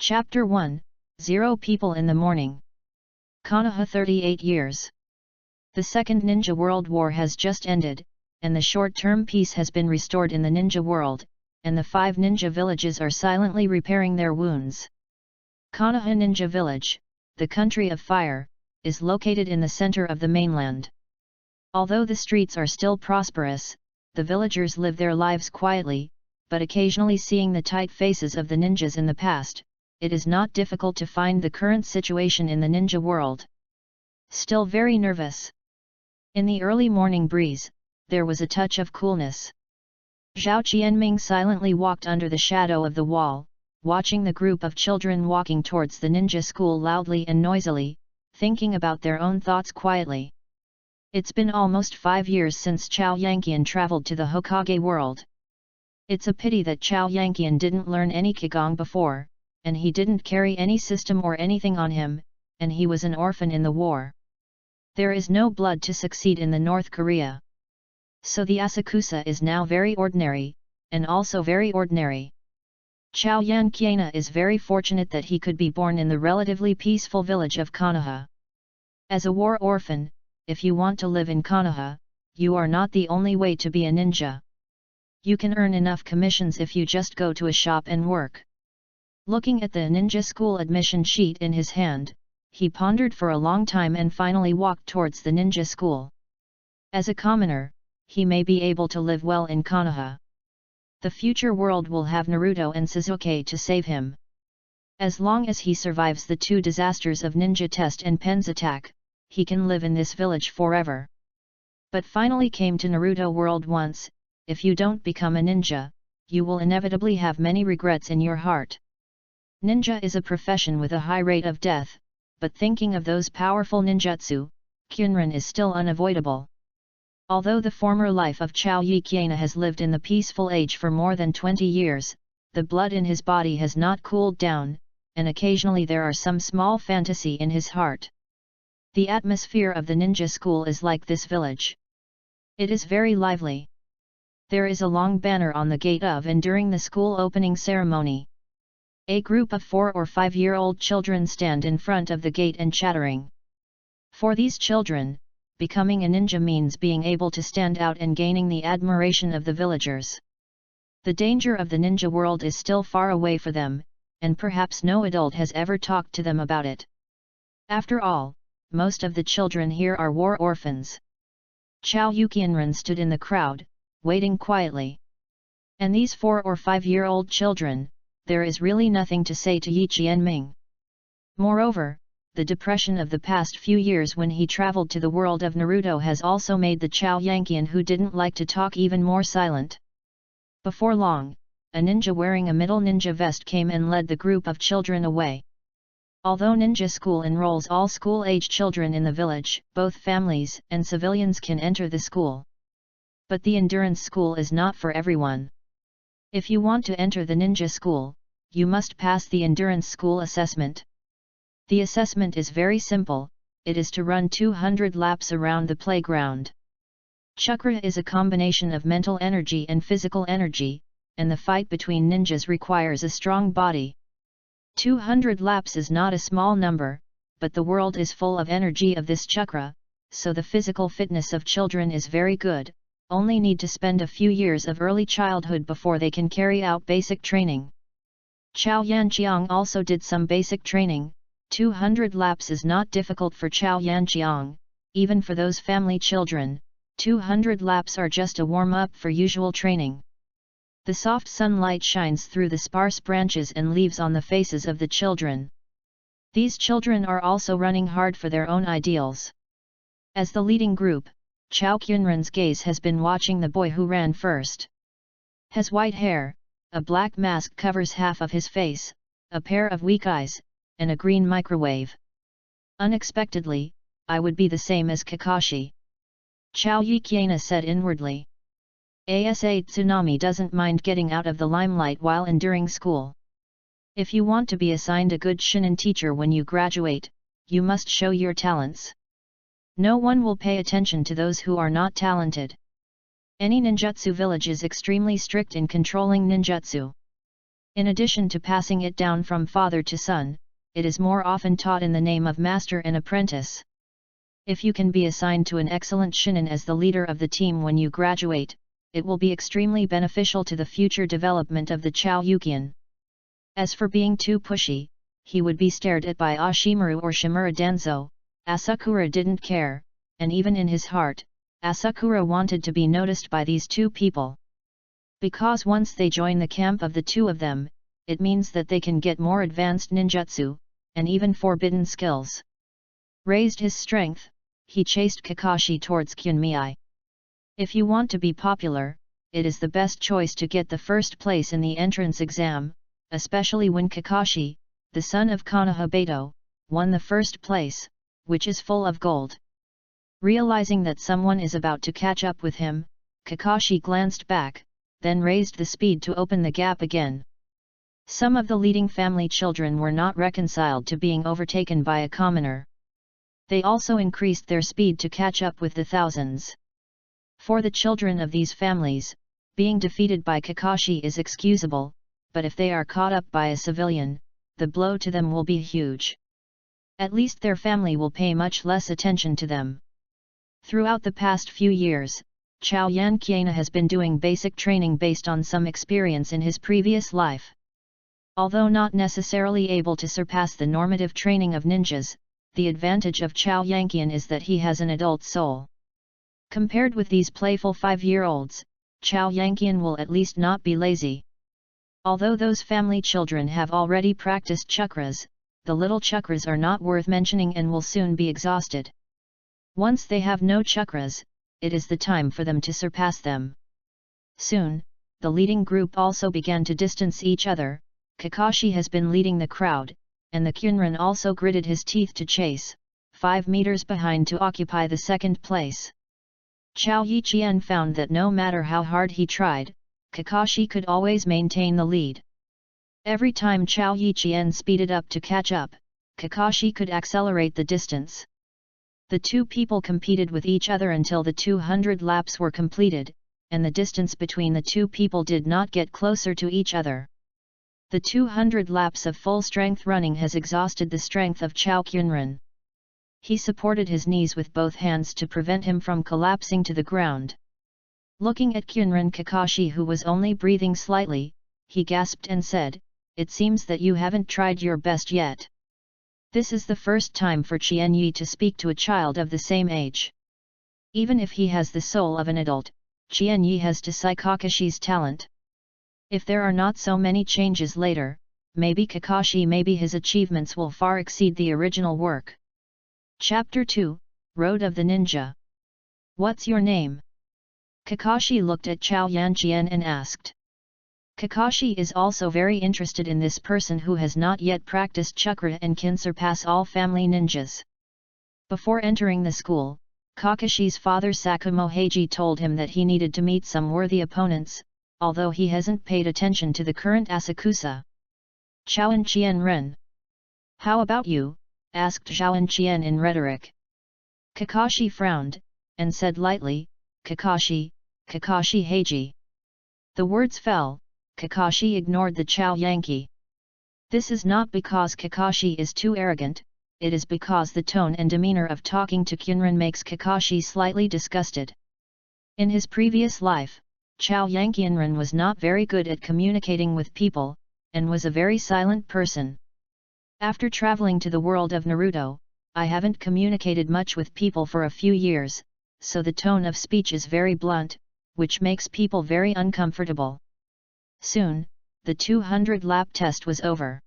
Chapter 1-0 People in the Morning. Konoha 38 years. The Second Ninja World War has just ended, and the short-term peace has been restored in the ninja world, and the 5 ninja villages are silently repairing their wounds. Konoha Ninja Village, the country of fire, is located in the center of the mainland. Although the streets are still prosperous, the villagers live their lives quietly, but occasionally seeing the tight faces of the ninjas in the past, it is not difficult to find the current situation in the ninja world. Still very nervous. In the early morning breeze, there was a touch of coolness. Zhao Qianming silently walked under the shadow of the wall, watching the group of children walking towards the ninja school loudly and noisily, thinking about their own thoughts quietly. It's been almost 5 years since Chao Yanqian traveled to the Hokage world. It's a pity that Chao Yanqian didn't learn any Qigong before, and he didn't carry any system or anything on him, and he was an orphan in the war. There is no blood to succeed in the North Korea. So the Asakusa is now very ordinary, and also very ordinary. Chao Yanqian is very fortunate that he could be born in the relatively peaceful village of Konoha. As a war orphan, if you want to live in Konoha, you are not the only way to be a ninja. You can earn enough commissions if you just go to a shop and work. Looking at the ninja school admission sheet in his hand, he pondered for a long time and finally walked towards the ninja school. As a commoner, he may be able to live well in Konoha. The future world will have Naruto and Sasuke to save him. As long as he survives the 2 disasters of ninja test and Pen's attack, he can live in this village forever. But finally came to Naruto world once, if you don't become a ninja, you will inevitably have many regrets in your heart. Ninja is a profession with a high rate of death, but thinking of those powerful ninjutsu, Kyunran is still unavoidable. Although the former life of Chao Yanqian has lived in the peaceful age for more than 20 years, the blood in his body has not cooled down, and occasionally there are some small fantasy in his heart. The atmosphere of the ninja school is like this village. It is very lively. There is a long banner on the gate of and during the school opening ceremony. A group of 4 or 5-year-old children stand in front of the gate and chattering. For these children, becoming a ninja means being able to stand out and gaining the admiration of the villagers. The danger of the ninja world is still far away for them, and perhaps no adult has ever talked to them about it. After all, most of the children here are war orphans. Chao Yanqian stood in the crowd, waiting quietly. And these 4 or 5-year-old children, there is really nothing to say to Yi Qianming. Moreover, the depression of the past few years when he traveled to the world of Naruto has also made the Chao Yanqian who didn't like to talk even more silent. Before long, a ninja wearing a middle ninja vest came and led the group of children away. Although ninja school enrolls all school-age children in the village, both families and civilians can enter the school. But the endurance school is not for everyone. If you want to enter the ninja school, you must pass the endurance school assessment. The assessment is very simple, it is to run 200 laps around the playground. Chakra is a combination of mental energy and physical energy, and the fight between ninjas requires a strong body. 200 laps is not a small number, but the world is full of energy of this chakra, so the physical fitness of children is very good. Only need to spend a few years of early childhood before they can carry out basic training. Chao Yanqian also did some basic training. 200 laps is not difficult for Chao Yanqian, even for those family children. 200 laps are just a warm-up for usual training. The soft sunlight shines through the sparse branches and leaves on the faces of the children. These children are also running hard for their own ideals. As the leading group, Chao Kyunran's gaze has been watching the boy who ran first. Has white hair, a black mask covers half of his face, a pair of weak eyes, and a green microwave. Unexpectedly, I would be the same as Kakashi. Chao Yanqian said inwardly. Asa Tsunami doesn't mind getting out of the limelight while enduring school. If you want to be assigned a good shinin teacher when you graduate, you must show your talents. No one will pay attention to those who are not talented. Any ninjutsu village is extremely strict in controlling ninjutsu. In addition to passing it down from father to son, it is more often taught in the name of master and apprentice. If you can be assigned to an excellent shinin as the leader of the team when you graduate, it will be extremely beneficial to the future development of the Chougukien. As for being too pushy, he would be stared at by Ashimaru or Shimura Danzo. Asakura didn't care, and even in his heart, Asakura wanted to be noticed by these two people. Because once they join the camp of the two of them, it means that they can get more advanced ninjutsu, and even forbidden skills. Raised his strength, he chased Kakashi towards Kunmei. If you want to be popular, it is the best choice to get the first place in the entrance exam, especially when Kakashi, the son of Konoha Beto, won the first place, which is full of gold. Realizing that someone is about to catch up with him, Kakashi glanced back, then raised the speed to open the gap again. Some of the leading family children were not reconciled to being overtaken by a commoner. They also increased their speed to catch up with the thousands. For the children of these families, being defeated by Kakashi is excusable, but if they are caught up by a civilian, the blow to them will be huge. At least their family will pay much less attention to them. Throughout the past few years, Chao Yanqiana has been doing basic training based on some experience in his previous life. Although not necessarily able to surpass the normative training of ninjas, the advantage of Chao Yanqian is that he has an adult soul. Compared with these playful 5-year-olds, Chao Yanqian will at least not be lazy. Although those family children have already practiced chakras, the little chakras are not worth mentioning and will soon be exhausted. Once they have no chakras, it is the time for them to surpass them. Soon, the leading group also began to distance each other. Kakashi has been leading the crowd, and the Kyunran also gritted his teeth to chase, 5 meters behind to occupy the second place. Chao Yiqian found that no matter how hard he tried, Kakashi could always maintain the lead. Every time Chao Yiqian speeded up to catch up, Kakashi could accelerate the distance. The two people competed with each other until the 200 laps were completed, and the distance between the two people did not get closer to each other. The 200 laps of full-strength running has exhausted the strength of Chao Kyunran. He supported his knees with both hands to prevent him from collapsing to the ground. Looking at Kyunran Kakashi, who was only breathing slightly, he gasped and said, "It seems that you haven't tried your best yet." This is the first time for Qian Yi to speak to a child of the same age. Even if he has the soul of an adult, Qian Yi has to see Kakashi's talent. If there are not so many changes later, maybe his achievements will far exceed the original work. Chapter 2, Road of the Ninja. What's your name? Kakashi looked at Chao Yanqian and asked. Kakashi is also very interested in this person who has not yet practiced chakra and can surpass all family ninjas. Before entering the school, Kakashi's father Sakumo Heiji told him that he needed to meet some worthy opponents, although he hasn't paid attention to the current Asakusa. Zhaoan Qian Ren. How about you? Asked Zhaoan Qian in rhetoric. Kakashi frowned, and said lightly, Kakashi Heiji. The words fell. Kakashi ignored the Chao Yankee. This is not because Kakashi is too arrogant, it is because the tone and demeanor of talking to Kyunran makes Kakashi slightly disgusted. In his previous life, Chao Yanqianren was not very good at communicating with people, and was a very silent person. After traveling to the world of Naruto, I haven't communicated much with people for a few years, so the tone of speech is very blunt, which makes people very uncomfortable. Soon, the 200-lap test was over.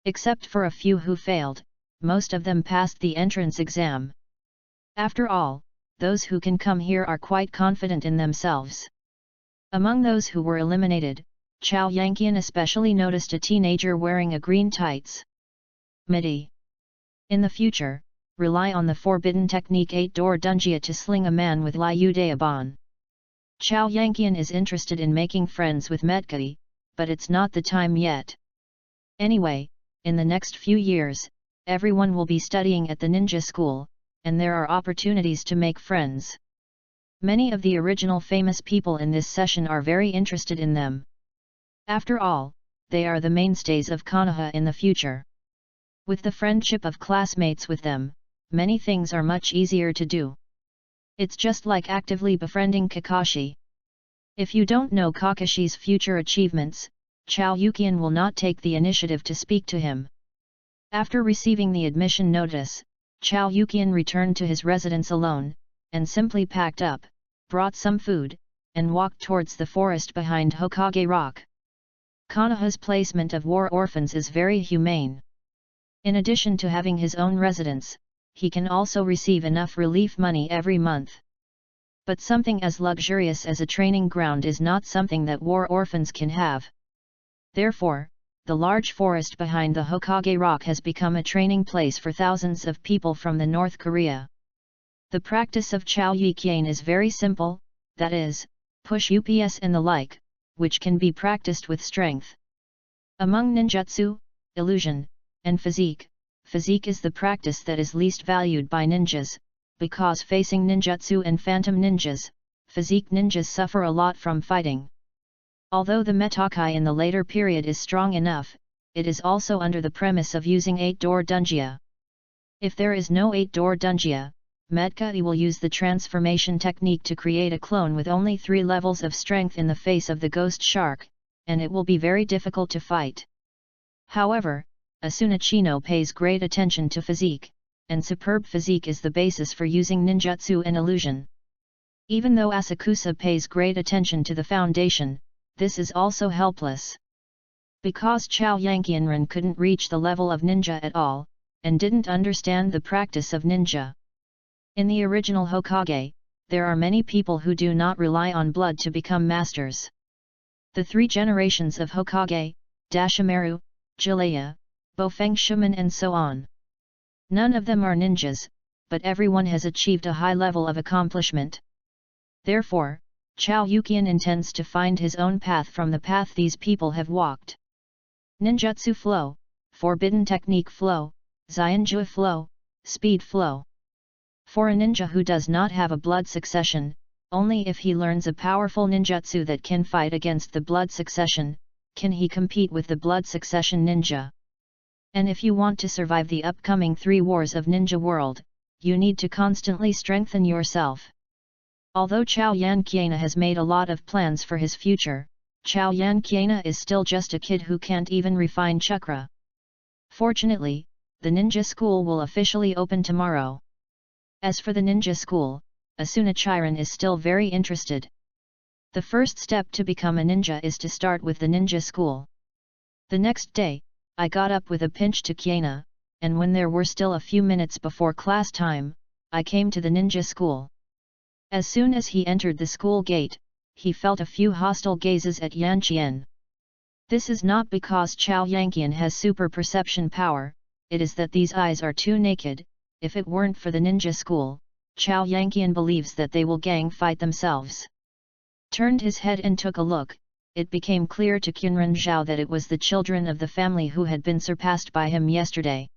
Except for a few who failed, most of them passed the entrance exam. After all, those who can come here are quite confident in themselves. Among those who were eliminated, Chao Yanqian especially noticed a teenager wearing a green tights. Midi. In the future, rely on the forbidden technique 8-door Dunjia to sling a man with Liu Daeban. Chao Yanqian is interested in making friends with Metkai, but it's not the time yet. Anyway, in the next few years, everyone will be studying at the ninja school, and there are opportunities to make friends. Many of the original famous people in this session are very interested in them. After all, they are the mainstays of Konoha in the future. With the friendship of classmates with them, many things are much easier to do. It's just like actively befriending Kakashi. If you don't know Kakashi's future achievements, Chao Yukian will not take the initiative to speak to him. After receiving the admission notice, Chao Yukian returned to his residence alone, and simply packed up, brought some food, and walked towards the forest behind Hokage Rock. Konoha's placement of war orphans is very humane. In addition to having his own residence, he can also receive enough relief money every month. But something as luxurious as a training ground is not something that war orphans can have. Therefore, the large forest behind the Hokage Rock has become a training place for thousands of people from the North Korea. The practice of Chao Yukian is very simple, that is, push UPS and the like, which can be practiced with strength. Among ninjutsu, illusion, and physique is the practice that is least valued by ninjas, because facing ninjutsu and phantom ninjas, physique ninjas suffer a lot from fighting. Although the Metokai in the later period is strong enough, it is also under the premise of using 8-door Dunjia. If there is no 8-door Dunjia, Medkai will use the transformation technique to create a clone with only 3 levels of strength in the face of the ghost shark, and it will be very difficult to fight. However, Asuna Chino pays great attention to physique, and superb physique is the basis for using ninjutsu and illusion. Even though Asakusa pays great attention to the foundation, this is also helpless. Because Chao Yanqianren couldn't reach the level of ninja at all, and didn't understand the practice of ninja. In the original Hokage, there are many people who do not rely on blood to become masters. The 3 generations of Hokage, Dashimaru, Jiraiya, Bofeng Shuman and so on. None of them are ninjas, but everyone has achieved a high level of accomplishment. Therefore, Chao Yukian intends to find his own path from the path these people have walked. Ninjutsu flow, forbidden technique flow, Xianjua flow, speed flow. For a ninja who does not have a blood succession, only if he learns a powerful ninjutsu that can fight against the blood succession, can he compete with the blood succession ninja. And if you want to survive the upcoming 3 wars of ninja world, you need to constantly strengthen yourself. Although Chao Yanqiana has made a lot of plans for his future, Chao Yanqiana is still just a kid who can't even refine chakra. Fortunately, the ninja school will officially open tomorrow. As for the ninja school, Asuna Chiron is still very interested. The first step to become a ninja is to start with the ninja school. The next day, I got up with a pinch to Kiana, and when there were still a few minutes before class time, I came to the ninja school. As soon as he entered the school gate, he felt a few hostile gazes at Yanqian. This is not because Chao Yanqian has super perception power, it is that these eyes are too naked. If it weren't for the ninja school, Chao Yanqian believes that they will gang fight themselves. Turned his head and took a look, it became clear to Qinren Zhao that it was the children of the family who had been surpassed by him yesterday.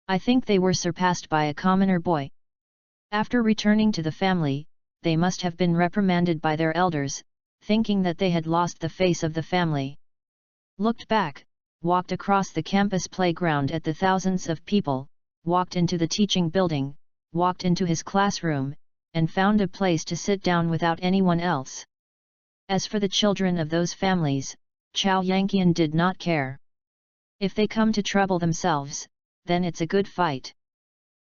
I think they were surpassed by a commoner boy. After returning to the family, they must have been reprimanded by their elders, thinking that they had lost the face of the family. Looked back, walked across the campus playground at the thousands of people, walked into the teaching building, walked into his classroom, and found a place to sit down without anyone else. As for the children of those families, Chao Yanqian did not care. If they come to trouble themselves, then it's a good fight.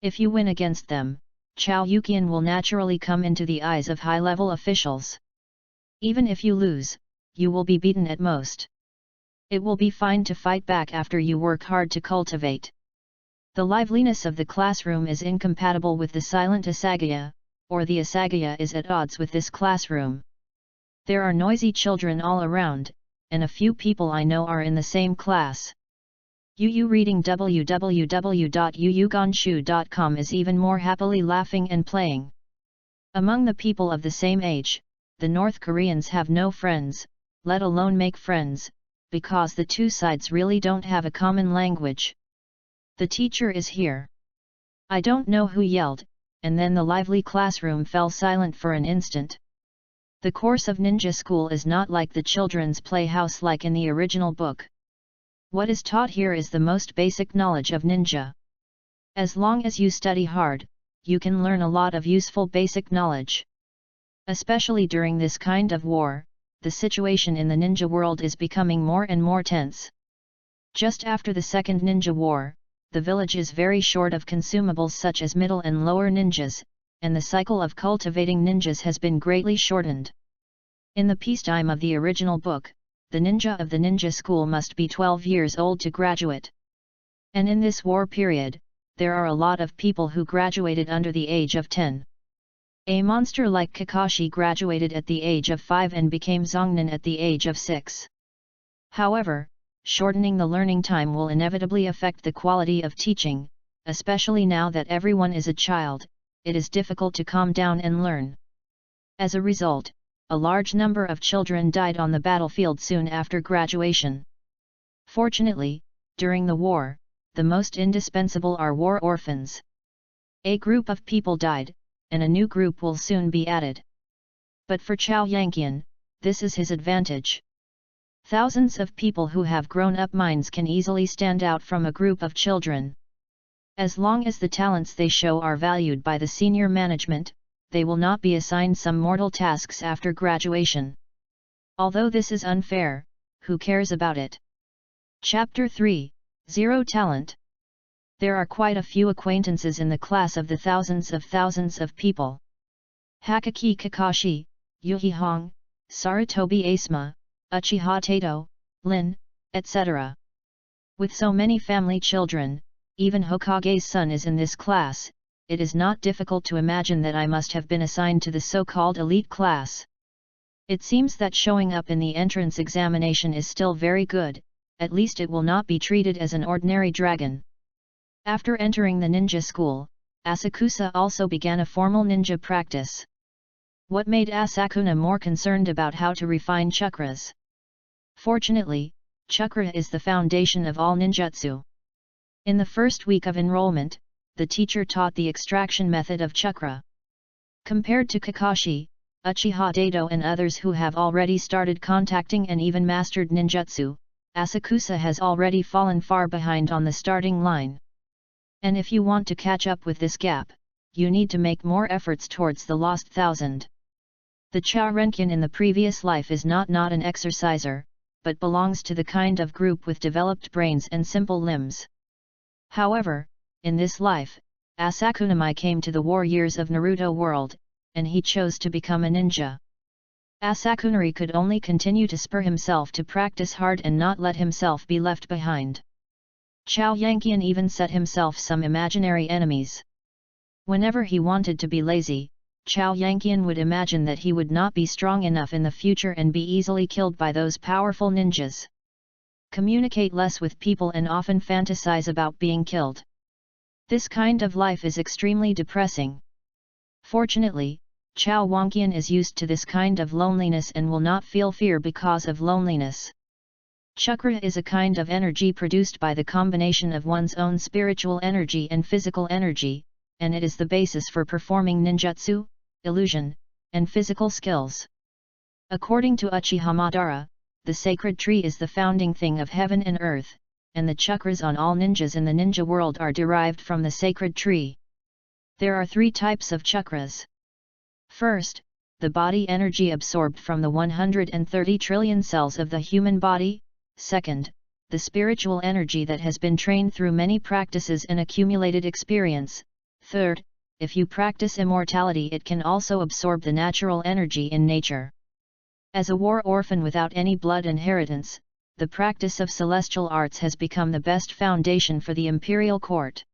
If you win against them, Chao Yukian will naturally come into the eyes of high-level officials. Even if you lose, you will be beaten at most. It will be fine to fight back after you work hard to cultivate. The liveliness of the classroom is incompatible with the silent Asagaya, or the Asagaya is at odds with this classroom. There are noisy children all around, and a few people I know are in the same class. Yu reading www.yuyugonshu.com is even more happily laughing and playing. Among the people of the same age, the North Koreans have no friends, let alone make friends, because the two sides really don't have a common language. The teacher is here. I don't know who yelled, and then the lively classroom fell silent for an instant. The course of ninja school is not like the children's playhouse like in the original book. What is taught here is the most basic knowledge of ninja. As long as you study hard, you can learn a lot of useful basic knowledge. Especially during this kind of war, the situation in the ninja world is becoming more and more tense. Just after the Second Ninja War, the village is very short of consumables such as middle and lower ninjas, and the cycle of cultivating ninjas has been greatly shortened. In the peacetime of the original book, the ninja of the ninja school must be 12 years old to graduate. And in this war period, there are a lot of people who graduated under the age of 10. A monster like Kakashi graduated at the age of 5 and became Zongnin at the age of 6. However, shortening the learning time will inevitably affect the quality of teaching, especially now that everyone is a child. It is difficult to calm down and learn. As a result, a large number of children died on the battlefield soon after graduation. Fortunately, during the war, the most indispensable are war orphans. A group of people died, and a new group will soon be added. But for Chao Yanqian, this is his advantage. Thousands of people who have grown-up minds can easily stand out from a group of children. As long as the talents they show are valued by the senior management, they will not be assigned some mortal tasks after graduation. Although this is unfair, who cares about it? Chapter 3, Zero Talent. There are quite a few acquaintances in the class of the thousands of people. Hakaki Kakashi, Yuhi Hong, Sarutobi Asuma, Uchiha Tato, Lin, etc. With so many family children, even Hokage's son is in this class. It is not difficult to imagine that I must have been assigned to the so-called elite class. It seems that showing up in the entrance examination is still very good, at least it will not be treated as an ordinary dragon. After entering the ninja school, Asakusa also began a formal ninja practice. What made Asakuna more concerned about how to refine chakras? Fortunately, chakra is the foundation of all ninjutsu. In the first week of enrollment, the teacher taught the extraction method of chakra. Compared to Kakashi, Uchiha Dato and others who have already started contacting and even mastered ninjutsu, Asakusa has already fallen far behind on the starting line. And if you want to catch up with this gap, you need to make more efforts towards the lost thousand. The Charenkin in the previous life is not an exerciser, but belongs to the kind of group with developed brains and simple limbs. However, in this life, Asakunamai came to the war years of Naruto world, and he chose to become a ninja. Asakunari could only continue to spur himself to practice hard and not let himself be left behind. Chao Yanqian even set himself some imaginary enemies. Whenever he wanted to be lazy, Chao Yanqian would imagine that he would not be strong enough in the future and be easily killed by those powerful ninjas. Communicate less with people and often fantasize about being killed. This kind of life is extremely depressing. Fortunately, Chao Yanqian is used to this kind of loneliness and will not feel fear because of loneliness. Chakra is a kind of energy produced by the combination of one's own spiritual energy and physical energy, and it is the basis for performing ninjutsu, illusion, and physical skills. According to Uchiha Madara, the sacred tree is the founding thing of heaven and earth, and the chakras on all ninjas in the ninja world are derived from the sacred tree. There are 3 types of chakras. First, the body energy absorbed from the 130 trillion cells of the human body. Second, the spiritual energy that has been trained through many practices and accumulated experience. Third, if you practice immortality, it can also absorb the natural energy in nature. As a war orphan without any blood inheritance, the practice of celestial arts has become the best foundation for the imperial court.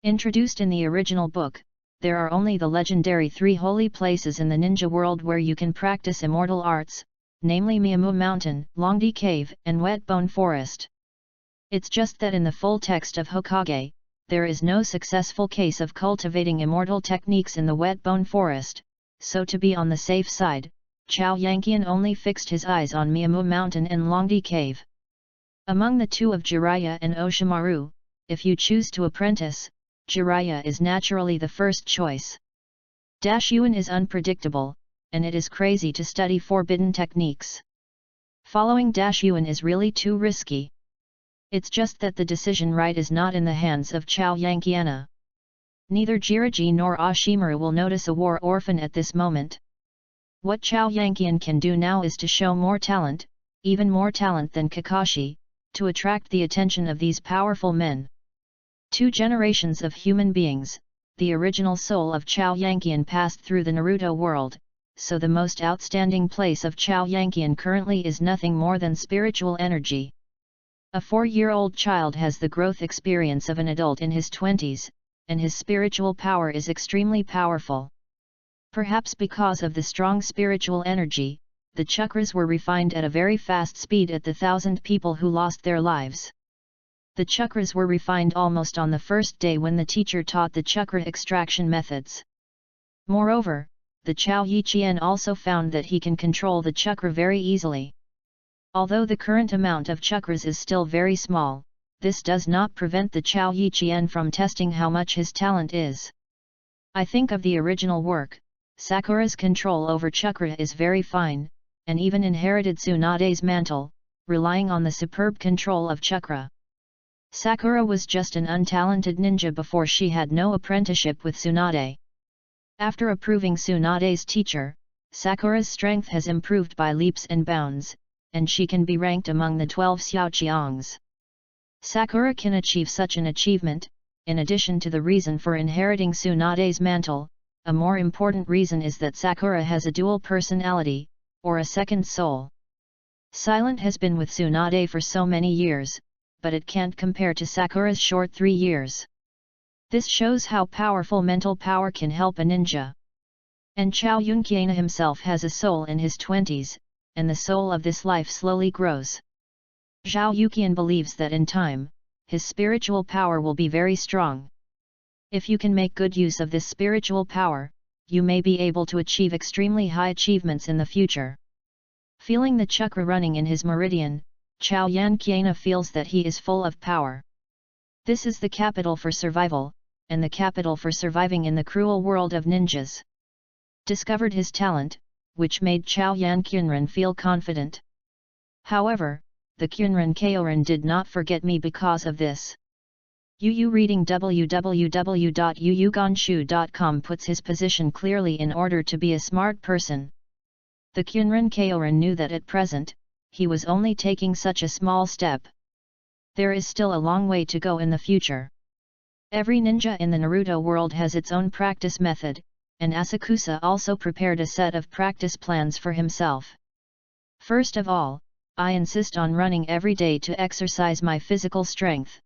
Introduced in the original book, there are only the legendary 3 holy places in the ninja world where you can practice immortal arts, namely Miyamu Mountain, Longdi Cave, and Wet Bone Forest. It's just that in the full text of Hokage, there is no successful case of cultivating immortal techniques in the Wet Bone Forest, so to be on the safe side, Chao Yanqian only fixed his eyes on Miyamu Mountain and Longdi Cave. Among the 2 of Jiraiya and Oshimaru, if you choose to apprentice, Jiraiya is naturally the first choice. Yuan is unpredictable, and it is crazy to study forbidden techniques. Following Yuan is really too risky. It's just that the decision right is not in the hands of Chao Yanqiana. Neither Jiraiya nor Ashimaru will notice a war orphan at this moment. What Chao Yanqian can do now is to show more talent, even more talent than Kakashi, to attract the attention of these powerful men. 2 generations of human beings, the original soul of Chao Yanqian passed through the Naruto world, so the most outstanding place of Chao Yanqian currently is nothing more than spiritual energy. A 4-year-old child has the growth experience of an adult in his 20s, and his spiritual power is extremely powerful. Perhaps because of the strong spiritual energy, the chakras were refined at a very fast speed at the 1,000 people who lost their lives. The chakras were refined almost on the first day when the teacher taught the chakra extraction methods. Moreover, the Chao Yiqian also found that he can control the chakra very easily. Although the current amount of chakras is still very small, this does not prevent the Chao Yiqian from testing how much his talent is. I think of the original work, Sakura's control over chakra is very fine, and even inherited Tsunade's mantle, relying on the superb control of chakra. Sakura was just an untalented ninja before she had no apprenticeship with Tsunade. After approving Tsunade's teacher, Sakura's strength has improved by leaps and bounds, and she can be ranked among the 12 Xiaoqiangs. Sakura can achieve such an achievement. In addition to the reason for inheriting Tsunade's mantle, a more important reason is that Sakura has a dual personality, or a second soul. Silent has been with Tsunade for so many years, but it can't compare to Sakura's short 3 years. This shows how powerful mental power can help a ninja. And Chao Yanqiana himself has a soul in his 20s, and the soul of this life slowly grows. Zhao Yuqian believes that in time, his spiritual power will be very strong. If you can make good use of this spiritual power, you may be able to achieve extremely high achievements in the future. Feeling the chakra running in his meridian, Chao Yanqiana feels that he is full of power. This is the capital for survival, and the capital for surviving in the cruel world of ninjas. Discovered his talent, which made Chao Yanqianren feel confident. However, the Kyunren Kyoren did not forget me because of this. Yu reading www.yuyugonshu.com puts his position clearly in order to be a smart person. The Kyunren Kyoren knew that at present, he was only taking such a small step. There is still a long way to go in the future. Every ninja in the Naruto world has its own practice method, and Asakusa also prepared a set of practice plans for himself. First of all, I insist on running every day to exercise my physical strength.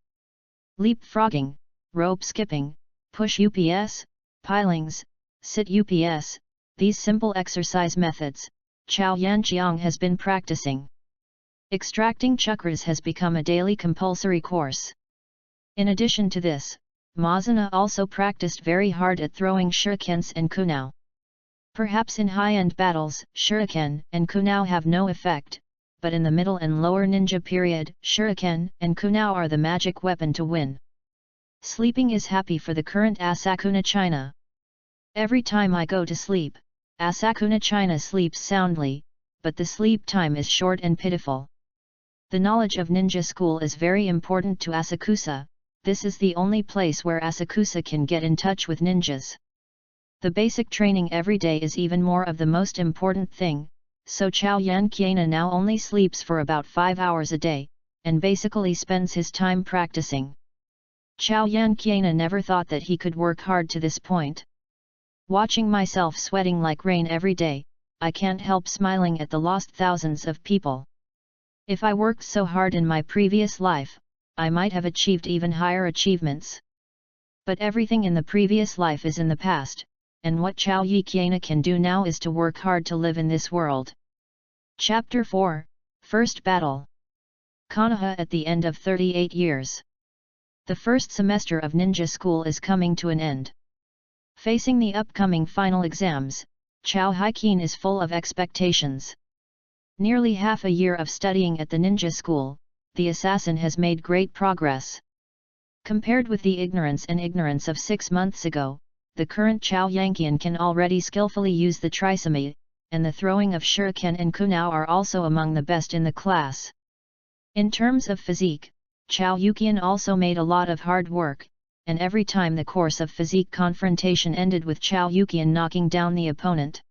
Leapfrogging, rope skipping, push UPS, pilings, sit UPS, these simple exercise methods, Chao Yanqiang has been practicing. Extracting chakras has become a daily compulsory course. In addition to this, Mazuna also practiced very hard at throwing shurikens and kunao. Perhaps in high-end battles, shuriken and kunao have no effect, but in the middle and lower ninja period, shuriken and kunao are the magic weapon to win. Sleeping is happy for the current Asakuna China. Every time I go to sleep, Asakuna China sleeps soundly, but the sleep time is short and pitiful. The knowledge of ninja school is very important to Asakusa. This is the only place where Asakusa can get in touch with ninjas. The basic training every day is even more of the most important thing, so Chao Yanqiana now only sleeps for about 5 hours a day, and basically spends his time practicing. Chao Yanqiana never thought that he could work hard to this point. Watching myself sweating like rain every day, I can't help smiling at the lost thousands of people. If I worked so hard in my previous life, I might have achieved even higher achievements. But everything in the previous life is in the past, and what Chao Yanqiana can do now is to work hard to live in this world. Chapter 4, First Battle. Konoha at the end of 38 years. The first semester of ninja school is coming to an end. Facing the upcoming final exams, Chao Haikin is full of expectations. Nearly half a year of studying at the ninja school, the assassin has made great progress. Compared with the ignorance of 6 months ago, the current Chao Yanqian can already skillfully use the trisome, and the throwing of shuriken and kunao are also among the best in the class. In terms of physique, Chao Yuqian also made a lot of hard work, and every time the course of physique confrontation ended with Chao Yuqian knocking down the opponent.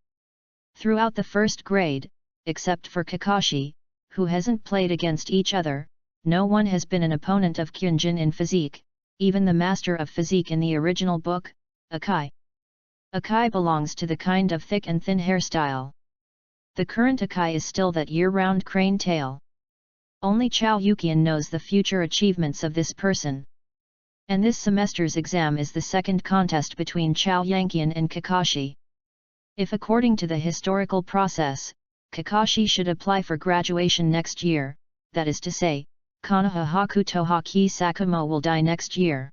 Throughout the first grade, except for Kakashi, who hasn't played against each other, no one has been an opponent of Kyunjin in physique, even the master of physique in the original book, Akai. Akai belongs to the kind of thick and thin hairstyle. The current Akai is still that year-round crane tail. Only Chao Yuqian knows the future achievements of this person. And this semester's exam is the second contest between Chao Yuqian and Kakashi. If according to the historical process, Kakashi should apply for graduation next year, that is to say, Konoha Hakuto Haki Sakumo will die next year.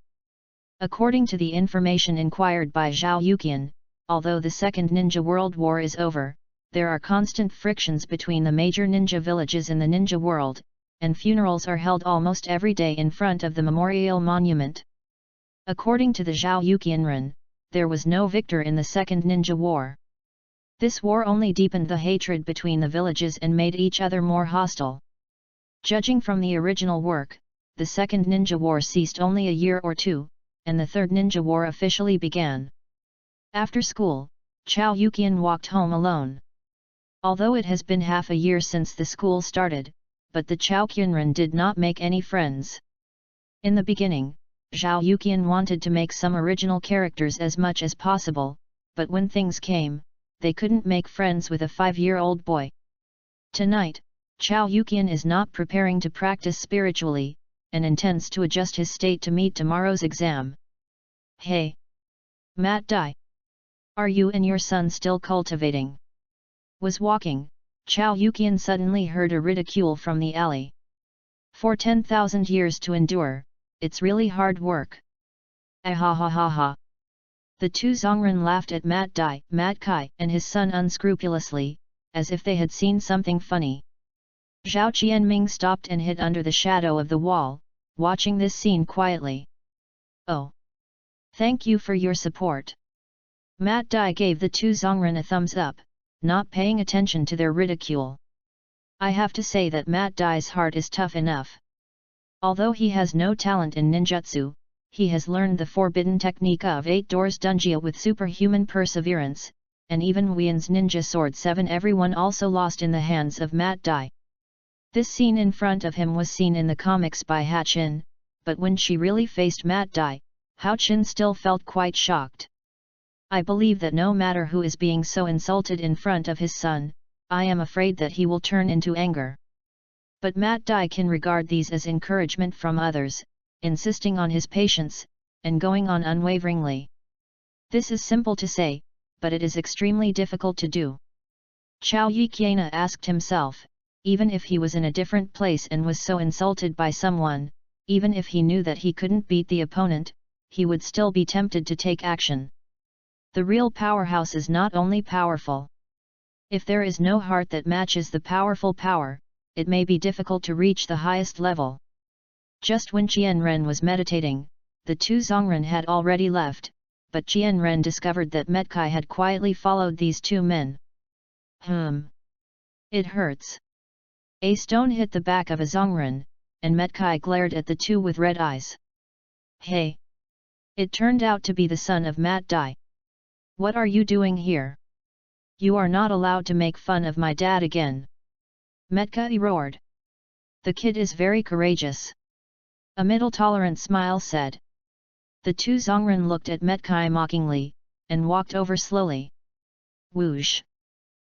According to the information inquired by Chao Yuqian, although the Second Ninja World War is over, there are constant frictions between the major ninja villages in the ninja world, and funerals are held almost every day in front of the memorial monument. According to the Chao Yuqianren, there was no victor in the Second Ninja War. This war only deepened the hatred between the villages and made each other more hostile. Judging from the original work, the Second Ninja War ceased only a year or two, and the Third Ninja War officially began. After school, Chao Yuqian walked home alone. Although it has been half a year since the school started, but the Chao Kyunren did not make any friends. In the beginning, Chao Yuqian wanted to make some original characters as much as possible, but when things came, they couldn't make friends with a 5-year-old boy. Tonight, Chao Yuqian is not preparing to practice spiritually, and intends to adjust his state to meet tomorrow's exam. Hey! Matt Dai! Are you and your son still cultivating? Was walking, Chao Yuqian suddenly heard a ridicule from the alley. For 10,000 years to endure, it's really hard work. Ah ha ha ha ha. The two Zongren laughed at Matt Dai, Matt Kai, and his son unscrupulously, as if they had seen something funny. Zhao Qianming stopped and hid under the shadow of the wall, watching this scene quietly. Oh! Thank you for your support. Matt Dai gave the two Zongren a thumbs up, not paying attention to their ridicule. I have to say that Matt Dai's heart is tough enough. Although he has no talent in ninjutsu, he has learned the forbidden technique of 8 doors Dunjia with superhuman perseverance, and even Wien's ninja sword 7 everyone also lost in the hands of Matt Dai. This scene in front of him was seen in the comics by Ha Chin, but when she really faced Matt Dai, Hao Chin still felt quite shocked. I believe that no matter who is being so insulted in front of his son, I am afraid that he will turn into anger. But Matt Dai can regard these as encouragement from others, insisting on his patience, and going on unwaveringly. This is simple to say, but it is extremely difficult to do. Chao Yuqian asked himself, even if he was in a different place and was so insulted by someone, even if he knew that he couldn't beat the opponent, he would still be tempted to take action. The real powerhouse is not only powerful. If there is no heart that matches the powerful power, it may be difficult to reach the highest level. Just when Qianren was meditating, the two Zongren had already left, but Qianren discovered that Metkai had quietly followed these two men. It hurts. A stone hit the back of a Zongren, and Metkai glared at the two with red eyes. Hey! It turned out to be the son of Matt Dai. What are you doing here? You are not allowed to make fun of my dad again. Metkai roared. The kid is very courageous. A middle-tolerant smile said. The two Zongren looked at Metkai mockingly, and walked over slowly. Whoosh!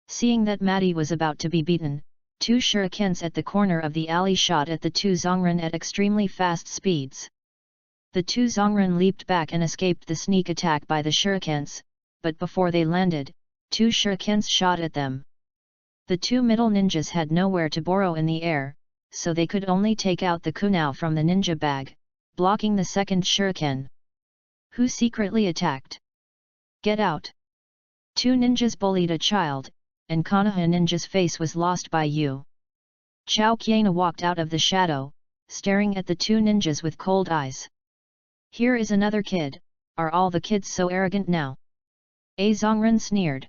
Seeing that Matty was about to be beaten, two shurikens at the corner of the alley shot at the two Zongren at extremely fast speeds. The two Zongren leaped back and escaped the sneak attack by the shurikens, but before they landed, two shurikens shot at them. The two middle ninjas had nowhere to borrow in the air, so they could only take out the kunao from the ninja bag, blocking the second shuriken. Who secretly attacked? Get out! Two ninjas bullied a child, and Konoha ninja's face was lost by you. Chao Qiana walked out of the shadow, staring at the two ninjas with cold eyes. Here is another kid, are all the kids so arrogant now? A Zongren sneered.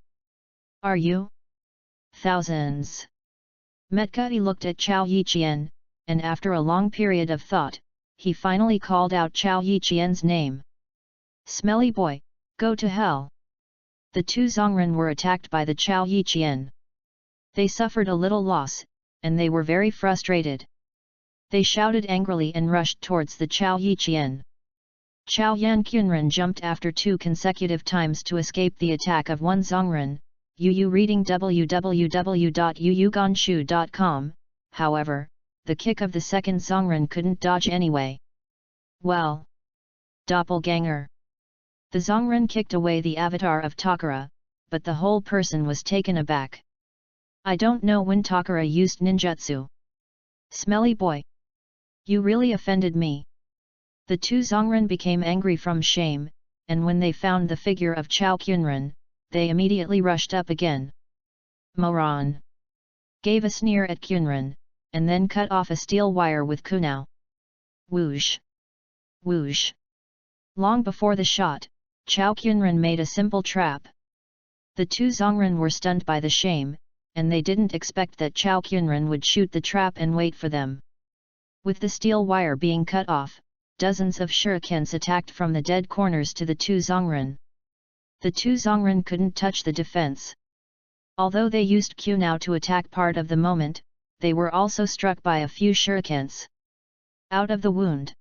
Are you? Thousands. Metkai looked at Chao Yiqian, and after a long period of thought, he finally called out Chao Yiqian's name. "Smelly boy, go to hell!" The two Zongren were attacked by the Chao Yiqian. They suffered a little loss, and they were very frustrated. They shouted angrily and rushed towards the Chao Yiqian. Chao Yan Qunren jumped after 2 consecutive times to escape the attack of one Zongren. Yu reading www.yuyuganshu.com. However, the kick of the second Zongren couldn't dodge anyway. Well, doppelganger. The Zongren kicked away the avatar of Takara, but the whole person was taken aback. "I don't know when Takara used ninjutsu. Smelly boy. You really offended me." The two Zongren became angry from shame, and when they found the figure of Chao Qunren, they immediately rushed up again. "Moron!" Gave a sneer at Qunren, and then cut off a steel wire with kunao. Whoosh! Whoosh! Long before the shot, Chao Qunren made a simple trap. The two Zongren were stunned by the shame, and they didn't expect that Chao Qunren would shoot the trap and wait for them. With the steel wire being cut off, dozens of shurikens attacked from the dead corners to the two Zongren. The two Zongren couldn't touch the defense. Although they used kunao to attack part of the moment, they were also struck by a few shurikens. Out of the wound,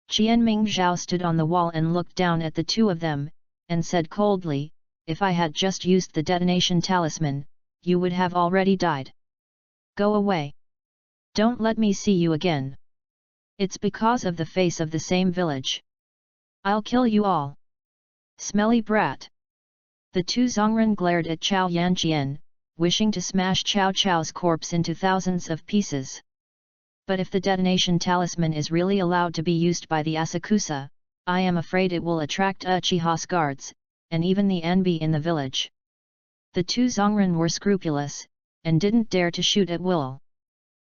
Qianming Zhao stood on the wall and looked down at the two of them, and said coldly, "If I had just used the detonation talisman, you would have already died. Go away. Don't let me see you again. It's because of the face of the same village. I'll kill you all. Smelly brat." The two Zongren glared at Chao Yanqian, wishing to smash Chao Chao's corpse into thousands of pieces. But if the detonation talisman is really allowed to be used by the Asakusa, I am afraid it will attract Uchiha's guards, and even the Anbi in the village. The two Zongren were scrupulous, and didn't dare to shoot at will.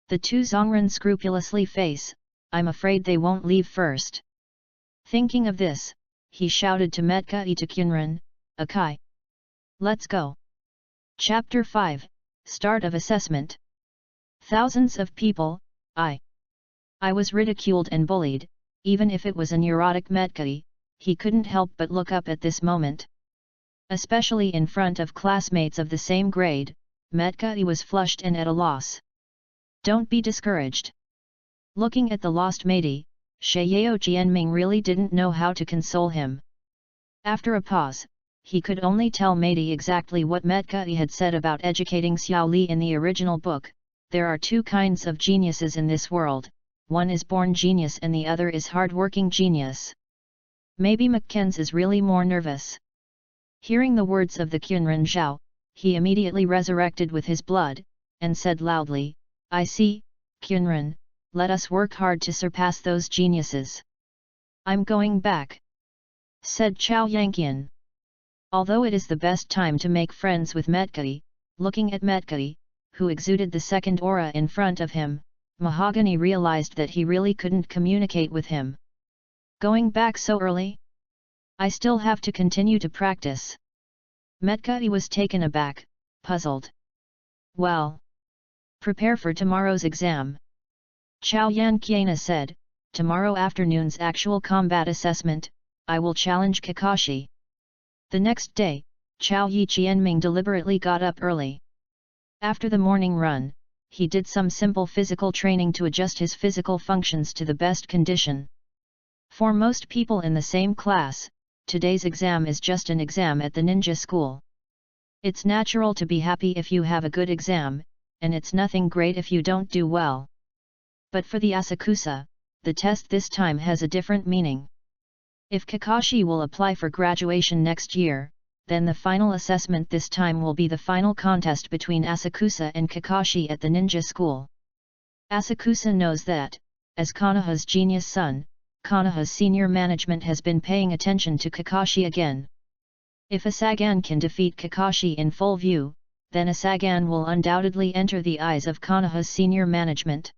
The two Zongren scrupulously face, "I'm afraid they won't leave first." Thinking of this, he shouted to Metka Itakunren, "Akai! Let's go!" Chapter 5, Start of Assessment. Thousands of people, I was ridiculed and bullied, even if it was a neurotic Metka, he couldn't help but look up at this moment. Especially in front of classmates of the same grade, Metka was flushed and at a loss. Don't be discouraged. Looking at the lost matey, Sheyao Jianming really didn't know how to console him. After a pause, he could only tell matey exactly what Metka had said about educating Xiao Li in the original book. There are two kinds of geniuses in this world, one is born genius and the other is hard-working genius. Maybe Mackenzie is really more nervous. Hearing the words of the Qunren Zhao, he immediately resurrected with his blood, and said loudly, "I see, Qunren, let us work hard to surpass those geniuses." "I'm going back," said Chao Yanqian. Although it is the best time to make friends with Metka, looking at Metka, who exuded the second aura in front of him, Mahogany realized that he really couldn't communicate with him. "Going back so early? I still have to continue to practice." Metka was taken aback, puzzled. "Well, prepare for tomorrow's exam," Chao Yanqian said. "Tomorrow afternoon's actual combat assessment, I will challenge Kakashi." The next day, Chao Yiqianming deliberately got up early. After the morning run, he did some simple physical training to adjust his physical functions to the best condition. For most people in the same class, today's exam is just an exam at the ninja school. It's natural to be happy if you have a good exam, and it's nothing great if you don't do well. But for the Asakusa, the test this time has a different meaning. If Kakashi will apply for graduation next year, then the final assessment this time will be the final contest between Asakusa and Kakashi at the ninja school. Asakusa knows that, as Konoha's genius son, Konoha's senior management has been paying attention to Kakashi again. If a Sagan can defeat Kakashi in full view, then a Sagan will undoubtedly enter the eyes of Konoha's senior management.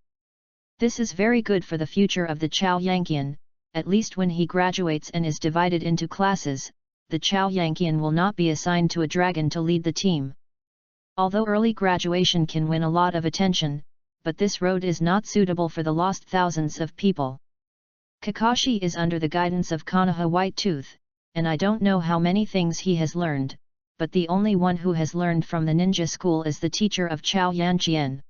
This is very good for the future of the Chao Yanqian. At least when he graduates and is divided into classes, the Chao Yanqian will not be assigned to a dragon to lead the team. Although early graduation can win a lot of attention, but this road is not suitable for the lost thousands of people. Kakashi is under the guidance of Konoha Whitetooth, and I don't know how many things he has learned, but the only one who has learned from the ninja school is the teacher of Chao Yanqian.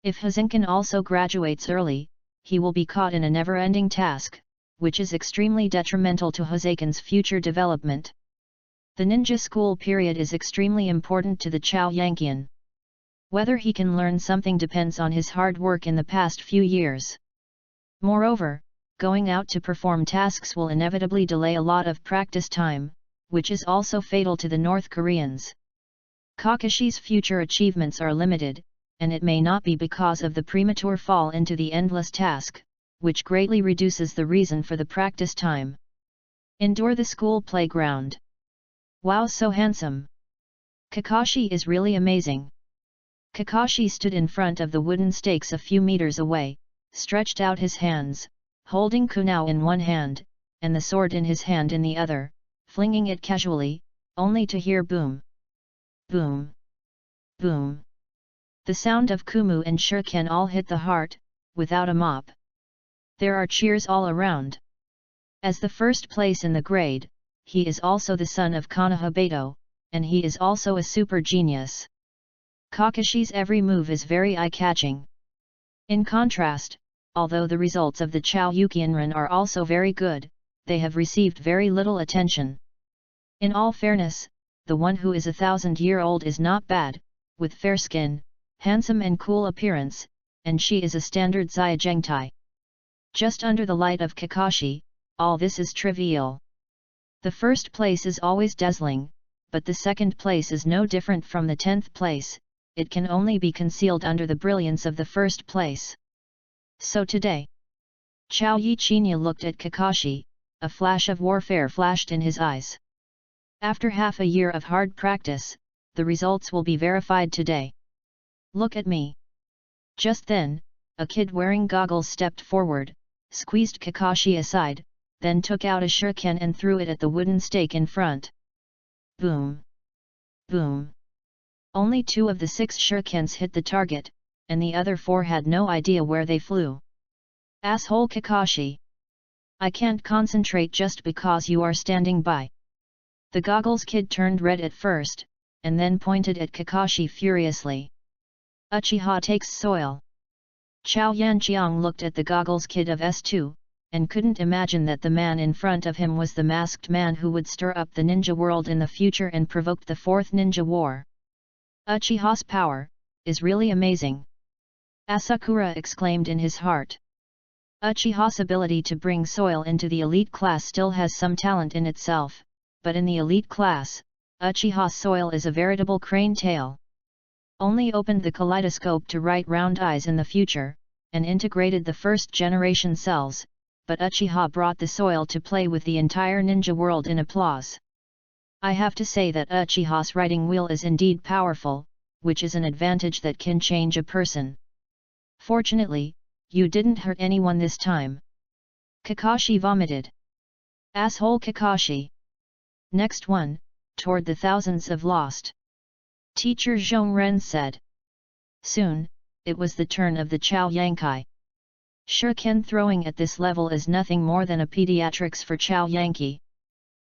If Hazinkan also graduates early, he will be caught in a never-ending task, which is extremely detrimental to Hazinkan's future development. The ninja school period is extremely important to the Chao Yanqian. Whether he can learn something depends on his hard work in the past few years. Moreover, going out to perform tasks will inevitably delay a lot of practice time, which is also fatal to the North Koreans. Kakashi's future achievements are limited, and it may not be because of the premature fall into the endless task, which greatly reduces the reason for the practice time. Endure the school playground. Wow, so handsome! Kakashi is really amazing. Kakashi stood in front of the wooden stakes a few meters away, stretched out his hands, holding kunao in one hand, and the sword in his hand in the other, flinging it casually, only to hear boom. Boom. Boom. The sound of kumu and shuriken all hit the heart, without a mop. There are cheers all around. As the first place in the grade, he is also the son of Konoha Beto, and he is also a super genius. Kakashi's every move is very eye-catching. In contrast, although the results of the Chao Yukianren are also very good, they have received very little attention. In all fairness, the one who is 1,000-year-old is not bad, with fair skin, handsome and cool appearance, and she is a standard Zyajengtai. Just under the light of Kakashi, all this is trivial. The first place is always dazzling, but the second place is no different from the 10th place, it can only be concealed under the brilliance of the first place. So today, Chao Yichinya looked at Kakashi, a flash of warfare flashed in his eyes. After half a year of hard practice, the results will be verified today. Look at me. Just then, a kid wearing goggles stepped forward, squeezed Kakashi aside, then took out a shuriken and threw it at the wooden stake in front. Boom! Boom! Only 2 of the 6 shurikens hit the target, and the other 4 had no idea where they flew. Asshole Kakashi! I can't concentrate just because you are standing by. The goggles kid turned red at first, and then pointed at Kakashi furiously. Uchiha takes soil. Chao Yanqiang looked at the goggles kid of S2, and couldn't imagine that the man in front of him was the masked man who would stir up the ninja world in the future and provoke the 4th ninja war. Uchiha's power is really amazing. Asakura exclaimed in his heart. Uchiha's ability to bring soil into the elite class still has some talent in itself, but in the elite class, Uchiha's soil is a veritable crane tail. Only opened the kaleidoscope to write round eyes in the future, and integrated the first generation cells, but Uchiha brought the soil to play with the entire ninja world in applause. I have to say that Uchiha's writing wheel is indeed powerful, which is an advantage that can change a person. Fortunately, you didn't hurt anyone this time. Kakashi vomited. Asshole Kakashi! Next one, toward the thousands of lost. Teacher Zhongren said. Soon, it was the turn of the Chao Yankai. Shuriken throwing at this level is nothing more than a pediatrics for Chao Yankee.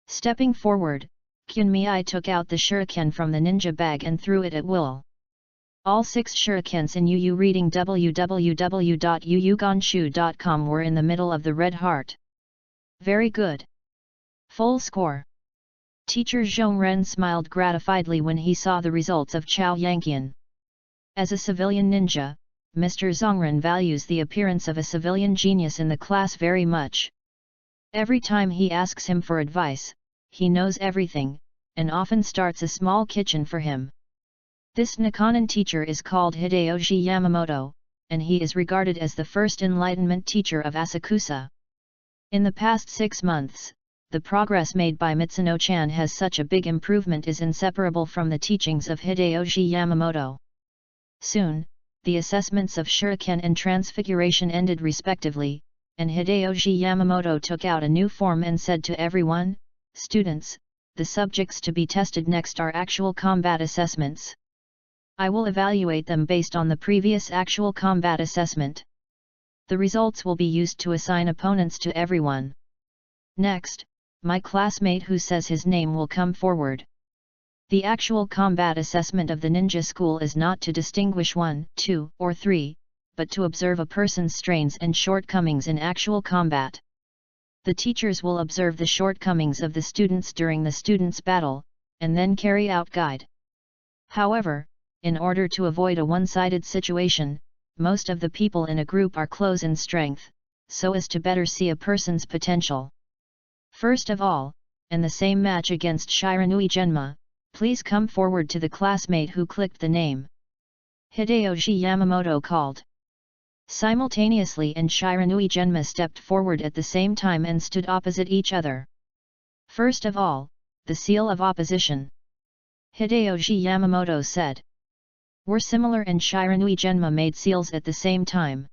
Stepping forward, Kunmei took out the shuriken from the ninja bag and threw it at will. All 6 shurikens in Yu reading www.yuyuganshu.com were in the middle of the red heart. Very good. Full score. Teacher Zhongren smiled gratifiedly when he saw the results of Chao Yanqian. As a civilian ninja, Mr. Zhongren values the appearance of a civilian genius in the class very much. Every time he asks him for advice, he knows everything, and often starts a small kitchen for him. This Nikanin teacher is called Hideyoshi Yamamoto, and he is regarded as the first enlightenment teacher of Asakusa. In the past 6 months, the progress made by Mitsuno-chan has such a big improvement is inseparable from the teachings of Hideyoshi Yamamoto. Soon, the assessments of Shuriken and Transfiguration ended respectively, and Hideyoshi Yamamoto took out a new form and said to everyone, "Students, the subjects to be tested next are actual combat assessments. I will evaluate them based on the previous actual combat assessment. The results will be used to assign opponents to everyone. Next, my classmate who says his name will come forward. The actual combat assessment of the ninja school is not to distinguish 1, 2, or 3, but to observe a person's strengths and shortcomings in actual combat. The teachers will observe the shortcomings of the students during the students' battle, and then carry out guide. However, in order to avoid a one-sided situation, most of the people in a group are close in strength, so as to better see a person's potential. First of all, in the same match against Shiranui Genma, please come forward to the classmate who clicked the name. Hideyoshi Yamamoto called. Simultaneously and Shiranui Genma stepped forward at the same time and stood opposite each other. First of all, the seal of opposition. Hideyoshi Yamamoto said. Were similar and Shiranui Genma made seals at the same time.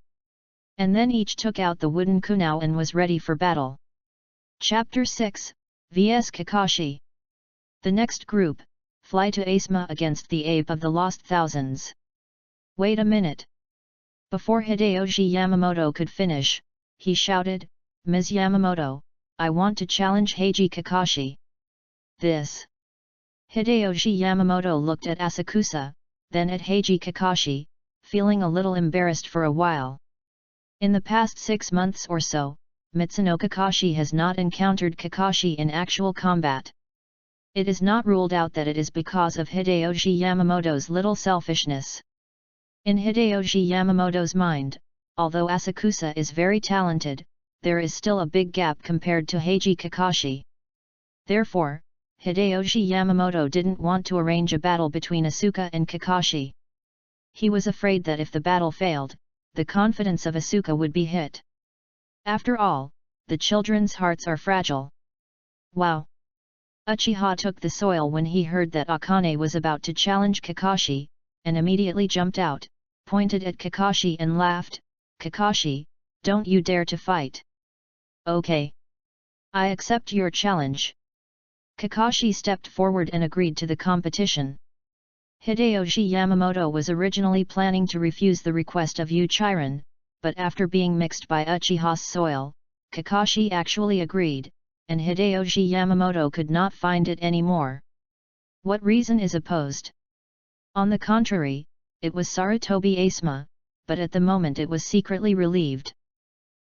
And then each took out the wooden kunao and was ready for battle. Chapter 6, vs Kakashi. The next group, fly to Asma against the ape of the Lost Thousands. Wait a minute. Before Hideyoshi Yamamoto could finish, he shouted, Ms. Yamamoto, I want to challenge Heiji Kakashi. This. Hideyoshi Yamamoto looked at Asakusa, then at Heiji Kakashi, feeling a little embarrassed for a while. In the past 6 months or so, Mitsuno Kakashi has not encountered Kakashi in actual combat. It is not ruled out that it is because of Hideyoshi Yamamoto's little selfishness. In Hideyoshi Yamamoto's mind, although Asakusa is very talented, there is still a big gap compared to Heiji Kakashi. Therefore, Hideyoshi Yamamoto didn't want to arrange a battle between Asuka and Kakashi. He was afraid that if the battle failed, the confidence of Asuka would be hit. After all, the children's hearts are fragile. Wow! Uchiha took the soil when he heard that Akane was about to challenge Kakashi, and immediately jumped out, pointed at Kakashi and laughed, Kakashi, don't you dare to fight. Okay. I accept your challenge. Kakashi stepped forward and agreed to the competition. Hideyoshi Yamamoto was originally planning to refuse the request of Yuichiren, but after being mixed by Uchiha's soil, Kakashi actually agreed, and Hideyoshi Yamamoto could not find it anymore. What reason is opposed? On the contrary, it was Sarutobi Asma, but at the moment it was secretly relieved.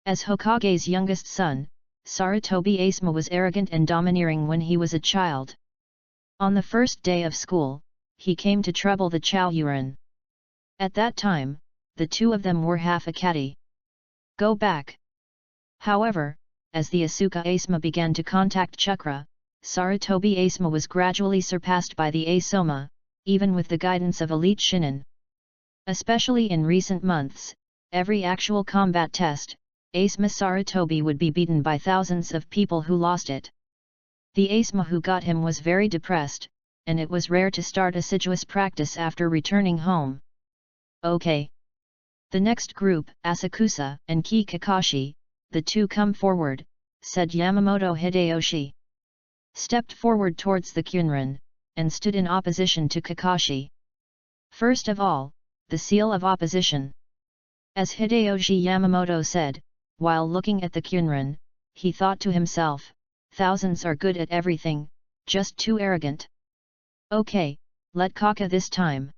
As Hokage's youngest son, Sarutobi Asma was arrogant and domineering when he was a child. On the first day of school, he came to trouble the Chaoyuran. At that time, the two of them were half a catty. Go back. However, as the Asuka Asma began to contact Chakra, Sarutobi Asma was gradually surpassed by the Asoma, even with the guidance of elite Shinin. Especially in recent months, every actual combat test, Asma Sarutobi would be beaten by thousands of people who lost it. The Asma who got him was very depressed, and it was rare to start assiduous practice after returning home. Okay. The next group, Asakusa and Ki Kakashi, the two come forward, said Yamamoto Hideyoshi. Stepped forward towards the Kyunran, and stood in opposition to Kakashi. First of all, the seal of opposition. As Hideyoshi Yamamoto said, while looking at the Kyunran, he thought to himself, thousands are good at everything, just too arrogant. Okay, let Kaka this time.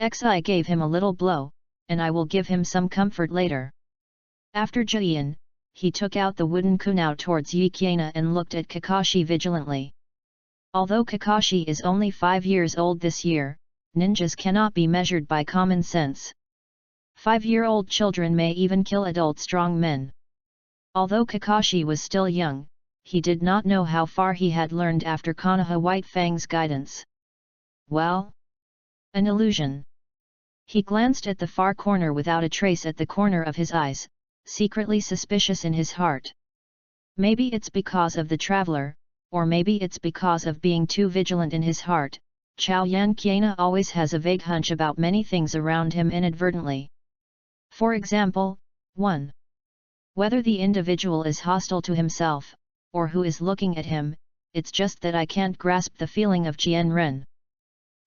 Xi gave him a little blow, and I will give him some comfort later. After Jian, he took out the wooden kunao towards Yikiana and looked at Kakashi vigilantly. Although Kakashi is only 5 years old this year, ninjas cannot be measured by common sense. 5-year-old children may even kill adult strong men. Although Kakashi was still young, he did not know how far he had learned after Konoha White Fang's guidance. Well? An illusion. He glanced at the far corner without a trace at the corner of his eyes, secretly suspicious in his heart. Maybe it's because of the traveler, or maybe it's because of being too vigilant in his heart. Chao Yanqiana always has a vague hunch about many things around him inadvertently. For example, 1. Whether the individual is hostile to himself, or who is looking at him, it's just that I can't grasp the feeling of Jian Ren.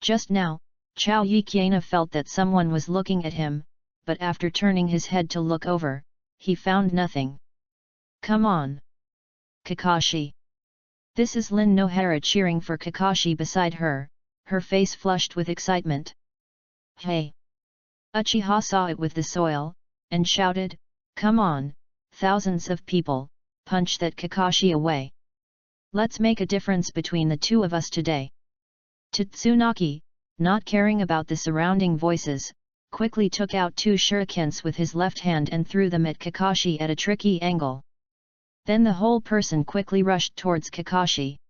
Just now, Chao Yiqiana felt that someone was looking at him, but after turning his head to look over, he found nothing. Come on! Kakashi! This is Lin Nohara cheering for Kakashi beside her, her face flushed with excitement. Hey! Uchiha saw it with the soil, and shouted, "Come on, thousands of people, punch that Kakashi away! Let's make a difference between the two of us today!" Tsunaki, not caring about the surrounding voices, quickly took out 2 shurikens with his left hand and threw them at Kakashi at a tricky angle. Then the whole person quickly rushed towards Kakashi.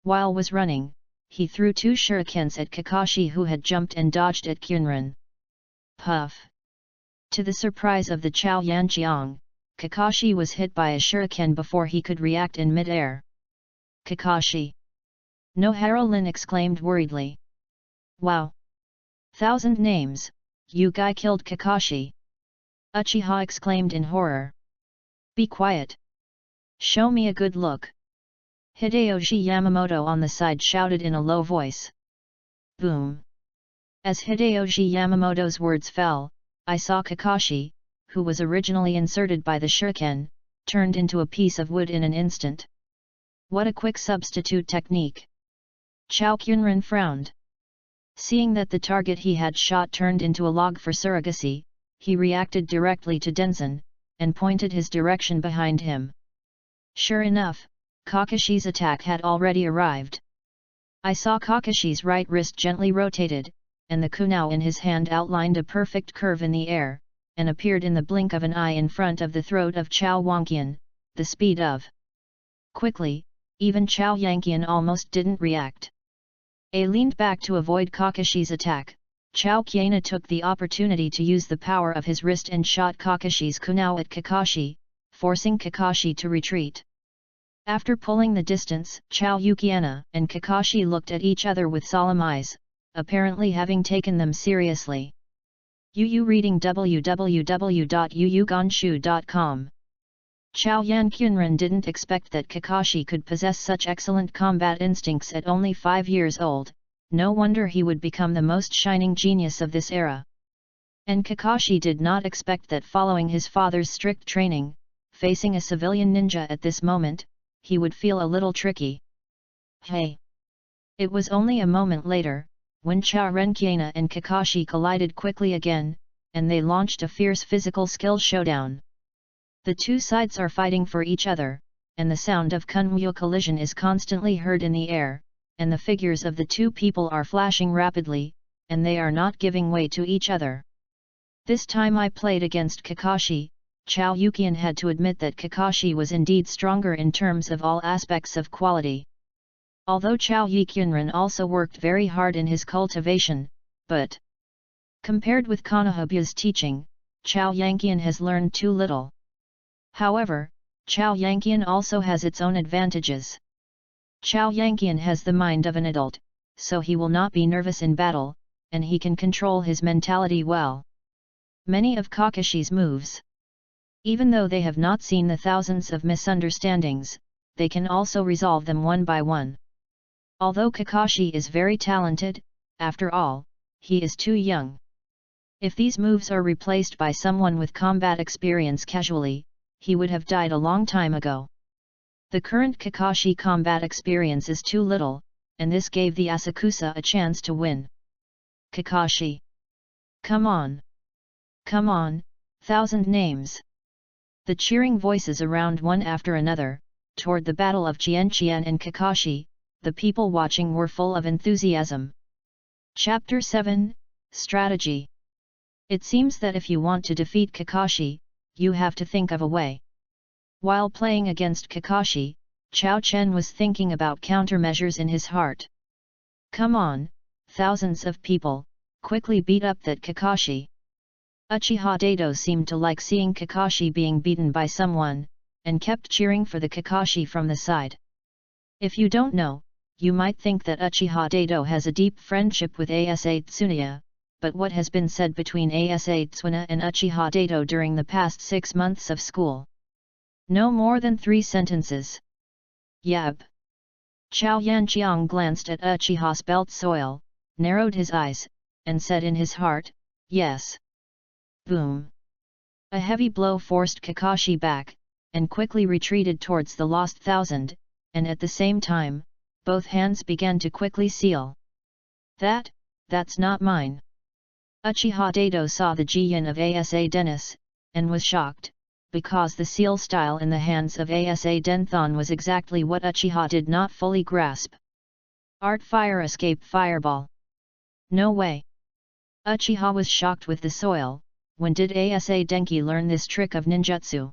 While was running, he threw 2 shurikens at Kakashi, who had jumped and dodged at Kyunran. Puff! To the surprise of the Chao Yanqiang, Kakashi was hit by a shuriken before he could react in mid-air. Kakashi! Nohara Lin exclaimed worriedly. Wow! 1,000 names, you guy killed Kakashi! Uchiha exclaimed in horror. Be quiet! Show me a good look! Hideyoshi Yamamoto on the side shouted in a low voice. Boom! As Hideyoshi Yamamoto's words fell, I saw Kakashi, who was originally inserted by the shuriken, turned into a piece of wood in an instant. What a quick substitute technique! Chao Kyunran frowned. Seeing that the target he had shot turned into a log for surrogacy, he reacted directly to Denzin, and pointed his direction behind him. Sure enough, Kakashi's attack had already arrived. I saw Kakashi's right wrist gently rotated, and the kunai in his hand outlined a perfect curve in the air, and appeared in the blink of an eye in front of the throat of Chao Wanqian, the speed of. Quickly, even Chao Yanqian almost didn't react. A leaned back to avoid Kakashi's attack. Chao Qiana took the opportunity to use the power of his wrist and shot Kakashi's kunai at Kakashi, forcing Kakashi to retreat. After pulling the distance, Chao Yukiana and Kakashi looked at each other with solemn eyes, apparently having taken them seriously. Yu reading www.yuyugonshu.com. Chao Yanqianren didn't expect that Kakashi could possess such excellent combat instincts at only 5 years old, no wonder he would become the most shining genius of this era. And Kakashi did not expect that following his father's strict training, facing a civilian ninja at this moment, he would feel a little tricky. Hey! It was only a moment later, when Chao Renkiana and Kakashi collided quickly again, and they launched a fierce physical skill showdown. The two sides are fighting for each other, and the sound of kunmyo collision is constantly heard in the air, and the figures of the two people are flashing rapidly, and they are not giving way to each other. This time I played against Kakashi. Chao Yukian had to admit that Kakashi was indeed stronger in terms of all aspects of quality. Although Chao Yukianren also worked very hard in his cultivation, but compared with Konohaba's teaching, Chao Yanqian has learned too little. However, Chao Yanqian also has its own advantages. Chao Yanqian has the mind of an adult, so he will not be nervous in battle, and he can control his mentality well. Many of Kakashi's moves, even though they have not seen the thousands of misunderstandings, they can also resolve them one by one. Although Kakashi is very talented, after all, he is too young. If these moves are replaced by someone with combat experience casually, he would have died a long time ago. The current Kakashi combat experience is too little, and this gave the Asakusa a chance to win. Kakashi! Come on! Come on, 1,000 names! The cheering voices around one after another, toward the battle of Qianqian and Kakashi, the people watching were full of enthusiasm. Chapter 7, Strategy. It seems that if you want to defeat Kakashi, you have to think of a way. While playing against Kakashi, Chao Chen was thinking about countermeasures in his heart. Come on, thousands of people, quickly beat up that Kakashi. Uchiha Dato seemed to like seeing Kakashi being beaten by someone, and kept cheering for the Kakashi from the side. If you don't know, you might think that Uchiha Dato has a deep friendship with Asa Tsunoya, but what has been said between Asa Tsunoya and Uchiha Dato during the past 6 months of school? No more than 3 sentences. Yab. Chao Yanqiang glanced at Uchiha's belt soil, narrowed his eyes, and said in his heart, yes. Boom. A heavy blow forced Kakashi back, and quickly retreated towards the lost 1,000, and at the same time, both hands began to quickly seal. That's not mine. Uchiha Dato saw the Jiyin of Asa Dennis, and was shocked, because the seal style in the hands of Asa Denthon was exactly what Uchiha did not fully grasp. Art Fire Escape Fireball. No way. Uchiha was shocked with the soil. When did Asa Denki learn this trick of ninjutsu?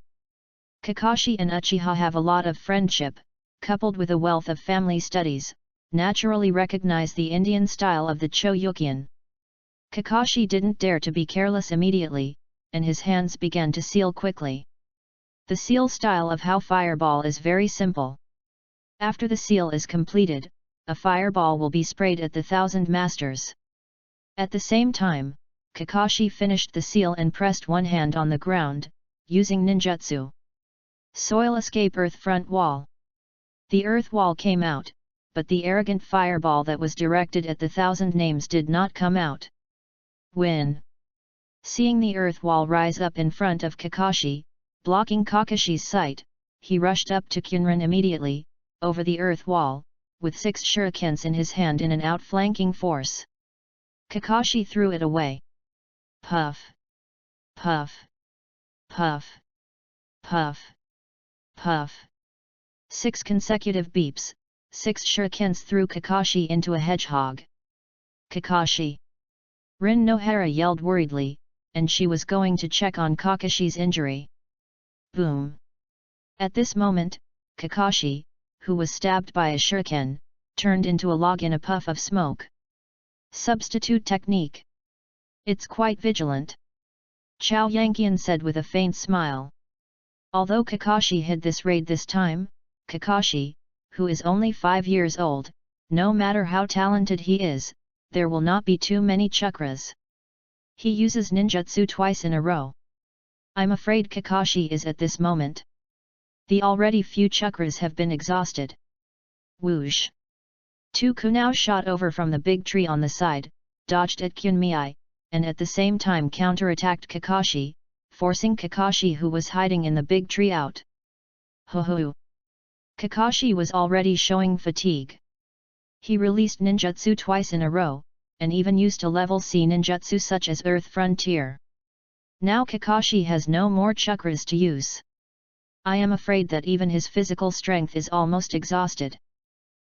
Kakashi and Uchiha have a lot of friendship, coupled with a wealth of family studies, naturally recognize the Indian style of the Choyukian. Kakashi didn't dare to be careless immediately, and his hands began to seal quickly. The seal style of how fireball is very simple. After the seal is completed, a fireball will be sprayed at the 1,000 masters. At the same time, Kakashi finished the seal and pressed one hand on the ground, using ninjutsu. Soil escape earth front wall. The earth wall came out, but the arrogant fireball that was directed at the 1,000 names did not come out. Win. Seeing the earth wall rise up in front of Kakashi, blocking Kakashi's sight, he rushed up to Kyunran immediately, over the earth wall, with 6 shurikens in his hand in an outflanking force. Kakashi threw it away. Puff. Puff. Puff. Puff. Puff. 6 consecutive beeps, 6 shurikens threw Kakashi into a hedgehog. Kakashi! Rin Nohara yelled worriedly, and she was going to check on Kakashi's injury. Boom! At this moment, Kakashi, who was stabbed by a shuriken, turned into a log in a puff of smoke. Substitute technique. It's quite vigilant. Chao Yanqian said with a faint smile. Although Kakashi hid this raid this time, Kakashi, who is only 5 years old, no matter how talented he is, there will not be too many chakras. He uses ninjutsu twice in a row. I'm afraid Kakashi is at this moment. The already few chakras have been exhausted. Whoosh! 2 kunao shot over from the big tree on the side, dodged at Kyunmei, and at the same time counterattacked Kakashi, forcing Kakashi who was hiding in the big tree out. Ho ho! Kakashi was already showing fatigue. He released ninjutsu twice in a row, and even used a level C ninjutsu such as Earth Frontier. Now Kakashi has no more chakras to use. I am afraid that even his physical strength is almost exhausted.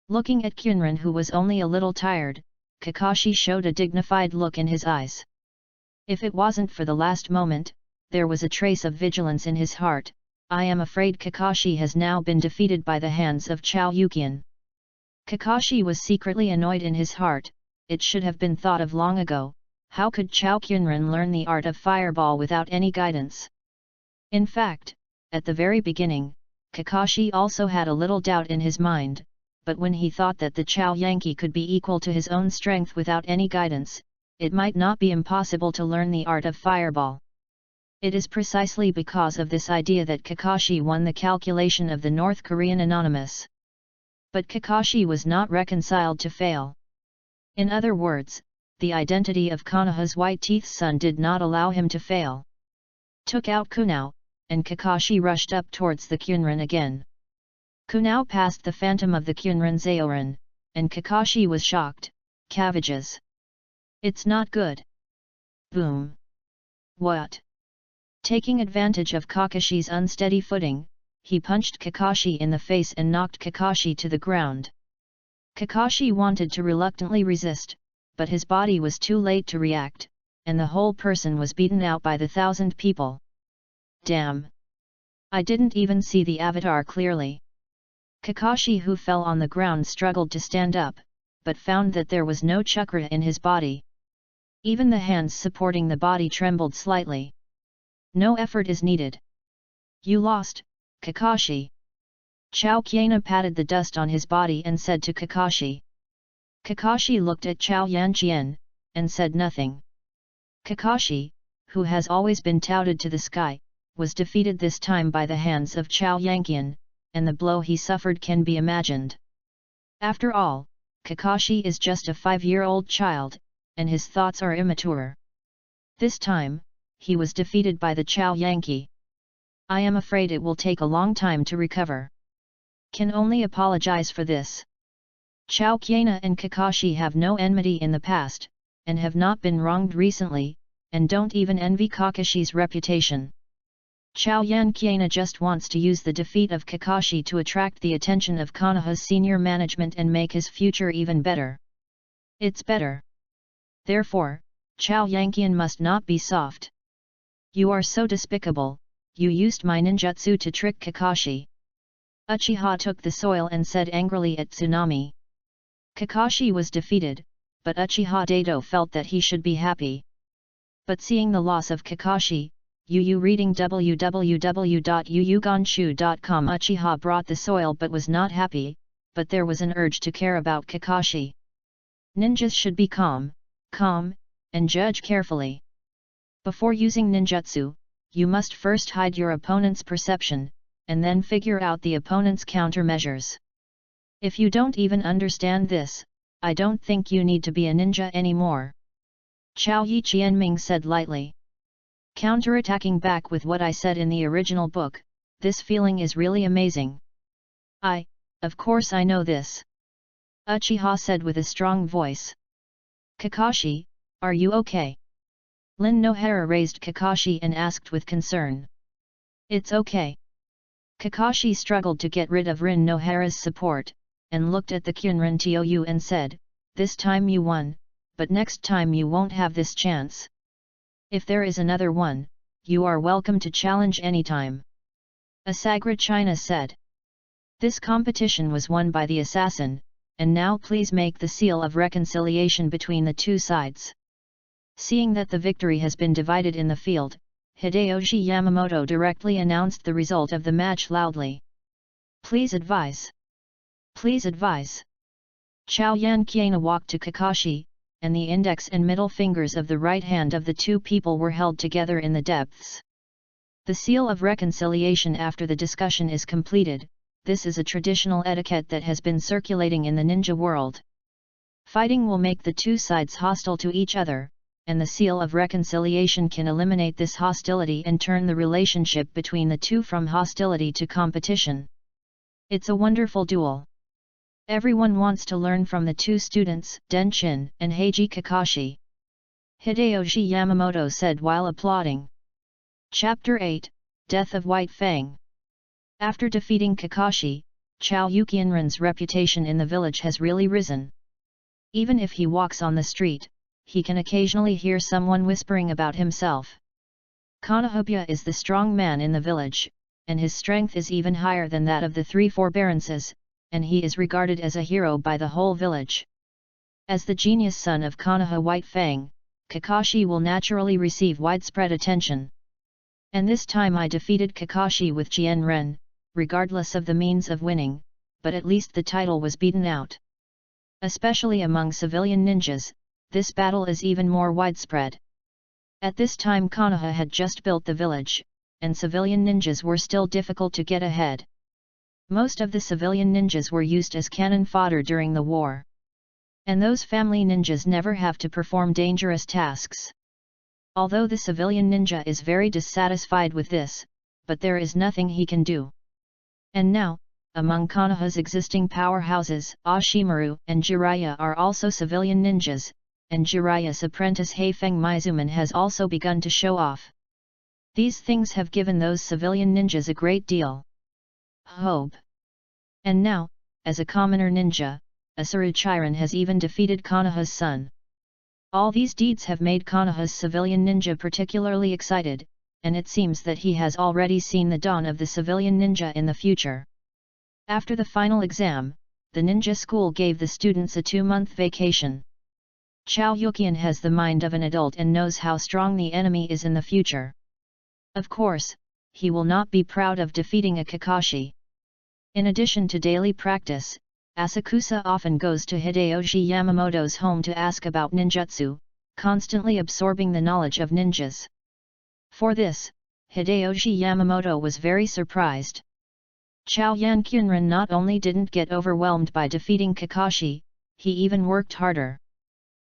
Looking at Kyunran who was only a little tired, Kakashi showed a dignified look in his eyes. If it wasn't for the last moment, there was a trace of vigilance in his heart. I am afraid Kakashi has now been defeated by the hands of Chao Yukian. Kakashi was secretly annoyed in his heart. It should have been thought of long ago. How could Chao Kyunran learn the art of fireball without any guidance? In fact, at the very beginning, Kakashi also had a little doubt in his mind, but when he thought that the Chao Yankee could be equal to his own strength without any guidance, it might not be impossible to learn the art of fireball. It is precisely because of this idea that Kakashi won the calculation of the North Korean Anonymous. But Kakashi was not reconciled to fail. In other words, the identity of Konoha's White Teeth son did not allow him to fail. Took out Kunao, and Kakashi rushed up towards the Kyunran again. Kunao passed the phantom of the Kyunran Zaoran, and Kakashi was shocked. Cabbages. It's not good. Boom. What? Taking advantage of Kakashi's unsteady footing, he punched Kakashi in the face and knocked Kakashi to the ground. Kakashi wanted to reluctantly resist, but his body was too late to react, and the whole person was beaten out by the 1,000 people. Damn! I didn't even see the avatar clearly. Kakashi, who fell on the ground, struggled to stand up, but found that there was no chakra in his body. Even the hands supporting the body trembled slightly. No effort is needed. You lost, Kakashi. Chao Qiana patted the dust on his body and said to Kakashi. Kakashi looked at Chao Yanqian, and said nothing. Kakashi, who has always been touted to the sky, was defeated this time by the hands of Chao Yanqian, and the blow he suffered can be imagined. After all, Kakashi is just a 5-year-old child, and his thoughts are immature. This time, he was defeated by the Chao Yankee. I am afraid it will take a long time to recover. Can only apologize for this. Chao Qiana and Kakashi have no enmity in the past, and have not been wronged recently, and don't even envy Kakashi's reputation. Chao Qiana just wants to use the defeat of Kakashi to attract the attention of Konoha's senior management and make his future even better. It's better. Therefore, Chao Yankian must not be soft. You are so despicable, you used my ninjutsu to trick Kakashi. Uchiha took the soil and said angrily at Tsunami. Kakashi was defeated, but Uchiha Dato felt that he should be happy. But seeing the loss of Kakashi, Yu reading www.yuyugonshu.com, Uchiha brought the soil but was not happy, but there was an urge to care about Kakashi. Ninjas should be calm, and judge carefully. Before using ninjutsu, you must first hide your opponent's perception, and then figure out the opponent's countermeasures. If you don't even understand this, I don't think you need to be a ninja anymore. Chao Yi Qianming said lightly. Counterattacking back with what I said in the original book, this feeling is really amazing. Of course I know this. Uchiha said with a strong voice. Kakashi, are you okay? Lin Nohara raised Kakashi and asked with concern. It's okay. Kakashi struggled to get rid of Rin Nohara's support, and looked at the Kyunrin Tou and said, this time you won, but next time you won't have this chance. If there is another one, you are welcome to challenge anytime. Asagra China said. This competition was won by the assassin, and now please make the seal of reconciliation between the two sides. Seeing that the victory has been divided in the field, Hideyoshi Yamamoto directly announced the result of the match loudly. Please advise. Please advise. Chao Yankiana walked to Kakashi, and the index and middle fingers of the right hand of the two people were held together in the depths. The seal of reconciliation after the discussion is completed. This is a traditional etiquette that has been circulating in the ninja world. Fighting will make the two sides hostile to each other, and the seal of reconciliation can eliminate this hostility and turn the relationship between the two from hostility to competition. It's a wonderful duel. Everyone wants to learn from the two students, Denshin and Heiji Kakashi. Hideyoshi Yamamoto said while applauding. Chapter 8, Death of White Fang. After defeating Kakashi, Chao Yukianrin's reputation in the village has really risen. Even if he walks on the street, he can occasionally hear someone whispering about himself. Konohobya is the strong man in the village, and his strength is even higher than that of the three forbearances, and he is regarded as a hero by the whole village. As the genius son of Konoha White Fang, Kakashi will naturally receive widespread attention. And this time I defeated Kakashi with Chien Ren, regardless of the means of winning, but at least the title was beaten out. Especially among civilian ninjas, this battle is even more widespread. At this time Konoha had just built the village, and civilian ninjas were still difficult to get ahead. Most of the civilian ninjas were used as cannon fodder during the war. And those family ninjas never have to perform dangerous tasks. Although the civilian ninja is very dissatisfied with this, but there is nothing he can do. And now, among Konoha's existing powerhouses, Ashimaru and Jiraiya are also civilian ninjas, and Jiraiya's apprentice Heifeng Mizuman has also begun to show off. These things have given those civilian ninjas a great deal hope. And now, as a commoner ninja, Asura has even defeated Konoha's son. All these deeds have made Konoha's civilian ninja particularly excited, and it seems that he has already seen the dawn of the civilian ninja in the future. After the final exam, the ninja school gave the students a 2-month vacation. Chao Yukian has the mind of an adult and knows how strong the enemy is in the future. Of course, he will not be proud of defeating a Kakashi. In addition to daily practice, Asakusa often goes to Hideyoshi Yamamoto's home to ask about ninjutsu, constantly absorbing the knowledge of ninjas. For this, Hideyoshi Yamamoto was very surprised. Chao Yankyunren not only didn't get overwhelmed by defeating Kakashi, he even worked harder.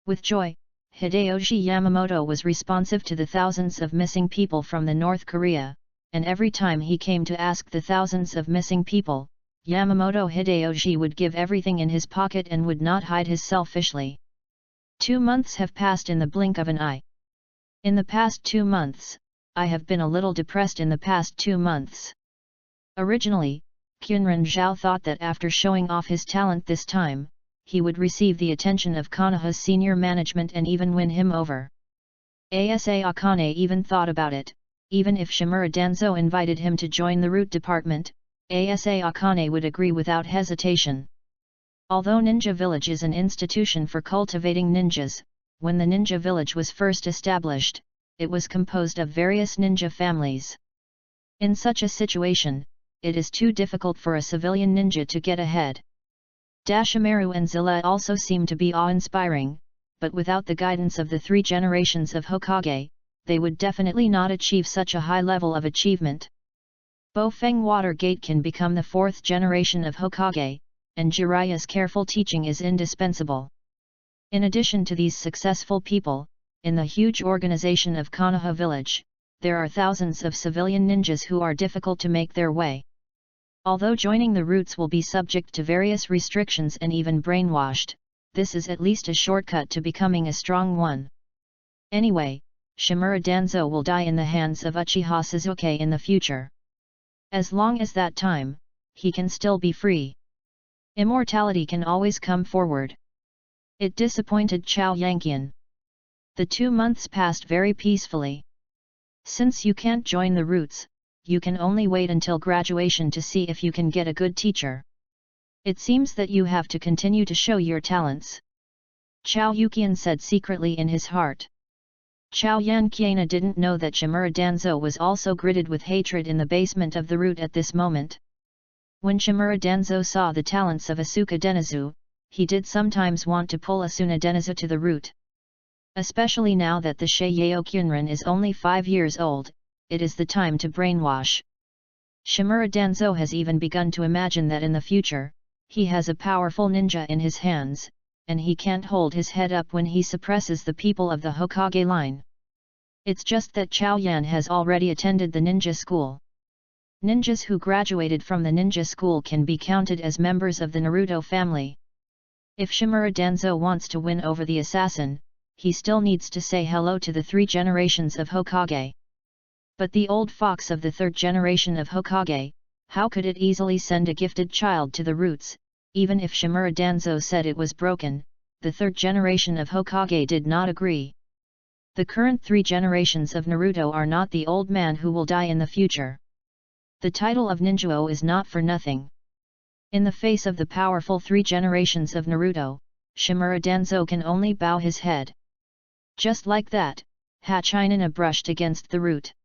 With joy, Hideyoshi Yamamoto was responsive to the thousands of missing people from the North Korea, and every time he came to ask the thousands of missing people, Yamamoto Hideyoshi would give everything in his pocket and would not hide his selfishly. 2 months have passed in the blink of an eye. In the past 2 months, I have been a little depressed in the past 2 months. Originally, Kyunran Zhao thought that after showing off his talent this time, he would receive the attention of Konoha's senior management and even win him over. Asa Akane even thought about it, even if Shimura Danzo invited him to join the root department, Asa Akane would agree without hesitation. Although Ninja Village is an institution for cultivating ninjas, when the ninja village was first established, it was composed of various ninja families. In such a situation, it is too difficult for a civilian ninja to get ahead. Dashimaru and Zilla also seem to be awe-inspiring, but without the guidance of the 3 generations of Hokage, they would definitely not achieve such a high level of achievement. Bofeng Water Gate can become the 4th generation of Hokage, and Jiraiya's careful teaching is indispensable. In addition to these successful people, in the huge organization of Konoha Village, there are thousands of civilian ninjas who are difficult to make their way. Although joining the roots will be subject to various restrictions and even brainwashed, this is at least a shortcut to becoming a strong one. Anyway, Shimura Danzo will die in the hands of Uchiha Sasuke in the future. As long as that time, he can still be free. Immortality can always come forward. It disappointed Chao Yanqian. The 2 months passed very peacefully. Since you can't join the roots, you can only wait until graduation to see if you can get a good teacher. It seems that you have to continue to show your talents. Chao Yukian said secretly in his heart. Chao Yanqian didn't know that Shimura Danzo was also gritted with hatred in the basement of the root at this moment. When Shimura Danzo saw the talents of Asuka Denizu, he did sometimes want to pull Asuna Denizu to the root. Especially now that the Sheiyeo Kyunran is only 5 years old, it is the time to brainwash. Shimura Danzo has even begun to imagine that in the future, he has a powerful ninja in his hands, and he can't hold his head up when he suppresses the people of the Hokage line. It's just that Chao Yan has already attended the ninja school. Ninjas who graduated from the ninja school can be counted as members of the Naruto family. If Shimura Danzo wants to win over the assassin, he still needs to say hello to the 3 generations of Hokage. But the old fox of the 3rd generation of Hokage, how could it easily send a gifted child to the roots? Even if Shimura Danzo said it was broken, the 3rd generation of Hokage did not agree. The current 3 generations of Naruto are not the old man who will die in the future. The title of Ninjuo is not for nothing. In the face of the powerful 3 generations of Naruto, Shimura Danzo can only bow his head. Just like that, Hachinen brushed against the root.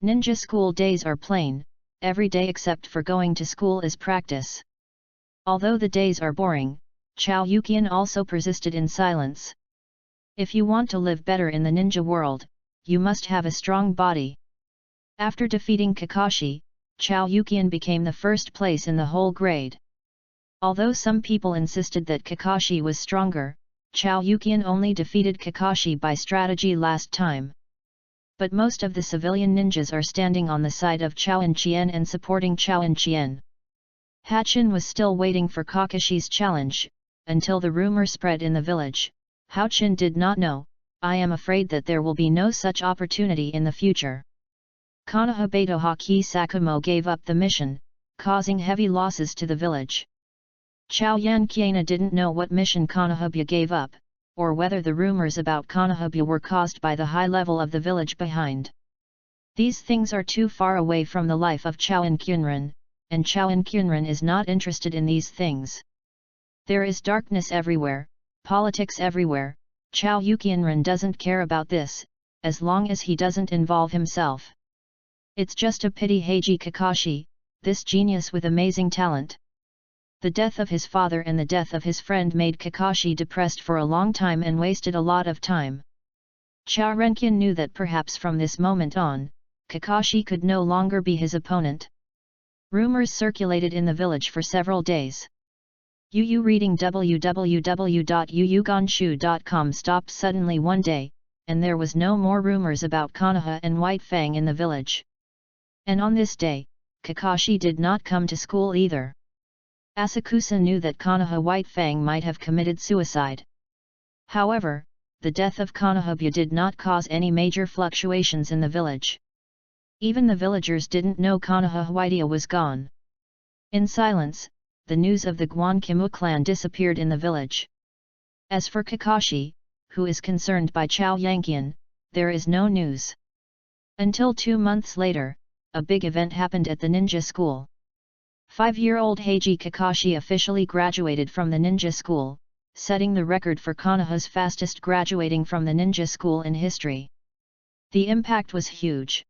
Ninja school days are plain, every day except for going to school is practice. Although the days are boring, Chao Yukian also persisted in silence. If you want to live better in the ninja world, you must have a strong body. After defeating Kakashi, Chao Yukian became the 1st place in the whole grade. Although some people insisted that Kakashi was stronger, Chao Yukian only defeated Kakashi by strategy last time. But most of the civilian ninjas are standing on the side of Chao Enchien and supporting Chao Enchien. Hachin was still waiting for Kakashi's challenge, until the rumor spread in the village. Hachin did not know, I am afraid that there will be no such opportunity in the future. Konoha Baitohaki Sakumo gave up the mission, causing heavy losses to the village. Chao Yanqian didn't know what mission Konohaba gave up, or whether the rumors about Konohaba were caused by the high level of the village behind. These things are too far away from the life of Chao Kyunran, and Chao Kyunran is not interested in these things. There is darkness everywhere, politics everywhere. Chao Yukianran doesn't care about this, as long as he doesn't involve himself. It's just a pity Heiji Kakashi, this genius with amazing talent. The death of his father and the death of his friend made Kakashi depressed for a long time and wasted a lot of time. Chao Renkin knew that perhaps from this moment on, Kakashi could no longer be his opponent. Rumors circulated in the village for several days. Yu reading www.yuyugonshu.com stopped suddenly one day, and there was no more rumors about Konoha and White Fang in the village. And on this day, Kakashi did not come to school either. Asakusa knew that Konoha White Fang might have committed suicide. However, the death of Konohobya did not cause any major fluctuations in the village. Even the villagers didn't know Konoha Whitea was gone. In silence, the news of the Guankimu clan disappeared in the village. As for Kakashi, who is concerned by Chao Yanqian, there is no news. Until 2 months later, a big event happened at the ninja school. 5-year-old Heiji Kakashi officially graduated from the ninja school, setting the record for Konoha's fastest graduating from the ninja school in history. The impact was huge.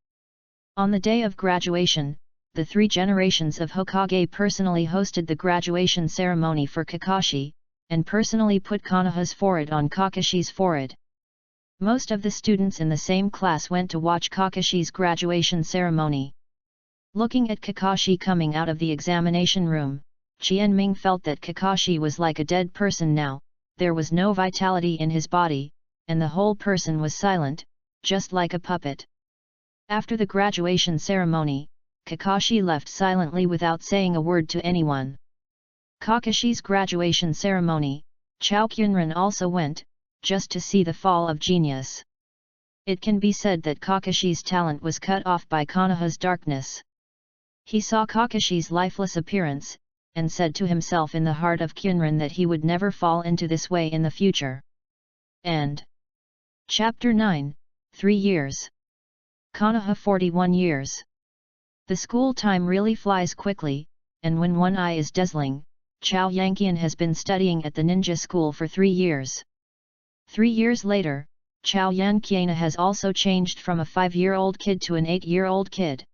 On the day of graduation, the 3 generations of Hokage personally hosted the graduation ceremony for Kakashi, and personally put Konoha's forehead on Kakashi's forehead. Most of the students in the same class went to watch Kakashi's graduation ceremony. Looking at Kakashi coming out of the examination room, Qianming felt that Kakashi was like a dead person now. There was no vitality in his body, and the whole person was silent, just like a puppet. After the graduation ceremony, Kakashi left silently without saying a word to anyone. Kakashi's graduation ceremony, Chao Kyunran also went, just to see the fall of genius. It can be said that Kakashi's talent was cut off by Konoha's darkness. He saw Kakashi's lifeless appearance, and said to himself in the heart of Kyunran that he would never fall into this way in the future. End. Chapter 9, 3 years. Konoha 41 years. The school time really flies quickly, and when one eye is dazzling, Chao Yanqian has been studying at the ninja school for 3 years. 3 years later, Chao Yanqian has also changed from a 5-year-old kid to an 8-year-old kid.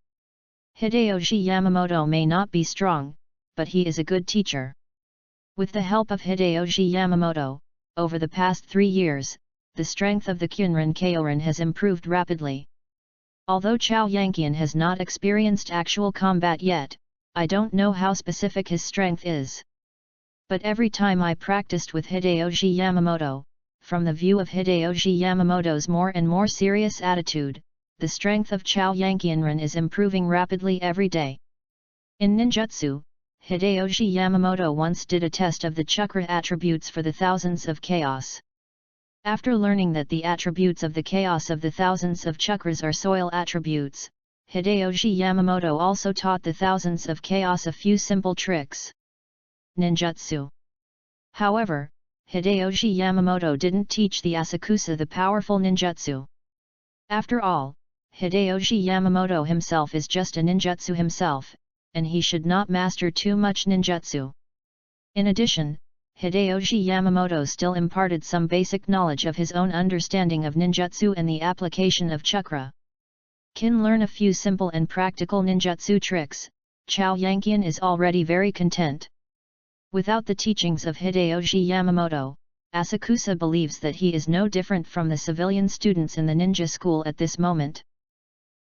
Hideyoshi Yamamoto may not be strong, but he is a good teacher. With the help of Hideyoshi Yamamoto, over the past 3 years, the strength of the Kyunran Kyoran has improved rapidly. Although Chao Yanqian has not experienced actual combat yet, I don't know how specific his strength is. But every time I practiced with Hideyoshi Yamamoto, from the view of Hideyoshi Yamamoto's more and more serious attitude, the strength of Chao Yanqianren is improving rapidly every day. In ninjutsu, Hideyoshi Yamamoto once did a test of the chakra attributes for the thousands of chaos. After learning that the attributes of the chaos of the thousands of chakras are soil attributes, Hideyoshi Yamamoto also taught the thousands of chaos a few simple tricks. Ninjutsu. However, Hideyoshi Yamamoto didn't teach the Asakusa the powerful ninjutsu. After all, Hideyoshi Yamamoto himself is just a ninjutsu himself, and he should not master too much ninjutsu. In addition, Hideyoshi Yamamoto still imparted some basic knowledge of his own understanding of ninjutsu and the application of chakra. Can learn a few simple and practical ninjutsu tricks, Chao Yanqian is already very content. Without the teachings of Hideyoshi Yamamoto, Asakusa believes that he is no different from the civilian students in the ninja school at this moment.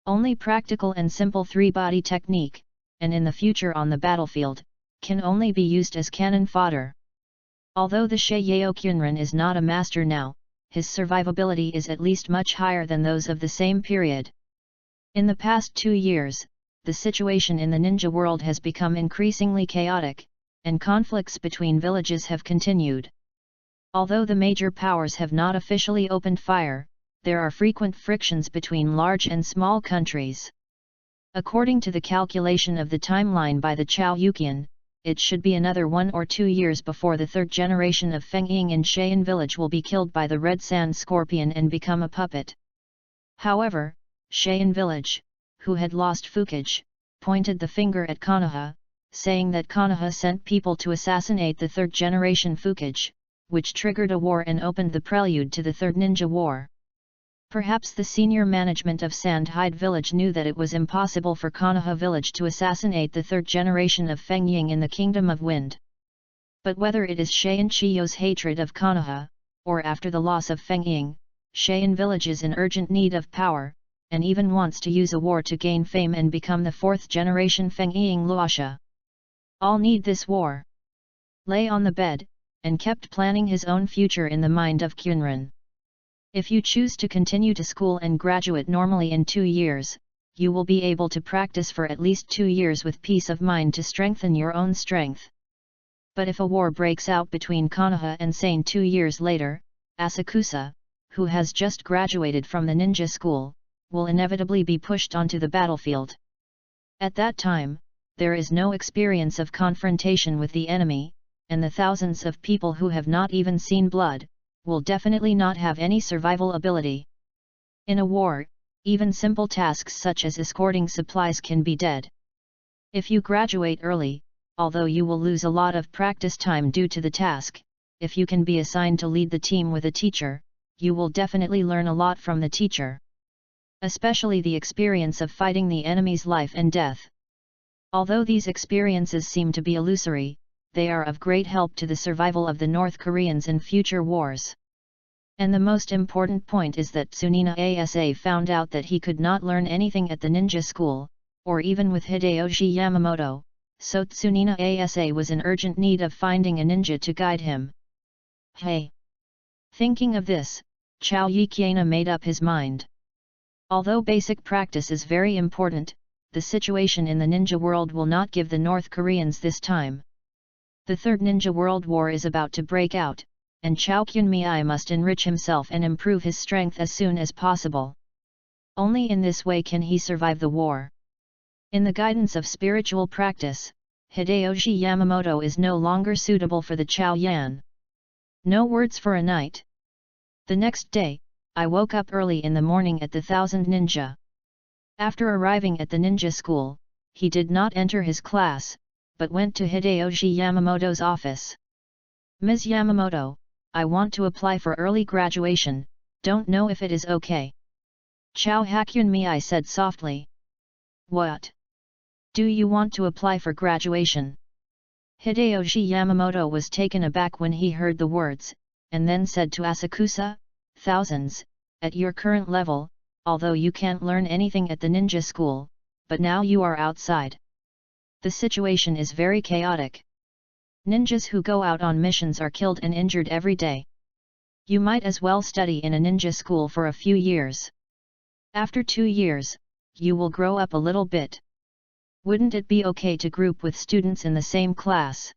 Only practical and simple 3-body technique, and in the future on the battlefield, can only be used as cannon fodder. Although the Sheiyeo Kyunran is not a master now, his survivability is at least much higher than those of the same period. In the past 2 years, the situation in the ninja world has become increasingly chaotic, and conflicts between villages have continued. Although the major powers have not officially opened fire, there are frequent frictions between large and small countries. According to the calculation of the timeline by the Chao Yukian, it should be another 1 or 2 years before the 3rd generation of Feng Ying in Cheyenne village will be killed by the red sand scorpion and become a puppet. However, Cheyenne village, who had lost Fukage, pointed the finger at Konoha, saying that Konoha sent people to assassinate the 3rd generation Fukage, which triggered a war and opened the prelude to the 3rd Ninja War. Perhaps the senior management of Sandhide village knew that it was impossible for Konoha village to assassinate the 3rd generation of Feng Ying in the Kingdom of Wind. But whether it is Cheyenne Chiyo's hatred of Konoha, or after the loss of Feng Ying, Cheyenne village is in urgent need of power, and even wants to use a war to gain fame and become the 4th generation Feng Ying Luosha. All need this war. lay on the bed, and kept planning his own future in the mind of Kyunran. If you choose to continue to school and graduate normally in 2 years, you will be able to practice for at least 2 years with peace of mind to strengthen your own strength. But if a war breaks out between Konoha and Sane 2 years later, Asakusa, who has just graduated from the ninja school, will inevitably be pushed onto the battlefield. At that time, there is no experience of confrontation with the enemy, and the thousands of people who have not even seen blood, will definitely not have any survival ability. In a war, even simple tasks such as escorting supplies can be dead. If you graduate early, although you will lose a lot of practice time due to the task, if you can be assigned to lead the team with a teacher, you will definitely learn a lot from the teacher. Especially the experience of fighting the enemy's life and death. Although these experiences seem to be illusory, they are of great help to the survival of the North Koreans in future wars. And the most important point is that Tsunina Asa found out that he could not learn anything at the ninja school, or even with Hideyoshi Yamamoto, so Tsunina Asa was in urgent need of finding a ninja to guide him. Hey! Thinking of this, Chao Yikiana made up his mind. Although basic practice is very important, the situation in the ninja world will not give the North Koreans this time. The Third Ninja World War is about to break out, and Chao Kyunmi must enrich himself and improve his strength as soon as possible. Only in this way can he survive the war. In the guidance of spiritual practice, Hideyoshi Yamamoto is no longer suitable for the Chao Yan. No words for a night. The next day, I woke up early in the morning at the Thousand Ninja. After arriving at the ninja school, he did not enter his class, but went to Hideyoshi Yamamoto's office. Ms. Yamamoto, I want to apply for early graduation, don't know if it is okay. Chao Hakyunmi said softly. What? Do you want to apply for graduation? Hideyoshi Yamamoto was taken aback when he heard the words, and then said to Asakusa, thousands, at your current level, although you can't learn anything at the ninja school, but now you are outside. The situation is very chaotic. Ninjas who go out on missions are killed and injured every day. You might as well study in a ninja school for a few years. After 2 years, you will grow up a little bit. Wouldn't it be okay to group with students in the same class?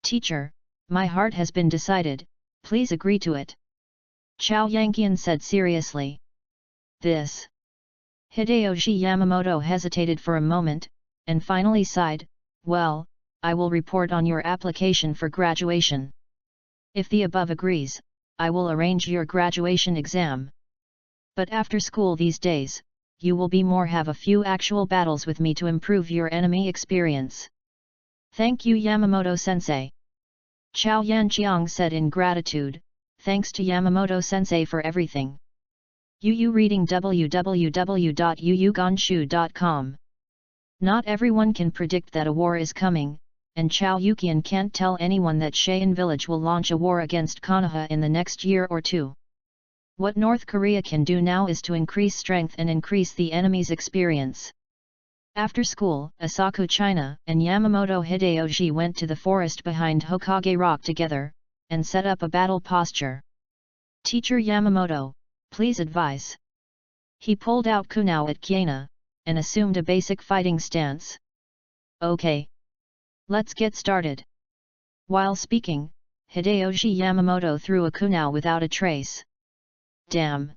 Teacher, my heart has been decided, please agree to it. Chao Yanqian said seriously. This. Hideyoshi Yamamoto hesitated for a moment, and finally sighed, well, I will report on your application for graduation. If the above agrees, I will arrange your graduation exam. But after school these days, you will be more have a few actual battles with me to improve your enemy experience. Thank you Yamamoto-sensei. Chao Yanqiang said in gratitude, thanks to Yamamoto-sensei for everything. Yu reading www.yuyugonshu.com. Not everyone can predict that a war is coming, and Chao Yukian can't tell anyone that Cheyenne Village will launch a war against Konoha in the next year or two. What North Korea can do now is to increase strength and increase the enemy's experience. After school, Asaku China and Yamamoto Hideyoshi went to the forest behind Hokage Rock together, and set up a battle posture. Teacher Yamamoto, please advise. He pulled out kunao at Kiana, and assumed a basic fighting stance. Okay. Let's get started. While speaking, Hideyoshi Yamamoto threw a kunao without a trace. Damn!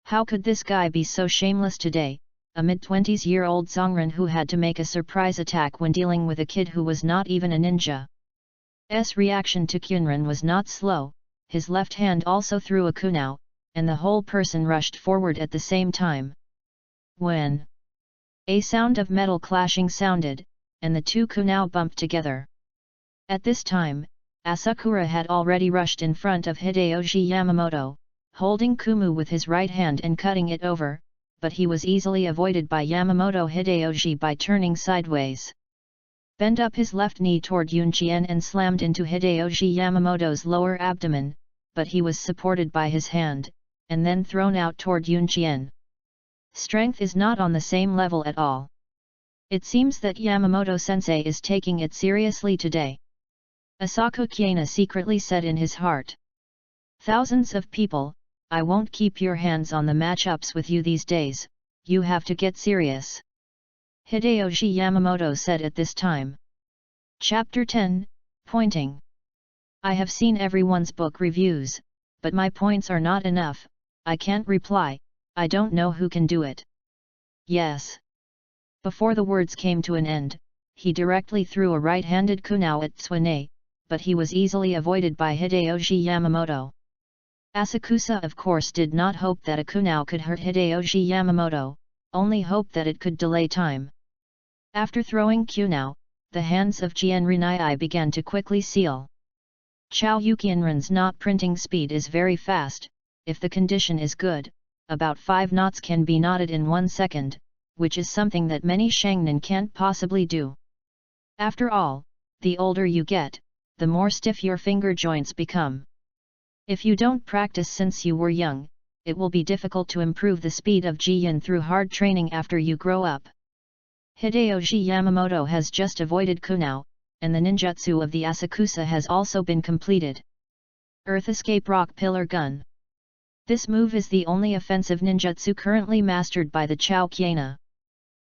How could this guy be so shameless today, a mid-20s-year-old Zongren who had to make a surprise attack when dealing with a kid who was not even a ninja? S reaction to Kyunran was not slow, his left hand also threw a kunao, and the whole person rushed forward at the same time. When a sound of metal clashing sounded, and the two kunao bumped together. At this time, Asakura had already rushed in front of Hideyoshi Yamamoto, holding Kumu with his right hand and cutting it over, but he was easily avoided by Yamamoto Hideyoshi by turning sideways. Bent up his left knee toward Yunqian and slammed into Hideyoshi Yamamoto's lower abdomen, but he was supported by his hand, and then thrown out toward Yunqian. Strength is not on the same level at all. It seems that Yamamoto-sensei is taking it seriously today. Asako Kyena secretly said in his heart. Thousands of people, I won't keep your hands on the matchups with you these days, you have to get serious. Hideyoshi Yamamoto said at this time. Chapter 10, Pointing. I have seen everyone's book reviews, but my points are not enough, I can't reply, I don't know who can do it. Yes. Before the words came to an end, he directly threw a right-handed kunao at Tsuene, but he was easily avoided by Hideyoshi Yamamoto. Asakusa of course did not hope that a kunao could hurt Hideyoshi Yamamoto, only hoped that it could delay time. After throwing kunao, the hands of Jian Rinai began to quickly seal. Chao Yukianren's knot printing speed is very fast, if the condition is good, about 5 knots can be knotted in 1 second, which is something that many shangnin can't possibly do. After all, the older you get, the more stiff your finger joints become. If you don't practice since you were young, it will be difficult to improve the speed of Jian through hard training after you grow up. Hideyoshi Yamamoto has just avoided kunao, and the ninjutsu of the Asakusa has also been completed. Earth Escape Rock Pillar Gun. This move is the only offensive ninjutsu currently mastered by the Chao Kyena.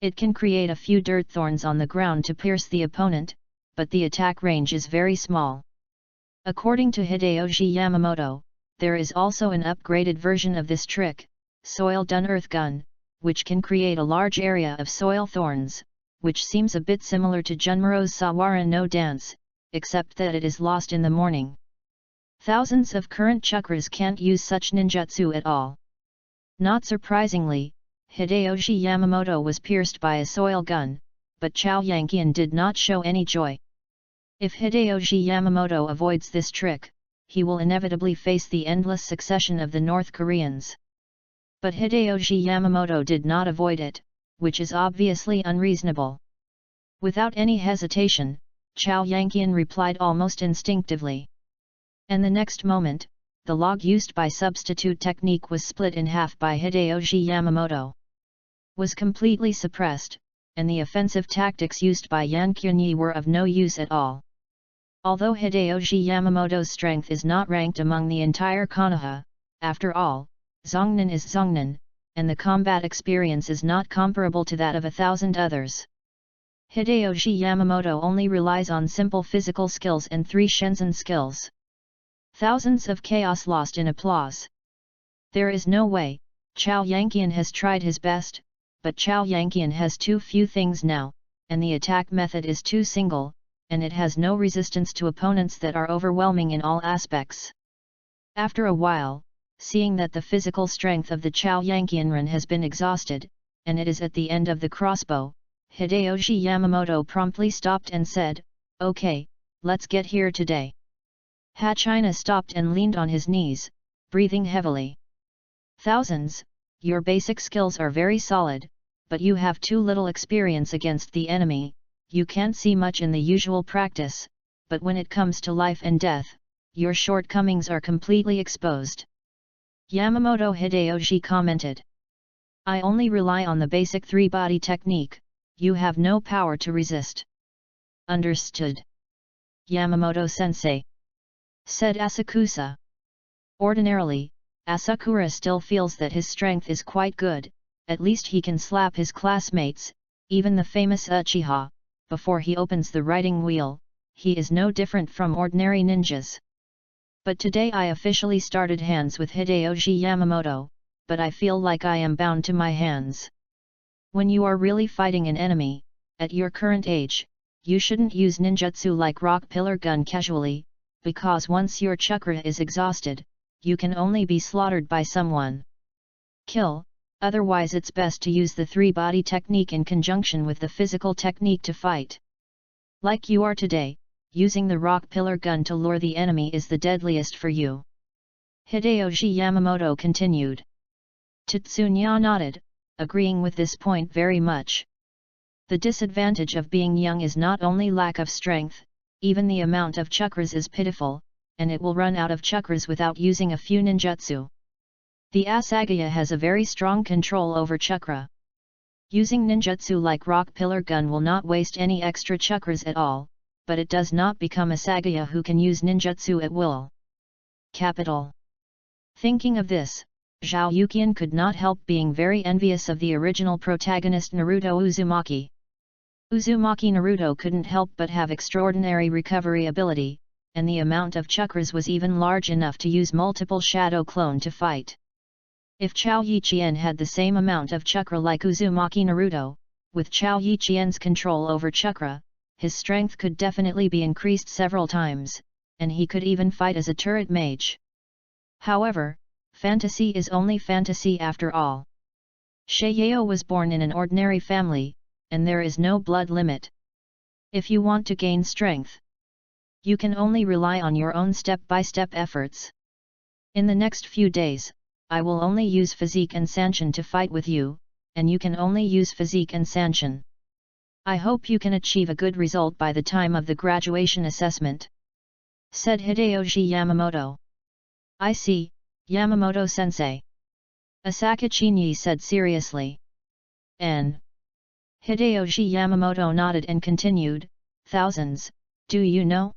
It can create a few dirt thorns on the ground to pierce the opponent, but the attack range is very small. According to Hideyoshi Yamamoto, there is also an upgraded version of this trick, Soil Dun Earth Gun, which can create a large area of soil thorns, which seems a bit similar to Junmaro's Sawara no dance, except that it is lost in the morning. Thousands of current chakras can't use such ninjutsu at all. Not surprisingly, Hideyoshi Yamamoto was pierced by a soil gun, but Chao Yanqian did not show any joy. If Hideyoshi Yamamoto avoids this trick, he will inevitably face the endless succession of the North Koreans. But Hideyoshi Yamamoto did not avoid it, which is obviously unreasonable. Without any hesitation, Chao Yanqian replied almost instinctively. And the next moment, the log used by substitute technique was split in half by Hideyoshi Yamamoto. Was completely suppressed, and the offensive tactics used by Yan Kyunyi were of no use at all. Although Hideyoshi Yamamoto's strength is not ranked among the entire Konoha, after all, Zongnan is Zongnan, and the combat experience is not comparable to that of 1,000 others. Hideyoshi Yamamoto only relies on simple physical skills and 3 Shenzhen skills. Thousands of chaos lost in applause. There is no way, Chao Yanqian has tried his best, but Chao Yanqian has too few things now, and the attack method is too single, and it has no resistance to opponents that are overwhelming in all aspects. After a while, seeing that the physical strength of the Chao Yanqianren has been exhausted, and it is at the end of the crossbow, Hideyoshi Yamamoto promptly stopped and said, "Okay, let's get here today." Hachina stopped and leaned on his knees, breathing heavily. "Thousands, your basic skills are very solid, but you have too little experience against the enemy, you can't see much in the usual practice, but when it comes to life and death, your shortcomings are completely exposed." Yamamoto Hideyoshi commented. "I only rely on the basic 3-body technique, you have no power to resist." "Understood, Yamamoto-sensei," said Asakusa. Ordinarily, Asakura still feels that his strength is quite good, at least he can slap his classmates, even the famous Uchiha, before he opens the writing wheel, he is no different from ordinary ninjas. But today I officially started hands with Hideyoshi Yamamoto, but I feel like I am bound to my hands. When you are really fighting an enemy, at your current age, you shouldn't use ninjutsu like rock pillar gun casually, because once your chakra is exhausted, you can only be slaughtered by someone. Kill, otherwise it's best to use the 3-body technique in conjunction with the physical technique to fight. Like you are today, using the rock pillar gun to lure the enemy is the deadliest for you. Hideyoshi Yamamoto continued. Tetsuya nodded, agreeing with this point very much. The disadvantage of being young is not only lack of strength, even the amount of chakras is pitiful, and it will run out of chakras without using a few ninjutsu. The Asagaya has a very strong control over chakra. Using ninjutsu like rock pillar gun will not waste any extra chakras at all, but it does not become a Saguya who can use ninjutsu at will. Capital. Thinking of this, Zhao Yuqian could not help being very envious of the original protagonist Naruto Uzumaki. Uzumaki Naruto couldn't help but have extraordinary recovery ability, and the amount of chakras was even large enough to use multiple shadow clone to fight. If Chao Yiqian had the same amount of chakra like Uzumaki Naruto, with Chao Yiqian's control over chakra, his strength could definitely be increased several times, and he could even fight as a turret mage. However, fantasy is only fantasy after all. Sheyao was born in an ordinary family, and there is no blood limit. If you want to gain strength, you can only rely on your own step-by-step efforts. In the next few days, I will only use physique and sanshin to fight with you, and you can only use physique and sanshin. I hope you can achieve a good result by the time of the graduation assessment," said Hideyoshi Yamamoto. "I see, Yamamoto-sensei," Asaka Chinyi said seriously. "N." Hideyoshi Yamamoto nodded and continued, "Thousands, do you know?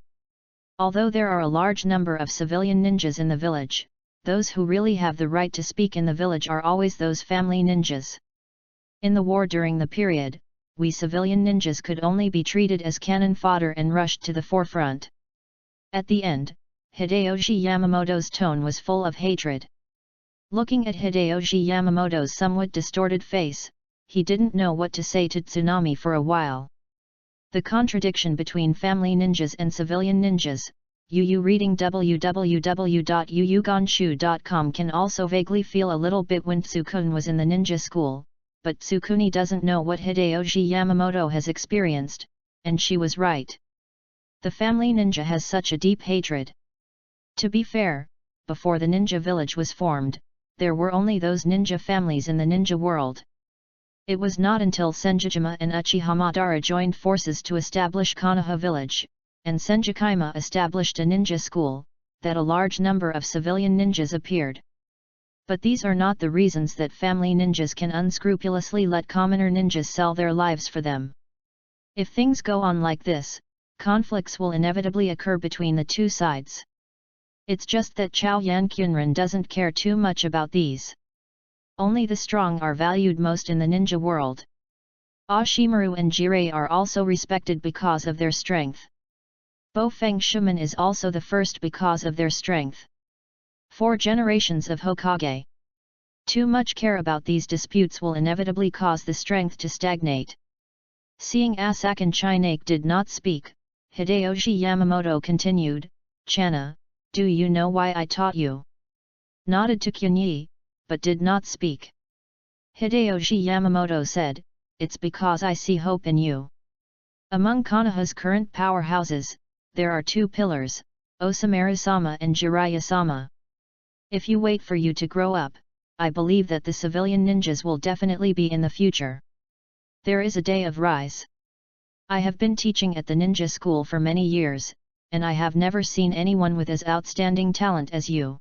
Although there are a large number of civilian ninjas in the village, those who really have the right to speak in the village are always those family ninjas. In the war during the period, we civilian ninjas could only be treated as cannon fodder and rushed to the forefront." At the end, Hideyoshi Yamamoto's tone was full of hatred. Looking at Hideyoshi Yamamoto's somewhat distorted face, he didn't know what to say to Tsunami for a while. The contradiction between family ninjas and civilian ninjas, Yu reading www.yuyugonshu.com can also vaguely feel a little bit when Tsukune was in the ninja school, but Tsukune doesn't know what Hideyoshi Yamamoto has experienced, and she was right. The family ninja has such a deep hatred. To be fair, before the ninja village was formed, there were only those ninja families in the ninja world. It was not until Senjijima and Uchiha Madara joined forces to establish Konoha village, and Senjikaima established a ninja school, that a large number of civilian ninjas appeared. But these are not the reasons that family ninjas can unscrupulously let commoner ninjas sell their lives for them. If things go on like this, conflicts will inevitably occur between the two sides. It's just that Chao Yanqunren doesn't care too much about these. Only the strong are valued most in the ninja world. Ashimaru and Jirei are also respected because of their strength. Bofeng Shuman is also the first because of their strength. 4 generations of Hokage. Too much care about these disputes will inevitably cause the strength to stagnate. Seeing Asakan Chinake did not speak, Hideyoshi Yamamoto continued, "Channa, do you know why I taught you?" Nodded to Kyunyi, but did not speak. Hideyoshi Yamamoto said, "It's because I see hope in you. Among Konoha's current powerhouses, there are 2 pillars, Osamu-sama and Jiraiya-sama. If you wait for you to grow up, I believe that the civilian ninjas will definitely be in the future. There is a day of rise. I have been teaching at the ninja school for many years, and I have never seen anyone with as outstanding talent as you.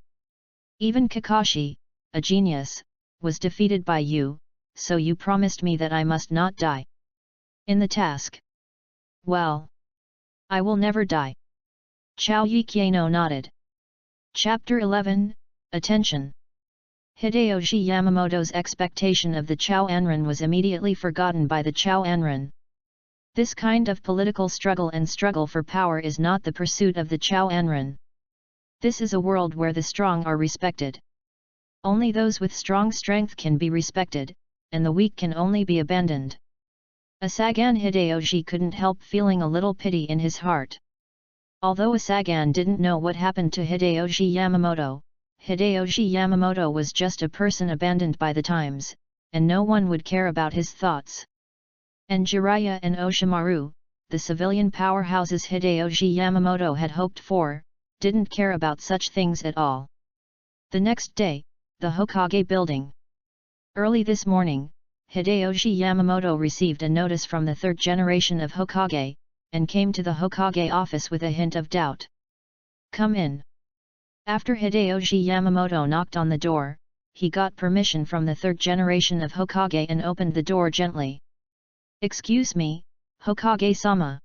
Even Kakashi, a genius, was defeated by you, so you promised me that I must not die in the task. Well, I will never die." Chao Yiqiano nodded. Chapter 11, Attention. Hideyoshi Yamamoto's expectation of the Chao Anren was immediately forgotten by the Chao Anren. This kind of political struggle for power is not the pursuit of the Chao Anren. This is a world where the strong are respected. Only those with strong strength can be respected, and the weak can only be abandoned. Asagan Hideyoshi couldn't help feeling a little pity in his heart. Although Asagan didn't know what happened to Hideyoshi Yamamoto was just a person abandoned by the times, and no one would care about his thoughts. And Jiraiya and Oshimaru, the civilian powerhouses Hideyoshi Yamamoto had hoped for, didn't care about such things at all. The next day, the Hokage building. Early this morning, Hideyoshi Yamamoto received a notice from the 3rd generation of Hokage, and came to the Hokage office with a hint of doubt. "Come in." After Hideyoshi Yamamoto knocked on the door, he got permission from the 3rd generation of Hokage and opened the door gently. "Excuse me, Hokage-sama.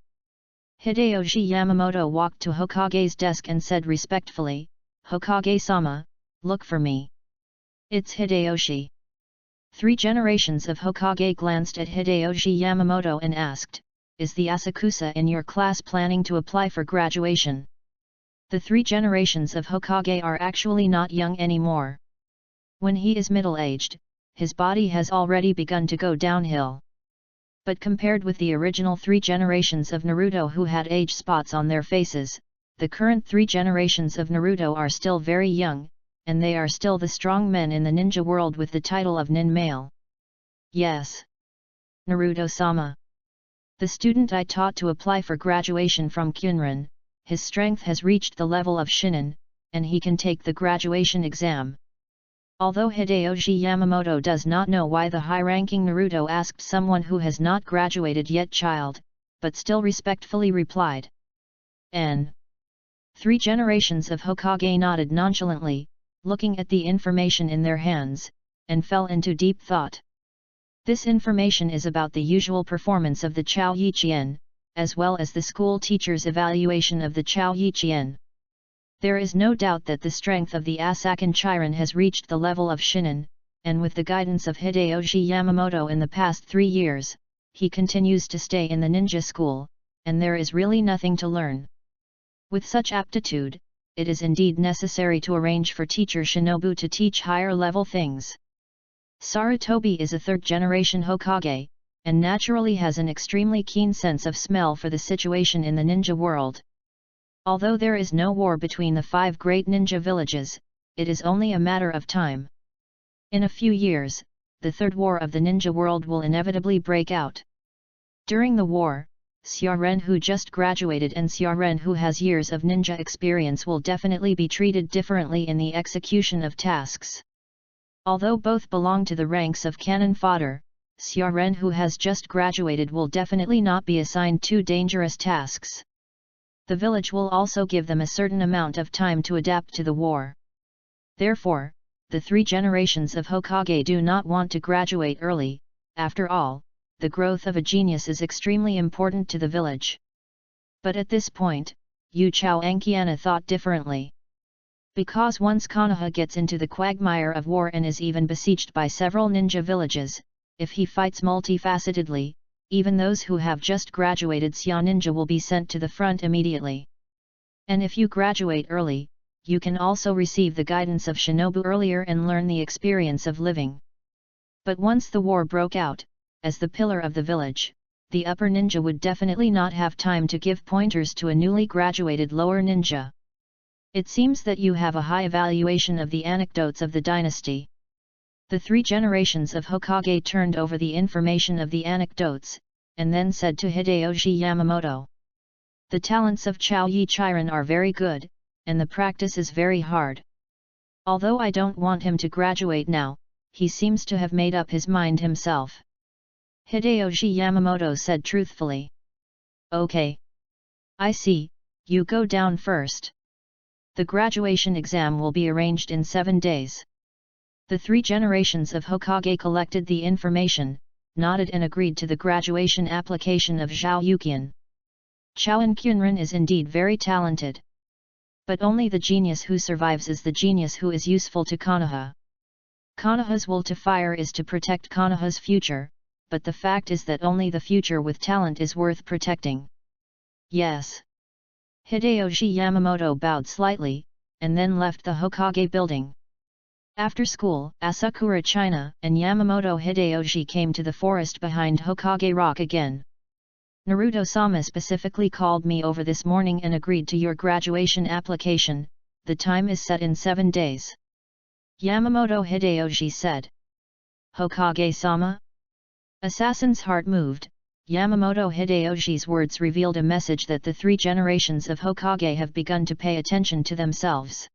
Hideyoshi Yamamoto walked to Hokage's desk and said respectfully, "Hokage-sama, look for me." "It's Hideyoshi." 3 generations of Hokage glanced at Hideyoshi Yamamoto and asked, "Is the Asakusa in your class planning to apply for graduation?" The 3 generations of Hokage are actually not young anymore. When he is middle-aged, his body has already begun to go downhill. But compared with the original 3 generations of Naruto who had age spots on their faces, the current 3 generations of Naruto are still very young, and they are still the strong men in the ninja world with the title of nin male. "Yes. Naruto-sama. The student I taught to apply for graduation from Kyunrin, his strength has reached the level of shinin, and he can take the graduation exam." Although Hideyoshi Yamamoto does not know why the high-ranking Naruto asked someone who has not graduated yet child, but still respectfully replied. N. 3 generations of Hokage nodded nonchalantly, looking at the information in their hands, and fell into deep thought. This information is about the usual performance of the Chao Yichien, as well as the school teacher's evaluation of the Chao Yichien. There is no doubt that the strength of the Asakan Chirin has reached the level of shinin, and with the guidance of Hideyoshi Yamamoto in the past 3 years, he continues to stay in the ninja school, and there is really nothing to learn. With such aptitude, it is indeed necessary to arrange for teacher Shinobu to teach higher-level things. Sarutobi is a 3rd-generation Hokage, and naturally has an extremely keen sense of smell for the situation in the ninja world. Although there is no war between the 5 great ninja villages, it is only a matter of time. In a few years, the 3rd war of the ninja world will inevitably break out. During the war, Xiaoren who just graduated and Xiaoren who has years of ninja experience will definitely be treated differently in the execution of tasks. Although both belong to the ranks of cannon fodder, Xiaoren who has just graduated will definitely not be assigned 2 dangerous tasks. The village will also give them a certain amount of time to adapt to the war. Therefore, the 3 generations of Hokage do not want to graduate early. After all, the growth of a genius is extremely important to the village. But at this point, Yu Chao Ankiana thought differently. Because once Konoha gets into the quagmire of war and is even besieged by several ninja villages, if he fights multifacetedly, even those who have just graduated Xia Ninja will be sent to the front immediately. And if you graduate early, you can also receive the guidance of Shinobu earlier and learn the experience of living. But once the war broke out, as the pillar of the village, the upper ninja would definitely not have time to give pointers to a newly graduated lower ninja. It seems that you have a high evaluation of the anecdotes of the dynasty. The 3 generations of Hokage turned over the information of the anecdotes, and then said to Hideyoshi Yamamoto. The talents of Chao Yichien are very good, and the practice is very hard. Although I don't want him to graduate now, he seems to have made up his mind himself. Hideyoshi Yamamoto said truthfully. Okay. I see, you go down first. The graduation exam will be arranged in 7 days. The 3 generations of Hokage collected the information, nodded and agreed to the graduation application of Zhao Yuqian. Chaoan Kyunrin is indeed very talented. But only the genius who survives is the genius who is useful to Konoha. Konoha's will to fire is to protect Konoha's future, but the fact is that only the future with talent is worth protecting. Yes. Hideyoshi Yamamoto bowed slightly, and then left the Hokage building. After school, Asakura China and Yamamoto Hideyoshi came to the forest behind Hokage Rock again. Naruto-sama specifically called me over this morning and agreed to your graduation application. The time is set in 7 days. Yamamoto Hideyoshi said. Hokage-sama? Assassin's heart moved. Yamamoto Hideyoshi's words revealed a message that the 3 generations of Hokage have begun to pay attention to themselves.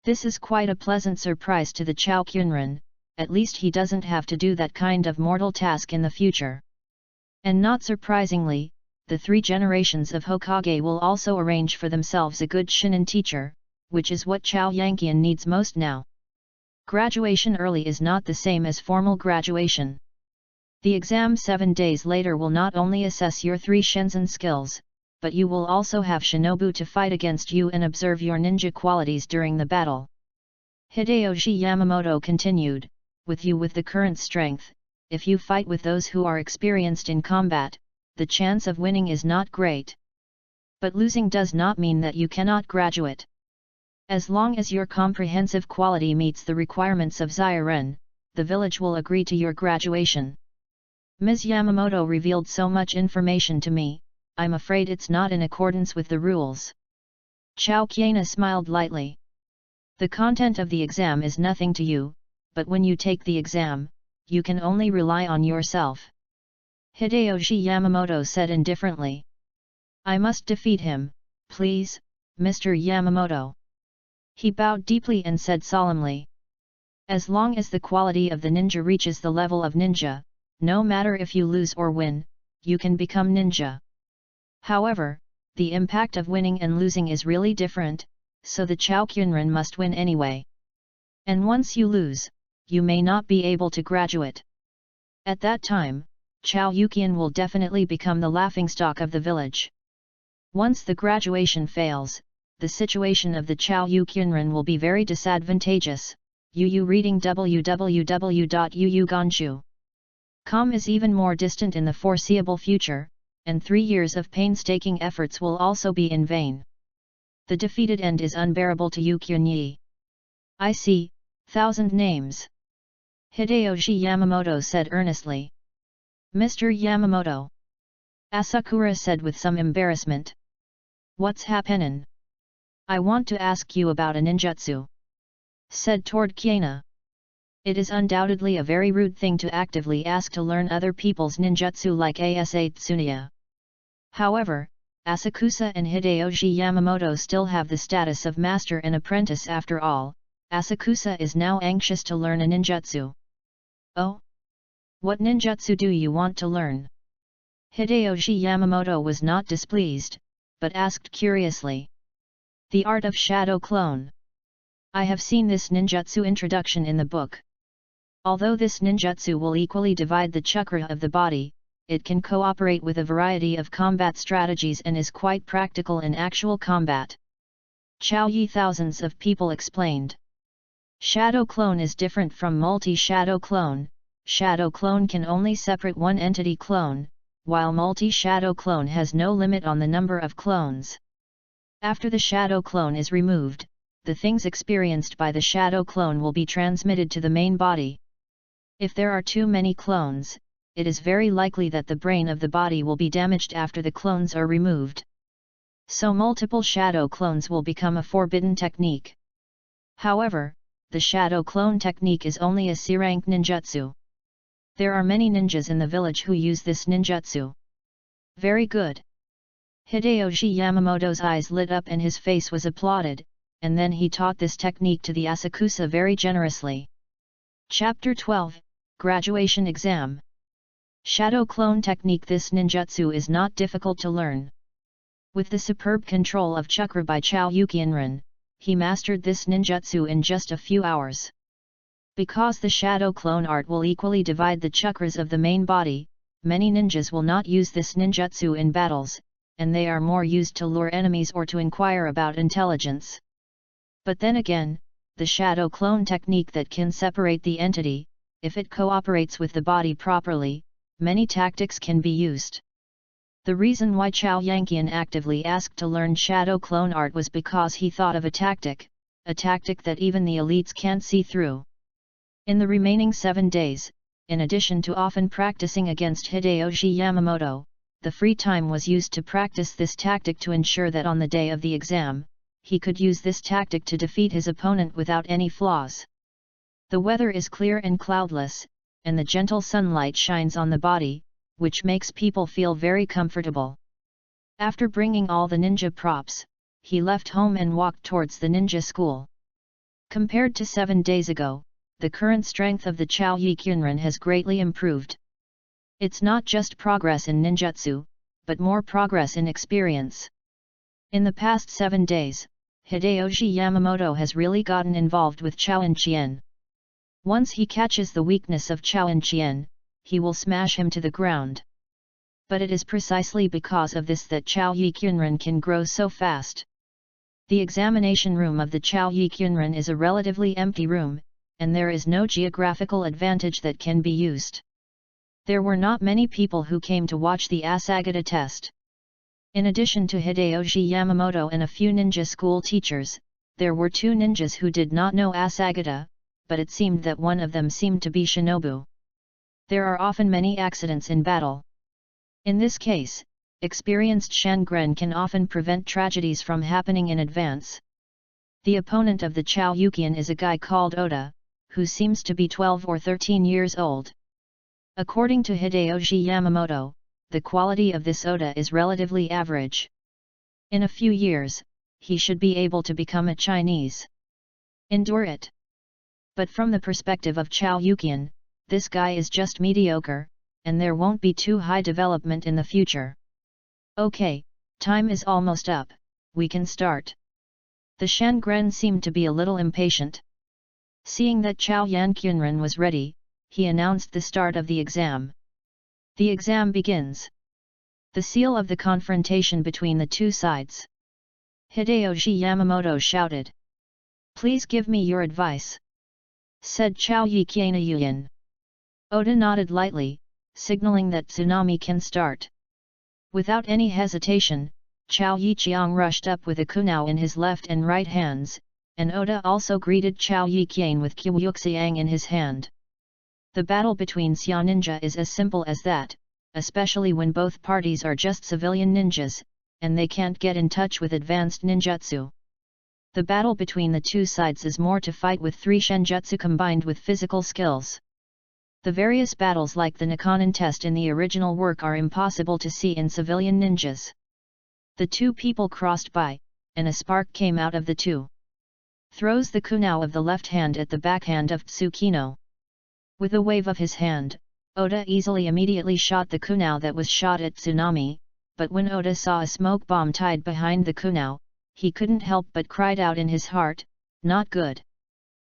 This is quite a pleasant surprise to the Chao Kyunrin, at least he doesn't have to do that kind of mortal task in the future. And not surprisingly, the 3 generations of Hokage will also arrange for themselves a good shinin teacher, which is what Chao Yanqian needs most now. Graduation early is not the same as formal graduation. The exam 7 days later will not only assess your 3 Shenzhen skills, but you will also have shinobu to fight against you and observe your ninja qualities during the battle. Hideyoshi Yamamoto continued, with the current strength, if you fight with those who are experienced in combat, the chance of winning is not great. But losing does not mean that you cannot graduate. As long as your comprehensive quality meets the requirements of Zyuren, the village will agree to your graduation. Ms. Yamamoto revealed so much information to me, I'm afraid it's not in accordance with the rules. Chao Qiana smiled lightly. The content of the exam is nothing to you, but when you take the exam, you can only rely on yourself. Hideyoshi Yamamoto said indifferently. I must defeat him, please, Mr. Yamamoto. He bowed deeply and said solemnly. As long as the quality of the ninja reaches the level of ninja, no matter if you lose or win, you can become ninja. However, the impact of winning and losing is really different, so the Chao-Kyunrin must win anyway. And once you lose, you may not be able to graduate. At that time, Chao Yukian will definitely become the laughingstock of the village. Once the graduation fails, the situation of the Chao Yukianren will be very disadvantageous. Yu reading www.yuuganshu.com is even more distant in the foreseeable future, and 3 years of painstaking efforts will also be in vain. The defeated end is unbearable to Yukyunyi. I see, 1,000 names. Hideyoshi Yamamoto said earnestly. Mr. Yamamoto. Asakura said with some embarrassment. What's happenin'? I want to ask you about a ninjutsu. Said toward Kiana. It is undoubtedly a very rude thing to actively ask to learn other people's ninjutsu like Asa Tsuneya. However, Asakusa and Hideyoshi Yamamoto still have the status of master and apprentice after all. Asakusa is now anxious to learn a ninjutsu. Oh? What ninjutsu do you want to learn? Hideyoshi Yamamoto was not displeased, but asked curiously. The art of shadow clone. I have seen this ninjutsu introduction in the book. Although this ninjutsu will equally divide the chakra of the body, it can cooperate with a variety of combat strategies and is quite practical in actual combat. Chao Yi thousands of people explained. Shadow clone is different from multi-shadow clone. Shadow clone can only separate one entity clone, while multi-shadow clone has no limit on the number of clones. After the shadow clone is removed, the things experienced by the shadow clone will be transmitted to the main body. If there are too many clones, it is very likely that the brain of the body will be damaged after the clones are removed. So multiple shadow clones will become a forbidden technique. However, the shadow clone technique is only a C-rank ninjutsu. There are many ninjas in the village who use this ninjutsu. Very good. Hideyoshi Yamamoto's eyes lit up and his face was applauded, and then he taught this technique to the Asakusa very generously. Chapter 12, Graduation Exam. Shadow Clone Technique. This ninjutsu is not difficult to learn. With the superb control of chakra by Chao Yukianren, he mastered this ninjutsu in just a few hours. Because the shadow clone art will equally divide the chakras of the main body, many ninjas will not use this ninjutsu in battles, and they are more used to lure enemies or to inquire about intelligence. But then again, the shadow clone technique that can separate the entity, if it cooperates with the body properly, many tactics can be used. The reason why Chao Yanqian actively asked to learn shadow clone art was because he thought of a tactic that even the elites can't see through. In the remaining 7 days, in addition to often practicing against Hideyoshi Yamamoto, the free time was used to practice this tactic to ensure that on the day of the exam, he could use this tactic to defeat his opponent without any flaws. The weather is clear and cloudless, and the gentle sunlight shines on the body, which makes people feel very comfortable. After bringing all the ninja props, he left home and walked towards the ninja school. Compared to 7 days ago, the current strength of the Chao Yukianren has greatly improved. It's not just progress in ninjutsu, but more progress in experience. In the past 7 days, Hideyoshi Yamamoto has really gotten involved with Chao Enchien. Once he catches the weakness of Chao Enchien, he will smash him to the ground. But it is precisely because of this that Chao Yi Kyunran can grow so fast. The examination room of the Chao Yi Kyunran is a relatively empty room, and there is no geographical advantage that can be used. There were not many people who came to watch the Asagata test. In addition to Hideyoshi Yamamoto and a few ninja school teachers, there were 2 ninjas who did not know Asagata, but it seemed that one of them seemed to be Shinobu. There are often many accidents in battle. In this case, experienced Shangren can often prevent tragedies from happening in advance. The opponent of the Chao Yukian is a guy called Oda, who seems to be 12 or 13 years old. According to Hideyoshi Yamamoto, the quality of this Oda is relatively average. In a few years, he should be able to become a Chinese. Endure it. But from the perspective of Chao Yukian, this guy is just mediocre, and there won't be too high development in the future. Okay, time is almost up, we can start. The Shangren seemed to be a little impatient. Seeing that Chao Yan Kyunran was ready, he announced the start of the exam. The exam begins. The seal of the confrontation between the 2 sides. Hideyoshi Yamamoto shouted. Please give me your advice, said Chao Yi Kyunran. Oda nodded lightly, signaling that tsunami can start. Without any hesitation, Chao Yi Chiang rushed up with a kunao in his left and right hands, and Oda also greeted Chao Yi Qian with Kyuyuxiang in his hand. The battle between Xia ninja is as simple as that, especially when both parties are just civilian ninjas, and they can't get in touch with advanced ninjutsu. The battle between the 2 sides is more to fight with 3 shenjutsu combined with physical skills. The various battles like the Nikanin test in the original work are impossible to see in civilian ninjas. The 2 people crossed by, and a spark came out of the 2. Throws the kunao of the left hand at the backhand of Tsukino. With a wave of his hand, Oda immediately shot the kunao that was shot at Tsunami, but when Oda saw a smoke bomb tied behind the kunao, he couldn't help but cried out in his heart, not good.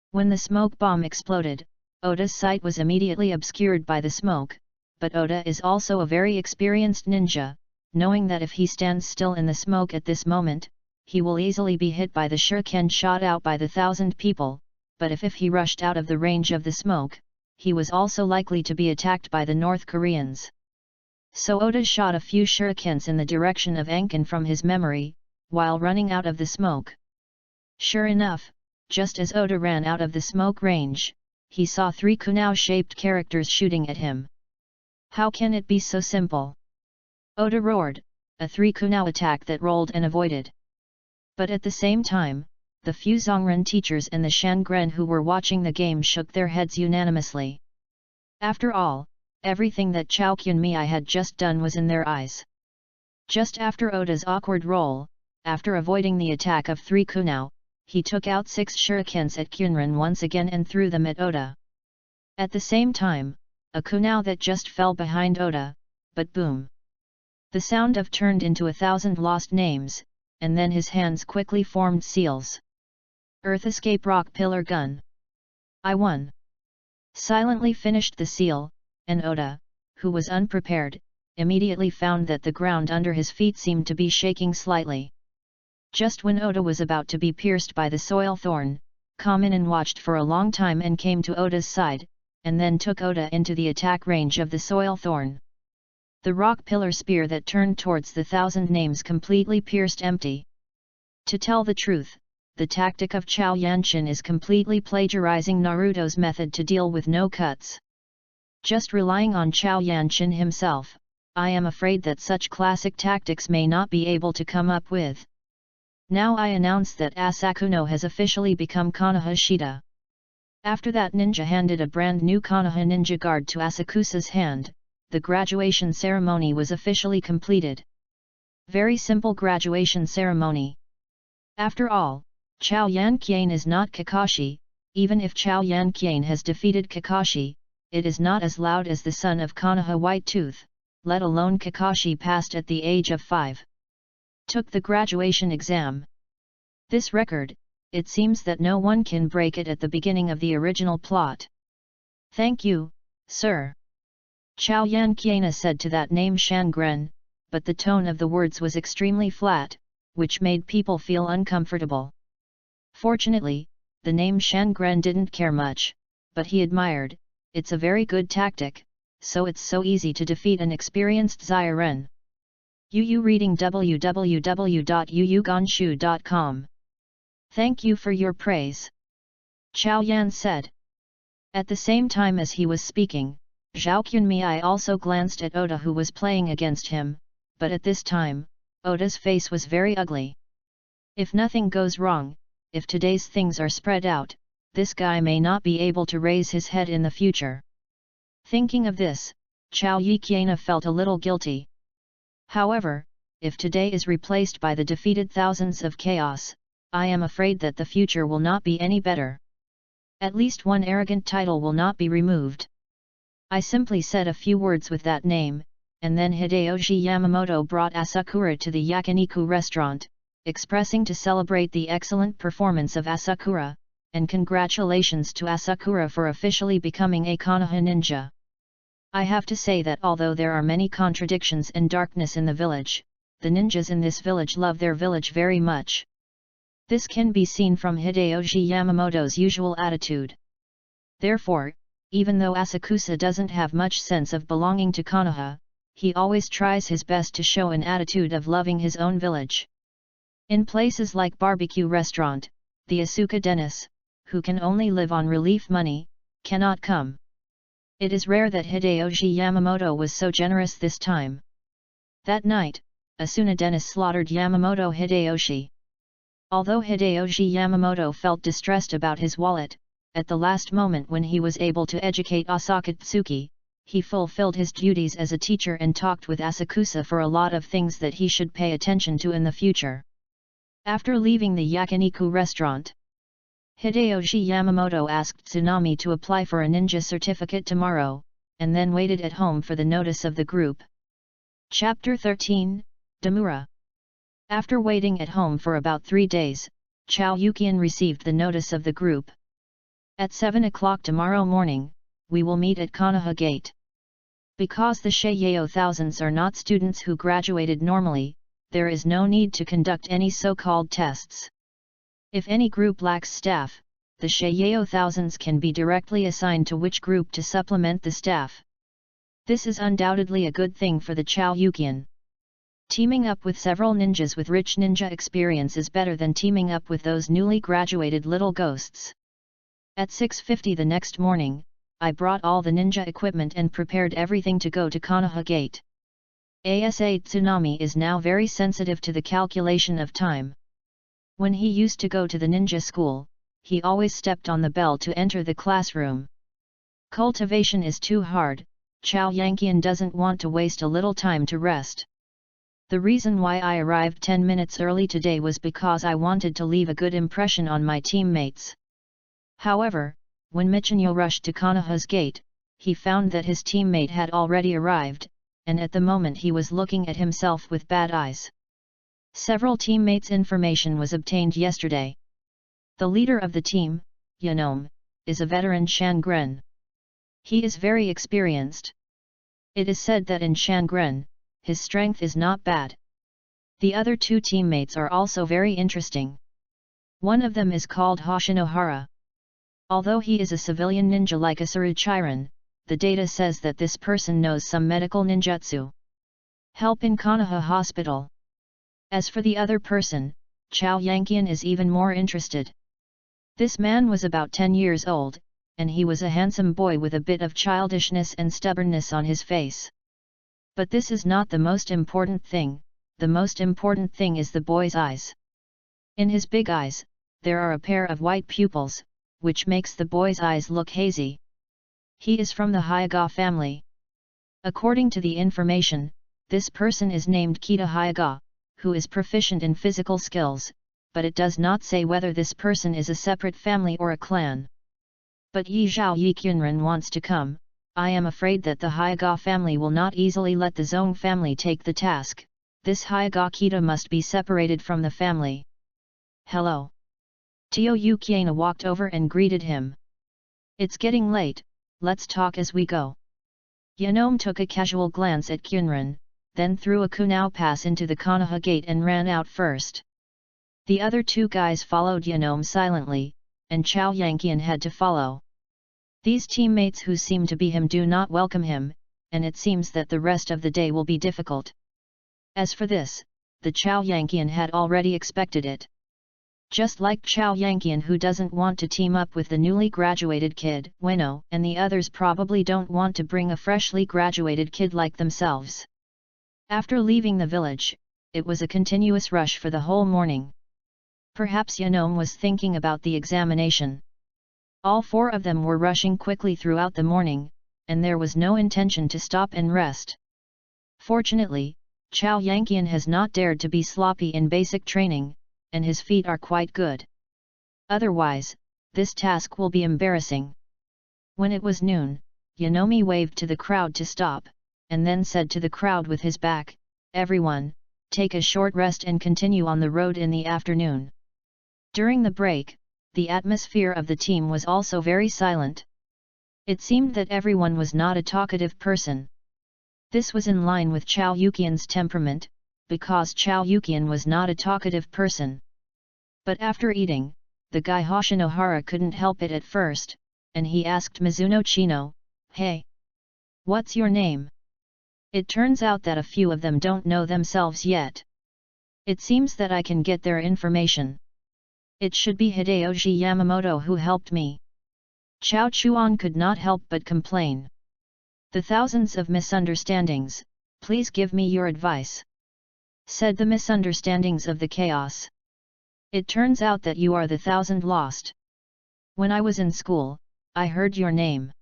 When the smoke bomb exploded, Oda's sight was immediately obscured by the smoke, but Oda is also a very experienced ninja, knowing that if he stands still in the smoke at this moment, he will easily be hit by the shuriken shot out by the 1,000 people, but if he rushed out of the range of the smoke, he was also likely to be attacked by the North Koreans. So Oda shot a few shurikens in the direction of Ankin from his memory, while running out of the smoke. Sure enough, just as Oda ran out of the smoke range, he saw 3 kunao-shaped characters shooting at him. How can it be so simple? Oda roared, a 3 kunao attack that rolled and avoided. But at the same time, the few Zongren teachers and the Shangren who were watching the game shook their heads unanimously. After all, everything that Chao Kyunmi had just done was in their eyes. Just after Oda's awkward roll, after avoiding the attack of 3 kunao, he took out 6 shurikens at Kyunran once again and threw them at Oda. At the same time, a kunao that just fell behind Oda, but boom! The sound of turned into 1,000 lost names, and then his hands quickly formed seals. Earth Escape Rock Pillar Gun. I won. Silently finished the seal, and Oda, who was unprepared, immediately found that the ground under his feet seemed to be shaking slightly. Just when Oda was about to be pierced by the soil thorn, Kaminen watched for a long time and came to Oda's side, and then took Oda into the attack range of the soil thorn. The rock pillar spear that turned towards the 1,000 names completely pierced empty. To tell the truth, the tactic of Chao Yanshin is completely plagiarizing Naruto's method to deal with no cuts. Just relying on Chao Yanshin himself, I am afraid that such classic tactics may not be able to come up with. Now I announce that Asakuno has officially become Konoha Shida. After that ninja handed a brand new Konoha ninja guard to Asakusa's hand, the graduation ceremony was officially completed. Very simple graduation ceremony. After all, Chao Yanqian is not Kakashi. Even if Chao Yanqian has defeated Kakashi, it is not as loud as the son of Konoha Whitetooth, let alone Kakashi passed at the age of 5. Took the graduation exam. This record, it seems that no one can break it at the beginning of the original plot. Thank you, sir. Chao Yan Qiana said to that name Shangren, but the tone of the words was extremely flat, which made people feel uncomfortable. Fortunately, the name Shangren didn't care much, but he admired, it's a very good tactic, so it's so easy to defeat an experienced Ziren. Yu reading www.yuyuganshu.com. Thank you for your praise. Chao Yan said. At the same time as he was speaking, Zhao Qunmei also glanced at Oda who was playing against him, but at this time, Oda's face was very ugly. If nothing goes wrong, if today's things are spread out, this guy may not be able to raise his head in the future. Thinking of this, Chao Yiqiana felt a little guilty. However, if today is replaced by the defeated thousands of chaos, I am afraid that the future will not be any better. At least one arrogant title will not be removed. I simply said a few words with that name, and then Hideyoshi Yamamoto brought Asakura to the yakiniku restaurant, expressing to celebrate the excellent performance of Asakura, and congratulations to Asakura for officially becoming a Konoha ninja. I have to say that although there are many contradictions and darkness in the village, the ninjas in this village love their village very much. This can be seen from Hideyoshi Yamamoto's usual attitude. Therefore, even though Asakusa doesn't have much sense of belonging to Konoha, he always tries his best to show an attitude of loving his own village. In places like barbecue restaurant, the Asuka Dennis, who can only live on relief money, cannot come. It is rare that Hideyoshi Yamamoto was so generous this time. That night, Asuna Dennis slaughtered Yamamoto Hideyoshi. Although Hideyoshi Yamamoto felt distressed about his wallet, at the last moment when he was able to educate Asaka Tsuki, he fulfilled his duties as a teacher and talked with Asakusa for a lot of things that he should pay attention to in the future. After leaving the yakiniku restaurant, Hideyoshi Yamamoto asked Tsunami to apply for a ninja certificate tomorrow, and then waited at home for the notice of the group. Chapter 13, Demura. After waiting at home for about 3 days, Chao Yukian received the notice of the group. At 7 o'clock tomorrow morning, we will meet at Konoha Gate. Because the Sheiyeo thousands are not students who graduated normally, there is no need to conduct any so-called tests. If any group lacks staff, the Sheiyeo thousands can be directly assigned to which group to supplement the staff. This is undoubtedly a good thing for the Chao Yukian. Teaming up with several ninjas with rich ninja experience is better than teaming up with those newly graduated little ghosts. At 6:50 the next morning, I brought all the ninja equipment and prepared everything to go to Konoha Gate. Asa Tsunami is now very sensitive to the calculation of time. When he used to go to the ninja school, he always stepped on the bell to enter the classroom. Cultivation is too hard, Chao Yanqian doesn't want to waste a little time to rest. The reason why I arrived 10 minutes early today was because I wanted to leave a good impression on my teammates. However, when Michinyo rushed to Konoha's gate, he found that his teammate had already arrived, and at the moment he was looking at himself with bad eyes. Several teammates' information was obtained yesterday. The leader of the team, Yanome, is a veteran Shangren. He is very experienced. It is said that in Shangren, his strength is not bad. The other 2 teammates are also very interesting. One of them is called Hoshinohara. Although he is a civilian ninja like Asuru Chiron, the data says that this person knows some medical ninjutsu. Help in Konoha Hospital. As for the other person, Chao Yanqian is even more interested. This man was about 10 years old, and he was a handsome boy with a bit of childishness and stubbornness on his face. But this is not the most important thing, the most important thing is the boy's eyes. In his big eyes, there are a pair of white pupils, which makes the boy's eyes look hazy. He is from the Hyuga family. According to the information, this person is named Kita Hyuga, who is proficient in physical skills, but it does not say whether this person is a separate family or a clan. But Yi Zhao Yikyunren wants to come. I am afraid that the Hyuga family will not easily let the Zong family take the task. This Hyuga Kita must be separated from the family. Hello. Tio Yukiana walked over and greeted him. It's getting late, let's talk as we go. Yanome took a casual glance at Kyunran, then threw a Kunao pass into the Konoha gate and ran out first. The other two guys followed Yanome silently, and Chao Yanqian had to follow. These teammates who seem to be him do not welcome him, and it seems that the rest of the day will be difficult. As for this, the Chao Yanqian had already expected it. Just like Chao Yanqian, who doesn't want to team up with the newly graduated kid, Ueno, and the others probably don't want to bring a freshly graduated kid like themselves. After leaving the village, it was a continuous rush for the whole morning. Perhaps Yanome was thinking about the examination. All four of them were rushing quickly throughout the morning, and there was no intention to stop and rest. Fortunately, Chao Yanqian has not dared to be sloppy in basic training, and his feet are quite good. Otherwise, this task will be embarrassing. When it was noon, Yanome waved to the crowd to stop, and then said to the crowd with his back, "Everyone, take a short rest and continue on the road in the afternoon." During the break, the atmosphere of the team was also very silent. It seemed that everyone was not a talkative person. This was in line with Chao Yuqian's temperament, because Chao Yuqian was not a talkative person. But after eating, the guy Hoshinohara couldn't help it at first, and he asked Mizuno Chino, "Hey! What's your name?" It turns out that a few of them don't know themselves yet. It seems that I can get their information. It should be Hideyoshi Yamamoto who helped me. Chao Chuan could not help but complain. "The thousands of misunderstandings, please give me your advice," said the misunderstandings of the chaos. "It turns out that you are the thousand lost. When I was in school, I heard your name.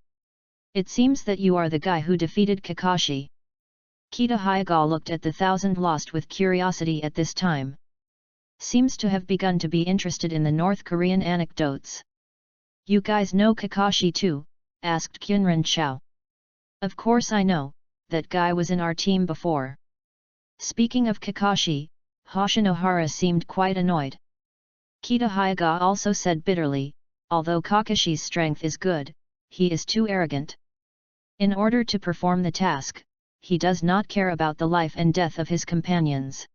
It seems that you are the guy who defeated Kakashi." Kita Hyaga looked at the thousand lost with curiosity at this time. Seems to have begun to be interested in the North Korean anecdotes. "You guys know Kakashi too?" asked Kyunran Chao. "Of course I know, that guy was in our team before." Speaking of Kakashi, Hoshinohara seemed quite annoyed. Kita Hyaga also said bitterly, "Although Kakashi's strength is good, he is too arrogant. In order to perform the task, he does not care about the life and death of his companions."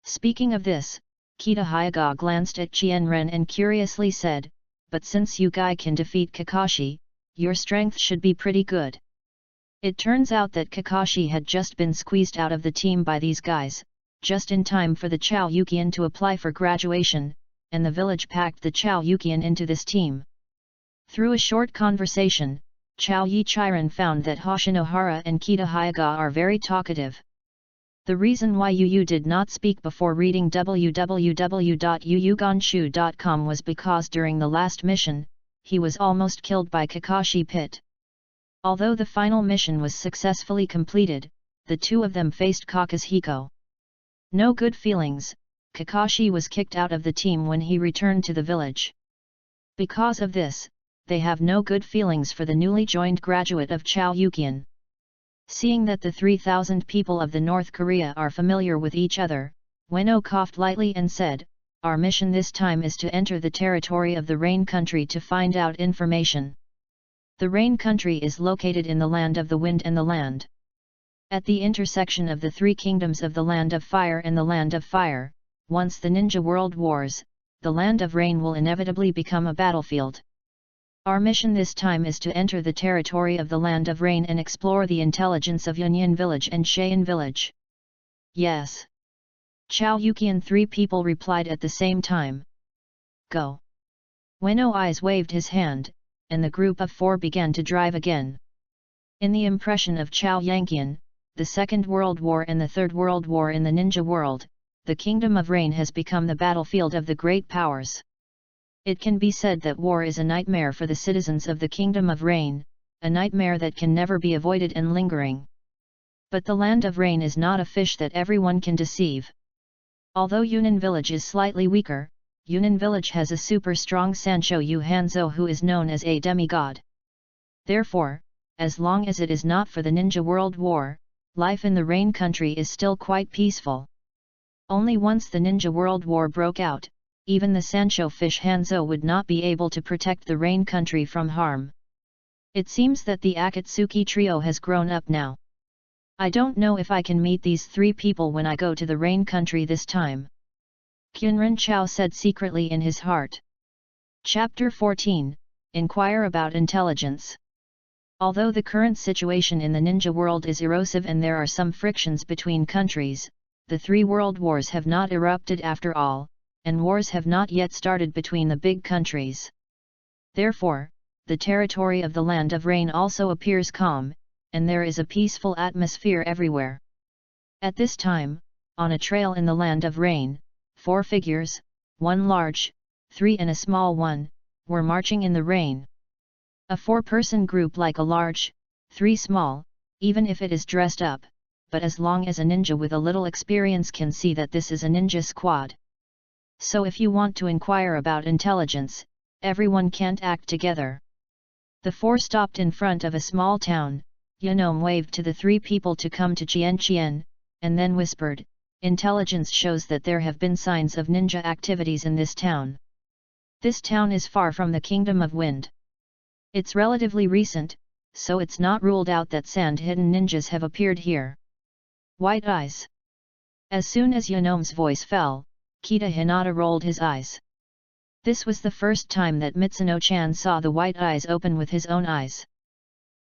Speaking of this, Kita Hyaga glanced at Chien Ren and curiously said, "But since you guy can defeat Kakashi, your strength should be pretty good." It turns out that Kakashi had just been squeezed out of the team by these guys, just in time for the Chao Yuqian to apply for graduation, and the village packed the Chao Yuqian into this team. Through a short conversation, Chao Yichiren found that Hoshinohara and Kita Hyaga are very talkative. The reason why Yu did not speak before reading www.yuyugonshu.com was because during the last mission, he was almost killed by Kakashi Pit. Although the final mission was successfully completed, the two of them faced Kakashiko. No good feelings, Kakashi was kicked out of the team when he returned to the village. Because of this, they have no good feelings for the newly joined graduate of Chao Yuqian. Seeing that the 3,000 people of the North Korea are familiar with each other, Ueno coughed lightly and said, "Our mission this time is to enter the territory of the Rain Country to find out information. The Rain Country is located in the Land of the Wind and the Land. At the intersection of the three kingdoms of the Land of Fire and the Land of Fire, once the Ninja World Wars, the Land of Rain will inevitably become a battlefield. Our mission this time is to enter the territory of the Land of Rain and explore the intelligence of Yunyan Village and Cheyenne Village." "Yes." Chao Yuqian, three people replied at the same time. "Go." Ueno Eyes waved his hand, and the group of four began to drive again. In the impression of Chao Yanqian, the Second World War and the Third World War in the ninja world, the Kingdom of Rain has become the battlefield of the great powers. It can be said that war is a nightmare for the citizens of the Kingdom of Rain, a nightmare that can never be avoided and lingering. But the Land of Rain is not a fish that everyone can deceive. Although Yunnan Village is slightly weaker, Yunnan Village has a super strong Sancho Yu Hanzo who is known as a demigod. Therefore, as long as it is not for the Ninja World War, life in the Rain Country is still quite peaceful. Only once the Ninja World War broke out, even the Sancho fish Hanzo would not be able to protect the Rain Country from harm. It seems that the Akatsuki trio has grown up now. I don't know if I can meet these 3 people when I go to the rain country this time. Kyunrin Chao said secretly in his heart. Chapter 14, Inquire about Intelligence. Although the current situation in the ninja world is erosive and there are some frictions between countries, the 3 world wars have not erupted after all, and wars have not yet started between the big countries. Therefore, the territory of the Land of Rain also appears calm, and there is a peaceful atmosphere everywhere. At this time, on a trail in the Land of Rain, 4 figures, 1 large, 3 and a small one, were marching in the rain. A 4-person group like a large, 3 small, even if it is dressed up, but as long as a ninja with a little experience can see that this is a ninja squad. So if you want to inquire about intelligence, everyone can't act together. The 4 stopped in front of a small town. Yanome waved to the 3 people to come to Chien, and then whispered, "Intelligence shows that there have been signs of ninja activities in this town. This town is far from the Kingdom of Wind. It's relatively recent, so it's not ruled out that sand-hidden ninjas have appeared here." White eyes. As soon as Yanome's voice fell, Kita Hinata rolled his eyes. This was the first time that Mitsuno-chan saw the white eyes open with his own eyes.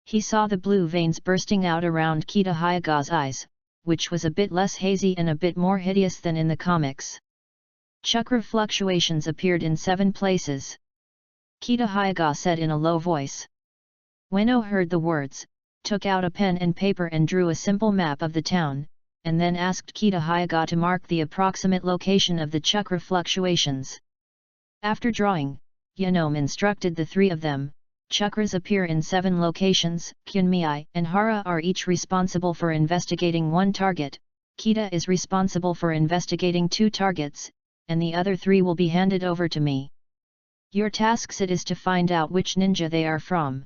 He saw the blue veins bursting out around Kita Hyaga's eyes, which was a bit less hazy and a bit more hideous than in the comics. Chakra fluctuations appeared in 7 places. Kita Hyaga said in a low voice. Ueno heard the words, took out a pen and paper and drew a simple map of the town, and then asked Kita Hyaga to mark the approximate location of the chakra fluctuations. After drawing, Yanome instructed the 3 of them. Chakras appear in 7 locations. Kyunmei and Hara are each responsible for investigating 1 target, Kita is responsible for investigating 2 targets, and the other 3 will be handed over to me. Your tasks it is to find out which ninja they are from.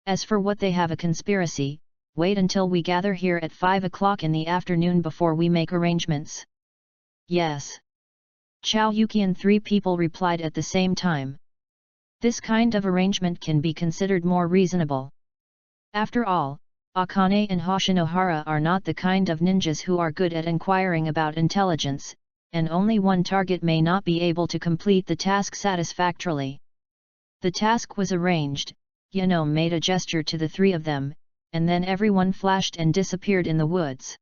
As for what they have a conspiracy, wait until we gather here at 5 o'clock in the afternoon before we make arrangements. Yes. Chao Yuki and 3 people replied at the same time. This kind of arrangement can be considered more reasonable. After all, Akane and Hoshinohara are not the kind of ninjas who are good at inquiring about intelligence, and only 1 target may not be able to complete the task satisfactorily. The task was arranged, Yanome made a gesture to the 3 of them, and then everyone flashed and disappeared in the woods.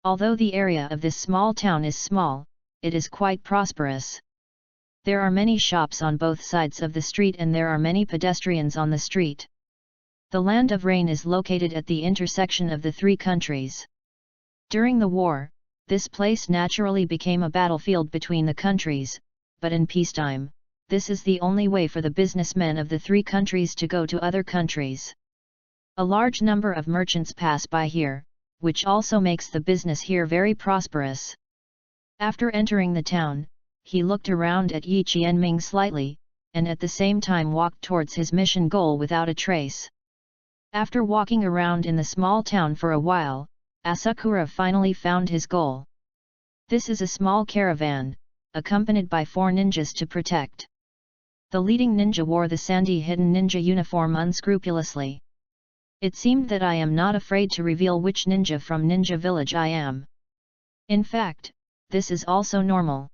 Although the area of this small town is small, it is quite prosperous. There are many shops on both sides of the street and there are many pedestrians on the street. The Land of Rain is located at the intersection of the 3 countries. During the war, this place naturally became a battlefield between the countries, but in peacetime, this is the only way for the businessmen of the 3 countries to go to other countries. A large number of merchants pass by here, which also makes the business here very prosperous. After entering the town, he looked around at Yi Qianming slightly, and at the same time walked towards his mission goal without a trace. After walking around in the small town for a while, Asakura finally found his goal. This is a small caravan, accompanied by 4 ninjas to protect. The leading ninja wore the sandy hidden ninja uniform unscrupulously. It seemed that I am not afraid to reveal which ninja from Ninja Village I am. In fact, this is also normal.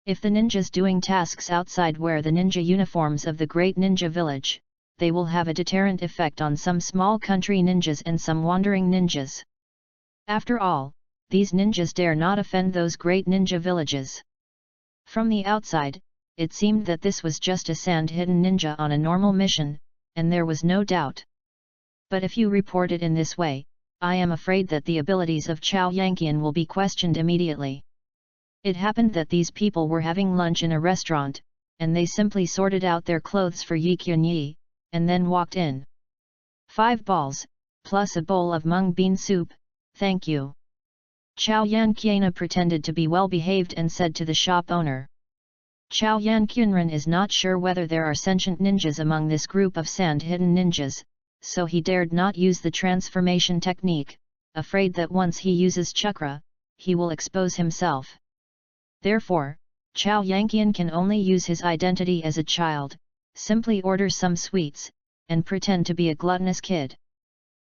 If the ninjas doing tasks outside wear the ninja uniforms of the great ninja village, they will have a deterrent effect on some small country ninjas and some wandering ninjas. After all, these ninjas dare not offend those great ninja villages. From the outside, it seemed that this was just a sand-hidden ninja on a normal mission, and there was no doubt. But if you report it in this way, I am afraid that the abilities of Chao Yanqian will be questioned immediately. It happened that these people were having lunch in a restaurant, and they simply sorted out their clothes for Yi Qianyi, and then walked in. 5 balls, plus a bowl of mung bean soup, thank you. Chao Yanqian pretended to be well behaved and said to the shop owner. Chao Yanqian is not sure whether there are sentient ninjas among this group of sand-hidden ninjas, so he dared not use the transformation technique, afraid that once he uses chakra, he will expose himself. Therefore, Chao Yanqian can only use his identity as a child, simply order some sweets, and pretend to be a gluttonous kid.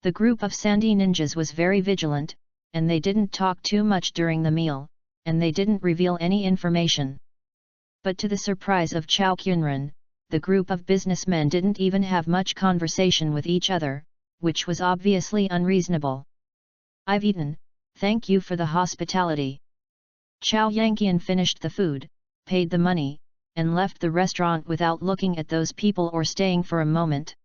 The group of sandy ninjas was very vigilant, and they didn't talk too much during the meal, and they didn't reveal any information. But to the surprise of Chao Qunren, the group of businessmen didn't even have much conversation with each other, which was obviously unreasonable. "I've eaten, thank you for the hospitality." Chao Yanqian finished the food, paid the money, and left the restaurant without looking at those people or staying for a moment.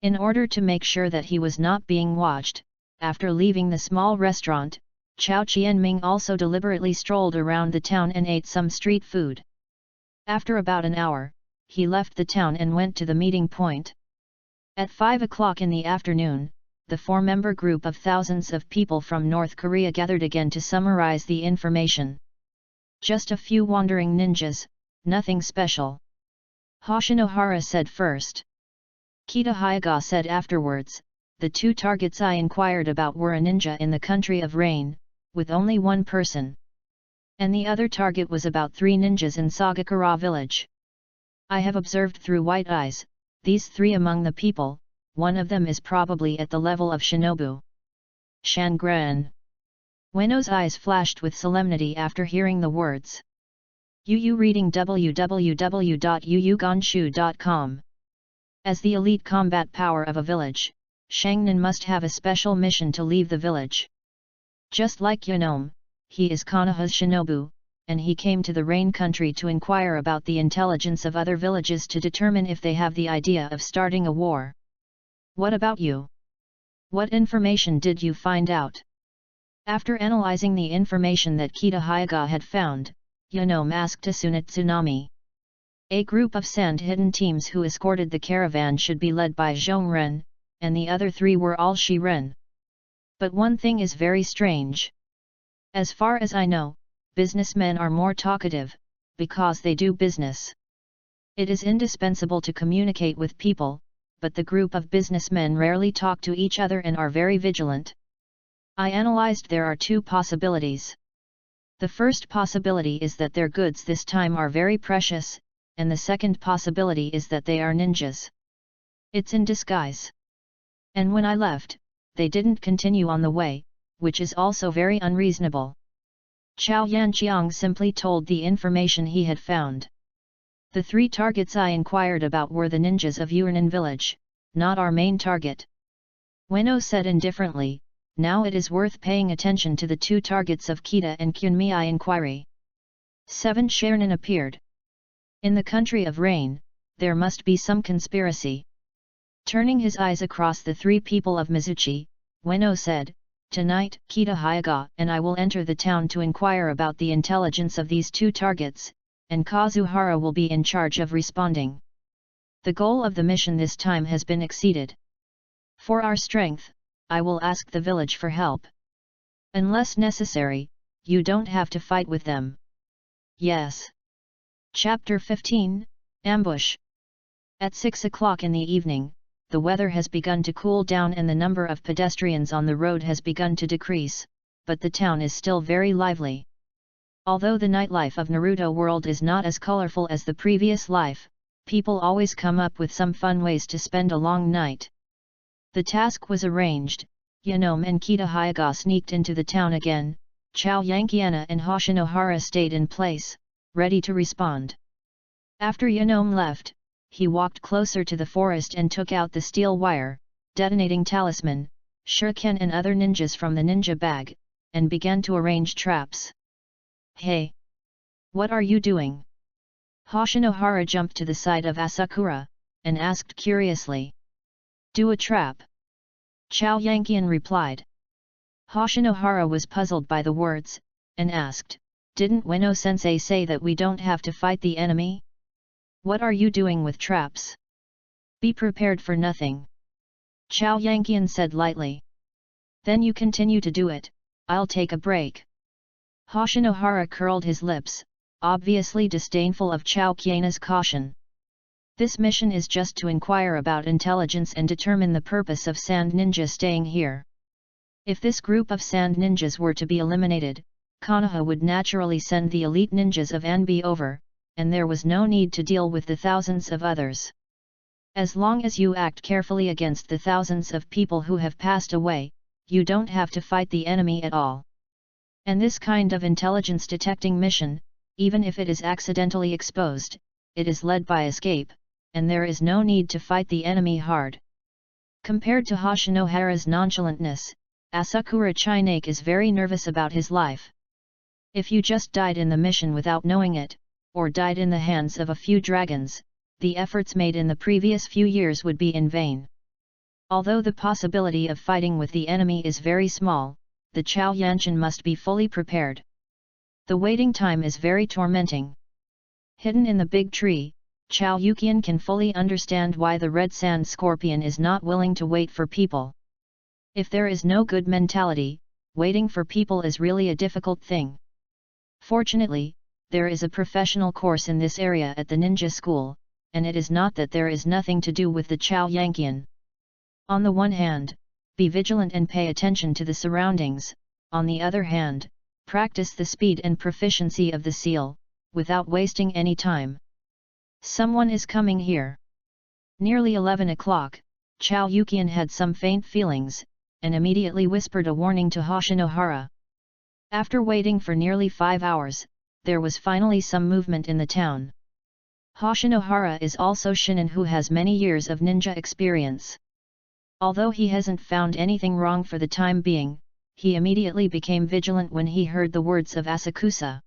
In order to make sure that he was not being watched, after leaving the small restaurant, Chao Qianming also deliberately strolled around the town and ate some street food. After about an hour, he left the town and went to the meeting point. At 5 o'clock in the afternoon, the four-member group of thousands of people from North Korea gathered again to summarize the information. Just a few wandering ninjas, nothing special. Hoshinohara said first. Kita Hyaga said afterwards, "The two targets I inquired about were a ninja in the country of rain, with only one person. And the other target was about 3 ninjas in Sagakura village. I have observed through white eyes, these 3 among the people, one of them is probably at the level of shinobu." Shangren. Ueno's eyes flashed with solemnity after hearing the words. Yu reading www.yuyugonshu.com. As the elite combat power of a village, Shangnan must have a special mission to leave the village. Just like Yanome, he is Konoha's shinobu, and he came to the Rain country to inquire about the intelligence of other villages to determine if they have the idea of starting a war. What about you? What information did you find out? After analyzing the information that Kita Hyaga had found, Yanome asked Tsunade Tsunami. A group of sand-hidden teams who escorted the caravan should be led by Zhongren, and the other 3 were all Shiren. But one thing is very strange. As far as I know, businessmen are more talkative, because they do business. It is indispensable to communicate with people, but the group of businessmen rarely talk to each other and are very vigilant. I analyzed there are 2 possibilities. The first possibility is that their goods this time are very precious, and the second possibility is that they are ninjas. It's in disguise. And when I left, they didn't continue on the way, which is also very unreasonable. Chao Yanqiang simply told the information he had found. The 3 targets I inquired about were the ninjas of Yurnan village, not our main target. Ueno said indifferently, now it is worth paying attention to the 2 targets of Kita and Kunmei inquiry. 7 Shernan appeared. In the country of rain, there must be some conspiracy. Turning his eyes across the 3 people of Mizuchi, Ueno said, "Tonight, Kita Hyaga and I will enter the town to inquire about the intelligence of these 2 targets, and Kazuhara will be in charge of responding. The goal of the mission this time has been exceeded. For our strength, I will ask the village for help. Unless necessary, you don't have to fight with them." Yes. Chapter 15, Ambush. At 6 o'clock in the evening, the weather has begun to cool down and the number of pedestrians on the road has begun to decrease, but the town is still very lively. Although the nightlife of Naruto world is not as colorful as the previous life, people always come up with some fun ways to spend a long night. The task was arranged, Yanome and Kita Hyaga sneaked into the town again, Chao Yanqiana and Hoshinohara stayed in place, ready to respond. After Yanome left, he walked closer to the forest and took out the steel wire, detonating talisman, shuriken and other ninjas from the ninja bag, and began to arrange traps. "Hey! What are you doing?" Hoshinohara jumped to the side of Asakura, and asked curiously. "Do a trap." Chao Yanqian replied. Hoshinohara was puzzled by the words, and asked, "Didn't Ueno-sensei say that we don't have to fight the enemy? What are you doing with traps?" "Be prepared for nothing." Chao Yanqian said lightly. "Then you continue to do it, I'll take a break." Hoshinohara curled his lips, obviously disdainful of Chao Qiana's caution. This mission is just to inquire about intelligence and determine the purpose of Sand Ninja staying here. If this group of Sand Ninjas were to be eliminated, Konoha would naturally send the elite ninjas of Anbi over, and there was no need to deal with the thousands of others. As long as you act carefully against the thousands of people who have passed away, you don't have to fight the enemy at all. And this kind of intelligence detecting mission, even if it is accidentally exposed, it is led by escape, and there is no need to fight the enemy hard. Compared to Hoshinohara's nonchalantness, Asakura Chinake is very nervous about his life. If you just died in the mission without knowing it, or died in the hands of a few dragons, the efforts made in the previous few years would be in vain. Although the possibility of fighting with the enemy is very small, the Chao Yanshan must be fully prepared. The waiting time is very tormenting. Hidden in the big tree, Chao Yukian can fully understand why the red sand scorpion is not willing to wait for people. If there is no good mentality, waiting for people is really a difficult thing. Fortunately, there is a professional course in this area at the ninja school, and it is not that there is nothing to do with the Chao Yankian. On the one hand, be vigilant and pay attention to the surroundings, on the other hand, practice the speed and proficiency of the seal, without wasting any time. Someone is coming here. Nearly 11 o'clock, Chao Yukian had some faint feelings, and immediately whispered a warning to Hoshinohara. After waiting for nearly 5 hours, there was finally some movement in the town. Hoshinohara is also shinin who has many years of ninja experience. Although he hasn't found anything wrong for the time being, he immediately became vigilant when he heard the words of Asakusa.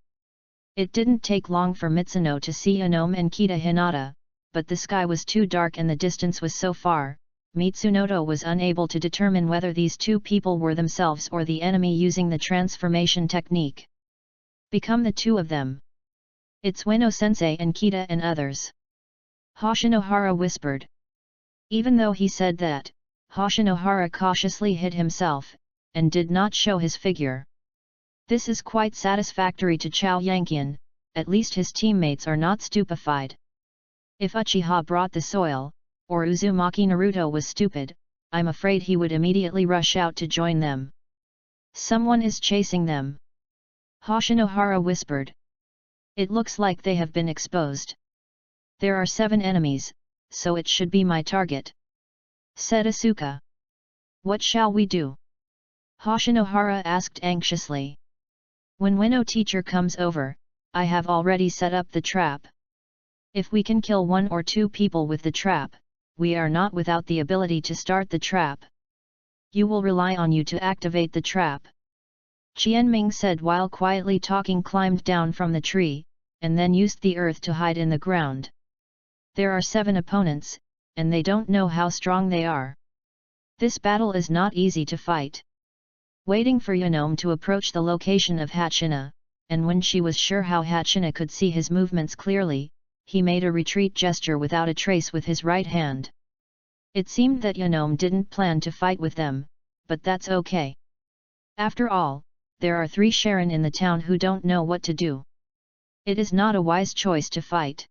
It didn't take long for Mitsuno to see Yanome and Kita Hinata, but the sky was too dark and the distance was so far, Mitsunoto was unable to determine whether these two people were themselves or the enemy using the transformation technique. Become the two of them. It's Ueno-sensei and Kita and others. Hoshinohara whispered. Even though he said that, Hoshinohara cautiously hid himself, and did not show his figure. This is quite satisfactory to Chao Yankian, at least his teammates are not stupefied. If Uchiha brought the soil, or Uzumaki Naruto was stupid, I'm afraid he would immediately rush out to join them. Someone is chasing them. Hoshinohara whispered. It looks like they have been exposed. There are 7 enemies, so it should be my target, said Asuka. What shall we do? Hoshinohara asked anxiously. When Ueno teacher comes over, I have already set up the trap. If we can kill 1 or 2 people with the trap, we are not without the ability to start the trap. You will rely on you to activate the trap. Qianming said while quietly talking, climbed down from the tree, and then used the earth to hide in the ground. There are 7 opponents, and they don't know how strong they are. This battle is not easy to fight. Waiting for Yanome to approach the location of Hachina, and when she was sure how Hachina could see his movements clearly, he made a retreat gesture without a trace with his right hand. It seemed that Yanome didn't plan to fight with them, but that's okay. After all, there are 3 Sharon in the town who don't know what to do. It is not a wise choice to fight.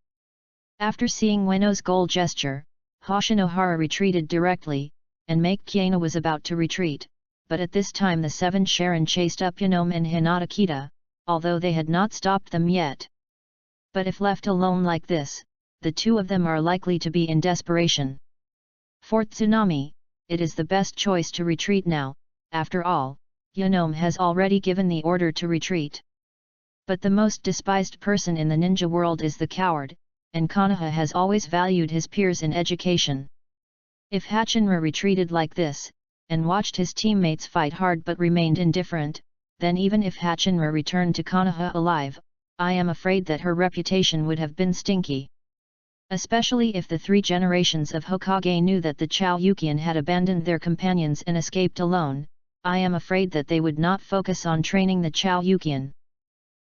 After seeing Ueno's goal gesture, Hoshinohara retreated directly, and Make Kiena was about to retreat, but at this time the 7 Sharon chased up Yanome and Hinata Kita, although they had not stopped them yet. But if left alone like this, the 2 of them are likely to be in desperation. For Tsunami, it is the best choice to retreat now. After all, Yanome has already given the order to retreat. But the most despised person in the ninja world is the coward, and Konoha has always valued his peers in education. If Hachinra retreated like this, and watched his teammates fight hard but remained indifferent, then even if Hachinra returned to Konoha alive, I am afraid that her reputation would have been stinky. Especially if the 3 generations of Hokage knew that the Chao Yukian had abandoned their companions and escaped alone, I am afraid that they would not focus on training the Chao Yukian.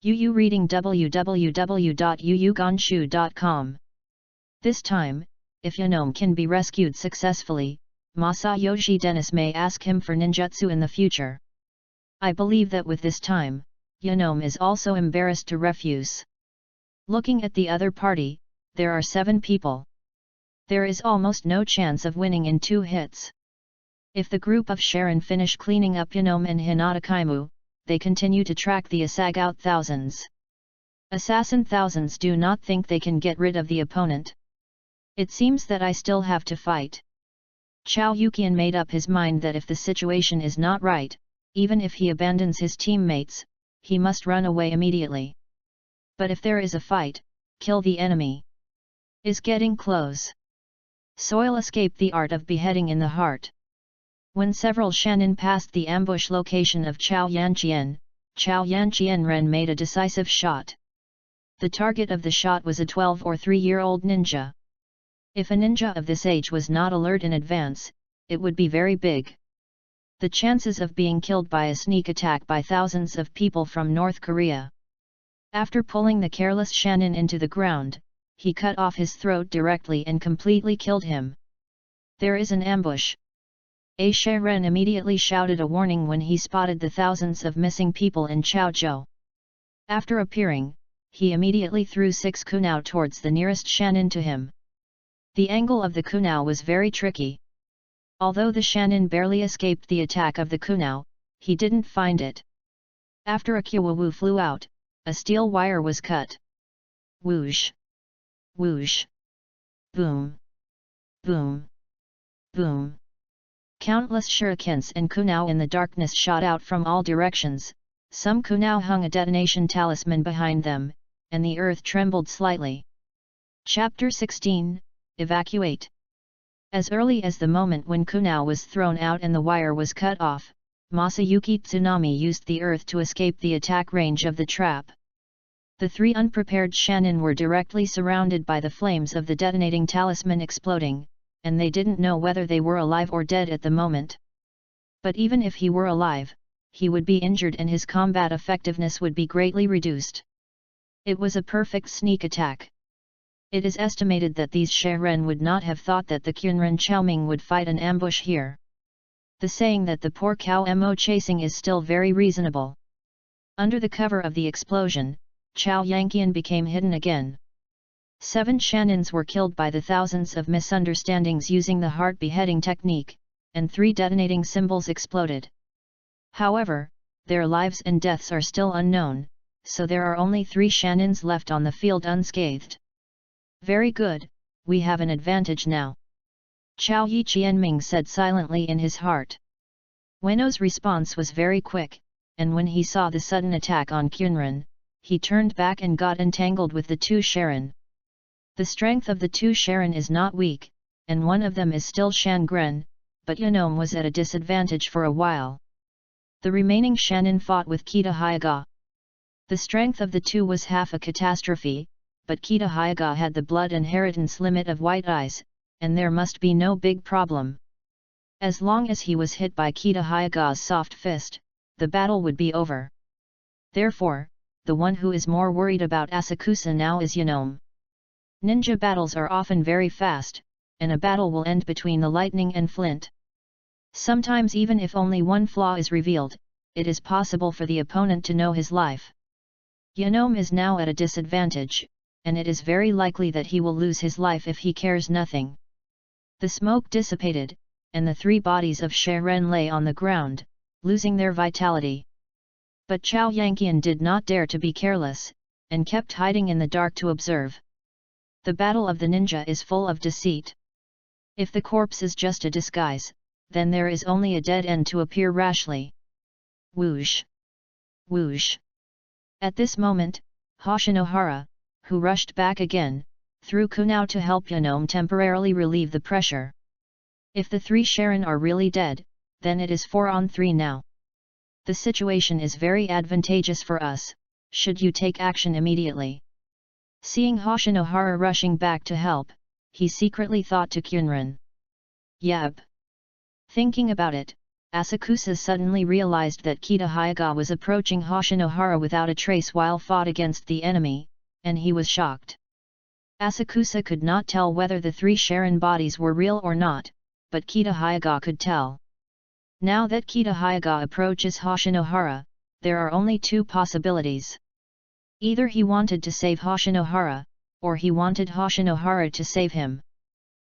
Yu reading www.yuyugonshu.com. This time, if Yanome can be rescued successfully, Masayoshi Dennis may ask him for ninjutsu in the future. I believe that with this time, Yanome is also embarrassed to refuse. Looking at the other party, there are 7 people. There is almost no chance of winning in 2 hits. If the group of Sharon finish cleaning up Yanome and Hinata Kaimu, they continue to track the Asagout thousands. Assassin thousands do not think they can get rid of the opponent. It seems that I still have to fight. Chao Yuqian made up his mind that if the situation is not right, even if he abandons his teammates, he must run away immediately. But if there is a fight, kill the enemy. Is getting close. Soil escaped the art of beheading in the heart. When several Shanin passed the ambush location of Chao Yanqian Ren made a decisive shot. The target of the shot was a 12 or 3-year-old ninja. If a ninja of this age was not alert in advance, it would be very big. The chances of being killed by a sneak attack by thousands of people from North Korea. After pulling the careless Shanin into the ground, he cut off his throat directly and completely killed him. There is an ambush. A Ren immediately shouted a warning when he spotted the thousands of missing people in Chaozhou. After appearing, he immediately threw 6 kunao towards the nearest Shanin to him. The angle of the kunao was very tricky. Although the Shanin barely escaped the attack of the kunao, he didn't find it. After a kiwawu flew out, a steel wire was cut. Whoosh! Whoosh! Boom! Boom! Boom! Countless shurikens and kunao in the darkness shot out from all directions. Some kunao hung a detonation talisman behind them, and the earth trembled slightly. Chapter 16, Evacuate. As early as the moment when kunao was thrown out and the wire was cut off, Masayuki Tsunami used the earth to escape the attack range of the trap. The 3 unprepared Shanin were directly surrounded by the flames of the detonating talisman exploding, and they didn't know whether they were alive or dead at the moment. But even if he were alive, he would be injured and his combat effectiveness would be greatly reduced. It was a perfect sneak attack. It is estimated that these Sheren would not have thought that the Qunren Chaoming would fight an ambush here. The saying that the poor cow mo chasing is still very reasonable. Under the cover of the explosion, Chao Yanqian became hidden again. 7 Shanins were killed by the thousands of misunderstandings using the heart beheading technique, and 3 detonating symbols exploded. However, their lives and deaths are still unknown, so there are only 3 Shanins left on the field unscathed. Very good, we have an advantage now. Chao Yi Qianming said silently in his heart. Weno's response was very quick, and when he saw the sudden attack on Qunren, he turned back and got entangled with the 2 Sharin. The strength of the 2 Sharin is not weak, and one of them is still Shangren, but Yanom was at a disadvantage for a while. The remaining Shanin fought with Kita Hyaga. The strength of the 2 was half a catastrophe, but Kita Hyaga had the blood inheritance limit of white eyes, and there must be no big problem. As long as he was hit by Kita Hyaga's soft fist, the battle would be over. Therefore, the one who is more worried about Asakusa now is Yanom. Ninja battles are often very fast, and a battle will end between the lightning and flint. Sometimes even if only one flaw is revealed, it is possible for the opponent to know his life. Yanom is now at a disadvantage, and it is very likely that he will lose his life if he cares nothing. The smoke dissipated, and the 3 bodies of Sheren lay on the ground, losing their vitality. But Chao Yanqian did not dare to be careless, and kept hiding in the dark to observe. The battle of the ninja is full of deceit. If the corpse is just a disguise, then there is only a dead end to appear rashly. Whoosh! Whoosh! At this moment, Hoshinohara, who rushed back again, threw kunao to help Yanom temporarily relieve the pressure. If the 3 Sharin are really dead, then it is 4 on 3 now. The situation is very advantageous for us, should you take action immediately. Seeing Hoshinohara rushing back to help, he secretly thought to Qunren. Yab! Thinking about it, Asakusa suddenly realized that Kita Hyaga was approaching Hoshinohara without a trace while fought against the enemy, and he was shocked. Asakusa could not tell whether the 3 Sharin bodies were real or not, but Kita Hyaga could tell. Now that Kita Hyaga approaches Hoshinohara, there are only 2 possibilities. Either he wanted to save Hoshinohara, or he wanted Hoshinohara to save him.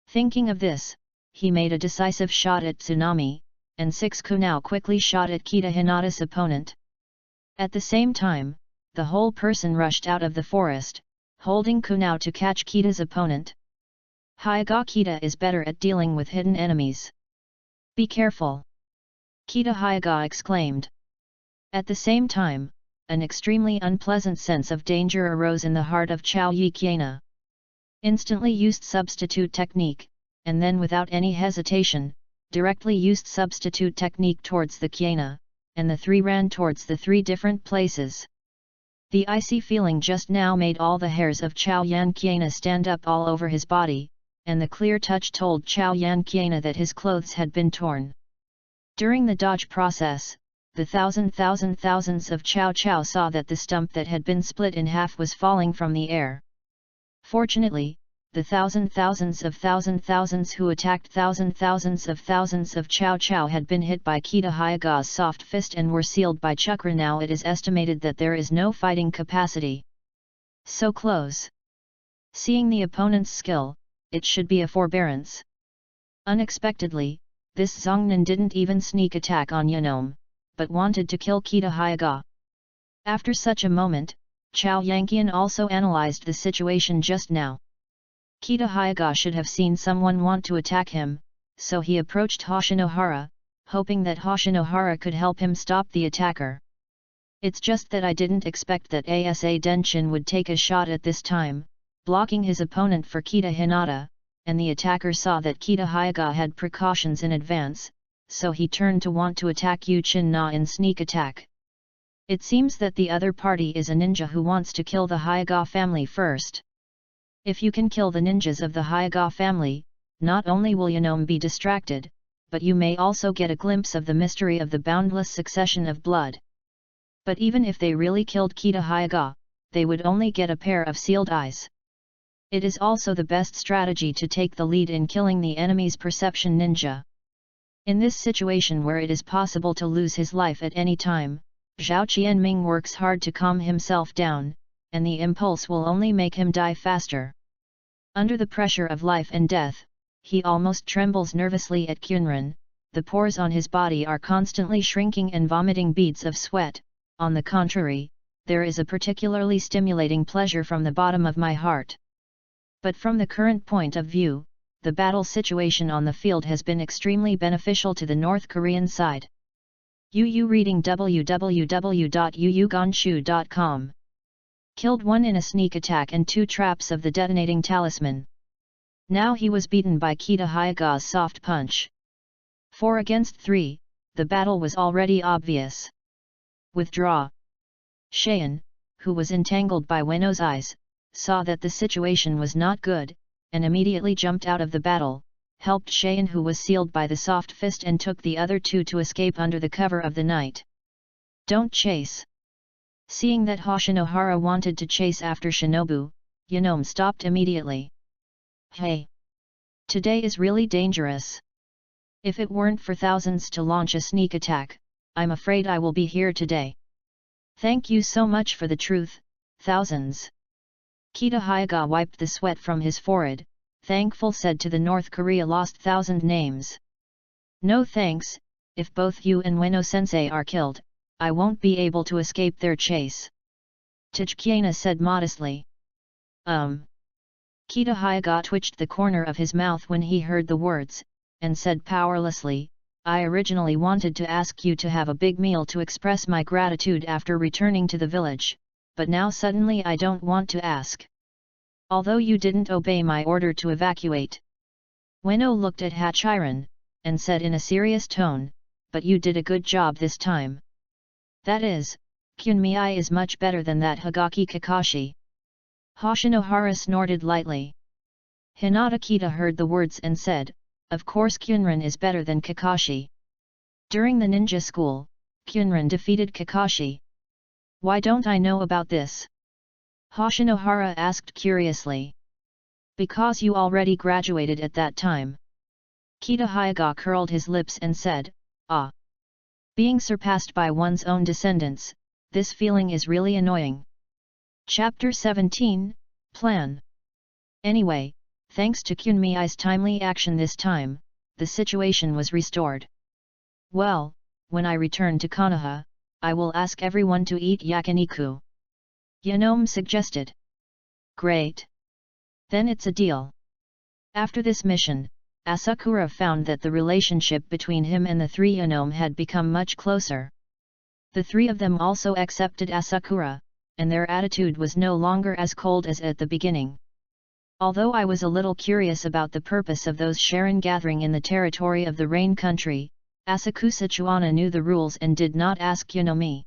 Thinking of this, he made a decisive shot at Tsunami, and 6 kunao quickly shot at Kita Hinata's opponent. At the same time, the whole person rushed out of the forest, holding kunao to catch Kita's opponent. Hyaga Kita is better at dealing with hidden enemies. Be careful! Kita Hyaga exclaimed. At the same time, an extremely unpleasant sense of danger arose in the heart of Chao Yiqiana. Instantly used substitute technique, and then without any hesitation, directly used substitute technique towards the Qiana, and the three ran towards the three different places. The icy feeling just now made all the hairs of Chao Yan Qiana stand up all over his body, and the clear touch told Chao Yan Qiana that his clothes had been torn. During the dodge process, the thousands of Chao saw that the stump that had been split in half was falling from the air. Fortunately, the thousands who attacked thousands of Chao had been hit by Kita Hyaga's soft fist and were sealed by chakra. Now it is estimated that there is no fighting capacity. So close. Seeing the opponent's skill, it should be a forbearance. Unexpectedly, this Zongnan didn't even sneak attack on Yanome, but wanted to kill Kita Hyaga. After such a moment, Chao Yanqian also analyzed the situation just now. Kita Hyaga should have seen someone want to attack him, so he approached Hoshinohara, hoping that Hoshinohara could help him stop the attacker. It's just that I didn't expect that Asa Denshin would take a shot at this time, blocking his opponent for Kita Hinata, and the attacker saw that Kita Hyaga had precautions in advance, so he turned to want to attack Yu Chin Na in sneak attack. It seems that the other party is a ninja who wants to kill the Hyaga family first. If you can kill the ninjas of the Hyaga family, not only will Yanome be distracted, but you may also get a glimpse of the mystery of the boundless succession of blood. But even if they really killed Kita Hyaga, they would only get a pair of sealed eyes. It is also the best strategy to take the lead in killing the enemy's perception ninja. In this situation where it is possible to lose his life at any time, Zhao Qianming works hard to calm himself down, and the impulse will only make him die faster. Under the pressure of life and death, he almost trembles nervously at Qunren. The pores on his body are constantly shrinking and vomiting beads of sweat. On the contrary, there is a particularly stimulating pleasure from the bottom of my heart. But from the current point of view, the battle situation on the field has been extremely beneficial to the North Korean side. Yu reading www.yuyugonshu.com. Killed one in a sneak attack and 2 traps of the detonating talisman. Now he was beaten by Kita Hyaga's soft punch. 4 against 3, the battle was already obvious. Withdraw. Cheyenne, who was entangled by Weno's eyes, saw that the situation was not good, and immediately jumped out of the battle, helped Cheyenne who was sealed by the soft fist and took the other 2 to escape under the cover of the night. Don't chase. Seeing that Hoshinohara wanted to chase after Shinobu, Yanome stopped immediately. Hey! Today is really dangerous. If it weren't for thousands to launch a sneak attack, I'm afraid I will be here today. Thank you so much for the truth, thousands. Kita Hyaga wiped the sweat from his forehead, thankful said to the North Korea lost 1,000 names. No thanks, if both you and Ueno-sensei are killed, I won't be able to escape their chase. Tachkiana said modestly. Kita Hyaga twitched the corner of his mouth when he heard the words, and said powerlessly, I originally wanted to ask you to have a big meal to express my gratitude after returning to the village, but now suddenly I don't want to ask. Although you didn't obey my order to evacuate. Ueno looked at Hachiran, and said in a serious tone, but you did a good job this time. That is, Kunmei is much better than that Hagaki Kakashi. Hoshinohara snorted lightly. Hinata Kita heard the words and said, of course Kunren is better than Kakashi. During the ninja school, Kunren defeated Kakashi. Why don't I know about this? Hoshinohara asked curiously. Because you already graduated at that time. Kita Hyaga curled his lips and said, ah. Being surpassed by one's own descendants, this feeling is really annoying. Chapter 17, Plan. Anyway, thanks to Kunmei's timely action this time, the situation was restored. Well, when I return to Konoha, I will ask everyone to eat yakiniku. Yanome suggested. Great. Then it's a deal. After this mission, Asakura found that the relationship between him and the three Yonome had become much closer. The three of them also accepted Asakura, and their attitude was no longer as cold as at the beginning. Although I was a little curious about the purpose of those Sharon gathering in the territory of the Rain Country, Asakusa Chuana knew the rules and did not ask Yonome.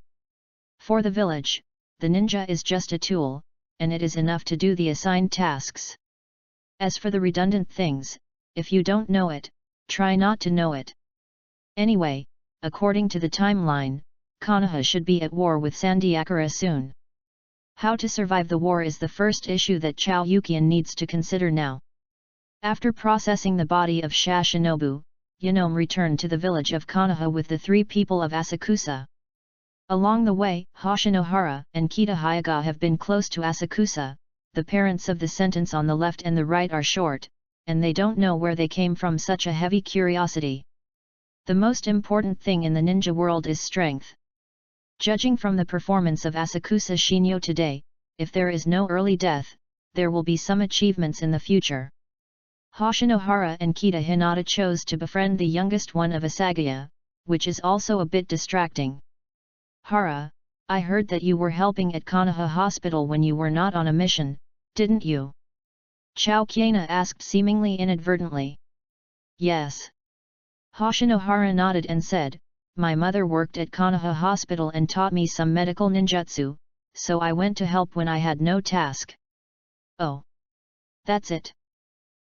For the village, the ninja is just a tool, and it is enough to do the assigned tasks. As for the redundant things, if you don't know it, try not to know it. Anyway, according to the timeline, Konoha should be at war with Sandiakura soon. How to survive the war is the first issue that Chao Yukian needs to consider now. After processing the body of Sashinobu, Yonome returned to the village of Konoha with the three people of Asakusa. Along the way, Hoshinohara and Kita Hyuga have been close to Asakusa. The parents of the sentence on the left and the right are short, and they don't know where they came from. Such a heavy curiosity. The most important thing in the ninja world is strength. Judging from the performance of Asakusa Shinyo today, if there is no early death, there will be some achievements in the future. Hoshinohara and Kita Hinata chose to befriend the youngest one of Asagaya, which is also a bit distracting. Hara, I heard that you were helping at Konoha Hospital when you were not on a mission, didn't you? Chao Kiena asked seemingly inadvertently. Yes. Hoshinohara nodded and said, my mother worked at Konoha Hospital and taught me some medical ninjutsu, so I went to help when I had no task. Oh. That's it.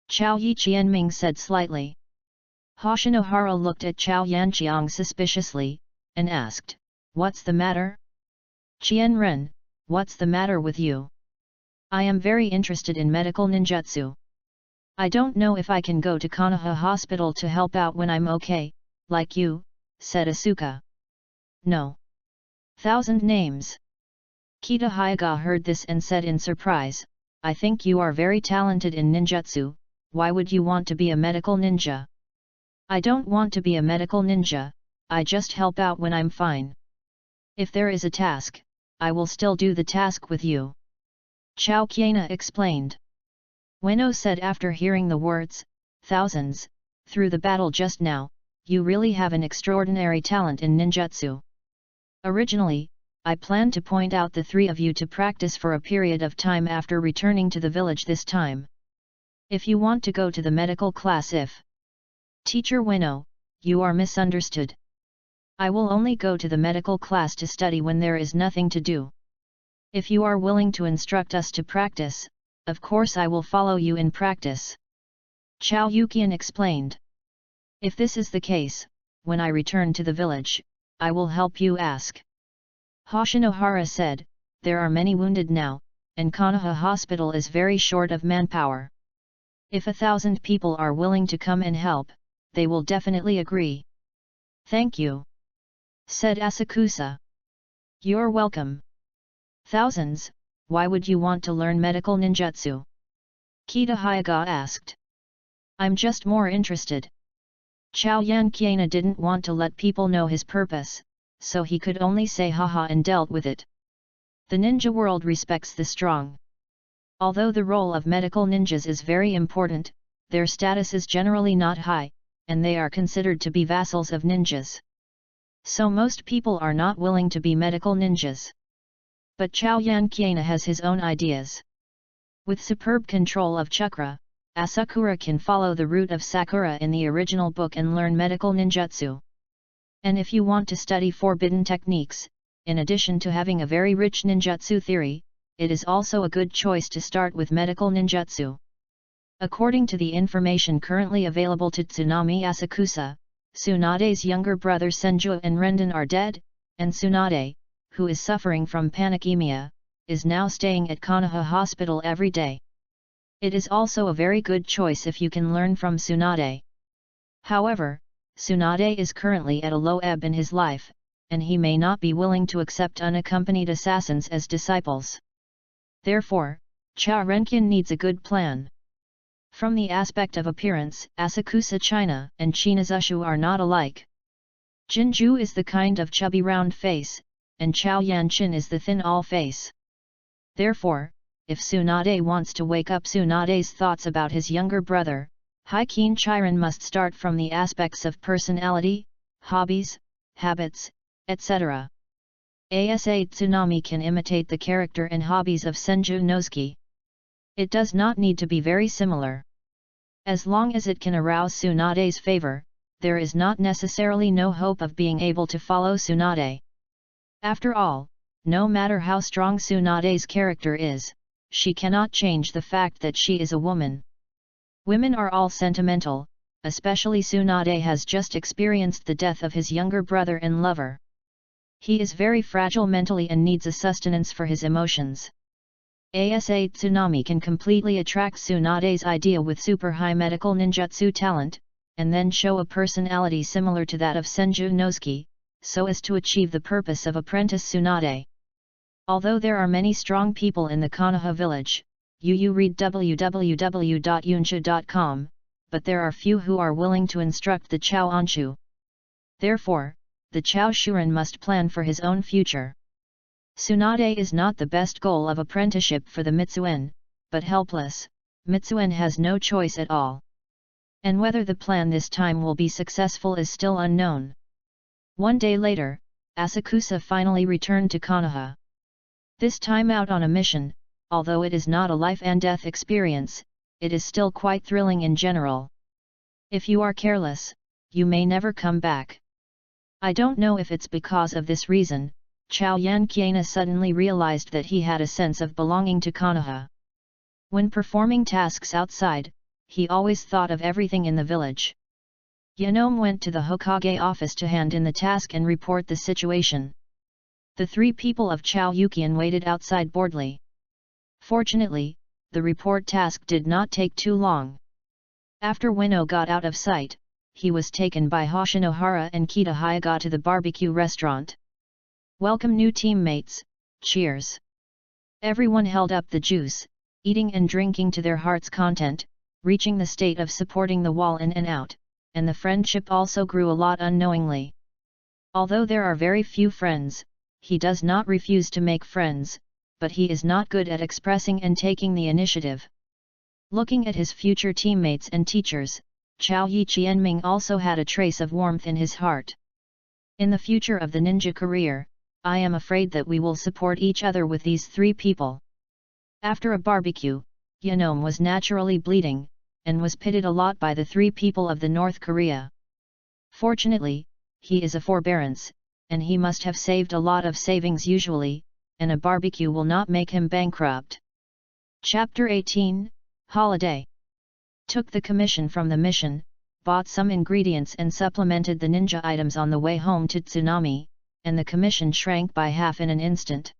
Chao Yi Qianming said slightly. Hoshinohara looked at Chao Yanqiang suspiciously, and asked, what's the matter? Qianren, what's the matter with you? I am very interested in medical ninjutsu. I don't know if I can go to Konoha Hospital to help out when I'm okay, like you, said Asuka. No. 1,000 names. Kita Hyuga heard this and said in surprise, I think you are very talented in ninjutsu, why would you want to be a medical ninja? I don't want to be a medical ninja, I just help out when I'm fine. If there is a task, I will still do the task with you. Chao Kiena explained. Ueno said after hearing the words, thousands, through the battle just now, you really have an extraordinary talent in ninjutsu. Originally, I planned to point out the three of you to practice for a period of time after returning to the village this time. If you want to go to the medical class Teacher Ueno, you are misunderstood. I will only go to the medical class to study when there is nothing to do. If you are willing to instruct us to practice, of course I will follow you in practice. Chao Yukian explained. If this is the case, when I return to the village, I will help you ask. Hoshinohara said, there are many wounded now, and Konoha Hospital is very short of manpower. If 1,000 people are willing to come and help, they will definitely agree. Thank you, said Asakusa. You're welcome. Thousands, why would you want to learn medical ninjutsu? Kita Hyuga asked. I'm just more interested. Chao Yanqiana didn't want to let people know his purpose, so he could only say haha and dealt with it. The ninja world respects the strong. Although the role of medical ninjas is very important, their status is generally not high, and they are considered to be vassals of ninjas. So most people are not willing to be medical ninjas. But Chao Yanqiana has his own ideas. With superb control of chakra, Asakura can follow the route of Sakura in the original book and learn medical ninjutsu. And if you want to study forbidden techniques, in addition to having a very rich ninjutsu theory, it is also a good choice to start with medical ninjutsu. According to the information currently available to Tsunami Asakusa, Tsunade's younger brother Senju and Renden are dead, and Tsunade, who is suffering from panicemia, is now staying at Konoha Hospital every day. It is also a very good choice if you can learn from Tsunade. However, Tsunade is currently at a low ebb in his life, and he may not be willing to accept unaccompanied assassins as disciples. Therefore, Cha Renkin needs a good plan. From the aspect of appearance, Asakusa China and Chinazushu are not alike. Jinju is the kind of chubby round face, and Chao Yanchin is the thin all face. Therefore, if Tsunade wants to wake up Tsunade's thoughts about his younger brother, Haikin Chiron must start from the aspects of personality, hobbies, habits, etc. Asa Tsunami can imitate the character and hobbies of Senju Nosuke. It does not need to be very similar. As long as it can arouse Tsunade's favor, there is not necessarily no hope of being able to follow Tsunade. After all, no matter how strong Tsunade's character is, she cannot change the fact that she is a woman. Women are all sentimental, especially Tsunade has just experienced the death of his younger brother and lover. He is very fragile mentally and needs a sustenance for his emotions. Asa Tsunami can completely attract Tsunade's idea with super high medical ninjutsu talent, and then show a personality similar to that of Senju Nosuke, so as to achieve the purpose of apprentice Tsunade. Although there are many strong people in the Konoha village, you read www.yunsha.com, but there are few who are willing to instruct the Chao Anshu. Therefore, the Chao Shuren must plan for his own future. Tsunade is not the best goal of apprenticeship for the Mitsuen, but helpless, Mitsuen has no choice at all. And whether the plan this time will be successful is still unknown. One day later, Asakusa finally returned to Konoha. This time out on a mission, although it is not a life and death experience, it is still quite thrilling in general. If you are careless, you may never come back. I don't know if it's because of this reason, Chao Yanqiana suddenly realized that he had a sense of belonging to Konoha. When performing tasks outside, he always thought of everything in the village. Yanome went to the Hokage office to hand in the task and report the situation. The three people of Chao Yukian waited outside boredly. Fortunately, the report task did not take too long. After Winno got out of sight, he was taken by Hoshinohara and Kita Hyuga to the barbecue restaurant. "Welcome new teammates, cheers." Everyone held up the juice, eating and drinking to their heart's content, reaching the state of supporting the wall in and out, and the friendship also grew a lot unknowingly. Although there are very few friends, he does not refuse to make friends, but he is not good at expressing and taking the initiative. Looking at his future teammates and teachers, Chao Yi Qianming also had a trace of warmth in his heart. In the future of the ninja career, I am afraid that we will support each other with these three people. After a barbecue, Yanome was naturally bleeding, and was pitied a lot by the three people of the North Korea. Fortunately, he is a forbearance, and he must have saved a lot of savings usually, and a barbecue will not make him bankrupt. Chapter 18, Holiday. Took the commission from the mission, bought some ingredients and supplemented the ninja items on the way home to Tsunami, and the commission shrank by half in an instant.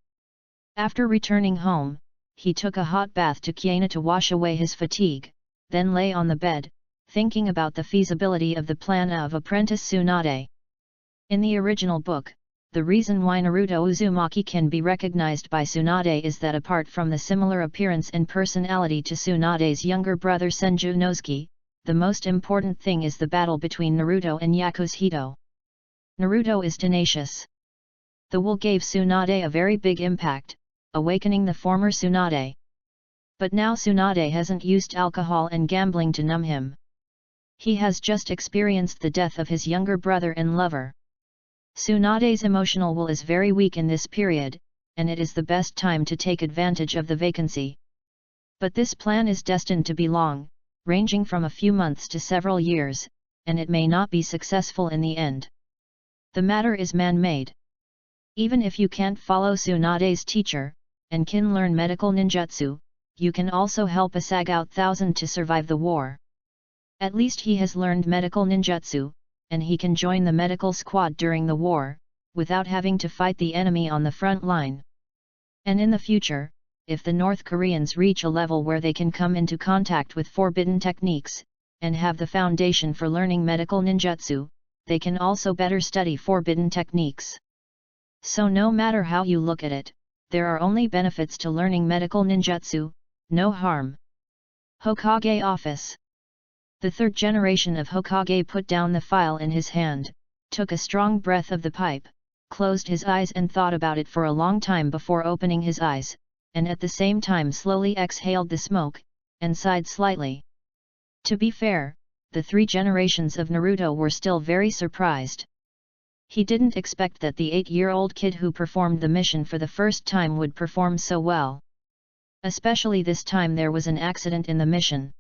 After returning home, he took a hot bath to Kiana to wash away his fatigue, then lay on the bed, thinking about the feasibility of the plan of apprentice Tsunade. In the original book, the reason why Naruto Uzumaki can be recognized by Tsunade is that apart from the similar appearance and personality to Tsunade's younger brother Senju Nosuke, the most important thing is the battle between Naruto and Yakuza. Naruto is tenacious. The wool gave Tsunade a very big impact, awakening the former Tsunade. But now Tsunade hasn't used alcohol and gambling to numb him. He has just experienced the death of his younger brother and lover. Tsunade's emotional will is very weak in this period, and it is the best time to take advantage of the vacancy. But this plan is destined to be long, ranging from a few months to several years, and it may not be successful in the end. The matter is man-made. Even if you can't follow Tsunade's teacher, and can learn medical ninjutsu, you can also help a Sagout 1000 to survive the war. At least he has learned medical ninjutsu, and he can join the medical squad during the war, without having to fight the enemy on the front line. And in the future, if the North Koreans reach a level where they can come into contact with forbidden techniques, and have the foundation for learning medical ninjutsu, they can also better study forbidden techniques. So no matter how you look at it, there are only benefits to learning medical ninjutsu, no harm. Hokage Office. The third generation of Hokage put down the file in his hand, took a strong breath of the pipe, closed his eyes and thought about it for a long time before opening his eyes, and at the same time slowly exhaled the smoke, and sighed slightly. To be fair, the 3 generations of Naruto were still very surprised. He didn't expect that the 8-year-old kid who performed the mission for the first time would perform so well. Especially this time there was an accident in the mission.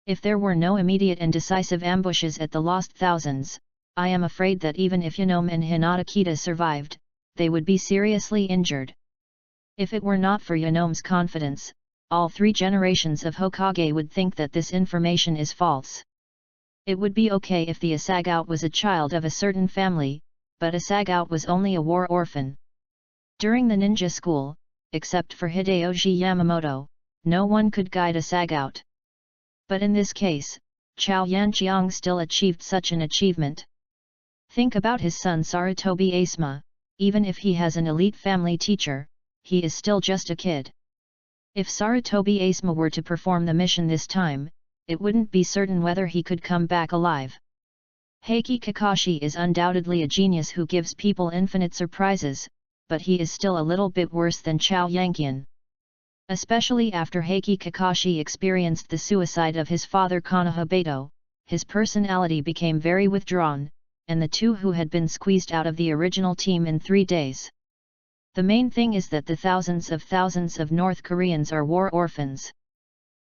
If there were no immediate and decisive ambushes at the Lost Thousands, I am afraid that even if Yanome and Hinata Kita survived, they would be seriously injured. If it were not for Yanome's confidence, all 3 generations of Hokage would think that this information is false. It would be okay if the Asagao was a child of a certain family, but Asagao was only a war orphan. During the ninja school, except for Hideyoshi Yamamoto, no one could guide Asagao. But in this case, Chao Yanqiang still achieved such an achievement. Think about his son Sarutobi Asma, even if he has an elite family teacher, he is still just a kid. If Sarutobi Asma were to perform the mission this time, it wouldn't be certain whether he could come back alive. Heiki Kakashi is undoubtedly a genius who gives people infinite surprises, but he is still a little bit worse than Chao Yanqian. Especially after Heiki Kakashi experienced the suicide of his father Konoha Beto, his personality became very withdrawn, and the 2 who had been squeezed out of the original team in 3 days. The main thing is that the thousands of North Koreans are war orphans.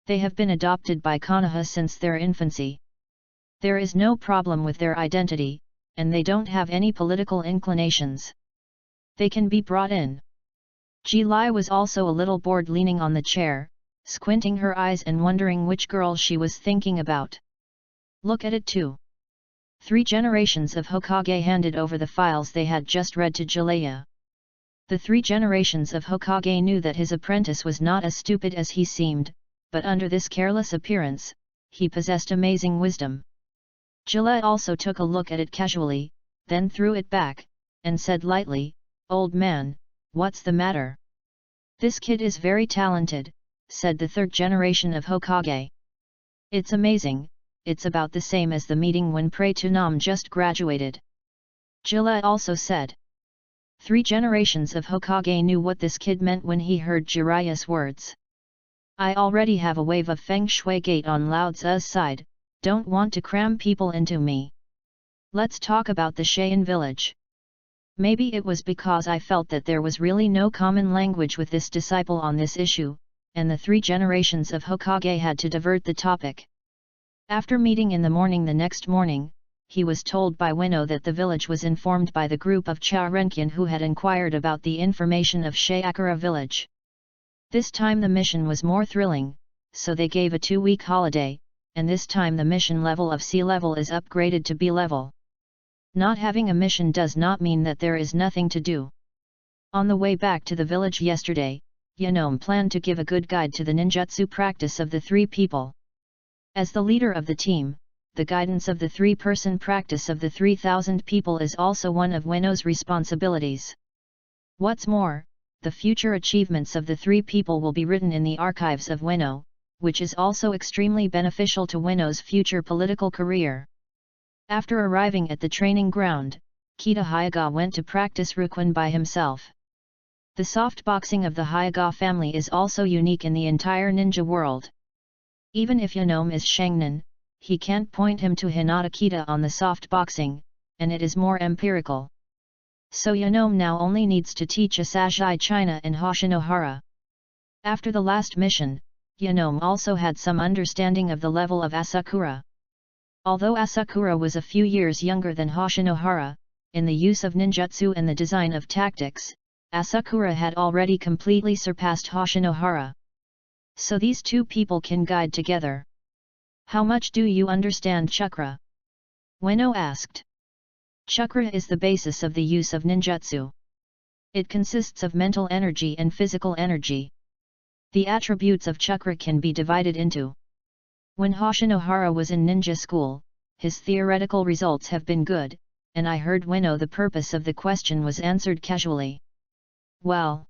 They have been adopted by Konoha since their infancy. There is no problem with their identity, and they don't have any political inclinations. They can be brought in. Ji Lai was also a little bored leaning on the chair, squinting her eyes and wondering which girl she was thinking about. Look at it too. 3 generations of Hokage handed over the files they had just read to Jalaya. The 3 generations of Hokage knew that his apprentice was not as stupid as he seemed, but under this careless appearance, he possessed amazing wisdom. Jalaya also took a look at it casually, then threw it back, and said lightly, "Old man, what's the matter?" "This kid is very talented," said the 3rd generation of Hokage. "It's amazing, it's about the same as the meeting when Praetunam just graduated." Jalaya also said. 3 generations of Hokage knew what this kid meant when he heard Jiraiya's words. "I already have a wave of Feng Shui Gate on Lao Tzu's side, don't want to cram people into me. Let's talk about the Cheyenne village." Maybe it was because I felt that there was really no common language with this disciple on this issue, and the 3 generations of Hokage had to divert the topic. After meeting in the morning the next morning, he was told by Ueno that the village was informed by the group of Charenkian who had inquired about the information of Shayakura village. This time the mission was more thrilling, so they gave a 2-week holiday, and this time the mission level of sea level is upgraded to B level. Not having a mission does not mean that there is nothing to do. On the way back to the village yesterday, Yanome planned to give a good guide to the ninjutsu practice of the 3 people. As the leader of the team, the guidance of the 3-person practice of the 3,000 people is also one of Ueno's responsibilities. What's more, the future achievements of the 3 people will be written in the archives of Ueno, which is also extremely beneficial to Ueno's future political career. After arriving at the training ground, Kita Hyaga went to practice Rukwon by himself. The soft boxing of the Hyaga family is also unique in the entire ninja world. Even if Yanome is Shangnan, he can't point him to Hinata Kita on the soft boxing, and it is more empirical. So Yanome now only needs to teach Asashai China and Hoshinohara. After the last mission, Yanome also had some understanding of the level of Asakura. Although Asakura was a few years younger than Hoshinohara, in the use of ninjutsu and the design of tactics, Asakura had already completely surpassed Hoshinohara. So these 2 people can guide together. "How much do you understand chakra?" Ueno asked. Chakra is the basis of the use of ninjutsu. It consists of mental energy and physical energy. The attributes of chakra can be divided into. When Hoshinohara was in ninja school, his theoretical results have been good, and I heard Ueno the purpose of the question was answered casually. "Well,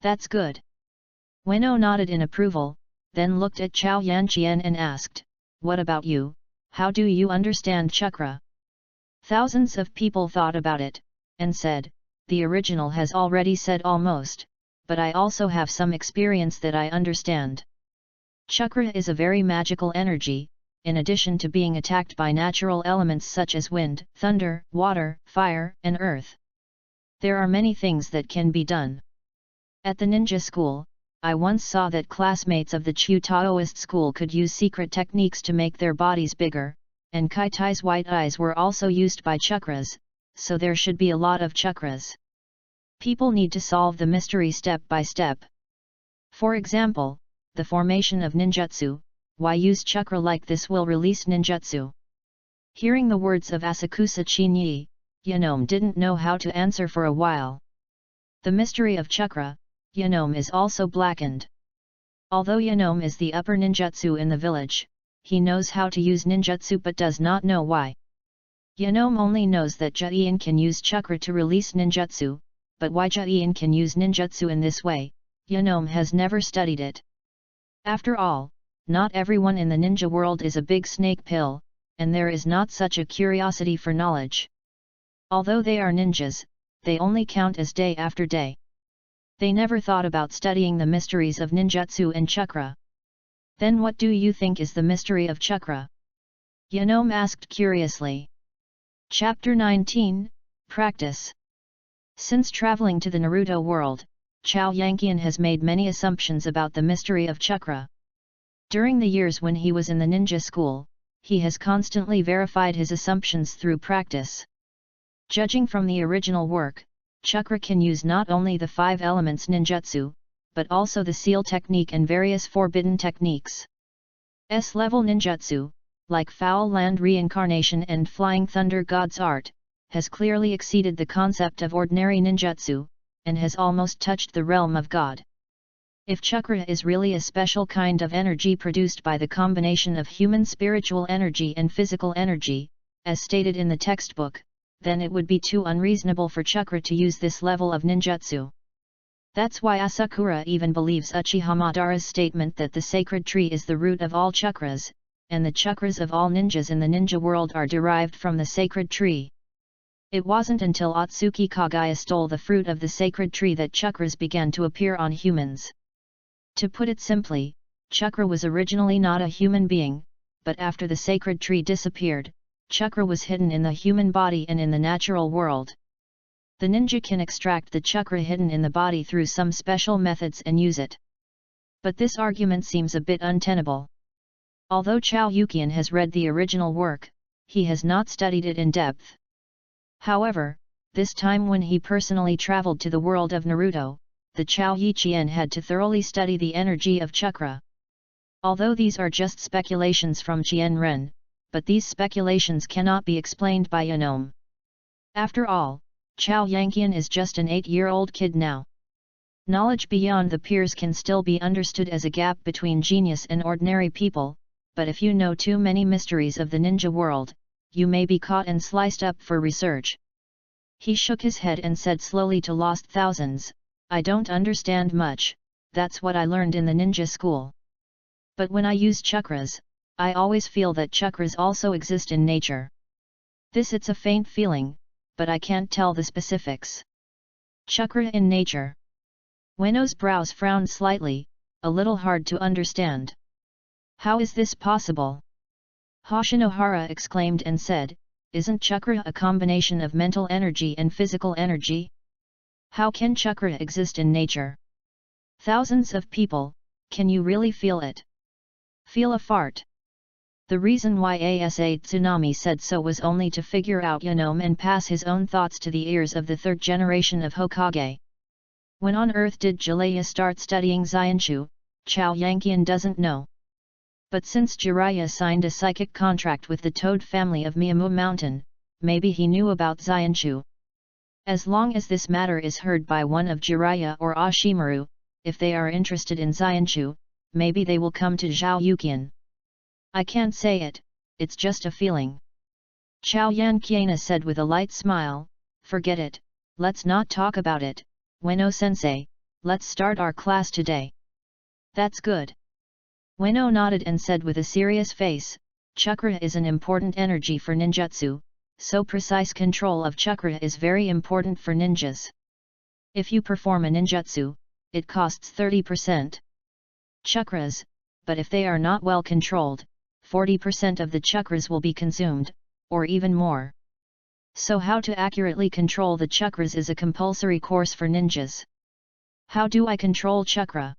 that's good." Ueno nodded in approval, then looked at Chao Yanqian and asked, "What about you, how do you understand chakra?" Thousands of people thought about it, and said, "The original has already said almost, but I also have some experience that I understand. Chakra is a very magical energy, in addition to being attacked by natural elements such as wind, thunder, water, fire, and earth. There are many things that can be done. At the ninja school, I once saw that classmates of the Chu Taoist school could use secret techniques to make their bodies bigger, and Kai Tai's white eyes were also used by chakras, so there should be a lot of chakras. People need to solve the mystery step by step. For example, the formation of ninjutsu. Why use chakra like this will release ninjutsu? Hearing the words of Asakusa Chinyi, Yanome didn't know how to answer for a while. The mystery of chakra, Yanome is also blackened. Although Yanome is the upper ninjutsu in the village, he knows how to use ninjutsu but does not know why. Yanome only knows that Jian can use chakra to release ninjutsu, but why Jian can use ninjutsu in this way, Yanome has never studied it. After all, not everyone in the ninja world is a big snake pill, and there is not such a curiosity for knowledge. Although they are ninjas, they only count as day after day. They never thought about studying the mysteries of ninjutsu and chakra. Then what do you think is the mystery of chakra? Yanome asked curiously. Chapter 19, Practice. Since traveling to the Naruto world, Chao Yanqian has made many assumptions about the mystery of chakra. During the years when he was in the ninja school, he has constantly verified his assumptions through practice. Judging from the original work, chakra can use not only the 5 elements ninjutsu, but also the seal technique and various forbidden techniques. S-level ninjutsu, like Foul Land Reincarnation and Flying Thunder God's Art, has clearly exceeded the concept of ordinary ninjutsu, and has almost touched the realm of God. If chakra is really a special kind of energy produced by the combination of human spiritual energy and physical energy, as stated in the textbook, then it would be too unreasonable for chakra to use this level of ninjutsu. That's why Asakura even believes Uchiha Madara's statement that the sacred tree is the root of all chakras, and the chakras of all ninjas in the ninja world are derived from the sacred tree. It wasn't until Otsuki Kagaya stole the fruit of the sacred tree that chakras began to appear on humans. To put it simply, chakra was originally not a human being, but after the sacred tree disappeared, chakra was hidden in the human body and in the natural world. The ninja can extract the chakra hidden in the body through some special methods and use it. But this argument seems a bit untenable. Although Chao Yukian has read the original work, he has not studied it in depth. However, this time when he personally traveled to the world of Naruto, the Chao Yiqian had to thoroughly study the energy of chakra. Although these are just speculations from Chien Ren, but these speculations cannot be explained by Yanome. After all, Chao Yanqian is just an 8-year-old kid now. Knowledge beyond the peers can still be understood as a gap between genius and ordinary people, but if you know too many mysteries of the ninja world, you may be caught and sliced up for research. He shook his head and said slowly to Lost Thousands, I don't understand much, that's what I learned in the ninja school. But when I use chakras, I always feel that chakras also exist in nature. It's a faint feeling, but I can't tell the specifics. Chakra in nature. Ueno's brows frowned slightly, a little hard to understand. How is this possible? Hoshinohara exclaimed and said, isn't chakra a combination of mental energy and physical energy? How can chakra exist in nature? Thousands of people, can you really feel it? Feel a fart. The reason why Asa Tsunami said so was only to figure out Yanome and pass his own thoughts to the ears of the 3rd generation of Hokage. When on Earth did Jiraiya start studying Xianshu? Chao Yanqian doesn't know. But since Jiraiya signed a psychic contract with the Toad family of Miyamu Mountain, maybe he knew about Xianshu. As long as this matter is heard by one of Jiraiya or Ashimaru, if they are interested in Xianshu, maybe they will come to Zhao Yuqian. I can't say it, it's just a feeling. Chao Yanqian said with a light smile, forget it, let's not talk about it, Ueno-sensei, let's start our class today. That's good. Ueno nodded and said with a serious face, chakra is an important energy for ninjutsu, so precise control of chakra is very important for ninjas. If you perform a ninjutsu, it costs 30% chakras, but if they are not well controlled, 40% of the chakras will be consumed, or even more. So how to accurately control the chakras is a compulsory course for ninjas. How do I control chakra?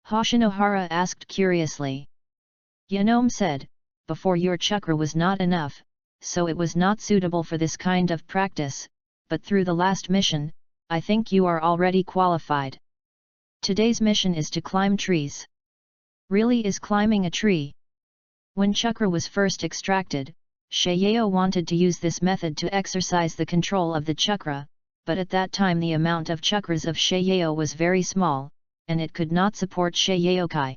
Hoshinohara asked curiously. Yanome said, before your chakra was not enough, so it was not suitable for this kind of practice, but through the last mission, I think you are already qualified. Today's mission is to climb trees. Really is climbing a tree. When chakra was first extracted, Shayeo wanted to use this method to exercise the control of the chakra, but at that time the amount of chakras of Shayeo was very small, and it could not support Shayeokai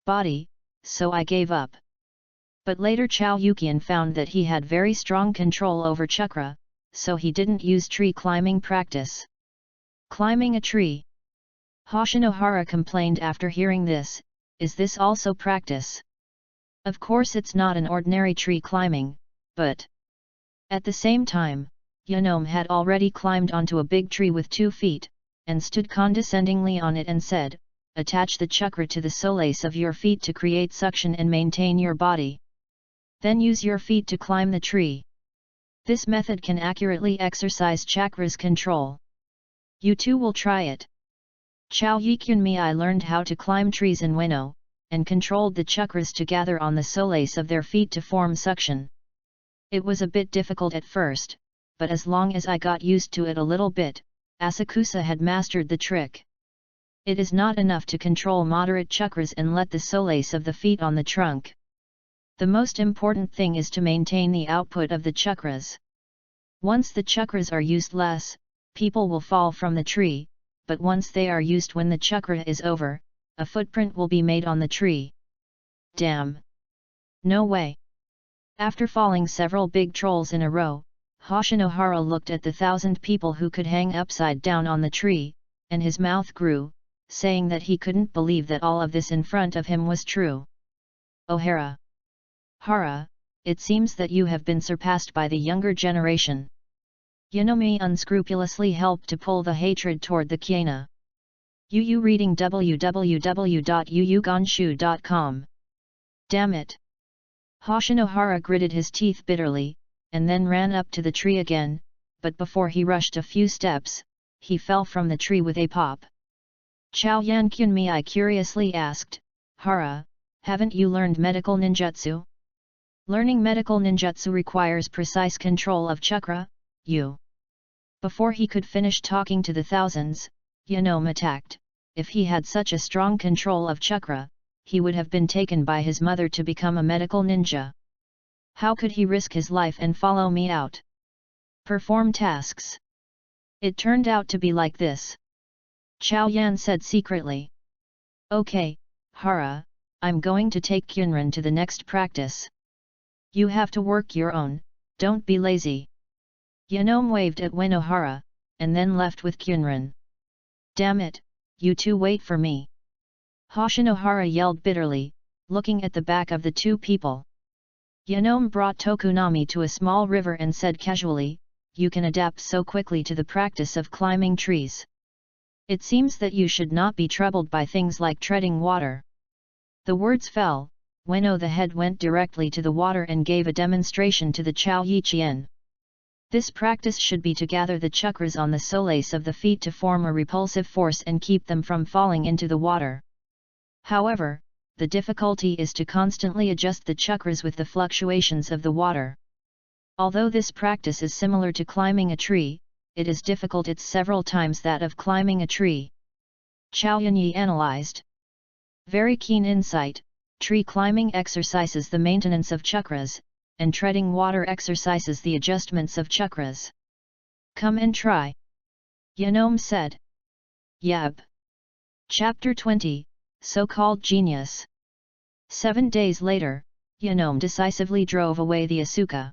body, so I gave up. But later Chao Yukian found that he had very strong control over chakra, so he didn't use tree climbing practice. Climbing a tree. Hoshinohara complained after hearing this, is this also practice? Of course it's not an ordinary tree climbing, but... At the same time, Yanome had already climbed onto a big tree with 2 feet, and stood condescendingly on it and said, attach the chakra to the solace of your feet to create suction and maintain your body. Then use your feet to climb the tree. This method can accurately exercise chakra's control. You too will try it. Chao Yikyunmi I learned how to climb trees in Ueno, and controlled the chakras to gather on the solace of their feet to form suction. It was a bit difficult at first, but as long as I got used to it a little bit, Asakusa had mastered the trick. It is not enough to control moderate chakras and let the solace of the feet on the trunk. The most important thing is to maintain the output of the chakras. Once the chakras are used less, people will fall from the tree, but once they are used when the chakra is over, a footprint will be made on the tree. Damn! No way! After falling several big trolls in a row, Hoshinohara looked at the 1,000 people who could hang upside down on the tree, and his mouth grew, saying that he couldn't believe that all of this in front of him was true. Ohara! Hara, it seems that you have been surpassed by the younger generation. Yanome unscrupulously helped to pull the hatred toward the Kyena. Yu reading www.yuyugonshu.com. Damn it! Hoshinohara gritted his teeth bitterly, and then ran up to the tree again, but before he rushed a few steps, he fell from the tree with a pop. Chao Yankyunmi I curiously asked, Hara, haven't you learned medical ninjutsu? Learning medical ninjutsu requires precise control of chakra, you. Before he could finish talking to the thousands, Yanome attacked. If he had such a strong control of chakra, he would have been taken by his mother to become a medical ninja. How could he risk his life and follow me out? Perform tasks. It turned out to be like this. Chao Yan said secretly. Okay, Hara, I'm going to take Kyunran to the next practice. You have to work your own, don't be lazy. Yanome waved at Uenohara, and then left with Kyunran. Damn it, you two wait for me. Hoshinohara yelled bitterly, looking at the back of the 2 people. Yanome brought Tokunami to a small river and said casually, you can adapt so quickly to the practice of climbing trees. It seems that you should not be troubled by things like treading water. The words fell, Ueno the head went directly to the water and gave a demonstration to the Chao Yiqian. This practice should be to gather the chakras on the solace of the feet to form a repulsive force and keep them from falling into the water. However, the difficulty is to constantly adjust the chakras with the fluctuations of the water. Although this practice is similar to climbing a tree, it is difficult. It's several times that of climbing a tree. Chao Yanyi analyzed. Very keen insight. Tree climbing exercises the maintenance of chakras, and treading water exercises the adjustments of chakras. Come and try. Yanome said. Yab. Chapter 20, So-Called Genius. 7 days later, Yanome decisively drove away the Asuka.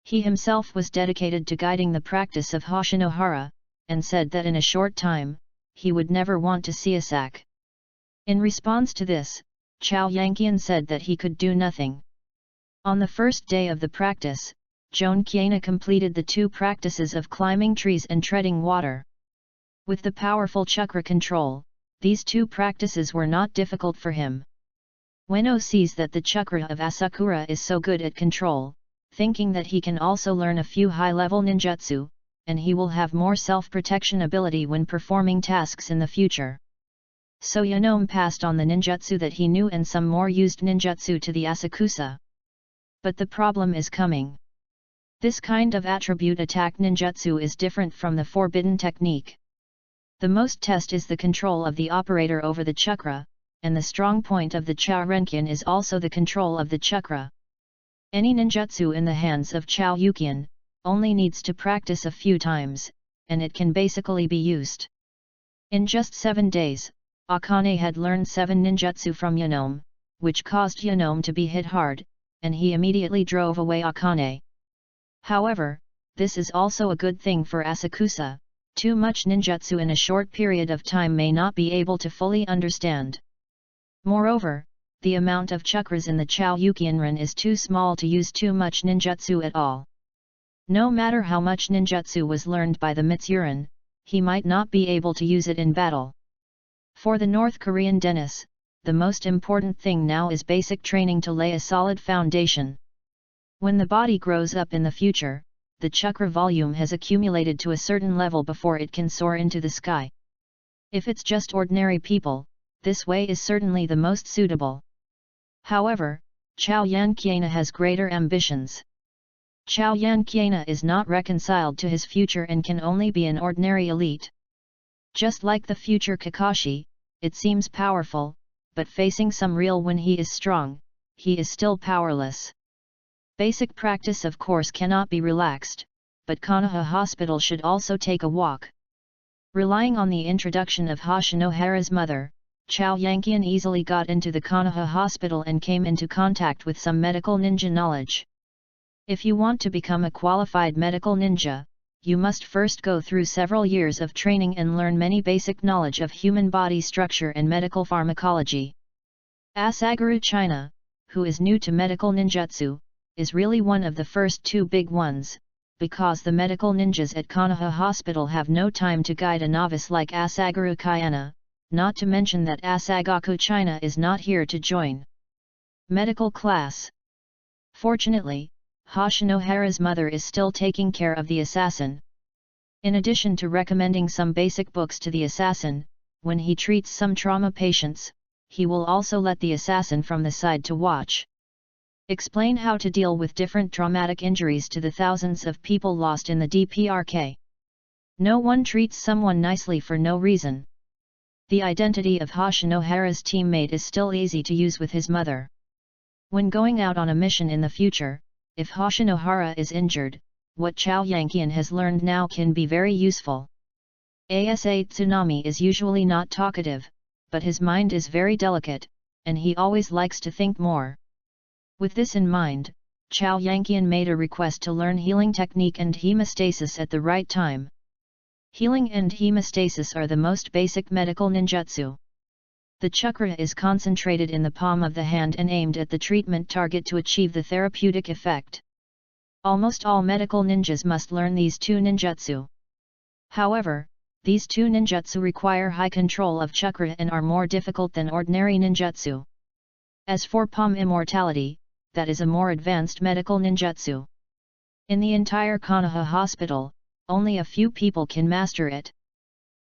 He himself was dedicated to guiding the practice of Hoshinohara, and said that in a short time, he would never want to see a sack. In response to this, Chao Yankian said that he could do nothing. On the first day of the practice, Joan Kyena completed the 2 practices of climbing trees and treading water. With the powerful chakra control, these two practices were not difficult for him. Ueno sees that the chakra of Asakura is so good at control, thinking that he can also learn a few high-level ninjutsu, and he will have more self-protection ability when performing tasks in the future. So Ueno passed on the ninjutsu that he knew and some more used ninjutsu to the Asakusa. But the problem is coming. This kind of attribute attack ninjutsu is different from the forbidden technique. The most test is the control of the operator over the chakra, and the strong point of the Chao Renkin is also the control of the chakra. Any ninjutsu in the hands of Chao Yukian only needs to practice a few times, and it can basically be used. In just 7 days, Akane had learned 7 ninjutsu from Ueno, which caused Ueno to be hit hard, and he immediately drove away Akane. However, this is also a good thing for Asakusa. Too much ninjutsu in a short period of time may not be able to fully understand. Moreover, the amount of chakras in the Chao Yukianren is too small to use too much ninjutsu at all. No matter how much ninjutsu was learned by the Mitsuran, he might not be able to use it in battle. For the North Korean Dennis, the most important thing now is basic training to lay a solid foundation. When the body grows up in the future, the chakra volume has accumulated to a certain level before it can soar into the sky. If it's just ordinary people, this way is certainly the most suitable. However, Chao Yanqiana has greater ambitions. Chao Yanqiana is not reconciled to his future and can only be an ordinary elite. Just like the future Kakashi, it seems powerful, but facing some real when he is strong, he is still powerless. Basic practice of course cannot be relaxed, but Konoha Hospital should also take a walk. Relying on the introduction of Hoshinohara's mother, Chao Yanqian easily got into the Konoha Hospital and came into contact with some medical ninja knowledge. If you want to become a qualified medical ninja, you must first go through several years of training and learn many basic knowledge of human body structure and medical pharmacology. Asaguru China, who is new to medical ninjutsu, is really one of the first 2 big ones, because the medical ninjas at Konoha Hospital have no time to guide a novice like Asaguru Kayana, not to mention that Asagaku China is not here to join medical class. Fortunately, Hoshinohara's mother is still taking care of the assassin. In addition to recommending some basic books to the assassin, when he treats some trauma patients, he will also let the assassin from the side to watch. Explain how to deal with different traumatic injuries to the thousands of people lost in the DPRK. No one treats someone nicely for no reason. The identity of Hoshinohara's teammate is still easy to use with his mother. When going out on a mission in the future, if Hoshinohara is injured, what Chao Yanqian has learned now can be very useful. Asa Tsunami is usually not talkative, but his mind is very delicate, and he always likes to think more. With this in mind, Chao Yanqian made a request to learn healing technique and hemostasis at the right time. Healing and hemostasis are the most basic medical ninjutsu. The chakra is concentrated in the palm of the hand and aimed at the treatment target to achieve the therapeutic effect. Almost all medical ninjas must learn these 2 ninjutsu. However, these 2 ninjutsu require high control of chakra and are more difficult than ordinary ninjutsu. As for palm immortality, that is a more advanced medical ninjutsu. In the entire Konoha Hospital, only a few people can master it.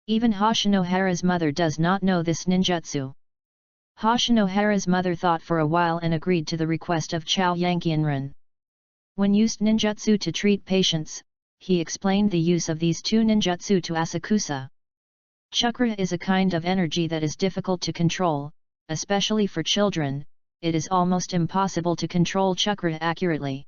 Even Hoshinohara's mother does not know this ninjutsu. Hoshinohara's mother thought for a while and agreed to the request of Chao Yanqianren. When used ninjutsu to treat patients, he explained the use of these 2 ninjutsu to Asakusa. Chakra is a kind of energy that is difficult to control, especially for children. It is almost impossible to control chakra accurately.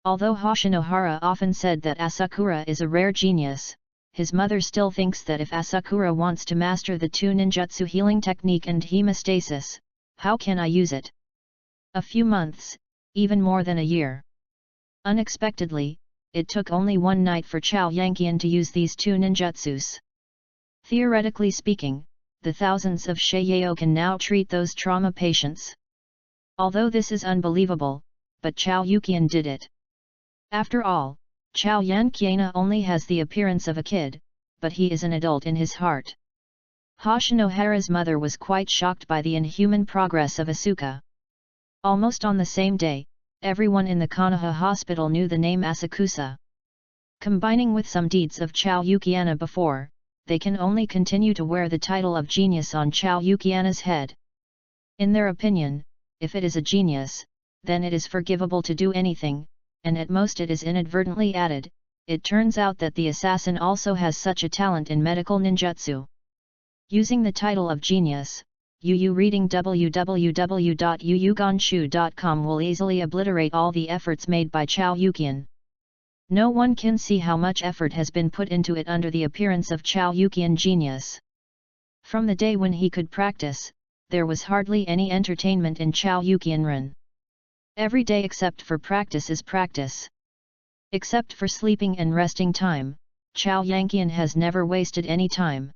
Although Hoshinohara often said that Asakura is a rare genius, his mother still thinks that if Asakura wants to master the 2 ninjutsu healing technique and hemostasis, how can I use it? A few months, even more than a year. Unexpectedly, it took only 1 night for Chao Yanqian to use these 2 ninjutsus. Theoretically speaking, the thousands of Sheiyao can now treat those trauma patients. Although this is unbelievable, but Chao Yukian did it. After all, Chao Yanqiana only has the appearance of a kid, but he is an adult in his heart. Hoshinohara's mother was quite shocked by the inhuman progress of Asuka. Almost on the same day, everyone in the Konoha hospital knew the name Asakusa. Combining with some deeds of Chao Yukiana before, they can only continue to wear the title of genius on Chao Yukiana's head. In their opinion, if it is a genius, then it is forgivable to do anything, and at most it is inadvertently added. It turns out that the assassin also has such a talent in medical ninjutsu. Using the title of genius, Yu reading www.yuyugonshu.com will easily obliterate all the efforts made by Chao Yukian. No one can see how much effort has been put into it under the appearance of Chao Yukian genius. From the day when he could practice, there was hardly any entertainment in Chao Yukian-ren. Every day except for practice is practice. Except for sleeping and resting time, Chao Yankian has never wasted any time.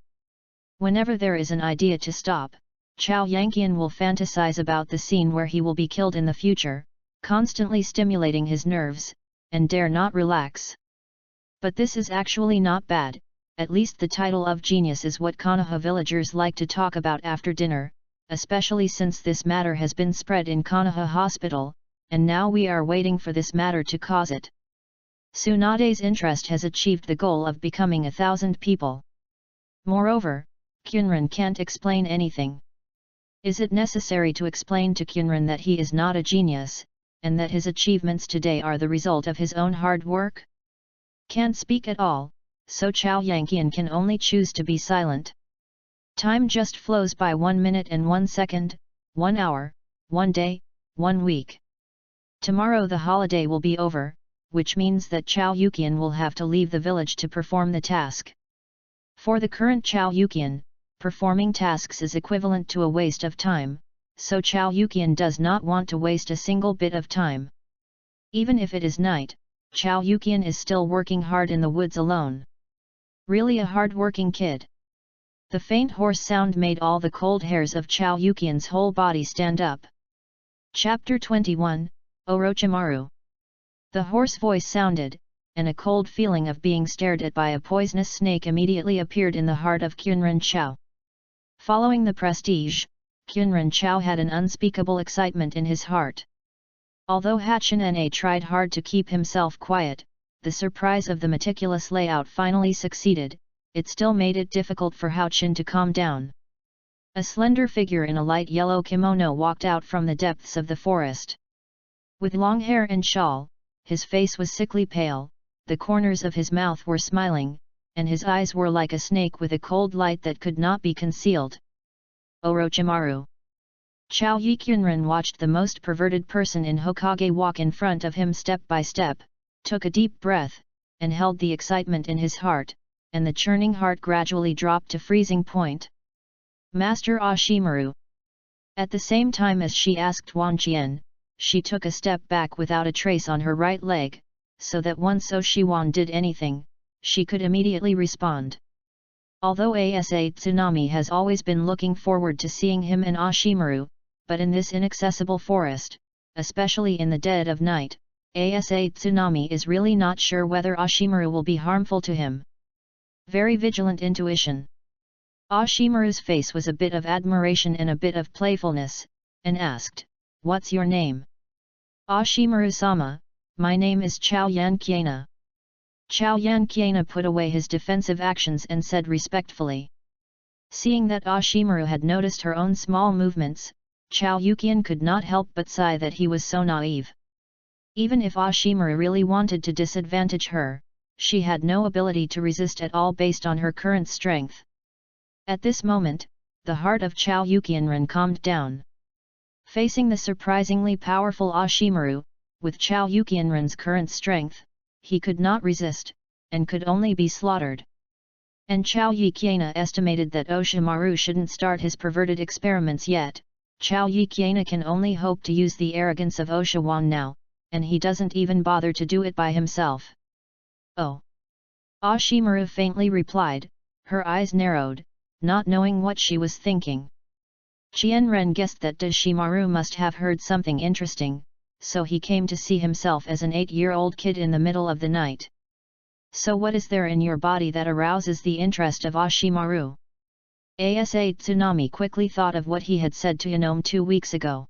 Whenever there is an idea to stop, Chao Yankian will fantasize about the scene where he will be killed in the future, constantly stimulating his nerves, and dare not relax. But this is actually not bad, at least the title of genius is what Konoha villagers like to talk about after dinner, especially since this matter has been spread in Konoha hospital, and now we are waiting for this matter to cause it. Tsunade's interest has achieved the goal of becoming 1,000 people. Moreover, Kyunran can't explain anything. Is it necessary to explain to Kyunran that he is not a genius, and that his achievements today are the result of his own hard work? Can't speak at all, so Chao Yankian can only choose to be silent. Time just flows by 1 minute and 1 second, 1 hour, 1 day, 1 week. Tomorrow the holiday will be over, which means that Chao Yukian will have to leave the village to perform the task. For the current Chao Yukian, performing tasks is equivalent to a waste of time, so Chao Yukian does not want to waste a single bit of time. Even if it is night, Chao Yukian is still working hard in the woods alone. Really a hard-working kid. The faint hoarse sound made all the cold hairs of Chao Yukian's whole body stand up. Chapter 21, Orochimaru. The hoarse voice sounded, and a cold feeling of being stared at by a poisonous snake immediately appeared in the heart of Kyunran Chao. Following the prestige, Kyunran Chao had an unspeakable excitement in his heart. Although Hachinen tried hard to keep himself quiet, the surprise of the meticulous layout finally succeeded. It still made it difficult for Hachin to calm down. A slender figure in a light yellow kimono walked out from the depths of the forest. With long hair and shawl, his face was sickly pale, the corners of his mouth were smiling, and his eyes were like a snake with a cold light that could not be concealed. Orochimaru. Chao Yikyunran watched the most perverted person in Hokage walk in front of him step by step, took a deep breath, and held the excitement in his heart, and the churning heart gradually dropped to freezing point. Master Ashimaru. At the same time as she asked Wan Qian, she took a step back without a trace on her right leg, so that once Oshiwan did anything, she could immediately respond. Although Asa Tsunami has always been looking forward to seeing him and Ashimaru, but in this inaccessible forest, especially in the dead of night, Asa Tsunami is really not sure whether Ashimaru will be harmful to him. Very vigilant intuition. Ashimaru's face was a bit of admiration and a bit of playfulness, and asked, "What's your name?" "Ashimaru-sama, my name is Chao Yankiana." Chao Yankiana put away his defensive actions and said respectfully. Seeing that Ashimaru had noticed her own small movements, Chao Yukian could not help but sigh that he was so naive. Even if Ashimaru really wanted to disadvantage her, she had no ability to resist at all based on her current strength. At this moment, the heart of Chao Yukianren calmed down. Facing the surprisingly powerful Ashimaru, with Chao Yukianren's current strength, he could not resist, and could only be slaughtered. And Chao Yikiana estimated that Oshimaru shouldn't start his perverted experiments yet. Chao Yikiana can only hope to use the arrogance of Oshiwan now, and he doesn't even bother to do it by himself. "Oh!" Ashimaru faintly replied, her eyes narrowed, not knowing what she was thinking. Qianren guessed that Deshimaru must have heard something interesting, so he came to see himself as an 8-year-old kid in the middle of the night. So what is there in your body that arouses the interest of Ashimaru? Asa Tsunami quickly thought of what he had said to Inome 2 weeks ago.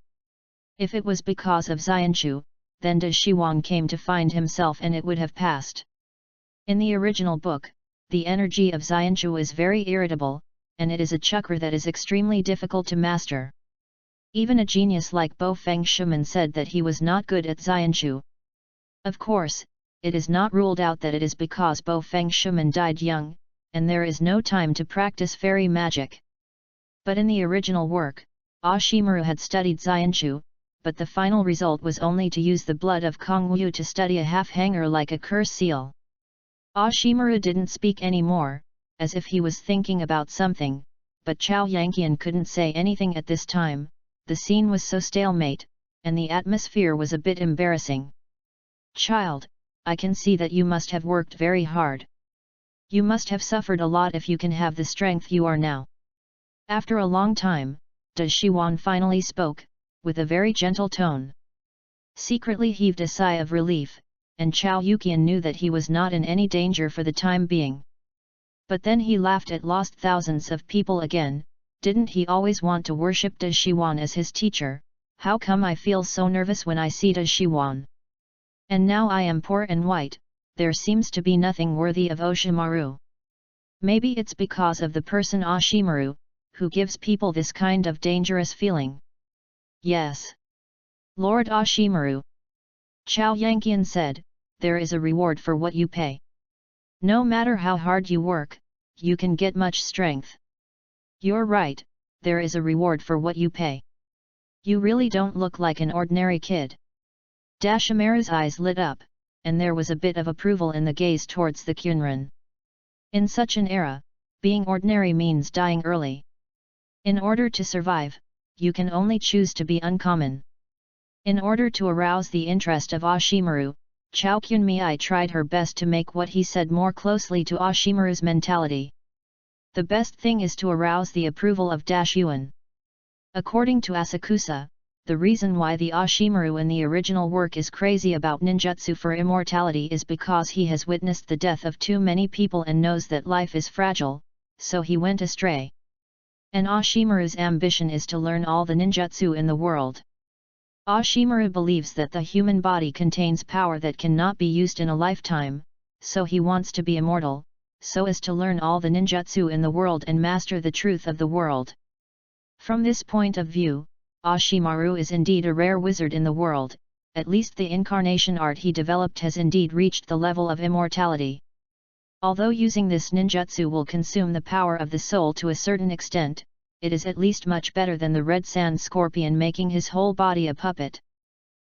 If it was because of Xianchu, then Dashiwan came to find himself and it would have passed. In the original book, the energy of Xianchu is very irritable, and it is a chakra that is extremely difficult to master. Even a genius like Bo Feng Shuman said that he was not good at Xianchu. Of course, it is not ruled out that it is because Bo Feng Shuman died young, and there is no time to practice fairy magic. But in the original work, Ashimaru had studied Xianchu, but the final result was only to use the blood of Kongwu to study a half-hanger like a curse seal. Ashimaru didn't speak anymore, as if he was thinking about something, but Chao Yanqian couldn't say anything at this time. The scene was so stalemate, and the atmosphere was a bit embarrassing. Child, I can see that you must have worked very hard. You must have suffered a lot if you can have the strength you are now. After a long time, Dashiwan finally spoke, with a very gentle tone. Secretly heaved a sigh of relief, and Chao Yuqian knew that he was not in any danger for the time being. But then he laughed at lost thousands of people again. Didn't he always want to worship Dashiwan as his teacher? How come I feel so nervous when I see Dashiwan? And now I am poor and white, there seems to be nothing worthy of Oshimaru. Maybe it's because of the person Ashimaru, who gives people this kind of dangerous feeling. Yes. Lord Ashimaru. Chao Yanqian said, there is a reward for what you pay. No matter how hard you work, you can get much strength. You're right, there is a reward for what you pay. You really don't look like an ordinary kid. Dashimaru's eyes lit up, and there was a bit of approval in the gaze towards the Kyunran. In such an era, being ordinary means dying early. In order to survive, you can only choose to be uncommon. In order to arouse the interest of Ashimaru, Chao Kunmei tried her best to make what he said more closely to Ashimaru's mentality. The best thing is to arouse the approval of Dashuan. According to Asakusa, the reason why the Ashimaru in the original work is crazy about ninjutsu for immortality is because he has witnessed the death of too many people and knows that life is fragile, so he went astray. And Ashimaru's ambition is to learn all the ninjutsu in the world. Ashimaru believes that the human body contains power that cannot be used in a lifetime, so he wants to be immortal, so as to learn all the ninjutsu in the world and master the truth of the world. From this point of view, Ashimaru is indeed a rare wizard in the world, at least the incarnation art he developed has indeed reached the level of immortality. Although using this ninjutsu will consume the power of the soul to a certain extent, it is at least much better than the red sand scorpion making his whole body a puppet.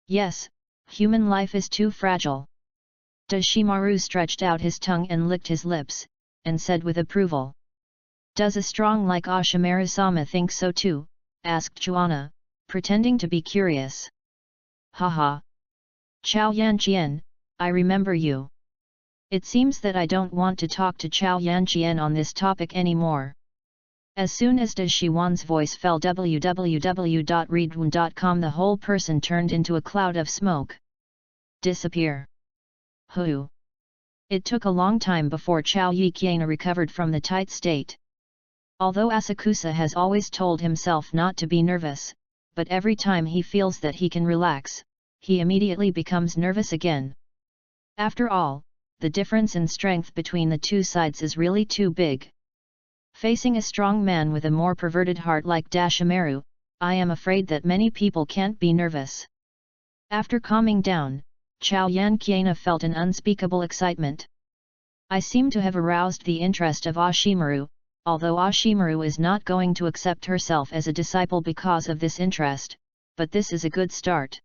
Yes, human life is too fragile. Dashimaru stretched out his tongue and licked his lips, and said with approval. Does a strong like Ashimaru-sama think so too? Asked Chuana, pretending to be curious. Haha. Chao Yanqian, I remember you. It seems that I don't want to talk to Chao Yanqian on this topic anymore. As soon as Dashiwan's voice fell www.readaloud.com, the whole person turned into a cloud of smoke. Disappear. Who? It took a long time before Chao Yiqian recovered from the tight state. Although Asakusa has always told himself not to be nervous, but every time he feels that he can relax, he immediately becomes nervous again. After all, the difference in strength between the two sides is really too big. Facing a strong man with a more perverted heart like Dashimaru, I am afraid that many people can't be nervous. After calming down, Chao Yanqian felt an unspeakable excitement. I seem to have aroused the interest of Ashimaru, although Ashimaru is not going to accept herself as a disciple because of this interest, but this is a good start.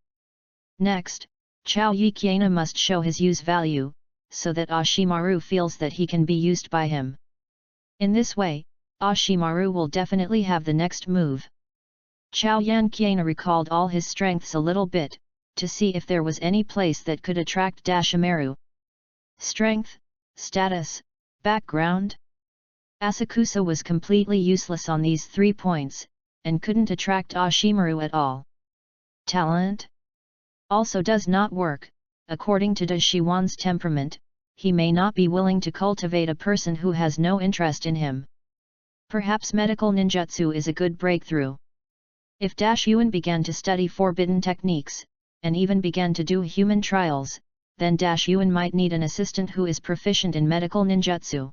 Next, Chao Yiqian must show his use value, so that Ashimaru feels that he can be used by him. In this way, Ashimaru will definitely have the next move. Chao Yanqian recalled all his strengths a little bit, to see if there was any place that could attract Dashimaru. Strength, status, background. Asakusa was completely useless on these 3 points, and couldn't attract Ashimaru at all. Talent? Also does not work, according to Dashiwan's temperament, he may not be willing to cultivate a person who has no interest in him. Perhaps medical ninjutsu is a good breakthrough. If Yuan began to study forbidden techniques, and even began to do human trials, then Yuan might need an assistant who is proficient in medical ninjutsu.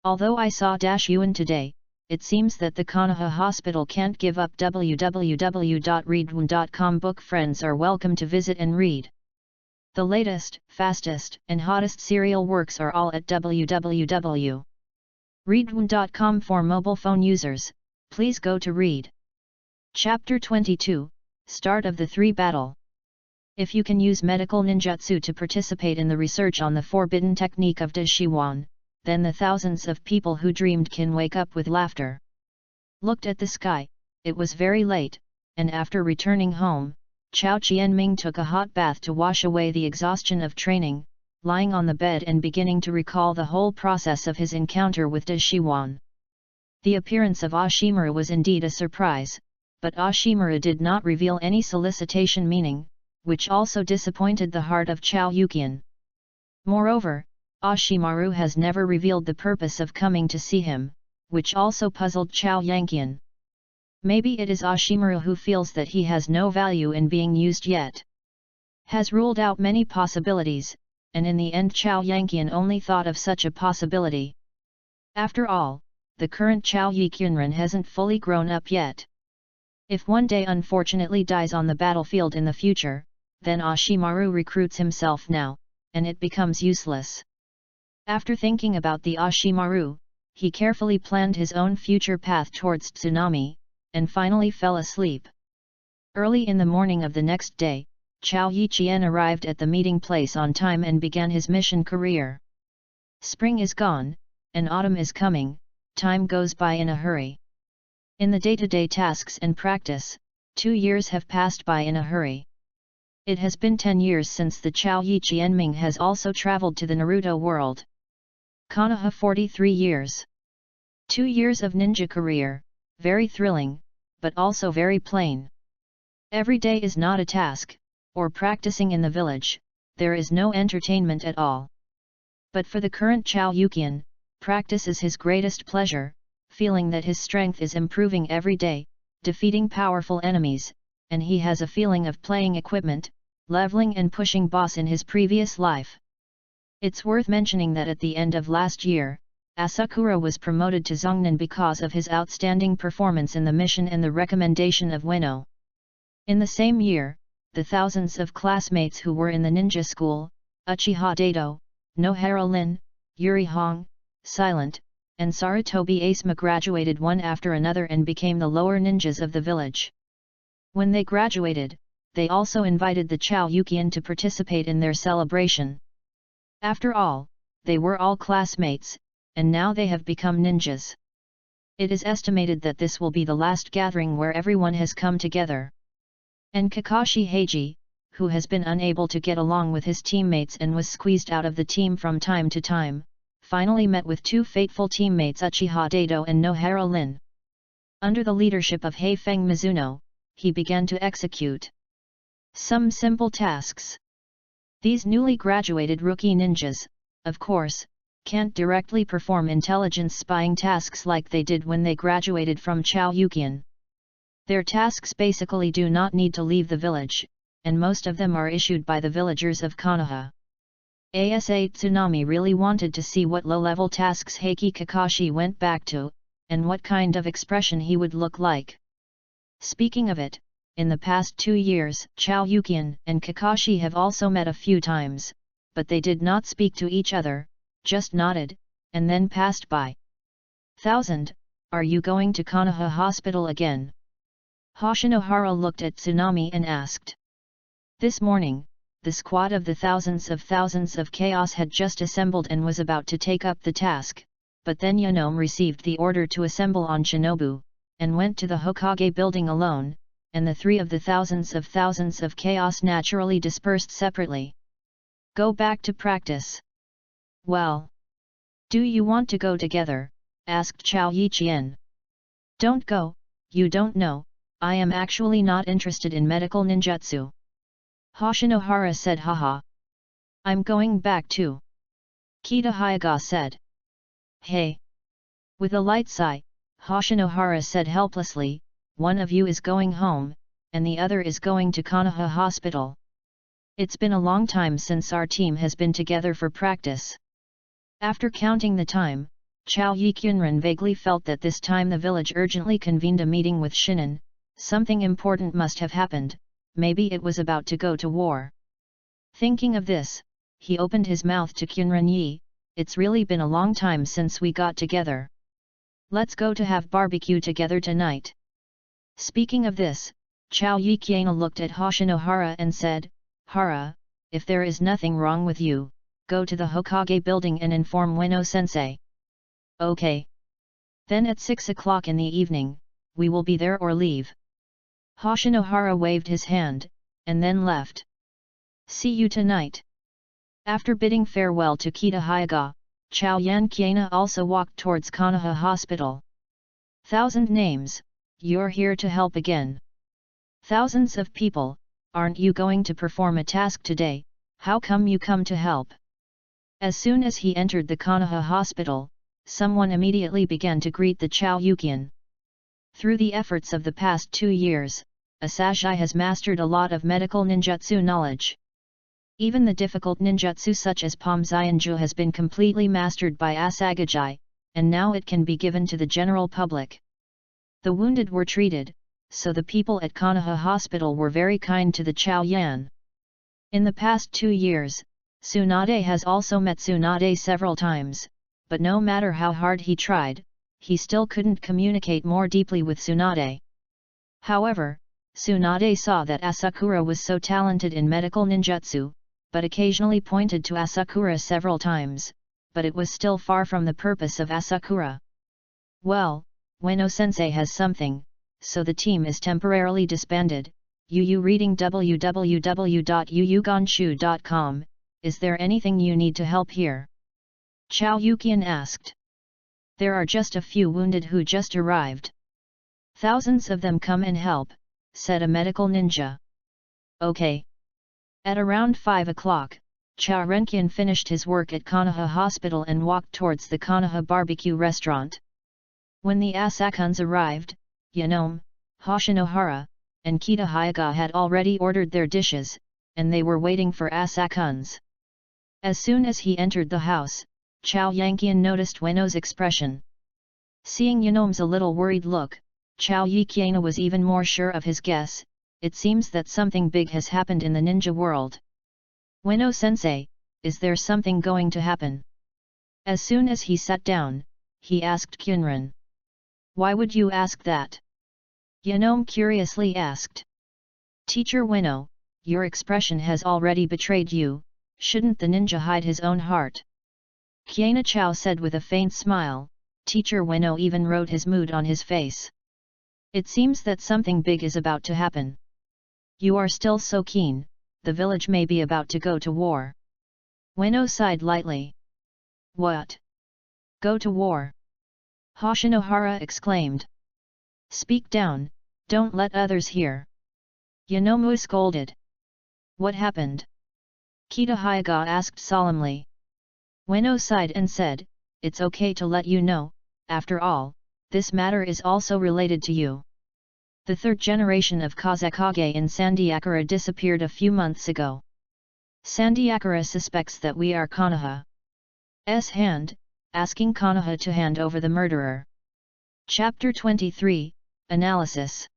Although I saw Yuan today, it seems that the Konoha hospital can't give up. www.readaloud.com. Book friends are welcome to visit and read. The latest, fastest, and hottest serial works are all at www.readaloud.com. For mobile phone users, please go to read. Chapter 22, Start of the Three Battle. If you can use medical ninjutsu to participate in the research on the forbidden technique of Dashiwan, then the thousands of people who dreamed can wake up with laughter. Looked at the sky, it was very late, and after returning home, Chao Qianming took a hot bath to wash away the exhaustion of training, lying on the bed and beginning to recall the whole process of his encounter with Dashiwan. The appearance of Ashimaru was indeed a surprise, but Ashimaru did not reveal any solicitation meaning, which also disappointed the heart of Chao Yukian. Moreover, Ashimaru has never revealed the purpose of coming to see him, which also puzzled Chao Yanqian. Maybe it is Ashimaru who feels that he has no value in being used yet. Has ruled out many possibilities, and in the end Chao Yanqian only thought of such a possibility. After all, the current Chao Yiqianren hasn't fully grown up yet. If one day unfortunately dies on the battlefield in the future, then Ashimaru recruits himself now, and it becomes useless. After thinking about the Ashimaru, he carefully planned his own future path towards Tsunami, and finally fell asleep. Early in the morning of the next day, Chao Yiqian arrived at the meeting place on time and began his mission career. Spring is gone, and autumn is coming, time goes by in a hurry. In the day-to-day tasks and practice, 2 years have passed by in a hurry. It has been 10 years since the Chao Yiqianming has also traveled to the Naruto world. Konoha 43 years. 2 years of ninja career, very thrilling, but also very plain. Every day is not a task, or practicing in the village, there is no entertainment at all. But for the current Chao Yukian, practice is his greatest pleasure, feeling that his strength is improving every day, defeating powerful enemies, and he has a feeling of playing equipment, leveling and pushing boss in his previous life. It's worth mentioning that at the end of last year, Asakura was promoted to Zongnan because of his outstanding performance in the mission and the recommendation of Ueno. In the same year, the thousands of classmates who were in the ninja school, Uchiha Dato, Nohara Lin, Yuri Hong, Silent, and Sarutobi Asma graduated one after another and became the lower ninjas of the village. When they graduated, they also invited the Chao Yukian to participate in their celebration. After all, they were all classmates, and now they have become ninjas. It is estimated that this will be the last gathering where everyone has come together. And Kakashi Heiji, who has been unable to get along with his teammates and was squeezed out of the team from time to time, finally met with 2 fateful teammates Uchiha Dato and Nohara Lin. Under the leadership of Heifeng Mizuno, he began to execute some simple tasks. These newly graduated rookie ninjas, of course, can't directly perform intelligence spying tasks like they did when they graduated from Chao Yukian. Their tasks basically do not need to leave the village, and most of them are issued by the villagers of Konoha. Asa Tsunami really wanted to see what low-level tasks Heiki Kakashi went back to, and what kind of expression he would look like. Speaking of it, in the past 2 years, Chao Yukian and Kakashi have also met a few times, but they did not speak to each other, just nodded, and then passed by. "1000, are you going to Konoha Hospital again?" Hoshinohara looked at Tsunami and asked. This morning, the squad of the thousands of chaos had just assembled and was about to take up the task, but then Yanome received the order to assemble on Shinobu, and went to the Hokage building alone, and the 3 of the thousands of chaos naturally dispersed separately. "Go back to practice." "Well, do you want to go together?" asked Chao Yiqian. "Don't go, you don't know, I am actually not interested in medical ninjutsu." Hoshinohara said, "Haha. I'm going back too." Kita Hyaga said. Hey! With a light sigh, Hoshinohara said helplessly, one of you is going home, and the other is going to Konoha Hospital. It's been a long time since our team has been together for practice. After counting the time, Chao Yikyunran vaguely felt that this time the village urgently convened a meeting with Shinin. Something important must have happened, maybe it was about to go to war. Thinking of this, he opened his mouth to Kyunran Yi, it's really been a long time since we got together. Let's go to have barbecue together tonight. Speaking of this, Chao Yikyana looked at Hoshinohara and said, Hara, if there is nothing wrong with you, go to the Hokage building and inform Ueno-sensei. Okay. Then at 6 o'clock in the evening, we will be there or leave. Hoshinohara waved his hand, and then left. See you tonight. After bidding farewell to Kita Hyaga, Chao Yankyana also walked towards Konoha Hospital. Thousand names, you're here to help again. Thousands of people, aren't you going to perform a task today, how come you come to help? As soon as he entered the Konoha Hospital, someone immediately began to greet the Chao Yukian. Through the efforts of the past 2 years, Asashai has mastered a lot of medical ninjutsu knowledge. Even the difficult ninjutsu such as Pomzayanju has been completely mastered by Asagajai, and now it can be given to the general public. The wounded were treated, so the people at Konoha Hospital were very kind to the Chao Yan. In the past 2 years, Tsunade has also met Tsunade several times, but no matter how hard he tried, he still couldn't communicate more deeply with Tsunade. However, Tsunade saw that Asakura was so talented in medical ninjutsu, but occasionally pointed to Asakura several times, but it was still far from the purpose of Asakura. Well, Ueno-sensei has something, so the team is temporarily disbanded. Yu reading www.yuyugonshu.com, is there anything you need to help here? Chao Yukian asked. There are just a few wounded who just arrived. Thousands of them come and help, said a medical ninja. Okay. At around 5 o'clock, Chao Renkian finished his work at Konoha Hospital and walked towards the Konoha barbecue restaurant. When the Asakuns arrived, Yanome, Hoshinohara, and Kita Hyaga had already ordered their dishes, and they were waiting for Asakuns. As soon as he entered the house, Chao Yankian noticed Ueno's expression. Seeing Yanome's a little worried look, Chao Yikyana was even more sure of his guess. It seems that something big has happened in the ninja world. Ueno-sensei, is there something going to happen? As soon as he sat down, he asked Kyunran. Why would you ask that? Yanome curiously asked. Teacher Ueno, your expression has already betrayed you, shouldn't the ninja hide his own heart? Kyana Chao said with a faint smile. Teacher Ueno even wrote his mood on his face. It seems that something big is about to happen. You are still so keen, the village may be about to go to war. Ueno sighed lightly. What? Go to war? Hoshinohara exclaimed. Speak down, don't let others hear. Yanome scolded. What happened? Kita Hyaga asked solemnly. Ueno sighed and said, it's okay to let you know, after all, this matter is also related to you. The third generation of Kazekage in Sandiakura disappeared a few months ago. Sandiakura suspects that we are Konoha's hand, asking Konoha to hand over the murderer. Chapter 23, Analysis.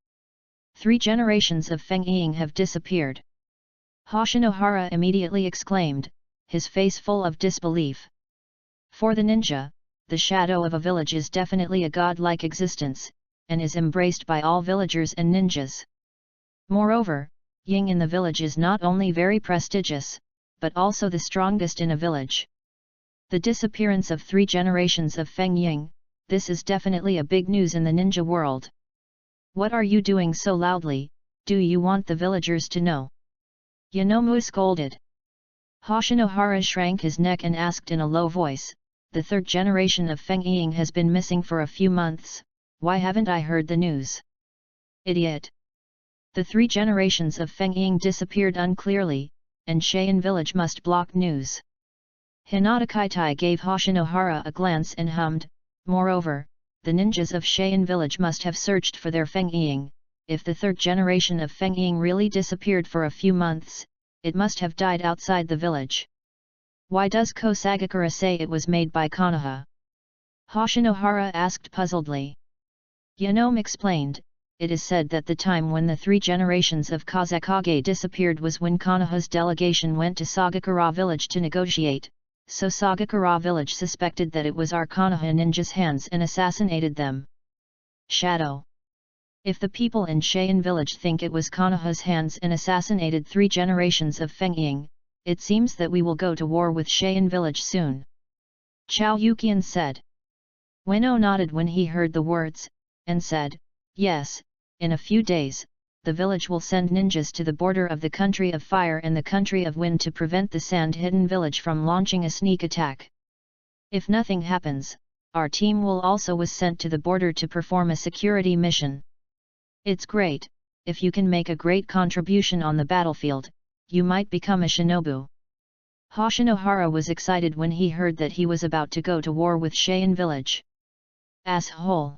3 generations of Feng Ying have disappeared. Hoshinohara immediately exclaimed, his face full of disbelief. For the ninja, the shadow of a village is definitely a godlike existence, and is embraced by all villagers and ninjas. Moreover, Ying in the village is not only very prestigious, but also the strongest in a village. The disappearance of 3 generations of Feng Ying, this is definitely a big news in the ninja world. What are you doing so loudly, do you want the villagers to know? Yanome scolded. Hoshinohara shrank his neck and asked in a low voice, the third generation of Feng Ying has been missing for a few months, why haven't I heard the news? Idiot! The 3 generations of Feng Ying disappeared unclearly, and Cheyenne village must block news. Hinata Kaitai gave Hoshinohara a glance and hummed, moreover, the ninjas of Cheyenne village must have searched for their Feng Ying. If the third generation of Feng Ying really disappeared for a few months, it must have died outside the village. Why does Kosagakura say it was made by Konoha? Hoshinohara asked puzzledly. Yanome explained, it is said that the time when the three generations of Kazekage disappeared was when Konoha's delegation went to Sagakura village to negotiate, so Sagakura village suspected that it was our Konoha ninjas' hands and assassinated them. Shadow. If the people in Cheyenne village think it was Konoha's hands and assassinated three generations of Feng Ying, it seems that we will go to war with Cheyenne village soon. Chao Yukian said. Ueno nodded when he heard the words, and said, yes, in a few days, the village will send ninjas to the border of the country of fire and the country of wind to prevent the sand-hidden village from launching a sneak attack. If nothing happens, our team will also was sent to the border to perform a security mission. It's great, if you can make a great contribution on the battlefield, you might become a shinobu. Hoshinohara was excited when he heard that he was about to go to war with Cheyenne village. Asshole!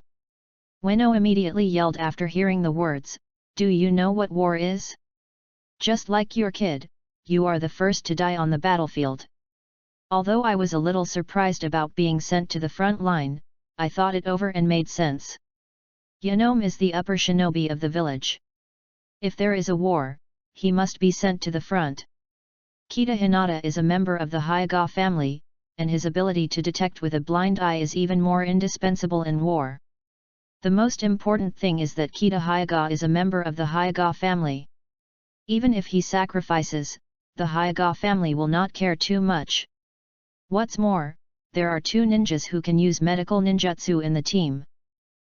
Ueno immediately yelled after hearing the words, do you know what war is? Just like your kid, you are the first to die on the battlefield. Although I was a little surprised about being sent to the front line, I thought it over and made sense. Yanome is the upper shinobi of the village. If there is a war, he must be sent to the front. Kita Hinata is a member of the Hyuga family, and his ability to detect with a blind eye is even more indispensable in war. The most important thing is that Kita Hyuga is a member of the Hyuga family. Even if he sacrifices, the Hyuga family will not care too much. What's more, there are two ninjas who can use medical ninjutsu in the team.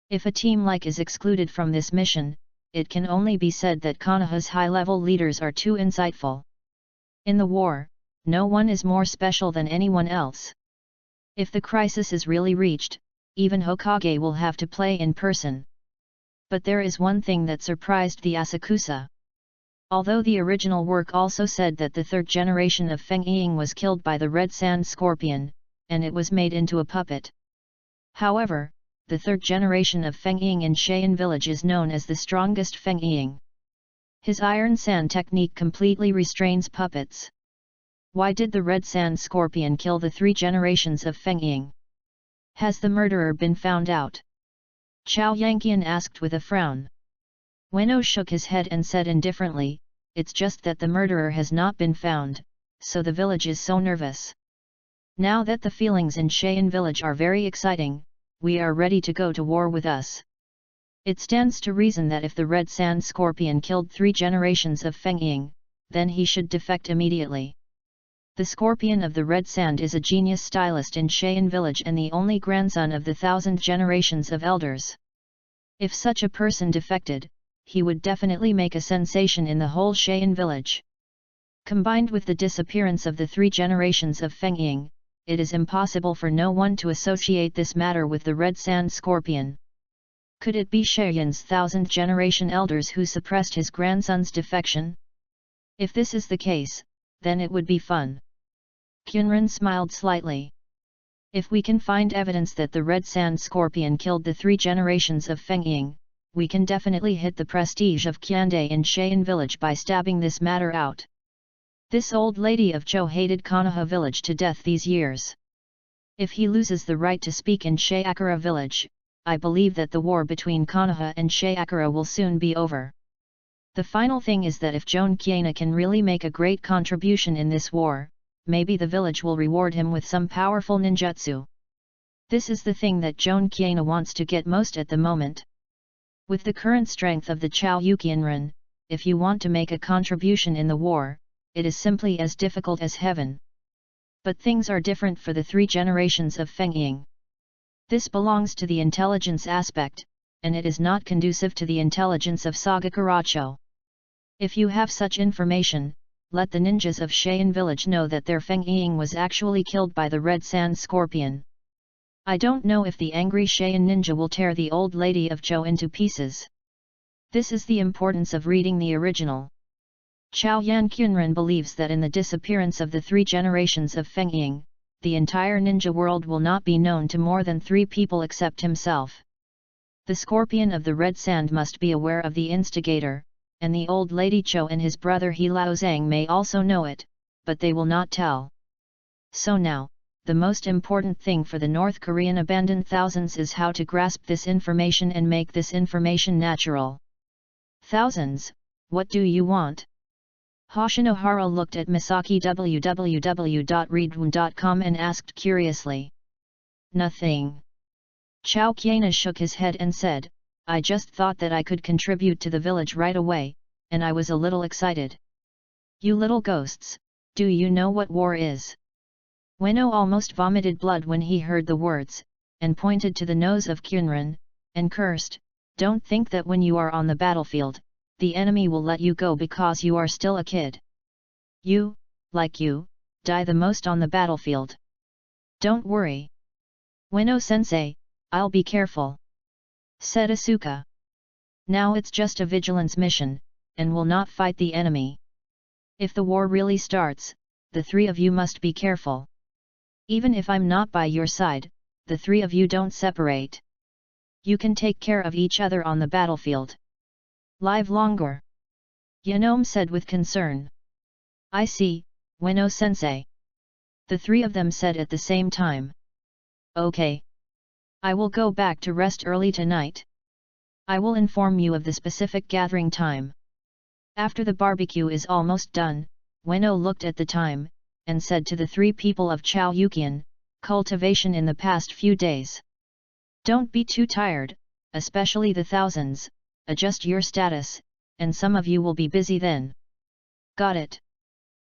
If a team like is excluded from this mission, it can only be said that Konoha's high-level leaders are too insightful. In the war, no one is more special than anyone else. If the crisis is really reached, even Hokage will have to play in person. But there is one thing that surprised the Asakusa. Although the original work also said that the third generation of Feng Ying was killed by the Red Sand Scorpion, and it was made into a puppet. However, the third generation of Feng Ying in Cheyenne village is known as the strongest Feng Ying. His iron sand technique completely restrains puppets. Why did the Red Sand Scorpion kill the three generations of Feng Ying? Has the murderer been found out? Chao Yanqian asked with a frown. Ueno shook his head and said indifferently, it's just that the murderer has not been found, so the village is so nervous. Now that the feelings in Cheyenne village are very exciting, we are ready to go to war with us. It stands to reason that if the Red Sand Scorpion killed three generations of Feng Ying, then he should defect immediately. The Scorpion of the Red Sand is a genius stylist in Cheyenne village and the only grandson of the 1000 generations of elders. If such a person defected, he would definitely make a sensation in the whole Cheyenne village. Combined with the disappearance of the three generations of Feng Ying, it is impossible for no one to associate this matter with the Red Sand Scorpion. Could it be Cheyenne's 1000th generation elders who suppressed his grandson's defection? If this is the case, then it would be fun. Kyunran smiled slightly. If we can find evidence that the Red Sand Scorpion killed the three generations of Feng Ying, we can definitely hit the prestige of Kyandai in Cheyenne village by stabbing this matter out. This old lady of Zhou hated Konoha village to death these years. If he loses the right to speak in Shayakura village, I believe that the war between Konoha and Shayakura will soon be over. The final thing is that if Joan Kiena can really make a great contribution in this war, maybe the village will reward him with some powerful ninjutsu. This is the thing that Joan Kiena wants to get most at the moment. With the current strength of the Chao Yukianren, if you want to make a contribution in the war, it is simply as difficult as heaven. But things are different for the three generations of Feng Ying. This belongs to the intelligence aspect, and it is not conducive to the intelligence of Sagakuracho. If you have such information, let the ninjas of Cheyenne village know that their Feng Ying was actually killed by the Red Sand Scorpion. I don't know if the angry Cheyenne ninja will tear the old lady of Zhou into pieces. This is the importance of reading the original. Chao Yan Kyunren believes that in the disappearance of the three generations of Feng Ying, the entire ninja world will not be known to more than 3 people except himself. The scorpion of the red sand must be aware of the instigator, and the old lady Cho and his brother He Lao Zhang may also know it, but they will not tell. So now, the most important thing for the North Korean abandoned thousands is how to grasp this information and make this information natural. Thousands, what do you want? Hoshinohara looked at Misaki www.readaloud.com and asked curiously. Nothing. Chao Qiana shook his head and said, I just thought that I could contribute to the village right away, and I was a little excited. You little ghosts, do you know what war is? Ueno almost vomited blood when he heard the words, and pointed to the nose of Kyunran, and cursed, don't think that when you are on the battlefield, the enemy will let you go because you are still a kid. You, like you, die the most on the battlefield. Don't worry. Ueno-sensei, I'll be careful. Said Asuka. Now it's just a vigilance mission, and will not fight the enemy. If the war really starts, the 3 of you must be careful. Even if I'm not by your side, the 3 of you don't separate. You can take care of each other on the battlefield. Live longer. Yanome said with concern. I see, Ueno-sensei. The 3 of them said at the same time. Okay. I will go back to rest early tonight. I will inform you of the specific gathering time. After the barbecue is almost done, Ueno looked at the time, and said to the 3 people of Chao Yukian, cultivation in the past few days. Don't be too tired, especially the thousands, adjust your status, and some of you will be busy then. Got it.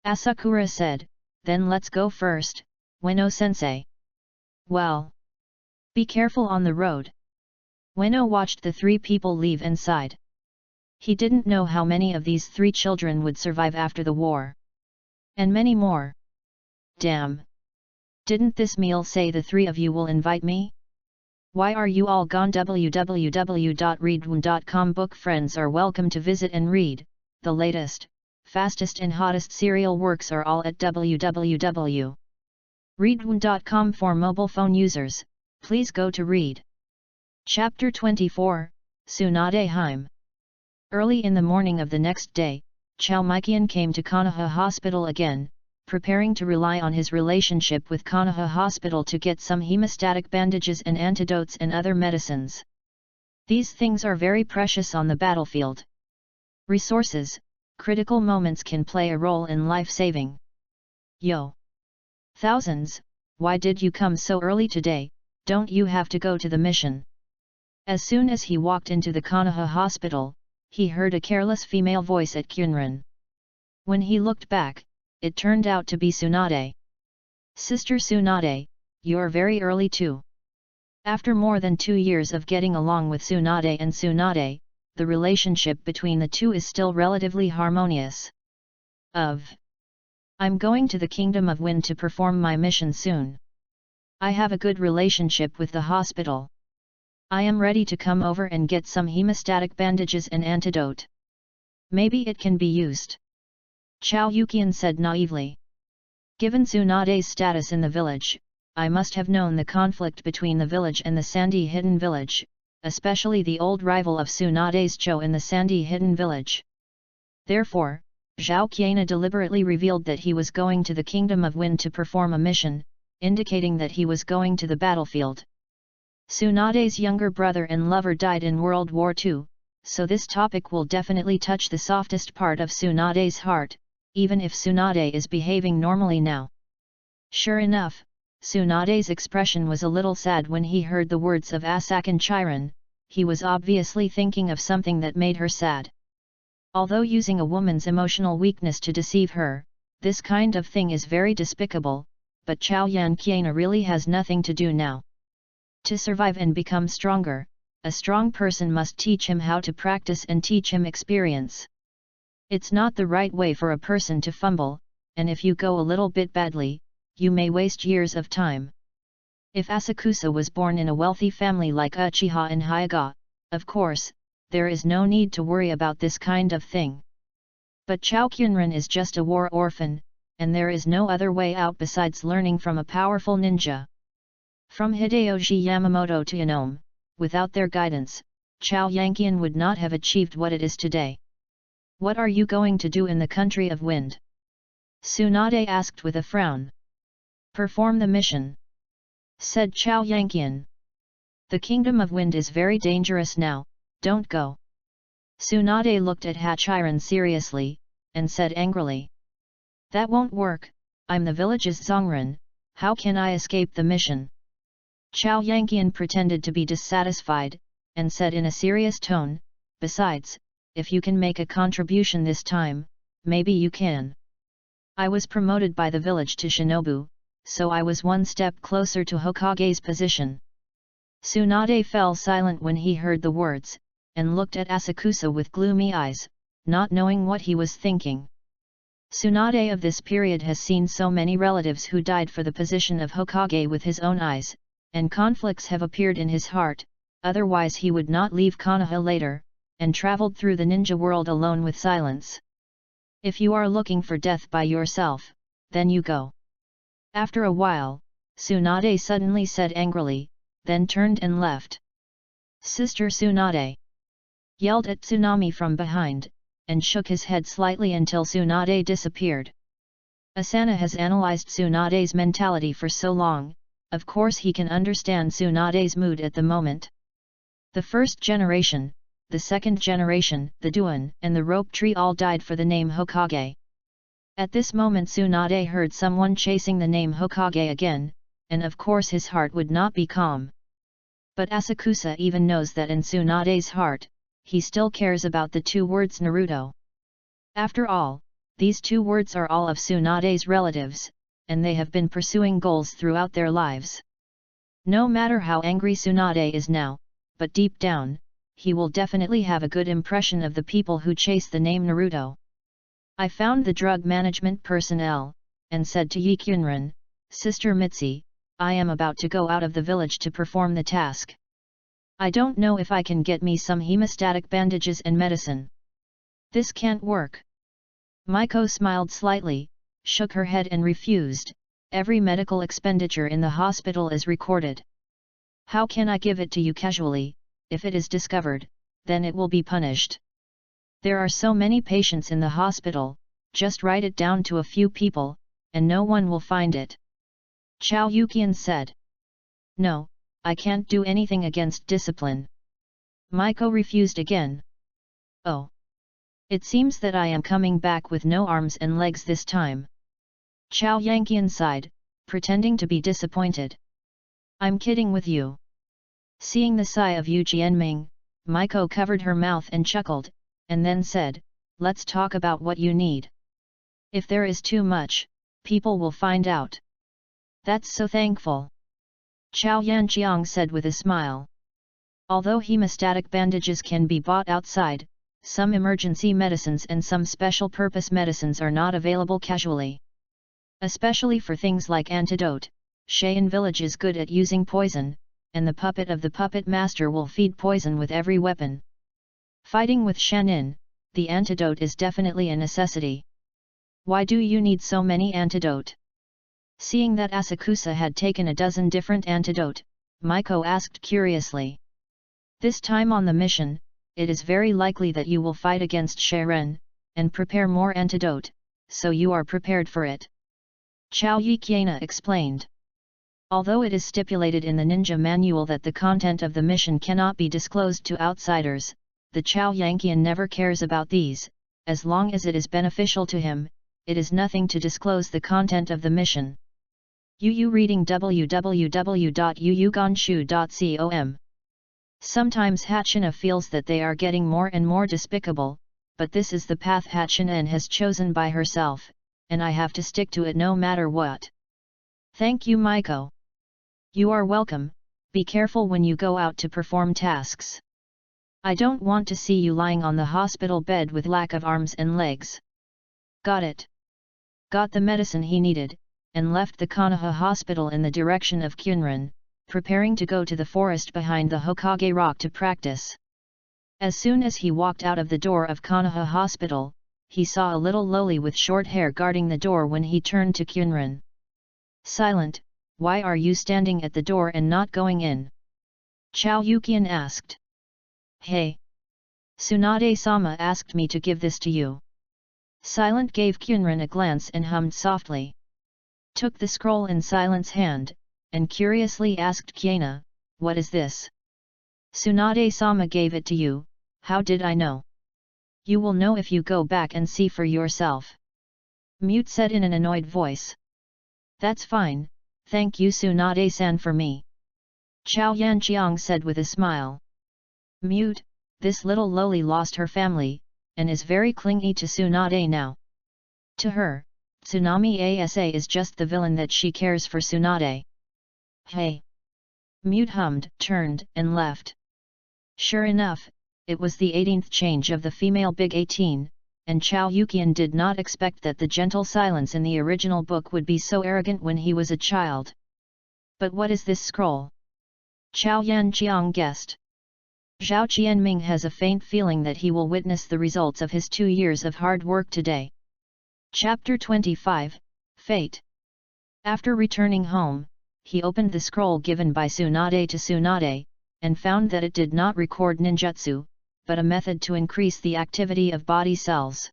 Asakura said, then let's go first, Ueno-sensei. Well. Be careful on the road. Ueno watched the 3 people leave and sighed. He didn't know how many of these 3 children would survive after the war. And many more. Damn. Didn't this meal say the 3 of you will invite me? Why are you all gone? www.readaloud.com book friends are welcome to visit and read. The latest, fastest and hottest serial works are all at www.readaloud.com for mobile phone users. Please go to read. Chapter 24, Tsunade Heim. Early in the morning of the next day, Chao Mikian came to Konoha Hospital again, preparing to rely on his relationship with Konoha Hospital to get some hemostatic bandages and antidotes and other medicines. These things are very precious on the battlefield. Resources, critical moments can play a role in life-saving. Yo! Thousands, why did you come so early today? Don't you have to go to the mission? As soon as he walked into the Konoha Hospital, he heard a careless female voice at Kyunran. When he looked back, it turned out to be Tsunade. Sister Tsunade, you're very early too. After more than 2 years of getting along with Tsunade and Tsunade, the relationship between the two is still relatively harmonious. I'm going to the Kingdom of Wind to perform my mission soon. I have a good relationship with the hospital. I am ready to come over and get some hemostatic bandages and antidote. Maybe it can be used. Chao Yukian said naively. Given Tsunade's status in the village, I must have known the conflict between the village and the Sandy Hidden Village, especially the old rival of Tsunade's Cho in the Sandy Hidden Village. Therefore, Zhao Qiana deliberately revealed that he was going to the Kingdom of Wind to perform a mission, indicating that he was going to the battlefield. Tsunade's younger brother and lover died in World War II, so this topic will definitely touch the softest part of Tsunade's heart, even if Tsunade is behaving normally now. Sure enough, Tsunade's expression was a little sad when he heard the words of Asakan Chiron. He was obviously thinking of something that made her sad. Although using a woman's emotional weakness to deceive her, this kind of thing is very despicable, but Chao Yan Qiana really has nothing to do now. To survive and become stronger, a strong person must teach him how to practice and teach him experience. It's not the right way for a person to fumble, and if you go a little bit badly, you may waste years of time. If Asakusa was born in a wealthy family like Uchiha and Hyuga, of course, there is no need to worry about this kind of thing. But Chao Kyunran is just a war orphan, and there is no other way out besides learning from a powerful ninja. From Hideyoshi Yamamoto to Yanome, without their guidance, Chao Yanqian would not have achieved what it is today. What are you going to do in the country of wind? Tsunade asked with a frown. Perform the mission, said Chao Yanqian. The kingdom of wind is very dangerous now, don't go. Tsunade looked at Hachiran seriously, and said angrily. That won't work, I'm the village's Zongren, how can I escape the mission? Chao Yanqian pretended to be dissatisfied, and said in a serious tone, besides, if you can make a contribution this time, maybe you can. I was promoted by the village to Shinobu, so I was one step closer to Hokage's position. Tsunade fell silent when he heard the words, and looked at Asakusa with gloomy eyes, not knowing what he was thinking. Tsunade of this period has seen so many relatives who died for the position of Hokage with his own eyes, and conflicts have appeared in his heart, otherwise he would not leave Konoha later, and traveled through the ninja world alone with silence. If you are looking for death by yourself, then you go. After a while, Tsunade suddenly said angrily, then turned and left. Sister Tsunade! Yelled at Tsunami from behind, and shook his head slightly until Tsunade disappeared. Asana has analyzed Tsunade's mentality for so long, of course he can understand Tsunade's mood at the moment. The first generation, the second generation, the Duan and the rope tree all died for the name Hokage. At this moment Tsunade heard someone chasing the name Hokage again, and of course his heart would not be calm. But Asakusa even knows that in Tsunade's heart, he still cares about the two words Naruto. After all, these two words are all of Tsunade's relatives, and they have been pursuing goals throughout their lives. No matter how angry Tsunade is now, but deep down, he will definitely have a good impression of the people who chase the name Naruto. I found the drug management personnel, and said to Yikyunran, Sister Mitzi, I am about to go out of the village to perform the task. I don't know if I can get me some hemostatic bandages and medicine. This can't work. Maiko smiled slightly, shook her head and refused. Every medical expenditure in the hospital is recorded. How can I give it to you casually? If it is discovered, then it will be punished. There are so many patients in the hospital, just write it down to a few people, and no one will find it. Chao Yukian said. No, I can't do anything against discipline. Maiko refused again. Oh. It seems that I am coming back with no arms and legs this time. Chao Yanqian sighed, pretending to be disappointed. I'm kidding with you. Seeing the sigh of Yu Jianming, Maiko covered her mouth and chuckled, and then said, let's talk about what you need. If there is too much, people will find out. That's so thankful. Chao Yanqiang said with a smile. Although hemostatic bandages can be bought outside, some emergency medicines and some special purpose medicines are not available casually. Especially for things like antidote, Cheyenne village is good at using poison, and the puppet of the puppet master will feed poison with every weapon. Fighting with Shanin, the antidote is definitely a necessity. Why do you need so many antidote? Seeing that Asakusa had taken a dozen different antidote, Maiko asked curiously. This time on the mission, it is very likely that you will fight against Sharen, and prepare more antidote, so you are prepared for it. Chao Yikiana explained. Although it is stipulated in the ninja manual that the content of the mission cannot be disclosed to outsiders, the Chao Yanqian never cares about these, as long as it is beneficial to him, it is nothing to disclose the content of the mission. Yu reading www.yuyugonshu.com. Sometimes Hachina feels that they are getting more and more despicable, but this is the path Hachinen has chosen by herself, and I have to stick to it no matter what. Thank you, Maiko. You are welcome, be careful when you go out to perform tasks. I don't want to see you lying on the hospital bed with lack of arms and legs. Got it. Got the medicine he needed, and left the Konoha hospital in the direction of Kyunran, preparing to go to the forest behind the Hokage rock to practice. As soon as he walked out of the door of Konoha hospital, he saw a little loli with short hair guarding the door. When he turned to Kyunran. "Silent, why are you standing at the door and not going in?" Chao Yukian asked. "Hey! Tsunade-sama asked me to give this to you." Silent gave Kyunran a glance and hummed softly. Took the scroll in Silent's hand, and curiously asked Kiana, "What is this?" "Tsunade-sama gave it to you, how did I know?" "You will know if you go back and see for yourself." Mute said in an annoyed voice. "That's fine, thank you Tsunade-san for me." Chao Yanqiang said with a smile. Mute, this little loli lost her family, and is very clingy to Tsunade now. To her, Tsunami Asa is just the villain that she cares for Tsunade. "Hey!" Mute hummed, turned, and left. Sure enough, it was the 18th change of the female Big 18, and Chao Yukian did not expect that the gentle Silence in the original book would be so arrogant when he was a child. But what is this scroll? Chao Yanqiang guessed. Zhao Qianming has a faint feeling that he will witness the results of his 2 years of hard work today. Chapter 25, Fate. After returning home, he opened the scroll given by Tsunade to Tsunade, and found that it did not record ninjutsu, but a method to increase the activity of body cells.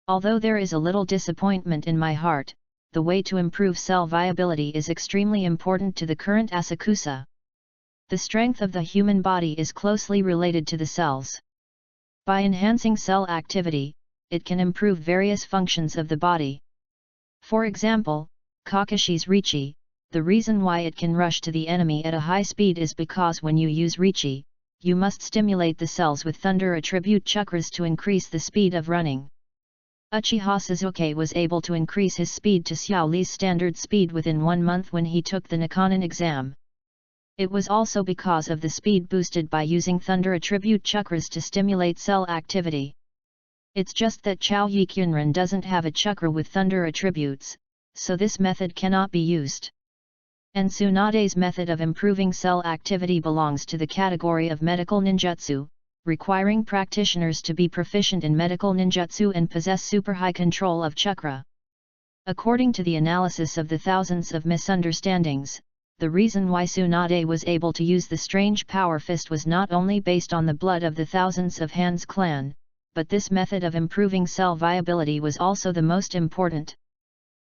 Although there is a little disappointment in my heart, the way to improve cell viability is extremely important to the current Asakusa. The strength of the human body is closely related to the cells. By enhancing cell activity, it can improve various functions of the body. For example, Kakashi's Richi, the reason why it can rush to the enemy at a high speed is because when you use Richi, you must stimulate the cells with thunder attribute chakras to increase the speed of running. Uchiha Sasuke was able to increase his speed to Xiao Li's standard speed within 1 month when he took the Nikkanen exam. It was also because of the speed boosted by using thunder attribute chakras to stimulate cell activity. It's just that Chao Yikyunran doesn't have a chakra with thunder attributes, so this method cannot be used. And Tsunade's method of improving cell activity belongs to the category of medical ninjutsu, requiring practitioners to be proficient in medical ninjutsu and possess super high control of chakra. According to the analysis of the thousands of misunderstandings, the reason why Tsunade was able to use the strange power fist was not only based on the blood of the thousands of Han's clan, but this method of improving cell viability was also the most important.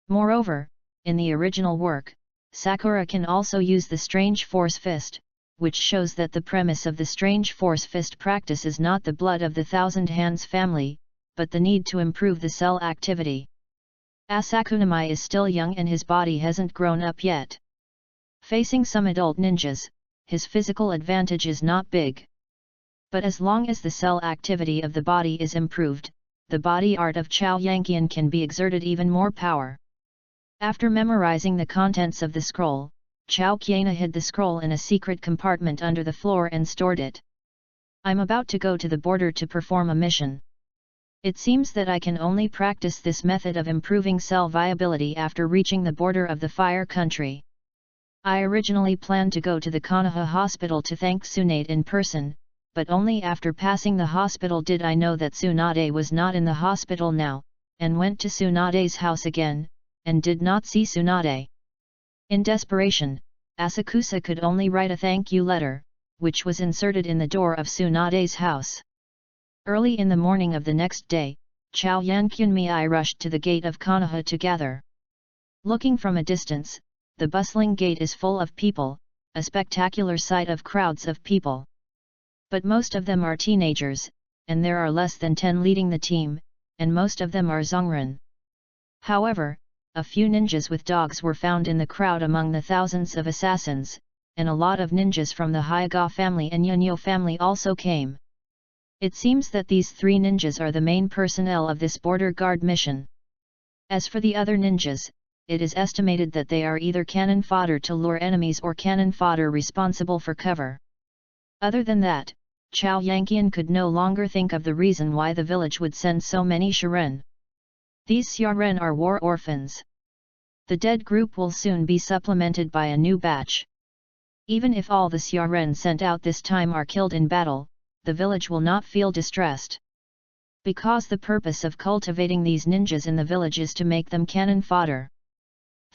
Moreover, in the original work, Sakura can also use the strange force fist, which shows that the premise of the strange force fist practice is not the blood of the thousand Han's family, but the need to improve the cell activity. Asakunami is still young and his body hasn't grown up yet. Facing some adult ninjas, his physical advantage is not big. But as long as the cell activity of the body is improved, the body art of Chao Yanqian can be exerted even more power. After memorizing the contents of the scroll, Chao Qiana hid the scroll in a secret compartment under the floor and stored it. "I'm about to go to the border to perform a mission. It seems that I can only practice this method of improving cell viability after reaching the border of the Fire Country. I originally planned to go to the Konoha hospital to thank Tsunade in person, but only after passing the hospital did I know that Tsunade was not in the hospital now, and went to Tsunade's house again, and did not see Tsunade. In desperation, Asakusa could only write a thank you letter, which was inserted in the door of Tsunade's house. Early in the morning of the next day, Chao Yankunmei rushed to the gate of Konoha to gather. Looking from a distance, the bustling gate is full of people, a spectacular sight of crowds of people. But most of them are teenagers, and there are less than 10 leading the team, and most of them are Zongren. However, a few ninjas with dogs were found in the crowd among the thousands of assassins, and a lot of ninjas from the Hyaga family and Yunyo family also came. It seems that these 3 ninjas are the main personnel of this border guard mission. As for the other ninjas, it is estimated that they are either cannon fodder to lure enemies or cannon fodder responsible for cover. Other than that, Chao Yanqian could no longer think of the reason why the village would send so many Shiren. These Xiaren are war orphans. The dead group will soon be supplemented by a new batch. Even if all the Xiaren sent out this time are killed in battle, the village will not feel distressed. because the purpose of cultivating these ninjas in the village is to make them cannon fodder.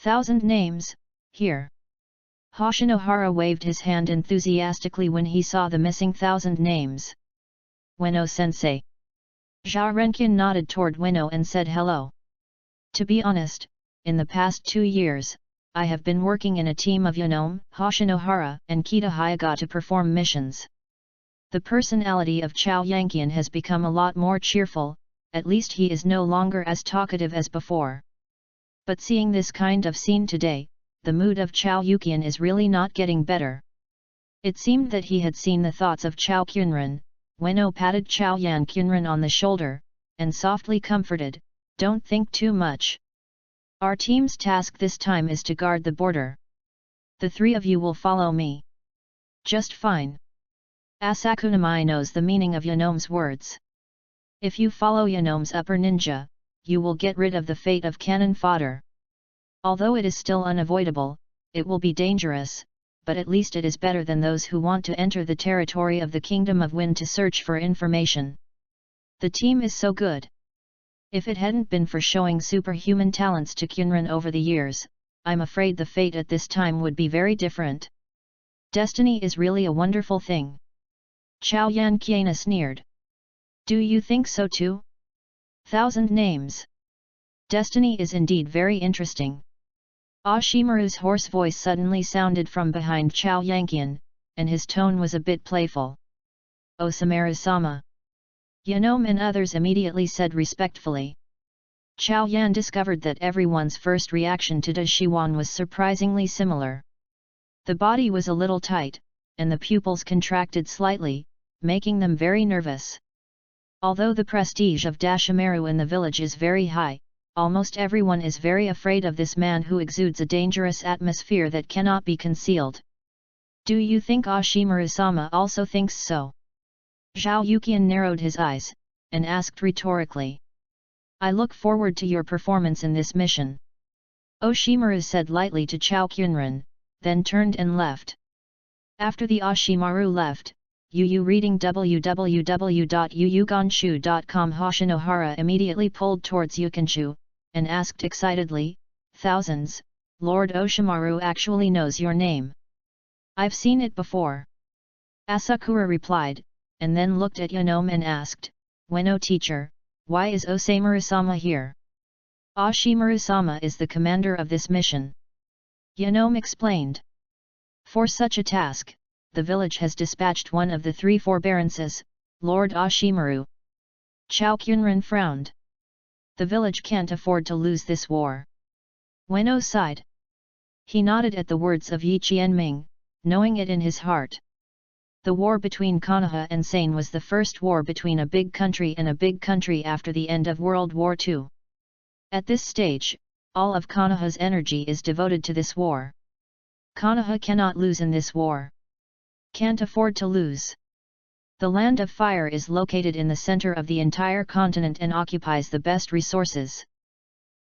1,000 names, here. Hoshinohara waved his hand enthusiastically when he saw the missing 1,000 names. Ueno-sensei. Zhao Renqian nodded toward Ueno and said hello. To be honest, in the past 2 years, I have been working in a team of Yanome, Hoshinohara, and Kita Hyuga to perform missions. The personality of Chao Yanqian has become a lot more cheerful, at least he is no longer as talkative as before. But seeing this kind of scene today, the mood of Chao Yuqian is really not getting better. It seemed that he had seen the thoughts of Chao Qunren. Ueno patted Chao Yan Qunren on the shoulder, and softly comforted, "Don't think too much. Our team's task this time is to guard the border. The 3 of you will follow me. Just fine." Asakunamai knows the meaning of Yanome's words. If you follow Yanome's upper ninja, you will get rid of the fate of cannon fodder. Although it is still unavoidable, it will be dangerous, but at least it is better than those who want to enter the territory of the Kingdom of Wind to search for information. The team is so good. If it hadn't been for showing superhuman talents to Qunren over the years, I'm afraid the fate at this time would be very different. Destiny is really a wonderful thing. Chao Yan Qiana sneered. Do you think so too? 1,000 names. Destiny is indeed very interesting. Ashimaru's hoarse voice suddenly sounded from behind Chao Yanqian, and his tone was a bit playful. Osamaru-sama. Yanome and others immediately said respectfully. Chao Yan discovered that everyone's first reaction to Dashiwan was surprisingly similar. The body was a little tight, and the pupils contracted slightly, making them very nervous. Although the prestige of Dashimaru in the village is very high, almost everyone is very afraid of this man who exudes a dangerous atmosphere that cannot be concealed. Do you think Ashimaru-sama also thinks so? Zhao Yuqian narrowed his eyes, and asked rhetorically. I look forward to your performance in this mission. Oshimaru said lightly to Chao Qunren, then turned and left. After the Ashimaru left, Yu reading www.yuyuganshu.com. Hoshinohara immediately pulled towards Yukanshu, and asked excitedly, "Thousands, Lord Oshimaru actually knows your name. I've seen it before." Asakura replied, and then looked at Yanome and asked, "Ueno teacher, why is Osamaru-sama here?" "Ashimaru-sama is the commander of this mission." Yanome explained. For such a task, the village has dispatched one of the 3 forbearances, Lord Ashimaru. Chao Qunren frowned. The village can't afford to lose this war. Ueno sighed. He nodded at the words of Yi Qianming, knowing it in his heart. The war between Konoha and Sane was the first war between a big country and a big country after the end of World War II. At this stage, all of Konoha's energy is devoted to this war. Konoha cannot lose in this war. Can't afford to lose. The Land of Fire is located in the center of the entire continent and occupies the best resources.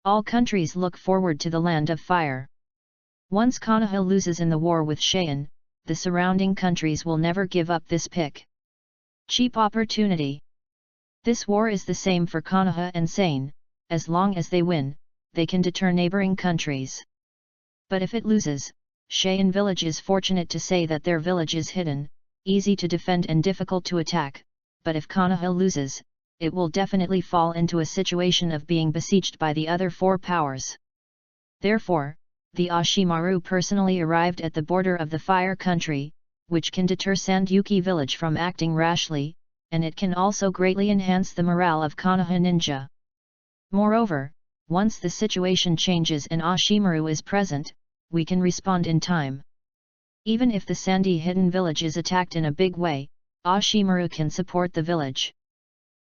All countries look forward to the Land of Fire. Once Konoha loses in the war with Cheyenne, the surrounding countries will never give up this pick. Cheap opportunity. This war is the same for Konoha and Sane. As long as they win, they can deter neighboring countries. But if it loses, Cheyenne village is fortunate to say that their village is hidden, easy to defend and difficult to attack, but if Konoha loses, it will definitely fall into a situation of being besieged by the other 4 powers. Therefore, the Ashimaru personally arrived at the border of the Fire Country, which can deter Sandyuki village from acting rashly, and it can also greatly enhance the morale of Konoha ninja. Moreover, once the situation changes and Ashimaru is present, we can respond in time. Even if the Sandy hidden village is attacked in a big way, Ashimaru can support the village.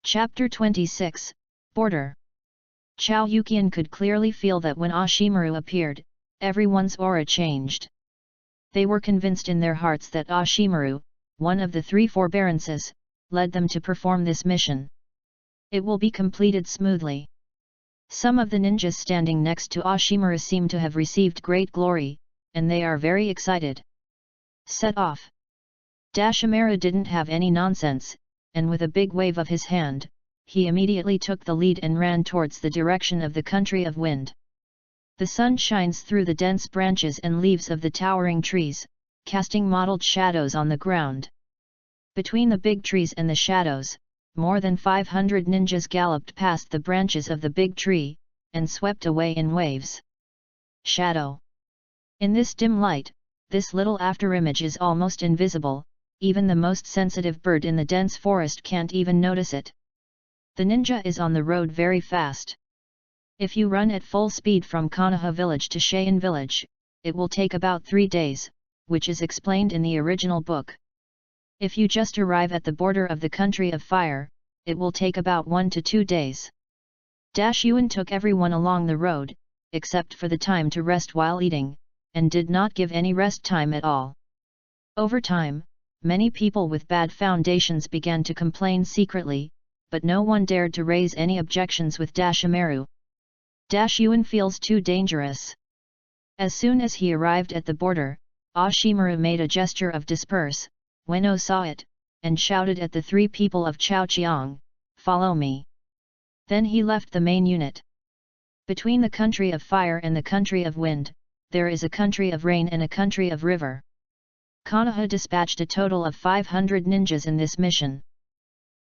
Chapter 26, Border. Chao Yuqian could clearly feel that when Ashimaru appeared, everyone's aura changed. They were convinced in their hearts that Ashimaru, one of the 3 forbearances, led them to perform this mission. It will be completed smoothly. Some of the ninjas standing next to Ashimaru seem to have received great glory, and they are very excited. Set off. Dashimaru didn't have any nonsense, and with a big wave of his hand, he immediately took the lead and ran towards the direction of the country of wind. The sun shines through the dense branches and leaves of the towering trees, casting mottled shadows on the ground. Between the big trees and the shadows, more than 500 ninjas galloped past the branches of the big tree, and swept away in waves. Shadow. In this dim light, this little afterimage is almost invisible, even the most sensitive bird in the dense forest can't even notice it. The ninja is on the road very fast. If you run at full speed from Konoha village to Cheyenne village, it will take about 3 days, which is explained in the original book. If you just arrive at the border of the country of fire, it will take about 1 to 2 days. Yuan took everyone along the road, except for the time to rest while eating, and did not give any rest time at all. Over time, many people with bad foundations began to complain secretly, but no one dared to raise any objections with Dashimaru. Yuan feels too dangerous. As soon as he arrived at the border, Ashimaru made a gesture of disperse. Ueno saw it, and shouted at the 3 people of Chaoqiang, "Follow me." Then he left the main unit. Between the country of fire and the country of wind, there is a country of rain and a country of river. Konoha dispatched a total of 500 ninjas in this mission.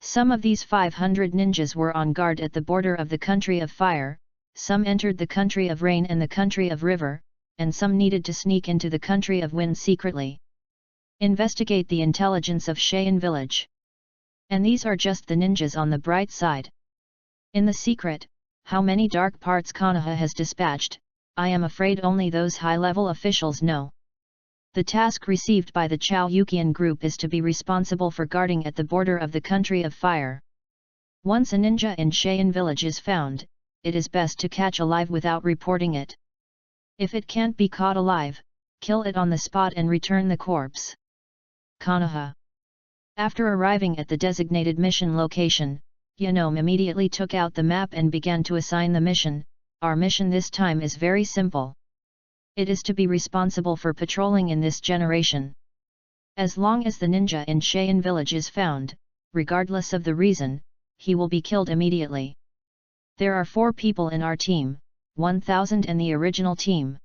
Some of these 500 ninjas were on guard at the border of the country of fire, some entered the country of rain and the country of river, and some needed to sneak into the country of wind secretly. Investigate the intelligence of Cheyenne village. And these are just the ninjas on the bright side. In the secret, how many dark parts Konoha has dispatched, I am afraid only those high-level officials know. The task received by the Chaoyukian group is to be responsible for guarding at the border of the country of fire. Once a ninja in Cheyenne village is found, it is best to catch alive without reporting it. If it can't be caught alive, kill it on the spot and return the corpse. Konoha. After arriving at the designated mission location, Yanome immediately took out the map and began to assign the mission. Our mission this time is very simple. It is to be responsible for patrolling in this generation. As long as the ninja in Cheyenne village is found, regardless of the reason, he will be killed immediately. There are 4 people in our team, 1000 and the original team.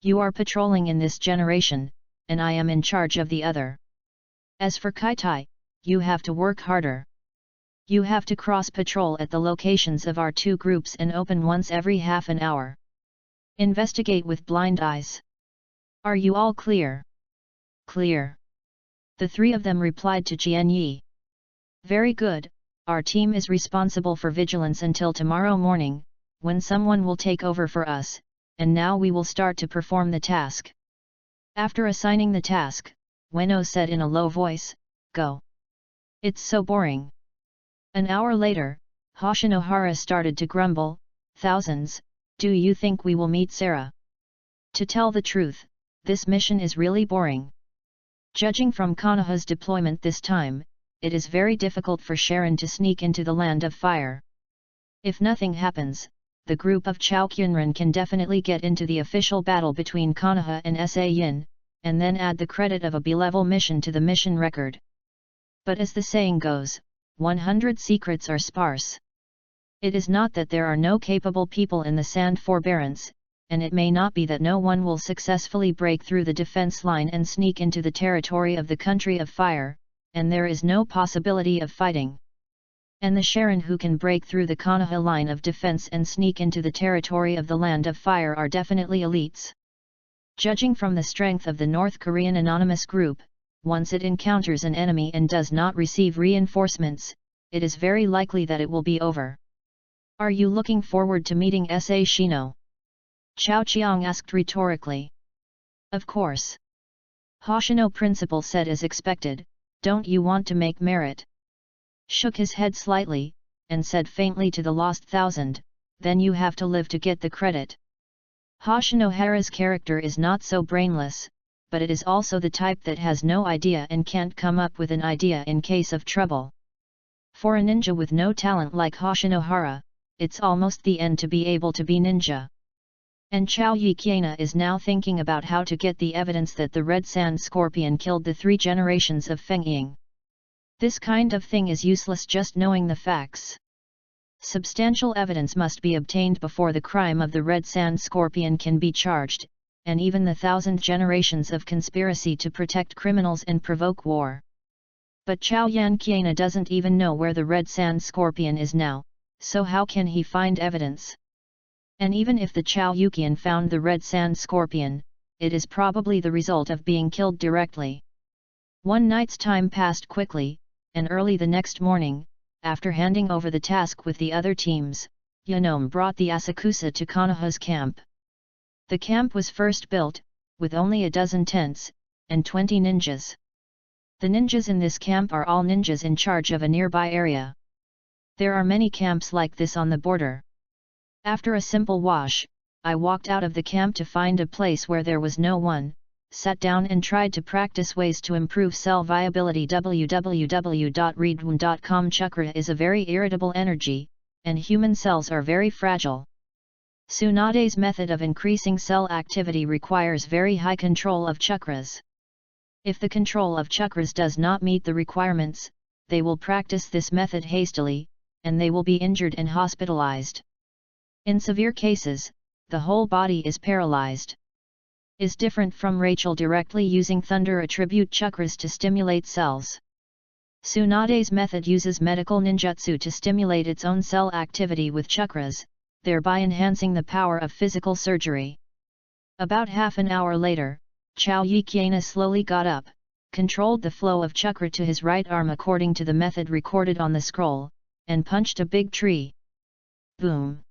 You are patrolling in this generation, and I am in charge of the other. As for Kaitai, you have to work harder. You have to cross-patrol at the locations of our 2 groups and open once every half an hour. Investigate with blind eyes. Are you all clear? Clear. The 3 of them replied to Jian Yi. Very good, our team is responsible for vigilance until tomorrow morning, when someone will take over for us, and now we will start to perform the task. After assigning the task, Ueno said in a low voice, "Go." It's so boring. An hour later, Hoshinohara started to grumble, "Thousands, do you think we will meet Sarah?" To tell the truth, this mission is really boring. Judging from Konoha's deployment this time, it is very difficult for Sharon to sneak into the land of fire. If nothing happens, the group of Chaoqianren can definitely get into the official battle between Konoha and Sa Yin, and then add the credit of a B-level mission to the mission record. But as the saying goes, 100 secrets are sparse. It is not that there are no capable people in the Sand Forbearance, and it may not be that no one will successfully break through the defense line and sneak into the territory of the country of fire, and there is no possibility of fighting. And the Sharon who can break through the Konoha line of defense and sneak into the territory of the land of fire are definitely elites. Judging from the strength of the North Korean anonymous group, once it encounters an enemy and does not receive reinforcements, it is very likely that it will be over. Are you looking forward to meeting Sa Shino? Chao Chiang asked rhetorically. Of course. Hoshino principal said as expected, don't you want to make merit? Shook his head slightly, and said faintly to the lost 1000, then you have to live to get the credit. Hoshinohara's character is not so brainless, but it is also the type that has no idea and can't come up with an idea in case of trouble. For a ninja with no talent like Hoshinohara, it's almost the end to be able to be ninja. And Chao Yikiana is now thinking about how to get the evidence that the Red Sand Scorpion killed the 3 generations of Fengying. This kind of thing is useless just knowing the facts. Substantial evidence must be obtained before the crime of the Red Sand Scorpion can be charged, and even the 1,000th generations of conspiracy to protect criminals and provoke war. But Chao Yanqiana doesn't even know where the Red Sand Scorpion is now, so how can he find evidence? And even if the Chao Yuqian found the Red Sand Scorpion, it is probably the result of being killed directly. One night's time passed quickly, and early the next morning, after handing over the task with the other teams, Yanome brought the Asakusa to Konoha's camp. The camp was first built, with only a dozen tents, and 20 ninjas. The ninjas in this camp are all ninjas in charge of a nearby area. There are many camps like this on the border. After a simple wash, I walked out of the camp to find a place where there was no one, sat down and tried to practice ways to improve cell viability. www.readaloud.com. Chakra is a very irritable energy, and human cells are very fragile. Tsunade's method of increasing cell activity requires very high control of chakras. If the control of chakras does not meet the requirements, they will practice this method hastily, and they will be injured and hospitalized. In severe cases, the whole body is paralyzed. Is different from Rachel directly using thunder attribute chakras to stimulate cells. Tsunade's method uses medical ninjutsu to stimulate its own cell activity with chakras, thereby enhancing the power of physical surgery. About half an hour later, Chao Yanqiana slowly got up, controlled the flow of chakra to his right arm according to the method recorded on the scroll, and punched a big tree. Boom!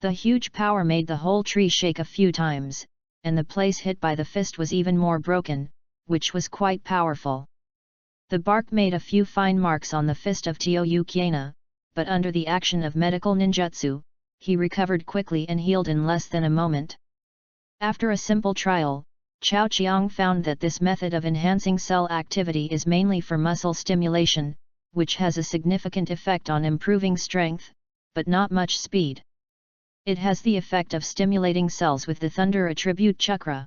The huge power made the whole tree shake a few times, and the place hit by the fist was even more broken, which was quite powerful. The bark made a few fine marks on the fist of Chao Yanqiana, but under the action of medical ninjutsu, he recovered quickly and healed in less than a moment. After a simple trial, Chao Qiang found that this method of enhancing cell activity is mainly for muscle stimulation, which has a significant effect on improving strength, but not much speed. It has the effect of stimulating cells with the thunder attribute chakra.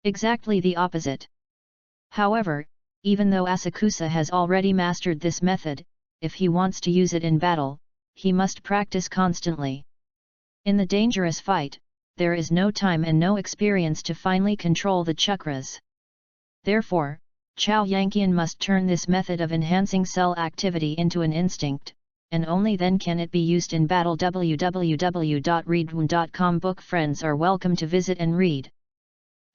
Exactly the opposite. However, even though Asakusa has already mastered this method, if he wants to use it in battle, he must practice constantly. In the dangerous fight, there is no time and no experience to finally control the chakras. Therefore, Chao Yanqian must turn this method of enhancing cell activity into an instinct, and only then can it be used in battle. www.readaloud.com. Book friends are welcome to visit and read.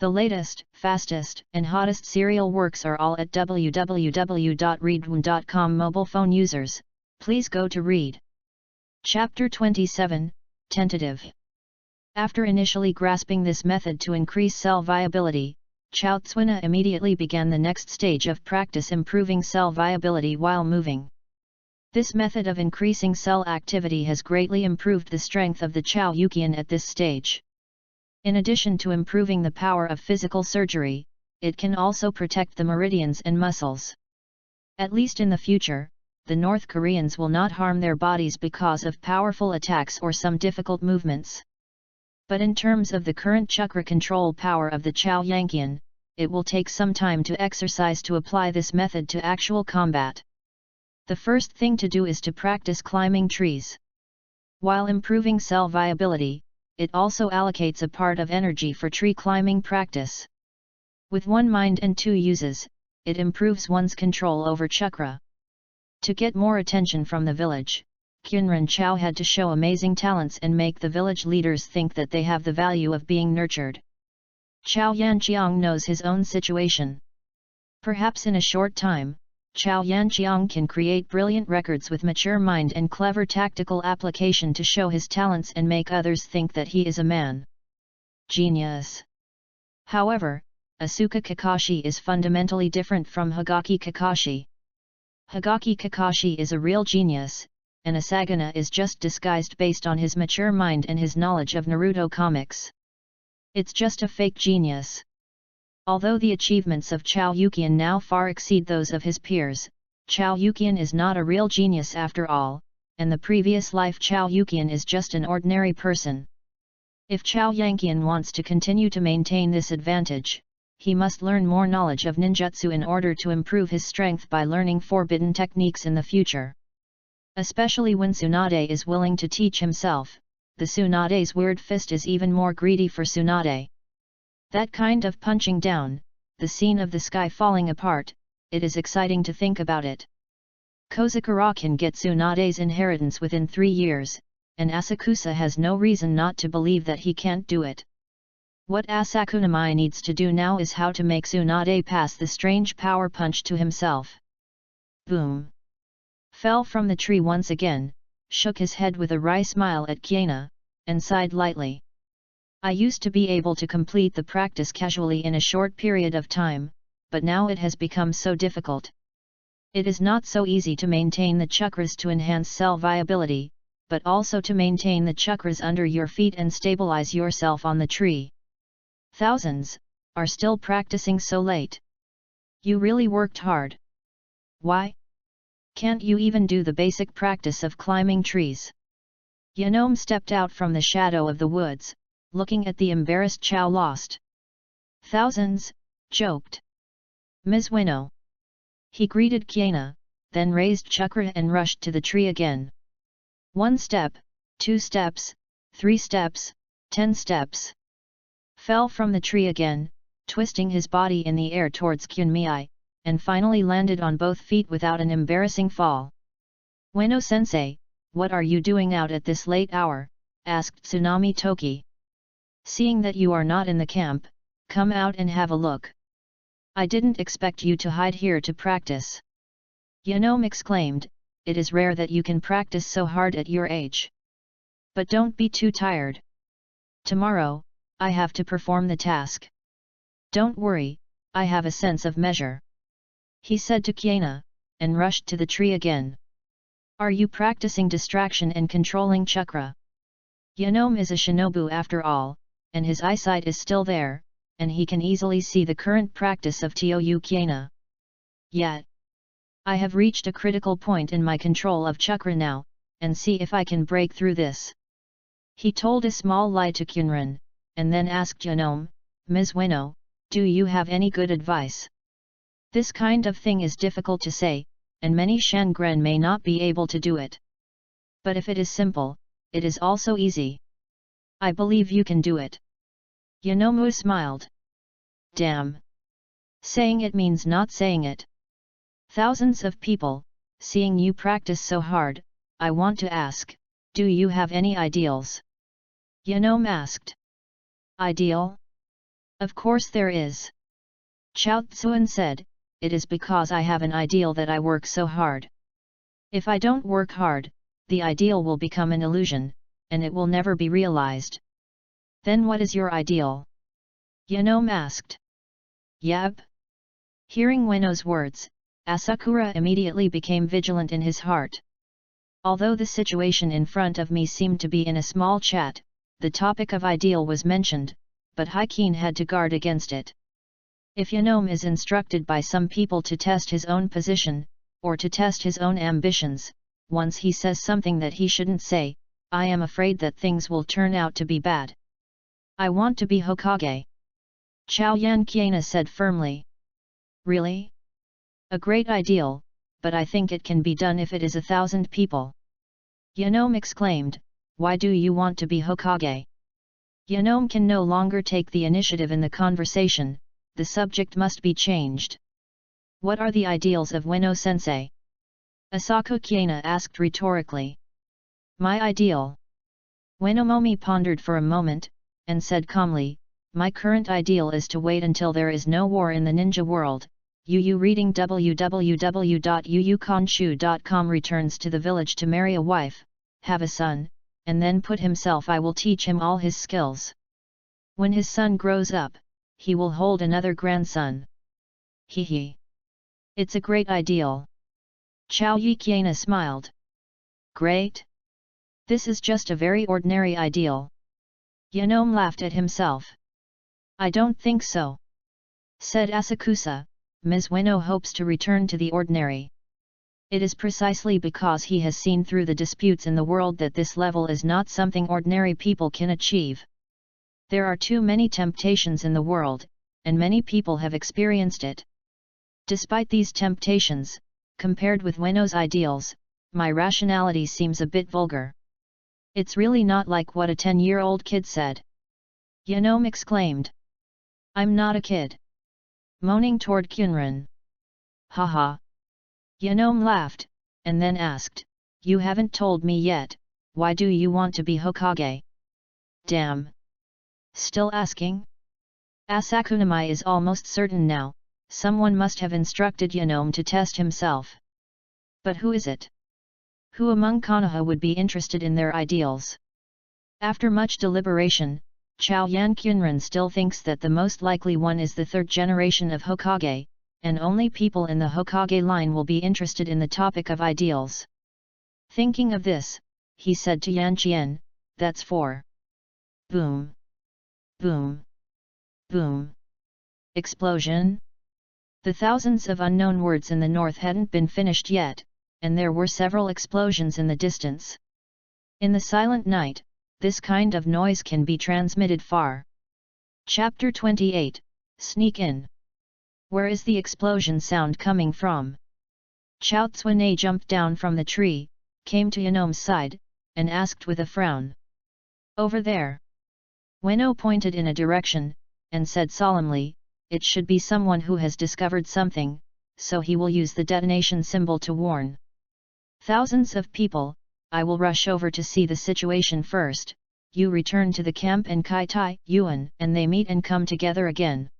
The latest, fastest, and hottest serial works are all at www.readaloud.com. Mobile phone users, please go to read. Chapter 27, Tentative. After initially grasping this method to increase cell viability, Chao Tsuna immediately began the next stage of practice improving cell viability while moving. This method of increasing cell activity has greatly improved the strength of the Chao Yuqian at this stage. In addition to improving the power of physical surgery, it can also protect the meridians and muscles. At least in the future, the North Koreans will not harm their bodies because of powerful attacks or some difficult movements. But in terms of the current chakra control power of the Chao Yanqian, it will take some time to exercise to apply this method to actual combat. The first thing to do is to practice climbing trees. While improving cell viability, it also allocates a part of energy for tree climbing practice. With one mind and two uses, it improves one's control over chakra. To get more attention from the village, Kyunran Chao had to show amazing talents and make the village leaders think that they have the value of being nurtured. Chao Yanqiang knows his own situation. Perhaps in a short time, Chao Yanqiang can create brilliant records with mature mind and clever tactical application to show his talents and make others think that he is a man. Genius. However, Asuka Kakashi is fundamentally different from Hagaki Kakashi. Hagaki Kakashi is a real genius, and Asagana is just disguised based on his mature mind and his knowledge of Naruto comics. It's just a fake genius. Although the achievements of Chao Yuqian now far exceed those of his peers, Chao Yuqian is not a real genius after all, and the previous life Chao Yuqian is just an ordinary person. If Chao Yanqian wants to continue to maintain this advantage, he must learn more knowledge of ninjutsu in order to improve his strength by learning forbidden techniques in the future. Especially when Tsunade is willing to teach himself, the Tsunade's weird fist is even more greedy for Tsunade. That kind of punching down, the scene of the sky falling apart, it is exciting to think about it. Kozukura can get Tsunade's inheritance within 3 years, and Asakusa has no reason not to believe that he can't do it. What Asakunami needs to do now is how to make Tsunade pass the strange power punch to himself. Boom! Fell from the tree once again, shook his head with a wry smile at Kiana, and sighed lightly. I used to be able to complete the practice casually in a short period of time, but now it has become so difficult. It is not so easy to maintain the chakras to enhance cell viability, but also to maintain the chakras under your feet and stabilize yourself on the tree. Thousands are still practicing so late. You really worked hard. Why? Can't you even do the basic practice of climbing trees? Yanome stepped out from the shadow of the woods, looking at the embarrassed Chow Lost. Thousands, joked Ms. Winnow. He greeted Kiana, then raised chakra and rushed to the tree again. 1 step, 2 steps, 3 steps, 10 steps. Fell from the tree again, twisting his body in the air towards Kyunmei, and finally landed on both feet without an embarrassing fall. Ueno-sensei, what are you doing out at this late hour? Asked Tsunami Toki. Seeing that you are not in the camp, come out and have a look. I didn't expect you to hide here to practice. Yanome exclaimed, it is rare that you can practice so hard at your age. But don't be too tired. Tomorrow, I have to perform the task. Don't worry, I have a sense of measure. He said to Kiana, and rushed to the tree again. Are you practicing distraction and controlling chakra? Yanome is a shinobu after all, and his eyesight is still there, and he can easily see the current practice of Tou Kiana. Yet, I have reached a critical point in my control of chakra now, and see if I can break through this. He told a small lie to Kyunran, and then asked Yanome, Ms. Winnow, do you have any good advice? This kind of thing is difficult to say, and many Shangren may not be able to do it. But if it is simple, it is also easy. I believe you can do it. Yanome smiled. Damn! Saying it means not saying it. Thousands of people, seeing you practice so hard, I want to ask, do you have any ideals? Yanome asked. Ideal? Of course there is. Chao Tsuan said, it is because I have an ideal that I work so hard. If I don't work hard, the ideal will become an illusion, and it will never be realized. Then what is your ideal? Yanome asked. Yep. Hearing Ueno's words, Asakura immediately became vigilant in his heart. Although the situation in front of me seemed to be in a small chat, the topic of ideal was mentioned, but Haikin had to guard against it. If Yanome is instructed by some people to test his own position, or to test his own ambitions, once he says something that he shouldn't say, I am afraid that things will turn out to be bad. I want to be Hokage. Chao Yan Kiana said firmly. Really? A great ideal, but I think it can be done if it is 1,000 people. Yanome exclaimed, why do you want to be Hokage? Yanome can no longer take the initiative in the conversation, the subject must be changed. What are the ideals of Ueno-sensei? Asako Kiana asked rhetorically. My ideal. Uenomomi pondered for a moment, and said calmly, my current ideal is to wait until there is no war in the ninja world. Yu reading www.yuyukonshu.com returns to the village to marry a wife, have a son, and then put himself. I will teach him all his skills. When his son grows up, he will hold another grandson. Hee. It's a great ideal. Chao Yikiana smiled. Great? This is just a very ordinary ideal. Yanome laughed at himself. I don't think so. Said Asakusa, Ms. Ueno hopes to return to the ordinary. It is precisely because he has seen through the disputes in the world that this level is not something ordinary people can achieve. There are too many temptations in the world, and many people have experienced it. Despite these temptations, compared with Ueno's ideals, my rationality seems a bit vulgar. It's really not like what a 10-year-old kid said. Yanome exclaimed. I'm not a kid. Moaning toward Kyunran. Haha. Yanome laughed, and then asked, you haven't told me yet, why do you want to be Hokage? Damn. Still asking? Asakunamai is almost certain now, someone must have instructed Yanome to test himself. But who is it? Who among Konoha would be interested in their ideals? After much deliberation, Chao Yan Kyunran still thinks that the most likely one is the third generation of Hokage, and only people in the Hokage line will be interested in the topic of ideals. Thinking of this, he said to Yan Qian, that's 4. Boom. Boom. Boom. Explosion? The thousands of unknown words in the north hadn't been finished yet, and there were several explosions in the distance. In the silent night, this kind of noise can be transmitted far. Chapter 28, Sneak In. Where is the explosion sound coming from? Chao Tsuane jumped down from the tree, came to Yanome's side, and asked with a frown. Over there. Weno pointed in a direction, and said solemnly, it should be someone who has discovered something, so he will use the detonation symbol to warn. Thousands of people, I will rush over to see the situation first, you return to the camp and Kai Tai, Yuan, and they meet and come together again.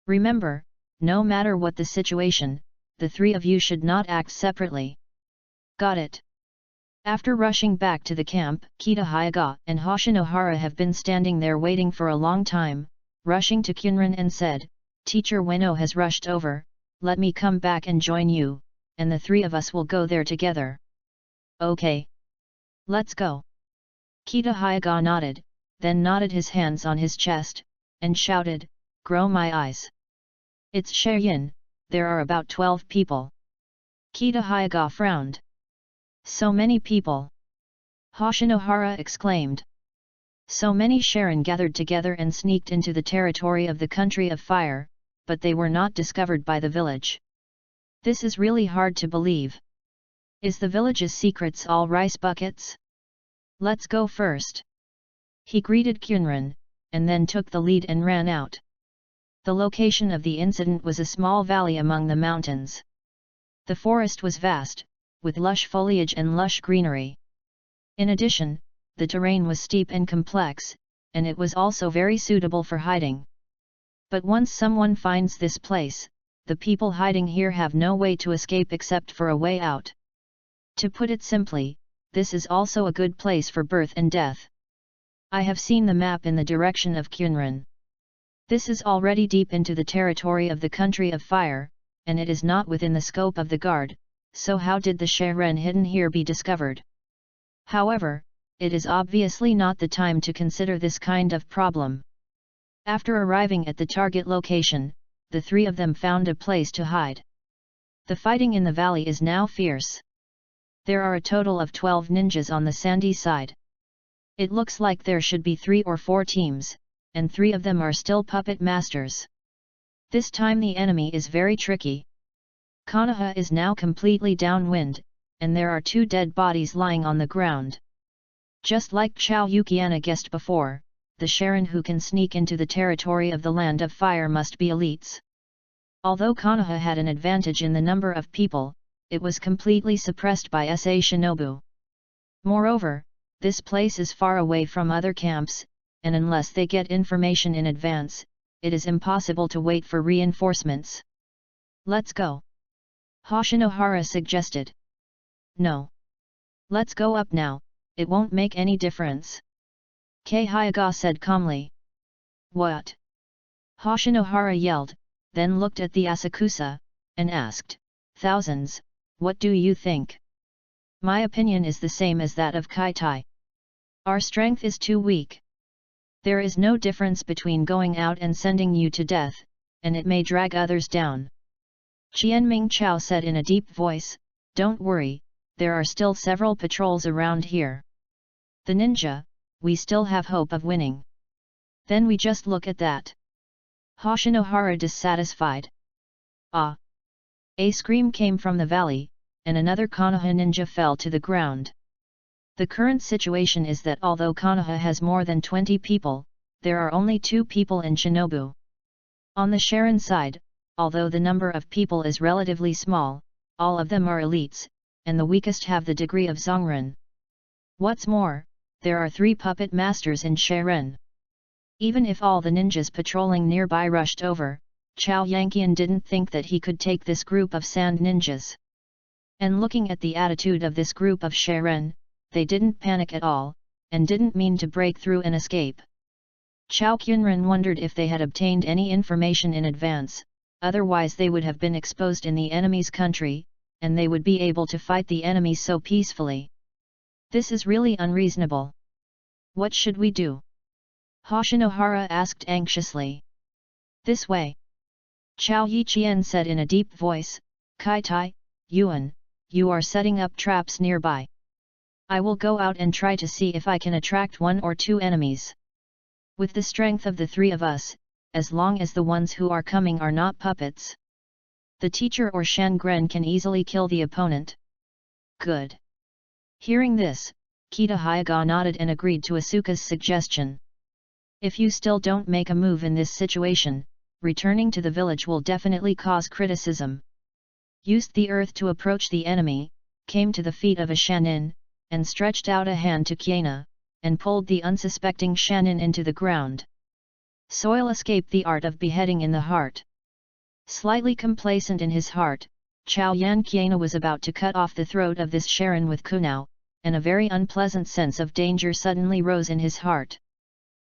Remember, no matter what the situation, the three of you should not act separately. Got it. After rushing back to the camp, Kita Hyaga and Hoshinohara have been standing there waiting for a long time, rushing to Kyunran and said, Teacher Weno has rushed over, let me come back and join you, and the three of us will go there together. Okay. Let's go. Kita Hyaga nodded, then nodded his hands on his chest, and shouted, Grow my eyes. It's Sheyin, there are about 12 people. Kita Hyaga frowned. So many people. Hoshinohara exclaimed. So many Sharon gathered together and sneaked into the territory of the country of fire, but they were not discovered by the village. This is really hard to believe. Is the village's secrets all rice buckets? Let's go first. He greeted Kyunran, and then took the lead and ran out. The location of the incident was a small valley among the mountains. The forest was vast, with lush foliage and lush greenery. In addition, the terrain was steep and complex, and it was also very suitable for hiding. But once someone finds this place, the people hiding here have no way to escape except for a way out. To put it simply, this is also a good place for birth and death. I have seen the map in the direction of Kyunran. This is already deep into the territory of the country of fire, and it is not within the scope of the guard, so how did the Sheren hidden here be discovered? However, it is obviously not the time to consider this kind of problem. After arriving at the target location, the three of them found a place to hide. The fighting in the valley is now fierce. There are a total of 12 ninjas on the sandy side. It looks like there should be 3 or 4 teams, and 3 of them are still puppet masters. This time the enemy is very tricky. Konoha is now completely downwind, and there are 2 dead bodies lying on the ground. Just like Chao Yukiana guessed before, the Sharon who can sneak into the territory of the Land of Fire must be elites. Although Konoha had an advantage in the number of people, it was completely suppressed by SA Shinobu. Moreover, this place is far away from other camps, and unless they get information in advance, it is impossible to wait for reinforcements. Let's go. Hoshinohara suggested. No. Let's go up now, it won't make any difference. Kei Hyaga said calmly. What? Hoshinohara yelled, then looked at the Asakusa, and asked, Thousands, what do you think? My opinion is the same as that of Kai Tai. Our strength is too weak. There is no difference between going out and sending you to death, and it may drag others down. Qianming Chao said in a deep voice, Don't worry, there are still several patrols around here. The ninja, we still have hope of winning. Then we just look at that. Hoshinohara dissatisfied. Ah! A scream came from the valley, and another Konoha ninja fell to the ground. The current situation is that although Konoha has more than 20 people, there are only 2 people in Shinobu. On the Sharin side, although the number of people is relatively small, all of them are elites, and the weakest have the degree of Zongren. What's more, there are 3 puppet masters in Sharin. Even if all the ninjas patrolling nearby rushed over, Chao Yanqian didn't think that he could take this group of sand ninjas. And looking at the attitude of this group of Sharin, they didn't panic at all, and didn't mean to break through and escape. Chao Qunren wondered if they had obtained any information in advance, otherwise they would have been exposed in the enemy's country, and they would be able to fight the enemy so peacefully. This is really unreasonable. What should we do? Hoshinohara asked anxiously. This way. Chao Yiqian said in a deep voice, Kai Tai, Yuan, you are setting up traps nearby. I will go out and try to see if I can attract 1 or 2 enemies. With the strength of the 3 of us, as long as the ones who are coming are not puppets, the teacher or Shangren can easily kill the opponent. Good. Hearing this, Kita Hyaga nodded and agreed to Asuka's suggestion. If you still don't make a move in this situation, returning to the village will definitely cause criticism. Used the earth to approach the enemy, came to the feet of a Shanin, and stretched out a hand to Kiena, and pulled the unsuspecting Shanin into the ground. Soil escaped the art of beheading in the heart. Slightly complacent in his heart, Chao Yan Kiena was about to cut off the throat of this Sharin with kunao, and a very unpleasant sense of danger suddenly rose in his heart.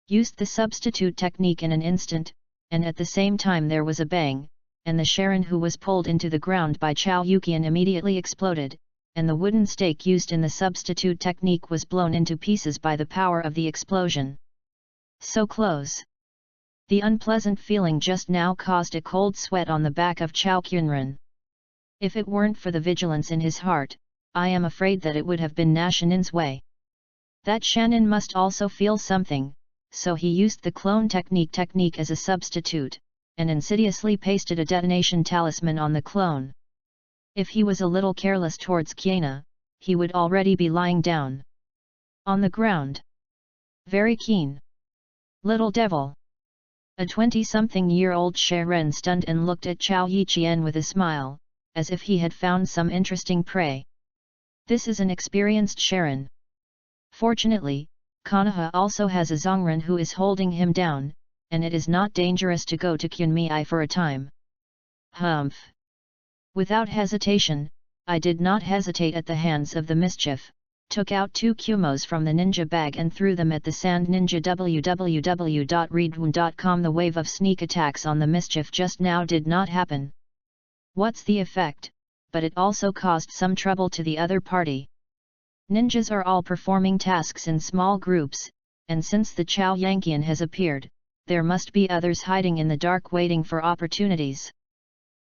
Used the substitute technique in an instant, and at the same time there was a bang, and the Sharin who was pulled into the ground by Chao Yuqian immediately exploded, and the wooden stake used in the substitute technique was blown into pieces by the power of the explosion. So close. The unpleasant feeling just now caused a cold sweat on the back of Chao Qunren. If it weren't for the vigilance in his heart, I am afraid that it would have been Nashanin's way. That Shanin must also feel something, so he used the clone technique as a substitute, and insidiously pasted a detonation talisman on the clone. If he was a little careless towards Kiena, he would already be lying down on the ground. Very keen. Little devil. A 20-something-year-old Sharin stunned and looked at Chao Yiqian with a smile, as if he had found some interesting prey. This is an experienced Sharin. Fortunately, Konoha also has a Zongren who is holding him down, and it is not dangerous to go to Kunmei for a time. Humph. Without hesitation, I did not hesitate at the hands of the mischief, took out 2 kumos from the ninja bag and threw them at the sand ninja. www.readaloud.com. The wave of sneak attacks on the mischief just now did not happen. What's the effect? But it also caused some trouble to the other party. Ninjas are all performing tasks in small groups, and since the Chao Yanqian has appeared, there must be others hiding in the dark waiting for opportunities.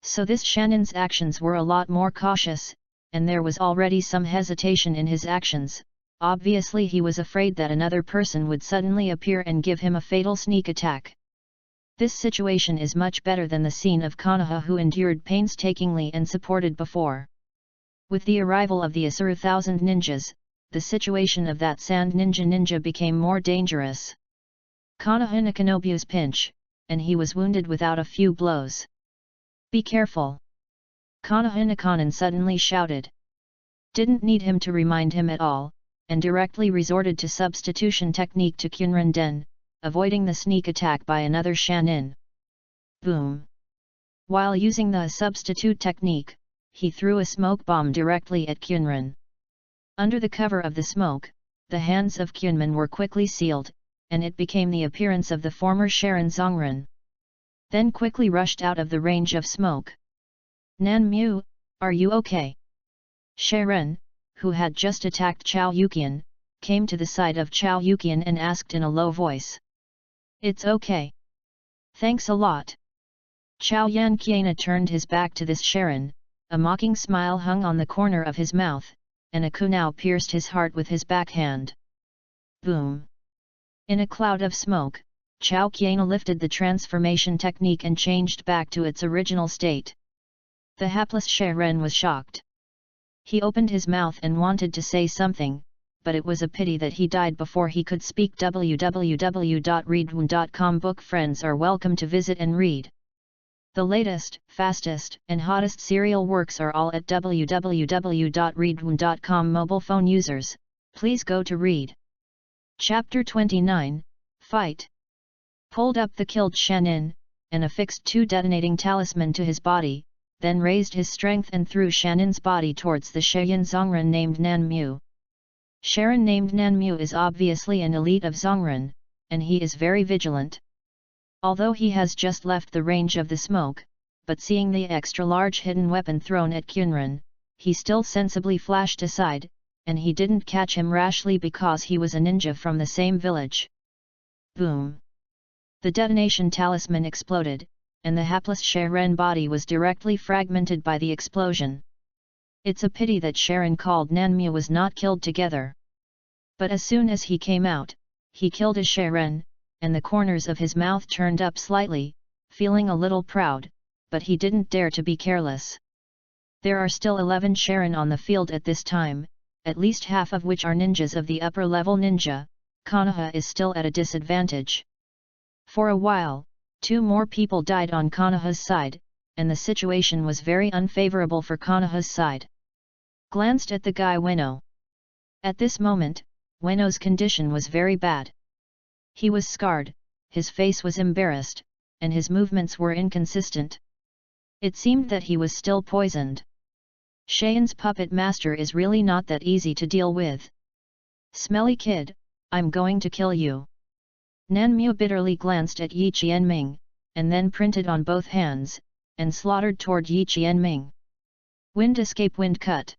So this Shanin's actions were a lot more cautious, and there was already some hesitation in his actions. Obviously he was afraid that another person would suddenly appear and give him a fatal sneak attack. This situation is much better than the scene of Konoha who endured painstakingly and supported before. With the arrival of the Asura 1000 ninjas, the situation of that sand ninja became more dangerous. Konoha Nakanobu's pinch, and he was wounded without a few blows. Be careful! Konoha Nakanen suddenly shouted. Didn't need him to remind him at all, and directly resorted to substitution technique to Kunren Den, avoiding the sneak attack by another Shanin. Boom! While using the substitute technique, he threw a smoke bomb directly at Kunren. Under the cover of the smoke, the hands of Kunren were quickly sealed, and it became the appearance of the former Sharin Zongren. Then quickly rushed out of the range of smoke. Nanmu, are you okay? Sharin, who had just attacked Chao Yuqian, came to the side of Chao Yuqian and asked in a low voice. It's okay. Thanks a lot. Chao Yan Kiena turned his back to this Sharin, a mocking smile hung on the corner of his mouth, and a kunao pierced his heart with his backhand. Boom! In a cloud of smoke, Chao Kiena lifted the transformation technique and changed back to its original state. The hapless Sharin was shocked. He opened his mouth and wanted to say something, but it was a pity that he died before he could speak. www.readaloud.com book friends are welcome to visit and read. The latest, fastest, and hottest serial works are all at www.readaloud.com. Mobile phone users, please go to read. Chapter 29, Fight. Pulled up the killed Shannon, and affixed 2 detonating talisman to his body, then raised his strength and threw Shannon's body towards the Shayan Zhongren named Nanmu. Sharon named Nanmu is obviously an elite of Zhongren, and he is very vigilant. Although he has just left the range of the smoke, but seeing the extra-large hidden weapon thrown at Kyunran, he still sensibly flashed aside, and he didn't catch him rashly because he was a ninja from the same village. Boom! The detonation talisman exploded, and the hapless Sharon body was directly fragmented by the explosion. It's a pity that Sharon called Nanmu was not killed together. But as soon as he came out, he killed a Sharon, and the corners of his mouth turned up slightly, feeling a little proud, but he didn't dare to be careless. There are still 11 Sharon on the field at this time, at least half of which are ninjas of the upper-level ninja. Konoha is still at a disadvantage. For a while, 2 more people died on Konoha's side, and the situation was very unfavorable for Konoha's side. Glanced at the guy Ueno. At this moment, Ueno's condition was very bad. He was scarred, his face was embarrassed, and his movements were inconsistent. It seemed that he was still poisoned. Shayan's puppet master is really not that easy to deal with. Smelly kid, I'm going to kill you. Nanmu bitterly glanced at Yi Qianming, and then printed on both hands, and slaughtered toward Yi Qianming. Wind escape wind cut.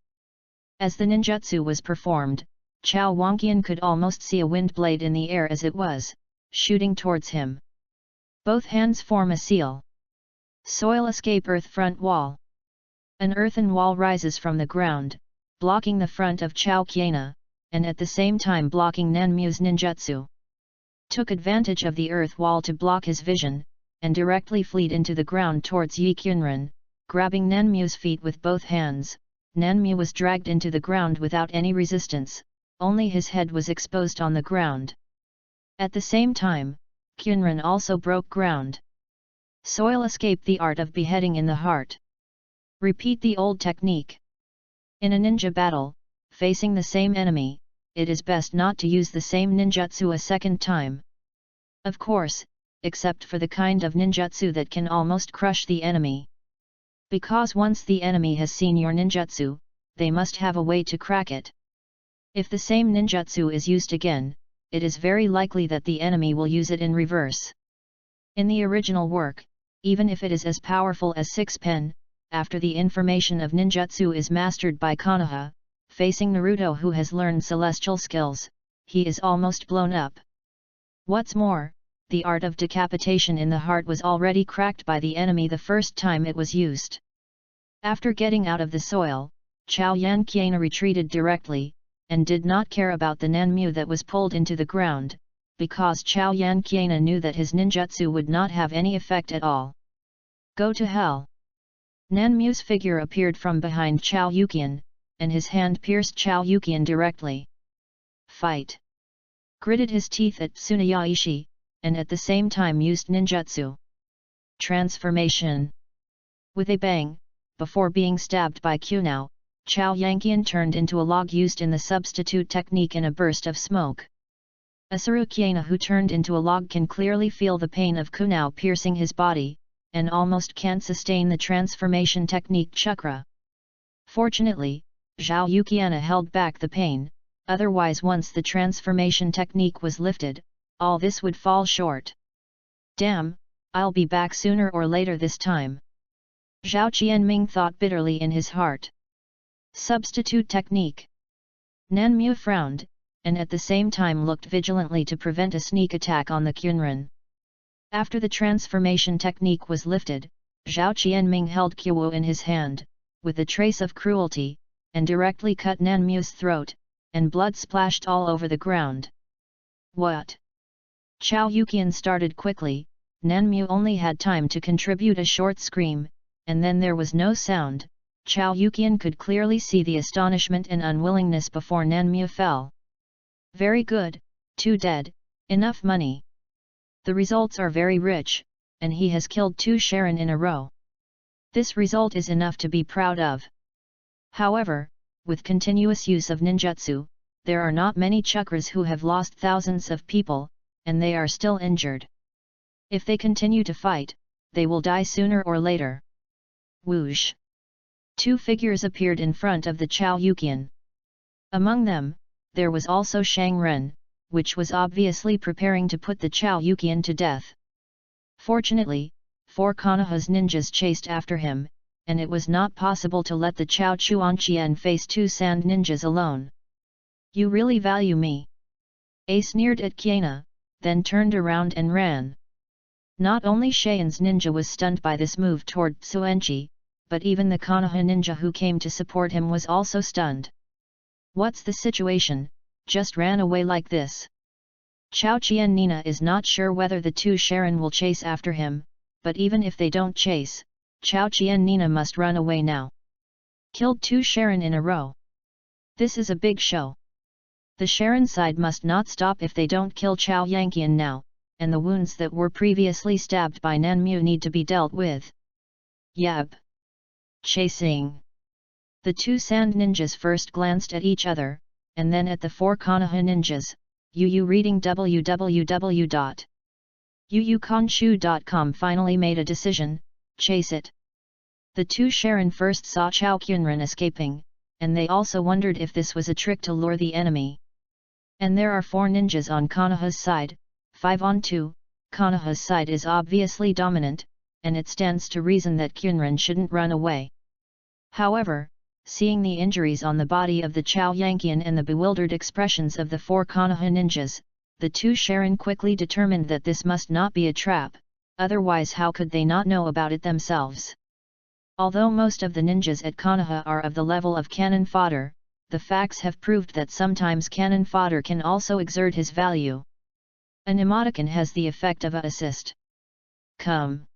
As the ninjutsu was performed, Chao Wangqian could almost see a wind blade in the air as it was, shooting towards him. Both hands form a seal. Soil escape earth front wall. An earthen wall rises from the ground, blocking the front of Chao Qiana, and at the same time blocking Nanmu's ninjutsu. Took advantage of the earth wall to block his vision, and directly fled into the ground towards Yi Qunran, grabbing Nanmu's feet with both hands. Nanmu was dragged into the ground without any resistance, only his head was exposed on the ground. At the same time, Qunran also broke ground. Soil escape the art of beheading in the heart. Repeat the old technique. In a ninja battle, facing the same enemy, it is best not to use the same ninjutsu a second time. Of course, except for the kind of ninjutsu that can almost crush the enemy. Because once the enemy has seen your ninjutsu, they must have a way to crack it. If the same ninjutsu is used again, it is very likely that the enemy will use it in reverse. In the original work, even if it is as powerful as Sixpen, after the information of ninjutsu is mastered by Konoha, facing Naruto who has learned celestial skills, he is almost blown up. What's more, the art of decapitation in the heart was already cracked by the enemy the first time it was used. After getting out of the soil, Chao Yanqiana retreated directly, and did not care about the Nanmu that was pulled into the ground, because Chao Yanqiana knew that his ninjutsu would not have any effect at all. Go to hell! Nanmu's figure appeared from behind Chao Yuqian, and his hand pierced Chao Yuqian directly. Fight! Gritted his teeth at Tsunayaishi, and at the same time used ninjutsu. Transformation! With a bang, before being stabbed by Kunao, Chao Yanqian turned into a log used in the substitute technique in a burst of smoke. A Sarukiana who turned into a log can clearly feel the pain of Kunao piercing his body, and almost can't sustain the transformation technique chakra. Fortunately, Zhao Yuqiana held back the pain, otherwise once the transformation technique was lifted, all this would fall short. Damn, I'll be back sooner or later this time. Zhao Qianming thought bitterly in his heart. Substitute technique. Nanmu frowned, and at the same time looked vigilantly to prevent a sneak attack on the Qunran. After the transformation technique was lifted, Zhao Qianming held Kyo in his hand, with a trace of cruelty, and directly cut Nanmu's throat, and blood splashed all over the ground. What? Chao Yuqian started quickly, Nanmu only had time to contribute a short scream, and then there was no sound, Chao Yuqian could clearly see the astonishment and unwillingness before Nanmu fell. Very good, 2 dead, enough money. The results are very rich, and he has killed 2 Sharon in a row. This result is enough to be proud of. However, with continuous use of ninjutsu, there are not many chakras who have lost thousands of people, and they are still injured. If they continue to fight, they will die sooner or later. Whoosh! 2 figures appeared in front of the Chao Yuqian. Among them, there was also Shang Ren, which was obviously preparing to put the Chao Yuqian to death. Fortunately, 4 Konoha's ninjas chased after him, and it was not possible to let the Chao Chuanqian face 2 sand ninjas alone. You really value me? A sneered at Kiana, then turned around and ran. Not only Shayan's ninja was stunned by this move toward Tsuenchi, but even the Konoha ninja who came to support him was also stunned. What's the situation? Just ran away like this. Chao Qian Nina is not sure whether the 2 Sharon will chase after him, but even if they don't chase, Chao Qian Nina must run away now. Killed 2 Sharon in a row. This is a big show. The Sharon side must not stop if they don't kill Chao Yanqian now, and the wounds that were previously stabbed by Nanmu need to be dealt with. Yab! Chasing! The 2 sand ninjas first glanced at each other, and then at the 4 Konoha ninjas. Yu reading www.yuyukanshu.com finally made a decision, chase it. The 2 Sharon first saw Chao Kyunran escaping, and they also wondered if this was a trick to lure the enemy. And there are 4 ninjas on Konoha's side, 5 on 2, Konoha's side is obviously dominant, and it stands to reason that Kyunran shouldn't run away. However, seeing the injuries on the body of the Chao Yanqian and the bewildered expressions of the 4 Konoha ninjas, the 2 Sharon quickly determined that this must not be a trap, otherwise how could they not know about it themselves? Although most of the ninjas at Konoha are of the level of cannon fodder, the facts have proved that sometimes cannon fodder can also exert his value. An emoticon has the effect of a assist. Come!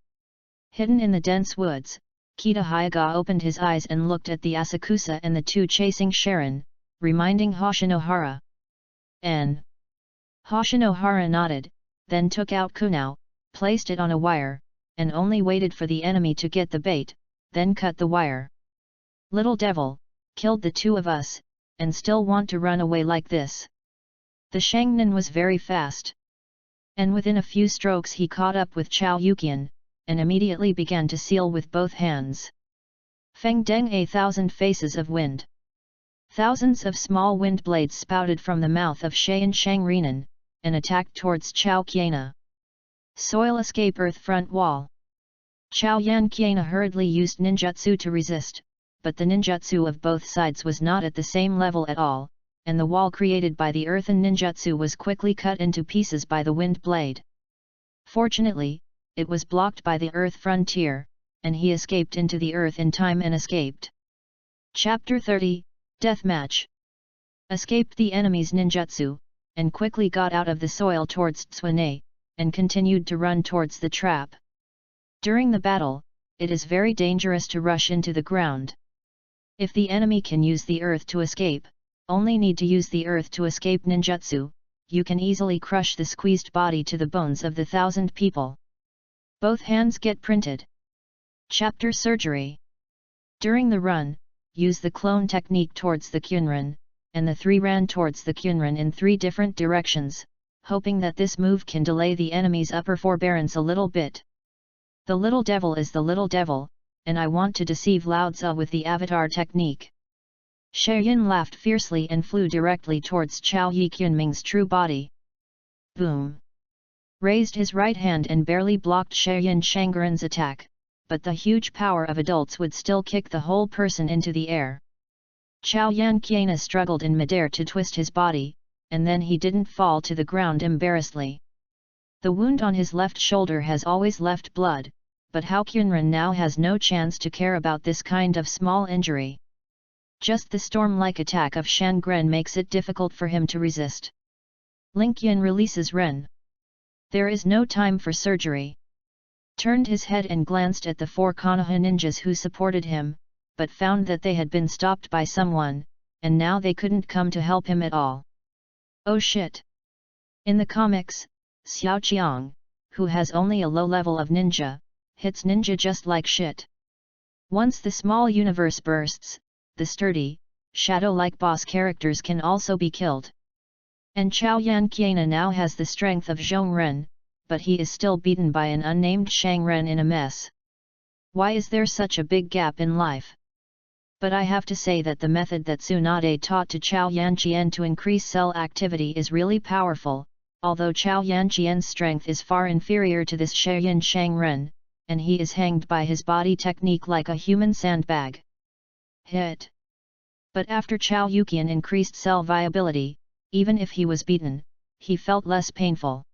Hidden in the dense woods, Kita Hyuga opened his eyes and looked at the Asakusa and the 2 chasing Sharon, reminding Hoshinohara. N. Hoshinohara nodded, then took out kunao, placed it on a wire, and only waited for the enemy to get the bait, then cut the wire. Little devil, killed the 2 of us, and still want to run away like this. The Shangnan was very fast. And within a few strokes he caught up with Chao Yuqian, and immediately began to seal with both hands. Feng Deng 1,000 faces of wind. Thousands of small wind blades spouted from the mouth of Shayan Shangrinan, and attacked towards Chao Qiana. Soil escape earth front wall. Chao Yan Qiana hurriedly used ninjutsu to resist, but the ninjutsu of both sides was not at the same level at all, and the wall created by the earthen ninjutsu was quickly cut into pieces by the wind blade. Fortunately, it was blocked by the earth frontier, and he escaped into the earth in time and escaped. Chapter 30, Deathmatch. Escaped the enemy's ninjutsu, and quickly got out of the soil towards Tsuene, and continued to run towards the trap. During the battle, it is very dangerous to rush into the ground. If the enemy can use the earth to escape, only need to use the earth to escape ninjutsu, you can easily crush the squeezed body to the bones of the 1,000 people. Both hands get printed. Chapter Surgery. During the run, use the clone technique towards the Kyunran, and the 3 ran towards the Kyunran in 3 different directions, hoping that this move can delay the enemy's upper forbearance a little bit. The little devil is the little devil, and I want to deceive Lao Tzu with the avatar technique. Shaoyin laughed fiercely and flew directly towards Chao Yi Kyunming's true body. Boom! Raised his right hand and barely blocked Shaoyin Shangren's attack, but the huge power of adults would still kick the whole person into the air. Chao Yan Qiana struggled in midair to twist his body, and then he didn't fall to the ground embarrassedly. The wound on his left shoulder has always left blood, but Hao Kyunran now has no chance to care about this kind of small injury. Just the storm-like attack of Shangren makes it difficult for him to resist. Linqian releases Ren. There is no time for surgery. Turned his head and glanced at the 4 Konoha ninjas who supported him, but found that they had been stopped by someone, and now they couldn't come to help him at all. Oh shit! In the comics, Xiao Qiang, who has only a low level of ninja, hits ninja just like shit. Once the small universe bursts, the sturdy, shadow-like boss characters can also be killed. And Chao Yanqiana now has the strength of Zhong Ren, but he is still beaten by an unnamed Shang Ren in a mess. Why is there such a big gap in life? But I have to say that the method that Tsunade taught to Chao Yanqian to increase cell activity is really powerful, although Chao Yanqian's strength is far inferior to this Shayin Shang Ren, and he is hanged by his body technique like a human sandbag. Hit! But after Chao Yuqian increased cell viability, even if he was beaten, he felt less painful.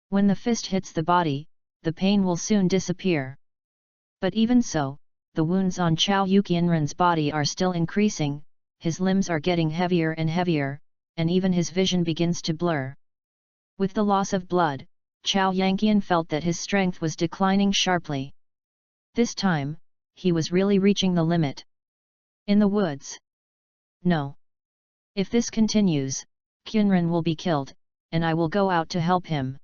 When the fist hits the body, the pain will soon disappear. But even so, the wounds on Chao Yuqianren's body are still increasing, his limbs are getting heavier and heavier, and even his vision begins to blur. With the loss of blood, Chao Yanqian felt that his strength was declining sharply. This time, he was really reaching the limit. In the woods. No. If this continues, Kyunren will be killed, and I will go out to help him.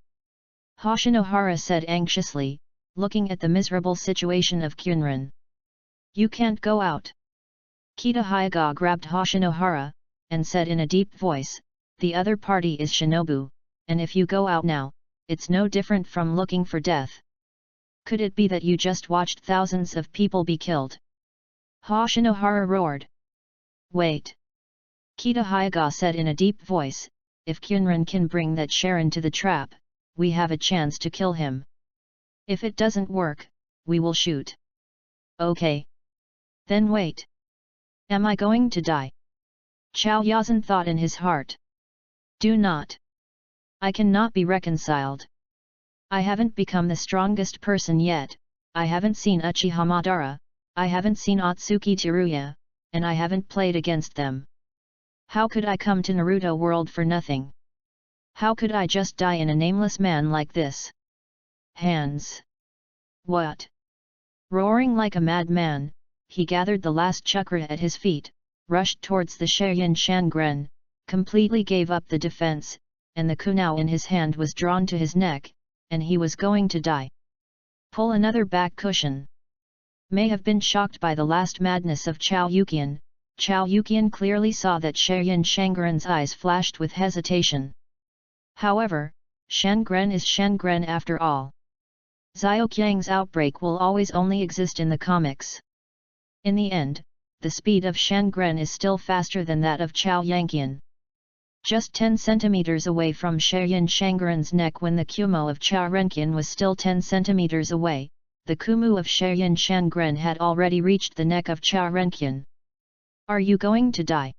Hoshinohara said anxiously, looking at the miserable situation of Kyunren. You can't go out. Kita grabbed Hoshinohara, and said in a deep voice, the other party is Shinobu, and if you go out now, it's no different from looking for death. Could it be that you just watched thousands of people be killed? Hoshinohara roared. Wait. Kita said in a deep voice, if Kyunren can bring that Sharon to the trap, we have a chance to kill him. If it doesn't work, we will shoot. Okay. Then wait. Am I going to die? Chao Yazan thought in his heart. Do not. I cannot be reconciled. I haven't become the strongest person yet, I haven't seen Uchiha Madara, I haven't seen Atsuki Teruya, and I haven't played against them. How could I come to Naruto world for nothing? How could I just die in a nameless man like this? Hands. What? Roaring like a madman, he gathered the last chakra at his feet, rushed towards the Shayin Shangren, completely gave up the defense, and the kunao in his hand was drawn to his neck, and he was going to die. Pull another back cushion. May have been shocked by the last madness of Chao Yuqian clearly saw that Shayin Shangren's eyes flashed with hesitation. However, Shangren is Shangren after all. Zhaoqiang's outbreak will always only exist in the comics. In the end, the speed of Shangren is still faster than that of Chao Yanqian. Just 10 centimeters away from Shayin Shangren's neck when the Kumo of Chao Renqian was still 10 centimeters away, the Kumu of Shayin Shangren had already reached the neck of Chao Renqian. Are you going to die?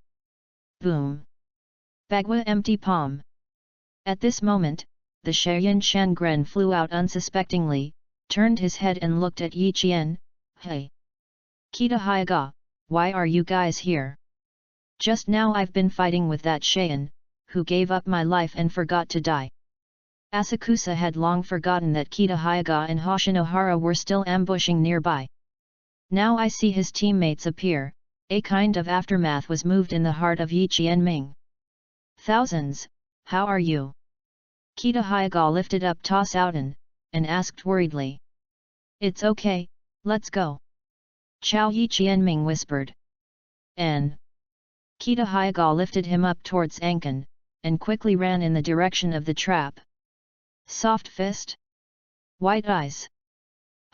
Boom! Bagua empty palm. At this moment, the Shayin Shangren flew out unsuspectingly, turned his head and looked at Yi Qian. Hey! Kita, why are you guys here? Just now I've been fighting with that Shayin, who gave up my life and forgot to die. Asakusa had long forgotten that Kita and Hoshinohara were still ambushing nearby. Now I see his teammates appear, a kind of aftermath was moved in the heart of Yi Qianming. Thousands, how are you? Kita lifted up Toss Outen, and asked worriedly. It's okay, let's go. Chao Yi Qianming whispered. N. Kita lifted him up towards Ankan, and quickly ran in the direction of the trap. Soft fist? White eyes?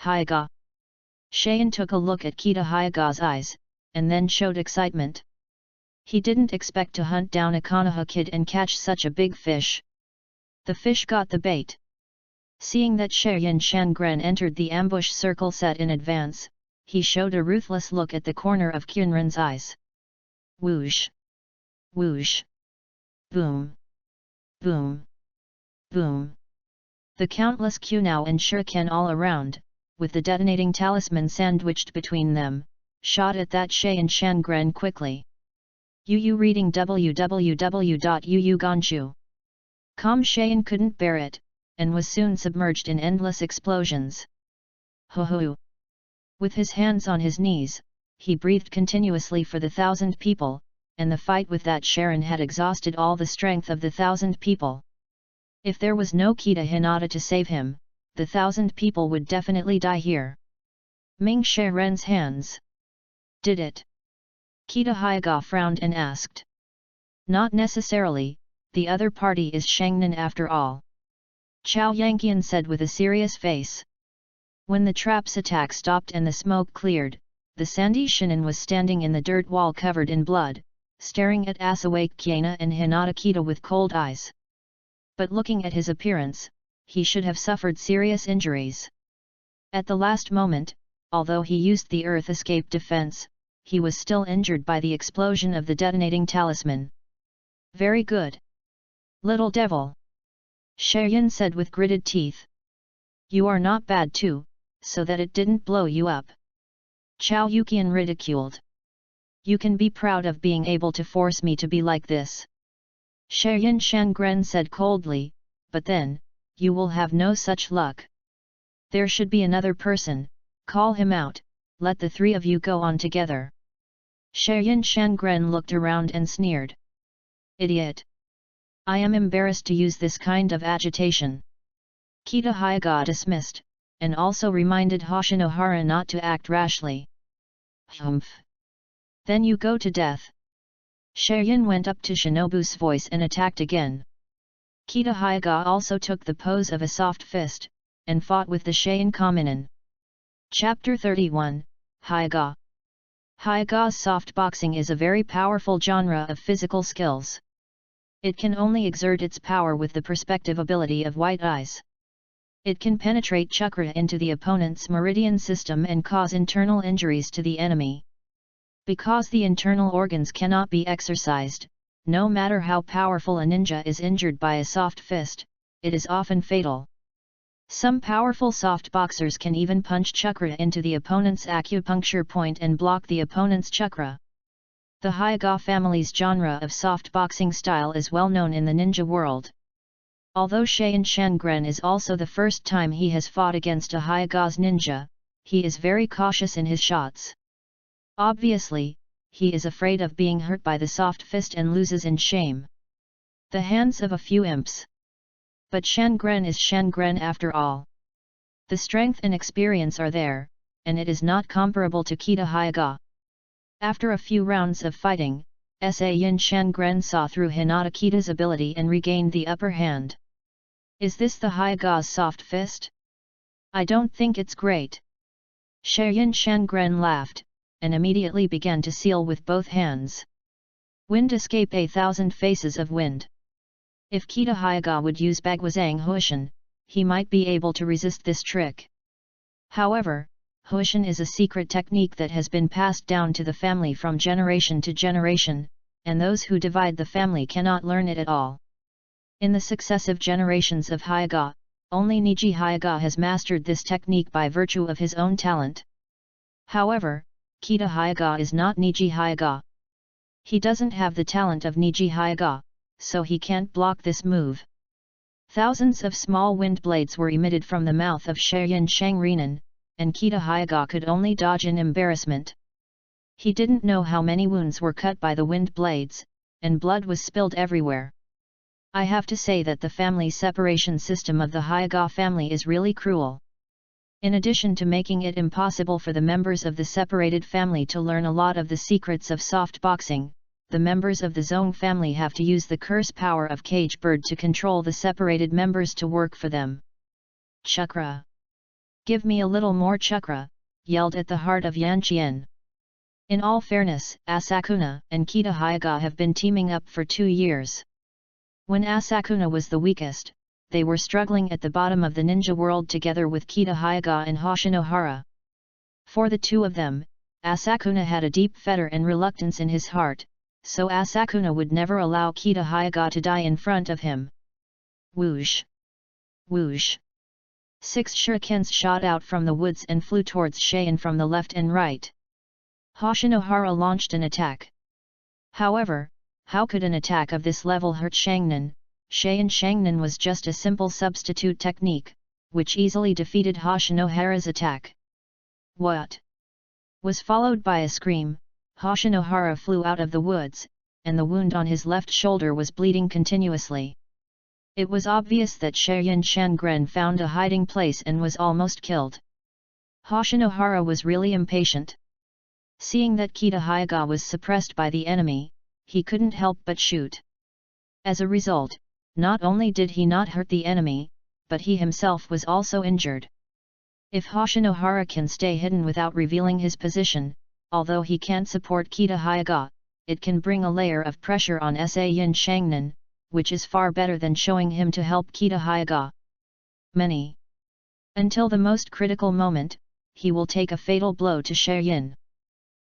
Haiga. Shayin took a look at Kita eyes, and then showed excitement. He didn't expect to hunt down a Konoha kid and catch such a big fish. The fish got the bait. Seeing that Shayin Shangren entered the ambush circle set in advance, he showed a ruthless look at the corner of Kyunren's eyes. Whoosh! Whoosh! Boom! Boom! Boom! The countless kunao and shuriken all around, with the detonating talisman sandwiched between them, shot at that Shayin Shangren quickly. Yu reading www.yuuganshu.com. Shayin couldn't bear it, and was soon submerged in endless explosions. Ho ho! With his hands on his knees, he breathed continuously for the 1,000 people, and the fight with that Sharon had exhausted all the strength of the 1,000 people. If there was no Kita Hinata to save him, the 1,000 people would definitely die here. Ming Sharen's hands. Did it? Kita Hyaga frowned and asked. Not necessarily, the other party is Shangnan after all. Chao Yanqian said with a serious face. When the trap's attack stopped and the smoke cleared, the Sandy Shinin was standing in the dirt wall covered in blood, staring at Asawake Kiana and Hinata Kita with cold eyes. But looking at his appearance, he should have suffered serious injuries. At the last moment, although he used the earth escape defense, he was still injured by the explosion of the detonating talisman. Very good. Little devil. Shayan said with gritted teeth. You are not bad too, so that it didn't blow you up. Chao Yuqian ridiculed. You can be proud of being able to force me to be like this. Shayan Shangren said coldly, but then, you will have no such luck. There should be another person, call him out, let the three of you go on together. Shayan Shangren looked around and sneered. Idiot! I am embarrassed to use this kind of agitation. Kita Hyaga dismissed, and also reminded Hoshinohara not to act rashly. Humph! Then you go to death. Shayan went up to Shinobu's voice and attacked again. Kita Hyaga also took the pose of a soft fist, and fought with the Shayan Kaminen. Chapter 31, Hyaga. Hyaga's soft boxing is a very powerful genre of physical skills. It can only exert its power with the perspective ability of white eyes. It can penetrate chakra into the opponent's meridian system and cause internal injuries to the enemy. Because the internal organs cannot be exercised, no matter how powerful a ninja is injured by a soft fist, it is often fatal. Some powerful soft boxers can even punch chakra into the opponent's acupuncture point and block the opponent's chakra. The Hyaga family's genre of soft boxing style is well known in the ninja world. Although Shayan Shangren is also the first time he has fought against a Hyaga's ninja, he is very cautious in his shots. Obviously, he is afraid of being hurt by the soft fist and loses in shame. The hands of a few imps. But Shangren is Shangren after all. The strength and experience are there, and it is not comparable to Kita Hyaga. After a few rounds of fighting, Sayin Shangren saw through Hinata Kita's ability and regained the upper hand. Is this the Hyaga's soft fist? I don't think it's great. Shayan Shangren laughed, and immediately began to seal with both hands. Wind escape 1,000 faces of wind. If Kita Hyaga would use Bagwazang Huishan, he might be able to resist this trick. However, Huishan is a secret technique that has been passed down to the family from generation to generation, and those who divide the family cannot learn it at all. In the successive generations of Hyaga, only Niji Hyaga has mastered this technique by virtue of his own talent. However, Kita Hyaga is not Niji Hyaga. He doesn't have the talent of Niji Hyaga, so he can't block this move. Thousands of small wind blades were emitted from the mouth of Shayan Shangrenan, and Kita Hyaga could only dodge in embarrassment. He didn't know how many wounds were cut by the wind blades, and blood was spilled everywhere. I have to say that the family separation system of the Hyaga family is really cruel. In addition to making it impossible for the members of the separated family to learn a lot of the secrets of soft boxing, the members of the Zong family have to use the curse power of Cage Bird to control the separated members to work for them. Chakra! Give me a little more chakra, yelled at the heart of Yan Qian. In all fairness, Asakuna and Kita Hyaga have been teaming up for 2 years. When Asakuna was the weakest, they were struggling at the bottom of the ninja world together with Kita Hyaga and Hoshinohara. For the two of them, Asakuna had a deep fetter and reluctance in his heart, so Asakuna would never allow Kita Hyaga to die in front of him. Whoosh! Whoosh! 6 shurikens shot out from the woods and flew towards Shayan from the left and right. Hoshinohara launched an attack. However, how could an attack of this level hurt Shangnan? Shayan Shangnan was just a simple substitute technique, which easily defeated Hoshinohara's attack. What? was followed by a scream. Hoshinohara flew out of the woods, and the wound on his left shoulder was bleeding continuously. It was obvious that Shiryu Shangren found a hiding place and was almost killed. Hoshinohara was really impatient. Seeing that Kitahayaga was suppressed by the enemy, he couldn't help but shoot. As a result, not only did he not hurt the enemy, but he himself was also injured. If Hoshinohara can stay hidden without revealing his position, although he can't support Kitahayaga, it can bring a layer of pressure on Yin Shangnan, which is far better than showing him to help Kitahayaga. Until the most critical moment, he will take a fatal blow to Shiryu.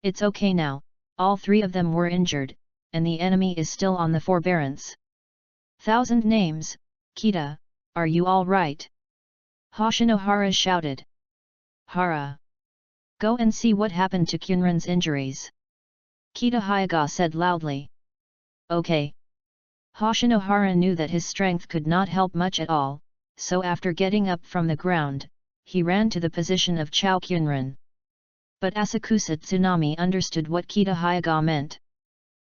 It's okay now, all three of them were injured, and the enemy is still on the forbearance. Thousand names, Kita, are you all right? Hoshinohara shouted. Hara. Go and see what happened to Kyunran's injuries. Kitahayaga said loudly. Okay. Hoshinohara knew that his strength could not help much at all, so after getting up from the ground, he ran to the position of Chao Kyunran. But Asakusa Tsunami understood what Kitahayaga meant.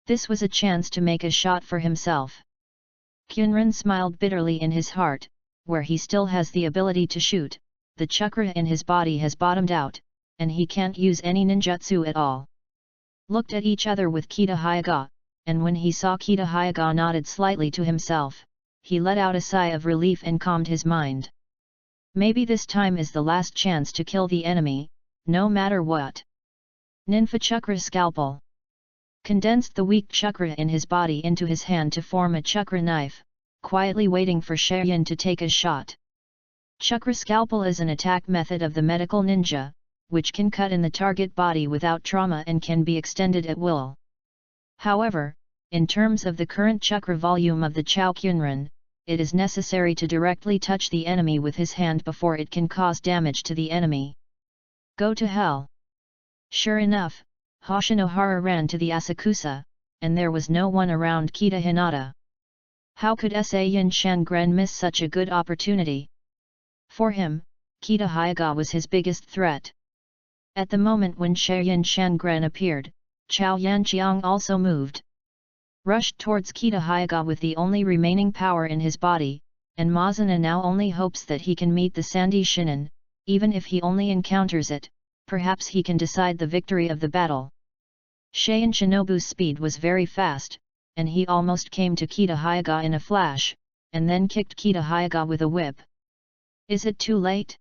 This was a chance to make a shot for himself. Kyunran smiled bitterly in his heart, where he still has the ability to shoot, the chakra in his body has bottomed out, and he can't use any ninjutsu at all. Looked at each other with Kitahayaga, and when he saw Kitahayaga nodded slightly to himself, he let out a sigh of relief and calmed his mind. Maybe this time is the last chance to kill the enemy, no matter what. Ninfa Chakra Scalpel. Condensed the weak chakra in his body into his hand to form a chakra knife, quietly waiting for Shiryu to take a shot. Chakra Scalpel is an attack method of the medical ninja, which can cut in the target body without trauma and can be extended at will. However, in terms of the current chakra volume of the Chao Kyunran, it is necessary to directly touch the enemy with his hand before it can cause damage to the enemy. Go to hell! Sure enough, Hoshinohara ran to the Asakusa, and there was no one around Kita Hinata. How could Yin Shangren miss such a good opportunity? For him, Kitahayaga was his biggest threat. At the moment when Shiryu Shangren appeared, Chao Yanqiang also moved. Rushed towards Kitahayaga with the only remaining power in his body, and Mazuna now only hopes that he can meet the Sandy Shinin, even if he only encounters it, perhaps he can decide the victory of the battle. Shien Shinobu's speed was very fast, and he almost came to Kitahayaga in a flash, and then kicked Kitahayaga with a whip. Is it too late?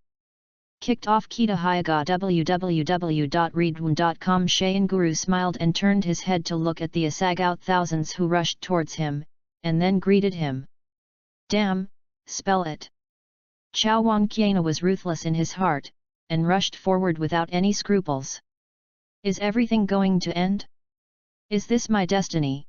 Kicked off Kitahayaga. www.readaloud.com. Shien Guru smiled and turned his head to look at the Asagout thousands who rushed towards him, and then greeted him. Damn, spell it. Chao Wangqiana was ruthless in his heart, and rushed forward without any scruples. Is everything going to end? Is this my destiny?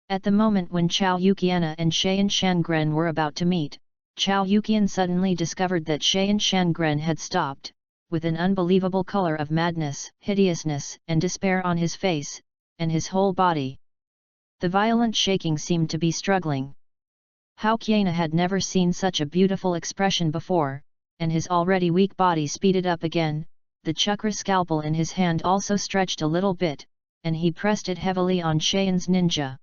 At the moment when Chao Yukiana and Shien Shangren were about to meet, Chao Yukian suddenly discovered that Shien Shangren had stopped, with an unbelievable color of madness, hideousness and despair on his face, and his whole body. The violent shaking seemed to be struggling. Hao Qiana had never seen such a beautiful expression before, and his already weak body speeded up again. The chakra scalpel in his hand also stretched a little bit, and he pressed it heavily on Shien's ninja.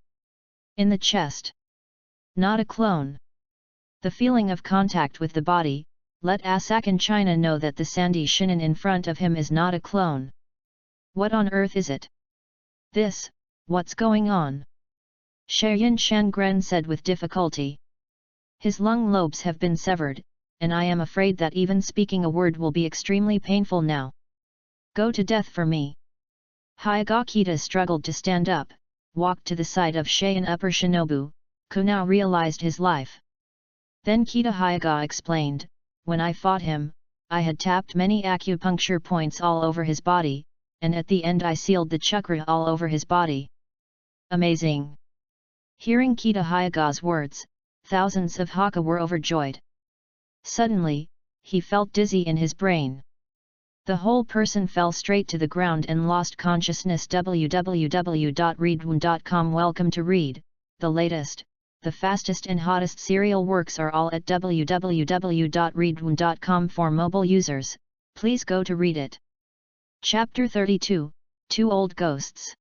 In the chest. Not a clone. The feeling of contact with the body, let Asakan China know that the Sandy Shinin in front of him is not a clone. What on earth is it? This, what's going on? Shiryu Shangren said with difficulty. His lung lobes have been severed, and I am afraid that even speaking a word will be extremely painful now. Go to death for me. Hayaga Kita struggled to stand up, walked to the side of Shien Upper Shinobu, who now realized his life. Then Kitahayaga explained, when I fought him, I had tapped many acupuncture points all over his body, and at the end I sealed the chakra all over his body. Amazing! Hearing Kitahayaga's words, thousands of Haka were overjoyed. Suddenly, he felt dizzy in his brain. The whole person fell straight to the ground and lost consciousness. www.readaloud.com. Welcome to read, the latest, the fastest and hottest serial works are all at www.readaloud.com. For mobile users, please go to read it. Chapter 32, Two Old Ghosts.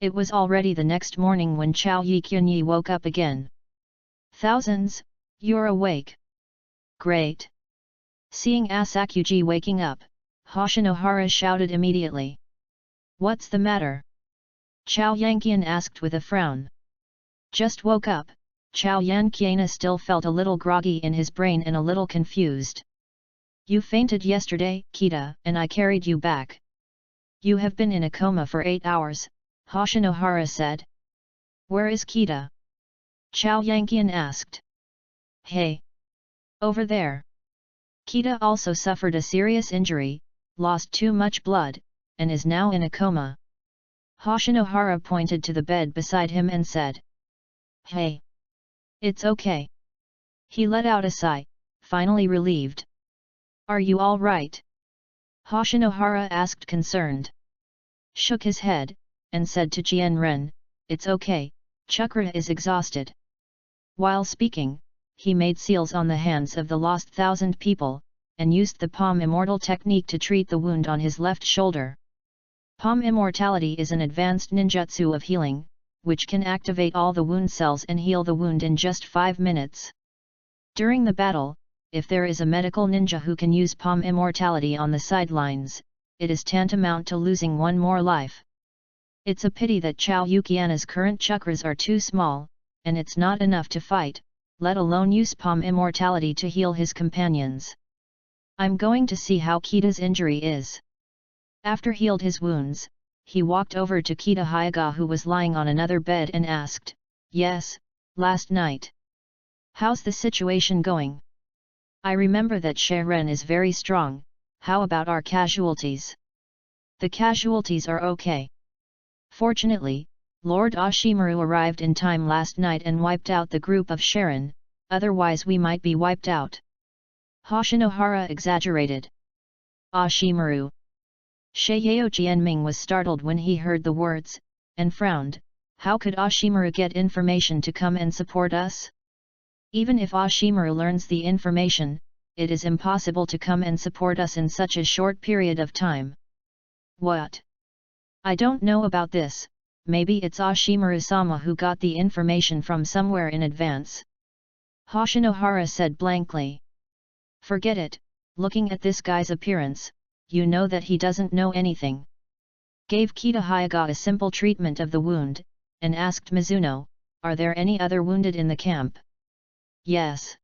It was already the next morning when Chao Yiqianyi woke up again. Thousands, you're awake. Great. Seeing Asakuji waking up, Hoshinohara shouted immediately. What's the matter? Chao Yanqian asked with a frown. Just woke up. Chao Yanqian still felt a little groggy in his brain and a little confused. You fainted yesterday, Kita, and I carried you back. You have been in a coma for 8 hours, Hoshinohara said. Where is Kita? Chao Yanqian asked. Hey! Over there. Kita also suffered a serious injury, lost too much blood, and is now in a coma. Hoshinohara pointed to the bed beside him and said. Hey! It's okay. He let out a sigh, finally relieved. Are you all right? Hoshinohara asked concerned. Shook his head, and said to Jianren, It's okay, Chakra is exhausted. While speaking, he made seals on the hands of the lost 1,000 people, and used the Palm Immortal technique to treat the wound on his left shoulder. Palm Immortality is an advanced ninjutsu of healing, which can activate all the wound cells and heal the wound in just 5 minutes. During the battle, if there is a medical ninja who can use Palm Immortality on the sidelines, it is tantamount to losing one more life. It's a pity that Chao Yukiana's current chakras are too small, and it's not enough to fight, let alone use Palm Immortality to heal his companions. I'm going to see how Kita's injury is. After healed his wounds, he walked over to Kita Hyaga who was lying on another bed and asked, Yes, last night. How's the situation going? I remember that Sheren is very strong, how about our casualties? The casualties are okay. Fortunately, Lord Ashimaru arrived in time last night and wiped out the group of Sheren, otherwise we might be wiped out. Hoshinohara exaggerated. Ashimaru. Sheiyao Jianming was startled when he heard the words, and frowned. How could Ashimaru get information to come and support us? Even if Ashimaru learns the information, it is impossible to come and support us in such a short period of time. What? I don't know about this, maybe it's Ashimaru-sama who got the information from somewhere in advance. Hoshinohara said blankly. Forget it, looking at this guy's appearance, you know that he doesn't know anything. Gave Kita Hyaga a simple treatment of the wound, and asked Mizuno, are there any other wounded in the camp? Yes.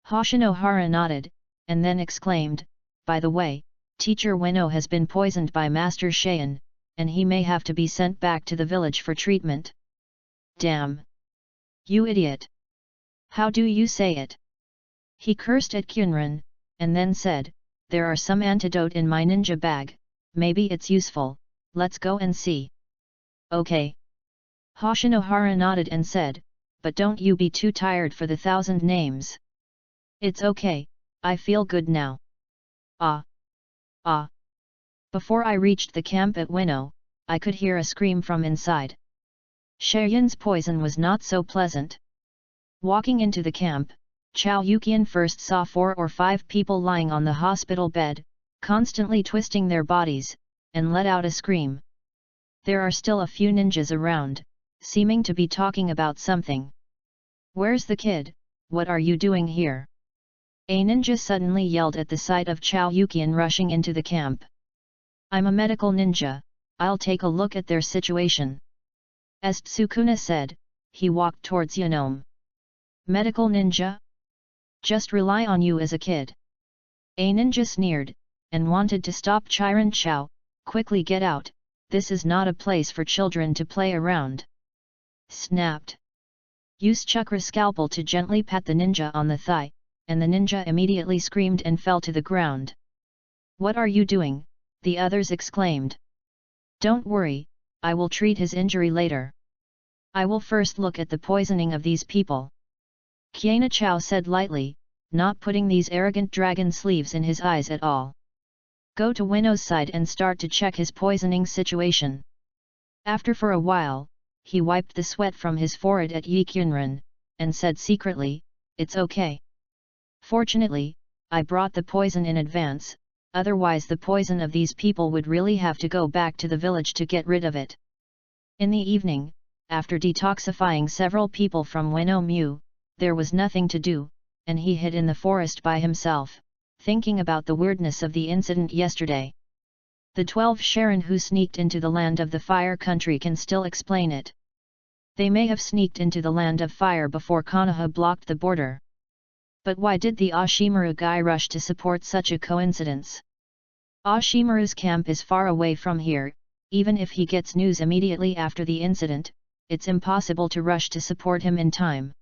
Hoshinohara nodded, and then exclaimed, by the way, Teacher Ueno has been poisoned by Master Shayan, and he may have to be sent back to the village for treatment. Damn! You idiot! How do you say it? He cursed at Kyunran, and then said, there are some antidote in my ninja bag, maybe it's useful, let's go and see. Okay. Hoshinohara nodded and said, but don't you be too tired for the 1,000 names. It's okay, I feel good now. Ah! Ah! Before I reached the camp at Ueno, I could hear a scream from inside. Shayan's poison was not so pleasant. Walking into the camp, Chao Yukian first saw 4 or 5 people lying on the hospital bed, constantly twisting their bodies, and let out a scream. There are still a few ninjas around, seeming to be talking about something. Where's the kid? What are you doing here? A ninja suddenly yelled at the sight of Chao Yukian rushing into the camp. I'm a medical ninja, I'll take a look at their situation. As Tsukuna said, he walked towards Yanome. Medical ninja? Just rely on you as a kid. A ninja sneered, and wanted to stop Chiron Chao, quickly get out, this is not a place for children to play around. Snapped. Use chakra scalpel to gently pat the ninja on the thigh, and the ninja immediately screamed and fell to the ground. What are you doing? The others exclaimed. Don't worry, I will treat his injury later. I will first look at the poisoning of these people. Kiana Chao said lightly, not putting these arrogant dragon sleeves in his eyes at all. Go to Ueno's side and start to check his poisoning situation. After for a while, he wiped the sweat from his forehead at Yi Kyunran, and said secretly, it's okay. Fortunately, I brought the poison in advance, otherwise the poison of these people would really have to go back to the village to get rid of it. In the evening, after detoxifying several people from Weno Mu, there was nothing to do, and he hid in the forest by himself, thinking about the weirdness of the incident yesterday. The 12 Sharon who sneaked into the land of the fire country can still explain it. They may have sneaked into the land of fire before Konoha blocked the border. But why did the Ashimaru guy rush to support such a coincidence? Ashimaru's camp is far away from here. Even if he gets news immediately after the incident, it's impossible to rush to support him in time.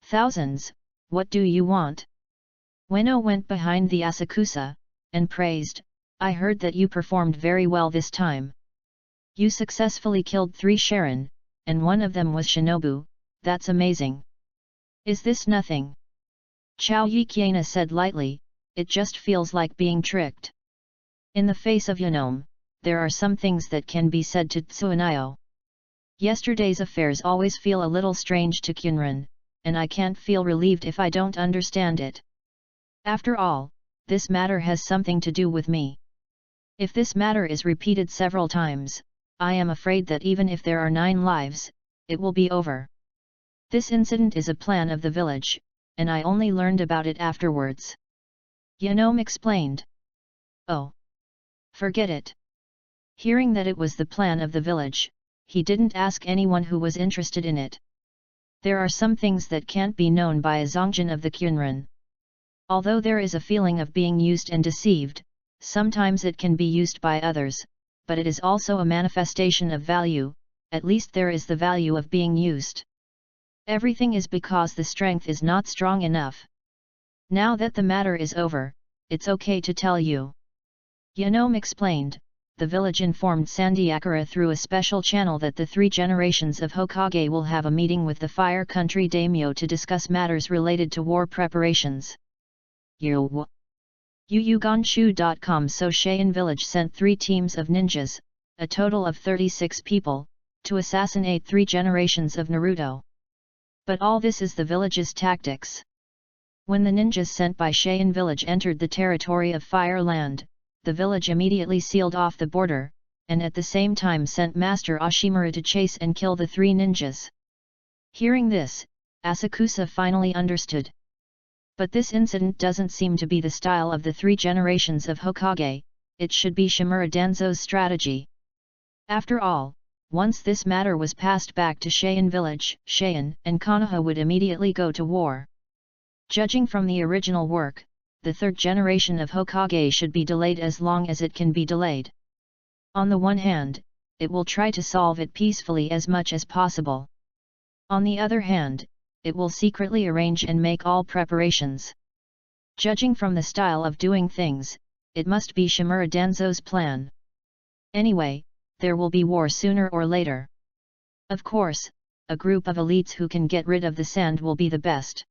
Thousands, what do you want? Ueno went behind the Asakusa, and praised, I heard that you performed very well this time. You successfully killed 3 Sharon, and one of them was Shinobu, that's amazing. Is this nothing? Chao Yikiana said lightly, it just feels like being tricked. In the face of Yanome, there are some things that can be said to Tsuanayo. Yesterday's affairs always feel a little strange to Kyunran, and I can't feel relieved if I don't understand it. After all, this matter has something to do with me. If this matter is repeated several times, I am afraid that even if there are 9 lives, it will be over. This incident is a plan of the village, and I only learned about it afterwards. Yanome explained. Oh. Forget it. Hearing that it was the plan of the village, he didn't ask anyone who was interested in it. There are some things that can't be known by a Zongjin of the Kyunran. Although there is a feeling of being used and deceived, sometimes it can be used by others, but it is also a manifestation of value, at least there is the value of being used. Everything is because the strength is not strong enough. Now that the matter is over, it's okay to tell you. Yanome explained, the village informed Sandiakura through a special channel that the 3 generations of Hokage will have a meeting with the Fire Country Daimyo to discuss matters related to war preparations. Yuyuganshu.com So Cheyenne Village sent 3 teams of ninjas, a total of 36 people, to assassinate 3 generations of Naruto. But all this is the village's tactics. When the ninjas sent by Cheyenne Village entered the territory of Fire Land, the village immediately sealed off the border, and at the same time sent Master Ashimaru to chase and kill the 3 ninjas. Hearing this, Asakusa finally understood. But this incident doesn't seem to be the style of the 3 generations of Hokage, it should be Shimura Danzo's strategy. After all, once this matter was passed back to Cheyenne Village, Cheyenne and Konoha would immediately go to war. Judging from the original work, the 3rd generation of Hokage should be delayed as long as it can be delayed. On the one hand, it will try to solve it peacefully as much as possible. On the other hand, it will secretly arrange and make all preparations. Judging from the style of doing things, it must be Shimura Danzo's plan. Anyway, there will be war sooner or later. Of course, a group of elites who can get rid of the sand will be the best.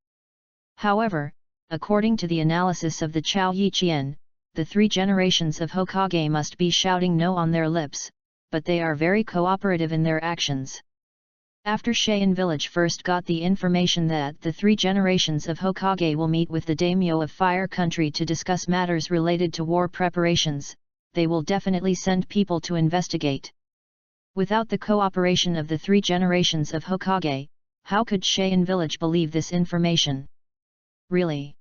However, according to the analysis of the Chao Yiqian, the 3 generations of Hokage must be shouting no on their lips, but they are very cooperative in their actions. After Cheyenne Village first got the information that the 3 generations of Hokage will meet with the daimyo of Fire Country to discuss matters related to war preparations, they will definitely send people to investigate. Without the cooperation of the 3 generations of Hokage, how could Cheyenne Village believe this information? Really?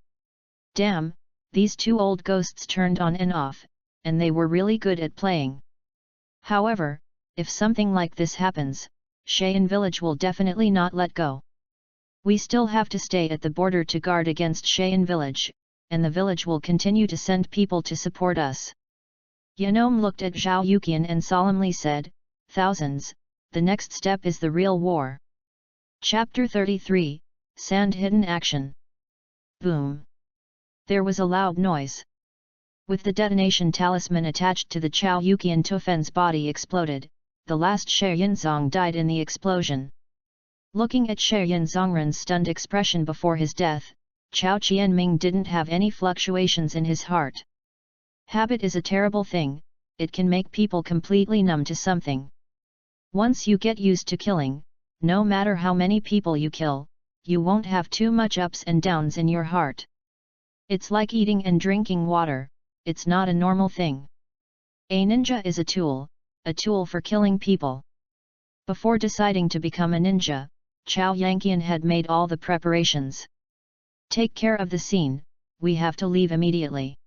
Damn, these 2 old ghosts turned on and off, and they were really good at playing. However, if something like this happens, Cheyenne Village will definitely not let go. We still have to stay at the border to guard against Cheyenne Village, and the village will continue to send people to support us. Yanome looked at Zhao Yuqian and solemnly said, Thousands, the next step is the real war. Chapter 33, Sand Hidden Action. Boom. There was a loud noise. With the detonation talisman attached to the Chao Yuqian Tufen's body exploded, the last She Yinzong died in the explosion. Looking at She Yinzongren's stunned expression before his death, Chao Qianming didn't have any fluctuations in his heart. Habit is a terrible thing, it can make people completely numb to something. Once you get used to killing, no matter how many people you kill, you won't have too much ups and downs in your heart. It's like eating and drinking water, it's not a normal thing. A ninja is a tool for killing people. Before deciding to become a ninja, Chao Yanqian had made all the preparations. Take care of the scene, we have to leave immediately.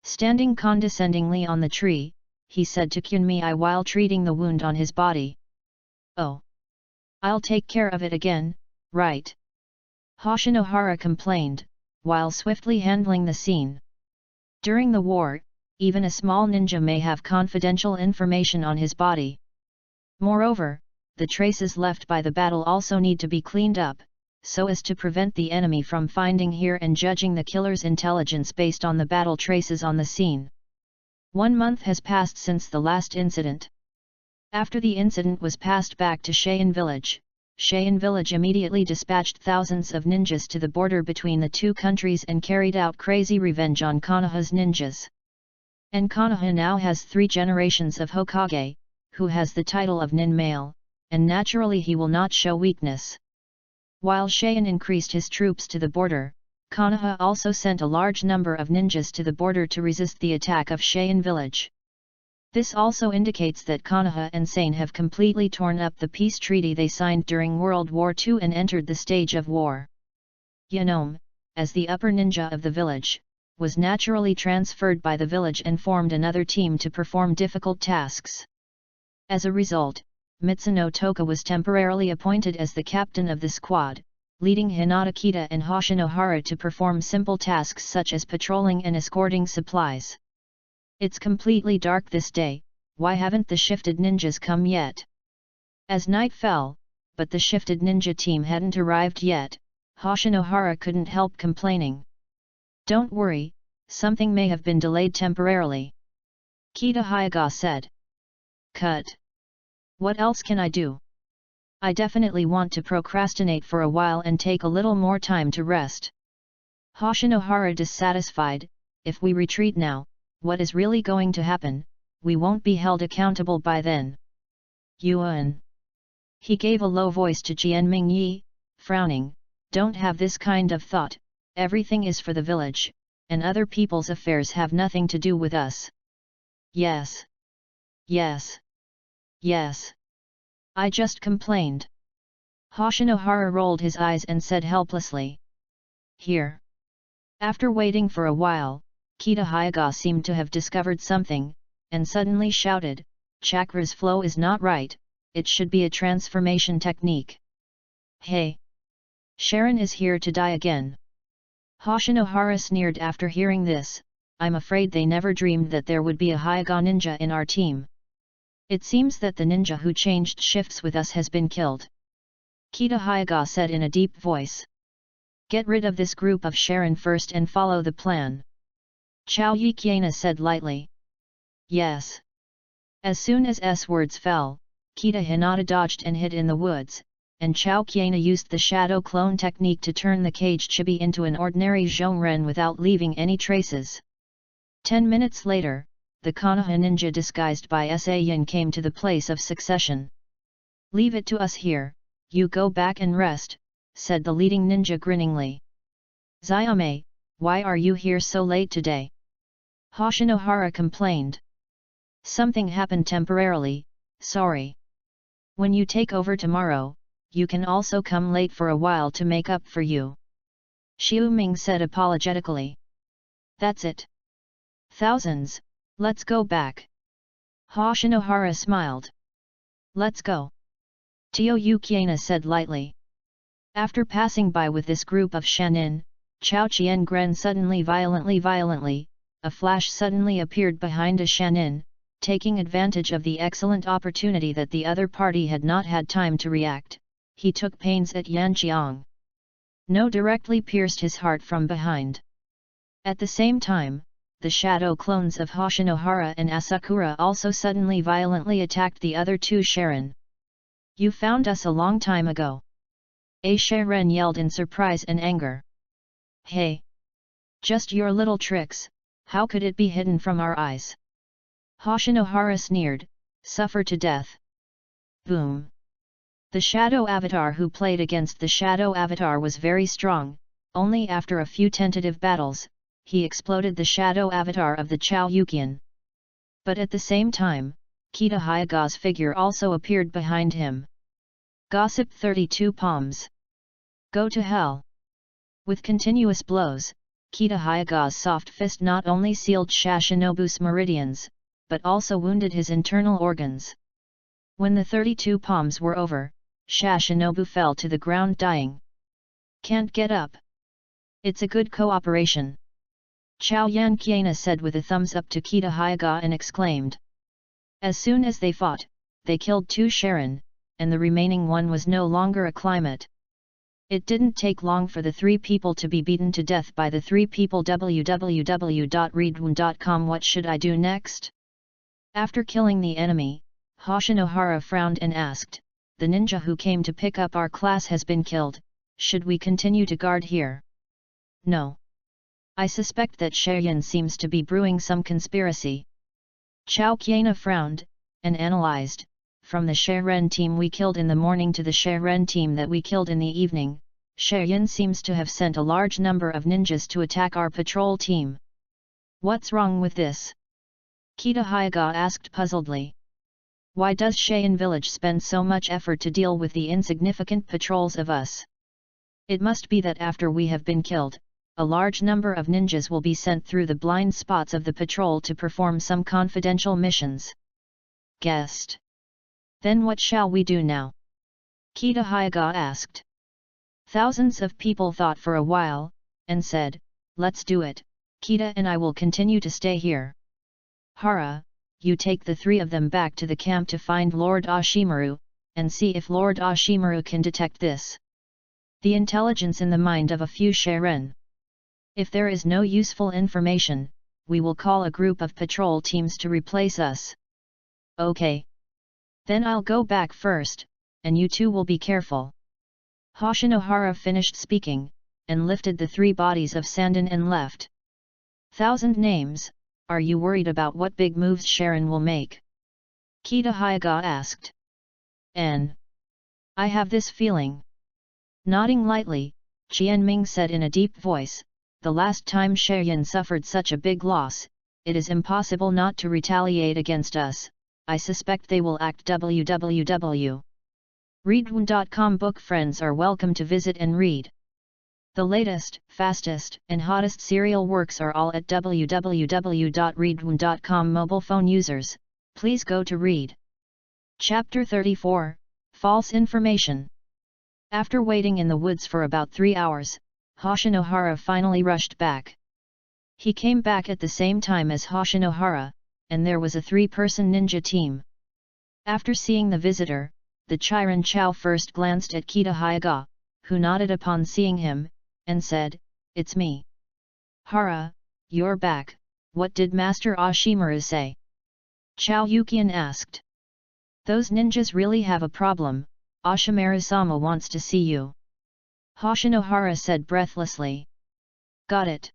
Standing condescendingly on the tree, he said to Kunmei while treating the wound on his body. Oh. I'll take care of it again, right? Hoshinohara complained, while swiftly handling the scene. During the war, even a small ninja may have confidential information on his body. Moreover, the traces left by the battle also need to be cleaned up, so as to prevent the enemy from finding here and judging the killer's intelligence based on the battle traces on the scene. 1 month has passed since the last incident. After the incident was passed back to Cheyenne Village immediately dispatched thousands of ninjas to the border between the two countries and carried out crazy revenge on Konoha's ninjas. And Konoha now has 3 generations of Hokage, who has the title of nin male, and naturally he will not show weakness. While Cheyenne increased his troops to the border, Konoha also sent a large number of ninjas to the border to resist the attack of Cheyenne Village. This also indicates that Konoha and Sane have completely torn up the peace treaty they signed during World War II and entered the stage of war. Yanome, as the upper ninja of the village, was naturally transferred by the village and formed another team to perform difficult tasks. As a result, Mitsuno Toka was temporarily appointed as the captain of the squad, leading Hinata Kita and Hoshinohara to perform simple tasks such as patrolling and escorting supplies. It's completely dark this day, why haven't the shifted ninjas come yet? As night fell, but the shifted ninja team hadn't arrived yet, Hoshinohara couldn't help complaining. Don't worry, something may have been delayed temporarily. Kita Hyaga said. Cut. What else can I do? I definitely want to procrastinate for a while and take a little more time to rest. Hoshinohara dissatisfied, if we retreat now, what is really going to happen? We won't be held accountable by then. Yuan. He gave a low voice to Jian Mingyi, frowning, don't have this kind of thought, everything is for the village, and other people's affairs have nothing to do with us. Yes. Yes. Yes. I just complained. Hoshinohara rolled his eyes and said helplessly. Here. After waiting for a while, Kita Hyaga seemed to have discovered something, and suddenly shouted, Chakra's flow is not right, it should be a transformation technique. Hey! Sharon is here to die again. Hoshinohara sneered after hearing this, I'm afraid they never dreamed that there would be a Hyaga ninja in our team. It seems that the ninja who changed shifts with us has been killed. Kita Hyaga said in a deep voice. Get rid of this group of Sharon first and follow the plan. Chao Yiqiana said lightly. Yes. As soon as S words fell, Kita Hinata dodged and hid in the woods, and Chao Qiana used the shadow clone technique to turn the caged chibi into an ordinary Zhongren without leaving any traces. 10 minutes later, the Konoha ninja disguised by Sa-yin came to the place of succession. Leave it to us here, you go back and rest, said the leading ninja grinningly. Zayame, why are you here so late today? Hoshinohara complained. Something happened temporarily, sorry. When you take over tomorrow, you can also come late for a while to make up for you. Xiuming said apologetically. That's it. Thousands, let's go back. Hoshinohara smiled. Let's go. Tio Yukiana said lightly. After passing by with this group of Shanin, Chao Qian suddenly violently, a flash suddenly appeared behind a Shanin, taking advantage of the excellent opportunity that the other party had not had time to react, he took pains at Yanqiang. No directly pierced his heart from behind. At the same time, the shadow clones of Hoshinohara and Asakura also suddenly violently attacked the other 2 Sharon. You found us a long time ago. A Sharon yelled in surprise and anger. Hey! Just your little tricks, how could it be hidden from our eyes? Hoshinohara sneered, suffer to death. Boom! The shadow avatar who played against the shadow avatar was very strong, only after a few tentative battles, he exploded the shadow avatar of the Chao Yukian. But at the same time, Kita Hyaga's figure also appeared behind him. Gossip 32 palms. Go to hell. With continuous blows, Kita Hyaga's soft fist not only sealed Sashinobu's meridians, but also wounded his internal organs. When the 32 palms were over, Sashinobu fell to the ground dying. Can't get up. It's a good cooperation. Chao Yanqiana said with a thumbs up to Kita Hyaga and exclaimed. As soon as they fought, they killed 2 Sharon, and the remaining one was no longer a climate. It didn't take long for the 3 people to be beaten to death by the 3 people. www.readaloud.com. What should I do next? After killing the enemy, Hoshinohara frowned and asked, the ninja who came to pick up our class has been killed, should we continue to guard here? No. I suspect that Shaoyan seems to be brewing some conspiracy. Chao Qiana frowned, and analyzed, from the Shaoren team we killed in the morning to the Shaoren team that we killed in the evening, Shaoyan seems to have sent a large number of ninjas to attack our patrol team. What's wrong with this? Kita Hyaga asked puzzledly. Why does Shaoyan village spend so much effort to deal with the insignificant patrols of us? It must be that after we have been killed, a large number of ninjas will be sent through the blind spots of the patrol to perform some confidential missions. Guessed. Then what shall we do now? Kita Hyaga asked. Thousands of people thought for a while, and said, let's do it, Kita and I will continue to stay here. Hara, you take the 3 of them back to the camp to find Lord Ashimaru, and see if Lord Ashimaru can detect this. The intelligence in the mind of a few Shaoren. If there is no useful information, we will call a group of patrol teams to replace us. Okay. Then I'll go back first, and you 2 will be careful. Hoshinohara finished speaking, and lifted the 3 bodies of Sandon and left. 1,000 names, are you worried about what big moves Sharon will make? Kita Hyaga asked. I have this feeling. Nodding lightly, Qianming said in a deep voice, the last time Shaoyan suffered such a big loss, it is impossible not to retaliate against us. I suspect they will act. www.readaloud.com. Book friends are welcome to visit and read. The latest, fastest, and hottest serial works are all at www.readaloud.com. Mobile phone users, please go to read. Chapter 34, False Information. After waiting in the woods for about 3 hours, Hoshinohara finally rushed back. He came back at the same time as Hoshinohara, and there was a 3-person ninja team. After seeing the visitor, the Chiron Chao first glanced at Kita Hyaga, who nodded upon seeing him, and said, it's me. Hara, you're back, what did Master Ashimaru say? Chao Yukian asked. Those ninjas really have a problem, Ashimaru-sama wants to see you. Hoshinohara said breathlessly. Got it.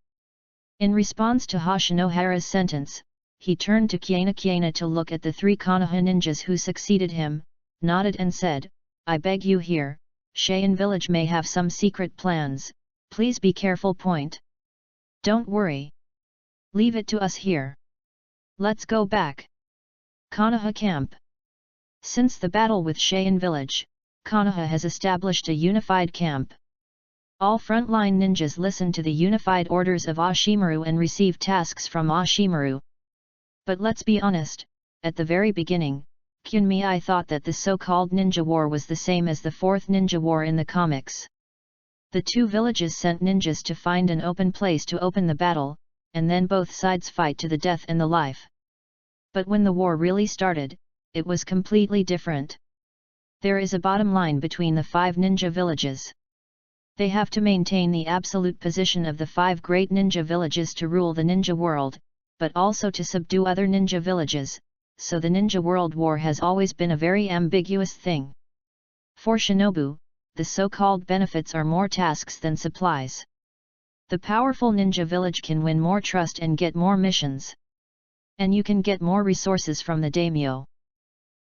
In response to Hoshinohara's sentence, he turned to Qiana to look at the 3 Konoha ninjas who succeeded him, nodded and said, I beg you here, Shaoyan village may have some secret plans, please be careful. Don't worry. Leave it to us here. Let's go back. Konoha camp. Since the battle with Shaoyan village, Konoha has established a unified camp. All frontline ninjas listen to the unified orders of Ashimaru and receive tasks from Ashimaru. But let's be honest, at the very beginning, Kunmi thought that the so-called ninja war was the same as the 4th ninja war in the comics. The 2 villages sent ninjas to find an open place to open the battle, and then both sides fight to the death and the life. But when the war really started, it was completely different. There is a bottom line between the 5 ninja villages. They have to maintain the absolute position of the 5 great ninja villages to rule the ninja world, but also to subdue other ninja villages, so the ninja world war has always been a very ambiguous thing. For Shinobu, the so-called benefits are more tasks than supplies. The powerful ninja village can win more trust and get more missions. And you can get more resources from the daimyo.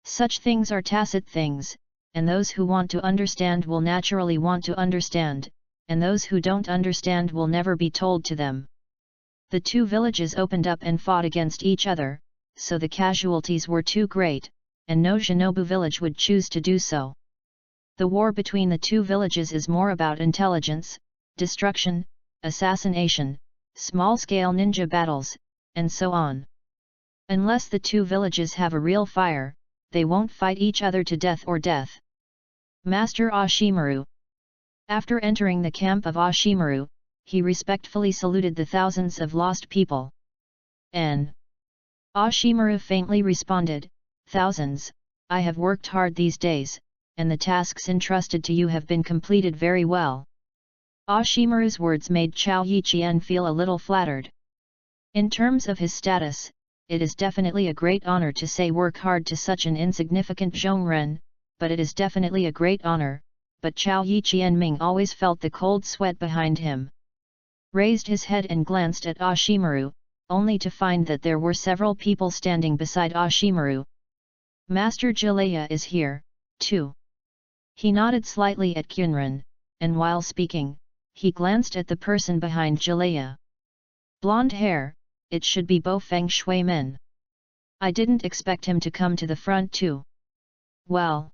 Such things are tacit things, and those who want to understand will naturally want to understand, and those who don't understand will never be told to them. The two villages opened up and fought against each other, so the casualties were too great, and no shinobu village would choose to do so. The war between the two villages is more about intelligence, destruction, assassination, small-scale ninja battles, and so on. Unless the two villages have a real fire, they won't fight each other to death or death. Master Ashimaru. After entering the camp of Ashimaru, he respectfully saluted the thousands of lost people. N. Ashimaru faintly responded, "Thousands, I have worked hard these days, and the tasks entrusted to you have been completed very well." Ashimaru's words made Chao Yiqian feel a little flattered. In terms of his status, it is definitely a great honor to say work hard to such an insignificant zhongren, but it is definitely a great honor, but Chao Yiqian always felt the cold sweat behind him. Raised his head and glanced at Ashimaru, only to find that there were several people standing beside Ashimaru. Master Jalaya is here, too. He nodded slightly at Kyunran, and while speaking, he glanced at the person behind Jalaya. Blonde hair, it should be Bo Feng Shui Men. I didn't expect him to come to the front too. Well,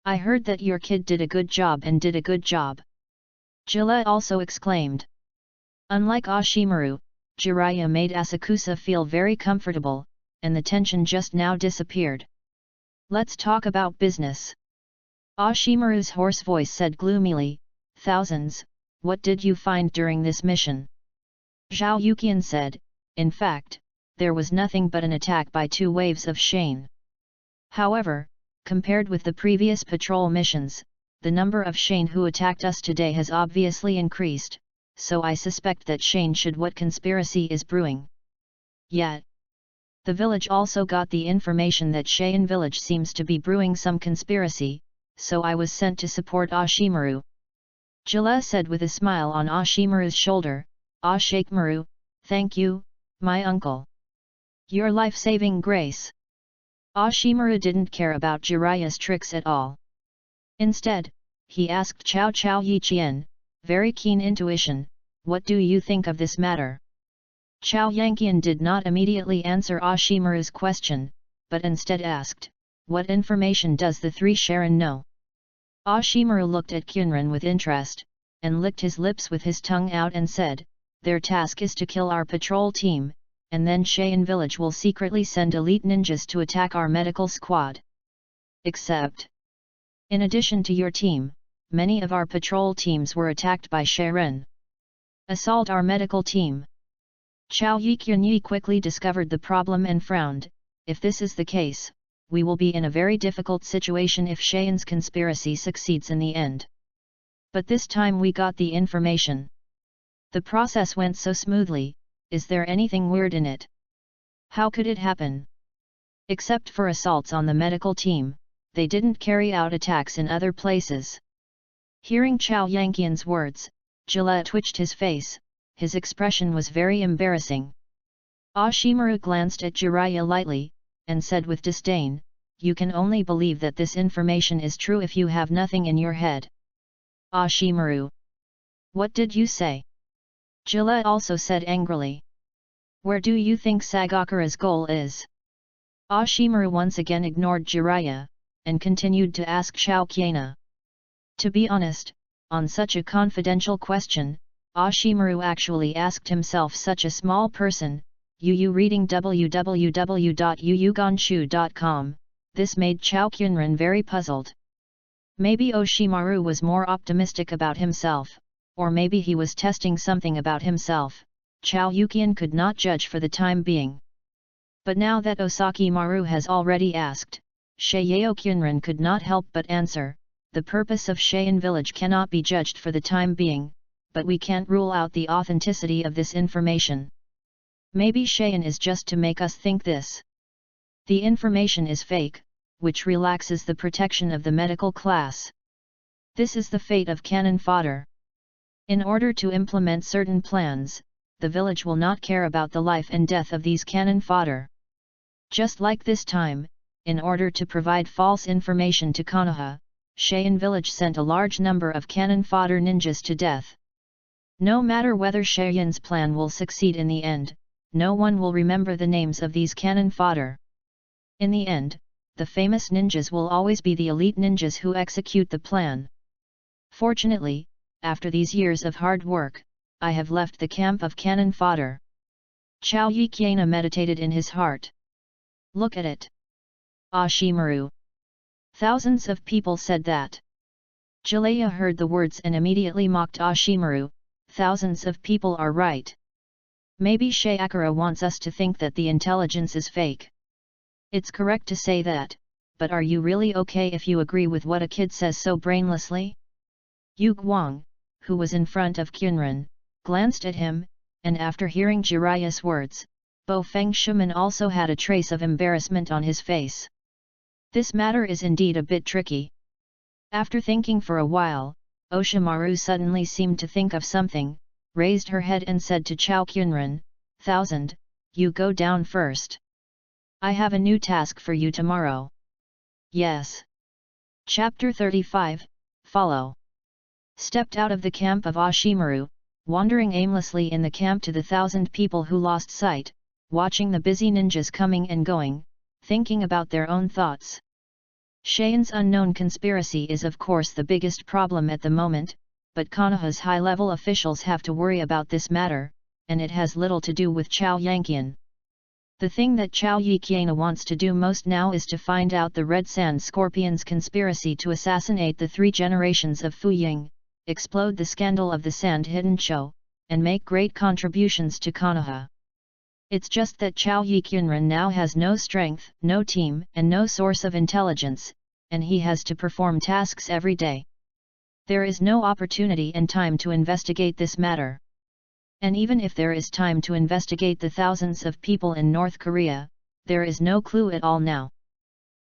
I heard that your kid did a good job and did a good job. Jalaya also exclaimed. Unlike Ashimaru, Jiraiya made Asakusa feel very comfortable, and the tension just now disappeared. Let's talk about business. Ashimaru's hoarse voice said gloomily, "Thousands, what did you find during this mission?" Zhao Yuqian said, "In fact, there was nothing but an attack by two waves of Shane. However, compared with the previous patrol missions, the number of Shane who attacked us today has obviously increased, so I suspect that Shane should what conspiracy is brewing. Yet, the village also got the information that Shane village seems to be brewing some conspiracy, so I was sent to support Ashimaru." Jalaya said with a smile on Ashimaru's shoulder, "Ashimaru, thank you, my uncle. Your life-saving grace." Ashimaru didn't care about Jiraiya's tricks at all. Instead, he asked Chao Yiqian, very keen intuition, "What do you think of this matter?" Chao Yanqian did not immediately answer Ashimaru's question, but instead asked, "What information does the three Sharon know?" Ashimaru looked at Kyunran with interest, and licked his lips with his tongue out and said, "Their task is to kill our patrol team, and then Cheyenne village will secretly send elite ninjas to attack our medical squad. Except, in addition to your team, many of our patrol teams were attacked by Sharon. Assault our medical team." Chao Yiqian quickly discovered the problem and frowned, "If this is the case, we will be in a very difficult situation if Shane's conspiracy succeeds in the end. But this time we got the information. The process went so smoothly, is there anything weird in it? How could it happen? Except for assaults on the medical team, they didn't carry out attacks in other places." Hearing Chao Yanqian's words, Jalaya twitched his face, his expression was very embarrassing. Ashimaru glanced at Jiraiya lightly, and said with disdain, "You can only believe that this information is true if you have nothing in your head." "Ashimaru! What did you say?" Jalaya also said angrily. "Where do you think Sagakura's goal is?" Ashimaru once again ignored Jiraiya, and continued to ask Chao Qiana. To be honest, on such a confidential question, Ashimaru actually asked himself such a small person, reading www.yuyuganshu.com, this made Chao Kyunran very puzzled. Maybe Ashimaru was more optimistic about himself, or maybe he was testing something about himself, Chao Yuqian could not judge for the time being. But now that Osakimaru has already asked, Sheiyao Kyunran could not help but answer, "The purpose of Cheyenne village cannot be judged for the time being, but we can't rule out the authenticity of this information. Maybe Cheyenne is just to make us think this. The information is fake, which relaxes the protection of the medical class. This is the fate of cannon fodder. In order to implement certain plans, the village will not care about the life and death of these cannon fodder. Just like this time, in order to provide false information to Konoha, Cheyenne village sent a large number of cannon fodder ninjas to death. No matter whether Shaoyan's plan will succeed in the end, no one will remember the names of these cannon fodder. In the end, the famous ninjas will always be the elite ninjas who execute the plan. Fortunately, after these years of hard work, I have left the camp of cannon fodder. Chao Yiqiana meditated in his heart. Look at it. Ashimaru. Thousands of people said that. Jalaya heard the words and immediately mocked Ashimaru. Thousands of people are right. Maybe Shayakura wants us to think that the intelligence is fake. It's correct to say that, but are you really okay if you agree with what a kid says so brainlessly? Yu Guang, who was in front of Qunren, glanced at him, and after hearing Jiraiya's words, Bo Feng Shuman also had a trace of embarrassment on his face. This matter is indeed a bit tricky. After thinking for a while, Oshimaru suddenly seemed to think of something, raised her head and said to Chao Qunren, 1000, you go down first. I have a new task for you tomorrow. Yes. Chapter 35, Follow. Stepped out of the camp of Ashimaru, wandering aimlessly in the camp to the 1000 people who lost sight, watching the busy ninjas coming and going, thinking about their own thoughts. Shayan's unknown conspiracy is of course the biggest problem at the moment, but Konoha's high-level officials have to worry about this matter, and it has little to do with Chao Yanqian. The thing that Chao Yiqiana wants to do most now is to find out the Red Sand Scorpion's conspiracy to assassinate the 3 generations of Fu Ying, explode the scandal of the Sand Hidden Show, and make great contributions to Konoha. It's just that Chao Yiqianren now has no strength, no team, and no source of intelligence, and he has to perform tasks every day. There is no opportunity and time to investigate this matter. And even if there is time to investigate the thousands of people in North Korea, there is no clue at all now.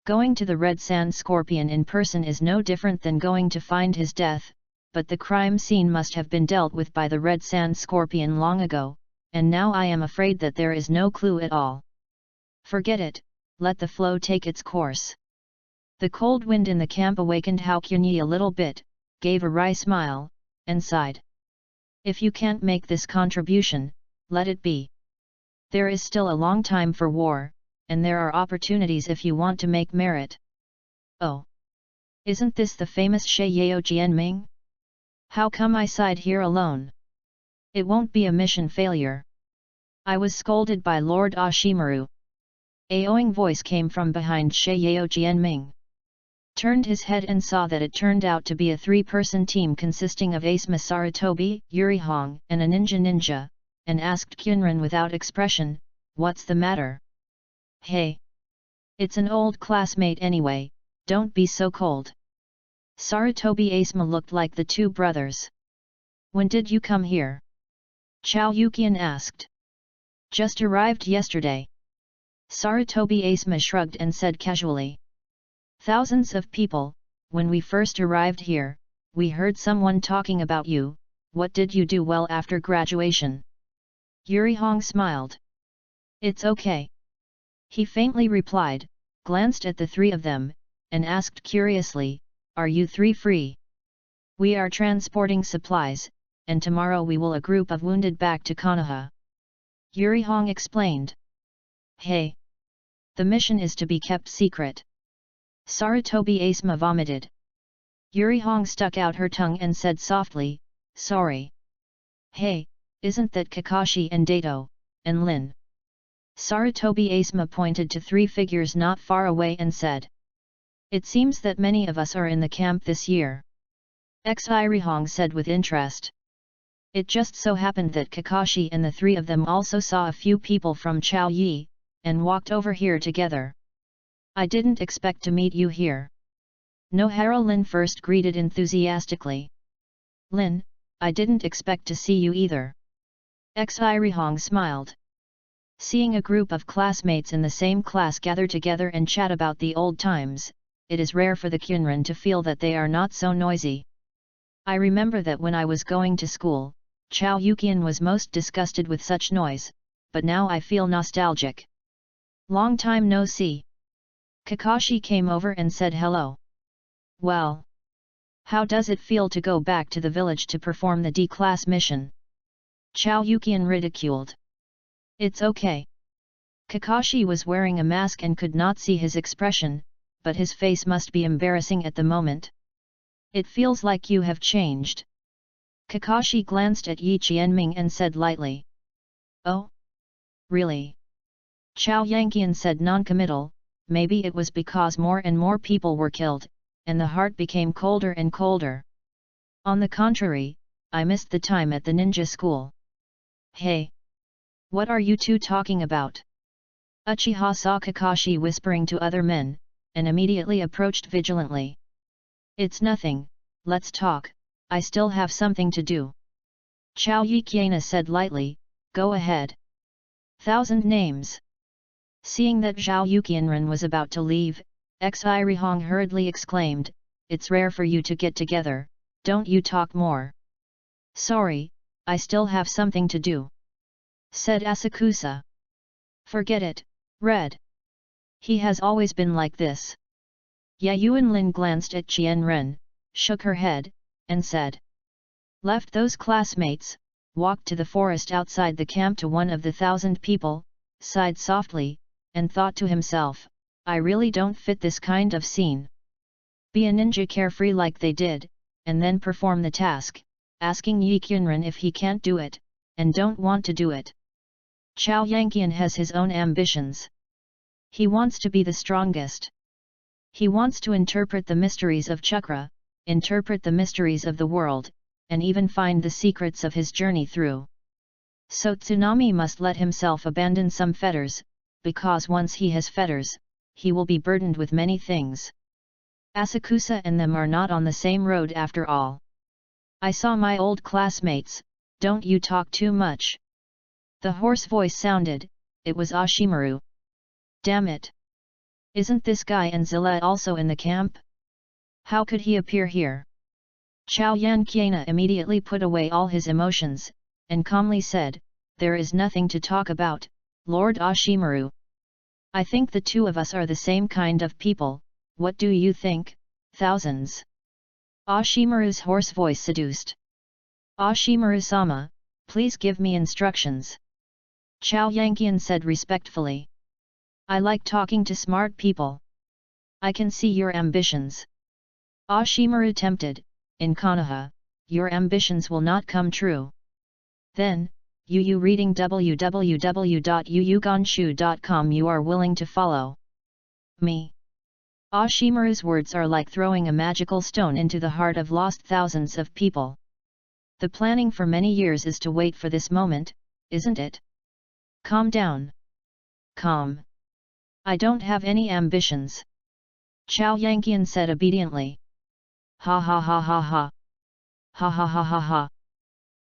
Going to the Red Sand Scorpion in person is no different than going to find his death, but the crime scene must have been dealt with by the Red Sand Scorpion long ago, and now I am afraid that there is no clue at all. Forget it, let the flow take its course. The cold wind in the camp awakened Hao Qunyi a little bit, gave a wry smile, and sighed. If you can't make this contribution, let it be. There is still a long time for war, and there are opportunities if you want to make merit. Oh! Isn't this the famous Shi Yao Jianming? How come I sighed here alone? It won't be a mission failure. I was scolded by Lord Ashimaru. A owing voice came from behind Shi Yao Jianming. Turned his head and saw that it turned out to be a 3-person team consisting of Asma Sarutobi, Yuri Hong, and a ninja, and asked Qunren without expression, what's the matter? Hey! It's an old classmate anyway, don't be so cold. Sarutobi Asma looked like the 2 brothers. When did you come here? Chao Yuqian asked. Just arrived yesterday. Sarutobi Asma shrugged and said casually. Thousands of people, when we first arrived here, we heard someone talking about you, what did you do well after graduation? Yuri Hong smiled. It's okay. He faintly replied, glanced at the 3 of them, and asked curiously, are you 3 free? We are transporting supplies, and tomorrow we will a group of wounded back to Konoha. Yuri Hong explained. Hey! The mission is to be kept secret. Sarutobi Asma vomited. Yuri Hong stuck out her tongue and said softly, sorry. Hey, isn't that Kakashi and Dato, and Lin? Sarutobi Asma pointed to 3 figures not far away and said. It seems that many of us are in the camp this year. Yuri Hong said with interest. It just so happened that Kakashi and the 3 of them also saw a few people from Chao Yi, and walked over here together. I didn't expect to meet you here. Nohara Lin first greeted enthusiastically. Lin, I didn't expect to see you either. Yuri Hong smiled. Seeing a group of classmates in the same class gather together and chat about the old times, it is rare for the Qunren to feel that they are not so noisy. I remember that when I was going to school, Chao Yuqian was most disgusted with such noise, but now I feel nostalgic. Long time no see. Kakashi came over and said hello. Well. How does it feel to go back to the village to perform the D-class mission? Chao Yukian ridiculed. It's okay. Kakashi was wearing a mask and could not see his expression, but his face must be embarrassing at the moment. It feels like you have changed. Kakashi glanced at Yi Qianming and said lightly. Oh? Really? Chao Yanqian said non-committal, maybe it was because more and more people were killed, and the heart became colder and colder. On the contrary, I missed the time at the ninja school. Hey! What are you two talking about? Uchiha saw Kakashi whispering to other men, and immediately approached vigilantly. It's nothing, let's talk, I still have something to do. Chao Yiqiana said lightly, go ahead. 1,000 names. Seeing that Zhao Yuqianren was about to leave, Xi Rihong hurriedly exclaimed, it's rare for you to get together, don't you talk more. Sorry, I still have something to do. Said Asakusa. Forget it, Red. He has always been like this. Yuanlin glanced at Qianren, shook her head, and said. Left those classmates, walked to the forest outside the camp to one of the 1,000 people, sighed softly, and thought to himself, I really don't fit this kind of scene. Be a ninja carefree like they did, and then perform the task, asking Yi Qianren if he can't do it, and don't want to do it. Chao Yanqian has his own ambitions. He wants to be the strongest. He wants to interpret the mysteries of chakra, interpret the mysteries of the world, and even find the secrets of his journey through. So Tsunami must let himself abandon some fetters, because once he has fetters, he will be burdened with many things. Asakusa and them are not on the same road after all. I saw my old classmates, don't you talk too much. The hoarse voice sounded, it was Ashimaru. Damn it! Isn't this guy and Zilla also in the camp? How could he appear here? Chao Yanqiana immediately put away all his emotions, and calmly said, there is nothing to talk about, Lord Ashimaru. I think the two of us are the same kind of people, what do you think, thousands? Ashimaru's hoarse voice seduced. Ashimaru-sama, please give me instructions. Chao Yanqian said respectfully. I like talking to smart people. I can see your ambitions. Ashimaru tempted, in Konoha, your ambitions will not come true. Then, you reading www.yuyuganshu.com you are willing to follow me. Ashimaru's words are like throwing a magical stone into the heart of lost thousands of people. The planning for many years is to wait for this moment, isn't it? Calm down. Calm. I don't have any ambitions. Chao Yanqian said obediently. Ha ha ha ha ha. Ha ha ha ha ha.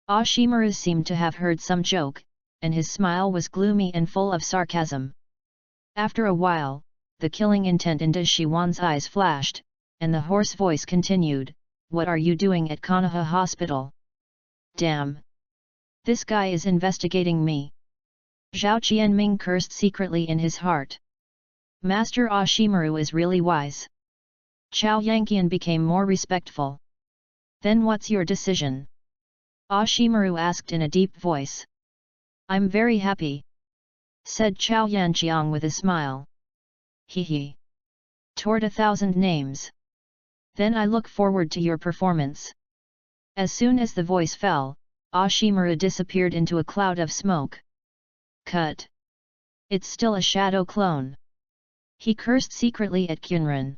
Ashimaru seemed to have heard some joke, and his smile was gloomy and full of sarcasm. After a while, the killing intent in Shiwan's eyes flashed, and the hoarse voice continued, what are you doing at Konoha Hospital? Damn! This guy is investigating me. Zhao Qianming cursed secretly in his heart. Master Ashimaru is really wise. Chao Yanqian became more respectful. Then what's your decision? Ashimaru asked in a deep voice. I'm very happy, said Chao Yanqiang with a smile. He. Toward 1,000 names. Then I look forward to your performance. As soon as the voice fell, Ashimaru disappeared into a cloud of smoke. Cut. It's still a shadow clone. He cursed secretly at Kyunren.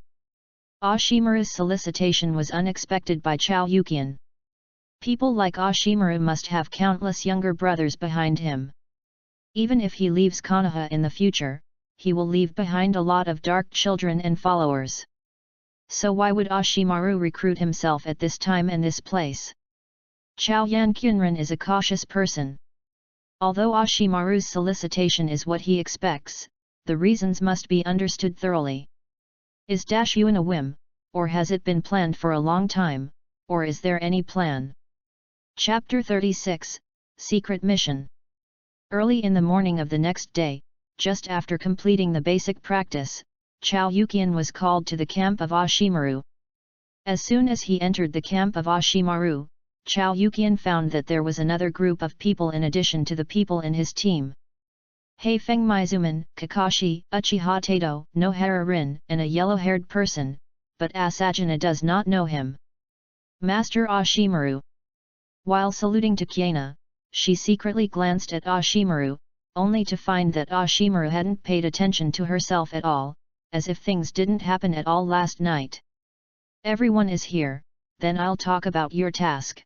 Ashimaru's solicitation was unexpected by Chao Yukian. People like Ashimaru must have countless younger brothers behind him. Even if he leaves Konoha in the future, he will leave behind a lot of dark children and followers. So why would Ashimaru recruit himself at this time and this place? Chao Yanqianren is a cautious person. Although Ashimaru's solicitation is what he expects, the reasons must be understood thoroughly. Is Yuan a whim, or has it been planned for a long time, or is there any plan? Chapter 36, Secret Mission. Early in the morning of the next day, just after completing the basic practice, Chao Yukian was called to the camp of Ashimaru. As soon as he entered the camp of Ashimaru, Chao Yuqian found that there was another group of people in addition to the people in his team. Heifeng Mizuman, Kakashi, Uchiha Tato, Nohara Rin, and a yellow-haired person, but Asagina does not know him. Master Ashimaru. While saluting to Kiana, she secretly glanced at Ashimaru, only to find that Ashimaru hadn't paid attention to herself at all, as if things didn't happen at all last night. Everyone is here, then I'll talk about your task.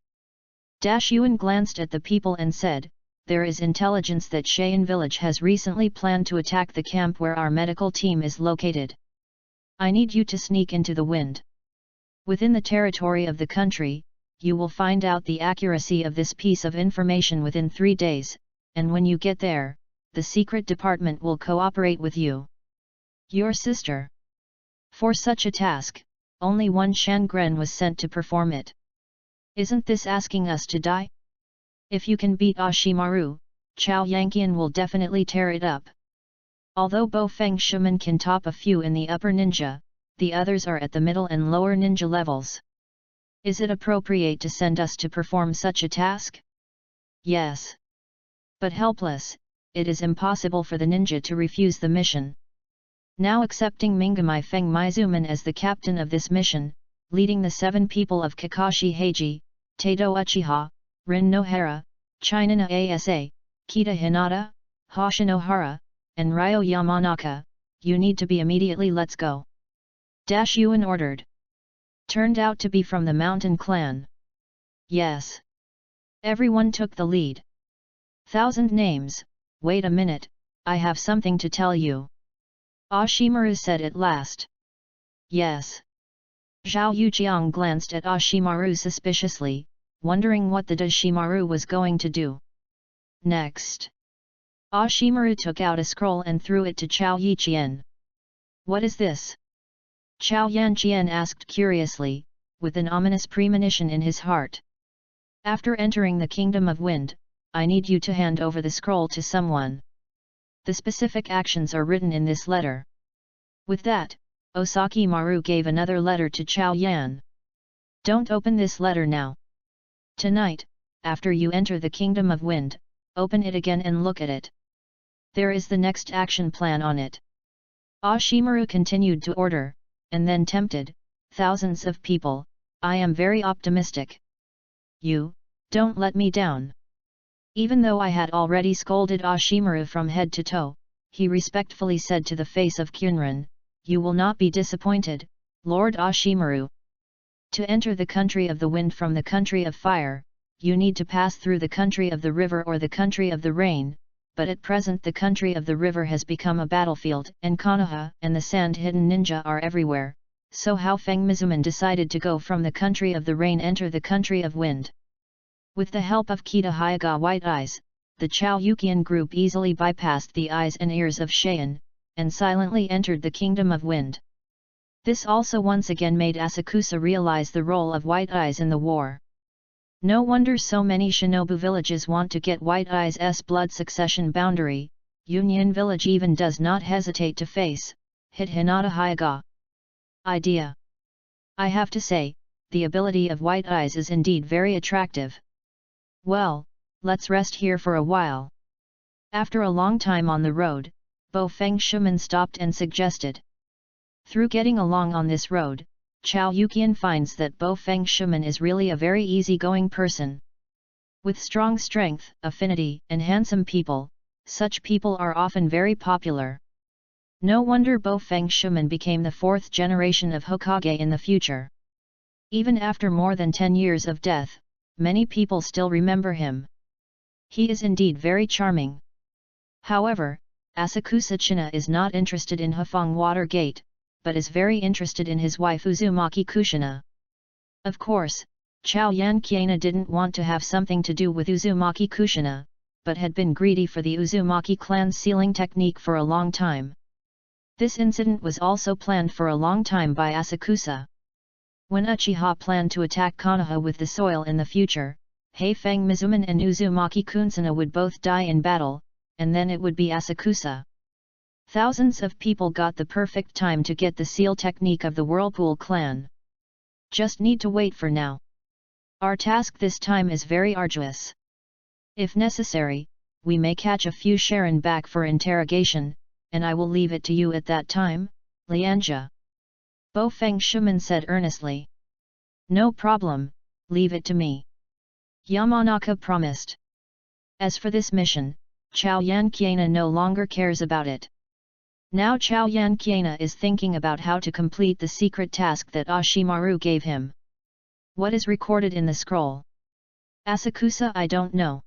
Yuan glanced at the people and said, there is intelligence that Cheyenne village has recently planned to attack the camp where our medical team is located. I need you to sneak into the wind. Within the territory of the country, you will find out the accuracy of this piece of information within 3 days, and when you get there, the secret department will cooperate with you. Your sister. For such a task, only one Shangren was sent to perform it. Isn't this asking us to die? If you can beat Ashimaru, Chao Yanqian will definitely tear it up. Although Bo Feng Shuman can top a few in the upper ninja, the others are at the middle and lower ninja levels. Is it appropriate to send us to perform such a task? Yes. But helpless, it is impossible for the ninja to refuse the mission. Now accepting Mingamai Feng Mizuman as the captain of this mission, leading the 7 people of Kakashi Heiji, Tato Uchiha, Rin Nohara, Chinana Asa, Kita Hinata, Hoshinohara, and Ryo Yamanaka, you need to be immediately. Let's go. Yuan ordered. Turned out to be from the mountain clan. Yes. Everyone took the lead. 1,000 names, wait a minute, I have something to tell you. Ashimaru said at last. Yes. Zhao Yujiang glanced at Ashimaru suspiciously, wondering what the Ashimaru was going to do. Next. Ashimaru took out a scroll and threw it to Chao Yiqian. What is this? Chao Yanqian asked curiously, with an ominous premonition in his heart. After entering the Kingdom of Wind, I need you to hand over the scroll to someone. The specific actions are written in this letter. With that, Osaki Maru gave another letter to Chao Yan. Don't open this letter now. Tonight, after you enter the Kingdom of Wind, open it again and look at it. There is the next action plan on it. Ashimaru continued to order, and then tempted, thousands of people, I am very optimistic. You, don't let me down. Even though I had already scolded Ashimaru from head to toe, he respectfully said to the face of Kyunran, you will not be disappointed, Lord Ashimaru. To enter the country of the wind from the country of fire, you need to pass through the country of the river or the country of the rain, but at present the country of the river has become a battlefield and Konoha and the sand-hidden ninja are everywhere, so how Feng Mizuman decided to go from the country of the rain enter the country of wind. With the help of Kita Hyaga White Eyes, the Chao Yuqian group easily bypassed the eyes and ears of Cheyenne, and silently entered the Kingdom of Wind. This also once again made Asakusa realize the role of White Eyes in the war. No wonder so many shinobu villages want to get White Eyes' blood succession boundary, Union village even does not hesitate to face, hit Hinata Hyaga. Idea. I have to say, the ability of White Eyes is indeed very attractive. Well, let's rest here for a while. After a long time on the road, Bo Feng Shuman stopped and suggested. Through getting along on this road, Chao Yuqian finds that Bo Feng Shuman is really a very easygoing person. With strong strength, affinity, and handsome people, such people are often very popular. No wonder Bo Feng Shuman became the 4th generation of Hokage in the future. Even after more than 10 years of death, many people still remember him. He is indeed very charming. However, Asakusa China is not interested in Hafong Water Gate, but is very interested in his wife Uzumaki Kushina. Of course, Chao Yanqiana didn't want to have something to do with Uzumaki Kushina, but had been greedy for the Uzumaki clan's sealing technique for a long time. This incident was also planned for a long time by Asakusa. When Uchiha planned to attack Konoha with the soil in the future, Heifeng Mizuman and Uzumaki Kunsuna would both die in battle, and then it would be Asakusa. Thousands of people got the perfect time to get the seal technique of the Whirlpool clan. Just need to wait for now. Our task this time is very arduous. If necessary, we may catch a few Sharon back for interrogation, and I will leave it to you at that time, Lianja. Bo Feng Shuman said earnestly. No problem, leave it to me. Yamanaka promised. As for this mission, Chao Yanqiana no longer cares about it. Now Chao Yanqiana is thinking about how to complete the secret task that Ashimaru gave him. What is recorded in the scroll? Asakusa, I don't know.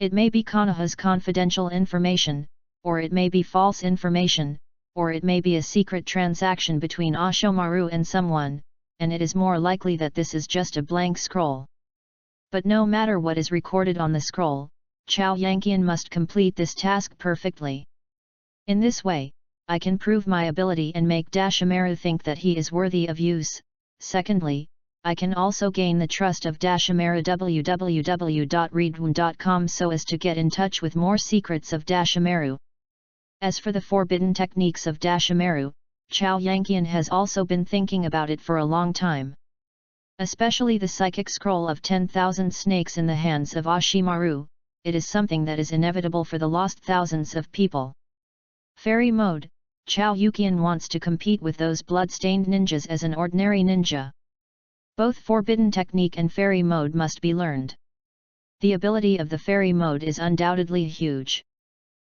It may be Konoha's confidential information, or it may be false information, or it may be a secret transaction between Ashimaru and someone, and it is more likely that this is just a blank scroll. But no matter what is recorded on the scroll, Chao Yanqian must complete this task perfectly. In this way, I can prove my ability and make Dashimaru think that he is worthy of use. Secondly, I can also gain the trust of Dashimaru www.readaloud.com so as to get in touch with more secrets of Dashimaru. As for the forbidden techniques of Dashimaru, Chao Yanqian has also been thinking about it for a long time. Especially the psychic scroll of 10,000 snakes in the hands of Ashimaru, it is something that is inevitable for the lost thousands of people. Fairy mode, Chao Yanqian wants to compete with those blood-stained ninjas as an ordinary ninja. Both forbidden technique and fairy mode must be learned. The ability of the fairy mode is undoubtedly huge.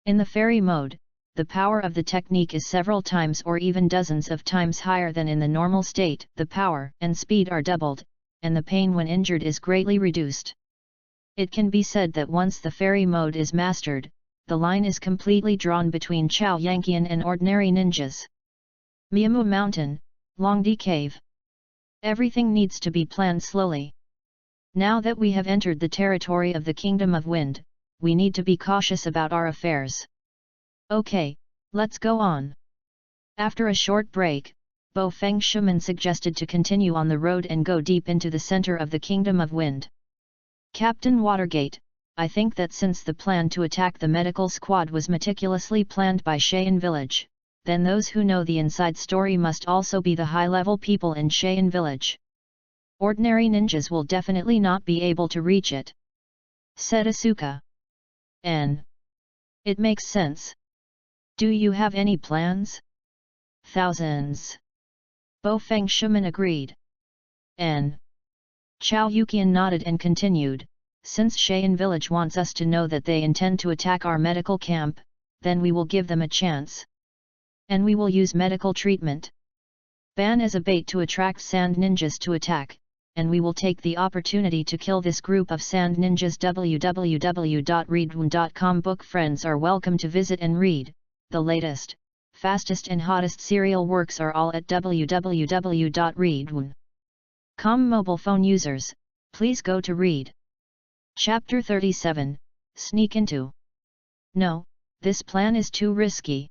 In the fairy mode, the power of the technique is several times or even dozens of times higher than in the normal state. The power and speed are doubled, and the pain when injured is greatly reduced. It can be said that once the fairy mode is mastered, the line is completely drawn between Chao Yanqian and ordinary ninjas. Miyamu Mountain, Longdi Cave. Everything needs to be planned slowly. Now that we have entered the territory of the Kingdom of Wind, we need to be cautious about our affairs. Okay, let's go on. After a short break, Bo Feng Shuman suggested to continue on the road and go deep into the center of the Kingdom of Wind. Captain Watergate, I think that since the plan to attack the medical squad was meticulously planned by Cheyenne Village, then those who know the inside story must also be the high-level people in Cheyenne Village. Ordinary ninjas will definitely not be able to reach it, said Asuka. It makes sense. Do you have any plans? Thousands. Bo Feng Shuman agreed. Chao Yanqian nodded and continued, since Cheyenne Village wants us to know that they intend to attack our medical camp, then we will give them a chance. And we will use medical treatment. Ban as a bait to attract sand ninjas to attack, and we will take the opportunity to kill this group of sand ninjas. www.readaloud.com book friends are welcome to visit and read. The latest, fastest and hottest serial works are all at www.readaloud.com. Mobile phone users, please go to read. Chapter 37, Sneak Into. No, this plan is too risky.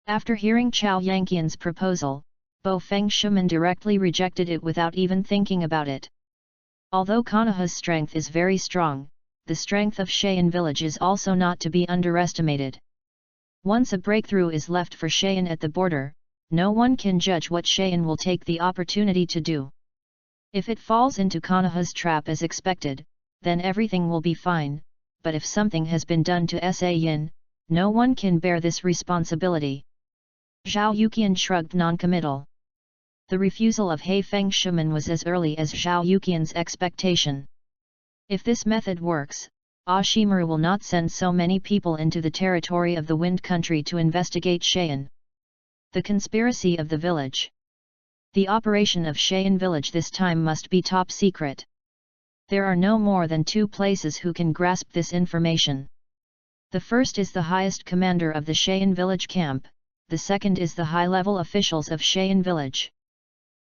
After hearing Chao Yanqian's proposal, Bo Feng Shuman directly rejected it without even thinking about it. Although Konoha's strength is very strong, the strength of Cheyenne Village is also not to be underestimated. Once a breakthrough is left for Cheyenne at the border, no one can judge what Cheyenne will take the opportunity to do. If it falls into Konoha's trap as expected, then everything will be fine, but if something has been done to Sa-yin, no one can bear this responsibility. Zhao Yanqian shrugged non-committal. The refusal of He Feng Shuman was as early as Zhao Yanqian's expectation. If this method works, Ashimaru will not send so many people into the territory of the Wind Country to investigate Cheyenne. The conspiracy of the village. The operation of Cheyenne Village this time must be top secret. There are no more than two places who can grasp this information. The first is the highest commander of the Cheyenne Village camp, the second is the high-level officials of Cheyenne Village.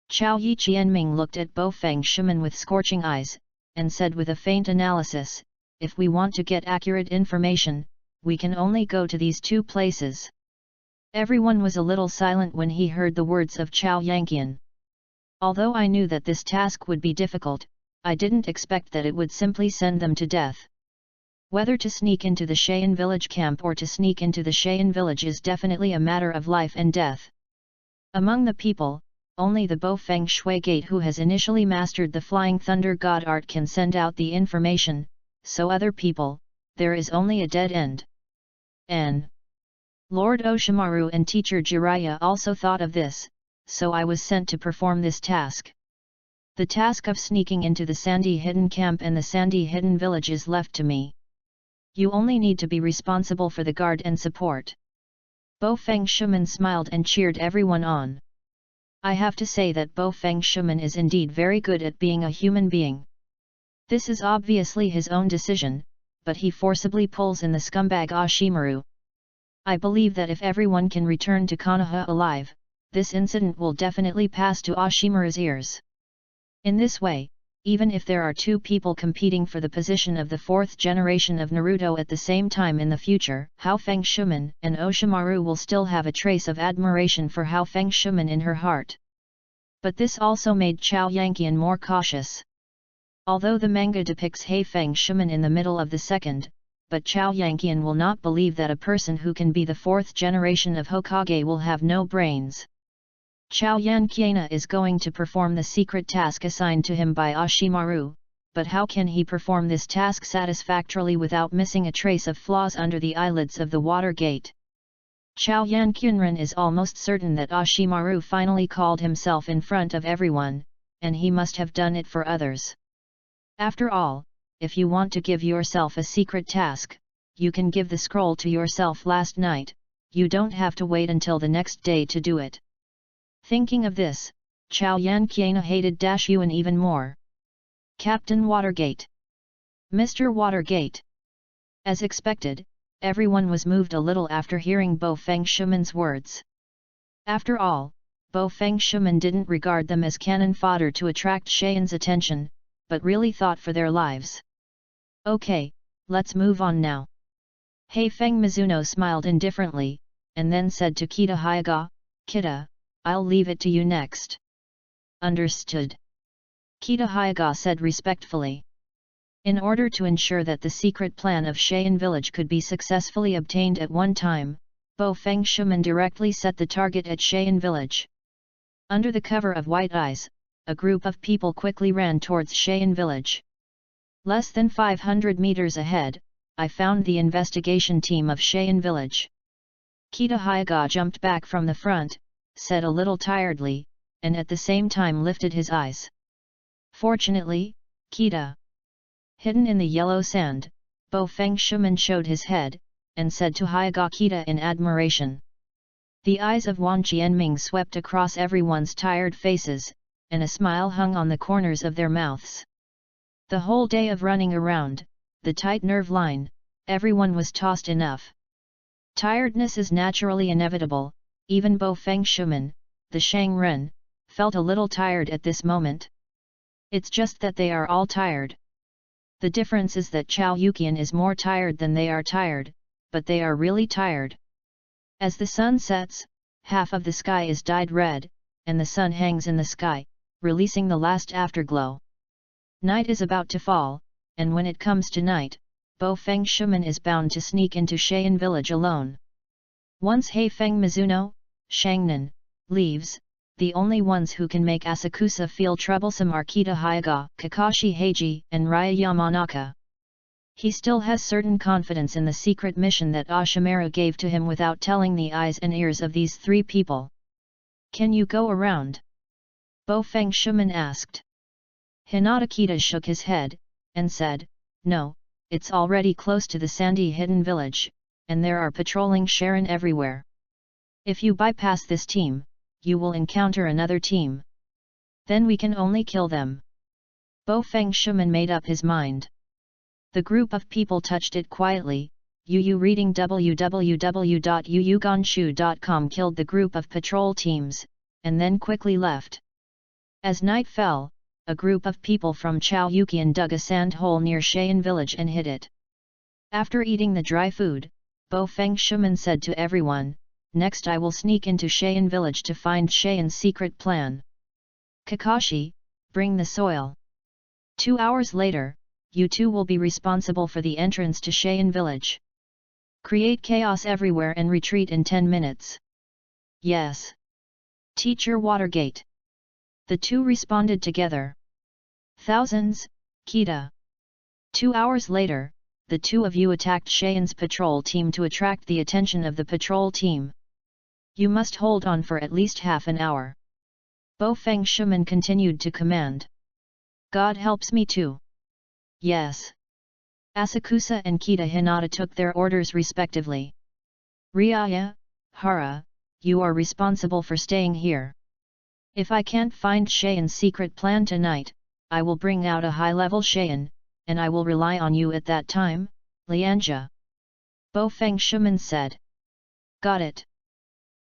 Chao Yi Qianming looked at Bo Feng Shuman with scorching eyes, and said with a faint analysis, if we want to get accurate information, we can only go to these two places. Everyone was a little silent when he heard the words of Chao Yanqian. Although I knew that this task would be difficult, I didn't expect that it would simply send them to death. Whether to sneak into the Cheyenne Village camp or to sneak into the Cheyenne Village is definitely a matter of life and death. Among the people, only the Bo Feng Shui Gate who has initially mastered the Flying Thunder God art can send out the information, so other people, there is only a dead end. N. Lord Oshimaru and teacher Jiraiya also thought of this, so I was sent to perform this task. The task of sneaking into the Sandy Hidden Camp and the Sandy Hidden Village is left to me. You only need to be responsible for the guard and support. Bo Feng Shuman smiled and cheered everyone on. I have to say that Bo Feng Shuman is indeed very good at being a human being. This is obviously his own decision, but he forcibly pulls in the scumbag Oshimaru. I believe that if everyone can return to Konoha alive, this incident will definitely pass to Oshimaru's ears. In this way, even if there are two people competing for the position of the fourth generation of Naruto at the same time in the future, Hao Feng Shuman and Oshimaru will still have a trace of admiration for Hao Feng Shuman in her heart. But this also made Chao Yanqian more cautious. Although the manga depicts Hao Feng Shuman in the middle of the second, but Chao Yanqian will not believe that a person who can be the fourth generation of Hokage will have no brains. Chao Yanqian is going to perform the secret task assigned to him by Oshimaru, but how can he perform this task satisfactorily without missing a trace of flaws under the eyelids of the water gate? Chao Yanqian is almost certain that Oshimaru finally called himself in front of everyone, and he must have done it for others. After all, if you want to give yourself a secret task, you can give the scroll to yourself last night, you don't have to wait until the next day to do it. Thinking of this, Chao Yanqian hated Yuan even more. Captain Watergate. Mr. Watergate. As expected, everyone was moved a little after hearing Bo Feng Shuman's words. After all, Bo Feng Shuman didn't regard them as cannon fodder to attract Cheyenne attention, but really thought for their lives. Okay, let's move on now. Hei Feng Mizuno smiled indifferently, and then said to Kita Hyaga, Kita, I'll leave it to you next. Understood. Kita Hyaga said respectfully. In order to ensure that the secret plan of Cheyenne Village could be successfully obtained at one time, Bo Feng Shuman directly set the target at Cheyenne Village. Under the cover of white eyes, a group of people quickly ran towards Cheyenne Village. Less than 500 meters ahead, I found the investigation team of Cheyenne Village. Kita Hyaga jumped back from the front, said a little tiredly, and at the same time lifted his eyes. Fortunately, Kita. Hidden in the yellow sand, Bo Feng Shuman showed his head, and said to Hyaga Kita in admiration. The eyes of Wan Qianming swept across everyone's tired faces, and a smile hung on the corners of their mouths. The whole day of running around, the tight nerve line, everyone was tossed enough. Tiredness is naturally inevitable, even Bo Feng Shuman, the Shang Ren, felt a little tired at this moment. It's just that they are all tired. The difference is that Chao Yuqian is more tired than they are tired, but they are really tired. As the sun sets, half of the sky is dyed red, and the sun hangs in the sky, releasing the last afterglow. Night is about to fall, and when it comes to night, Bo Feng Shuman is bound to sneak into Cheyenne Village alone. Once Hei Feng Mizuno, Shangnan, leaves, the only ones who can make Asakusa feel troublesome are Kita Hyaga, Kakashi Heiji, and Raya Yamanaka. He still has certain confidence in the secret mission that Oshimaru gave to him without telling the eyes and ears of these three people. Can you go around? Bo Feng Shuman asked. Hinata Kita shook his head, and said, No, it's already close to the Sandy Hidden Village, and there are patrolling Sharon everywhere. If you bypass this team, you will encounter another team. Then we can only kill them. Bo Feng Shuman made up his mind. The group of people touched it quietly. Yu reading www.yuyugonshu.com killed the group of patrol teams, and then quickly left. As night fell, a group of people from Chao Yuqian dug a sand hole near Cheyenne Village and hid it. After eating the dry food, Bo Feng Shuman said to everyone, Next I will sneak into Cheyenne Village to find Cheyenne's secret plan. Kakashi, bring the soil. 2 hours later, you two will be responsible for the entrance to Cheyenne Village. Create chaos everywhere and retreat in 10 minutes. Yes. Teacher Watergate. The two responded together. Thousands, Kita. 2 hours later, the two of you attacked Cheyenne patrol team to attract the attention of the patrol team. You must hold on for at least half an hour. Bo Feng Shuman continued to command. God helps me too. Yes. Asakusa and Kita Hinata took their orders respectively. Ryaya, Hara, you are responsible for staying here. If I can't find Cheyenne's secret plan tonight, I will bring out a high-level Cheyenne, and I will rely on you at that time, Lianja. Bo Feng Shuman said. Got it.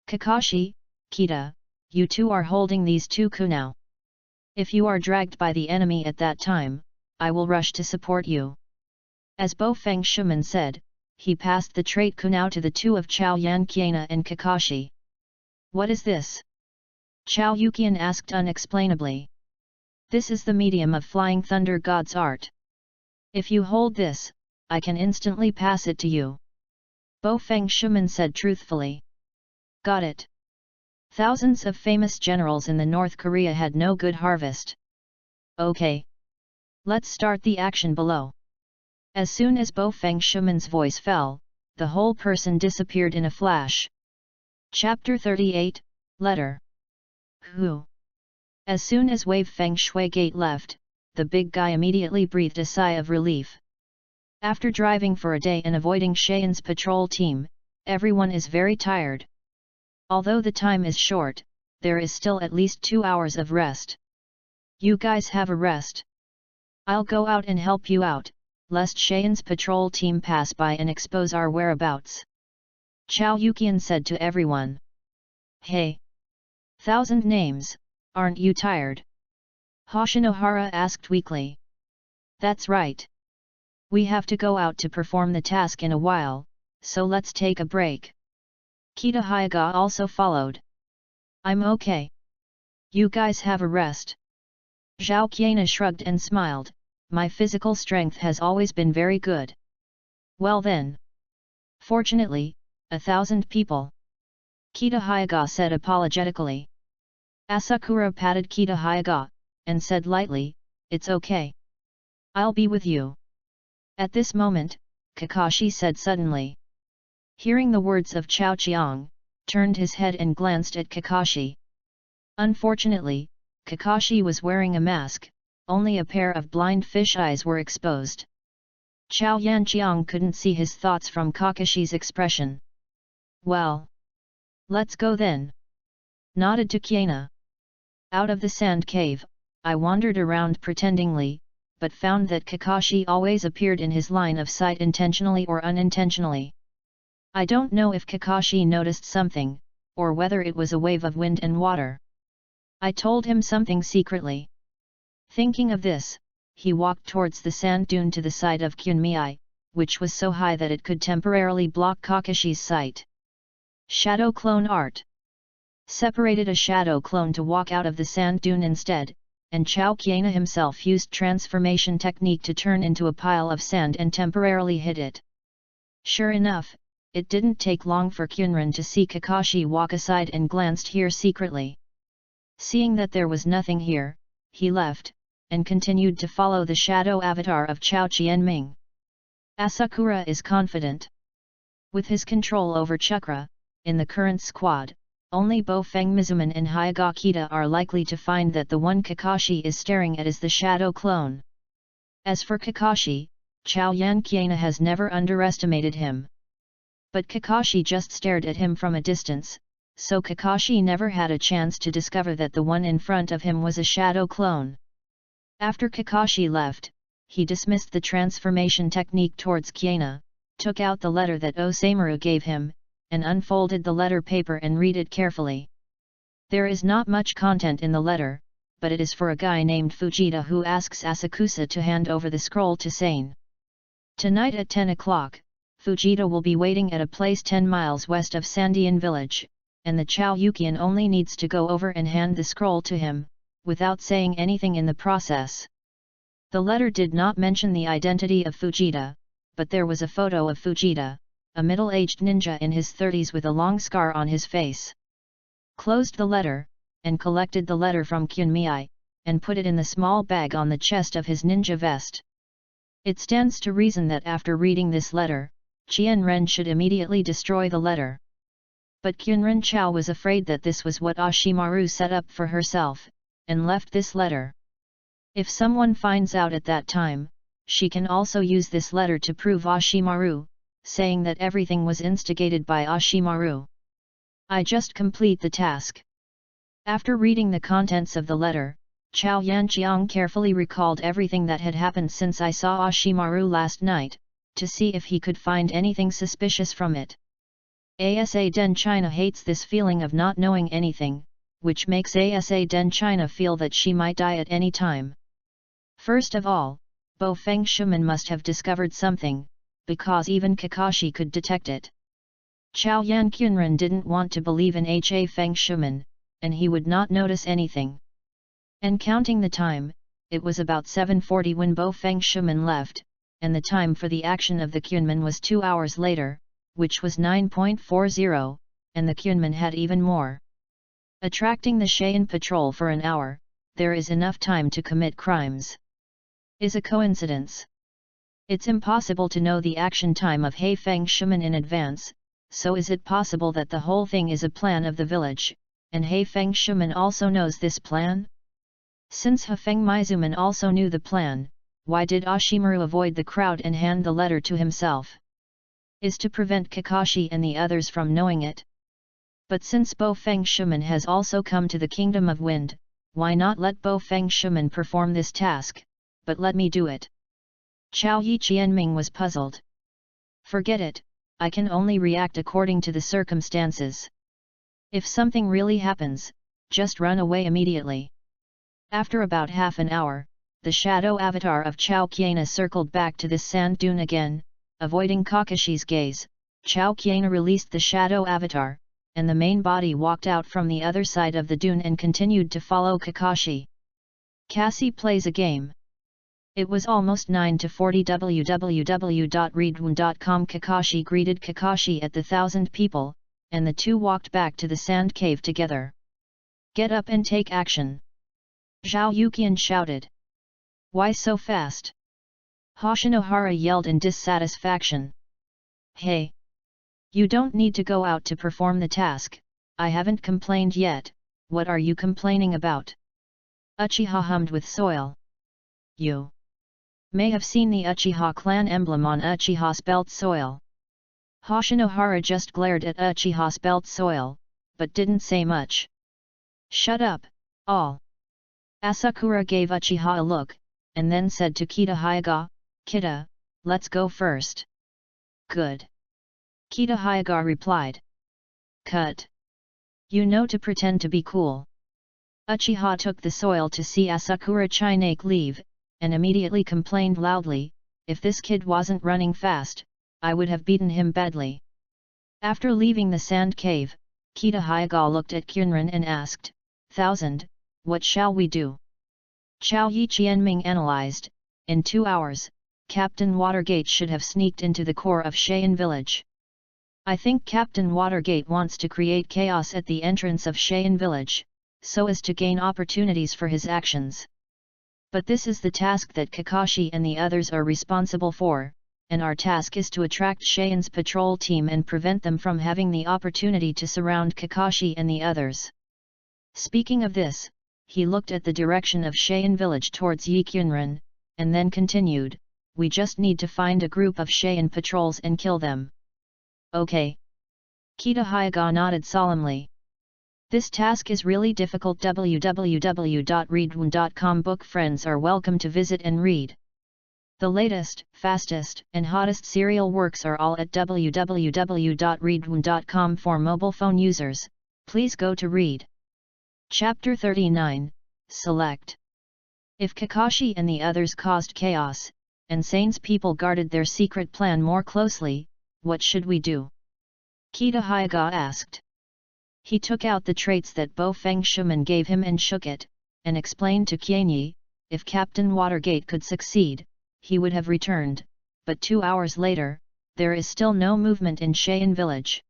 Kakashi, Kita, you two are holding these two kunao. If you are dragged by the enemy at that time, I will rush to support you. As Bo Feng Shuman said, he passed the trait kunao to the two of Chao Yanqiana and Kakashi. What is this? Chao Yukian asked unexplainably. This is the medium of Flying Thunder God's art. If you hold this, I can instantly pass it to you. Bo Feng Shuman said truthfully. Got it. Thousands of famous generals in the North Korea had no good harvest. Okay. Let's start the action below. As soon as Bo Feng Shuman's voice fell, the whole person disappeared in a flash. Chapter 38, Letter. Who? As soon as Wave Feng Shui Gate left, the big guy immediately breathed a sigh of relief. After driving for a day and avoiding Cheyenne's patrol team, everyone is very tired. Although the time is short, there is still at least 2 hours of rest. You guys have a rest. I'll go out and help you out, lest Cheyenne's patrol team pass by and expose our whereabouts. Chao Yukian said to everyone. Hey! 1,000 names, aren't you tired? Hoshinohara asked weakly. That's right. We have to go out to perform the task in a while, so let's take a break. Kita Hyaga also followed. I'm okay. You guys have a rest. Zhao Qiana shrugged and smiled, my physical strength has always been very good. Well then. Fortunately, 1,000 people. Kita Hyaga said apologetically. Asakura patted Kita Hyaga, and said lightly, it's okay. I'll be with you. At this moment, Kakashi said suddenly. Hearing the words of Chao Chiang, turned his head and glanced at Kakashi. Unfortunately, Kakashi was wearing a mask, only a pair of blind fish eyes were exposed. Chao Yanqiang couldn't see his thoughts from Kakashi's expression. Well. Let's go then. Nodded to Qiana. Out of the sand cave, I wandered around pretendingly, but found that Kakashi always appeared in his line of sight intentionally or unintentionally. I don't know if Kakashi noticed something, or whether it was a wave of wind and water. I told him something secretly. Thinking of this, he walked towards the sand dune to the side of Kunmei, which was so high that it could temporarily block Kakashi's sight. Shadow clone art. Separated a shadow clone to walk out of the sand dune instead, and Chao Qiana himself used transformation technique to turn into a pile of sand and temporarily hid it. Sure enough, it didn't take long for Kunran to see Kakashi walk aside and glanced here secretly. Seeing that there was nothing here, he left, and continued to follow the shadow avatar of Chao Qianming. Asakura is confident. With his control over chakra, in the current squad, only Bo Feng Mizuman and Hyaga Kita are likely to find that the one Kakashi is staring at is the shadow clone. As for Kakashi, Chao Yanqiana has never underestimated him. But Kakashi just stared at him from a distance, so Kakashi never had a chance to discover that the one in front of him was a shadow clone. After Kakashi left, he dismissed the transformation technique towards Qiana, took out the letter that Osamaru gave him, and unfolded the letter paper and read it carefully. There is not much content in the letter, but it is for a guy named Fujita who asks Asakusa to hand over the scroll to Sane. Tonight at 10 o'clock, Fujita will be waiting at a place 10 miles west of Sandian village, and the Chao Yukian only needs to go over and hand the scroll to him, without saying anything in the process. The letter did not mention the identity of Fujita, but there was a photo of Fujita, a middle-aged ninja in his 30s with a long scar on his face. Closed the letter, and collected the letter from Kyunmi, and put it in the small bag on the chest of his ninja vest. It stands to reason that after reading this letter, Qianren should immediately destroy the letter. But Kyunren Chao was afraid that this was what Ashimaru set up for herself, and left this letter. If someone finds out at that time, she can also use this letter to prove Ashimaru, saying that everything was instigated by Ashimaru. I just complete the task. After reading the contents of the letter, Chao Yanqiang carefully recalled everything that had happened since I saw Ashimaru last night, to see if he could find anything suspicious from it. Asa Den China hates this feeling of not knowing anything, which makes Asa Den China feel that she might die at any time. First of all, Bo Feng Shuman must have discovered something, because even Kakashi could detect it. Chao Yan Kunren didn't want to believe in Ha Feng Shuman, and he would not notice anything. And counting the time, it was about 7:40 when Bo Feng Shuman left, and the time for the action of the Kunman was 2 hours later, which was 9:40, and the Kunman had even more. Attracting the Cheyenne patrol for an hour, there is enough time to commit crimes. Is a coincidence. It's impossible to know the action time of He Feng Shuman in advance, so is it possible that the whole thing is a plan of the village, and He Feng Shuman also knows this plan? Since He Feng Mizuman also knew the plan, why did Ashimaru avoid the crowd and hand the letter to himself? Is to prevent Kakashi and the others from knowing it. But since Bo Feng Shuman has also come to the Kingdom of Wind, why not let Bo Feng Shuman perform this task, but let me do it? Chao Yi Qianming was puzzled. Forget it, I can only react according to the circumstances. If something really happens, just run away immediately. After about half an hour, the shadow avatar of Chao Qiana circled back to this sand dune again. Avoiding Kakashi's gaze, Chao Qiana released the shadow avatar, and the main body walked out from the other side of the dune and continued to follow Kakashi. Cassie plays a game. It was almost 9:40 www.readaloud.com. Kakashi greeted Kakashi at the 1,000 people, and the two walked back to the sand cave together. Get up and take action! Zhao Yuqian shouted. Why so fast? Hoshinohara yelled in dissatisfaction. Hey! You don't need to go out to perform the task, I haven't complained yet, what are you complaining about? Uchiha hummed with soil. You may have seen the Uchiha clan emblem on Uchiha's belt soil. Hoshinohara just glared at Uchiha's belt soil, but didn't say much. Shut up, all! Asakura gave Uchiha a look, and then said to Kita Hyuga, Kita, let's go first. Good. Kita Hyuga replied. Cut. You know to pretend to be cool. Uchiha took the soil to see Asakura Chinake leave, and immediately complained loudly, if this kid wasn't running fast, I would have beaten him badly. After leaving the sand cave, Kita Hyuga looked at Kyunren and asked, 1,000, what shall we do? Chao Yi Qianming analyzed, in 2 hours, Captain Watergate should have sneaked into the core of Cheyenne village. I think Captain Watergate wants to create chaos at the entrance of Cheyenne village, so as to gain opportunities for his actions. But this is the task that Kakashi and the others are responsible for, and our task is to attract Cheyenne's patrol team and prevent them from having the opportunity to surround Kakashi and the others. Speaking of this, he looked at the direction of Cheyenne village towards Yi Kyunren, and then continued, we just need to find a group of Cheyenne patrols and kill them. Okay. Kita Hyuga nodded solemnly. This task is really difficult. www.readaloud.com book friends are welcome to visit and read. The latest, fastest, and hottest serial works are all at www.readaloud.com for mobile phone users. Please go to read. Chapter 39, Select. If Kakashi and the others caused chaos, and Sane's people guarded their secret plan more closely, what should we do? Kita Hyuga asked. He took out the traits that Bo Feng Shuman gave him and shook it, and explained to Qianyi, if Captain Watergate could succeed, he would have returned, but 2 hours later, there is still no movement in Cheyenne village.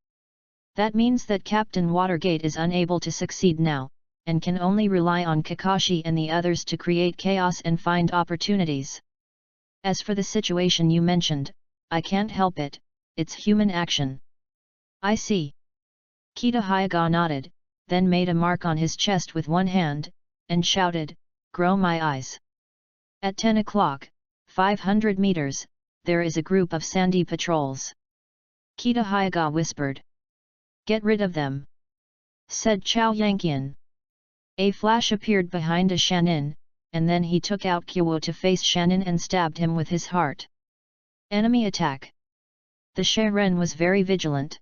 That means that Captain Watergate is unable to succeed now, and can only rely on Kakashi and the others to create chaos and find opportunities. As for the situation you mentioned, I can't help it, it's human action. I see. Kita Hyuga nodded, then made a mark on his chest with one hand, and shouted, "Grow my eyes." At 10 o'clock, 500 meters, there is a group of sandy patrols. Kita Hyuga whispered. "Get rid of them," said Chao Yanqian. A flash appeared behind a Shanin, and then he took out Kyo to face Shanin and stabbed him with his heart. Enemy attack. The Sharin was very vigilant.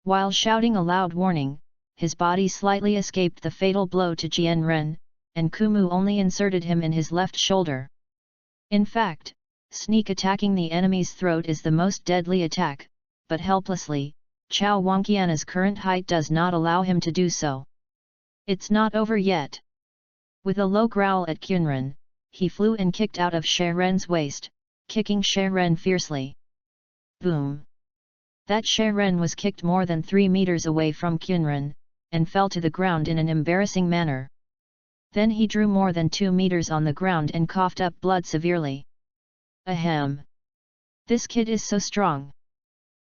While shouting a loud warning, his body slightly escaped the fatal blow to Jianren, and Kumu only inserted him in his left shoulder. In fact, sneak attacking the enemy's throat is the most deadly attack, but helplessly, Chao Wangqian's current height does not allow him to do so. It's not over yet. With a low growl at Kyunren, he flew and kicked out of Sharen's waist, kicking Sharen fiercely. Boom! That Sharen was kicked more than 3 meters away from Kyunren, and fell to the ground in an embarrassing manner. Then he drew more than 2 meters on the ground and coughed up blood severely. Ahem! This kid is so strong.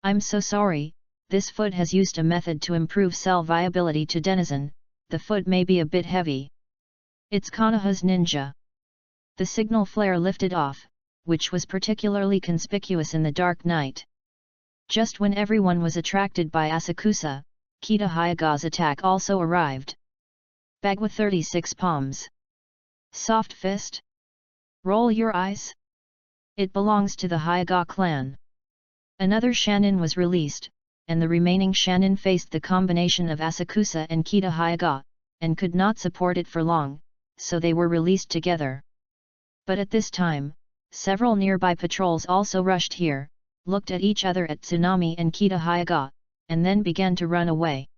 I'm so sorry, this foot has used a method to improve cell viability to denizen, the foot may be a bit heavy. It's Konoha's ninja. The signal flare lifted off, which was particularly conspicuous in the dark night. Just when everyone was attracted by Asakusa, Kita Hyuga's attack also arrived. Bagwa 36 palms. Soft fist? Roll your eyes? It belongs to the Hyuga clan. Another Shanin was released, and the remaining Shanin faced the combination of Asakusa and Kita Hyuga, and could not support it for long, so they were released together. But at this time, several nearby patrols also rushed here, looked at each other at Tsunami and Kita Hyuga, and then began to run away.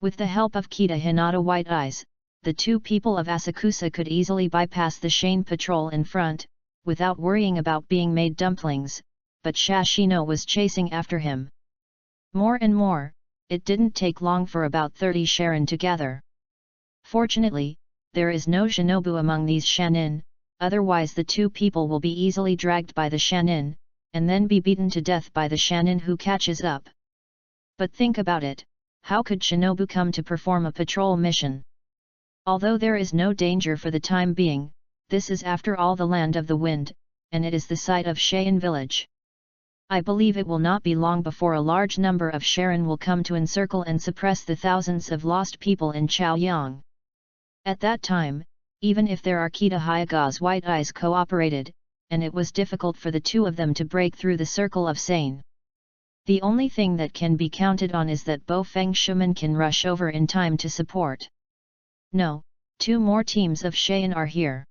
With the help of Kita Hinata White Eyes, the two people of Asakusa could easily bypass the Shane patrol in front, without worrying about being made dumplings, but Shashino was chasing after him. More and more, it didn't take long for about 30 Sharin to gather. Fortunately, there is no shinobu among these Shanin, otherwise the two people will be easily dragged by the Shanin, and then be beaten to death by the Shanin who catches up. But think about it, how could shinobu come to perform a patrol mission? Although there is no danger for the time being, this is after all the land of the wind, and it is the site of Cheyenne village. I believe it will not be long before a large number of Sharin will come to encircle and suppress the thousands of lost people in Chaoyang. At that time, even if there are Kita Hyuga's White Eyes cooperated, and it was difficult for the two of them to break through the circle of Sane. The only thing that can be counted on is that Bo Feng Shuman can rush over in time to support. No, 2 more teams of Cheyenne are here.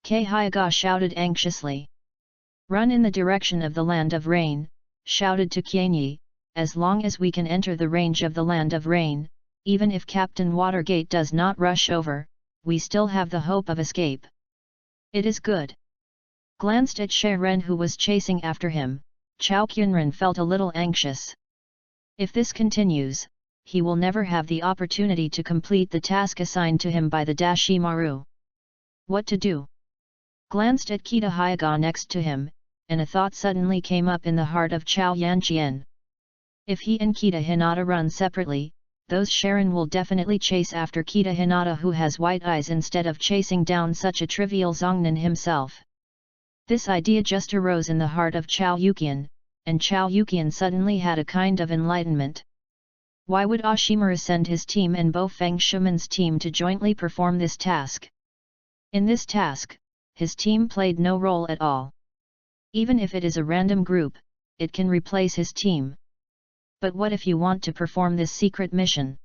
Kei Hyuga shouted anxiously. Run in the direction of the Land of Rain, shouted to Kyenyi, as long as we can enter the range of the Land of Rain, even if Captain Watergate does not rush over, we still have the hope of escape. It is good. Glanced at Sheren who was chasing after him, Chao Kyunren felt a little anxious. If this continues, he will never have the opportunity to complete the task assigned to him by the Dashimaru. What to do? Glanced at Kita Hyuga next to him, and a thought suddenly came up in the heart of Chao Yanqian. If he and Kita Hinata run separately, those Sharin will definitely chase after Kita Hinata who has white eyes instead of chasing down such a trivial Zongnan himself. This idea just arose in the heart of Chao Yukian, and Chao Yukian suddenly had a kind of enlightenment. Why would Ashimaru send his team and Bo Feng Shuman's team to jointly perform this task? In this task, his team played no role at all. Even if it is a random group, it can replace his team. But what if you want to perform this secret mission?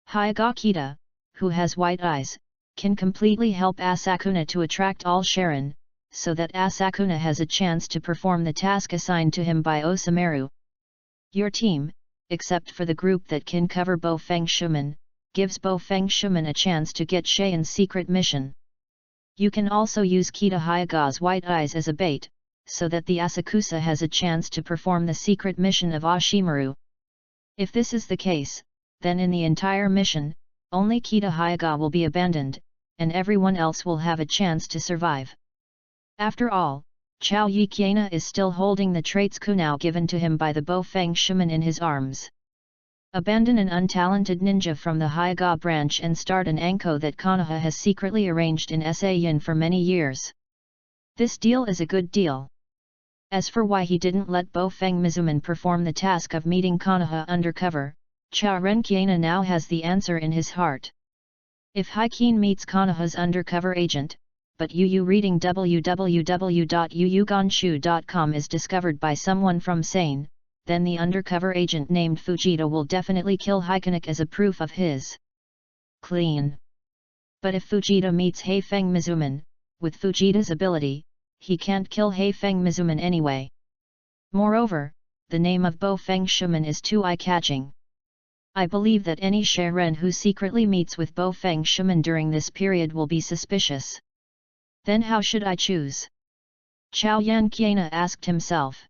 Hyuga Kita, who has white eyes, can completely help Asakuna to attract all Sharin, so that Asakuna has a chance to perform the task assigned to him by Osameru. Your team, except for the group that can cover Bo Feng Shuman, gives Bo Feng Shuman a chance to get Cheyen's secret mission. You can also use Kita Hyuga's white eyes as a bait, so that the Asakusa has a chance to perform the secret mission of Ashimaru. If this is the case, then in the entire mission, only Kita Hyuga will be abandoned, and everyone else will have a chance to survive. After all, Chao Yiqiana is still holding the traits Kunao given to him by the Bofeng shaman in his arms. Abandon an untalented ninja from the Hyuga branch and start an Anko that Konoha has secretly arranged in Saiyan for many years. This deal is a good deal. As for why he didn't let Bofeng Mizuman perform the task of meeting Konoha undercover, Chao Renkiana now has the answer in his heart. If Haikien meets Konoha's undercover agent, but Yu reading www.yuyugonshu.com is discovered by someone from Sane, then the undercover agent named Fujita will definitely kill Haikanik as a proof of his clean. But if Fujita meets Haifeng Mizuman, with Fujita's ability, he can't kill Haifeng Mizuman anyway. Moreover, the name of Bofeng shaman is too eye-catching. I believe that any Sharen who secretly meets with Bofeng shaman during this period will be suspicious. Then how should I choose? Chao Yanqiana asked himself.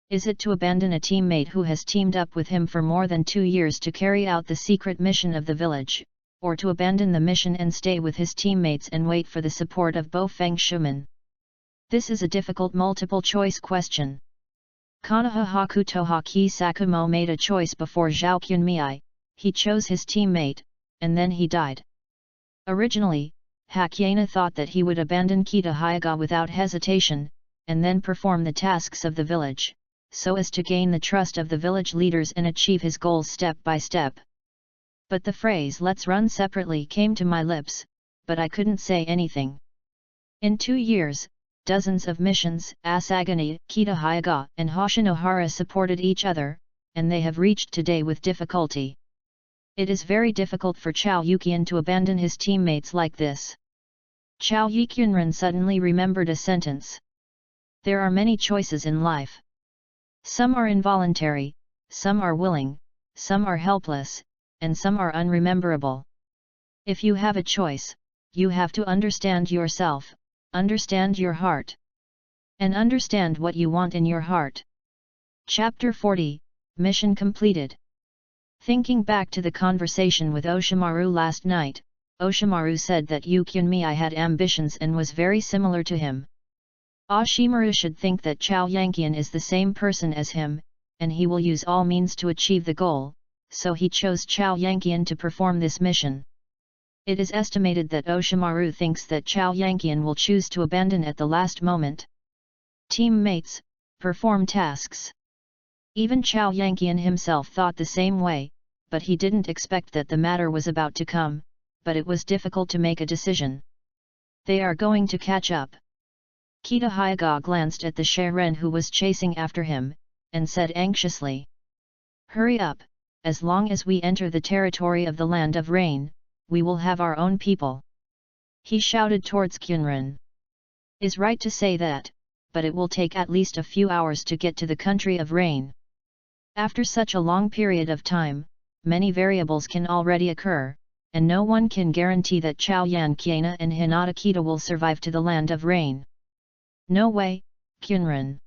Is it to abandon a teammate who has teamed up with him for more than 2 years to carry out the secret mission of the village, or to abandon the mission and stay with his teammates and wait for the support of Bofeng shaman? This is a difficult multiple-choice question. Konoha Hakutoha Ki Sakumo made a choice before Zhao Qunmei. He chose his teammate, and then he died. Originally, Hakiana thought that he would abandon Kita Hyuga without hesitation, and then perform the tasks of the village, so as to gain the trust of the village leaders and achieve his goals step by step. But the phrase "let's run separately" came to my lips, but I couldn't say anything. In 2 years, dozens of missions, Asagani, Kita Hyuga and Hoshinohara supported each other, and they have reached today with difficulty. It is very difficult for Chao Yuqian to abandon his teammates like this. Chao Yiqianren suddenly remembered a sentence. There are many choices in life. Some are involuntary, some are willing, some are helpless, and some are unrememberable. If you have a choice, you have to understand yourself, understand your heart, and understand what you want in your heart. Chapter 40, Mission Completed. Thinking back to the conversation with Oshimaru last night, Oshimaru said that Yu Qunmei had ambitions and was very similar to him. Oshimaru should think that Chao Yanqian is the same person as him, and he will use all means to achieve the goal, so he chose Chao Yanqian to perform this mission. It is estimated that Oshimaru thinks that Chao Yanqian will choose to abandon at the last moment. Teammates, perform tasks. Even Chao Yanqian himself thought the same way, but he didn't expect that the matter was about to come, but it was difficult to make a decision. They are going to catch up. Kita Hyuga glanced at the Sharen who was chasing after him, and said anxiously. Hurry up, as long as we enter the territory of the Land of Rain, we will have our own people. He shouted towards Qunren. Is right to say that, but it will take at least a few hours to get to the country of rain. After such a long period of time, many variables can already occur, and no one can guarantee that Chao Yanqiana and Hinata Kita will survive to the Land of Rain. No way, Qunren.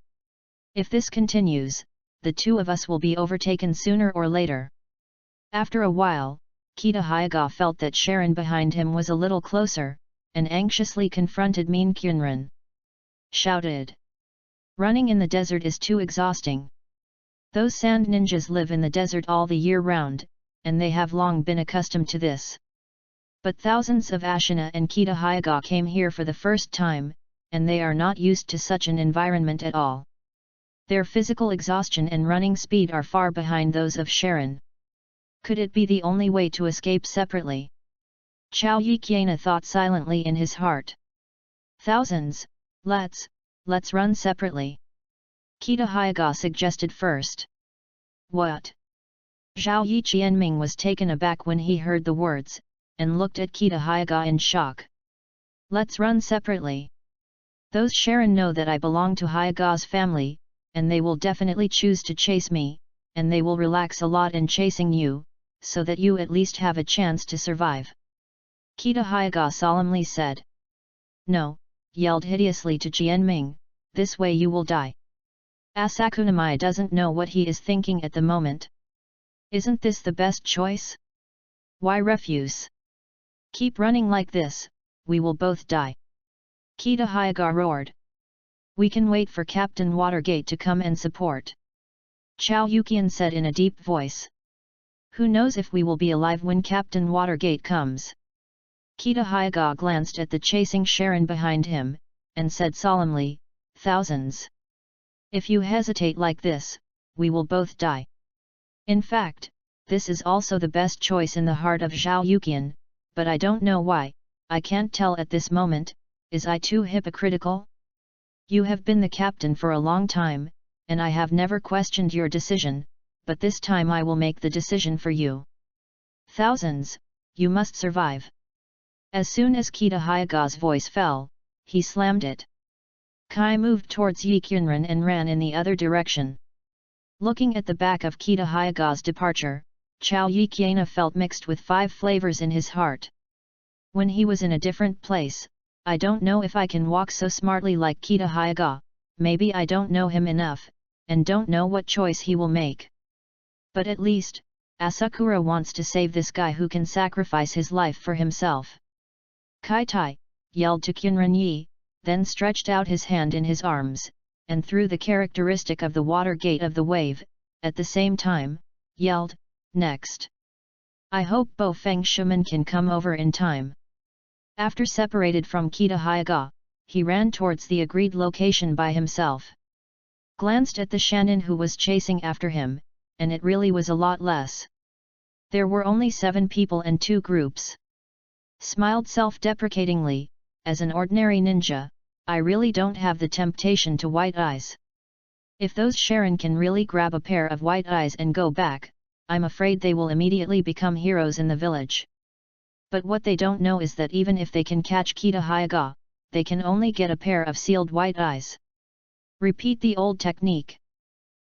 If this continues, the two of us will be overtaken sooner or later. After a while, Kita Hyuga felt that Sharon behind him was a little closer, and anxiously confronted Mean Qunren. Shouted. Running in the desert is too exhausting. Those sand ninjas live in the desert all the year round, and they have long been accustomed to this. But thousands of Ashina and Kita Hyuga came here for the first time, and they are not used to such an environment at all. Their physical exhaustion and running speed are far behind those of Sharon. Could it be the only way to escape separately? Chao Yiqiana thought silently in his heart. Thousands, let's run separately. Kita Hyuga suggested first. What? Zhao Yiqianming was taken aback when he heard the words, and looked at Kita Hyuga in shock. Let's run separately. Those Sharon know that I belong to Hyuga's family, and they will definitely choose to chase me, and they will relax a lot in chasing you, so that you at least have a chance to survive. Kita Hyuga solemnly said. No, yelled hideously to Jianming, this way you will die. Asakunamai doesn't know what he is thinking at the moment. Isn't this the best choice? Why refuse? Keep running like this, we will both die. Kita Hyaga roared. We can wait for Captain Watergate to come and support. Chow Yukian said in a deep voice. Who knows if we will be alive when Captain Watergate comes? Kita Hyaga glanced at the chasing Sharon behind him, and said solemnly, thousands. If you hesitate like this, we will both die. In fact, this is also the best choice in the heart of Zhao Yukian, but I don't know why, I can't tell at this moment, is I too hypocritical? You have been the captain for a long time, and I have never questioned your decision, but this time I will make the decision for you. Thousands, you must survive. As soon as Kita Hyaga's voice fell, he slammed it. Kai moved towards Yi Qianren and ran in the other direction. Looking at the back of Kita Hyaga's departure, Chao Yi Qiana felt mixed with 5 flavors in his heart. When he was in a different place, I don't know if I can walk so smartly like Kita Hyaga, maybe I don't know him enough, and don't know what choice he will make. But at least, Asakura wants to save this guy who can sacrifice his life for himself. Kai Tai yelled to Qianren Yi, then stretched out his hand in his arms, and through the characteristic of the water gate of the wave, at the same time, yelled, next. I hope Bo Feng Shiman can come over in time. After separated from Kita Hyaga, he ran towards the agreed location by himself. Glanced at the Shannon who was chasing after him, and it really was a lot less. There were only 7 people and 2 groups. Smiled self-deprecatingly, as an ordinary ninja, I really don't have the temptation to white eyes. If those Sharon can really grab a pair of white eyes and go back, I'm afraid they will immediately become heroes in the village. But what they don't know is that even if they can catch Kita Hyaga, they can only get a pair of sealed white eyes. Repeat the old technique.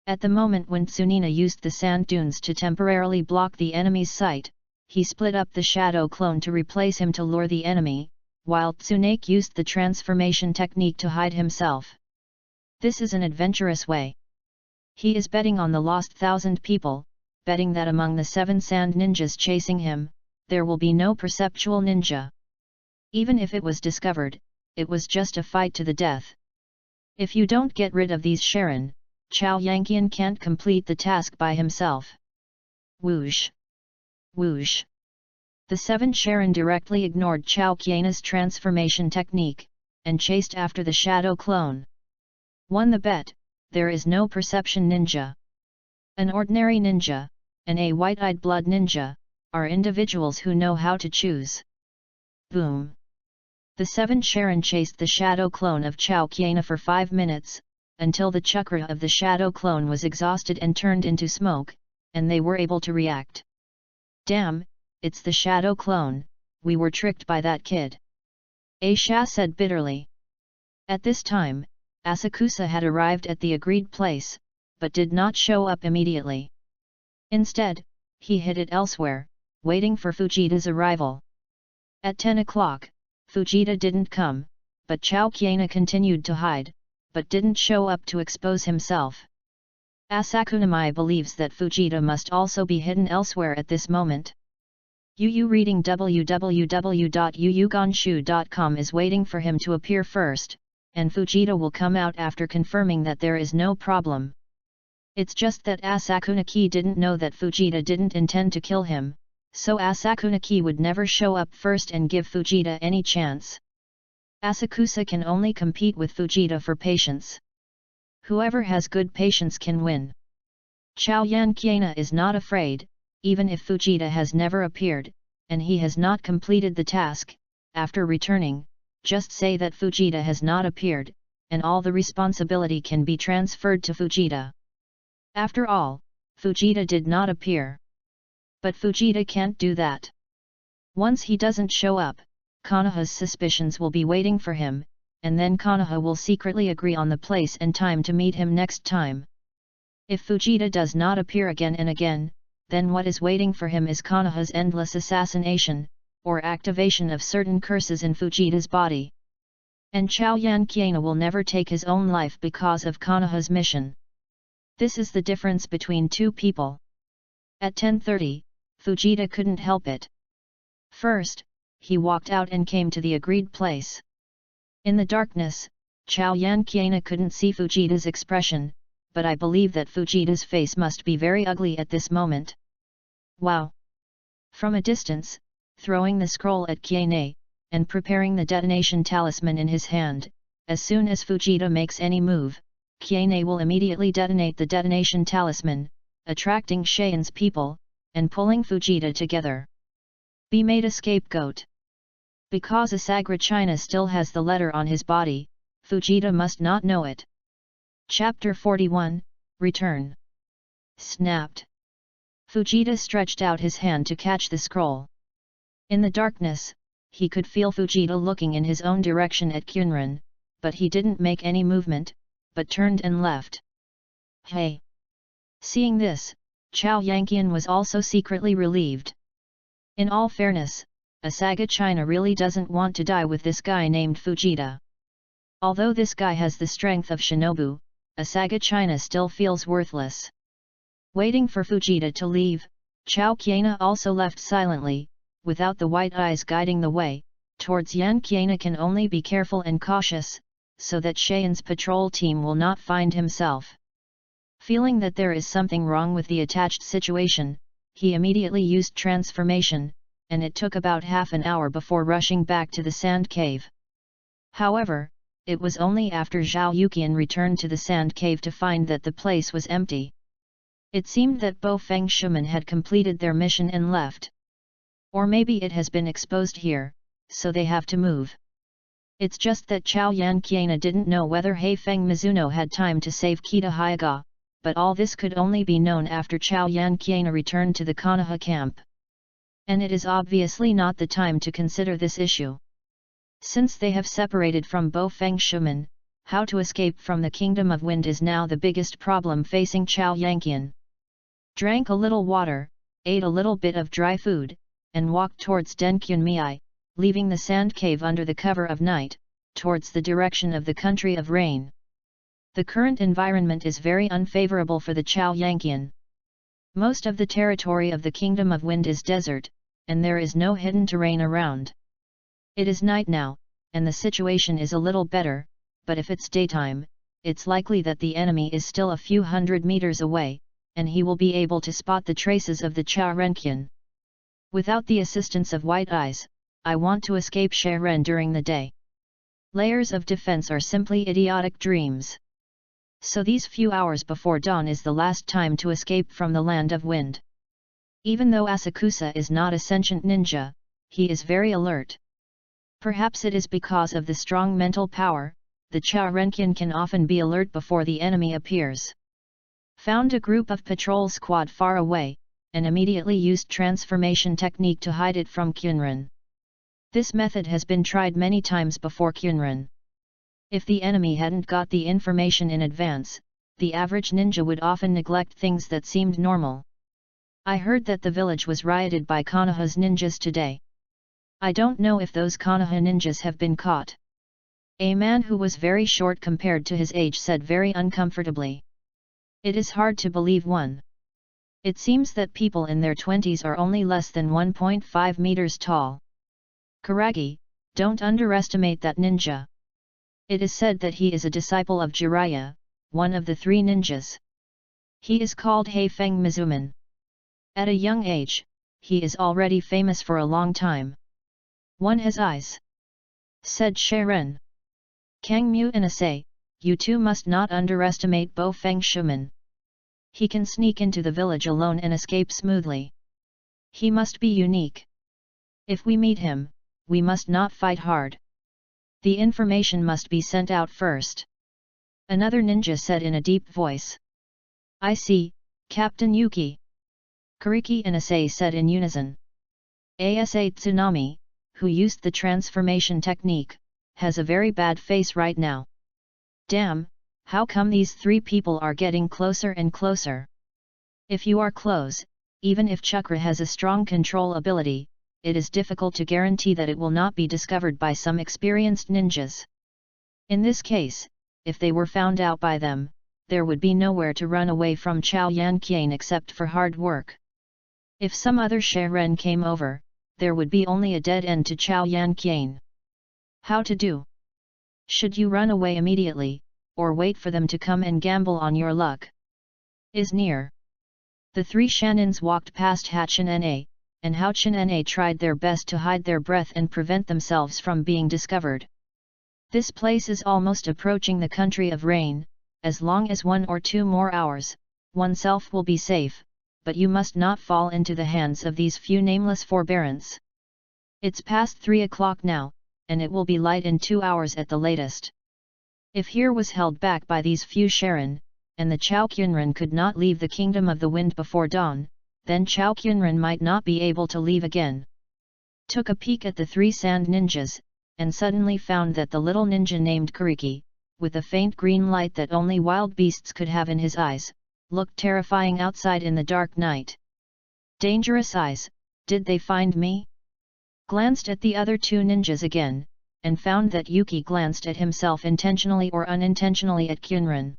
At the moment when Tsunina used the sand dunes to temporarily block the enemy's sight, he split up the shadow clone to replace him to lure the enemy, while Tsunake used the transformation technique to hide himself. This is an adventurous way. He is betting on the lost 1,000 people, betting that among the 7 sand ninjas chasing him, there will be no perceptual ninja. Even if it was discovered, it was just a fight to the death. If you don't get rid of these Sharon, Chao Yanqian can't complete the task by himself. Whoosh! Whoosh! The 7 Sharon directly ignored Chao Qiana's transformation technique, and chased after the shadow clone. Won the bet, there is no perception ninja. An ordinary ninja, and a white-eyed blood ninja, are individuals who know how to choose. Boom! The 7 Sharon chased the shadow clone of Chao Qiana for 5 minutes, until the chakra of the shadow clone was exhausted and turned into smoke, and they were able to react. Damn, it's the shadow clone, we were tricked by that kid. Aisha said bitterly. At this time, Asakusa had arrived at the agreed place, but did not show up immediately. Instead, he hid it elsewhere, waiting for Fujita's arrival. At 10 o'clock, Fujita didn't come, but Chao Qiana continued to hide, but didn't show up to expose himself. Asakunamai believes that Fujita must also be hidden elsewhere at this moment. Yu reading www.yuyugonshu.com is waiting for him to appear first, and Fujita will come out after confirming that there is no problem. It's just that Asakunaki didn't know that Fujita didn't intend to kill him, so Asakunaki would never show up first and give Fujita any chance. Asakusa can only compete with Fujita for patience. Whoever has good patience can win. Chao Yanqiana is not afraid, even if Fujita has never appeared, and he has not completed the task. After returning, just say that Fujita has not appeared, and all the responsibility can be transferred to Fujita. After all, Fujita did not appear. But Fujita can't do that. Once he doesn't show up, Konoha's suspicions will be waiting for him, and then Konoha will secretly agree on the place and time to meet him next time. If Fujita does not appear again and again, then what is waiting for him is Konoha's endless assassination, or activation of certain curses in Fujita's body. And Chao Yanqiana will never take his own life because of Konoha's mission. This is the difference between two people. At 10:30, Fujita couldn't help it. First, he walked out and came to the agreed place. In the darkness, Chao Yanqiana couldn't see Fujita's expression, but I believe that Fujita's face must be very ugly at this moment. Wow! From a distance, throwing the scroll at Qiane, and preparing the detonation talisman in his hand, as soon as Fujita makes any move, Qiane will immediately detonate the detonation talisman, attracting Shayan's people, and pulling Fujita together. Be made a scapegoat. Because Asagra China still has the letter on his body, Fujita must not know it. Chapter 41, Return. Snapped. Fujita stretched out his hand to catch the scroll. In the darkness, he could feel Fujita looking in his own direction at Kyunran, but he didn't make any movement, but turned and left. Hey! Seeing this, Chao Yanqian was also secretly relieved. In all fairness, Asaga China really doesn't want to die with this guy named Fujita. Although this guy has the strength of Shinobu, Asaga China still feels worthless. Waiting for Fujita to leave, Chao Qiana also left silently, without the white eyes guiding the way. Towards Yan Qiana can only be careful and cautious, so that Shayan's patrol team will not find himself. Feeling that there is something wrong with the attached situation, he immediately used transformation, and it took about half an hour before rushing back to the sand cave. However, it was only after Zhao Yuqian returned to the sand cave to find that the place was empty. It seemed that Bo Feng Shuman had completed their mission and left. Or maybe it has been exposed here, so they have to move. It's just that Chao Yanqiana didn't know whether Heifeng Mizuno had time to save Kita Hyaga, but all this could only be known after Chao Yanqiana returned to the Konoha camp. And it is obviously not the time to consider this issue. Since they have separated from Bo Feng Shuman, how to escape from the Kingdom of Wind is now the biggest problem facing Chao Yanqian. Drank a little water, ate a little bit of dry food, and walked towards Denkyunmei, leaving the sand cave under the cover of night, towards the direction of the country of rain. The current environment is very unfavorable for the Chao Yanqian. Most of the territory of the Kingdom of Wind is desert, and there is no hidden terrain around. It is night now, and the situation is a little better, but if it's daytime, it's likely that the enemy is still a few hundred meters away, and he will be able to spot the traces of the Chao Renqian. Without the assistance of White Eyes, I want to escape Sheren during the day. Layers of defense are simply idiotic dreams. So these few hours before dawn is the last time to escape from the land of wind. Even though Asakusa is not a sentient ninja, he is very alert. Perhaps it is because of the strong mental power, the Chao Renqian can often be alert before the enemy appears. Found a group of patrol squad far away, and immediately used transformation technique to hide it from Kyunran. This method has been tried many times before Kyunran. If the enemy hadn't got the information in advance, the average ninja would often neglect things that seemed normal. I heard that the village was rioted by Konoha's ninjas today. I don't know if those Konoha ninjas have been caught. A man who was very short compared to his age said very uncomfortably. It is hard to believe one. It seems that people in their 20s are only less than 1.5 meters tall. Karagi, don't underestimate that ninja. It is said that he is a disciple of Jiraiya, one of the 3 ninjas. He is called Heifeng Mizuman. At a young age, he is already famous for a long time. One has eyes, said Sheren. Kangmu and Asai, you two must not underestimate Bo Feng Shuman. He can sneak into the village alone and escape smoothly. He must be unique. If we meet him, we must not fight hard. The information must be sent out first. Another ninja said in a deep voice. I see, Captain Yuki. Kariki and Asai said in unison. Asa Tsunami, who used the transformation technique, has a very bad face right now. Damn, how come these 3 people are getting closer and closer? If you are close, even if Chakra has a strong control ability, it is difficult to guarantee that it will not be discovered by some experienced ninjas. In this case, if they were found out by them, there would be nowhere to run away from Chao Yanqian except for hard work. If some other Sheren came over, there would be only a dead end to Chao Yanqian. How to do? Should you run away immediately, or wait for them to come and gamble on your luck? Is near. The three Shannons walked past Hatchinna, and Hatchinna tried their best to hide their breath and prevent themselves from being discovered. This place is almost approaching the country of rain. As long as 1 or 2 more hours, oneself will be safe, but you must not fall into the hands of these few nameless forbearants. It's past 3 o'clock now, and it will be light in 2 hours at the latest. If here was held back by these few Sharon, and the Chao Qunren could not leave the kingdom of the wind before dawn, then Chao Qunren might not be able to leave again. Took a peek at the 3 sand ninjas, and suddenly found that the little ninja named Kuriki, with a faint green light that only wild beasts could have in his eyes, looked terrifying outside in the dark night. Dangerous eyes, did they find me? Glanced at the other 2 ninjas again, and found that Yuki glanced at himself intentionally or unintentionally at Qunren.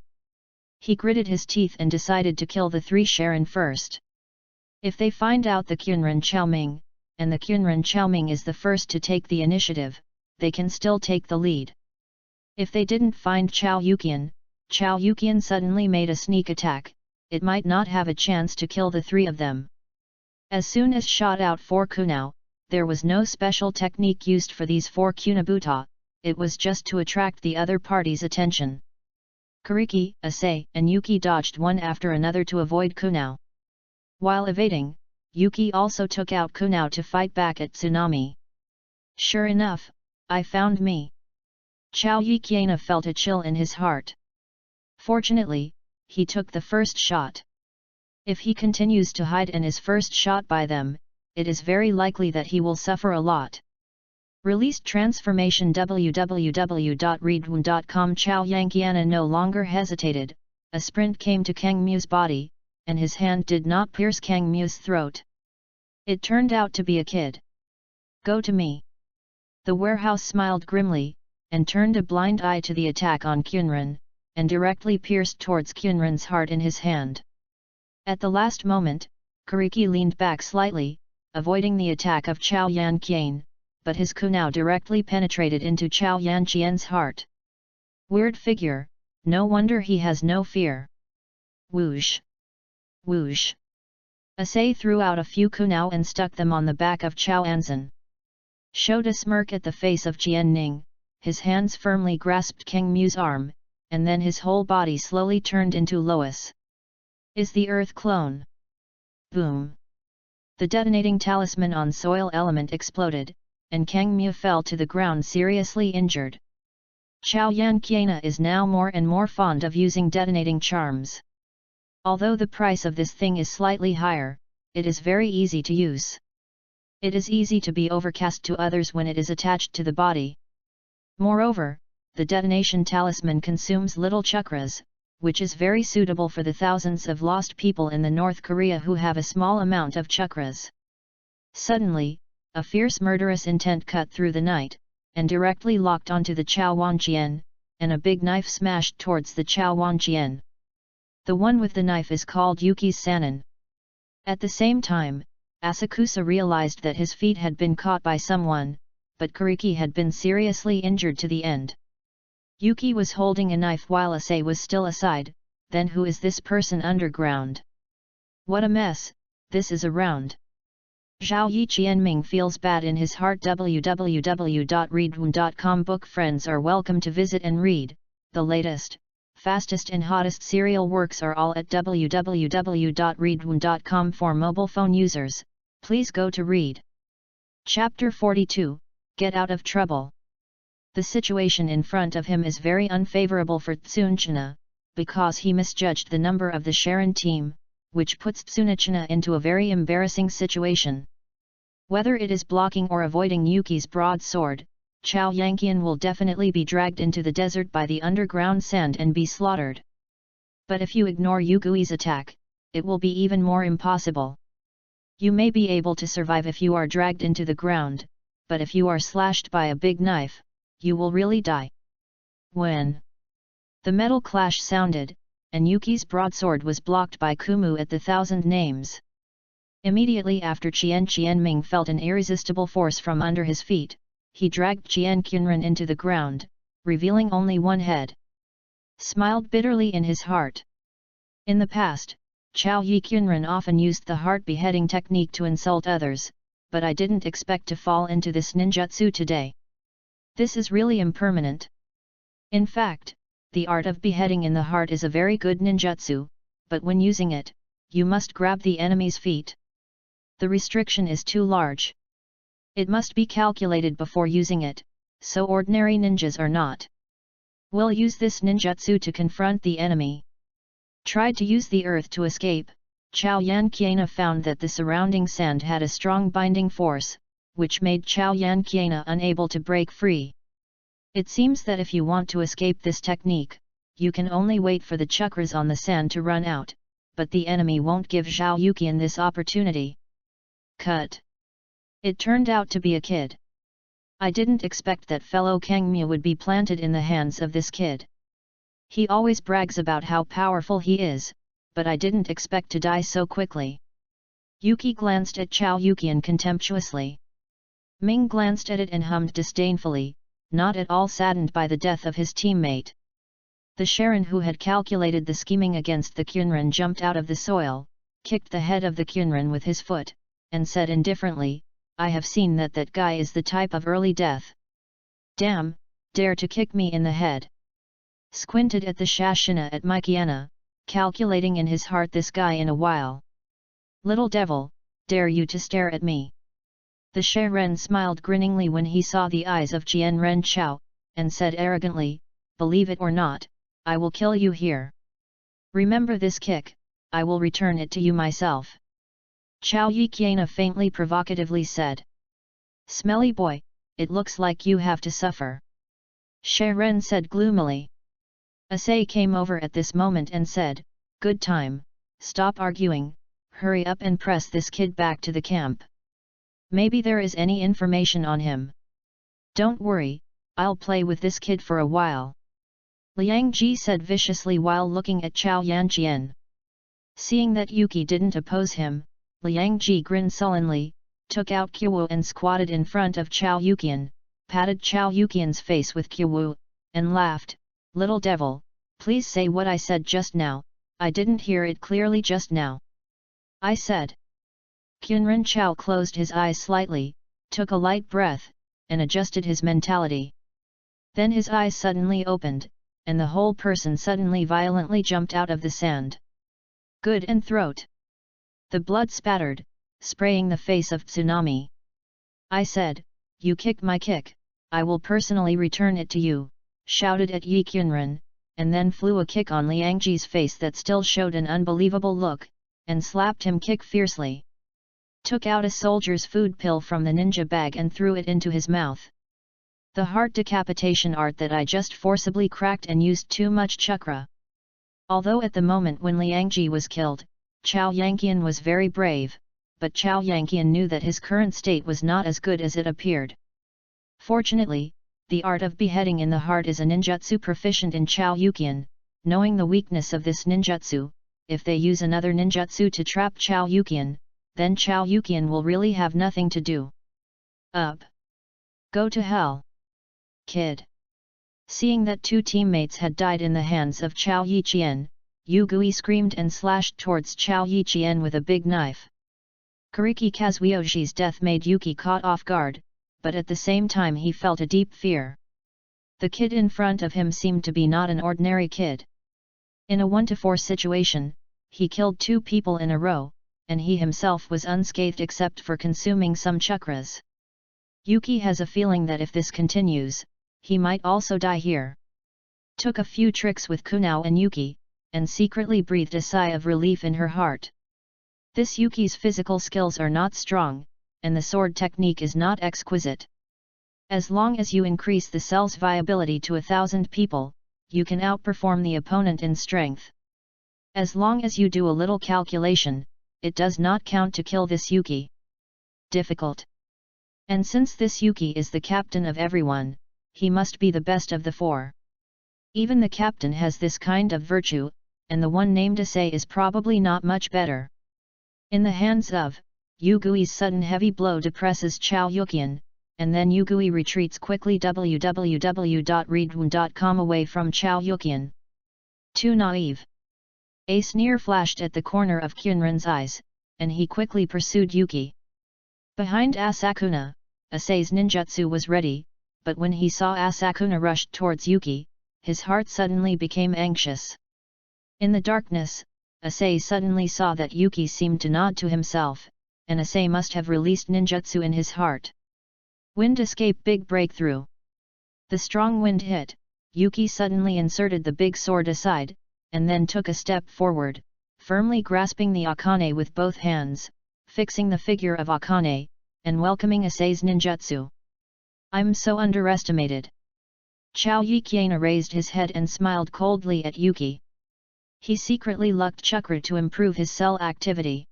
He gritted his teeth and decided to kill the 3 Sharon first. If they find out the Qunren Xiaoming, and the Qunren Xiaoming is the first to take the initiative, they can still take the lead. If they didn't find Chao Yuqian suddenly made a sneak attack, it might not have a chance to kill the 3 of them. As soon as shot out 4 kunao, there was no special technique used for these 4 kunabuta, it was just to attract the other party's attention. Kuriki, Asai, and Yuki dodged one after another to avoid kunao. While evading, Yuki also took out kunao to fight back at Tsunami. Sure enough, I found me. Chao Yiqiana felt a chill in his heart. Fortunately, he took the first shot. If he continues to hide and is first shot by them, it is very likely that he will suffer a lot. Released transformation www.readaloud.com. Chao Yanqiana no longer hesitated, a sprint came to Kang Mu's body, and his hand did not pierce Kang Mu's throat. It turned out to be a kid. Go to me. The warehouse smiled grimly, and turned a blind eye to the attack on Qunren, and directly pierced towards Qunren's heart in his hand. At the last moment, Kuriki leaned back slightly, avoiding the attack of Chao Yanqian, but his kunao directly penetrated into Chao Yanqian's heart. Weird figure, no wonder he has no fear. Whoosh! Whoosh! Asai threw out a few kunao and stuck them on the back of Chao Anzan. Showed a smirk at the face of Jian Ning, his hands firmly grasped Kang Mu's arm, and then his whole body slowly turned into Lois. Is the earth clone? Boom! The detonating talisman on soil element exploded, and Kang Mu fell to the ground seriously injured. Chao Yanqiana is now more and more fond of using detonating charms. Although the price of this thing is slightly higher, it is very easy to use. It is easy to be overcast to others when it is attached to the body. Moreover, the detonation talisman consumes little chakras, which is very suitable for the thousands of lost people in the North Korea who have a small amount of chakras. Suddenly, a fierce murderous intent cut through the night, and directly locked onto the Chao Wanqian, and a big knife smashed towards the Chao Wanqian. The one with the knife is called Yuki's Sannin. At the same time, Asakusa realized that his feet had been caught by someone, but Kuriki had been seriously injured to the end. Yuki was holding a knife while Asai was still aside, then who is this person underground? What a mess, this is around. Zhao Yi Qianming feels bad in his heart. www.readaloud.com. Book friends are welcome to visit and read. The latest, fastest and hottest serial works are all at www.readaloud.com. For mobile phone users, please go to read. Chapter 42, Get Out of Trouble. The situation in front of him is very unfavorable for Tsunechina, because he misjudged the number of the Sharon team, which puts Tsunechina into a very embarrassing situation. Whether it is blocking or avoiding Yuki's broadsword, Chao Yanqian will definitely be dragged into the desert by the underground sand and be slaughtered. But if you ignore Yugui's attack, it will be even more impossible. You may be able to survive if you are dragged into the ground, but if you are slashed by a big knife, you will really die. When the metal clash sounded, and Yuki's broadsword was blocked by Kumu at the Thousand Names. Immediately after Qianming felt an irresistible force from under his feet, he dragged Qianqunren into the ground, revealing only one head. Smiled bitterly in his heart. In the past, Chao Yiqunren often used the heart beheading technique to insult others, but I didn't expect to fall into this ninjutsu today. This is really impermanent. In fact, the art of beheading in the heart is a very good ninjutsu, but when using it, you must grab the enemy's feet. The restriction is too large. It must be calculated before using it, so ordinary ninjas are not. Will use this ninjutsu to confront the enemy. Tried to use the earth to escape. Chao Yanqiana found that the surrounding sand had a strong binding force, which made Chao Yanqiana unable to break free. It seems that if you want to escape this technique, you can only wait for the chakras on the sand to run out, but the enemy won't give Zhao Yuqian this opportunity. Cut. It turned out to be a kid. I didn't expect that fellow Kangmya would be planted in the hands of this kid. He always brags about how powerful he is, but I didn't expect to die so quickly. Yuki glanced at Chao Yuqian contemptuously. Ming glanced at it and hummed disdainfully, not at all saddened by the death of his teammate. The Sharon who had calculated the scheming against the Qunren jumped out of the soil, kicked the head of the Qunren with his foot, and said indifferently, I have seen that guy is the type of early death. Damn, dare to kick me in the head. Squinted at the Shashina at Mykiana, calculating in his heart this guy in a while. Little devil, dare you to stare at me. The Sharon smiled grinningly when he saw the eyes of Jian Ren Chao, and said arrogantly, believe it or not, I will kill you here. Remember this kick, I will return it to you myself. Chao Yiqiana faintly provocatively said. Smelly boy, it looks like you have to suffer. Sharon said gloomily. Asai came over at this moment and said, good time, stop arguing, hurry up and press this kid back to the camp. Maybe there is any information on him. Don't worry, I'll play with this kid for a while. Liang Ji said viciously while looking at Chao Yanqian. Seeing that Yuki didn't oppose him, Liang Ji grinned sullenly, took out Qiwu and squatted in front of Chao Yuqian, patted Chao Yuqian's face with Qiwu, and laughed, little devil, please say what I said just now, I didn't hear it clearly just now. I said. Qunren Chao closed his eyes slightly, took a light breath, and adjusted his mentality. Then his eyes suddenly opened, and the whole person suddenly violently jumped out of the sand. Good and throat. The blood spattered, spraying the face of Tsunami. I said, you kicked my kick, I will personally return it to you, shouted at Yi Qunren, and then flew a kick on Liangji's face that still showed an unbelievable look, and slapped him kick fiercely. Took out a soldier's food pill from the ninja bag and threw it into his mouth. The heart decapitation art that I just forcibly cracked and used too much chakra. Although at the moment when Liangji was killed, Chao Yanqian was very brave, but Chao Yanqian knew that his current state was not as good as it appeared. Fortunately, the art of beheading in the heart is a ninjutsu proficient in Chao Yuqian. Knowing the weakness of this ninjutsu, if they use another ninjutsu to trap Chao Yuqian, then Chao Yuqian will really have nothing to do. Up! Go to hell! Kid! Seeing that two teammates had died in the hands of Chao Yiqian, Yu Gui screamed and slashed towards Chao Yiqian with a big knife. Kariki Kazuyoji's death made Yuki caught off guard, but at the same time he felt a deep fear. The kid in front of him seemed to be not an ordinary kid. In a 1-4 situation, he killed 2 people in a row, and he himself was unscathed except for consuming some chakras. Yuki has a feeling that if this continues, he might also die here. Took a few tricks with Kunao and Yuki, and secretly breathed a sigh of relief in her heart. This Yuki's physical skills are not strong, and the sword technique is not exquisite. As long as you increase the cell's viability to 1,000 people, you can outperform the opponent in strength. As long as you do a little calculation, it does not count to kill this Yuki. Difficult. And since this Yuki is the captain of everyone, he must be the best of the 4. Even the captain has this kind of virtue, and the one named Asai is probably not much better. In the hands of Yugui's sudden heavy blow depresses Chao Yuqian, and then Yugui retreats quickly www.readaloud.com away from Chao Yuqian. Too naive. A sneer flashed at the corner of Kyunran's eyes, and he quickly pursued Yuki. Behind Asakuna, Asae's ninjutsu was ready, but when he saw Asakuna rushed towards Yuki, his heart suddenly became anxious. In the darkness, Asae suddenly saw that Yuki seemed to nod to himself, and Asae must have released ninjutsu in his heart. Wind escape big breakthrough. The strong wind hit, Yuki suddenly inserted the big sword aside, and then took a step forward, firmly grasping the Akane with both hands, fixing the figure of Akane, and welcoming Asae's ninjutsu. I'm so underestimated. Chao Yiqiana raised his head and smiled coldly at Yuki. He secretly lucked chakra to improve his cell activity.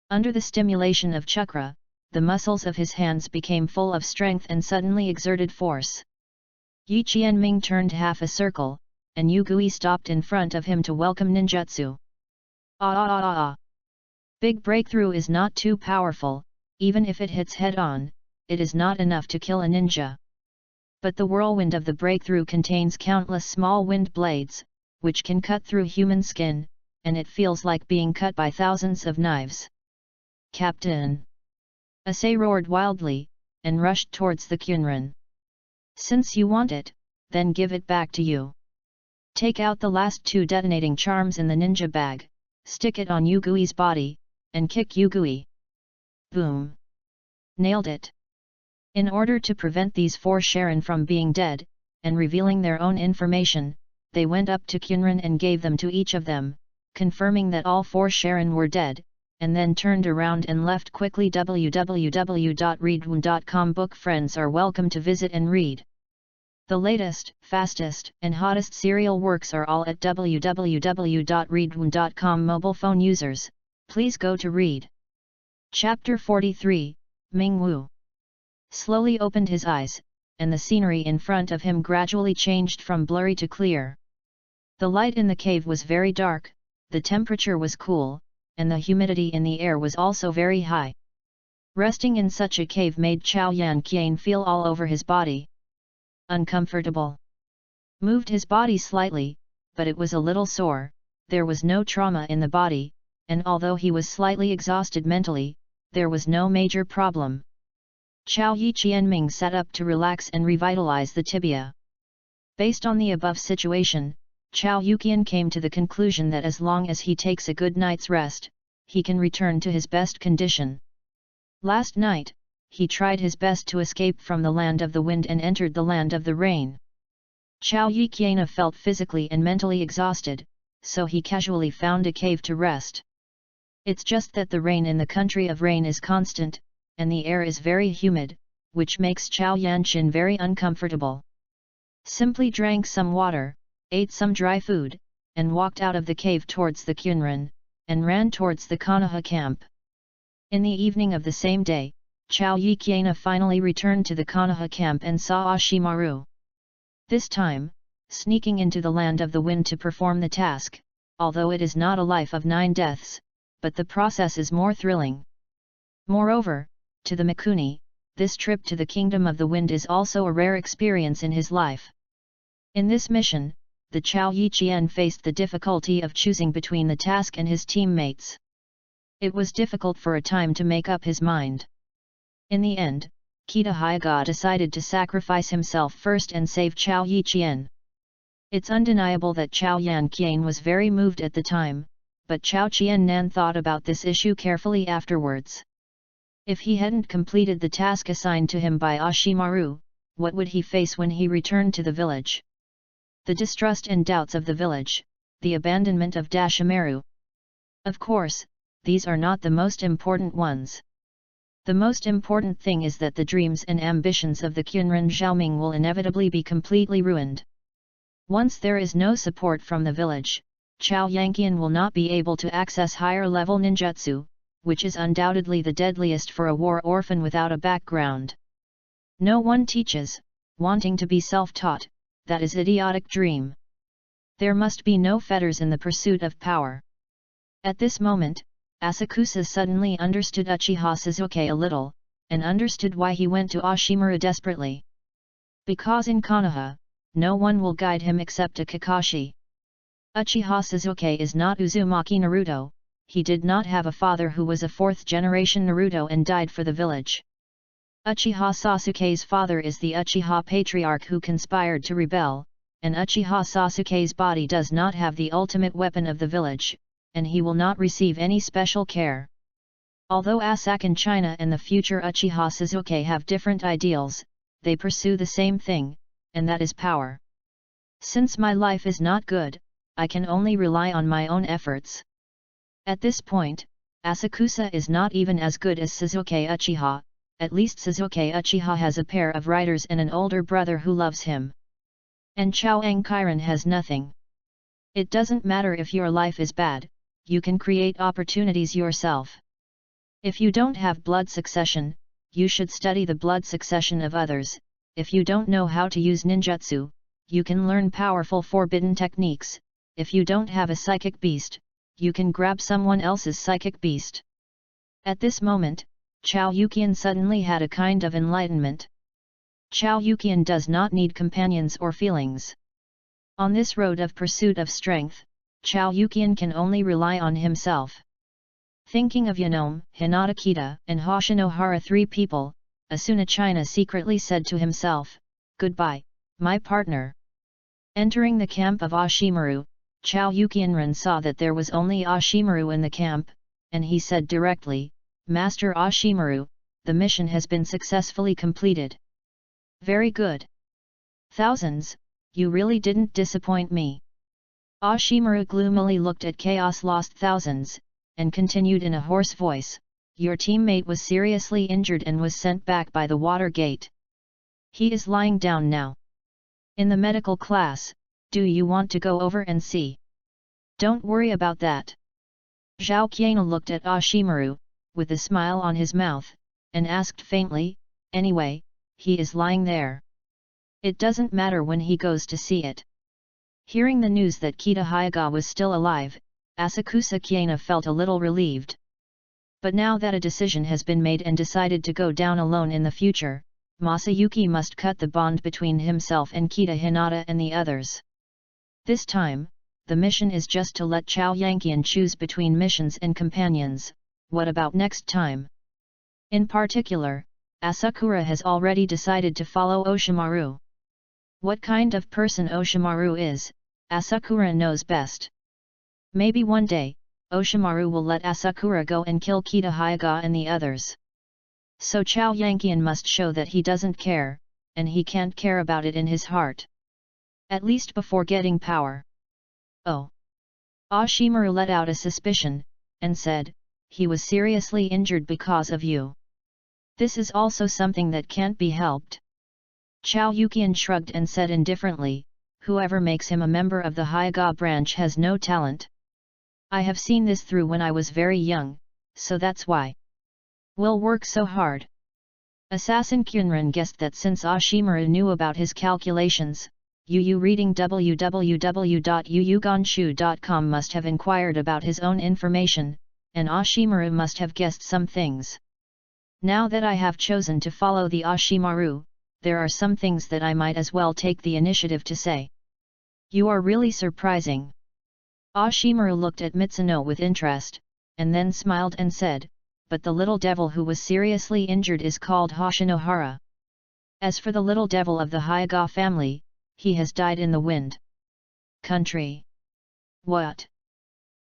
Under the stimulation of chakra, the muscles of his hands became full of strength and suddenly exerted force. Yi Qianming turned half a circle, and Yugui stopped in front of him to welcome ninjutsu. Big breakthrough is not too powerful, even if it hits head-on, it is not enough to kill a ninja. But the whirlwind of the breakthrough contains countless small wind blades, which can cut through human skin, and it feels like being cut by thousands of knives. Captain! Asae roared wildly, and rushed towards the Kyunran. Since you want it, then give it back to you. Take out the last 2 detonating charms in the ninja bag, stick it on Yugui's body, and kick Yugui. Boom! Nailed it! In order to prevent these 4 Sharon from being dead, and revealing their own information, they went up to Kyunran and gave them to each of them, confirming that all 4 Sharon were dead, and then turned around and left quickly. www.readaloud.com book friends are welcome to visit and read. The latest, fastest, and hottest serial works are all at www.readaloud.com. Mobile phone users, please go to read. Chapter 43, Mingwu slowly opened his eyes, and the scenery in front of him gradually changed from blurry to clear. The light in the cave was very dark, the temperature was cool, and the humidity in the air was also very high. Resting in such a cave made Chao Yanqian feel all over his body uncomfortable. Moved his body slightly, but it was a little sore. There was no trauma in the body, and although he was slightly exhausted mentally, there was no major problem. Chao Yiqianming sat up to relax and revitalize the tibia. Based on the above situation, Chao Yuqian came to the conclusion that as long as he takes a good night's rest, he can return to his best condition. Last night, he tried his best to escape from the land of the wind and entered the land of the rain. Chao Yiqian felt physically and mentally exhausted, so he casually found a cave to rest. It's just that the rain in the country of rain is constant, and the air is very humid, which makes Chao Yanqian very uncomfortable. Simply drank some water, ate some dry food, and walked out of the cave towards the Kyunran, and ran towards the Konoha camp. In the evening of the same day, Chao Yiqian finally returned to the Konoha camp and saw Ashimaru. This time, sneaking into the land of the wind to perform the task, although it is not a life of 9 deaths, but the process is more thrilling. Moreover, to the Mikuni, this trip to the kingdom of the wind is also a rare experience in his life. In this mission, the Chao Yiqian faced the difficulty of choosing between the task and his teammates. It was difficult for a time to make up his mind. In the end, Kita Hyaga decided to sacrifice himself first and save Chao Yiqian. It's undeniable that Chao Yanqian was very moved at the time, but Chao Qiannan thought about this issue carefully afterwards. If he hadn't completed the task assigned to him by Ashimaru, what would he face when he returned to the village? The distrust and doubts of the village, the abandonment of Dashimaru. Of course, these are not the most important ones. The most important thing is that the dreams and ambitions of the Kyunran Xiaoming will inevitably be completely ruined. Once there is no support from the village, Chao Yanqian will not be able to access higher level ninjutsu, which is undoubtedly the deadliest for a war orphan without a background. No one teaches, wanting to be self-taught, that is idiotic dream. There must be no fetters in the pursuit of power. At this moment, Asakusa suddenly understood Uchiha Sasuke a little, and understood why he went to Ashimaru desperately. Because in Konoha, no one will guide him except a Kakashi. Uchiha Sasuke is not Uzumaki Naruto, he did not have a father who was a fourth-generation Naruto and died for the village. Uchiha Sasuke's father is the Uchiha Patriarch who conspired to rebel, and Uchiha Sasuke's body does not have the ultimate weapon of the village, and he will not receive any special care. Although Asakan China and the future Uchiha Sasuke have different ideals, they pursue the same thing, and that is power. Since my life is not good, I can only rely on my own efforts. At this point, Asakusa is not even as good as Sasuke Uchiha, at least Sasuke Uchiha has a pair of riders and an older brother who loves him. And Choang Kirin has nothing. It doesn't matter if your life is bad, you can create opportunities yourself. If you don't have blood succession, you should study the blood succession of others. If you don't know how to use ninjutsu, you can learn powerful forbidden techniques. If you don't have a psychic beast, you can grab someone else's psychic beast. At this moment, Chao Yukian suddenly had a kind of enlightenment. Chao Yukian does not need companions or feelings. On this road of pursuit of strength, Chao Yukian can only rely on himself. Thinking of Yanome, Hinata Kita, and Hoshinohara, three people, Asuna China secretly said to himself, "Goodbye, my partner." Entering the camp of Ashimaru, Chao Yukianran saw that there was only Ashimaru in the camp, and he said directly, "Master Ashimaru, the mission has been successfully completed." "Very good. Thousands, you really didn't disappoint me." Ashimaru gloomily looked at Chaos Lost Thousands, and continued in a hoarse voice, "Your teammate was seriously injured and was sent back by the water gate. He is lying down now. In the medical class, do you want to go over and see?" "Don't worry about that." Zhao Qianna looked at Ashimaru, with a smile on his mouth, and asked faintly, "Anyway, he is lying there. It doesn't matter when he goes to see it." Hearing the news that Kita Hyaga was still alive, Asakusa Qianna felt a little relieved. But now that a decision has been made and decided to go down alone in the future, Masayuki must cut the bond between himself and Kita Hinata and the others. This time, the mission is just to let Chao Yanqian choose between missions and companions. What about next time? In particular, Asakura has already decided to follow Oshimaru. What kind of person Oshimaru is, Asakura knows best. Maybe one day, Oshimaru will let Asakura go and kill Kita Hyaga and the others. So Chao Yanqian must show that he doesn't care, and he can't care about it in his heart. At least before getting power. "Oh." Ashimaru let out a suspicion, and said, "He was seriously injured because of you. This is also something that can't be helped." Chao Yukian shrugged and said indifferently, "Whoever makes him a member of the Hyaga branch has no talent. I have seen this through when I was very young, so that's why we'll work so hard." Assassin Kyunran guessed that since Ashimaru knew about his calculations, Yu reading www.yuyugonshu.com must have inquired about his own information, and Ashimaru must have guessed some things. Now that I have chosen to follow the Ashimaru, there are some things that I might as well take the initiative to say. You are really surprising. Ashimaru looked at Mitsuno with interest, and then smiled and said, "But the little devil who was seriously injured is called Hoshinohara. As for the little devil of the Hyaga family, he has died in the wind country." "What?"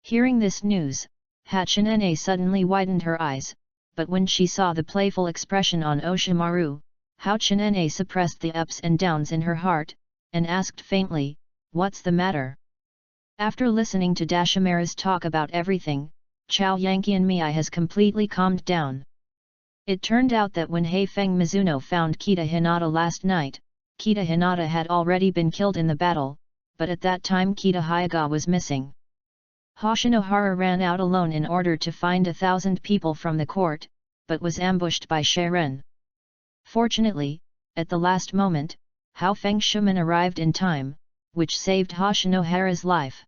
Hearing this news, Hachinene suddenly widened her eyes, but when she saw the playful expression on Oshimaru, Hachinene suppressed the ups and downs in her heart, and asked faintly, "What's the matter?" After listening to Dashimaru's talk about everything, Chao Yanqian Mei has completely calmed down. It turned out that when Heifeng Mizuno found Kita Hinata last night, Kita Hinata had already been killed in the battle, but at that time Kita Hyaga was missing. Hoshinohara ran out alone in order to find 1,000 people from the court, but was ambushed by Sharen. Fortunately, at the last moment, Haofeng Shuman arrived in time, which saved Hoshinohara's life.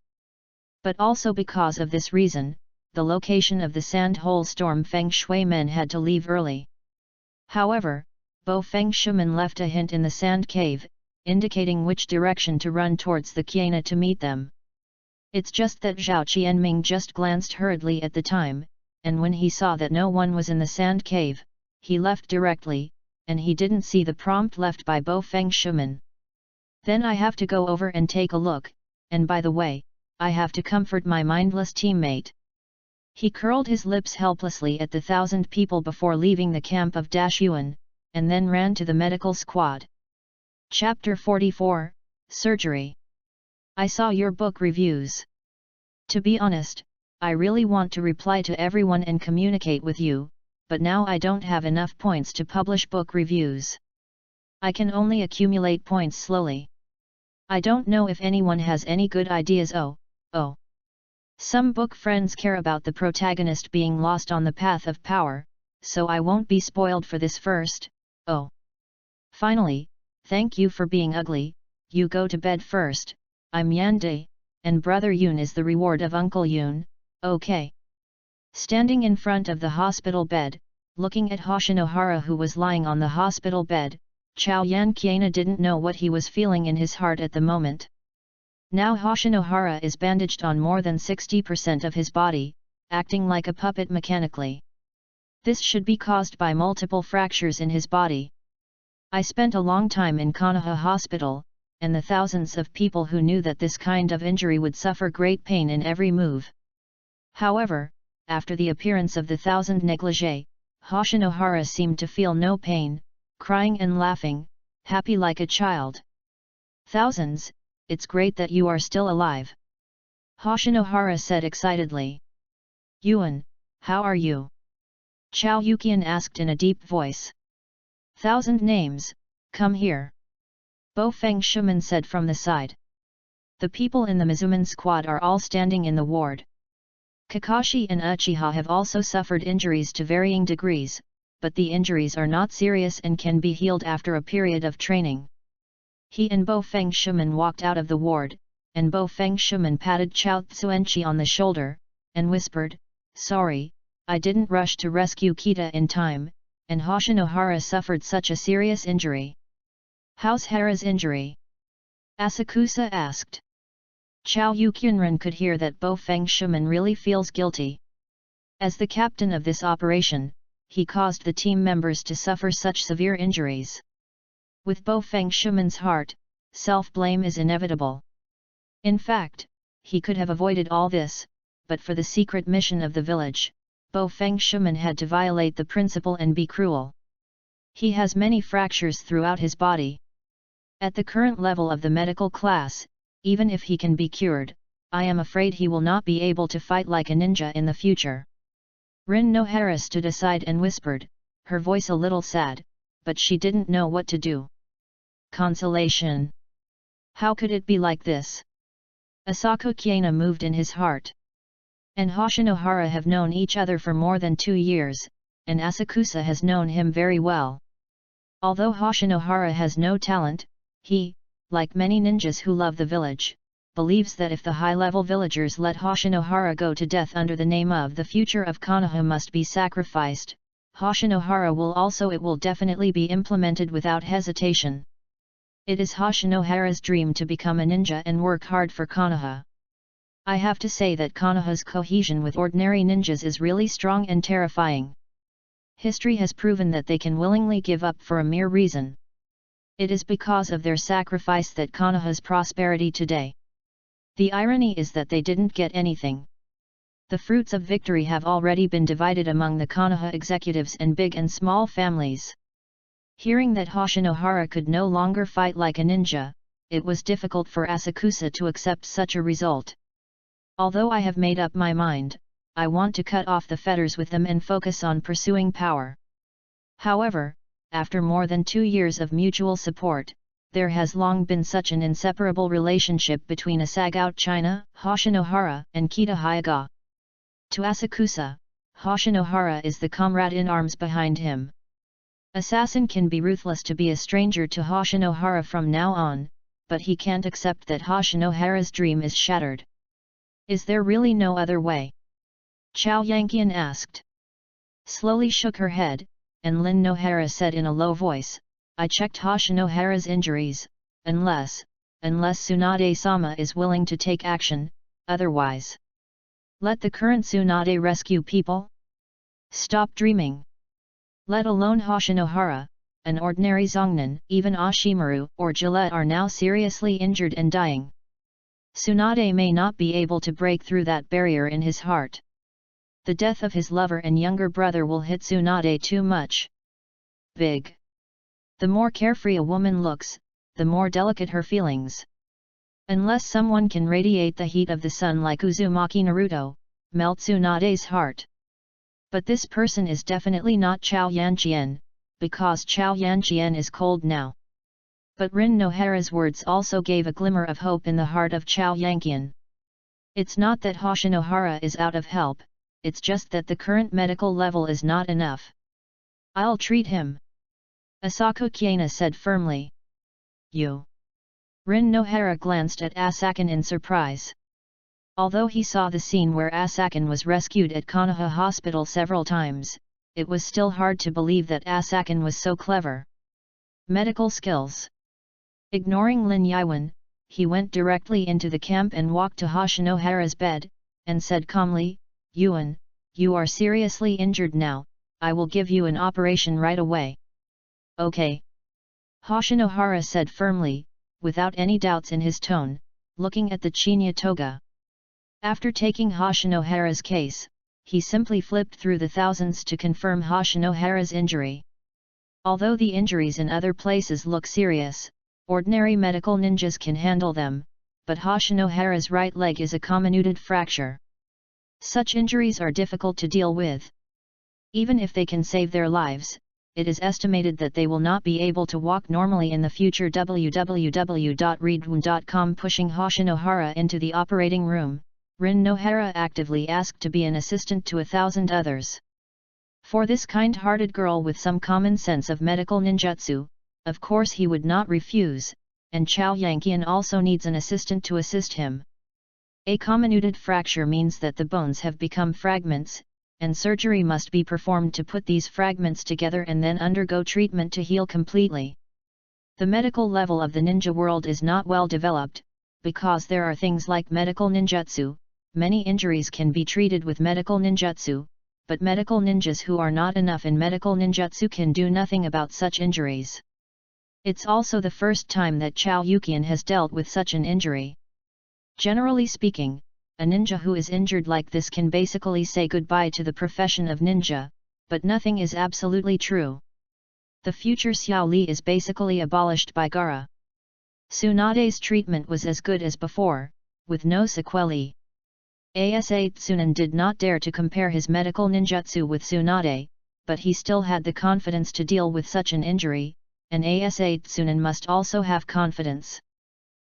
But also because of this reason, the location of the sand-hole storm, Feng Shui men had to leave early. However, Bo Feng Shuimen left a hint in the sand cave, indicating which direction to run towards the Qiana to meet them. It's just that Zhao Qianming just glanced hurriedly at the time, and when he saw that no one was in the sand cave, he left directly, and he didn't see the prompt left by Bo Feng Shuimen. Then I have to go over and take a look, and by the way, I have to comfort my mindless teammate. He curled his lips helplessly at the 1,000 people before leaving the camp of Dashuan, and then ran to the medical squad. Chapter 44, Surgery. I saw your book reviews. To be honest, I really want to reply to everyone and communicate with you, but now I don't have enough points to publish book reviews. I can only accumulate points slowly. I don't know if anyone has any good ideas. Oh. Some book friends care about the protagonist being lost on the path of power, so I won't be spoiled for this first. Oh. Finally, thank you for being ugly. You go to bed first. I'm Yande, and Brother Yun is the reward of Uncle Yun, okay. Standing in front of the hospital bed, looking at Hoshinohara who was lying on the hospital bed, Chao Yan Qiana didn't know what he was feeling in his heart at the moment. Now Hoshinohara is bandaged on more than 60% of his body, acting like a puppet mechanically. This should be caused by multiple fractures in his body. I spent a long time in Konoha Hospital, and the thousands of people who knew that this kind of injury would suffer great pain in every move. However, after the appearance of the 1,000 negligee, Hoshinohara seemed to feel no pain, crying and laughing, happy like a child. Thousands, it's great that you are still alive. Hoshinohara said excitedly. Yuan, how are you? Chao Yukian asked in a deep voice. 1,000 names, come here. Bo Feng Shuimen said from the side. The people in the Mizuman squad are all standing in the ward. Kakashi and Uchiha have also suffered injuries to varying degrees, but the injuries are not serious and can be healed after a period of training. He and Bo Feng Shuimen walked out of the ward, and Bo Feng Shuimen patted Chao Tsuenchi on the shoulder, and whispered, sorry, I didn't rush to rescue Kita in time, and Hoshinohara suffered such a serious injury. How's Hara's injury? Asakusa asked. Chao Yukianren could hear that Bo Feng Shuimen really feels guilty. As the captain of this operation, he caused the team members to suffer such severe injuries. With Bo Feng Shuimen's heart, self-blame is inevitable. In fact, he could have avoided all this, but for the secret mission of the village, Bo Feng Shuimen had to violate the principle and be cruel. He has many fractures throughout his body. At the current level of the medical class, even if he can be cured, I am afraid he will not be able to fight like a ninja in the future. Rin Nohara stood aside and whispered, her voice a little sad, but she didn't know what to do. Consolation. How could it be like this? Asako Qiana moved in his heart. And Hoshinohara have known each other for more than 2 years, and Asakusa has known him very well. Although Hoshinohara has no talent, he, like many ninjas who love the village, believes that if the high-level villagers let Hoshinohara go to death under the name of the future of Konoha must be sacrificed, Hoshinohara will definitely be implemented without hesitation. It is Hoshinohara's dream to become a ninja and work hard for Konoha. I have to say that Konoha's cohesion with ordinary ninjas is really strong and terrifying. History has proven that they can willingly give up for a mere reason. It is because of their sacrifice that Konoha's prosperity today. The irony is that they didn't get anything. The fruits of victory have already been divided among the Konoha executives and big and small families. Hearing that Hoshinohara could no longer fight like a ninja, it was difficult for Asakusa to accept such a result. Although I have made up my mind, I want to cut off the fetters with them and focus on pursuing power. However, after more than 2 years of mutual support, there has long been such an inseparable relationship between Asagao China, Hoshinohara, and Kita Hyuga. To Asakusa, Hoshinohara is the comrade in arms behind him. Assassin can be ruthless to be a stranger to Hoshinohara from now on, but he can't accept that Hoshinohara's dream is shattered. Is there really no other way? Chao Yanqian asked. Slowly shook her head, and Lin Nohara said in a low voice, I checked Hoshinohara's injuries, unless Tsunade-sama is willing to take action, otherwise. Let the current Tsunade rescue people? Stop dreaming. Let alone Hoshinohara, an ordinary Zongnan, even Ashimaru or Gillette are now seriously injured and dying. Tsunade may not be able to break through that barrier in his heart. The death of his lover and younger brother will hit Tsunade too much. Big. The more carefree a woman looks, the more delicate her feelings. Unless someone can radiate the heat of the sun like Uzumaki Naruto, melt Tsunade's heart. But this person is definitely not Chao Yanqian, because Chao Yanqian is cold now. But Rin Nohara's words also gave a glimmer of hope in the heart of Chao Yanqian. It's not that Hoshinohara is out of help, it's just that the current medical level is not enough. I'll treat him. Asako Kiena said firmly. You. Rin Nohara glanced at Asakan in surprise. Although he saw the scene where Asakan was rescued at Konoha Hospital several times, it was still hard to believe that Asakan was so clever. Medical skills. Ignoring Lin Yiwen, he went directly into the camp and walked to Hoshinohara's bed, and said calmly, Yuan, you are seriously injured now, I will give you an operation right away. Okay. Hoshinohara said firmly, without any doubts in his tone, looking at the chinya toga. After taking Hoshinohara's case, he simply flipped through the thousands to confirm Hoshinohara's injury. Although the injuries in other places look serious, ordinary medical ninjas can handle them, but Hoshinohara's right leg is a comminuted fracture. Such injuries are difficult to deal with. Even if they can save their lives, it is estimated that they will not be able to walk normally in the future. www.readaloud.com. Pushing Hoshinohara into the operating room, Rin Nohara actively asked to be an assistant to 1,000 others. For this kind-hearted girl with some common sense of medical ninjutsu, of course he would not refuse, and Chao Yanqian also needs an assistant to assist him. A comminuted fracture means that the bones have become fragments, and surgery must be performed to put these fragments together and then undergo treatment to heal completely. The medical level of the ninja world is not well developed, because there are things like medical ninjutsu. Many injuries can be treated with medical ninjutsu, but medical ninjas who are not enough in medical ninjutsu can do nothing about such injuries. It's also the first time that Chao Yukian has dealt with such an injury. Generally speaking, a ninja who is injured like this can basically say goodbye to the profession of ninja, but nothing is absolutely true. The future Xiao Li is basically abolished by Gaara. Tsunade's treatment was as good as before, with no sequelae. Asa Tsunan did not dare to compare his medical ninjutsu with Tsunade, but he still had the confidence to deal with such an injury, and Asa Tsunan must also have confidence.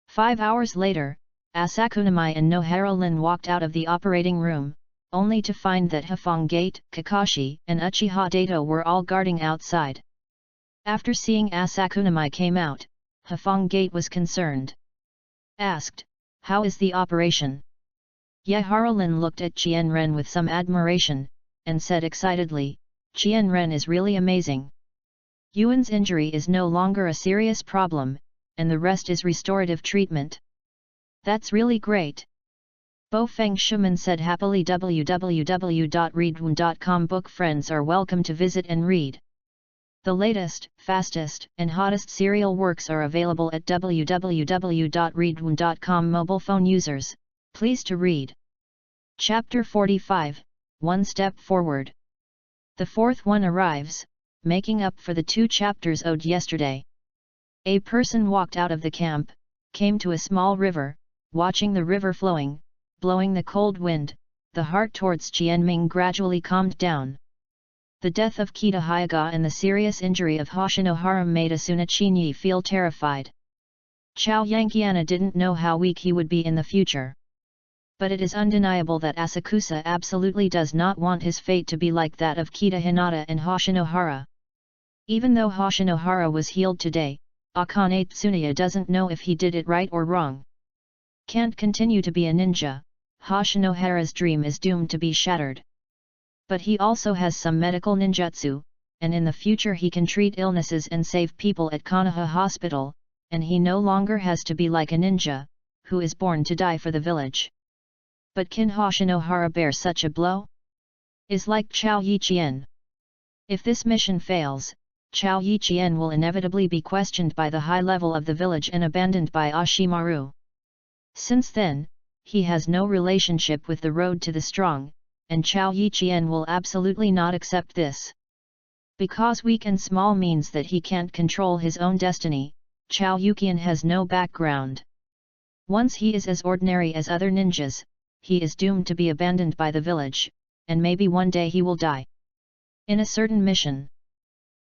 5 hours later, Asakunamai and Nohara Lin walked out of the operating room, only to find that Hafong Gate, Kakashi, and Uchiha Dato were all guarding outside. After seeing Asakunamai came out, Hafong Gate was concerned. Asked, "How is the operation?" Yehara Lin looked at Chien Ren with some admiration, and said excitedly, "Chien Ren is really amazing. Yuan's injury is no longer a serious problem, and the rest is restorative treatment. That's really great." Bo Feng Shuman said happily. www.readaloud.com. Book friends are welcome to visit and read. The latest, fastest, and hottest serial works are available at www.readaloud.com. Mobile phone users, please to read. Chapter 45, One Step Forward. The fourth one arrives, making up for the 2 chapters owed yesterday. A person walked out of the camp, came to a small river, watching the river flowing, blowing the cold wind, the heart towards Qianming gradually calmed down. The death of Kita Hyaga and the serious injury of Hoshinohara made Asuna Chinyi feel terrified. Chao Yanqiana didn't know how weak he would be in the future. But it is undeniable that Asakusa absolutely does not want his fate to be like that of Kita Hinata and Hoshinohara. Even though Hoshinohara was healed today, Akane Tsunoya doesn't know if he did it right or wrong. Can't continue to be a ninja, Hoshinohara's dream is doomed to be shattered. But he also has some medical ninjutsu, and in the future he can treat illnesses and save people at Konoha Hospital, and he no longer has to be like a ninja, who is born to die for the village. But can Hoshinohara bear such a blow? Is like Chao Yichien. If this mission fails, Chao Yichien will inevitably be questioned by the high level of the village and abandoned by Ashimaru. Since then, he has no relationship with the road to the strong, and Chao Yichien will absolutely not accept this. Because weak and small means that he can't control his own destiny, Chao Yichien has no background. Once he is as ordinary as other ninjas, he is doomed to be abandoned by the village, and maybe one day he will die in a certain mission.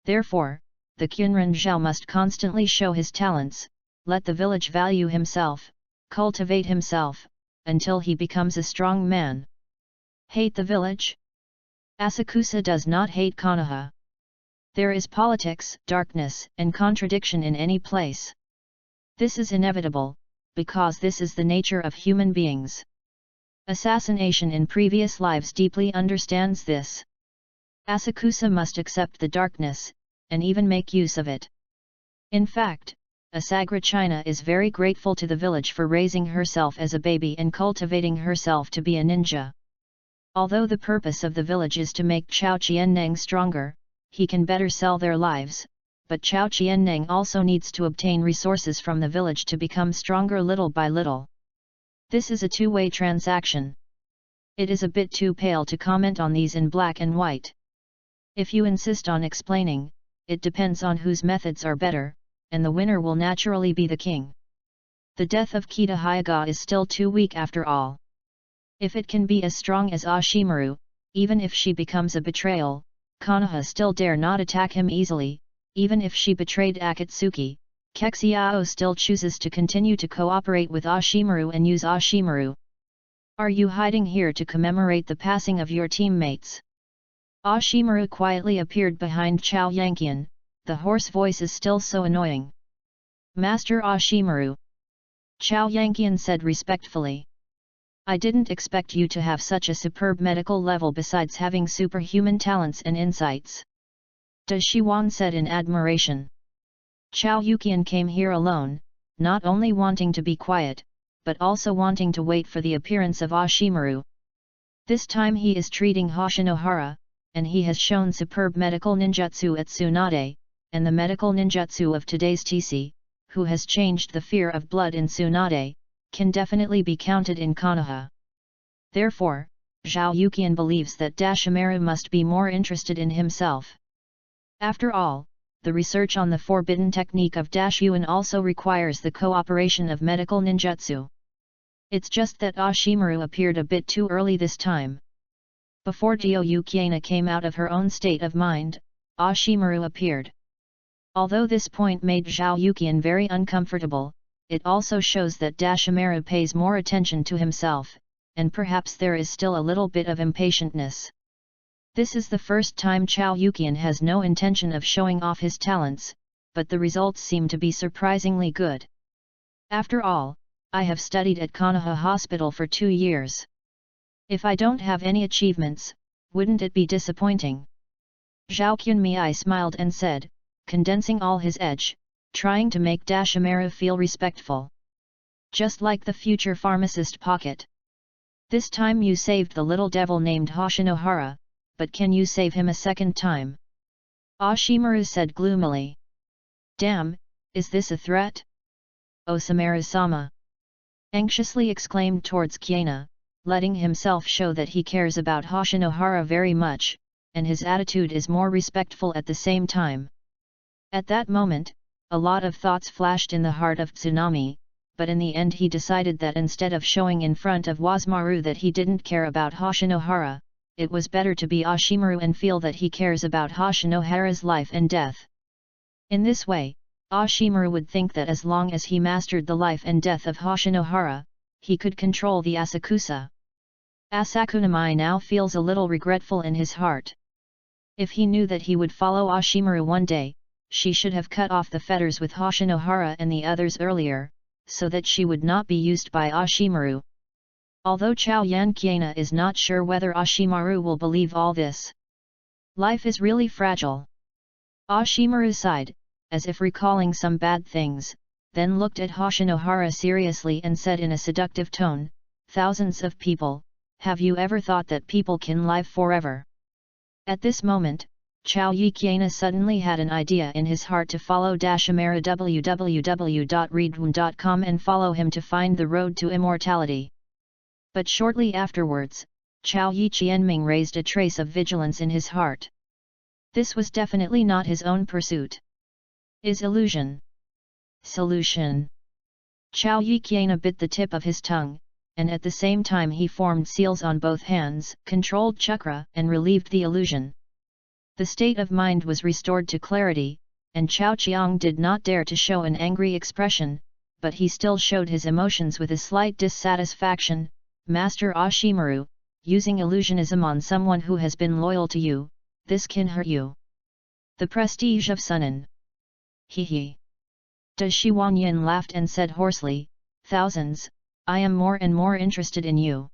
Therefore, the Kyunran Zhao must constantly show his talents, let the village value himself, cultivate himself, until he becomes a strong man. Hate the village? Asakusa does not hate Konoha. There is politics, darkness, and contradiction in any place. This is inevitable, because this is the nature of human beings. Assassination in previous lives deeply understands this. Asakusa must accept the darkness, and even make use of it. In fact, Asagra China is very grateful to the village for raising herself as a baby and cultivating herself to be a ninja. Although the purpose of the village is to make Chao Qianneng stronger, he can better sell their lives, but Chao Qianneng also needs to obtain resources from the village to become stronger little by little. This is a two-way transaction. It is a bit too pale to comment on these in black and white. If you insist on explaining, it depends on whose methods are better, and the winner will naturally be the king. The death of Kita Hyuga is still too weak after all. If it can be as strong as Ashimaru, even if she becomes a betrayal, Konoha still dare not attack him easily. Even if she betrayed Akatsuki, Kexiao still chooses to continue to cooperate with Ashimaru and use Ashimaru. Are you hiding here to commemorate the passing of your teammates? Ashimaru quietly appeared behind Chao Yanqian, the hoarse voice is still so annoying. Master Ashimaru. Chao Yanqian said respectfully. I didn't expect you to have such a superb medical level besides having superhuman talents and insights. Da Shiwan said in admiration. Chao Yuqian came here alone, not only wanting to be quiet, but also wanting to wait for the appearance of Ashimaru. This time he is treating Hoshinohara, and he has shown superb medical ninjutsu at Tsunade, and the medical ninjutsu of today's TC, who has changed the fear of blood in Tsunade, can definitely be counted in Konoha. Therefore, Zhao Yuqian believes that Dashimaru must be more interested in himself. After all, the research on the forbidden technique of Dashyuan also requires the cooperation of medical ninjutsu. It's just that Ashimaru appeared a bit too early this time. Before Dio Yukiana came out of her own state of mind, Ashimaru appeared. Although this point made Zhao Yuqian very uncomfortable, it also shows that Dashimaru pays more attention to himself, and perhaps there is still a little bit of impatientness. This is the first time Chao Yuqian has no intention of showing off his talents, but the results seem to be surprisingly good. After all, I have studied at Konoha Hospital for 2 years. If I don't have any achievements, wouldn't it be disappointing? Zhao Qunmei smiled and said, condensing all his edge, trying to make Dashimaru feel respectful. Just like the future pharmacist pocket. This time you saved the little devil named Hoshinohara, but can you save him a second time? Ashimaru said gloomily. Damn, is this a threat? Osamaru-sama! Anxiously exclaimed towards Kiana, letting himself show that he cares about Hoshinohara very much, and his attitude is more respectful at the same time. At that moment, a lot of thoughts flashed in the heart of Tsunami, but in the end he decided that instead of showing in front of Wasmaru that he didn't care about Hoshinohara, it was better to be Ashimaru and feel that he cares about Hoshinohara's life and death. In this way, Ashimaru would think that as long as he mastered the life and death of Hoshinohara, he could control the Asakusa. Asakunamai now feels a little regretful in his heart. If he knew that he would follow Ashimaru one day, she should have cut off the fetters with Hoshinohara and the others earlier, so that she would not be used by Ashimaru. Although Chao Yanqiana is not sure whether Ashimaru will believe all this. Life is really fragile. Ashimaru sighed, as if recalling some bad things, then looked at Hoshinohara seriously and said in a seductive tone, "Thousands of people, have you ever thought that people can live forever?" At this moment, Chao Yanqiana suddenly had an idea in his heart to follow Dashamara www.readaloud.com and follow him to find the road to immortality. But shortly afterwards, Chao Yiqianming raised a trace of vigilance in his heart. This was definitely not his own pursuit. Is illusion. Solution. Chao Yiqiana bit the tip of his tongue, and at the same time he formed seals on both hands, controlled chakra and relieved the illusion. The state of mind was restored to clarity, and Chao Qiang did not dare to show an angry expression, but he still showed his emotions with a slight dissatisfaction. "Master Ashimaru, using illusionism on someone who has been loyal to you, this can hurt you. The prestige of Sunan." He. Da Shiwanyan laughed and said hoarsely, "Thousands, I am more and more interested in you.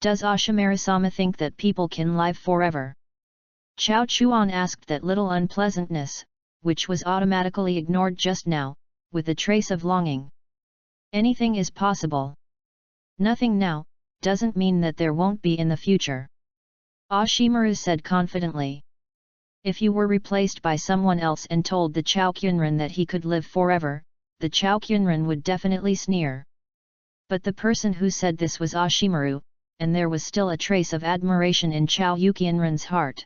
Does Ashimaru-sama think that people can live forever?" Chao Chuan asked that little unpleasantness, which was automatically ignored just now, with a trace of longing. "Anything is possible. Nothing now, doesn't mean that there won't be in the future," Ashimaru said confidently. "If you were replaced by someone else and told the Chao Kyunran that he could live forever, the Chao Kyunran would definitely sneer. But the person who said this was Ashimaru, and there was still a trace of admiration in Chao Yukianran's heart.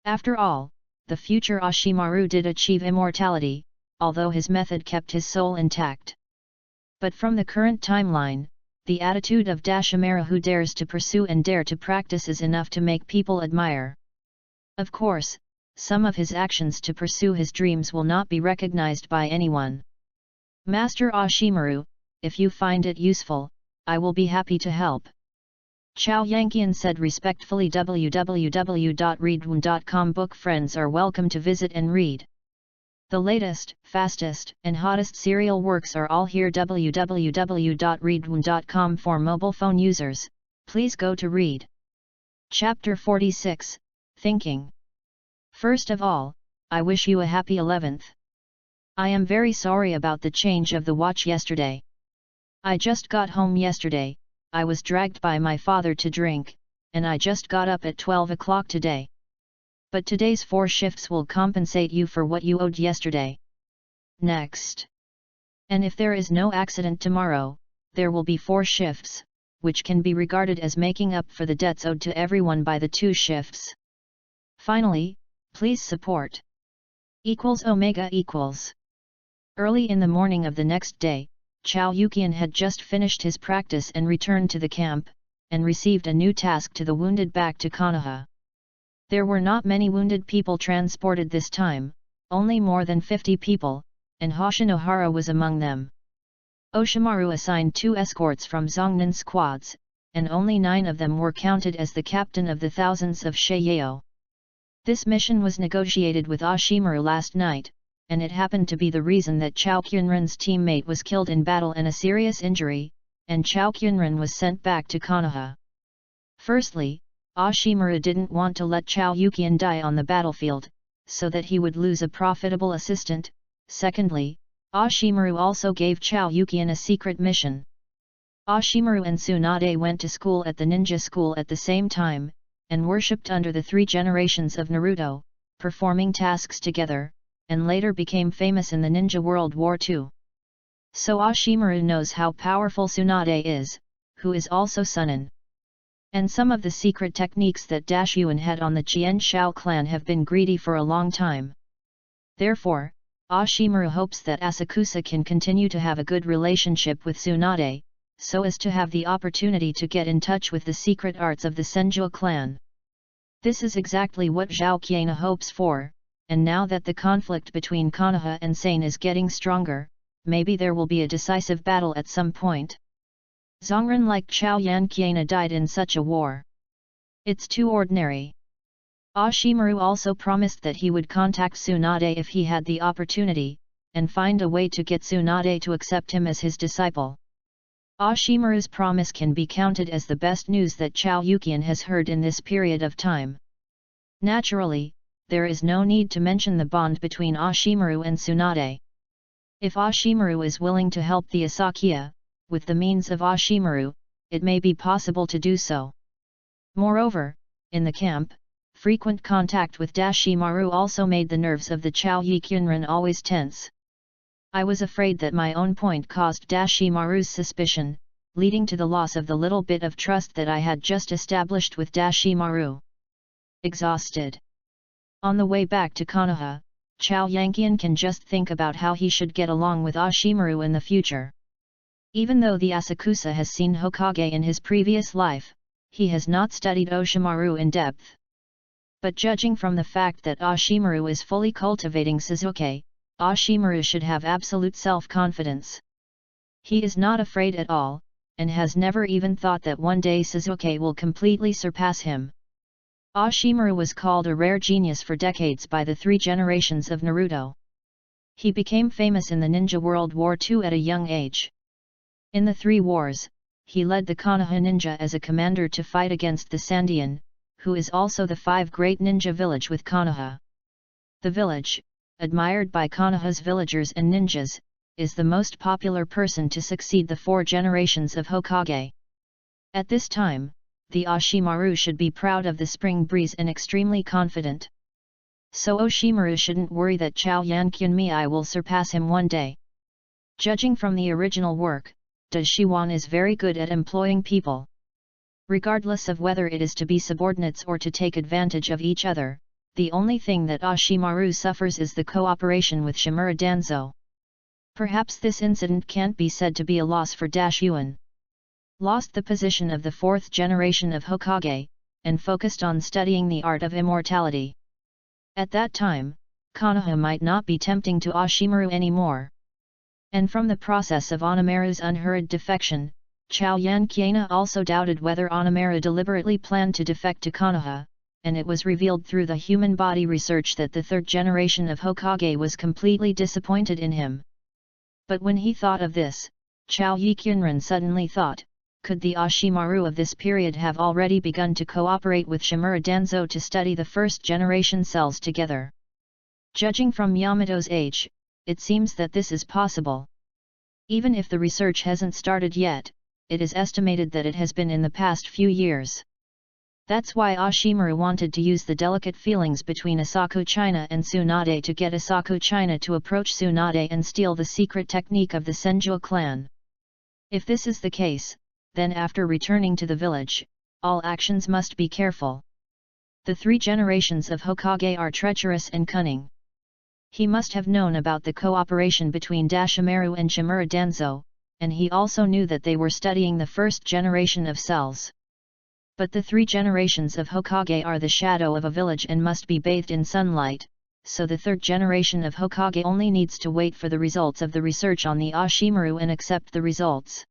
After all, the future Ashimaru did achieve immortality, although his method kept his soul intact. But from the current timeline, the attitude of Dashamara who dares to pursue and dare to practice is enough to make people admire. Of course, some of his actions to pursue his dreams will not be recognized by anyone. Master Ashimaru, if you find it useful, I will be happy to help." Chao Yanqian said respectfully. www.readaloud.com book friends are welcome to visit and read. The latest, fastest, and hottest serial works are all here. www.readaloud.com for mobile phone users, please go to read. Chapter 46, Thinking. First of all, I wish you a happy 11th. I am very sorry about the change of the watch yesterday. I just got home yesterday, I was dragged by my father to drink, and I just got up at 12 o'clock today. But today's 4 shifts will compensate you for what you owed yesterday. Next. And if there is no accident tomorrow, there will be 4 shifts, which can be regarded as making up for the debts owed to everyone by the 2 shifts. Finally, please support. Omega equals. Early in the morning of the next day, Chao Yukian had just finished his practice and returned to the camp, and received a new task to the wounded back to Konoha. There were not many wounded people transported this time, only more than 50 people, and Hoshinohara was among them. Oshimaru assigned 2 escorts from Zongnan squads, and only 9 of them were counted as the captain of the thousands of Sheiyao. This mission was negotiated with Ashimaru last night, and it happened to be the reason that Chao Kyunran's teammate was killed in battle and a serious injury, and Chao Kyunran was sent back to Konoha. Firstly, Ashimaru didn't want to let Chao Yukian die on the battlefield, so that he would lose a profitable assistant. Secondly, Ashimaru also gave Chao Yukian a secret mission. Ashimaru and Tsunade went to school at the ninja school at the same time, and worshipped under the 3 generations of Naruto, performing tasks together, and later became famous in the Ninja World War II. So Ashimaru knows how powerful Tsunade is, who is also Sunan. And some of the secret techniques that Dashyuan had on the Qian Shao clan have been greedy for a long time. Therefore, Ashimaru hopes that Asakusa can continue to have a good relationship with Tsunade, so as to have the opportunity to get in touch with the secret arts of the Senju clan. This is exactly what Zhao Qiana hopes for, and now that the conflict between Konoha and Sane is getting stronger, maybe there will be a decisive battle at some point. Zongran like Chao Yanqiana died in such a war. It's too ordinary. Ashimaru also promised that he would contact Tsunade if he had the opportunity, and find a way to get Tsunade to accept him as his disciple. Ashimaru's promise can be counted as the best news that Chao Yukian has heard in this period of time. Naturally, there is no need to mention the bond between Ashimaru and Tsunade. If Ashimaru is willing to help the Asakusa, with the means of Ashimaru, it may be possible to do so. Moreover, in the camp, frequent contact with Dashimaru also made the nerves of the Chao Yukianren always tense. I was afraid that my own point caused Dashimaru's suspicion, leading to the loss of the little bit of trust that I had just established with Dashimaru. Exhausted. On the way back to Konoha, Chao Yankian can just think about how he should get along with Ashimaru in the future. Even though the Asakusa has seen Hokage in his previous life, he has not studied Oshimaru in depth. But judging from the fact that Ashimaru is fully cultivating Suzuki, Ashimaru should have absolute self-confidence. He is not afraid at all, and has never even thought that one day Suzuki will completely surpass him. Ashimaru was called a rare genius for decades by the 3 generations of Naruto. He became famous in the Ninja World War II at a young age. In the 3 wars, he led the Konoha ninja as a commander to fight against the Sandian, who is also the 5 great ninja village with Konoha. The village, admired by Konoha's villagers and ninjas, is the most popular person to succeed the 4 generations of Hokage. At this time, the Ashimaru should be proud of the spring breeze and extremely confident. So Oshimaru shouldn't worry that Chao Yankian will surpass him one day. Judging from the original work, Dashiwan is very good at employing people. Regardless of whether it is to be subordinates or to take advantage of each other, the only thing that Ashimaru suffers is the cooperation with Shimura Danzo. Perhaps this incident can't be said to be a loss for Dashuan. Lost the position of the 4th generation of Hokage, and focused on studying the art of immortality. At that time, Konoha might not be tempting to Ashimaru anymore. And from the process of Onimaru's unhurried defection, Chao Yankian also doubted whether Onimaru deliberately planned to defect to Konoha, and it was revealed through the human body research that the 3rd generation of Hokage was completely disappointed in him. But when he thought of this, Chao Yukianren suddenly thought, could the Ashimaru of this period have already begun to cooperate with Shimura Danzo to study the 1st generation cells together? Judging from Yamato's age, it seems that this is possible. Even if the research hasn't started yet, it is estimated that it has been in the past few years. That's why Ashimaru wanted to use the delicate feelings between Asakusa and Tsunade to get Asakusa to approach Tsunade and steal the secret technique of the Senju clan. If this is the case, then after returning to the village, all actions must be careful. The 3 generations of Hokage are treacherous and cunning. He must have known about the cooperation between Dashimaru and Shimura Danzo, and he also knew that they were studying the 1st generation of cells. But the 3 generations of Hokage are the shadow of a village and must be bathed in sunlight, so the 3rd generation of Hokage only needs to wait for the results of the research on the Ashimaru and accept the results.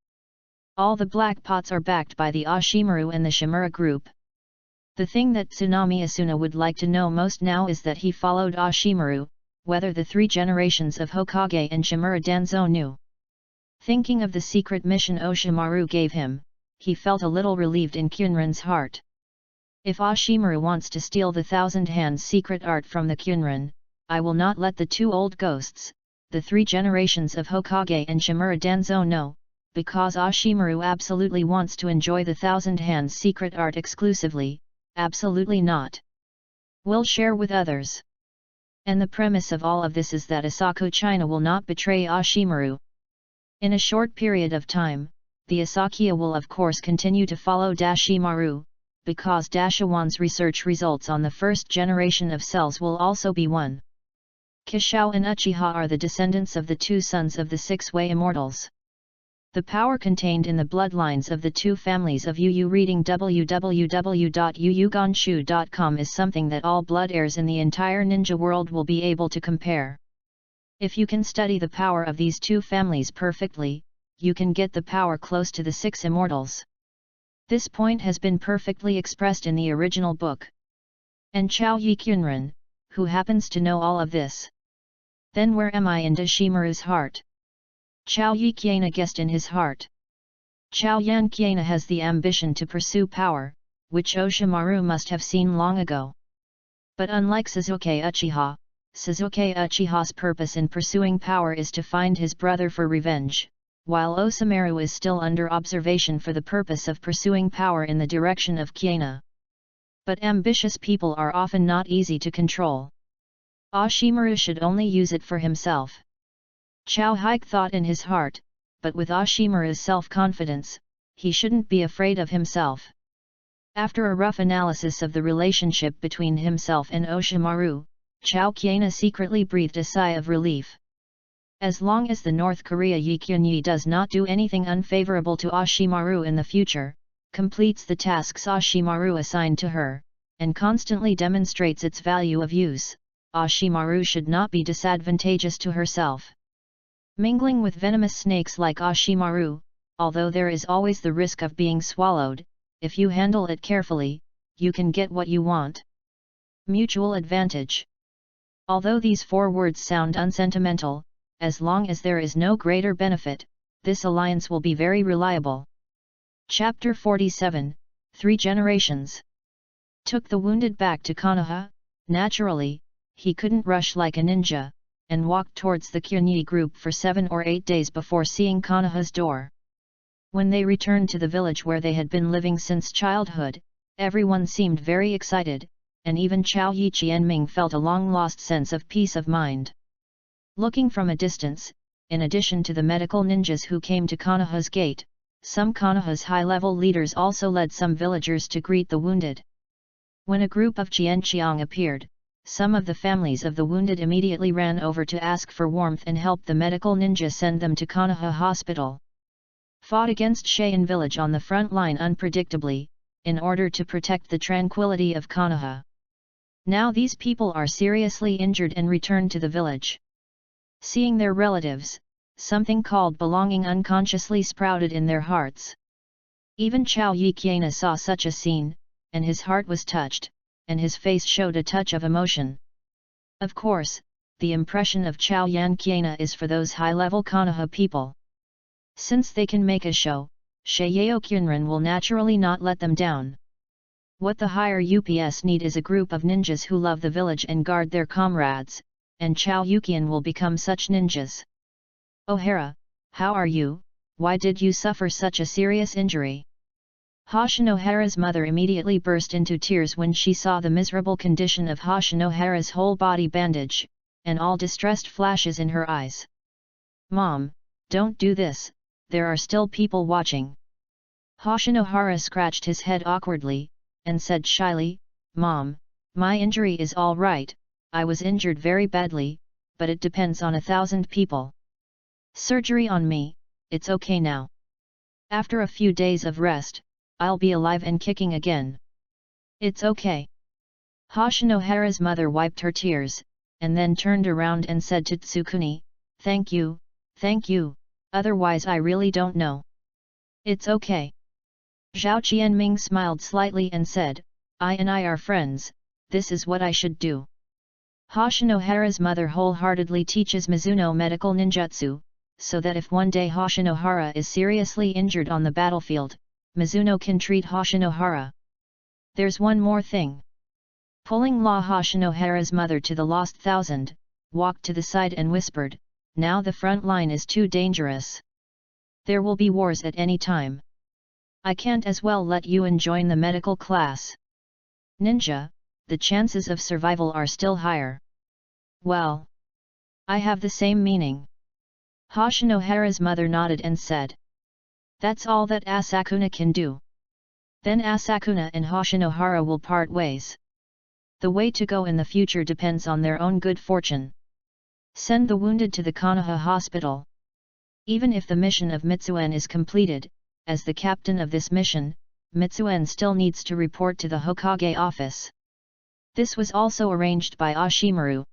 All the black pots are backed by the Ashimaru and the Shimura group. The thing that Tsunami Asuna would like to know most now is that he followed Ashimaru, whether the 3 generations of Hokage and Shimura Danzo knew. Thinking of the secret mission Oshimaru gave him, he felt a little relieved in Kyunren's heart. If Ashimaru wants to steal the 1,000 Hands secret art from the Kyunren, I will not let the 2 old ghosts, the 3 generations of Hokage and Shimura Danzo know, because Ashimaru absolutely wants to enjoy the 1,000 Hands secret art exclusively, absolutely not. Will share with others. And the premise of all of this is that Asakusa will not betray Ashimaru. In a short period of time, the Asakusa will of course continue to follow Dashimaru, because Dashiwan's research results on the 1st generation of cells will also be one. Kishao and Uchiha are the descendants of the 2 sons of the 6-way immortals. The power contained in the bloodlines of the 2 families of Yu reading www.yuyugonshu.com is something that all blood heirs in the entire ninja world will be able to compare. If you can study the power of these 2 families perfectly, you can get the power close to the 6 immortals. This point has been perfectly expressed in the original book. And Chao Yukianren, who happens to know all of this. Then where am I in Dashimaru's heart? Chao Yukiana guessed in his heart. Chao Yan Kiana has the ambition to pursue power, which Oshimaru must have seen long ago. But unlike Sasuke Uchiha's purpose in pursuing power is to find his brother for revenge, while Osamu is still under observation for the purpose of pursuing power in the direction of Kiana. But ambitious people are often not easy to control. Oshimaru should only use it for himself. Chao Haik thought in his heart, but with Oshimaru's self-confidence, he shouldn't be afraid of himself. After a rough analysis of the relationship between himself and Oshimaru, Chao Kiana secretly breathed a sigh of relief. As long as the North Korea Yikyunyi does not do anything unfavorable to Oshimaru in the future, completes the tasks Oshimaru assigned to her, and constantly demonstrates its value of use, Oshimaru should not be disadvantageous to herself. Mingling with venomous snakes like Oshimaru, although there is always the risk of being swallowed, if you handle it carefully, you can get what you want. Mutual advantage. Although these 4 words sound unsentimental, as long as there is no greater benefit, this alliance will be very reliable. Chapter 47, 3 Generations. Took the wounded back to Konoha. Naturally, he couldn't rush like a ninja, and walked towards the Kyunyi group for 7 or 8 days before seeing Konoha's door. When they returned to the village where they had been living since childhood, everyone seemed very excited, and even Chao Yi Qianming felt a long-lost sense of peace of mind. Looking from a distance, in addition to the medical ninjas who came to Konoha's gate, some Konoha's high-level leaders also led some villagers to greet the wounded. When a group of Jianqiang appeared, some of the families of the wounded immediately ran over to ask for warmth and help the medical ninja send them to Konoha Hospital. Fought against Cheyenne village on the front line unpredictably, in order to protect the tranquility of Konoha. Now these people are seriously injured and returned to the village. Seeing their relatives, something called belonging unconsciously sprouted in their hearts. Even Chao Yi Qiana saw such a scene, and his heart was touched, and his face showed a touch of emotion. Of course, the impression of Chao Yan Qiana is for those high-level Konoha people. Since they can make a show, Sheyeo Kyunran will naturally not let them down. What the higher UPS need is a group of ninjas who love the village and guard their comrades, and Chao Yukian will become such ninjas. O'Hara, how are you? Why did you suffer such a serious injury? Hoshinohara's mother immediately burst into tears when she saw the miserable condition of Hoshinohara's whole body bandage, and all distressed flashes in her eyes. Mom, don't do this, there are still people watching. Hoshinohara scratched his head awkwardly, and said shyly, Mom, my injury is all right, I was injured very badly, but it depends on 1,000 people. Surgery on me, it's okay now. After a few days of rest, I'll be alive and kicking again. It's okay. Hoshinohara's mother wiped her tears, and then turned around and said to Tsukuni, thank you, otherwise I really don't know. It's okay. Zhao Qianming smiled slightly and said, I are friends, this is what I should do. Hoshinohara's mother wholeheartedly teaches Mizuno medical ninjutsu, so that if one day Hoshinohara is seriously injured on the battlefield, Mizuno can treat Hoshinohara. There's one more thing. Pulling La Hoshinohara's mother to the lost 1,000, walked to the side and whispered, now the front line is too dangerous. There will be wars at any time. I can't as well let you join the medical class. Ninja, the chances of survival are still higher. Well, I have the same meaning. Hoshinohara's mother nodded and said, that's all that Asakuna can do. Then Asakuna and Hoshinohara will part ways. The way to go in the future depends on their own good fortune. Send the wounded to the Konoha hospital. Even if the mission of Mitsuen is completed, as the captain of this mission, Mitsuen still needs to report to the Hokage office. This was also arranged by Oshimaru.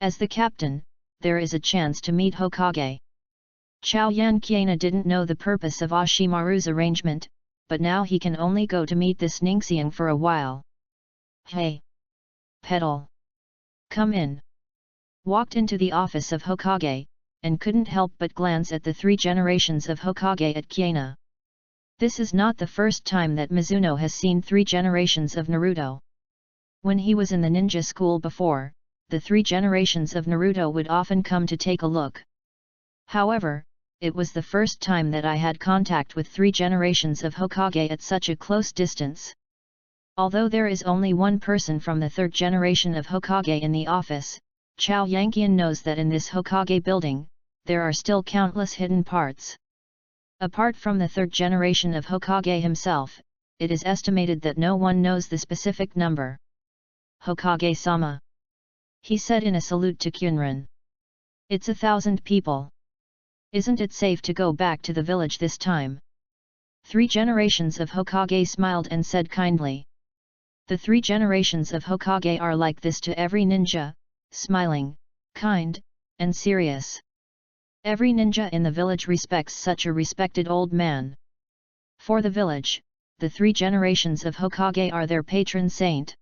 As the captain, there is a chance to meet Hokage. Chao Yan Qiana didn't know the purpose of Oshimaru's arrangement, but now he can only go to meet this Ningxiang for a while. Hey! Petal! Come in! Walked into the office of Hokage, and couldn't help but glance at the 3 generations of Hokage at Qiana. This is not the first time that Mizuno has seen 3 generations of Naruto. When he was in the ninja school before, the 3 generations of Naruto would often come to take a look. However, it was the first time that I had contact with 3 generations of Hokage at such a close distance. Although there is only one person from the 3rd generation of Hokage in the office, Chao Yanqian knows that in this Hokage building, there are still countless hidden parts. Apart from the 3rd generation of Hokage himself, it is estimated that no one knows the specific number. Hokage-sama, he said in a salute to Kyunran. It's 1,000 people. Isn't it safe to go back to the village this time? 3 generations of Hokage smiled and said kindly. The 3 generations of Hokage are like this to every ninja, smiling, kind, and serious. Every ninja in the village respects such a respected old man. For the village, the 3 generations of Hokage are their patron saint.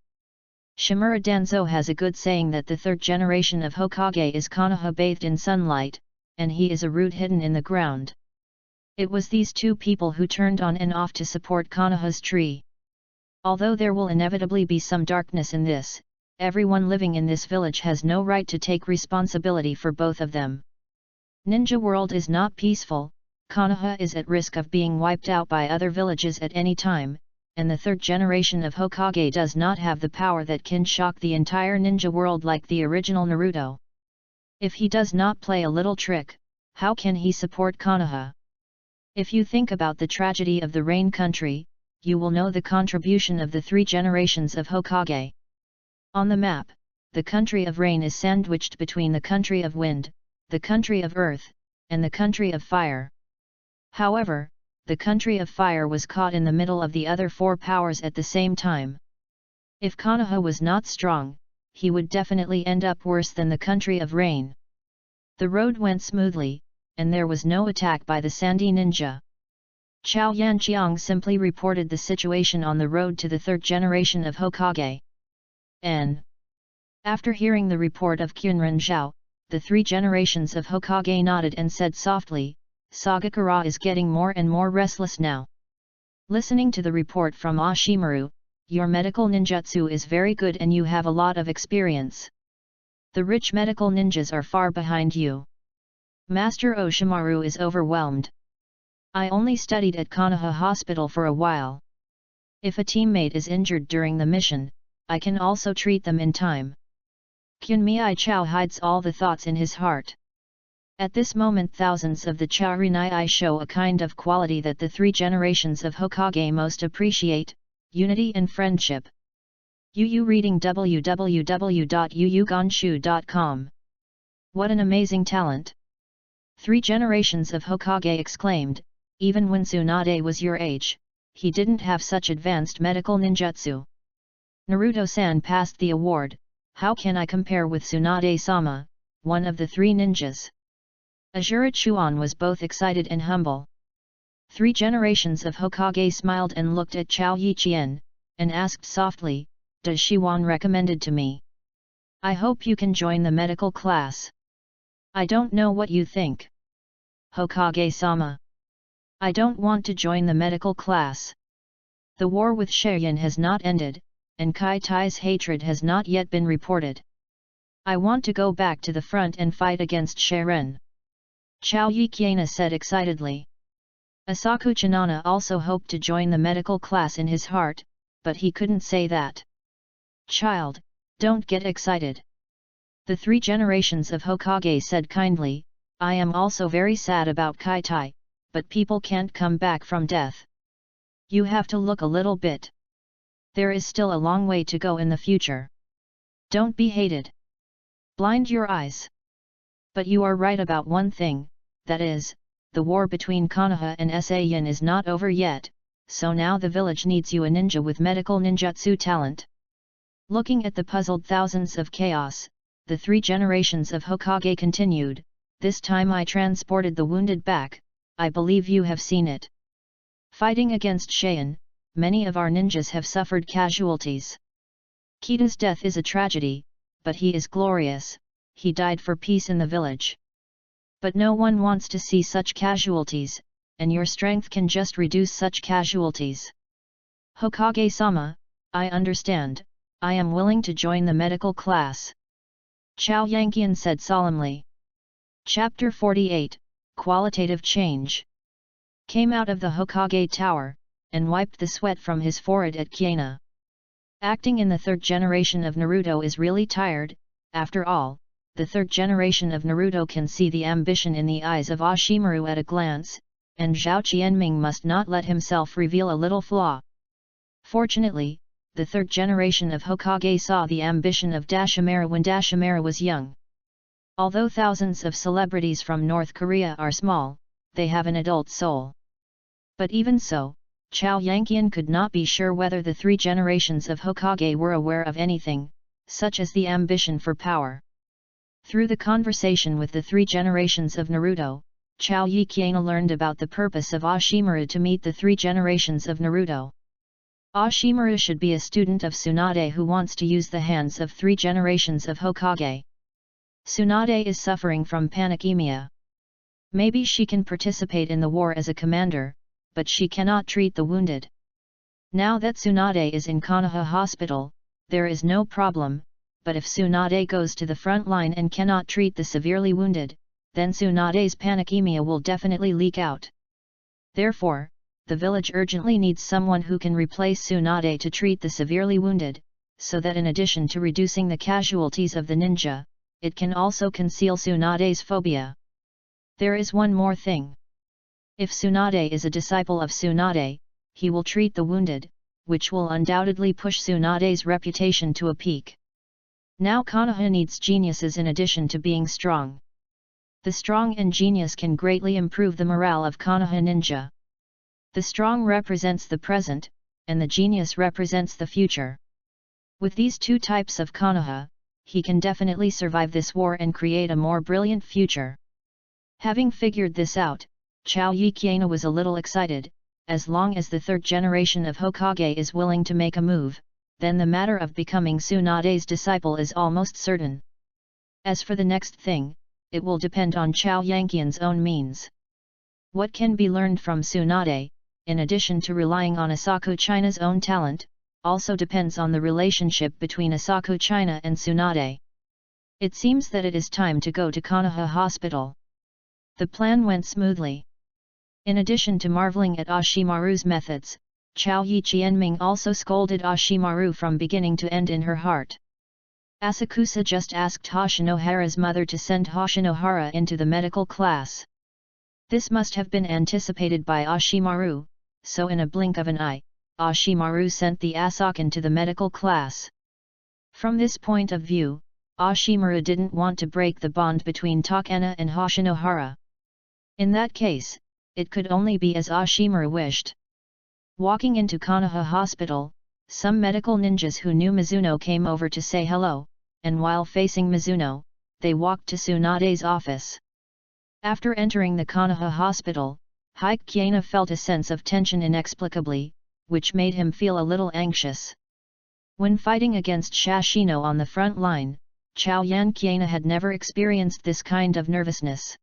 Shimura Danzo has a good saying that the 3rd generation of Hokage is Konoha bathed in sunlight, and he is a root hidden in the ground. It was these 2 people who turned on and off to support Konoha's tree. Although there will inevitably be some darkness in this, everyone living in this village has no right to take responsibility for both of them. Ninja world is not peaceful, Konoha is at risk of being wiped out by other villages at any time, and the 3rd generation of Hokage does not have the power that can shock the entire ninja world like the original Naruto. If he does not play a little trick, how can he support Konoha? If you think about the tragedy of the Rain Country, you will know the contribution of the 3 generations of Hokage. On the map, the country of rain is sandwiched between the country of wind, the country of earth, and the country of fire. However, the country of fire was caught in the middle of the other 4 powers at the same time. If Konoha was not strong, he would definitely end up worse than the country of rain. The road went smoothly, and there was no attack by the Sandy Ninja. Chao Yanqiang simply reported the situation on the road to the 3rd generation of Hokage. After hearing the report of Kyunran Zhao, the 3 generations of Hokage nodded and said softly, Sagakura is getting more and more restless now. Listening to the report from Ashimaru, your medical ninjutsu is very good and you have a lot of experience. The rich medical ninjas are far behind you. Master Oshimaru is overwhelmed. I only studied at Konoha Hospital for a while. If a teammate is injured during the mission, I can also treat them in time. Kunmei Chao hides all the thoughts in his heart. At this moment thousands of the Charinai show a kind of quality that the 3 generations of Hokage most appreciate, unity and friendship. Yu reading www.yuyugonshu.com. What an amazing talent! 3 generations of Hokage exclaimed, even when Tsunade was your age, he didn't have such advanced medical ninjutsu. Naruto-san passed the award, how can I compare with Tsunade-sama, one of the 3 ninjas? Azura Chuan was both excited and humble. 3 generations of Hokage smiled and looked at Chao Yiqian, and asked softly, does Shiwan recommended to me? I hope you can join the medical class. I don't know what you think. Hokage-sama. I don't want to join the medical class. The war with Shaiyan has not ended, and Kai Tai's hatred has not yet been reported. I want to go back to the front and fight against Shairen. Chao Yiqian said excitedly. Asaku Chanana also hoped to join the medical class in his heart, but he couldn't say that. Child, don't get excited. The 3 generations of Hokage said kindly, I am also very sad about Kai Tai, but people can't come back from death. You have to look a little bit. There is still a long way to go in the future. Don't be hated. Blind your eyes. But you are right about one thing, that is, the war between Konoha and Saiyan is not over yet, so now the village needs you a ninja with medical ninjutsu talent. Looking at the puzzled thousands of chaos, the 3 generations of Hokage continued, this time I transported the wounded back, I believe you have seen it. Fighting against Shaiyan, many of our ninjas have suffered casualties. Kita's death is a tragedy, but he is glorious, he died for peace in the village. But no one wants to see such casualties, and your strength can just reduce such casualties. Hokage-sama, I understand, I am willing to join the medical class. Chao Yanqian said solemnly. Chapter 48, Qualitative Change. Came out of the Hokage Tower, and wiped the sweat from his forehead at Kiana. Acting in the third generation of Naruto is really tired. After all, the third generation of Naruto can see the ambition in the eyes of Ashimaru at a glance, and Zhao Qianming must not let himself reveal a little flaw. Fortunately, the third generation of Hokage saw the ambition of Dashimaru when Dashimaru was young. Although thousands of celebrities from North Korea are small, they have an adult soul. But even so, Chao Yanqian could not be sure whether the three generations of Hokage were aware of anything, such as the ambition for power. Through the conversation with the three generations of Naruto, Chao Yanqian learned about the purpose of Ashimaru to meet the three generations of Naruto. Ashimaru should be a student of Tsunade who wants to use the hands of three generations of Hokage. Tsunade is suffering from panicemia. Maybe she can participate in the war as a commander, but she cannot treat the wounded. Now that Tsunade is in Konoha Hospital, there is no problem, but if Tsunade goes to the front line and cannot treat the severely wounded, then Tsunade's panicemia will definitely leak out. Therefore, the village urgently needs someone who can replace Tsunade to treat the severely wounded, so that in addition to reducing the casualties of the ninja, it can also conceal Tsunade's phobia. There is one more thing. If Tsunade is a disciple of Tsunade, he will treat the wounded, which will undoubtedly push Tsunade's reputation to a peak. Now Konoha needs geniuses in addition to being strong. The strong and genius can greatly improve the morale of Konoha ninja. The strong represents the present, and the genius represents the future. With these two types of Konoha, he can definitely survive this war and create a more brilliant future. Having figured this out, Chao Yanqian was a little excited. As long as the third generation of Hokage is willing to make a move, then the matter of becoming Tsunade's disciple is almost certain. As for the next thing, it will depend on Chao Yanqian's own means. What can be learned from Tsunade, in addition to relying on Asako China's own talent, also depends on the relationship between Asako China and Tsunade. It seems that it is time to go to Konoha Hospital. The plan went smoothly. In addition to marveling at Ashimaru's methods, Chao Qianming also scolded Ashimaru from beginning to end in her heart. Asakusa just asked Hoshinohara's mother to send Hoshinohara into the medical class. This must have been anticipated by Ashimaru, so in a blink of an eye, Ashimaru sent the Asakan to the medical class. From this point of view, Ashimaru didn't want to break the bond between Takena and Hoshinohara. In that case, it could only be as Ashimaru wished. Walking into Konoha Hospital, some medical ninjas who knew Mizuno came over to say hello, and while facing Mizuno, they walked to Tsunade's office. After entering the Konoha Hospital, Kiana felt a sense of tension inexplicably, which made him feel a little anxious. When fighting against Sashino on the front line, Chao Yanqian had never experienced this kind of nervousness.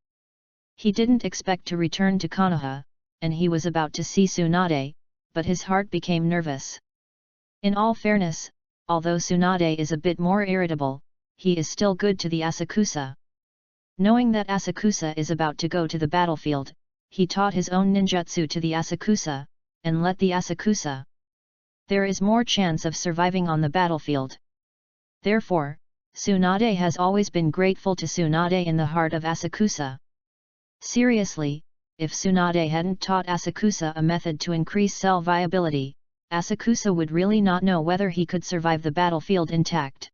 He didn't expect to return to Konoha, and he was about to see Tsunade, but his heart became nervous. In all fairness, although Tsunade is a bit more irritable, he is still good to the Asakusa. Knowing that Asakusa is about to go to the battlefield, he taught his own ninjutsu to the Asakusa, and let the Asakusa. There is more chance of surviving on the battlefield. Therefore, Tsunade has always been grateful to Tsunade in the heart of Asakusa. Seriously, if Tsunade hadn't taught Asakusa a method to increase cell viability, Asakusa would really not know whether he could survive the battlefield intact.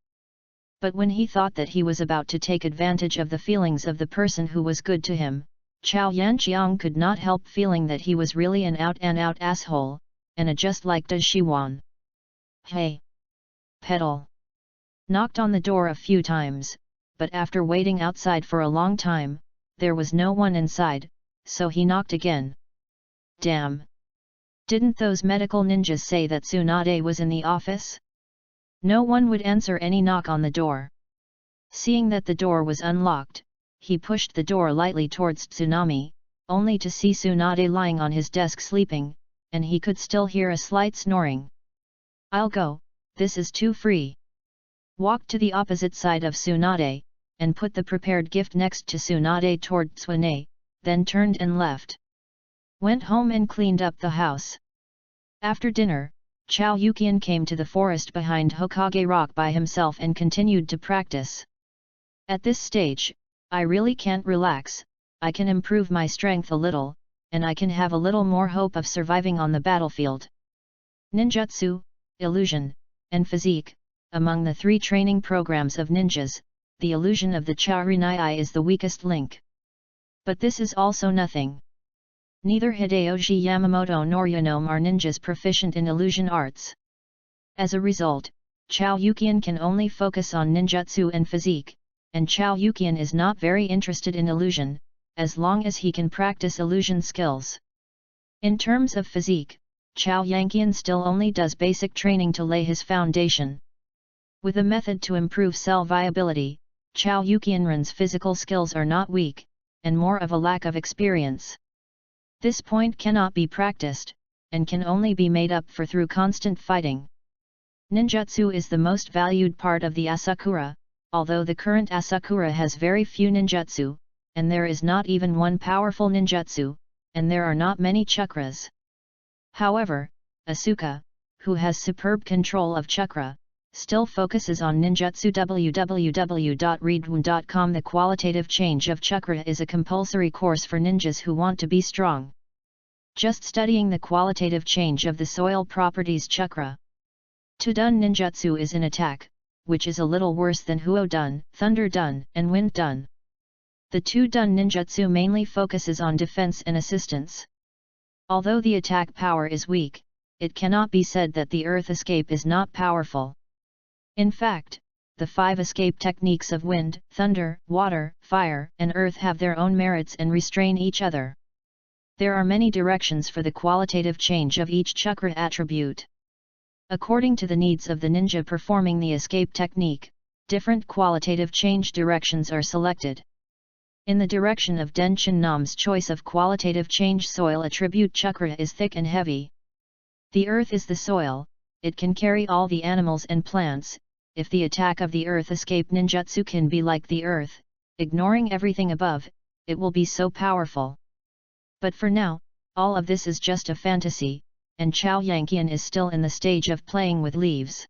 But when he thought that he was about to take advantage of the feelings of the person who was good to him, Chao Yanqian could not help feeling that he was really an out-and-out asshole, and a just like Da Shiwan. Hey! Pedal! Knocked on the door a few times, but after waiting outside for a long time, there was no one inside, so he knocked again. Damn! Didn't those medical ninjas say that Tsunade was in the office? No one would answer any knock on the door. Seeing that the door was unlocked, he pushed the door lightly towards Tsunami, only to see Tsunade lying on his desk sleeping, and he could still hear a slight snoring. "I'll go, this is too free." Walked to the opposite side of Tsunade, and put the prepared gift next to Tsunade toward Tsunade, then turned and left. Went home and cleaned up the house. After dinner, Chao Yukian came to the forest behind Hokage Rock by himself and continued to practice. "At this stage, I really can't relax. I can improve my strength a little, and I can have a little more hope of surviving on the battlefield." Ninjutsu, illusion, and physique. Among the 3 training programs of ninjas, the illusion of the Charinai is the weakest link. But this is also nothing. Neither Hideyoshi Yamamoto nor Yanome are ninjas proficient in illusion arts. As a result, Chao Yukian can only focus on ninjutsu and physique, and Chao Yukian is not very interested in illusion, as long as he can practice illusion skills. In terms of physique, Chao Yukian still only does basic training to lay his foundation. With a method to improve cell viability, Chao Yukian's physical skills are not weak, and more of a lack of experience. This point cannot be practiced, and can only be made up for through constant fighting. Ninjutsu is the most valued part of the Asakura, although the current Asakura has very few ninjutsu, and there is not even one powerful ninjutsu, and there are not many chakras. However, Asuka, who has superb control of chakra, still focuses on ninjutsu. www.readaloud.com. The qualitative change of chakra is a compulsory course for ninjas who want to be strong. Just studying the qualitative change of the soil properties chakra. Tudun ninjutsu is an attack, which is a little worse than Huo-dun, Thunder-dun, and Wind-dun. The Tudun ninjutsu mainly focuses on defense and assistance. Although the attack power is weak, it cannot be said that the earth escape is not powerful. In fact, the 5 escape techniques of wind, thunder, water, fire, and earth have their own merits and restrain each other. There are many directions for the qualitative change of each chakra attribute. According to the needs of the ninja performing the escape technique, different qualitative change directions are selected. In the direction of Denshin Nam's choice of qualitative change, soil attribute chakra is thick and heavy. The earth is the soil, it can carry all the animals and plants. If the attack of the earth escape ninjutsu can be like the earth, ignoring everything above, it will be so powerful. But for now, all of this is just a fantasy, and Chao Yukian is still in the stage of playing with leaves.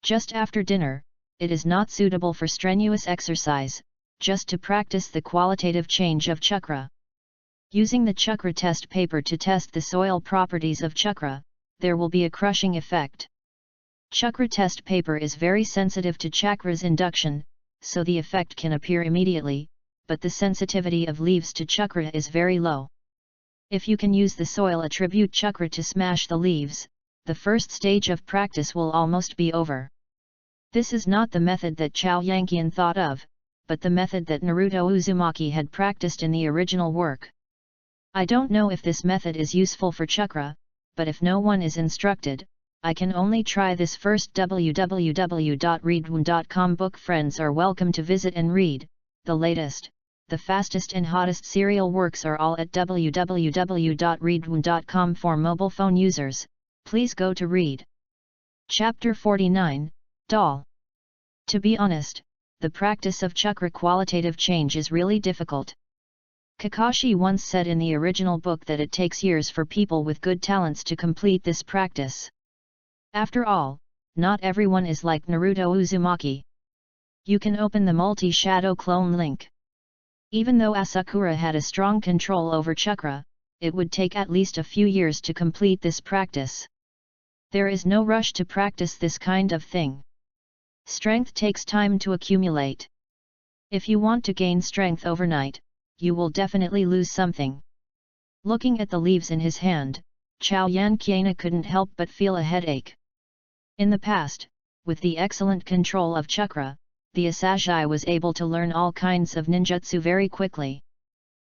Just after dinner, it is not suitable for strenuous exercise, just to practice the qualitative change of chakra. Using the chakra test paper to test the soil properties of chakra, there will be a crushing effect. Chakra test paper is very sensitive to chakra's induction, so the effect can appear immediately, but the sensitivity of leaves to chakra is very low. If you can use the soil attribute chakra to smash the leaves, the first stage of practice will almost be over. This is not the method that Chao Yukian thought of, but the method that Naruto Uzumaki had practiced in the original work. I don't know if this method is useful for chakra, but if no one is instructed, I can only try this first. www.readaloud.com. Book friends are welcome to visit and read. The latest, the fastest and hottest serial works are all at www.readaloud.com. For mobile phone users, please go to read. Chapter 49, Doll. To be honest, the practice of chakra qualitative change is really difficult. Kakashi once said in the original book that it takes years for people with good talents to complete this practice. After all, not everyone is like Naruto Uzumaki. You can open the multi-shadow clone link. Even though Asakura had a strong control over chakra, it would take at least a few years to complete this practice. There is no rush to practice this kind of thing. Strength takes time to accumulate. If you want to gain strength overnight, you will definitely lose something. Looking at the leaves in his hand, Chao Yukian couldn't help but feel a headache. In the past, with the excellent control of chakra, the Asashai was able to learn all kinds of ninjutsu very quickly.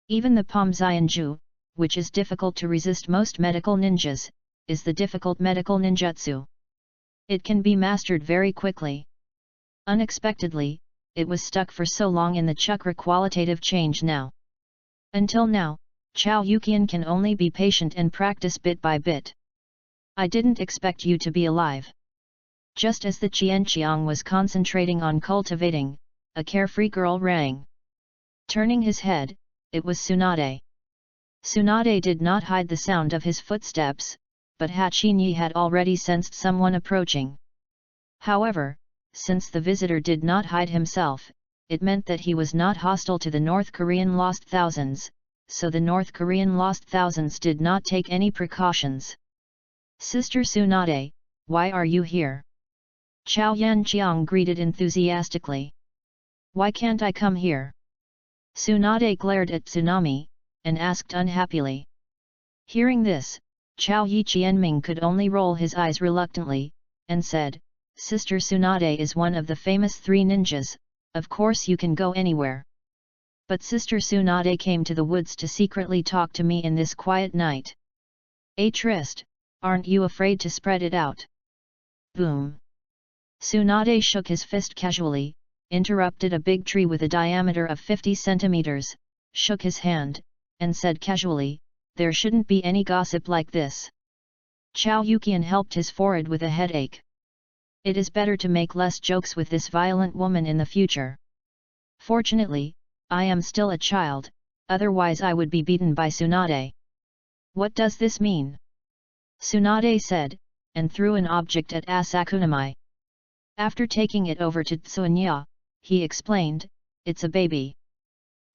Even the Pomzayanju, which is difficult to resist most medical ninjas, is the difficult medical ninjutsu. It can be mastered very quickly. Unexpectedly, it was stuck for so long in the chakra qualitative change now. Until now, Chao Yukian can only be patient and practice bit by bit. I didn't expect you to be alive. Just as the Qianqiang was concentrating on cultivating, a carefree girl rang. Turning his head, it was Tsunade. Tsunade did not hide the sound of his footsteps, but Hachinyi had already sensed someone approaching. However, since the visitor did not hide himself, it meant that he was not hostile to the North Korean Lost Thousands, so the North Korean Lost Thousands did not take any precautions. Sister Tsunade, why are you here? Chao Yanqiang greeted enthusiastically. Why can't I come here? Tsunade glared at Tsunami, and asked unhappily. Hearing this, Chao Yiqianming could only roll his eyes reluctantly, and said, Sister Tsunade is one of the famous 3 ninjas, of course you can go anywhere. But Sister Tsunade came to the woods to secretly talk to me in this quiet night. Trist, aren't you afraid to spread it out? Boom! Tsunade shook his fist casually, interrupted a big tree with a diameter of 50 centimeters, shook his hand, and said casually, there shouldn't be any gossip like this. Chao Yukian helped his forehead with a headache. It is better to make less jokes with this violent woman in the future. Fortunately, I am still a child, otherwise I would be beaten by Tsunade. What does this mean? Tsunade said, and threw an object at Asakunami. After taking it over to Tsunya, he explained, it's a baby.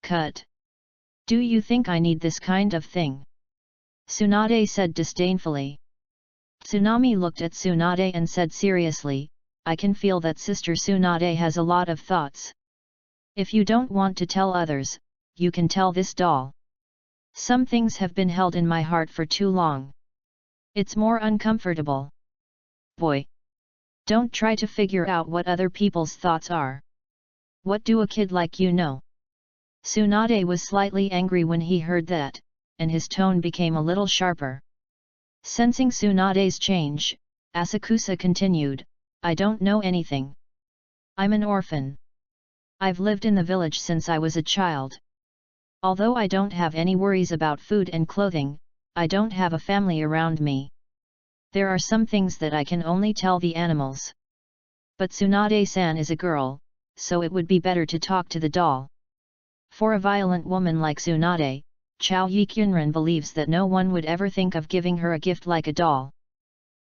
Cut. Do you think I need this kind of thing? Tsunade said disdainfully. Tsunami looked at Tsunade and said seriously, I can feel that Sister Tsunade has a lot of thoughts. If you don't want to tell others, you can tell this doll. Some things have been held in my heart for too long. It's more uncomfortable. Boy! Don't try to figure out what other people's thoughts are. What do a kid like you know? Tsunade was slightly angry when he heard that, and his tone became a little sharper. Sensing Tsunade's change, Asakusa continued, I don't know anything. I'm an orphan. I've lived in the village since I was a child. Although I don't have any worries about food and clothing, I don't have a family around me. There are some things that I can only tell the animals. But Tsunade-san is a girl, so it would be better to talk to the doll. For a violent woman like Tsunade, Chao Yiqianren believes that no one would ever think of giving her a gift like a doll.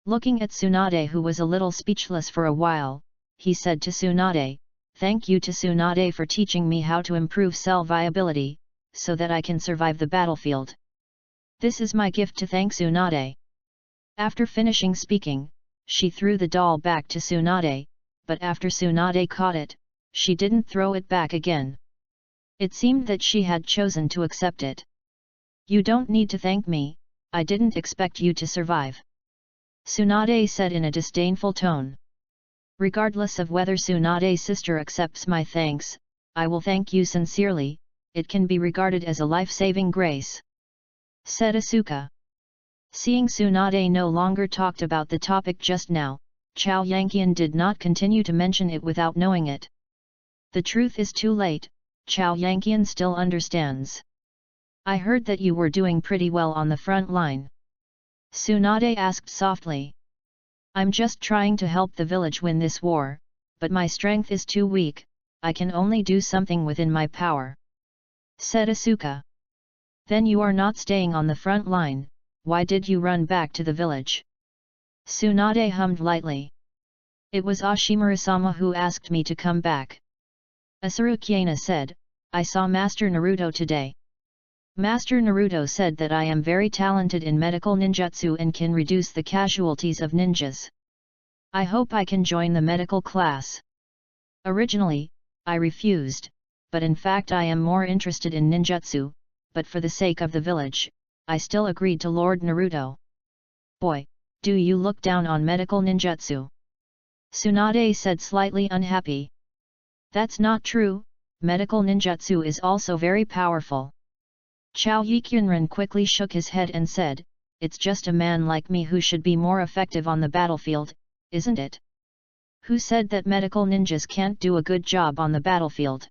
Looking at Tsunade, who was a little speechless for a while, he said to Tsunade, Thank you to Tsunade for teaching me how to improve cell viability, so that I can survive the battlefield. This is my gift to thank Tsunade. After finishing speaking, she threw the doll back to Tsunade, but after Tsunade caught it, she didn't throw it back again. It seemed that she had chosen to accept it. You don't need to thank me, I didn't expect you to survive. Tsunade said in a disdainful tone. Regardless of whether Tsunade's sister accepts my thanks, I will thank you sincerely, it can be regarded as a life-saving grace. Said Asuka. Seeing Tsunade no longer talked about the topic just now, Chao Yanqian did not continue to mention it without knowing it. The truth is too late, Chao Yanqian still understands. I heard that you were doing pretty well on the front line. Tsunade asked softly. I'm just trying to help the village win this war, but my strength is too weak, I can only do something within my power. Said Asuka. Then you are not staying on the front line, why did you run back to the village? Tsunade hummed lightly. It was Ashimura-sama who asked me to come back. Asurukyana said, I saw Master Naruto today. Master Naruto said that I am very talented in medical ninjutsu and can reduce the casualties of ninjas. I hope I can join the medical class. Originally, I refused, but in fact I am more interested in ninjutsu, but for the sake of the village, I still agreed to Lord Naruto. Boy, do you look down on medical ninjutsu? Tsunade said slightly unhappy. That's not true, medical ninjutsu is also very powerful. Chao Yiqianren quickly shook his head and said, it's just a man like me who should be more effective on the battlefield, isn't it? Who said that medical ninjas can't do a good job on the battlefield?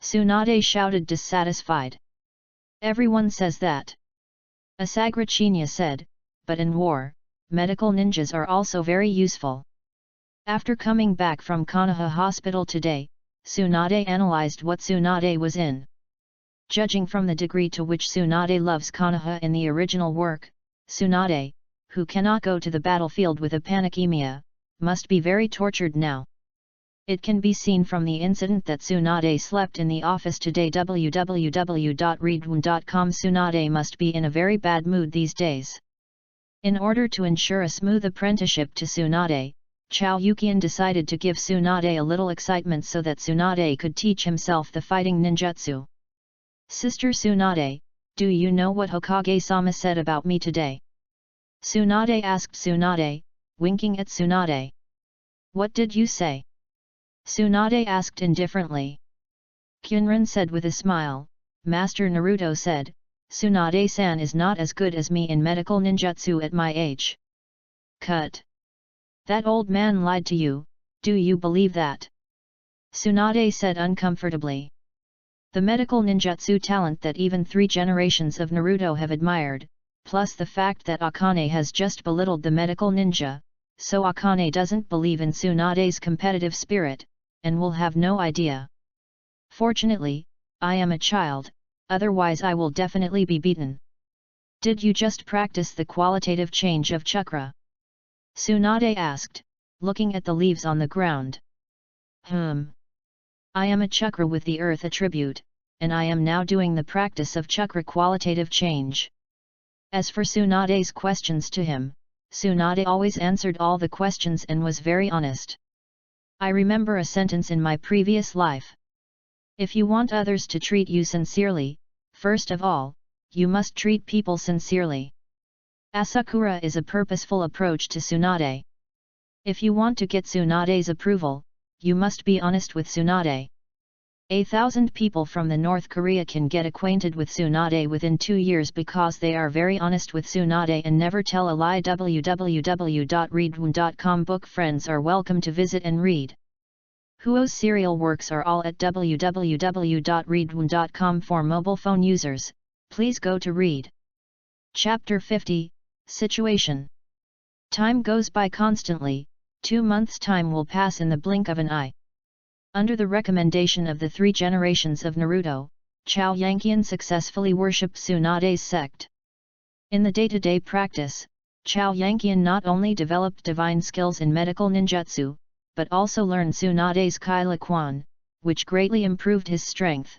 Tsunade shouted dissatisfied. Everyone says that. Asagrachinya said, but in war, medical ninjas are also very useful. After coming back from Konoha Hospital today, Tsunade analyzed what Tsunade was in. Judging from the degree to which Tsunade loves Konoha in the original work, Tsunade, who cannot go to the battlefield with a panicemia, must be very tortured now. It can be seen from the incident that Tsunade slept in the office today. www.readaloud.com. Tsunade must be in a very bad mood these days. In order to ensure a smooth apprenticeship to Tsunade, Chao Yukian decided to give Tsunade a little excitement so that Tsunade could teach himself the fighting ninjutsu. Sister Tsunade, do you know what Hokage-sama said about me today? Tsunade asked Tsunade, winking at Tsunade. What did you say? Tsunade asked indifferently. Kyunran said with a smile, Master Naruto said, Tsunade-san is not as good as me in medical ninjutsu at my age. Cut. That old man lied to you, do you believe that? Tsunade said uncomfortably. The medical ninjutsu talent that even 3 generations of Naruto have admired, plus the fact that Akane has just belittled the medical ninja, so Akane doesn't believe in Tsunade's competitive spirit, and will have no idea. Fortunately, I am a child, otherwise I will definitely be beaten. Did you just practice the qualitative change of chakra? Tsunade asked, looking at the leaves on the ground. I am a chakra with the earth attribute, and I am now doing the practice of chakra qualitative change. As for Tsunade's questions to him, Tsunade always answered all the questions and was very honest. I remember a sentence in my previous life. If you want others to treat you sincerely, first of all, you must treat people sincerely. Asakura is a purposeful approach to Tsunade. If you want to get Tsunade's approval, you must be honest with Tsunade. 1,000 people from the North Korea can get acquainted with Tsunade within 2 years because they are very honest with Tsunade and never tell a lie. www.readaloud.com. Book friends are welcome to visit and read. Huo's serial works are all at www.readaloud.com. For mobile phone users, please go to read. Chapter 50, Situation. Time goes by constantly, 2 months' time will pass in the blink of an eye. Under the recommendation of the 3 generations of Naruto, Chao Yanqian successfully worshipped Tsunade's sect. In the day-to-day practice, Chao Yanqian not only developed divine skills in medical ninjutsu, but also learned Tsunade's Kai Laquan, which greatly improved his strength.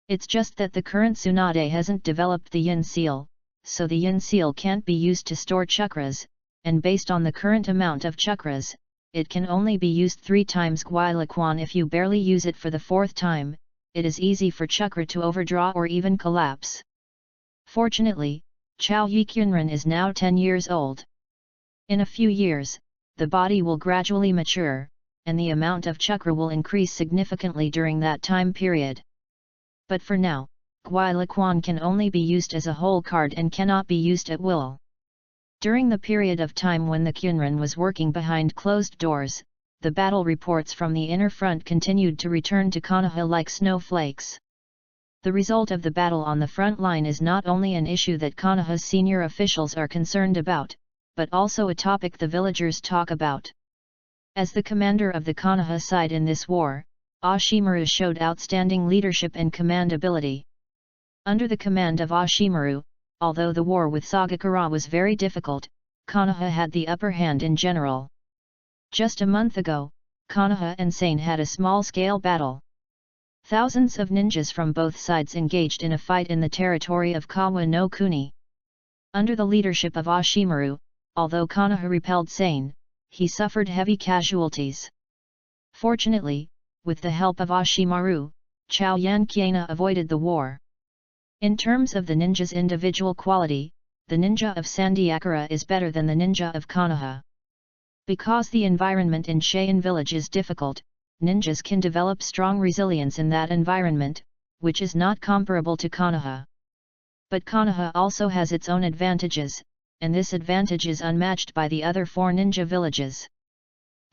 It's just that the current Tsunade hasn't developed the Yin Seal, so the Yin Seal can't be used to store chakras, and based on the current amount of chakras, it can only be used 3 times Gui Laquan. If you barely use it for the 4th time, it is easy for chakra to overdraw or even collapse. Fortunately, Chao Yikyunran is now 10 years old. In a few years, the body will gradually mature, and the amount of chakra will increase significantly during that time period. But for now, Gui Laquan can only be used as a whole card and cannot be used at will. During the period of time when the Kyunran was working behind closed doors, the battle reports from the inner front continued to return to Konoha like snowflakes. The result of the battle on the front line is not only an issue that Konoha's senior officials are concerned about, but also a topic the villagers talk about. As the commander of the Konoha side in this war, Ashimaru showed outstanding leadership and command ability. Under the command of Ashimaru, although the war with Sagakura was very difficult, Konoha had the upper hand in general. Just a month ago, Konoha and Sane had a small-scale battle. Thousands of ninjas from both sides engaged in a fight in the territory of Kawa no Kuni. Under the leadership of Ashimaru, although Konoha repelled Sane, he suffered heavy casualties. Fortunately, with the help of Ashimaru, Chao Yanqian avoided the war. In terms of the ninja's individual quality, the ninja of Sandiakura is better than the ninja of Konoha. Because the environment in Cheyenne village is difficult, ninjas can develop strong resilience in that environment, which is not comparable to Konoha. But Konoha also has its own advantages, and this advantage is unmatched by the other 4 ninja villages.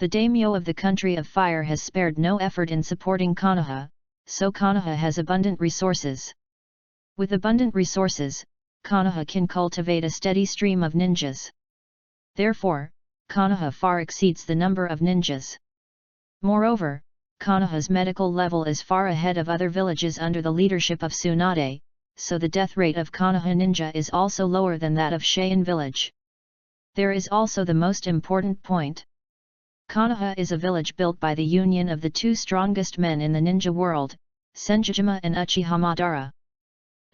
The daimyo of the country of fire has spared no effort in supporting Konoha, so Konoha has abundant resources. With abundant resources, Konoha can cultivate a steady stream of ninjas. Therefore, Konoha far exceeds the number of ninjas. Moreover, Konoha's medical level is far ahead of other villages under the leadership of Tsunade, so the death rate of Konoha ninja is also lower than that of Seiin village. There is also the most important point. Konoha is a village built by the union of the two strongest men in the ninja world, Senjujima and Uchiha Madara.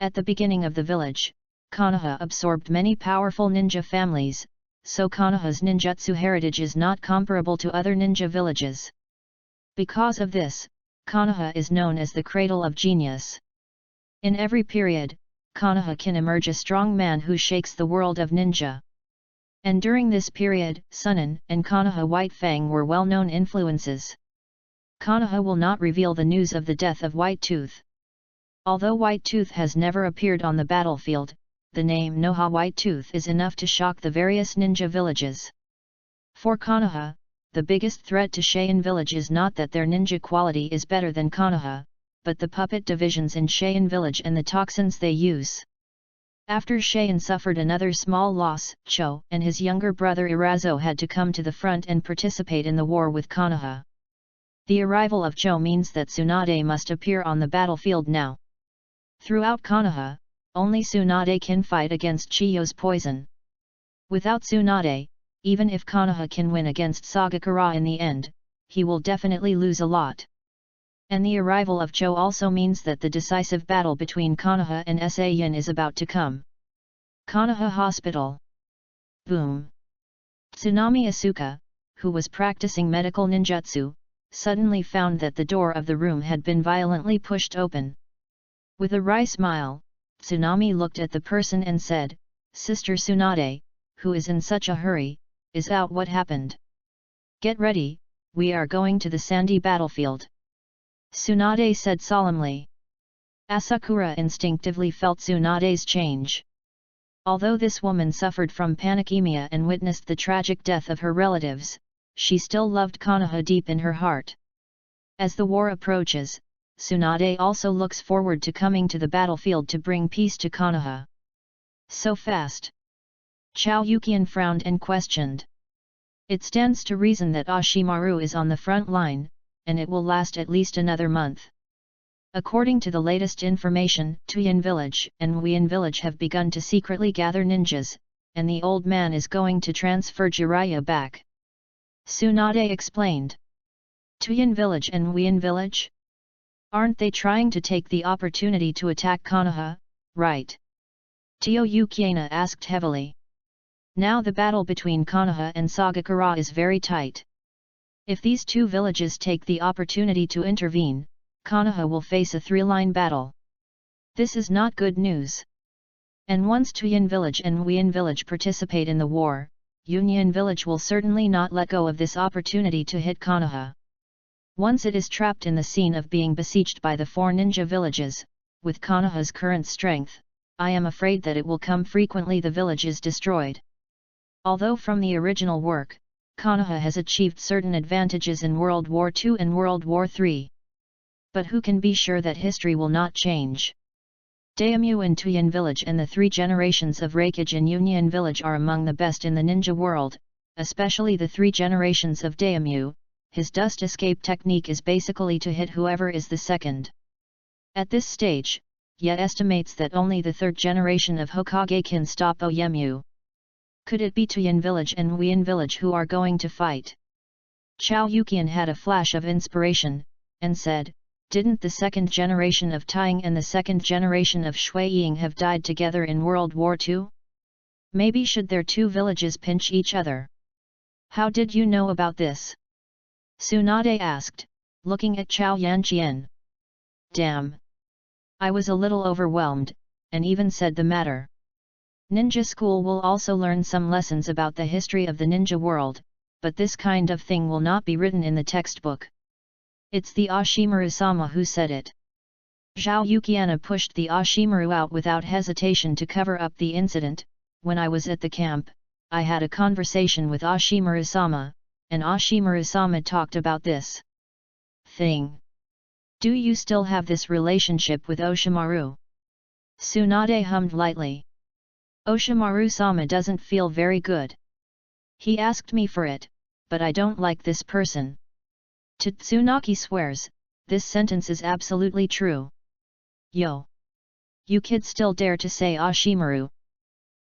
At the beginning of the village, Konoha absorbed many powerful ninja families, so Konoha's ninjutsu heritage is not comparable to other ninja villages. Because of this, Konoha is known as the cradle of genius. In every period, Konoha can emerge a strong man who shakes the world of ninja. And during this period, Sunan and Konoha White Fang were well-known influences. Konoha will not reveal the news of the death of White Tooth. Although White Tooth has never appeared on the battlefield, the name Noha White Tooth is enough to shock the various ninja villages. For Konoha, the biggest threat to Seiin village is not that their ninja quality is better than Konoha, but the puppet divisions in Seiin village and the toxins they use. After Seiin suffered another small loss, Cho and his younger brother Irazo had to come to the front and participate in the war with Konoha. The arrival of Cho means that Tsunade must appear on the battlefield now. Throughout Konoha, only Tsunade can fight against Chiyo's poison. Without Tsunade, even if Konoha can win against Sagakura in the end, he will definitely lose a lot. And the arrival of Cho also means that the decisive battle between Konoha and Seiin is about to come. Konoha Hospital. Boom! Tsunami Asuka, who was practicing medical ninjutsu, suddenly found that the door of the room had been violently pushed open. With a wry smile, Tsunami looked at the person and said, "Sister Tsunade, who is in such a hurry, is out. What happened? Get ready, we are going to the sandy battlefield." Tsunade said solemnly. Asakura instinctively felt Tsunade's change. Although this woman suffered from panicemia and witnessed the tragic death of her relatives, she still loved Konoha deep in her heart. As the war approaches, Tsunade also looks forward to coming to the battlefield to bring peace to Konoha. So fast? Chao Yukian frowned and questioned. It stands to reason that Ashimaru is on the front line, and it will last at least another month. According to the latest information, Tuyin village and Wien village have begun to secretly gather ninjas, and the old man is going to transfer Jiraiya back. Tsunade explained. Tuyin village and Wien village? Aren't they trying to take the opportunity to attack Konoha, right? Tio Yukiana asked heavily. Now the battle between Konoha and Sagakura is very tight. If these two villages take the opportunity to intervene, Konoha will face a three-line battle. This is not good news. And once Tuyin village and Wien village participate in the war, Union village will certainly not let go of this opportunity to hit Konoha. Once it is trapped in the scene of being besieged by the four ninja villages, with Konoha's current strength, I am afraid that it will come frequently the village is destroyed. Although from the original work, Konoha has achieved certain advantages in World War II and World War III. But who can be sure that history will not change? Daimyo in Tuyin village and the three generations of Reikage in Union village are among the best in the ninja world, especially the three generations of Daimyo. His dust escape technique is basically to hit whoever is the second. At this stage, Ye estimates that only the third generation of Hokage can stop Oyemu. Could it be Tuyin village and Wien village who are going to fight? Chao Yukian had a flash of inspiration, and said, didn't the second generation of Taiying and the second generation of Shui Ying have died together in World War II? Maybe should their two villages pinch each other? How did you know about this? Tsunade asked, looking at Chao Yanqian. Damn! I was a little overwhelmed, and even said the matter. Ninja school will also learn some lessons about the history of the ninja world, but this kind of thing will not be written in the textbook. It's the Ashimaru-sama who said it. Zhao Yukiana pushed the Ashimaru out without hesitation to cover up the incident. When I was at the camp, I had a conversation with Ashimaru-sama, and Ashimaru-sama talked about this thing. Do you still have this relationship with Oshimaru? Tsunade hummed lightly. Oshimaru-sama doesn't feel very good. He asked me for it, but I don't like this person. Tsunaki swears, this sentence is absolutely true. Yo! You kids still dare to say Oshimaru.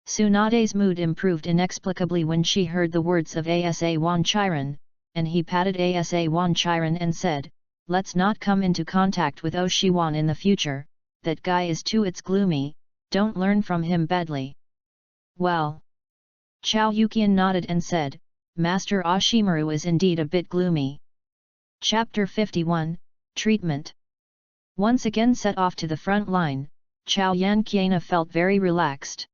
Tsunade's mood improved inexplicably when she heard the words of Asa Wanchiron, and he patted Asa Wanchiron and said, let's not come into contact with Oshiwan in the future, that guy is too gloomy, don't learn from him badly. Well. Chao Yukian nodded and said, Master Oshimaru is indeed a bit gloomy. Chapter 51, Treatment. Once again set off to the front line, Chao Yanqiana felt very relaxed.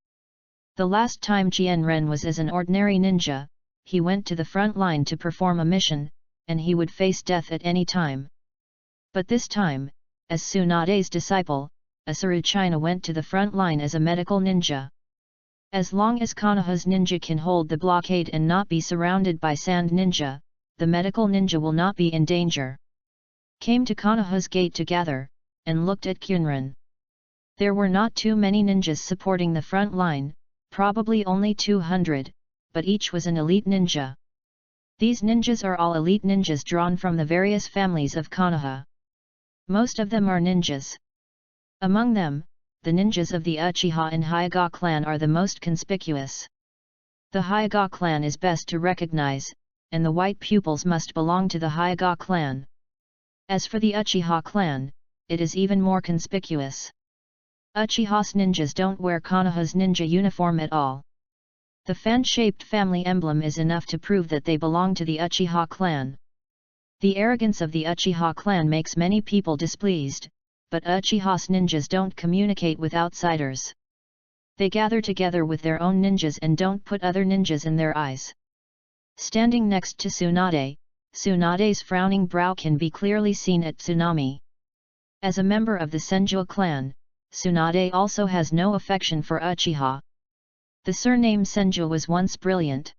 The last time Jianren was as an ordinary ninja, he went to the front line to perform a mission, and he would face death at any time. But this time, as Tsunade's disciple, Asuru China went to the front line as a medical ninja. As long as Konoha's ninja can hold the blockade and not be surrounded by sand ninja, the medical ninja will not be in danger. Came to Konoha's gate to gather, and looked at Kyunran. There were not too many ninjas supporting the front line, probably only 200, but each was an elite ninja. These ninjas are all elite ninjas drawn from the various families of Konoha. Most of them are ninjas. Among them, the ninjas of the Uchiha and Hyuga clan are the most conspicuous. The Hyuga clan is best to recognize, and the white pupils must belong to the Hyuga clan. As for the Uchiha clan, it is even more conspicuous. Uchiha's ninjas don't wear Konoha's ninja uniform at all. The fan-shaped family emblem is enough to prove that they belong to the Uchiha clan. The arrogance of the Uchiha clan makes many people displeased, but Uchiha's ninjas don't communicate with outsiders. They gather together with their own ninjas and don't put other ninjas in their eyes. Standing next to Tsunade, Tsunade's frowning brow can be clearly seen at Tsunami. As a member of the Senju clan, Tsunade also has no affection for Uchiha. The surname Senju was once brilliant.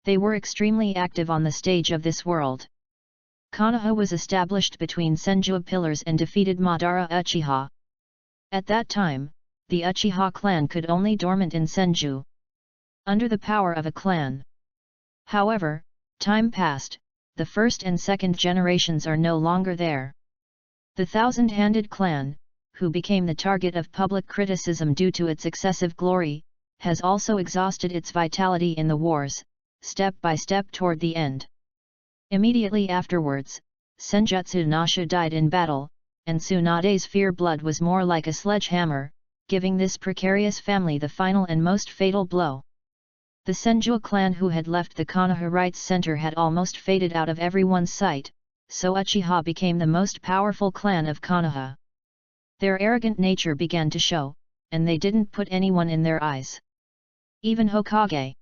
They were extremely active on the stage of this world. Konoha was established between Senju pillars and defeated Madara Uchiha. At that time, the Uchiha clan could only dormant in Senju, under the power of a clan. However, time passed, the first and second generations are no longer there. The Thousand-Handed clan, who became the target of public criticism due to its excessive glory, has also exhausted its vitality in the wars, step by step toward the end. Immediately afterwards, Senjutsu Nasha died in battle, and Tsunade's fear blood was more like a sledgehammer, giving this precarious family the final and most fatal blow. The Senju clan who had left the Konoha Rights Center had almost faded out of everyone's sight, so Uchiha became the most powerful clan of Konoha. Their arrogant nature began to show, and they didn't put anyone in their eyes. Even Hokage.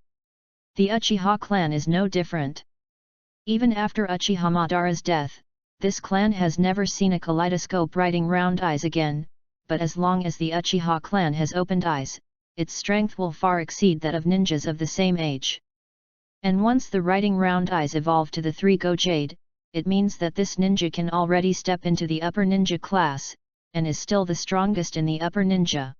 The Uchiha clan is no different. Even after Uchiha Madara's death, this clan has never seen a kaleidoscope writing round eyes again, but as long as the Uchiha clan has opened eyes, its strength will far exceed that of ninjas of the same age. And once the writing round eyes evolve to the 3 Gojade, it means that this ninja can already step into the upper ninja class, and is still the strongest in the upper ninja.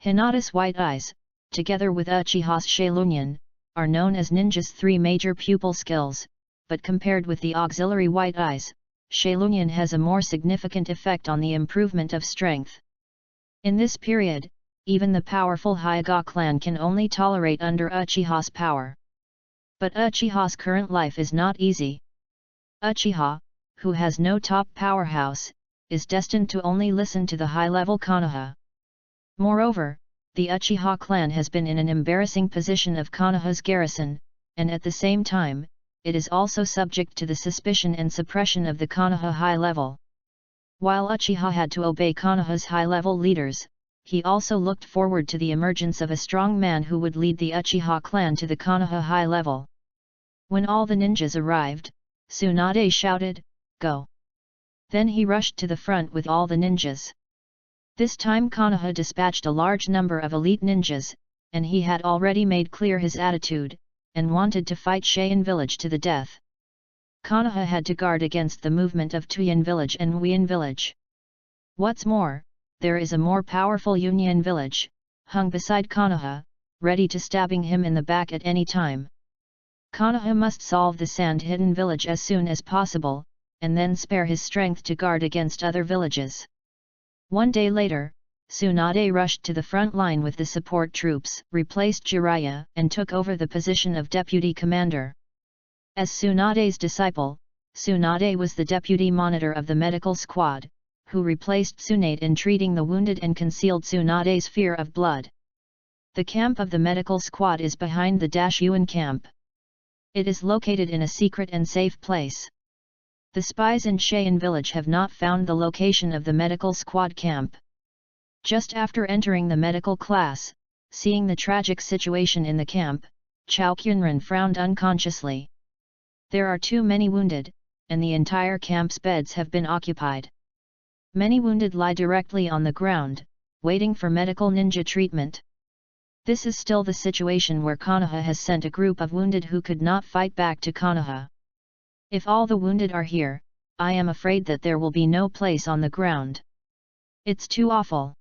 Hinata's white eyes, together with Uchiha's Shailunyan, are known as ninja's 3 major pupil skills, but compared with the auxiliary white eyes, Shailunyan has a more significant effect on the improvement of strength. In this period, even the powerful Hyuga clan can only tolerate under Uchiha's power. But Uchiha's current life is not easy. Uchiha, who has no top powerhouse, is destined to only listen to the high-level Konoha. Moreover, the Uchiha clan has been in an embarrassing position of Konoha's garrison, and at the same time, it is also subject to the suspicion and suppression of the Konoha high level. While Uchiha had to obey Konoha's high-level leaders, he also looked forward to the emergence of a strong man who would lead the Uchiha clan to the Konoha high level. When all the ninjas arrived, Tsunade shouted, "Go!" Then he rushed to the front with all the ninjas. This time Konoha dispatched a large number of elite ninjas, and he had already made clear his attitude, and wanted to fight Cheyenne village to the death. Konoha had to guard against the movement of Tuyen village and Wuyin village. What's more, there is a more powerful Union village, hung beside Konoha, ready to stabbing him in the back at any time. Konoha must solve the sand-hidden village as soon as possible, and then spare his strength to guard against other villages. One day later, Tsunade rushed to the front line with the support troops, replaced Jiraiya, and took over the position of deputy commander. As Tsunade's disciple, Tsunade was the deputy monitor of the medical squad, who replaced Tsunade in treating the wounded and concealed Tsunade's fear of blood. The camp of the medical squad is behind the Yuan camp. It is located in a secret and safe place. The spies in Cheyenne village have not found the location of the medical squad camp. Just after entering the medical class, seeing the tragic situation in the camp, Chao Qunren frowned unconsciously. There are too many wounded, and the entire camp's beds have been occupied. Many wounded lie directly on the ground, waiting for medical ninja treatment. This is still the situation where Konoha has sent a group of wounded who could not fight back to Konoha. If all the wounded are here, I am afraid that there will be no place on the ground. It's too awful.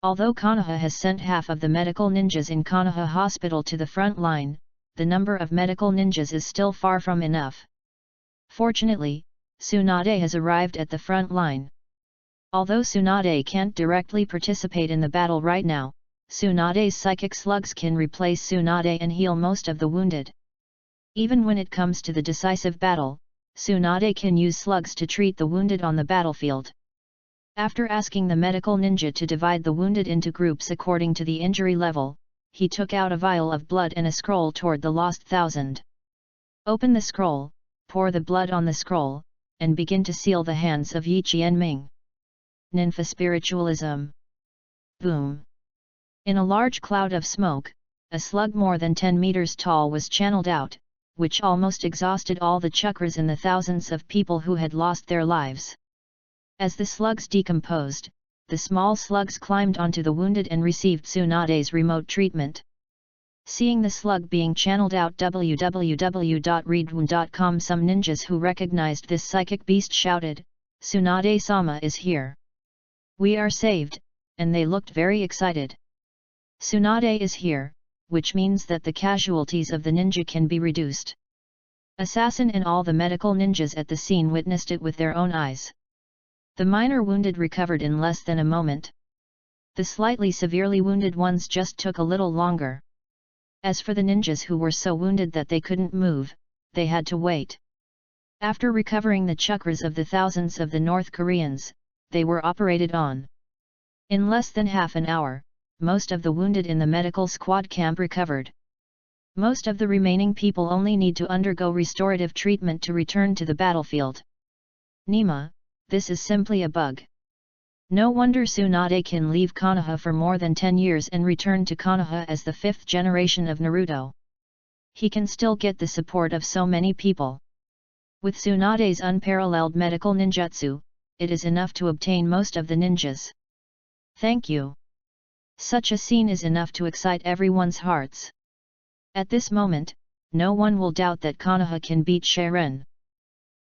Although Konoha has sent half of the medical ninjas in Konoha Hospital to the front line, the number of medical ninjas is still far from enough. Fortunately, Tsunade has arrived at the front line. Although Tsunade can't directly participate in the battle right now, Tsunade's psychic slugs can replace Tsunade and heal most of the wounded. Even when it comes to the decisive battle, Tsunade can use slugs to treat the wounded on the battlefield. After asking the medical ninja to divide the wounded into groups according to the injury level, he took out a vial of blood and a scroll toward the lost 1,000. Open the scroll, pour the blood on the scroll, and begin to seal the hands of Yi Qianming. Ninfa spiritualism. Boom! In a large cloud of smoke, a slug more than 10 meters tall was channeled out, which almost exhausted all the chakras in the thousands of people who had lost their lives. As the slugs decomposed, the small slugs climbed onto the wounded and received Tsunade's remote treatment. Seeing the slug being channeled out, www.readaloud.com, some ninjas who recognized this psychic beast shouted, "Tsunade-sama is here. We are saved," and they looked very excited. Tsunade is here, which means that the casualties of the ninja can be reduced. Assassin and all the medical ninjas at the scene witnessed it with their own eyes. The minor wounded recovered in less than a moment. The slightly severely wounded ones just took a little longer. As for the ninjas who were so wounded that they couldn't move, they had to wait. After recovering the chakras of the thousands of the North Koreans, they were operated on. In less than half an hour, most of the wounded in the medical squad camp recovered. Most of the remaining people only need to undergo restorative treatment to return to the battlefield. Nima, this is simply a bug. No wonder Tsunade can leave Konoha for more than 10 years and return to Konoha as the 5th generation of Naruto. He can still get the support of so many people. With Tsunade's unparalleled medical ninjutsu, it is enough to obtain most of the ninjas. Thank you. Such a scene is enough to excite everyone's hearts. At this moment, no one will doubt that Konoha can beat Sharin.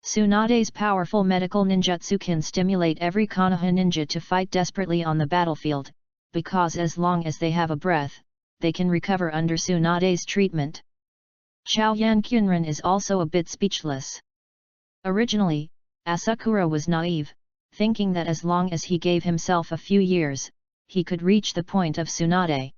Tsunade's powerful medical ninjutsu can stimulate every Konoha ninja to fight desperately on the battlefield, because as long as they have a breath, they can recover under Tsunade's treatment. Chaoyan Qunren is also a bit speechless. Originally, Asakura was naive, thinking that as long as he gave himself a few years, he could reach the point of Tsunade.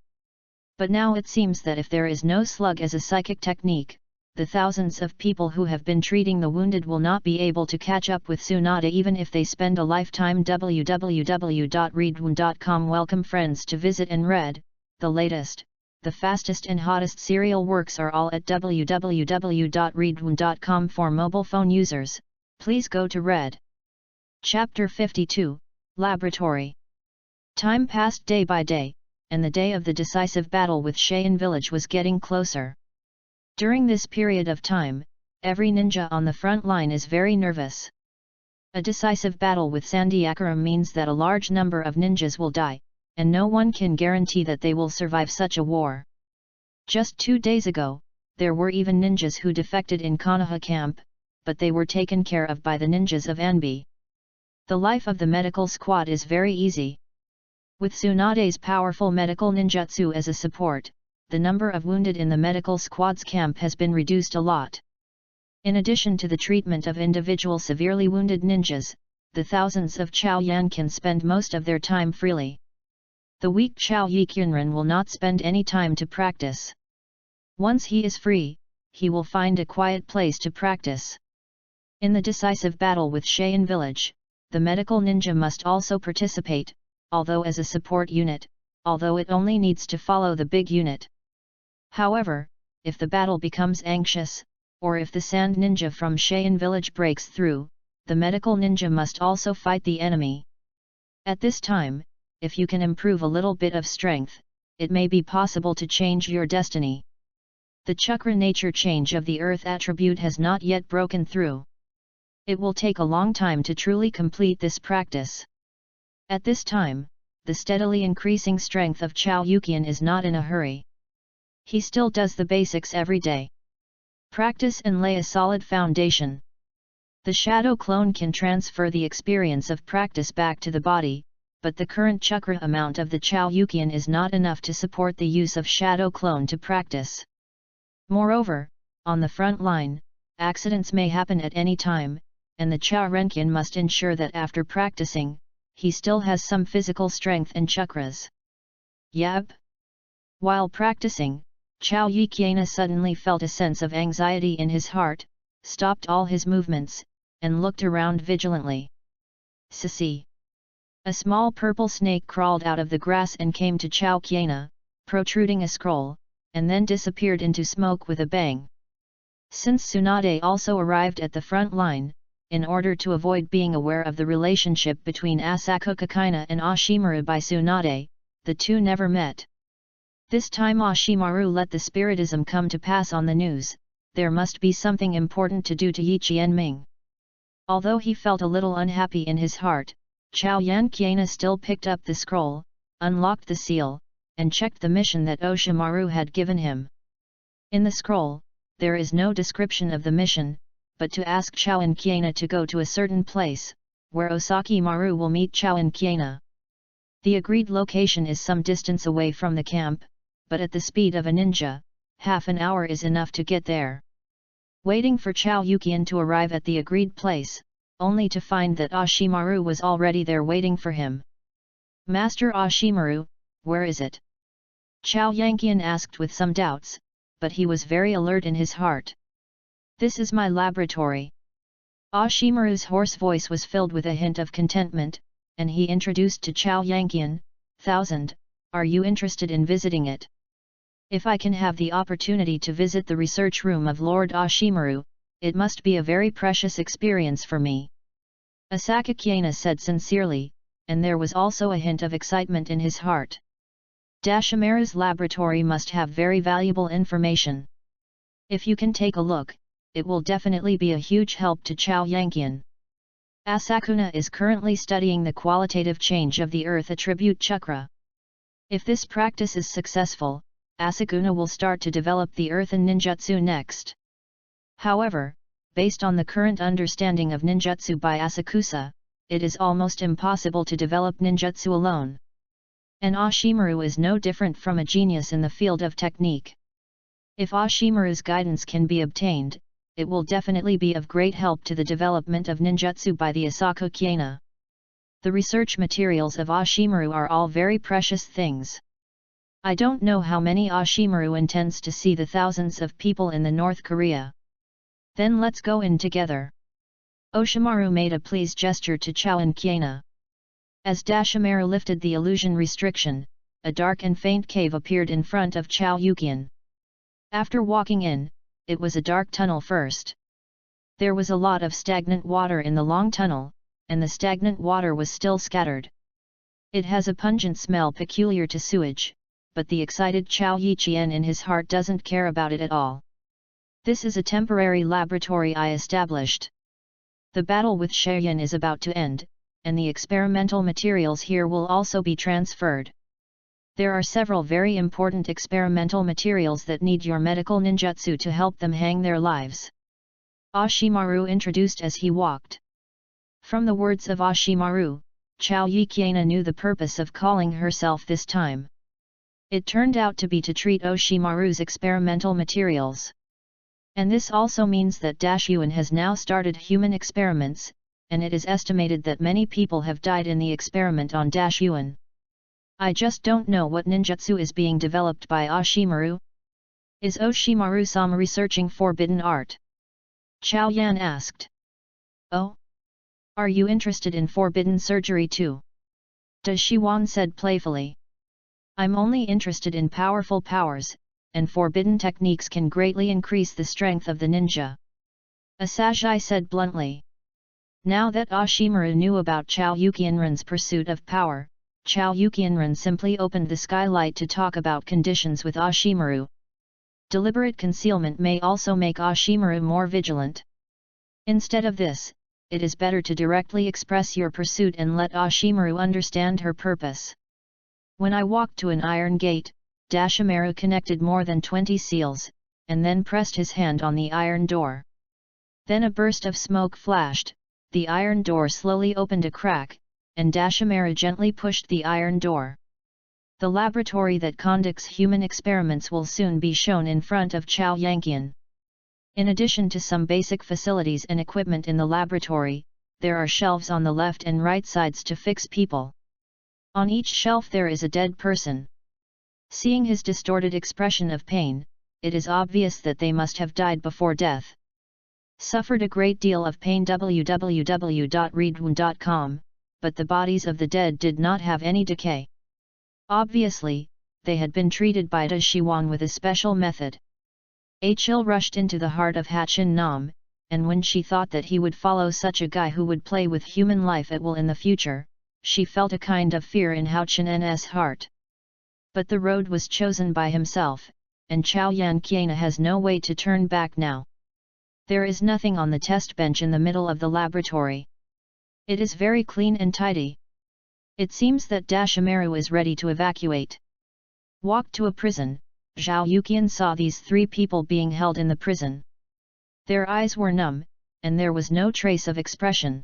But now it seems that if there is no slug as a psychic technique, the thousands of people who have been treating the wounded will not be able to catch up with Tsunade even if they spend a lifetime. www.readaloud.com. Welcome friends to visit and read, the latest, the fastest and hottest serial works are all at www.readaloud.com. For mobile phone users, please go to read. Chapter 52, Laboratory. Time passed day by day, and the day of the decisive battle with Cheyenne village was getting closer. During this period of time, every ninja on the front line is very nervous. A decisive battle with Sandiakaram means that a large number of ninjas will die, and no one can guarantee that they will survive such a war. Just 2 days ago, there were even ninjas who defected in Konoha camp, but they were taken care of by the ninjas of Anbi. The life of the medical squad is very easy. With Tsunade's powerful medical ninjutsu as a support, the number of wounded in the medical squad's camp has been reduced a lot. In addition to the treatment of individual severely wounded ninjas, the thousands of Chao Yan can spend most of their time freely. The weak Chao Yiqianren will not spend any time to practice. Once he is free, he will find a quiet place to practice. In the decisive battle with Cheyenne village, the medical ninja must also participate, although as a support unit, although it only needs to follow the big unit. However, if the battle becomes anxious, or if the sand ninja from Cheyenne village breaks through, the medical ninja must also fight the enemy. At this time, if you can improve a little bit of strength, it may be possible to change your destiny. The chakra nature change of the earth attribute has not yet broken through. It will take a long time to truly complete this practice. At this time, the steadily increasing strength of Chao Yuqian is not in a hurry. He still does the basics every day. Practice and lay a solid foundation. The shadow clone can transfer the experience of practice back to the body, but the current chakra amount of the Chao Yuqian is not enough to support the use of shadow clone to practice. Moreover, on the front line, accidents may happen at any time, and the Chao Renqian must ensure that after practicing, he still has some physical strength and chakras. Yap! While practicing, Chao Yiqiana suddenly felt a sense of anxiety in his heart, stopped all his movements, and looked around vigilantly. Sissy! A small purple snake crawled out of the grass and came to Chao Qiana, protruding a scroll, and then disappeared into smoke with a bang. Since Tsunade also arrived at the front line, in order to avoid being aware of the relationship between Asaku Kakina and Ashimaru by Tsunade, the two never met. This time Ashimaru let the spiritism come to pass on the news, there must be something important to do to Yi Qianming. Although he felt a little unhappy in his heart, Chao Yanqiana still picked up the scroll, unlocked the seal, and checked the mission that Oshimaru had given him. In the scroll, there is no description of the mission, but to ask Chao Yanqiana to go to a certain place, where Osaki Maru will meet Chao Yanqiana. The agreed location is some distance away from the camp, but at the speed of a ninja, half an hour is enough to get there. Waiting for Chao Yuqian to arrive at the agreed place, only to find that Ashimaru was already there waiting for him. Master Ashimaru, where is it? Chao Yanqian asked with some doubts, but he was very alert in his heart. This is my laboratory. Ashimaru's hoarse voice was filled with a hint of contentment, and he introduced to Chao Yanqian, "1000, are you interested in visiting it? If I can have the opportunity to visit the research room of Lord Ashimaru, it must be a very precious experience for me." Asaka Qiana said sincerely, and there was also a hint of excitement in his heart. Dashimaru's laboratory must have very valuable information. If you can take a look, it will definitely be a huge help to Chao Yanqian. Asakuna is currently studying the qualitative change of the earth attribute chakra. If this practice is successful, Asakuna will start to develop the earthen ninjutsu next. However, based on the current understanding of ninjutsu by Asakusa, it is almost impossible to develop ninjutsu alone. And Ashimaru is no different from a genius in the field of technique. If Ashimaru's guidance can be obtained, it will definitely be of great help to the development of ninjutsu by the Asaka Qiana. The research materials of Ashimaru are all very precious things. I don't know how many Ashimaru intends to see the thousands of people in the North Korea. Then let's go in together. Oshimaru made a pleased gesture to Chao Yanqiana. As Dashimaru lifted the illusion restriction, a dark and faint cave appeared in front of Chao Yuqian. After walking in, it was a dark tunnel first. There was a lot of stagnant water in the long tunnel, and the stagnant water was still scattered. It has a pungent smell peculiar to sewage, but the excited Chao Yiqian in his heart doesn't care about it at all. This is a temporary laboratory I established. The battle with Cheyenne is about to end, and the experimental materials here will also be transferred. There are several very important experimental materials that need your medical ninjutsu to help them hang their lives. Ashimaru introduced as he walked. From the words of Ashimaru, Chao Yiqiana knew the purpose of calling herself this time. It turned out to be to treat Oshimaru's experimental materials. And this also means that Yuan has now started human experiments, and it is estimated that many people have died in the experiment on Yuan. I just don't know what ninjutsu is being developed by Oshimaru. Is Oshimaru-sama researching forbidden art? Chao Yan asked. Oh? Are you interested in forbidden surgery too? Shiwan said playfully. I'm only interested in powerful powers, and forbidden techniques can greatly increase the strength of the ninja. Asajai said bluntly. Now that Oshimaru knew about Chao Yuqianren's pursuit of power, Chao Yuqianren simply opened the skylight to talk about conditions with Oshimaru. Deliberate concealment may also make Oshimaru more vigilant. Instead of this, it is better to directly express your pursuit and let Oshimaru understand her purpose. When I walked to an iron gate, Dashimaru connected more than 20 seals, and then pressed his hand on the iron door. Then a burst of smoke flashed, the iron door slowly opened a crack, and Dashimaru gently pushed the iron door. The laboratory that conducts human experiments will soon be shown in front of Chao Yanqian. In addition to some basic facilities and equipment in the laboratory, there are shelves on the left and right sides to fix people. On each shelf there is a dead person. Seeing his distorted expression of pain, it is obvious that they must have died before death. Suffered a great deal of pain www.readaloud.com, but the bodies of the dead did not have any decay. Obviously, they had been treated by Da Shiwan with a special method. A chill rushed into the heart of Hatchin Nam, and when she thought that he would follow such a guy who would play with human life at will in the future, she felt a kind of fear in Hatchin's heart. But the road was chosen by himself, and Chao Yanqiana has no way to turn back now. There is nothing on the test bench in the middle of the laboratory. It is very clean and tidy. It seems that Dashimaru is ready to evacuate. Walked to a prison, Zhao Yuqian saw these three people being held in the prison. Their eyes were numb, and there was no trace of expression.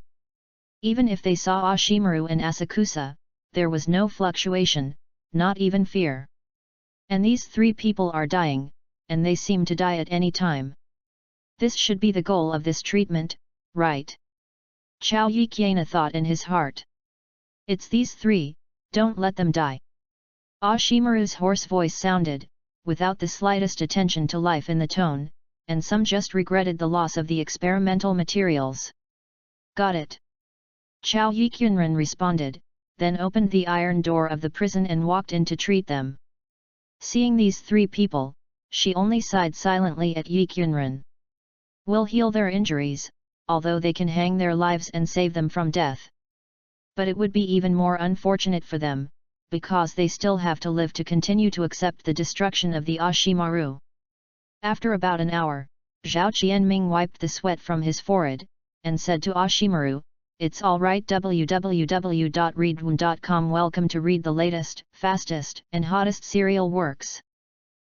Even if they saw Oshimaru and Asakusa, there was no fluctuation, not even fear. And these three people are dying, and they seem to die at any time. This should be the goal of this treatment, right? Chao Yiqiana thought in his heart. It's these three, don't let them die. Oshimaru's hoarse voice sounded, without the slightest attention to life in the tone, and some just regretted the loss of the experimental materials. Got it. Chao Yiqianren responded, then opened the iron door of the prison and walked in to treat them. Seeing these three people, she only sighed silently at Yiqianren. Will heal their injuries, although they can hang their lives and save them from death. But it would be even more unfortunate for them, because they still have to live to continue to accept the destruction of the Oshimaru. After about an hour, Zhao Qianming wiped the sweat from his forehead, and said to Oshimaru, "It's alright www.readaloud.com. Welcome to read the latest, fastest, and hottest serial works.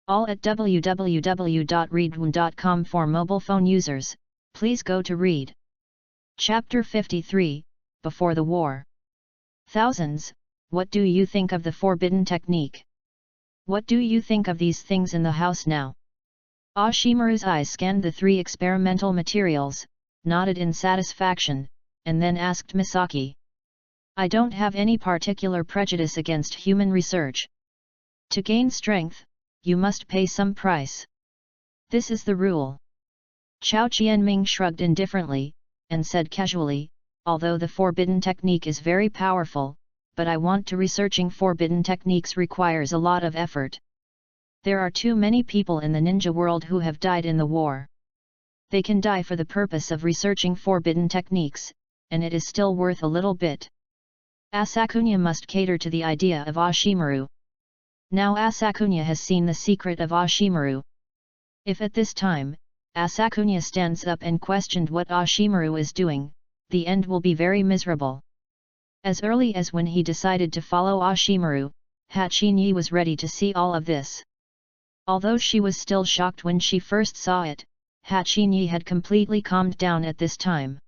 All at www.readaloud.com for mobile phone users, please go to read." Chapter 53, Before the War. Thousands, what do you think of the forbidden technique? What do you think of these things in the house now? Oshimaru's eyes scanned the three experimental materials, nodded in satisfaction, and then asked Misaki. I don't have any particular prejudice against human research. To gain strength, you must pay some price. This is the rule. Chao Qianming shrugged indifferently, and said casually, although the forbidden technique is very powerful, but I want to researching forbidden techniques requires a lot of effort. There are too many people in the ninja world who have died in the war. They can die for the purpose of researching forbidden techniques, and it is still worth a little bit. Asakunya must cater to the idea of Oshimaru. Now Asakunya has seen the secret of Oshimaru. If at this time, Asakunya stands up and questioned what Oshimaru is doing, the end will be very miserable. As early as when he decided to follow Oshimaru, Hachinyi was ready to see all of this. Although she was still shocked when she first saw it, Hachinyi had completely calmed down at this time.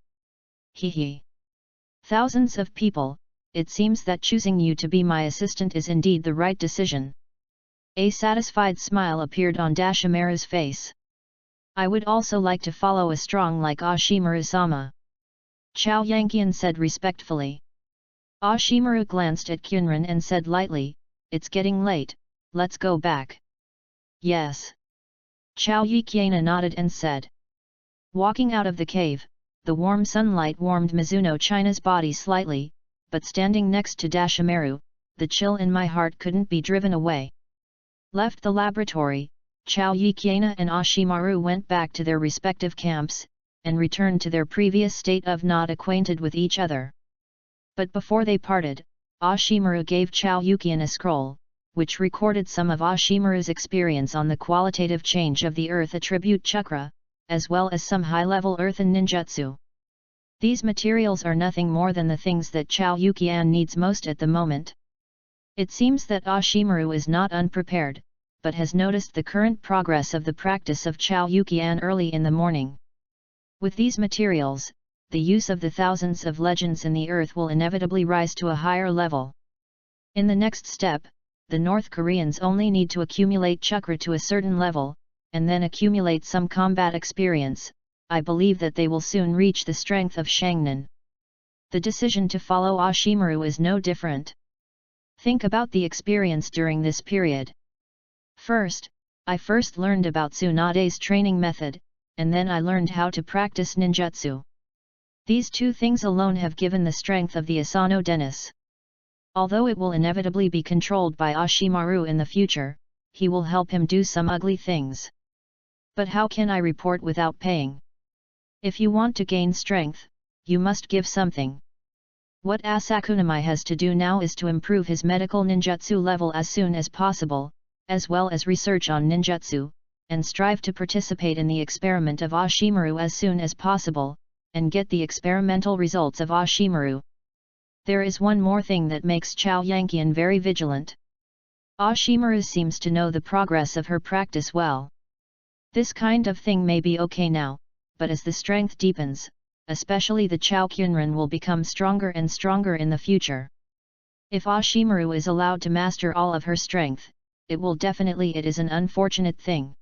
Thousands of people, it seems that choosing you to be my assistant is indeed the right decision. A satisfied smile appeared on Dashimaru's face. I would also like to follow a strong like Ashimaru-sama. Chao Yanqian said respectfully. Ashimaru glanced at Kyunran and said lightly, it's getting late, let's go back. Yes. Chao Yiqiana nodded and said. Walking out of the cave, the warm sunlight warmed Mizuno China's body slightly, but standing next to Dashimaru, the chill in my heart couldn't be driven away. Left the laboratory, Chao Yiqiana and Ashimaru went back to their respective camps, and returned to their previous state of not acquainted with each other. But before they parted, Ashimaru gave Chao Yiqian a scroll, which recorded some of Ashimaru's experience on the qualitative change of the Earth attribute chakra, as well as some high-level earthen ninjutsu. These materials are nothing more than the things that Chao Yiqian needs most at the moment. It seems that Ashimaru is not unprepared, but has noticed the current progress of the practice of Chao Yiqian early in the morning. With these materials, the use of the thousands of legends in the earth will inevitably rise to a higher level. In the next step, the North Koreans only need to accumulate chakra to a certain level, and then accumulate some combat experience. I believe that they will soon reach the strength of Shangnan. The decision to follow Ashimaru is no different. Think about the experience during this period. First, I learned about Tsunade's training method, and then I learned how to practice ninjutsu. These two things alone have given the strength of the Asano Dennis. Although it will inevitably be controlled by Ashimaru in the future, he will help him do some ugly things. But how can I report without paying? If you want to gain strength, you must give something. What Asakunami has to do now is to improve his medical ninjutsu level as soon as possible, as well as research on ninjutsu, and strive to participate in the experiment of Ashimaru as soon as possible, and get the experimental results of Ashimaru. There is one more thing that makes Chao Yanqian very vigilant. Ashimaru seems to know the progress of her practice well. This kind of thing may be okay now, but as the strength deepens, especially the Chao Kyunran will become stronger and stronger in the future. If Ashimaru is allowed to master all of her strength, it is an unfortunate thing.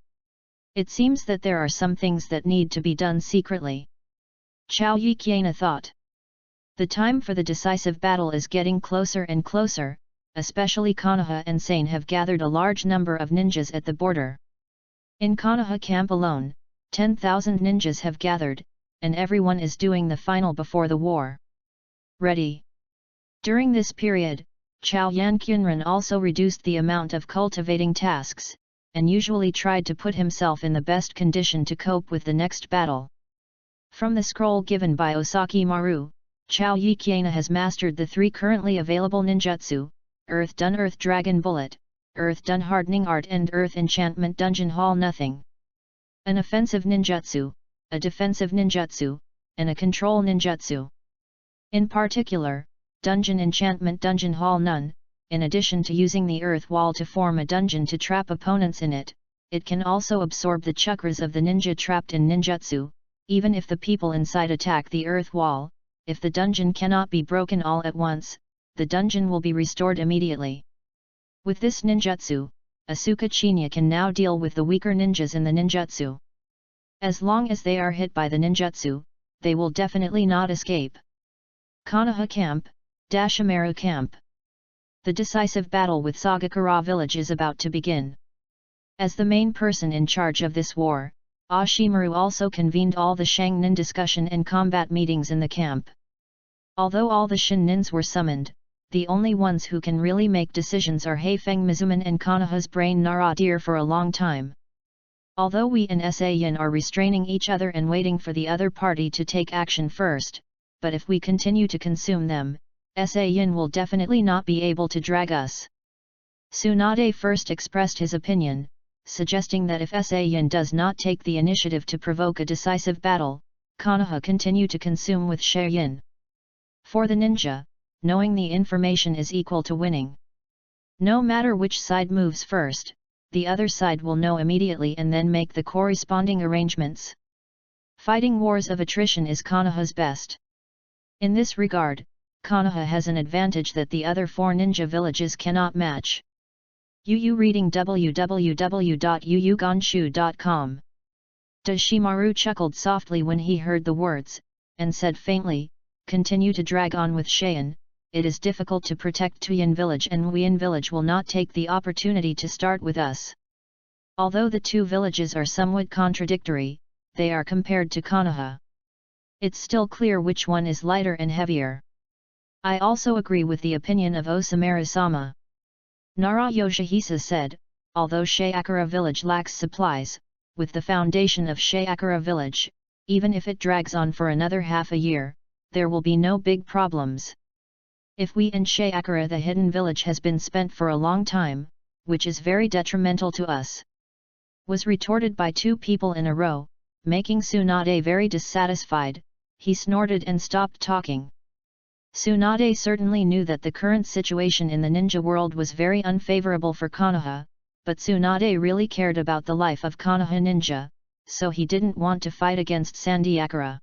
It seems that there are some things that need to be done secretly. Chao Yiqiana thought. The time for the decisive battle is getting closer and closer, especially Konoha and Sane have gathered a large number of ninjas at the border. In Konoha camp alone, 10,000 ninjas have gathered, and everyone is doing the final before the war. Ready. During this period, Chao Yanqian also reduced the amount of cultivating tasks, and usually tried to put himself in the best condition to cope with the next battle. From the scroll given by Osaki Maru, Chao Yiqiana has mastered the 3 currently available ninjutsu: Earth Done Earth Dragon Bullet, Earth Done Hardening Art and Earth Enchantment Dungeon Hall Nothing. An offensive ninjutsu, a defensive ninjutsu, and a control ninjutsu. In particular, Dungeon Enchantment Dungeon Hall None, in addition to using the earth wall to form a dungeon to trap opponents in it, it can also absorb the chakras of the ninja trapped in ninjutsu, even if the people inside attack the earth wall. If the dungeon cannot be broken all at once, the dungeon will be restored immediately. With this ninjutsu, Asuka Chinya can now deal with the weaker ninjas in the ninjutsu. As long as they are hit by the ninjutsu, they will definitely not escape. Konoha Camp, Dashimaru Camp. The decisive battle with Sagakura village is about to begin. As the main person in charge of this war, Ashimaru also convened all the Shangnin discussion and combat meetings in the camp. Although all the Shinnins were summoned, the only ones who can really make decisions are Haifeng Mizuman and Konoha's brain Naradir for a long time. Although we and Sa-yin are restraining each other and waiting for the other party to take action first, but if we continue to consume them, Sa-yin will definitely not be able to drag us. Tsunade first expressed his opinion, suggesting that if Sa-yin does not take the initiative to provoke a decisive battle, Konoha continue to consume with She-yin. For the ninja, knowing the information is equal to winning. No matter which side moves first, the other side will know immediately and then make the corresponding arrangements. Fighting wars of attrition is Konoha's best. In this regard, Konoha has an advantage that the other 4 ninja villages cannot match. Yu reading www.yuyugonshu.com. Dashimaru chuckled softly when he heard the words, and said faintly, "Continue to drag on with Cheyenne. It is difficult to protect Tuyin village, and Wuyin village will not take the opportunity to start with us." Although the 2 villages are somewhat contradictory, they are compared to Konoha. It's still clear which one is lighter and heavier. I also agree with the opinion of Osamaru-sama. Nara Yoshihisa said, although Shiakura village lacks supplies, with the foundation of Shiakura village, even if it drags on for another half a year, there will be no big problems. If we in Shiakura, the hidden village has been spent for a long time, which is very detrimental to us. Was retorted by 2 people in a row, making Tsunade very dissatisfied. He snorted and stopped talking. Tsunade certainly knew that the current situation in the ninja world was very unfavorable for Konoha, but Tsunade really cared about the life of Konoha ninja, so he didn't want to fight against Sandiakura.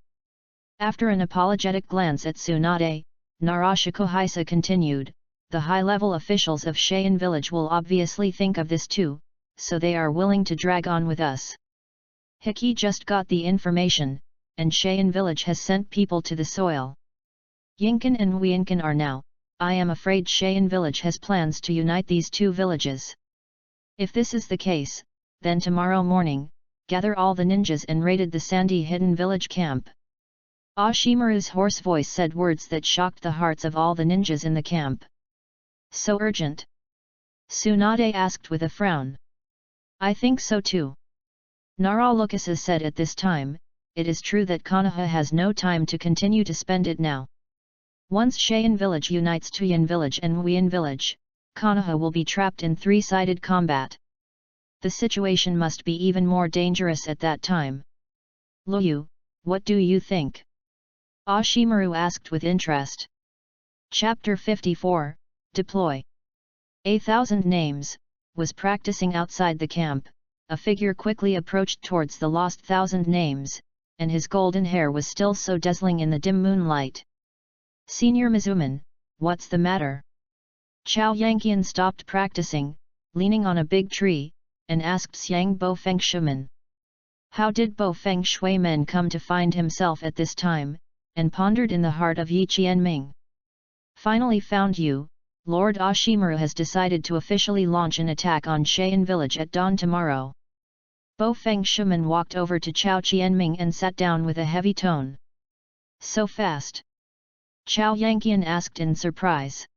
After an apologetic glance at Tsunade, Narashikohisa continued, "The high-level officials of Cheyenne village will obviously think of this too, so they are willing to drag on with us. Hiki just got the information, and Cheyenne village has sent people to the soil. Yinkan and Wiinkan are now. I am afraid Cheyenne village has plans to unite these 2 villages. If this is the case, then tomorrow morning, gather all the ninjas and raided the Sandy hidden village camp." Ashimaru's hoarse voice said words that shocked the hearts of all the ninjas in the camp. "So urgent?" Tsunade asked with a frown. "I think so too." Nara Lukasa said at this time, "It is true that Konoha has no time to continue to spend it now. Once Cheyenne village unites Tuyin village and Wuyin village, Konoha will be trapped in 3-sided combat. The situation must be even more dangerous at that time. Luyu, what do you think?" Ashimaru asked with interest. Chapter 54, Deploy. 1,000 Names, was practicing outside the camp. A figure quickly approached towards the lost 1,000 Names, and his golden hair was still so dazzling in the dim moonlight. "Senior Mizuman, what's the matter?" Chao Yanqian stopped practicing, leaning on a big tree, and asked Xiang Bo Feng Shuimen. How did Bo Feng Shuimen come to find himself at this time, and pondered in the heart of Yi Qianming. "Finally found you, Lord Ashimaru has decided to officially launch an attack on Cheyenne village at dawn tomorrow." Bo Feng Shuimen walked over to Chao Qianming and sat down with a heavy tone. "So fast?" Chao Yanqian asked in surprise.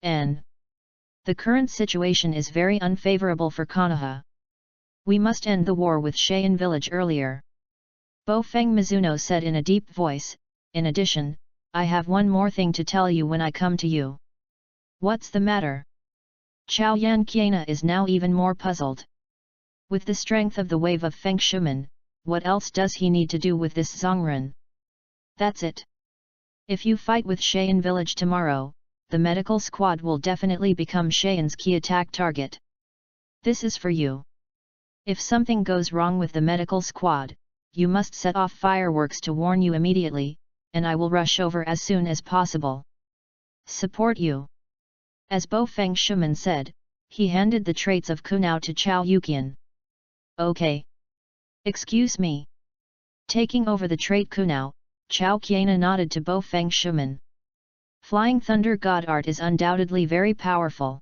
The current situation is very unfavorable for Konoha. We must end the war with Cheyenne village earlier." Bo Feng Mizuno said in a deep voice. "In addition, I have one more thing to tell you when I come to you." "What's the matter?" Chao Yanqian is now even more puzzled. With the strength of the wave of Feng Shuimen, what else does he need to do with this Zhongren? "That's it. If you fight with Cheyenne village tomorrow, the medical squad will definitely become Cheyenne's key attack target. This is for you. If something goes wrong with the medical squad, you must set off fireworks to warn you immediately, and I will rush over as soon as possible. Support you." As Bo Feng Shuimen said, he handed the traits of Kunao to Chao Yuqian. "Okay. Excuse me." Taking over the trait Kunao, Chao Qiana nodded to Bo Feng Shuimen. Flying Thunder God art is undoubtedly very powerful.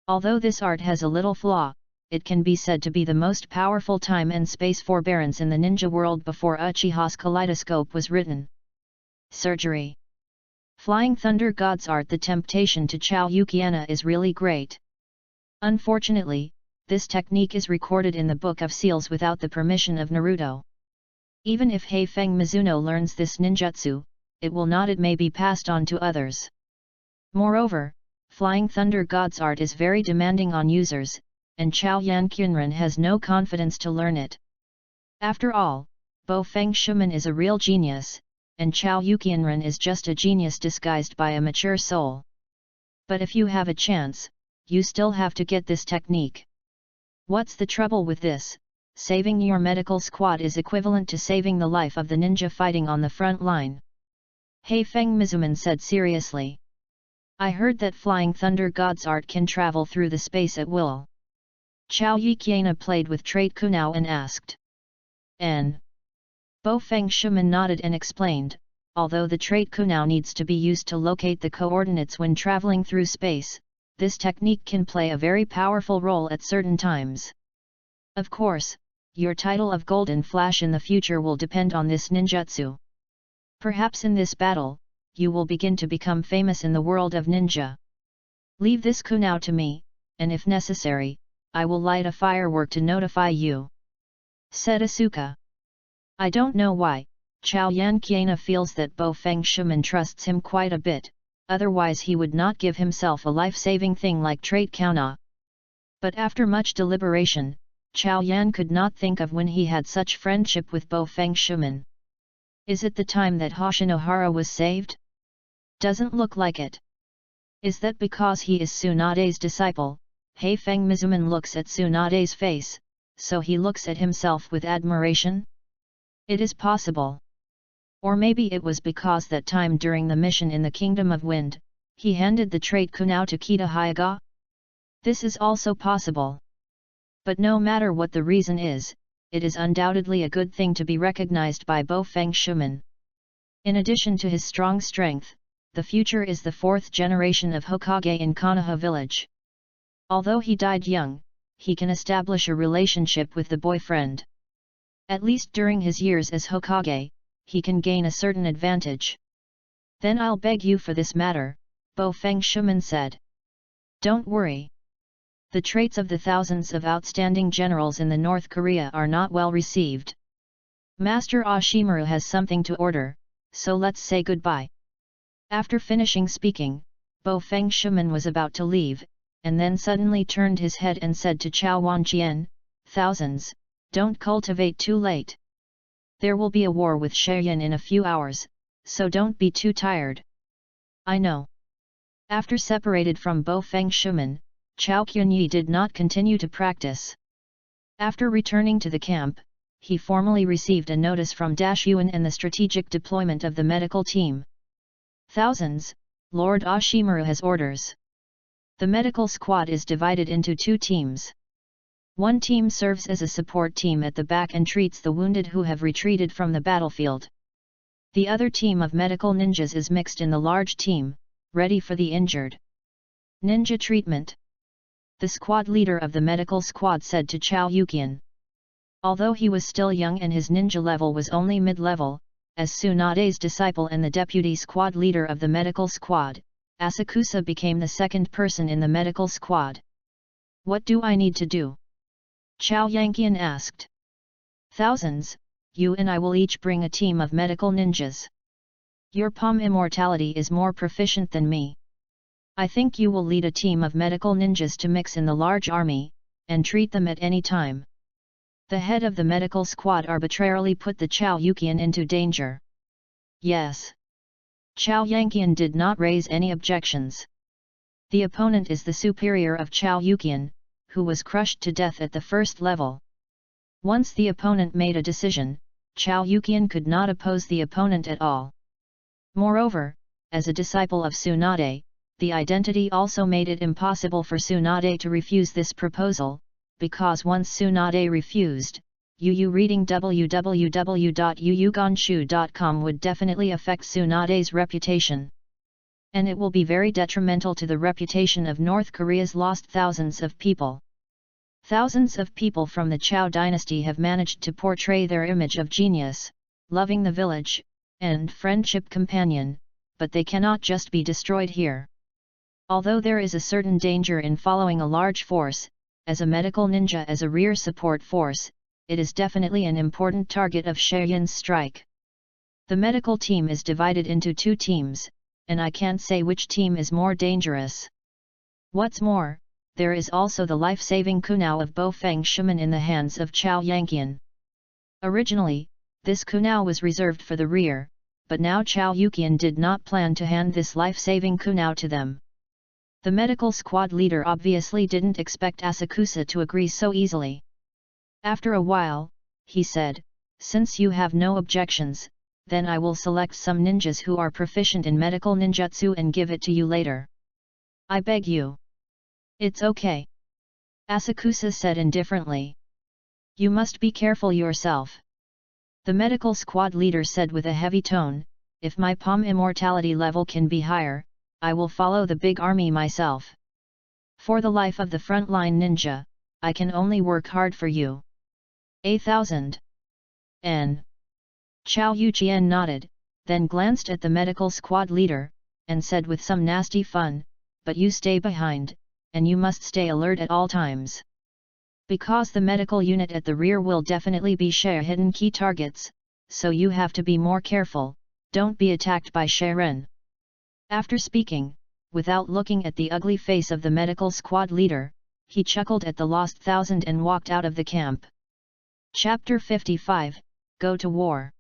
Although this art has a little flaw, it can be said to be the most powerful time and space forbearance in the ninja world before Uchiha's kaleidoscope was written. Surgery. Flying Thunder God's art. The temptation to Chao Yuqiana is really great. Unfortunately, this technique is recorded in the Book of Seals without the permission of Naruto. Even if Heifeng Mizuno learns this ninjutsu, it may be passed on to others. Moreover, Flying Thunder God's art is very demanding on users, and Chao Yanqian has no confidence to learn it. After all, Bo Feng Shuimen is a real genius, and Chao Yuqian is just a genius disguised by a mature soul. But if you have a chance, you still have to get this technique. What's the trouble with this? Saving your medical squad is equivalent to saving the life of the ninja fighting on the front line. He Feng Mizuman said seriously. I heard that flying thunder god's art can travel through the space at will. Chao Yiqiana played with trait Kunao and asked. N. Bo Feng Shuman nodded and explained, although the trait Kunao needs to be used to locate the coordinates when traveling through space, this technique can play a very powerful role at certain times. Of course, your title of Golden Flash in the future will depend on this ninjutsu. Perhaps in this battle, you will begin to become famous in the world of ninja. Leave this Kunao to me, and if necessary, I will light a firework to notify you," said Asuka. I don't know why, Chao Yanqiana feels that Bo Feng Shuman trusts him quite a bit, otherwise he would not give himself a life-saving thing like trait Kauna. But after much deliberation, Chao Yan could not think of when he had such friendship with Bo Feng Shuman. Is it the time that Hoshinohara was saved? Doesn't look like it. Is that because he is Tsunade's disciple? He Feng Mizuman looks at Tsunade's face, so he looks at himself with admiration? It is possible. Or maybe it was because that time during the mission in the Kingdom of Wind, he handed the trait Kunao to Kita Hyaga? This is also possible. But no matter what the reason is, it is undoubtedly a good thing to be recognized by Bo Feng Shuman. In addition to his strong strength, the future is the fourth generation of Hokage in Konoha village. Although he died young, he can establish a relationship with the boyfriend. At least during his years as Hokage, he can gain a certain advantage. Then I'll beg you for this matter, Bo Feng Shuman said. Don't worry. The traits of the thousands of outstanding generals in the North Korea are not well received. Master Ashimaru has something to order, so let's say goodbye. After finishing speaking, Bo Feng Shuman was about to leave, and then suddenly turned his head and said to Chao Wanqian, "Thousands, don't cultivate too late. There will be a war with Sheyan in a few hours, so don't be too tired." I know. After separated from Bo Feng Shuman, Chao Qunyi did not continue to practice. After returning to the camp, he formally received a notice from Yuan and the strategic deployment of the medical team. Thousands, Lord Ashimaru has orders. The medical squad is divided into two teams. One team serves as a support team at the back and treats the wounded who have retreated from the battlefield. The other team of medical ninjas is mixed in the large team, ready for the injured. Ninja treatment. The squad leader of the medical squad said to Chao Yuqian. Although he was still young and his ninja level was only mid-level, as Tsunade's disciple and the deputy squad leader of the medical squad, Asakusa became the second person in the medical squad. What do I need to do? Chao Yanqian asked. Thousands, you and I will each bring a team of medical ninjas. Your palm immortality is more proficient than me. I think you will lead a team of medical ninjas to mix in the large army, and treat them at any time. The head of the medical squad arbitrarily put the Chao Yuqian into danger. Yes. Chao Yanqian did not raise any objections. The opponent is the superior of Chao Yuqian, who was crushed to death at the first level. Once the opponent made a decision, Chao Yuqian could not oppose the opponent at all. Moreover, as a disciple of Tsunade, the identity also made it impossible for Tsunade to refuse this proposal, because once Tsunade refused, reading www.yuyugonshu.com would definitely affect Tsunade's reputation. And it will be very detrimental to the reputation of North Korea's lost thousands of people. Thousands of people from the Chao dynasty have managed to portray their image of genius, loving the village, and friendship companion, but they cannot just be destroyed here. Although there is a certain danger in following a large force, as a medical ninja as a rear support force, it is definitely an important target of Sheyan's strike. The medical team is divided into two teams, and I can't say which team is more dangerous. What's more, there is also the life-saving kunao of Bo Feng Shuman in the hands of Chao Yanqian. Originally, this kunao was reserved for the rear, but now Chao Yuqian did not plan to hand this life-saving kunao to them. The medical squad leader obviously didn't expect Asakusa to agree so easily. After a while, he said, since you have no objections, then I will select some ninjas who are proficient in medical ninjutsu and give it to you later. I beg you. It's okay. Asakusa said indifferently. You must be careful yourself. The medical squad leader said with a heavy tone, if my palm immortality level can be higher, I will follow the big army myself. For the life of the frontline ninja, I can only work hard for you. 1,000. N. Chao Yuqian nodded, then glanced at the medical squad leader, and said with some nasty fun, but you stay behind, and you must stay alert at all times. Because the medical unit at the rear will definitely be hidden key targets, so you have to be more careful, don't be attacked by Sharon. After speaking, without looking at the ugly face of the medical squad leader, he chuckled at the lost 1,000 and walked out of the camp. Chapter 55, Go to War.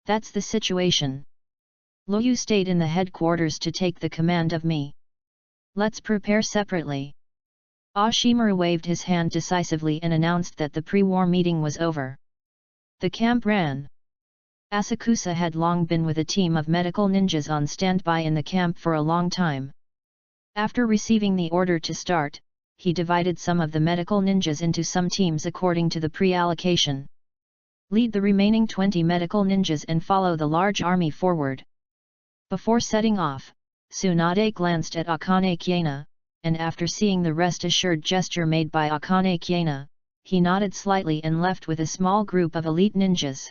That's the situation. Luoyu stayed in the headquarters to take the command of me. Let's prepare separately. Ashimaru waved his hand decisively and announced that the pre-war meeting was over. The camp ran. Asakusa had long been with a team of medical ninjas on standby in the camp for a long time. After receiving the order to start, he divided some of the medical ninjas into some teams according to the pre-allocation. Lead the remaining 20 medical ninjas and follow the large army forward. Before setting off, Tsunade glanced at Akane Kiena, and after seeing the rest-assured gesture made by Akane Kiena, he nodded slightly and left with a small group of elite ninjas.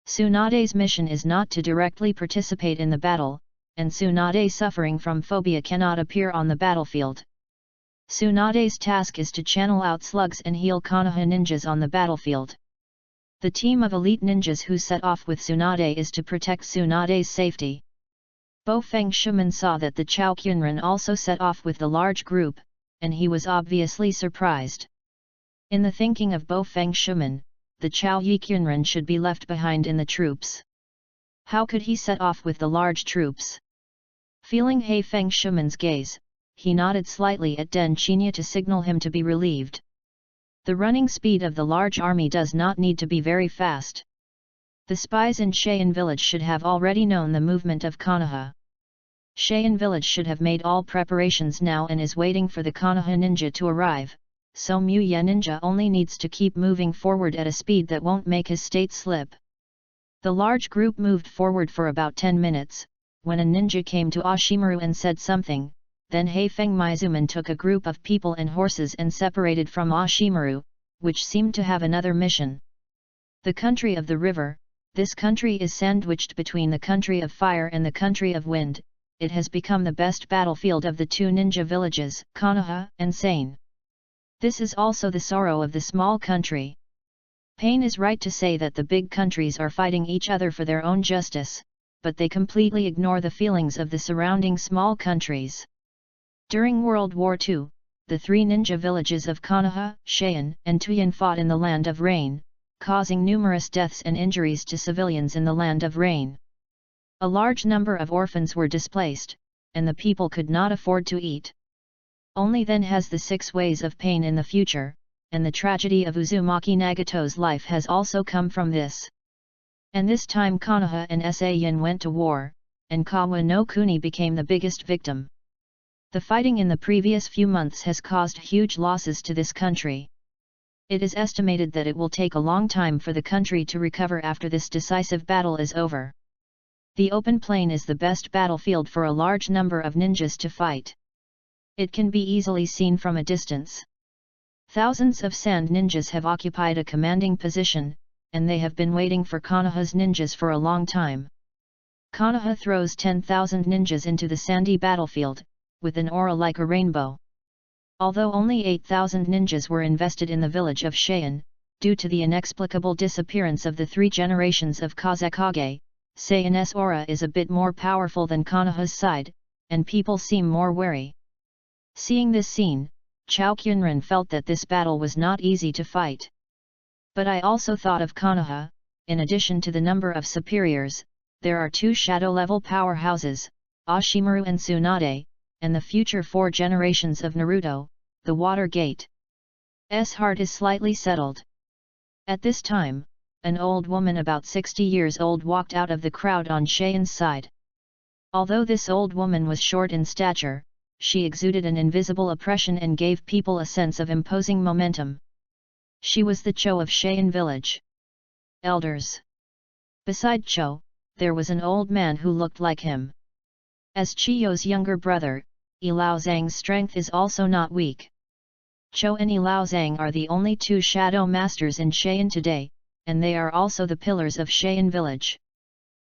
Tsunade's mission is not to directly participate in the battle, and Tsunade suffering from phobia cannot appear on the battlefield. Tsunade's task is to channel out slugs and heal Konoha ninjas on the battlefield. The team of elite ninjas who set off with Tsunade is to protect Tsunade's safety. Bo Feng Shuman saw that the Chao Kyunran also set off with the large group, and he was obviously surprised. In the thinking of Bo Feng Shuman, the Chao Yi Kyunran should be left behind in the troops. How could he set off with the large troops? Feeling He Feng Shuman's gaze, he nodded slightly at Den Qinya to signal him to be relieved. The running speed of the large army does not need to be very fast. The spies in Cheyenne village should have already known the movement of Konoha. Cheyenne village should have made all preparations now and is waiting for the Konoha ninja to arrive, so Muya ninja only needs to keep moving forward at a speed that won't make his state slip. The large group moved forward for about 10 minutes, when a ninja came to Ashimaru and said something, then Heifeng Maizuman took a group of people and horses and separated from Ashimaru, which seemed to have another mission. The country of the river. This country is sandwiched between the country of fire and the country of wind. It has become the best battlefield of the two ninja villages, Konoha and Sane. This is also the sorrow of the small country. Pain is right to say that the big countries are fighting each other for their own justice, but they completely ignore the feelings of the surrounding small countries. During World War II, the three ninja villages of Konoha, Cheyenne, and Tuyen fought in the Land of Rain, causing numerous deaths and injuries to civilians in the Land of Rain. A large number of orphans were displaced, and the people could not afford to eat. Only then has the 6 ways of pain in the future, and the tragedy of Uzumaki Nagato's life has also come from this. And this time Konoha and Saiyan went to war, and Kawa no Kuni became the biggest victim. The fighting in the previous few months has caused huge losses to this country. It is estimated that it will take a long time for the country to recover after this decisive battle is over. The open plain is the best battlefield for a large number of ninjas to fight. It can be easily seen from a distance. Thousands of sand ninjas have occupied a commanding position, and they have been waiting for Konoha's ninjas for a long time. Konoha throws 10,000 ninjas into the sandy battlefield, with an aura like a rainbow. Although only 8,000 ninjas were invested in the village of Cheyenne, due to the inexplicable disappearance of the 3 generations of Kazekage, Cheyenne's aura is a bit more powerful than Konoha's side, and people seem more wary. Seeing this scene, Chao Kyunran felt that this battle was not easy to fight. But I also thought of Konoha. In addition to the number of superiors, there are 2 shadow-level powerhouses, Ashimaru and Tsunade, and the future 4 generations of Naruto, the Water Gate's heart is slightly settled. At this time, an old woman about 60 years old walked out of the crowd on Cheyen's side. Although this old woman was short in stature, she exuded an invisible oppression and gave people a sense of imposing momentum. She was the Cho of Cheyen village. Elders. Beside Cho, there was an old man who looked like him. As Chiyo's younger brother, Ilao Zhang's strength is also not weak. Cho and Ilao Zhang are the only two shadow masters in Cheyen today, and they are also the pillars of Cheyen village.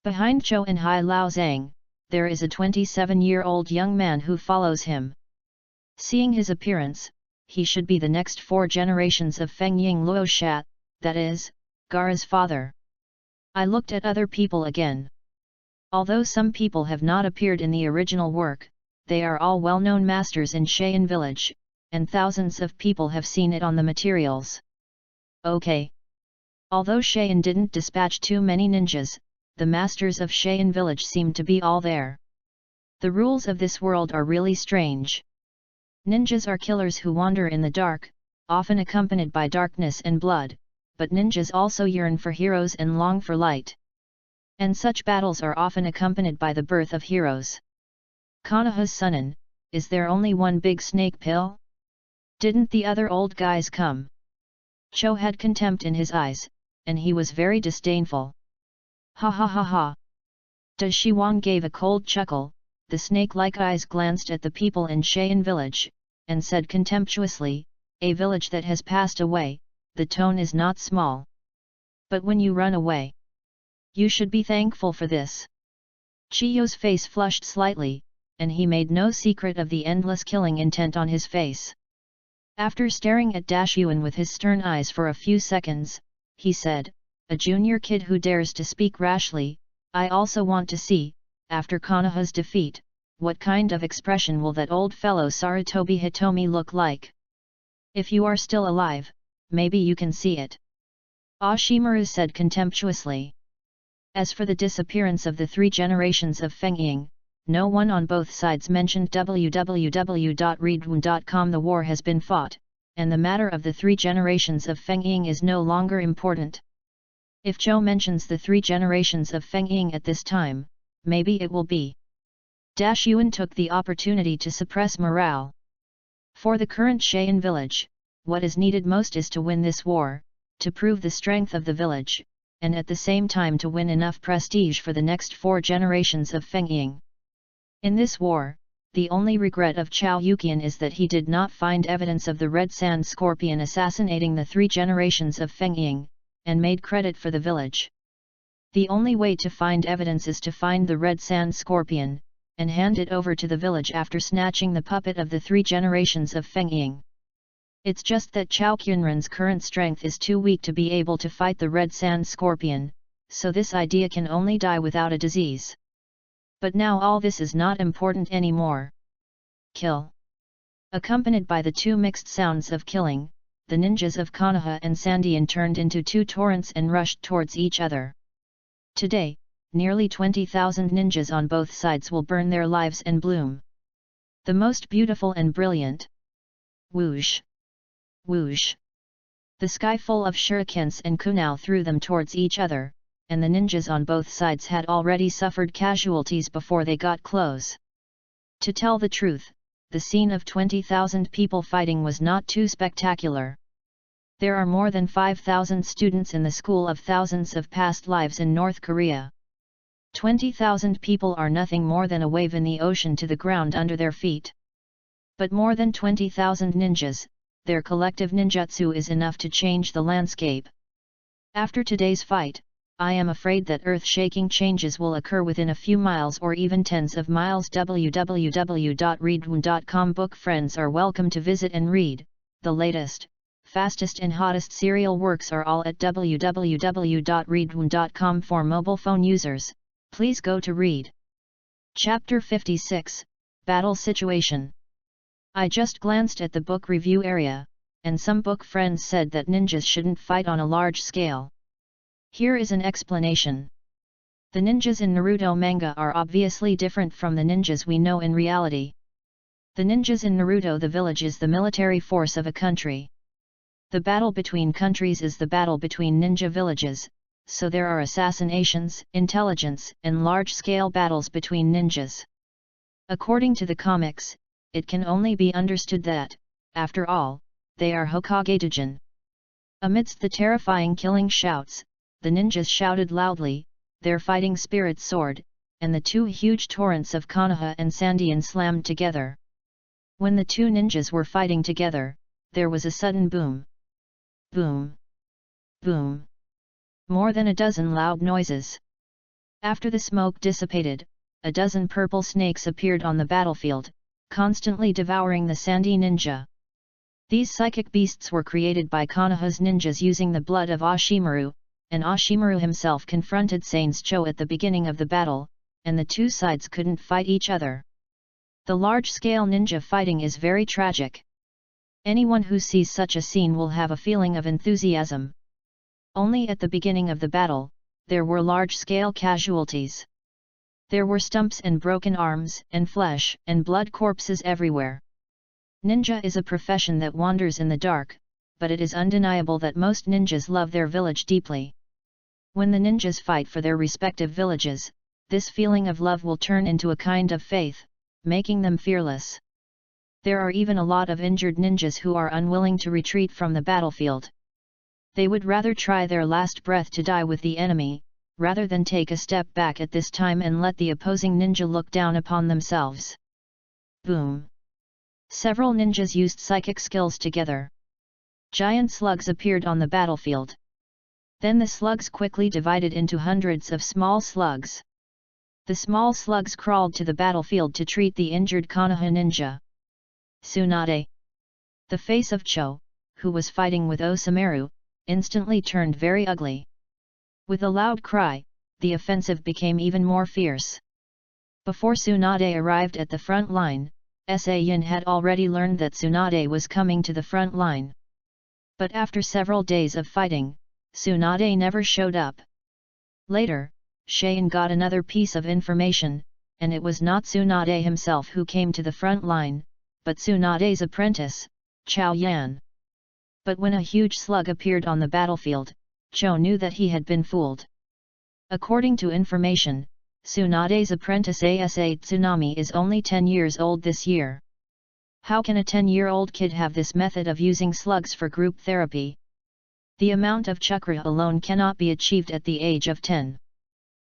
Behind Cho and Hai Lao Zhang, there is a 27-year-old young man who follows him. Seeing his appearance, he should be the next 4 generations of Feng Ying Luo Shat, that is, Gara's father. I looked at other people again. Although some people have not appeared in the original work, they are all well-known masters in Cheyen village, and thousands of people have seen it on the materials. Okay. Although Cheyen didn't dispatch too many ninjas, the masters of Cheyen village seem to be all there. The rules of this world are really strange. Ninjas are killers who wander in the dark, often accompanied by darkness and blood, but ninjas also yearn for heroes and long for light. And such battles are often accompanied by the birth of heroes. Konoha's Sunin, is there only one big snake pill? Didn't the other old guys come? Cho had contempt in his eyes, and he was very disdainful. Ha ha ha ha. Shi Wang gave a cold chuckle. The snake-like eyes glanced at the people in Cheyen village, and said contemptuously, a village that has passed away, the tone is not small. But when you run away, you should be thankful for this. Chiyo's face flushed slightly, and he made no secret of the endless killing intent on his face. After staring at Yuan with his stern eyes for a few seconds, he said, a junior kid who dares to speak rashly, I also want to see, after Konoha's defeat, what kind of expression will that old fellow Sarutobi Hitomi look like? If you are still alive, maybe you can see it. Ashimaru said contemptuously. As for the disappearance of the 3 generations of Feng Ying, no one on both sides mentioned www.readaloud.com. The war has been fought, and the matter of the 3 generations of Feng Ying is no longer important. If Cho mentions the 3 generations of Feng Ying at this time, maybe it will be. Yuan took the opportunity to suppress morale. For the current Cheyen village, what is needed most is to win this war, to prove the strength of the village, and at the same time to win enough prestige for the next 4 generations of Feng Ying. In this war, the only regret of Chao Yuqian is that he did not find evidence of the Red Sand Scorpion assassinating the 3 generations of Feng Ying, and made credit for the village. The only way to find evidence is to find the Red Sand Scorpion, and hand it over to the village after snatching the puppet of the 3 generations of Feng Ying. It's just that Chao Qianren's current strength is too weak to be able to fight the Red Sand Scorpion, so this idea can only die without a disease. But now all this is not important anymore. Kill. Accompanied by the 2 mixed sounds of killing, the ninjas of Konoha and Sandian turned into 2 torrents and rushed towards each other. Today, nearly 20,000 ninjas on both sides will burn their lives and bloom. The most beautiful and brilliant. Whoosh! Whoosh! The sky full of shurikens and kunao threw them towards each other, and the ninjas on both sides had already suffered casualties before they got close. To tell the truth, the scene of 20,000 people fighting was not too spectacular. There are more than 5,000 students in the School of Thousands of Past Lives in North Korea. 20,000 people are nothing more than a wave in the ocean to the ground under their feet. But more than 20,000 ninjas, their collective ninjutsu is enough to change the landscape. After today's fight, I am afraid that earth-shaking changes will occur within a few miles or even tens of miles. www.readaloud.com. Book friends are welcome to visit and read. The latest, fastest and hottest serial works are all at www.readaloud.com. For mobile phone users, please go to read. Chapter 56, Battle Situation. I just glanced at the book review area, and some book friends said that ninjas shouldn't fight on a large scale. Here is an explanation. The ninjas in Naruto manga are obviously different from the ninjas we know in reality. The ninjas in Naruto, the village is the military force of a country. The battle between countries is the battle between ninja villages, so there are assassinations, intelligence, and large-scale battles between ninjas. According to the comics, it can only be understood that, after all, they are Hokage-doujin. Amidst the terrifying killing shouts, the ninjas shouted loudly, their fighting spirit soared, and the two huge torrents of Konoha and Sandian slammed together. When the two ninjas were fighting together, there was a sudden boom. Boom. Boom. More than a dozen loud noises. After the smoke dissipated, a dozen purple snakes appeared on the battlefield, constantly devouring the Sandy ninja. These psychic beasts were created by Konoha's ninjas using the blood of Ashimaru, and Ashimaru himself confronted Sainscho at the beginning of the battle, and the two sides couldn't fight each other. The large-scale ninja fighting is very tragic. Anyone who sees such a scene will have a feeling of enthusiasm. Only at the beginning of the battle, there were large-scale casualties. There were stumps and broken arms, and flesh and blood corpses everywhere. Ninja is a profession that wanders in the dark, but it is undeniable that most ninjas love their village deeply. When the ninjas fight for their respective villages, this feeling of love will turn into a kind of faith, making them fearless. There are even a lot of injured ninjas who are unwilling to retreat from the battlefield. They would rather try their last breath to die with the enemy, rather than take a step back at this time and let the opposing ninja look down upon themselves. Boom! Several ninjas used psychic skills together. Giant slugs appeared on the battlefield. Then the slugs quickly divided into hundreds of small slugs. The small slugs crawled to the battlefield to treat the injured Konoha ninja. Tsunade. The face of Cho, who was fighting with Osameru, instantly turned very ugly. With a loud cry, the offensive became even more fierce. Before Tsunade arrived at the front line, Yin had already learned that Tsunade was coming to the front line. But after several days of fighting, Tsunade never showed up. Later, Shayin got another piece of information, and it was not Tsunade himself who came to the front line, but Tsunade's apprentice, Chao Yan. But when a huge slug appeared on the battlefield, Cho knew that he had been fooled. According to information, Tsunade's apprentice Asa Tsunami is only 10 years old this year. How can a 10-year-old kid have this method of using slugs for group therapy? The amount of chakra alone cannot be achieved at the age of 10.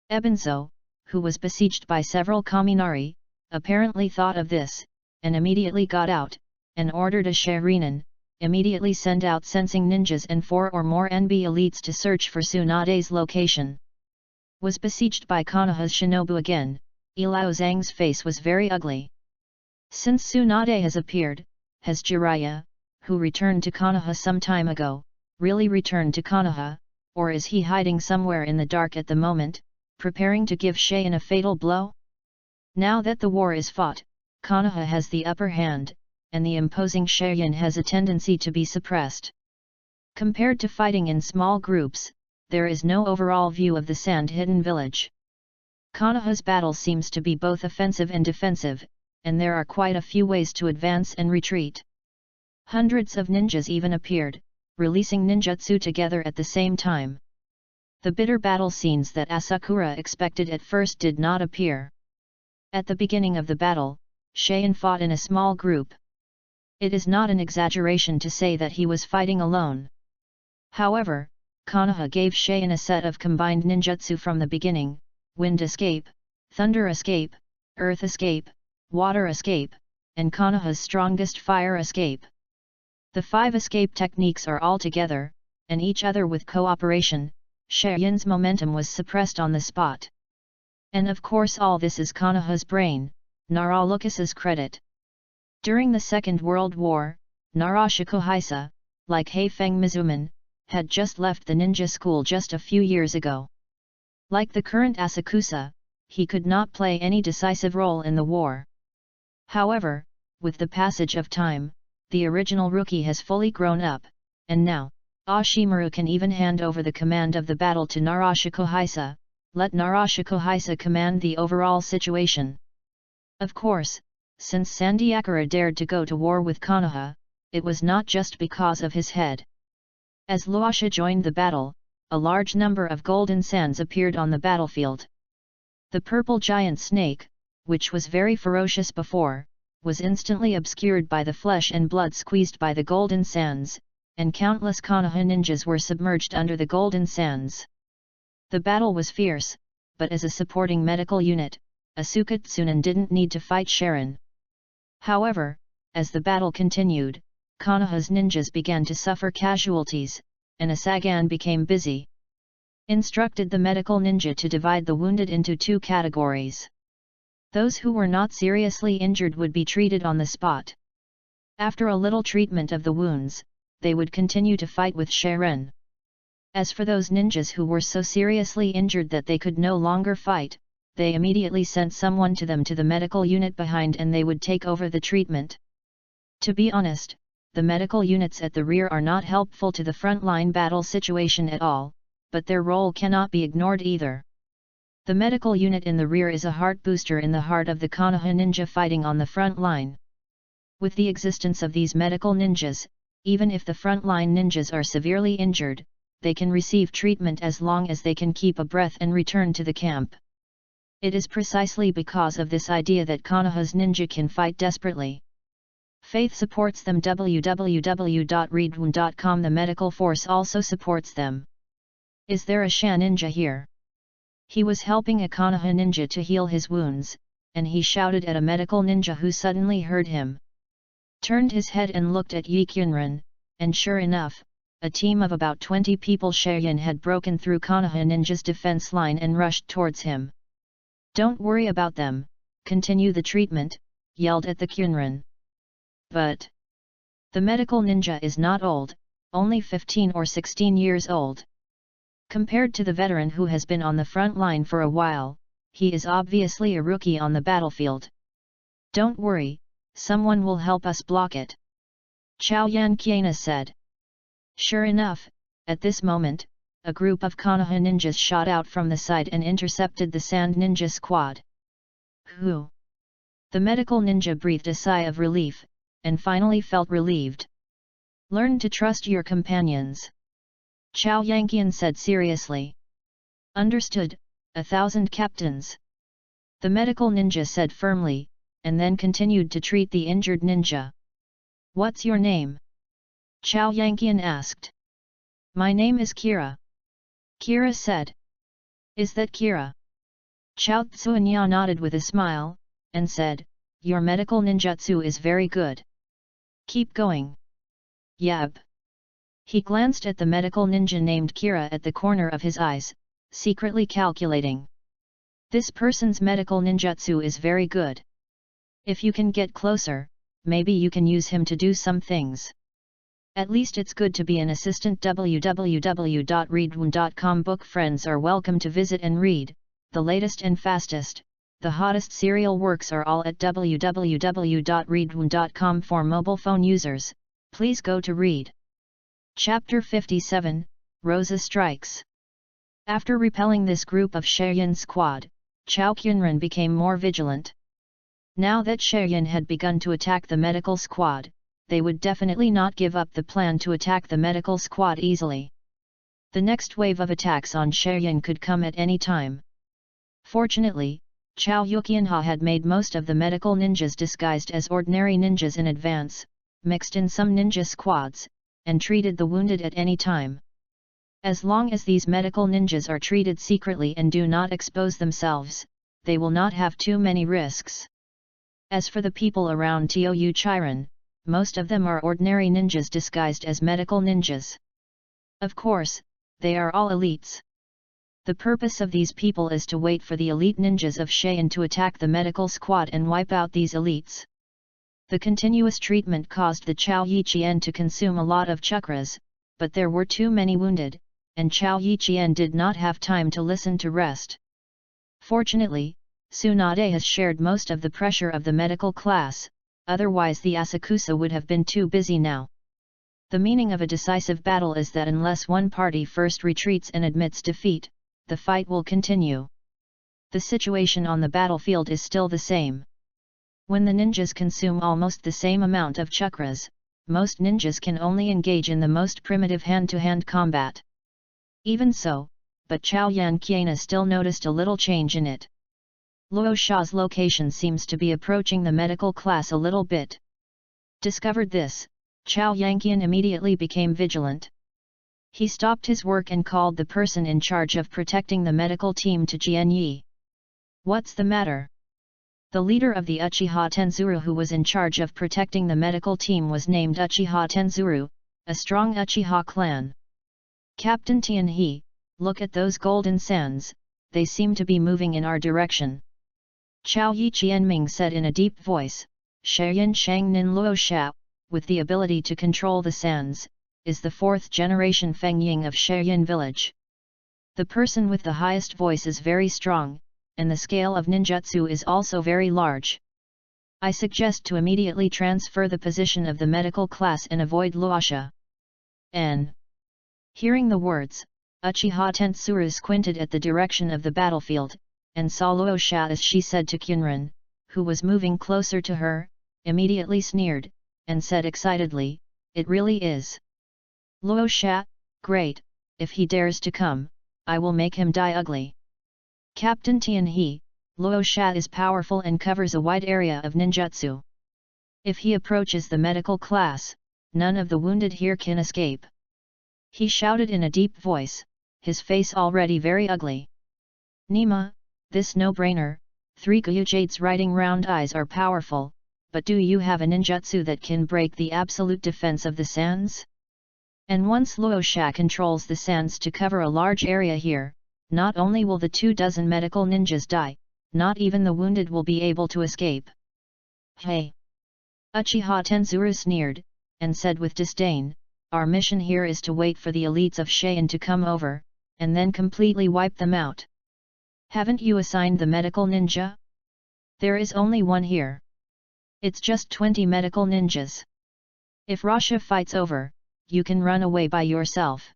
Ebenzo, who was besieged by several Kaminari, apparently thought of this, and immediately got out, and ordered a Sharinen, immediately send out sensing ninjas and 4 or more NB elites to search for Tsunade's location. Was besieged by Konoha's shinobu again, Ilao Zhang's face was very ugly. Since Tsunade has appeared, has Jiraiya, who returned to Konoha some time ago, really returned to Konoha, or is he hiding somewhere in the dark at the moment, preparing to give Shayin a fatal blow? Now that the war is fought, Konoha has the upper hand, and the imposing Shayin has a tendency to be suppressed. Compared to fighting in small groups, there is no overall view of the sand-hidden village. Konoha's battle seems to be both offensive and defensive, and there are quite a few ways to advance and retreat. Hundreds of ninjas even appeared, releasing ninjutsu together at the same time. The bitter battle scenes that Asakura expected at first did not appear. At the beginning of the battle, Shayin fought in a small group. It is not an exaggeration to say that he was fighting alone. However, Konoha gave Shayin a set of combined ninjutsu from the beginning: wind escape, thunder escape, earth escape, water escape, and Konoha's strongest fire escape. The 5 escape techniques are all together, and each other with cooperation. Shayin's momentum was suppressed on the spot. And of course all this is Konoha's brain, Nara Lucas's credit. During the Second World War, Nara Shikohisa, like Heifeng Mizuman, had just left the ninja school just a few years ago. Like the current Asakusa, he could not play any decisive role in the war. However, with the passage of time, the original rookie has fully grown up, and now, Ashimaru can even hand over the command of the battle to Nara Shikohisa. Let Nara Shikohisa command the overall situation. Of course, since Sandiakura dared to go to war with Konoha, it was not just because of his head. As Luosha joined the battle, a large number of golden sands appeared on the battlefield. The purple giant snake, which was very ferocious before, was instantly obscured by the flesh and blood squeezed by the golden sands, and countless Konoha ninjas were submerged under the golden sands. The battle was fierce, but as a supporting medical unit, Asuka Tsunan didn't need to fight Sharon. However, as the battle continued, Konoha's ninjas began to suffer casualties, and Asagan became busy. Instructed the medical ninja to divide the wounded into two categories. Those who were not seriously injured would be treated on the spot. After a little treatment of the wounds, they would continue to fight with Sharon. As for those ninjas who were so seriously injured that they could no longer fight, they immediately sent someone to them to the medical unit behind and they would take over the treatment. To be honest, the medical units at the rear are not helpful to the frontline battle situation at all, but their role cannot be ignored either. The medical unit in the rear is a heart booster in the heart of the Konoha ninja fighting on the front line. With the existence of these medical ninjas, even if the frontline ninjas are severely injured, they can receive treatment as long as they can keep a breath and return to the camp. It is precisely because of this idea that Konoha's ninja can fight desperately. Faith supports them. www.readaloud.com. The medical force also supports them. Is there a Sha ninja here? He was helping a Konoha ninja to heal his wounds, and he shouted at a medical ninja who suddenly heard him. Turned his head and looked at Yi Kyunran, and sure enough, a team of about 20 people Shaoyan had broken through Konoha ninja's defense line and rushed towards him. Don't worry about them, continue the treatment, yelled at the Kyunran. But the medical ninja is not old, only 15 or 16 years old. Compared to the veteran who has been on the front line for a while, he is obviously a rookie on the battlefield. Don't worry, someone will help us block it. Chao Yanqiana said. Sure enough, at this moment, a group of Konoha ninjas shot out from the side and intercepted the Sand Ninja squad. Who? The medical ninja breathed a sigh of relief, and finally felt relieved. Learn to trust your companions. Chao Yanqian said seriously. Understood, 1,000 captains. The medical ninja said firmly, and then continued to treat the injured ninja. What's your name? Chao Yanqian asked. My name is Kira. Kira said. Is that Kira? Chao Tsuanya nodded with a smile, and said, your medical ninjutsu is very good. Keep going. Yab. He glanced at the medical ninja named Kira at the corner of his eyes, secretly calculating. This person's medical ninjutsu is very good. If you can get closer, maybe you can use him to do some things. At least it's good to be an assistant. www.readaloud.com. Book friends are welcome to visit and read, the latest and fastest, the hottest serial works are all at www.readaloud.com. For mobile phone users, please go to read. Chapter 57, Rosa Strikes. After repelling this group of Shaoyan squad, Chao Kyunran became more vigilant. Now that Shaoyan had begun to attack the medical squad, they would definitely not give up the plan to attack the medical squad easily. The next wave of attacks on Shaoyan could come at any time. Fortunately, Chao Yukianha had made most of the medical ninjas disguised as ordinary ninjas in advance, mixed in some ninja squads, and treated the wounded at any time. As long as these medical ninjas are treated secretly and do not expose themselves, they will not have too many risks. As for the people around Tou Chiron, most of them are ordinary ninjas disguised as medical ninjas. Of course, they are all elites. The purpose of these people is to wait for the elite ninjas of Shaoyan to attack the medical squad and wipe out these elites. The continuous treatment caused the Chao Yiqian to consume a lot of chakras, but there were too many wounded, and Chao Yiqian did not have time to listen to rest. Fortunately, Tsunade has shared most of the pressure of the medical class, otherwise the Asakusa would have been too busy now. The meaning of a decisive battle is that unless one party first retreats and admits defeat, the fight will continue. The situation on the battlefield is still the same. When the ninjas consume almost the same amount of chakras, most ninjas can only engage in the most primitive hand-to-hand combat. Even so, but Chao Yanqiana still noticed a little change in it. Luo Sha's location seems to be approaching the medical class a little bit. Discovered this, Chao Yanqian immediately became vigilant. He stopped his work and called the person in charge of protecting the medical team to Jianyi. "What's the matter?" The leader of the Uchiha Tenzuru who was in charge of protecting the medical team was named Uchiha Tenzuru, a strong Uchiha clan. "Captain Tianhe, look at those golden sands, they seem to be moving in our direction." Chao Yi Qianming said in a deep voice, "Shayan Shang Nin Luo Sha, with the ability to control the sands, is the 4th generation Feng Ying of Shayan village. The person with the highest voice is very strong, and the scale of ninjutsu is also very large. I suggest to immediately transfer the position of the medical class and avoid Luosha." N. Hearing the words, Uchiha Tensuru squinted at the direction of the battlefield, and saw Luosha as she said to Kyunran, who was moving closer to her, immediately sneered, and said excitedly, "It really is. Luosha, great, if he dares to come, I will make him die ugly." "Captain Tianhe, Luosha is powerful and covers a wide area of ninjutsu. If he approaches the medical class, none of the wounded here can escape," he shouted in a deep voice, his face already very ugly. "Nima, this no-brainer, 3 Gyujade's riding round eyes are powerful, but do you have a ninjutsu that can break the absolute defense of the sands? And once Luosha controls the sands to cover a large area here, not only will the 24 medical ninjas die, not even the wounded will be able to escape." "Hey!" Uchiha Tenzuru sneered, and said with disdain, "Our mission here is to wait for the elites of Shayan to come over, and then completely wipe them out. Haven't you assigned the medical ninja? There is only one here. It's just 20 medical ninjas. If Rasha fights over, you can run away by yourself.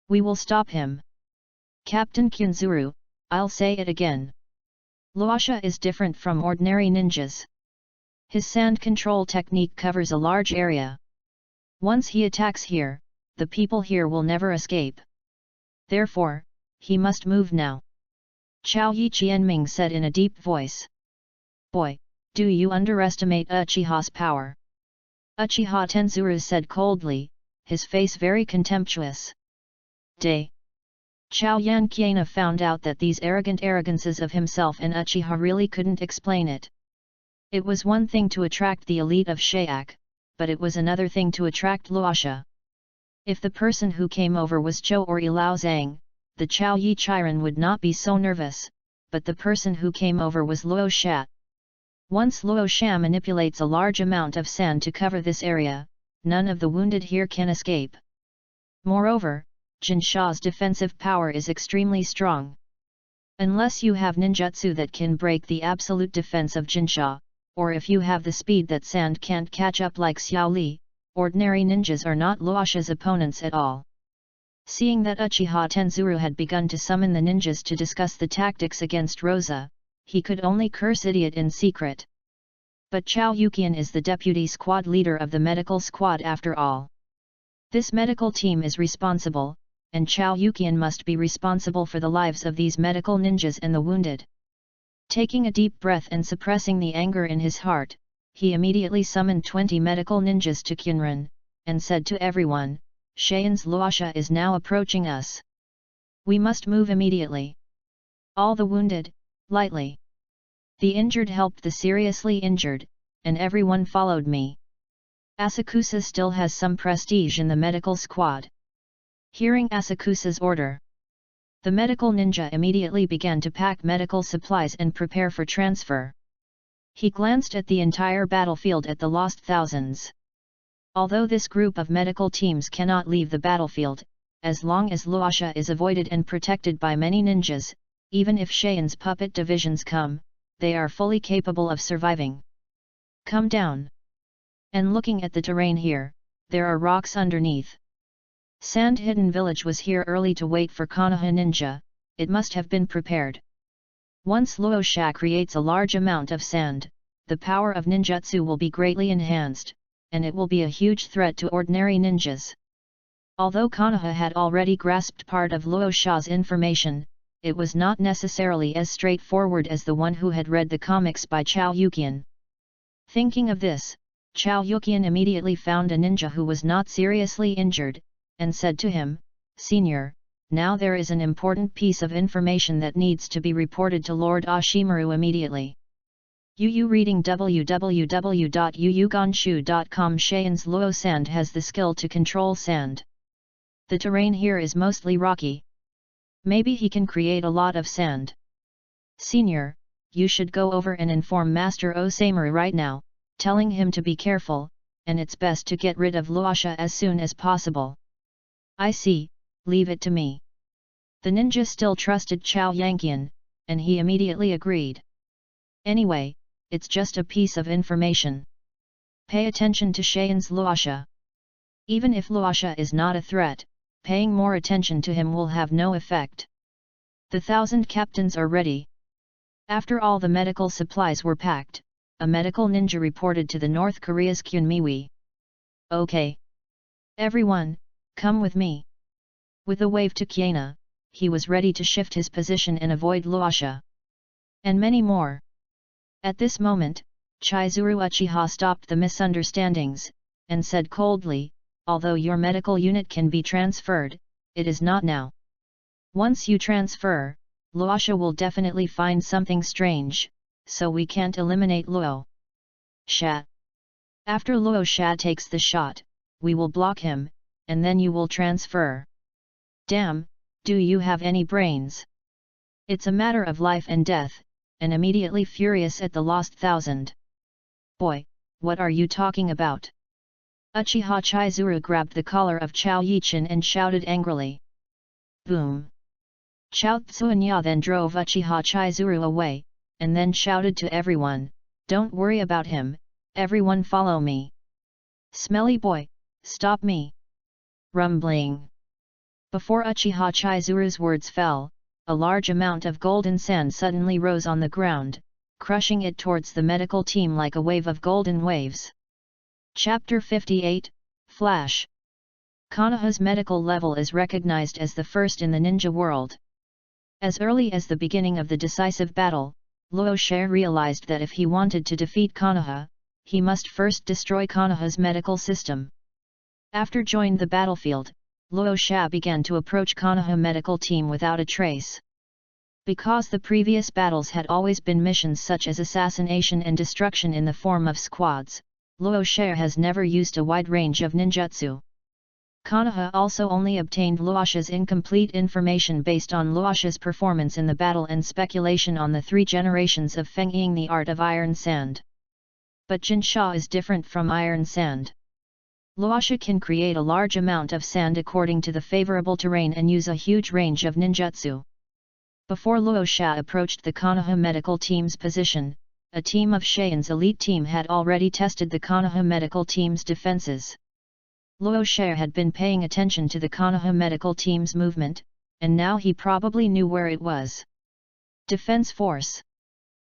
We will stop him." "Captain Kyunzuru, I'll say it again. Luosha is different from ordinary ninjas. His sand control technique covers a large area. Once he attacks here, the people here will never escape. Therefore, he must move now." Chao Yi Qianming said in a deep voice. "Boy, do you underestimate Uchiha's power?" Uchiha Tenzuru said coldly, his face very contemptuous. Day. Chao Yanqiana found out that these arrogances of himself and Uchiha really couldn't explain it. It was one thing to attract the elite of Shayak, but it was another thing to attract Luosha. If the person who came over was Zhou or Ilao Zhang, the Chao Yi Chiran would not be so nervous, but the person who came over was Luosha. Once Luosha manipulates a large amount of sand to cover this area, none of the wounded here can escape. Moreover, Jinsha's defensive power is extremely strong. Unless you have ninjutsu that can break the absolute defense of Jinsha, or if you have the speed that sand can't catch up like Xiao Li, ordinary ninjas are not Luosha's opponents at all. Seeing that Uchiha Tenzuru had begun to summon the ninjas to discuss the tactics against Rosa, he could only curse idiot in secret. But Chao Yuqian is the deputy squad leader of the medical squad after all. This medical team is responsible, and Chao Yuqian must be responsible for the lives of these medical ninjas and the wounded. Taking a deep breath and suppressing the anger in his heart, he immediately summoned 20 medical ninjas to Kyunran, and said to everyone, "Shayan's Luosha is now approaching us. We must move immediately. All the wounded, lightly. The injured helped the seriously injured, and everyone followed me." Asakusa still has some prestige in the medical squad. Hearing Asakusa's order, the medical ninja immediately began to pack medical supplies and prepare for transfer. He glanced at the entire battlefield at the lost thousands. Although this group of medical teams cannot leave the battlefield, as long as Luosha is avoided and protected by many ninjas, even if Shayan's puppet divisions come, they are fully capable of surviving. "Come down." And looking at the terrain here, there are rocks underneath. Sand Hidden Village was here early to wait for Konoha Ninja, it must have been prepared. Once Luosha creates a large amount of sand, the power of ninjutsu will be greatly enhanced, and it will be a huge threat to ordinary ninjas. Although Konoha had already grasped part of Luo Sha's information, it was not necessarily as straightforward as the one who had read the comics by Chao Yuqian. Thinking of this, Chao Yuqian immediately found a ninja who was not seriously injured, and said to him, "Senior, now there is an important piece of information that needs to be reported to Lord Ashimaru immediately." Yu reading www.yuyuganshu.com. Shayan's Luo Sand has the skill to control sand. The terrain here is mostly rocky. Maybe he can create a lot of sand. Senior, you should go over and inform Master Osamu right now, telling him to be careful, and it's best to get rid of Luosha as soon as possible. I see, leave it to me. The ninja still trusted Chao Yanqian, and he immediately agreed. Anyway, it's just a piece of information. Pay attention to Shayan's Luosha. Even if Luosha is not a threat, paying more attention to him will have no effect. The 1,000 captains are ready. After all the medical supplies were packed, a medical ninja reported to the North Korea's Kyunmiwi. Okay. Everyone, come with me. With a wave to Kiana, he was ready to shift his position and avoid Luosha. And many more. At this moment, Chizuru Uchiha stopped the misunderstandings, and said coldly, "Although your medical unit can be transferred, it is not now. Once you transfer, Luosha will definitely find something strange, so we can't eliminate Luo Sha. After Luo Sha takes the shot, we will block him, and then you will transfer." Damn, do you have any brains? It's a matter of life and death, and immediately furious at the lost 1,000. Boy, what are you talking about? Uchiha Chizuru grabbed the collar of Chao Yichin and shouted angrily. Boom! Chao Tsuanya then drove Uchiha Chizuru away, and then shouted to everyone, "Don't worry about him, everyone follow me. Smelly boy, stop me!" Rumbling. Before Uchiha Chizuru's words fell, a large amount of golden sand suddenly rose on the ground, crushing it towards the medical team like a wave of golden waves. Chapter 58, Flash. Konoha's medical level is recognized as the first in the ninja world. As early as the beginning of the decisive battle, Luo Sha realized that if he wanted to defeat Konoha, he must first destroy Konoha's medical system. After joining the battlefield, Luo Sha began to approach Konoha medical team without a trace. Because the previous battles had always been missions such as assassination and destruction in the form of squads, Luo Sha has never used a wide range of ninjutsu. Konoha also only obtained Luosha's incomplete information based on Luosha's performance in the battle and speculation on the 3 generations of Feng Ying, the art of iron sand. But Jinsha is different from iron sand. Luosha can create a large amount of sand according to the favorable terrain and use a huge range of ninjutsu. Before Luo Sha approached the Konoha medical team's position, a team of Shayan's elite team had already tested the Konoha medical team's defenses. Luo Sha had been paying attention to the Konoha medical team's movement, and now he probably knew where it was. Defense force.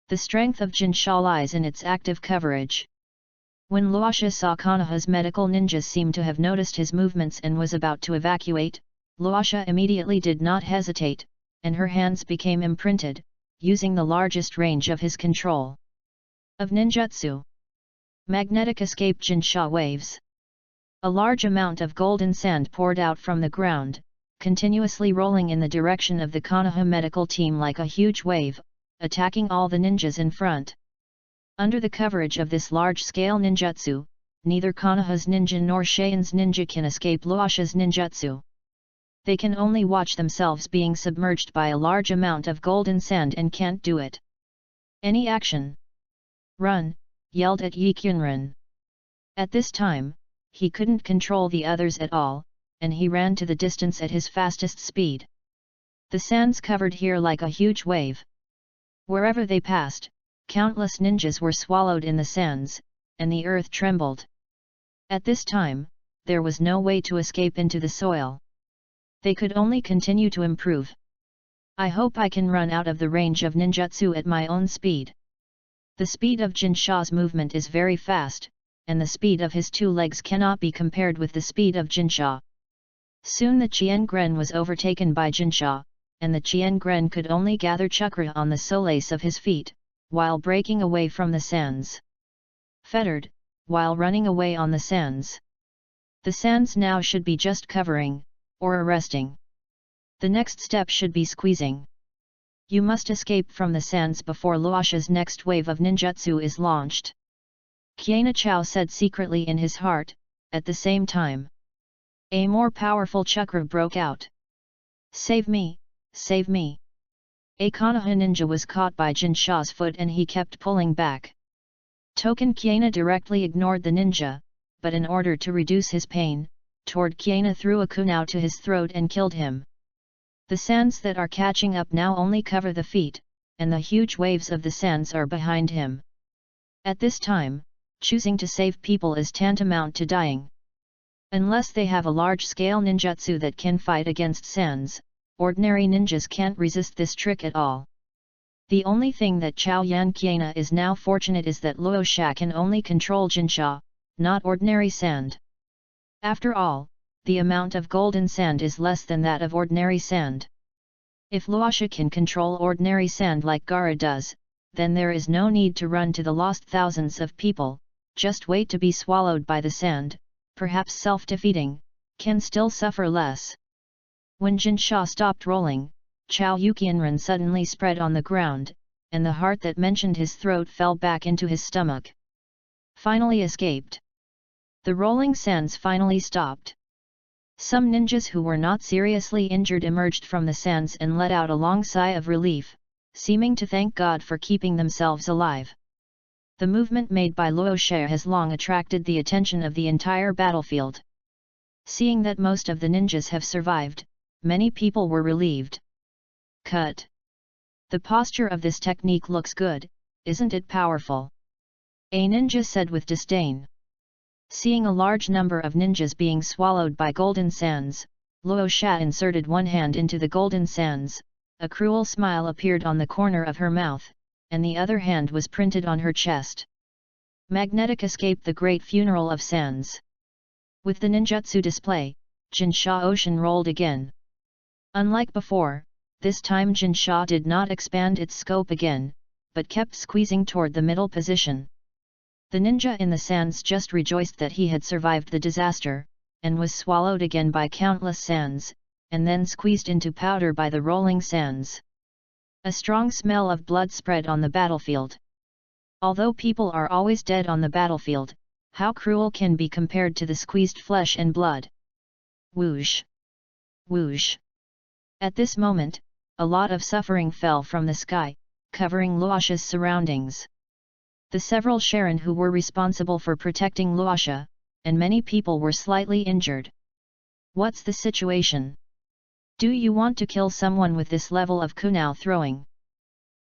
The strength of Jinsha lies in its active coverage. When Luosha saw Konoha's medical ninjas seem to have noticed his movements and was about to evacuate, Luosha immediately did not hesitate, and her hands became imprinted, using the largest range of his control. Of ninjutsu. Magnetic escape Jinsha waves. A large amount of golden sand poured out from the ground, continuously rolling in the direction of the Konoha medical team like a huge wave, attacking all the ninjas in front. Under the coverage of this large-scale ninjutsu, neither Konoha's ninja nor Shayan's ninja can escape Luosha's ninjutsu. They can only watch themselves being submerged by a large amount of golden sand and can't do it. Any action. Run, yelled at Yi Kyunran. At this time, he couldn't control the others at all, and he ran to the distance at his fastest speed. The sands covered here like a huge wave. Wherever they passed, countless ninjas were swallowed in the sands, and the earth trembled. At this time, there was no way to escape into the soil. They could only continue to improve. I hope I can run out of the range of ninjutsu at my own speed. The speed of Jinsha's movement is very fast, and the speed of his 2 legs cannot be compared with the speed of Jinsha. Soon the Qian-Gren was overtaken by Jinsha, and the Qian-Gren could only gather chakra on the soles of his feet, while breaking away from the sands. Fettered, while running away on the sands. The sands now should be just covering, or arresting. The next step should be squeezing. You must escape from the sands before Luosha's next wave of ninjutsu is launched. Qiana Chao said secretly in his heart. At the same time, a more powerful chakra broke out. Save me, save me. A Konoha ninja was caught by Jinsha's foot and he kept pulling back. Token Qiana directly ignored the ninja, but in order to reduce his pain, Toward Qiana threw a kunai to his throat and killed him. The sands that are catching up now only cover the feet, and the huge waves of the sands are behind him. At this time, choosing to save people is tantamount to dying. Unless they have a large-scale ninjutsu that can fight against sands, ordinary ninjas can't resist this trick at all. The only thing that Chao Yan Qiana is now fortunate is that Luosha can only control Jinsha, not ordinary sand. After all, the amount of golden sand is less than that of ordinary sand. If Luosha can control ordinary sand like Gaara does, then there is no need to run to the lost thousands of people, just wait to be swallowed by the sand, perhaps self-defeating, can still suffer less. When Jinsha stopped rolling, Chao Yuqianren suddenly spread on the ground, and the heart that mentioned his throat fell back into his stomach. Finally escaped. The rolling sands finally stopped. Some ninjas who were not seriously injured emerged from the sands and let out a long sigh of relief, seeming to thank God for keeping themselves alive. The movement made by Luosha has long attracted the attention of the entire battlefield. Seeing that most of the ninjas have survived, many people were relieved. Cut. The posture of this technique looks good, isn't it powerful? A ninja said with disdain. Seeing a large number of ninjas being swallowed by golden sands, Luosha inserted one hand into the golden sands, a cruel smile appeared on the corner of her mouth, and the other hand was printed on her chest. Magnetic escaped the great funeral of sands. With the ninjutsu display, Jinsha Ocean rolled again. Unlike before, this time Jinsha did not expand its scope again, but kept squeezing toward the middle position. The ninja in the sands just rejoiced that he had survived the disaster, and was swallowed again by countless sands, and then squeezed into powder by the rolling sands. A strong smell of blood spread on the battlefield. Although people are always dead on the battlefield, how cruel can be compared to the squeezed flesh and blood? Whoosh! Whoosh! At this moment, a lot of suffering fell from the sky, covering Luosha's surroundings. The several Sharon who were responsible for protecting Luosha, and many people were slightly injured. What's the situation? Do you want to kill someone with this level of kunai throwing?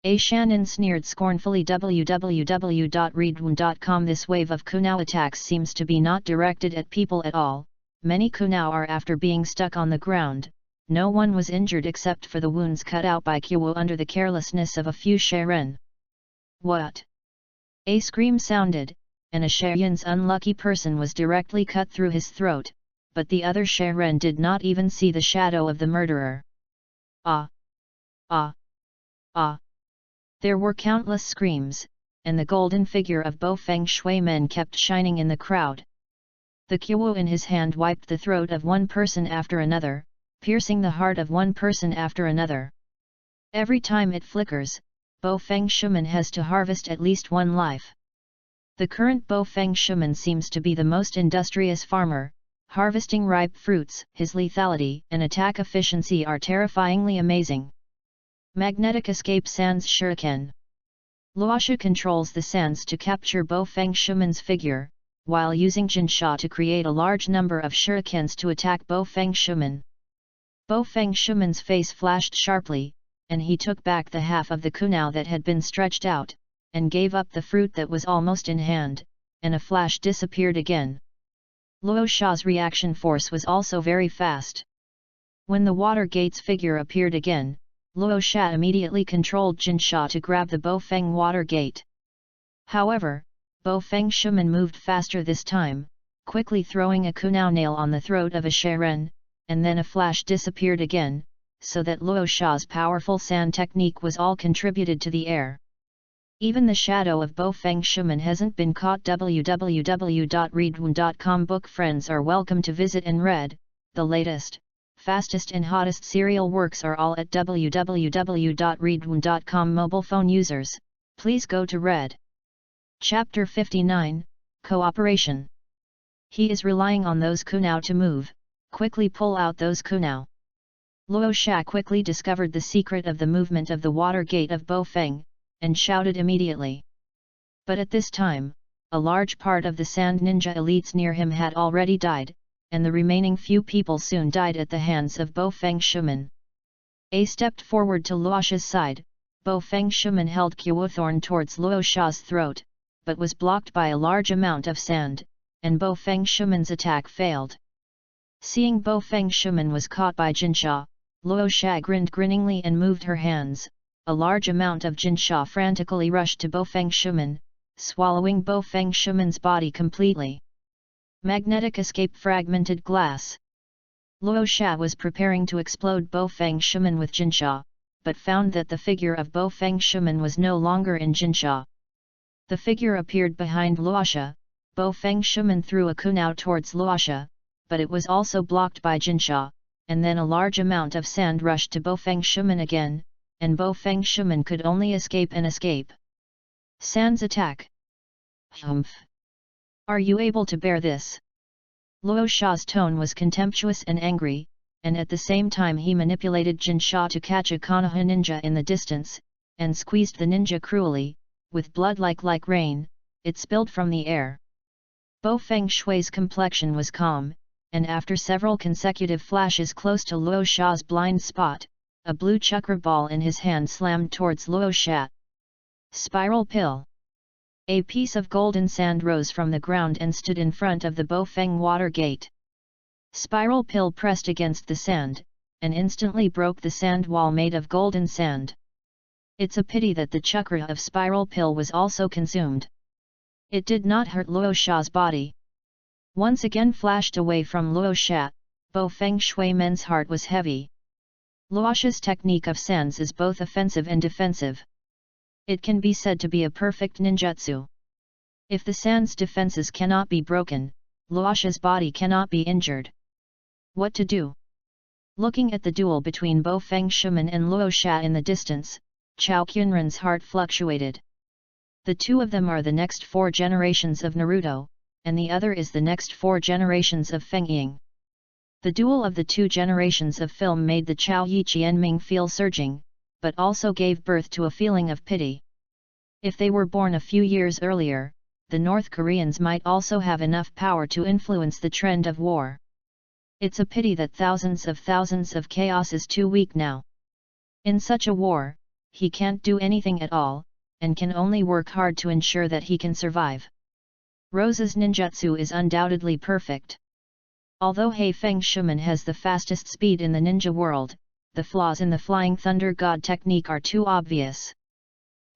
A Shannon sneered scornfully. www.readaloud.com. This wave of kunai attacks seems to be not directed at people at all. Many kunai are after being stuck on the ground. No one was injured except for the wounds cut out by Kyo under the carelessness of a few Sharon. What? A scream sounded, and a Sharin's unlucky person was directly cut through his throat, but the other Sharin did not even see the shadow of the murderer. Ah! Ah! Ah! There were countless screams, and the golden figure of Bo Feng Shui Men kept shining in the crowd. The Kyo in his hand wiped the throat of one person after another, piercing the heart of one person after another. Every time it flickers, Bo Feng Shuiman has to harvest at least one life. The current Bo Feng Shuiman seems to be the most industrious farmer, harvesting ripe fruits. His lethality and attack efficiency are terrifyingly amazing. Magnetic escape sands shuriken. Luosha controls the sands to capture Bo Feng Shuiman's figure, while using Jinsha to create a large number of shurikens to attack Bo Feng Shuiman. Bo Feng Shuiman's face flashed sharply, and he took back the half of the kunai that had been stretched out, and gave up the fruit that was almost in hand, and a flash disappeared again. Luosha's reaction force was also very fast. When the Water Gate's figure appeared again, Luosha immediately controlled Jinsha to grab the Bo Feng Water Gate. However, Bo Feng Shuman moved faster this time, quickly throwing a kunao nail on the throat of a Sharen, and then a flash disappeared again, so that Luo Sha's powerful sand technique was all contributed to the air. Even the shadow of Bo Feng Shuman hasn't been caught. www.readaloud.com book friends are welcome to visit and read. The latest, fastest and hottest serial works are all at www.readaloud.com. Mobile phone users, please go to read. Chapter 59, Cooperation. He is relying on those kunao to move, quickly pull out those kunao. Luo Sha quickly discovered the secret of the movement of the water gate of Bo Feng, and shouted immediately. But at this time, a large part of the sand ninja elites near him had already died, and the remaining few people soon died at the hands of Bo Feng Shuman. A stepped forward to Luo Sha's side. Bo Feng Shuman held Kyuothorn towards Luo Sha's throat, but was blocked by a large amount of sand, and Bo Feng Shuman's attack failed. Seeing Bo Feng Shuman was caught by Jinsha, Luo Sha grinned grinningly and moved her hands. A large amount of Jinsha frantically rushed to Bo Feng Shuman, swallowing Bo Feng Shuman's body completely. Magnetic escape fragmented glass. Luo Sha was preparing to explode Bo Feng Shuman with Jinsha, but found that the figure of Bo Feng Shuman was no longer in Jinsha. The figure appeared behind Luo Sha. Bo Feng Shuman threw a kunao towards Luo Sha, but it was also blocked by Jinsha, and then a large amount of sand rushed to Bo Feng Shuman again, and Bo Feng Shuman could only escape and escape. Sand's attack. Humph! Are you able to bear this? Luo Sha's tone was contemptuous and angry, and at the same time he manipulated Jinsha to catch a Konoha ninja in the distance, and squeezed the ninja cruelly, with blood like rain, it spilled from the air. Bo Feng Shui's complexion was calm, and after several consecutive flashes close to Luo Sha's blind spot, a blue chakra ball in his hand slammed towards Luo Sha. Spiral pill. A piece of golden sand rose from the ground and stood in front of the Bo Feng water gate. Spiral pill pressed against the sand, and instantly broke the sand wall made of golden sand. It's a pity that the chakra of spiral pill was also consumed. It did not hurt Luo Sha's body. Once again flashed away from Luo Sha, Bo Feng Shui Men's heart was heavy. Luo Sha's technique of sands is both offensive and defensive. It can be said to be a perfect ninjutsu. If the sand's defenses cannot be broken, Luo Sha's body cannot be injured. What to do? Looking at the duel between Bo Feng Shuman and Luo Sha in the distance, Chao Qunren's heart fluctuated. The two of them are the next 4 generations of Naruto, and the other is the next 4 generations of Feng Ying. The duel of the 2 generations of film made the Chao Yi Qianming feel surging, but also gave birth to a feeling of pity. If they were born a few years earlier, the North Koreans might also have enough power to influence the trend of war. It's a pity that thousands of chaos is too weak now. In such a war, he can't do anything at all, and can only work hard to ensure that he can survive. Rose's ninjutsu is undoubtedly perfect. Although Hei Feng Shuman has the fastest speed in the ninja world, the flaws in the Flying Thunder God technique are too obvious.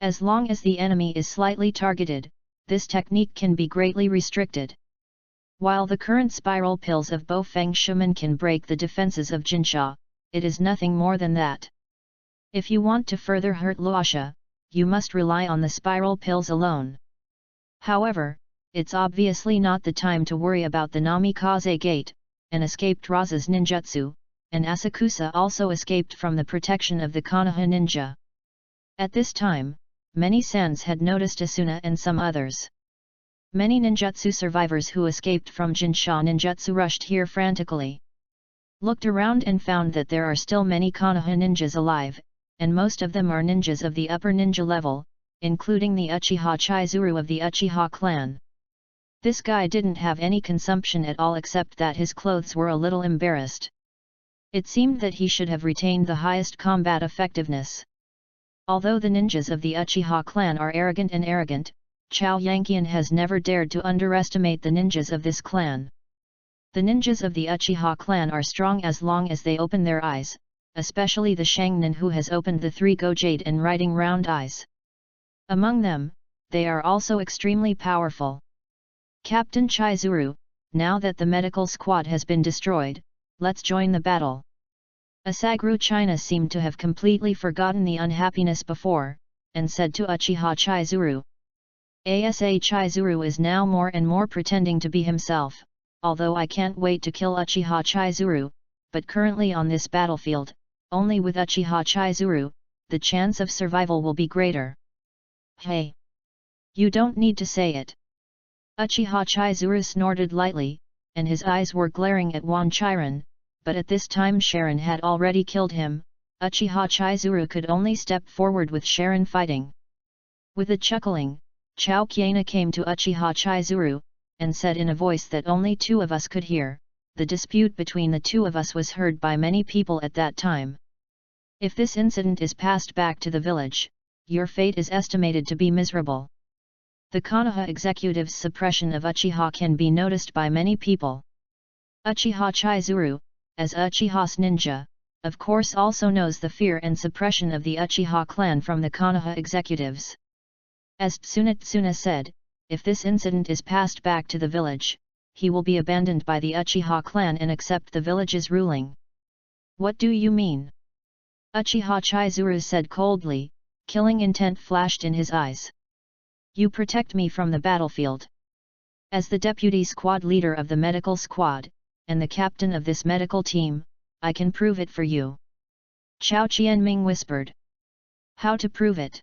As long as the enemy is slightly targeted, this technique can be greatly restricted. While the current spiral pills of Bo Feng Shuman can break the defenses of Jinsha, it is nothing more than that. If you want to further hurt Luo Sha, you must rely on the spiral pills alone. However, it's obviously not the time to worry about the Namikaze Gate, and escaped Raza's ninjutsu, and Asakusa also escaped from the protection of the Konoha ninja. At this time, many Sans had noticed Asuna and some others. Many ninjutsu survivors who escaped from Jinsha ninjutsu rushed here frantically. Looked around and found that there are still many Konoha ninjas alive, and most of them are ninjas of the upper ninja level, including the Uchiha Chizuru of the Uchiha clan. This guy didn't have any consumption at all except that his clothes were a little embarrassed. It seemed that he should have retained the highest combat effectiveness. Although the ninjas of the Uchiha clan are arrogant, Chao Yanqian has never dared to underestimate the ninjas of this clan. The ninjas of the Uchiha clan are strong as long as they open their eyes, especially the Shangnin who has opened the 3 Gojade and Riding Round eyes. Among them, they are also extremely powerful. Captain Chizuru, now that the medical squad has been destroyed, let's join the battle. Asagru China seemed to have completely forgotten the unhappiness before, and said to Uchiha Chizuru. Asa Chizuru is now more and more pretending to be himself, although I can't wait to kill Uchiha Chizuru, but currently on this battlefield, only with Uchiha Chizuru, the chance of survival will be greater. Hey! You don't need to say it. Uchiha Chizuru snorted lightly, and his eyes were glaring at Wan Chiron, but at this time Sharon had already killed him. Uchiha Chizuru could only step forward with Sharon fighting. With a chuckling, Chao Qiana came to Uchiha Chizuru, and said in a voice that only two of us could hear, the dispute between the two of us was heard by many people at that time. If this incident is passed back to the village, your fate is estimated to be miserable. The Konoha executive's suppression of Uchiha can be noticed by many people. Uchiha Chizuru, as Uchiha's ninja, of course also knows the fear and suppression of the Uchiha clan from the Konoha executives. As Tsunatsuna said, if this incident is passed back to the village, he will be abandoned by the Uchiha clan and accept the village's ruling. What do you mean? Uchiha Chizuru said coldly, killing intent flashed in his eyes. You protect me from the battlefield. As the deputy squad leader of the medical squad, and the captain of this medical team, I can prove it for you. Chao Qianming whispered. How to prove it?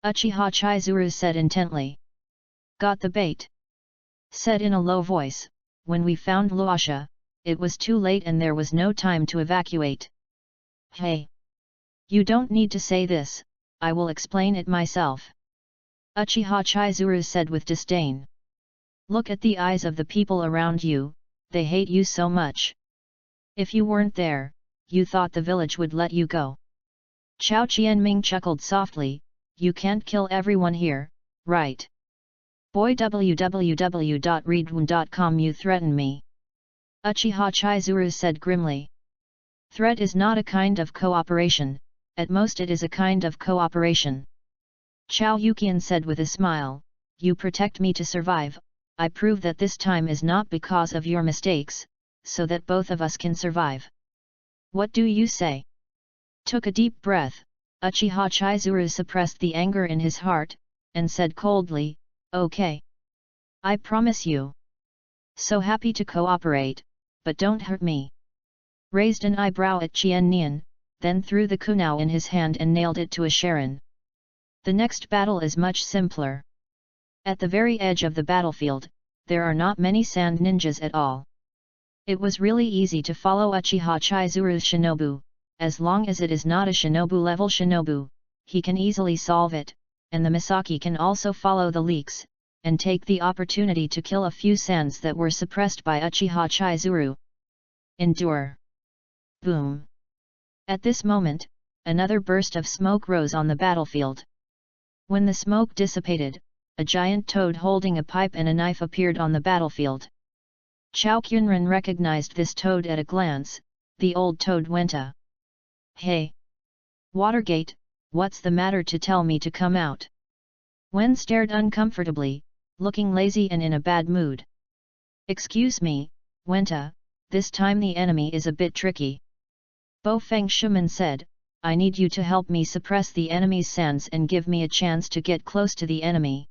Uchiha Chizuru said intently. Got the bait? Said in a low voice, when we found Luasha, it was too late and there was no time to evacuate. Hey! You don't need to say this, I will explain it myself. Uchiha Chizuru said with disdain. Look at the eyes of the people around you, they hate you so much. If you weren't there, you thought the village would let you go. Chao Qianming chuckled softly, you can't kill everyone here, right? Boy www.readaloud.com you threaten me. Uchiha Chizuru said grimly. Threat is not a kind of cooperation, at most it is a kind of cooperation. Chao Yukian said with a smile, you protect me to survive, I prove that this time is not because of your mistakes, so that both of us can survive. What do you say? Took a deep breath, Uchiha Chizuru suppressed the anger in his heart, and said coldly, okay. I promise you. So happy to cooperate, but don't hurt me. Raised an eyebrow at Qian Nian, then threw the kunao in his hand and nailed it to a Sharon. The next battle is much simpler. At the very edge of the battlefield, there are not many sand ninjas at all. It was really easy to follow Uchiha Chizuru's shinobu, as long as it is not a shinobu-level shinobu, he can easily solve it, and the Misaki can also follow the leaks, and take the opportunity to kill a few sands that were suppressed by Uchiha Chizuru. Endure. Boom. At this moment, another burst of smoke rose on the battlefield. When the smoke dissipated, a giant toad holding a pipe and a knife appeared on the battlefield. Chao Qunren recognized this toad at a glance, the old toad Wenta. Hey! Watergate, what's the matter to tell me to come out? Wen stared uncomfortably, looking lazy and in a bad mood. Excuse me, Wenta, this time the enemy is a bit tricky. Bo Feng Shuman said, I need you to help me suppress the enemy's sands and give me a chance to get close to the enemy.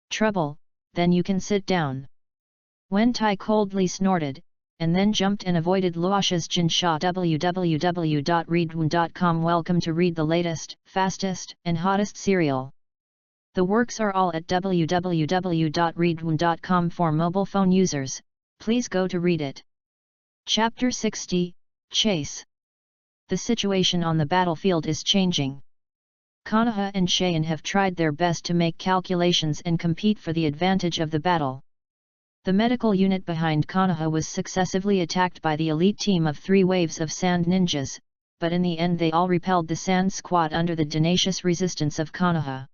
Trouble, then you can sit down. Wen Tai coldly snorted, and then jumped and avoided Luasha's Jinsha. www.readaloud.com. Welcome to read the latest, fastest, and hottest serial. The works are all at www.readaloud.com for mobile phone users, please go to read it. Chapter 60, Chase. The situation on the battlefield is changing. Konoha and Cheyenne have tried their best to make calculations and compete for the advantage of the battle. The medical unit behind Konoha was successively attacked by the elite team of 3 waves of sand ninjas, but in the end they all repelled the sand squad under the tenacious resistance of Konoha.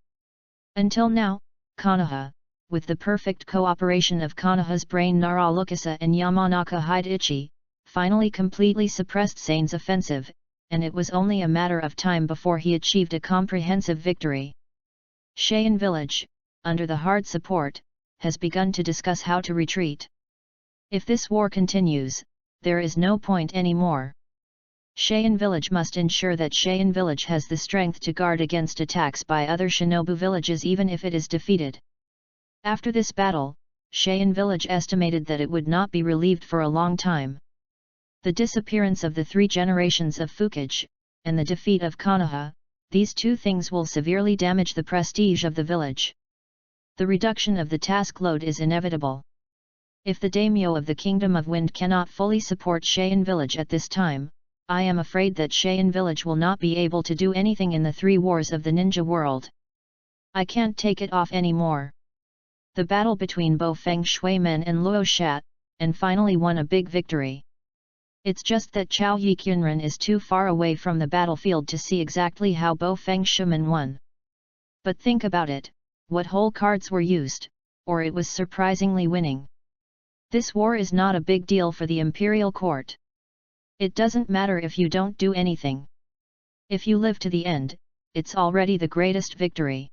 Until now, Konoha, with the perfect cooperation of Konoha's brain Nara Lukasa and Yamanaka Hideichi, finally completely suppressed Sane's offensive, and it was only a matter of time before he achieved a comprehensive victory. Cheyenne Village, under the hard support, has begun to discuss how to retreat. If this war continues, there is no point anymore. Cheyenne Village must ensure that Cheyenne Village has the strength to guard against attacks by other Shinobu villages even if it is defeated. After this battle, Cheyenne Village estimated that it would not be relieved for a long time. The disappearance of the 3 generations of Fukiage, and the defeat of Konoha, these 2 things will severely damage the prestige of the village. The reduction of the task load is inevitable. If the daimyo of the Kingdom of Wind cannot fully support Cheyenne Village at this time, I am afraid that Cheyenne Village will not be able to do anything in the 3 wars of the ninja world. I can't take it off anymore. The battle between Bo Feng Shui men and Luo Shat, and finally won a big victory. It's just that Chao Yi Kyunran is too far away from the battlefield to see exactly how Bo Feng Shui men won. But think about it, what whole cards were used, or it was surprisingly winning. This war is not a big deal for the imperial court. It doesn't matter if you don't do anything. If you live to the end, it's already the greatest victory.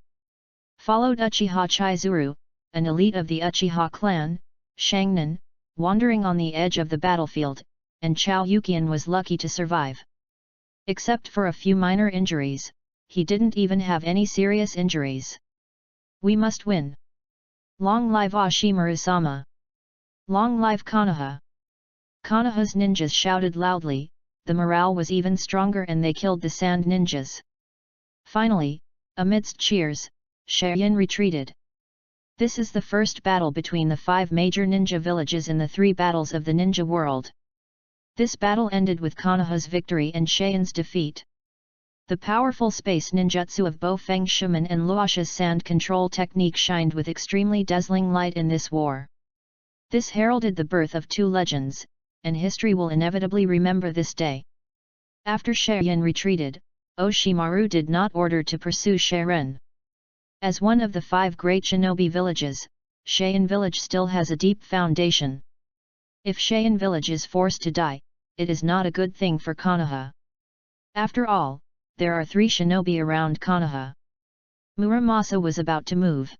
Followed Uchiha Chizuru, an elite of the Uchiha clan, Shangnan, wandering on the edge of the battlefield, and Chao Yukian was lucky to survive. Except for a few minor injuries, he didn't even have any serious injuries. We must win. Long live Ashimaru-sama! Long live Konoha! Konoha's ninjas shouted loudly, the morale was even stronger and they killed the sand ninjas. Finally, amidst cheers, Cheyenne retreated. This is the first battle between the 5 major ninja villages in the 3 battles of the ninja world. This battle ended with Konoha's victory and Cheyenne's defeat. The powerful space ninjutsu of Bo Feng Shui and Luosha's sand control technique shined with extremely dazzling light in this war. This heralded the birth of 2 legends, and history will inevitably remember this day. After Cheyenne retreated, Oshimaru did not order to pursue Cheyenne. As one of the 5 great shinobi villages, Cheyenne Village still has a deep foundation. If Cheyenne Village is forced to die, it is not a good thing for Konoha. After all, there are 3 shinobi around Konoha. Muramasa was about to move.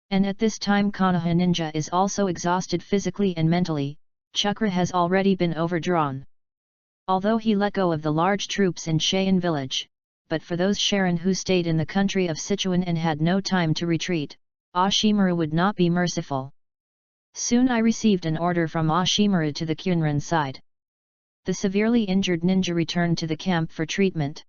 And at this time Konoha ninja is also exhausted physically and mentally, chakra has already been overdrawn. Although he let go of the large troops in Cheyenne Village, but for those Sharon who stayed in the country of Sichuan and had no time to retreat, Ashimaru would not be merciful. Soon I received an order from Ashimaru to the Kyunran side. The severely injured ninja returned to the camp for treatment.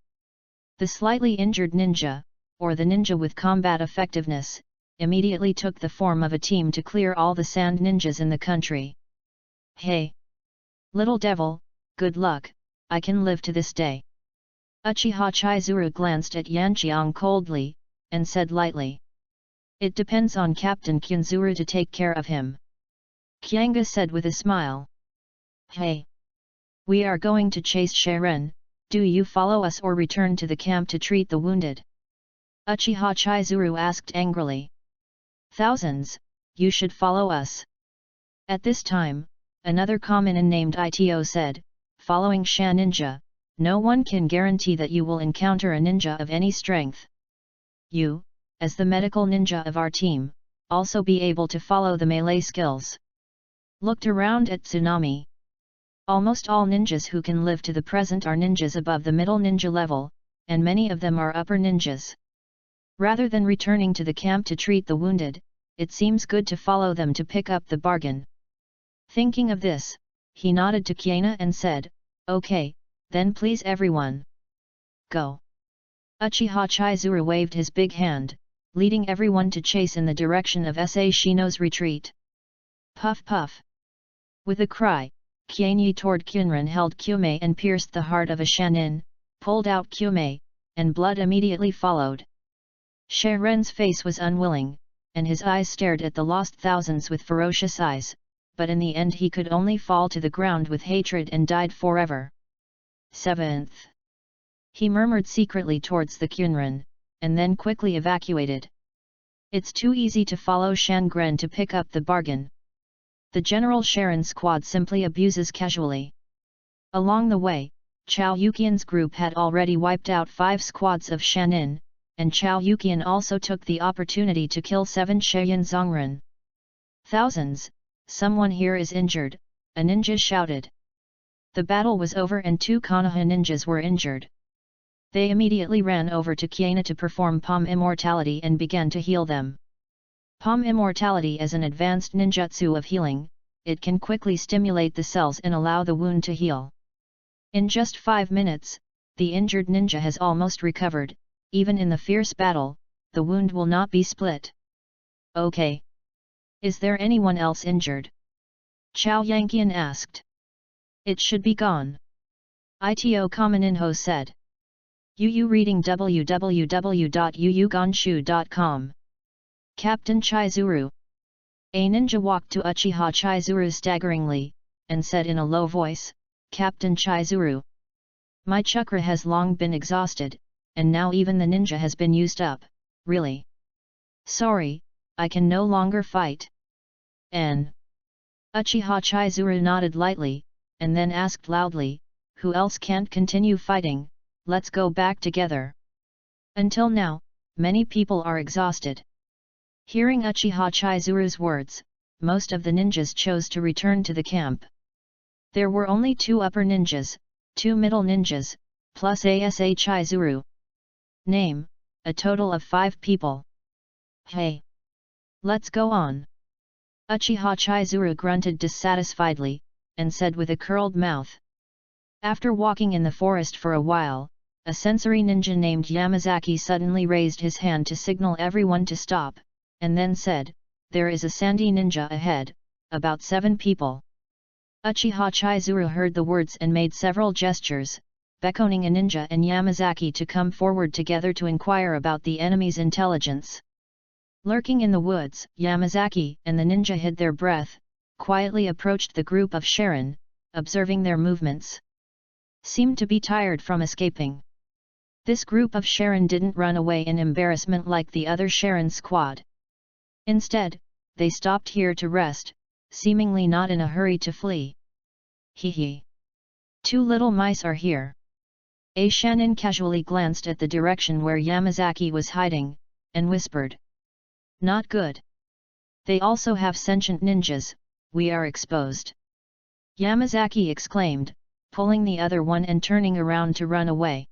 The slightly injured ninja, or the ninja with combat effectiveness, immediately took the form of a team to clear all the sand ninjas in the country. Hey! Little devil, good luck, I can live to this day. Uchiha Chizuru glanced at Yanqiang coldly, and said lightly. It depends on Captain Kyunzuru to take care of him. Kyanga said with a smile. Hey! We are going to chase Cheyenne, do you follow us or return to the camp to treat the wounded? Uchiha Chizuru asked angrily. Thousands, you should follow us. At this time, another commoner named Ito said, following Sha Ninja, no one can guarantee that you will encounter a ninja of any strength. You, as the medical ninja of our team, also be able to follow the melee skills. Looked around at Tsunami. Almost all ninjas who can live to the present are ninjas above the middle ninja level, and many of them are upper ninjas. Rather than returning to the camp to treat the wounded, it seems good to follow them to pick up the bargain. Thinking of this, he nodded to Kiana and said, okay, then please everyone. Go. Uchiha Chizuru waved his big hand, leading everyone to chase in the direction of Sa Shino's retreat. Puff puff. With a cry, Kianyi toward Kyunran held Kyume and pierced the heart of a Shanin, pulled out Kyume, and blood immediately followed. Cheyren's face was unwilling, and his eyes stared at the lost thousands with ferocious eyes, but in the end he could only fall to the ground with hatred and died forever. 7th. He murmured secretly towards the Kyunran, and then quickly evacuated. It's too easy to follow Shangren to pick up the bargain. The General Sharon squad simply abuses casually. Along the way, Chao Yukian's group had already wiped out 5 squads of Shanin, and Chao Yuqian also took the opportunity to kill 7 Sheyan Zongren. Thousands, someone here is injured, a ninja shouted. The battle was over and 2 Konoha ninjas were injured. They immediately ran over to Kiana to perform Palm Immortality and began to heal them. Palm Immortality is an advanced ninjutsu of healing. It can quickly stimulate the cells and allow the wound to heal. In just 5 minutes, the injured ninja has almost recovered. Even in the fierce battle, the wound will not be split. Okay. Is there anyone else injured? Chao Yanqian asked. It should be gone. Ito Kameninho said. Yu reading www.yuyuganshu.com. Captain Chizuru. A ninja walked to Uchiha Chizuru staggeringly, and said in a low voice, Captain Chizuru. My chakra has long been exhausted, and now even the ninja has been used up, really. Sorry, I can no longer fight. Uchiha Chizuru nodded lightly, and then asked loudly, who else can't continue fighting? Let's go back together. Until now, many people are exhausted. Hearing Uchiha Chizuru's words, most of the ninjas chose to return to the camp. There were only 2 upper ninjas, 2 middle ninjas, plus Asa Chizuru. Name, a total of 5 people. Hey! Let's go on. Uchiha Chizuru grunted dissatisfiedly, and said with a curled mouth. After walking in the forest for a while, a sensory ninja named Yamazaki suddenly raised his hand to signal everyone to stop, and then said, there is a sandy ninja ahead, about 7 people. Uchiha Chizuru heard the words and made several gestures, beckoning a ninja and Yamazaki to come forward together to inquire about the enemy's intelligence. Lurking in the woods, Yamazaki and the ninja hid their breath, quietly approached the group of Sharon, observing their movements. Seemed to be tired from escaping. This group of Sharon didn't run away in embarrassment like the other Sharon squad. Instead, they stopped here to rest, seemingly not in a hurry to flee. Hee. 2 little mice are here. A Shannon casually glanced at the direction where Yamazaki was hiding, and whispered. Not good. They also have sentient ninjas, we are exposed. Yamazaki exclaimed, pulling the other one and turning around to run away.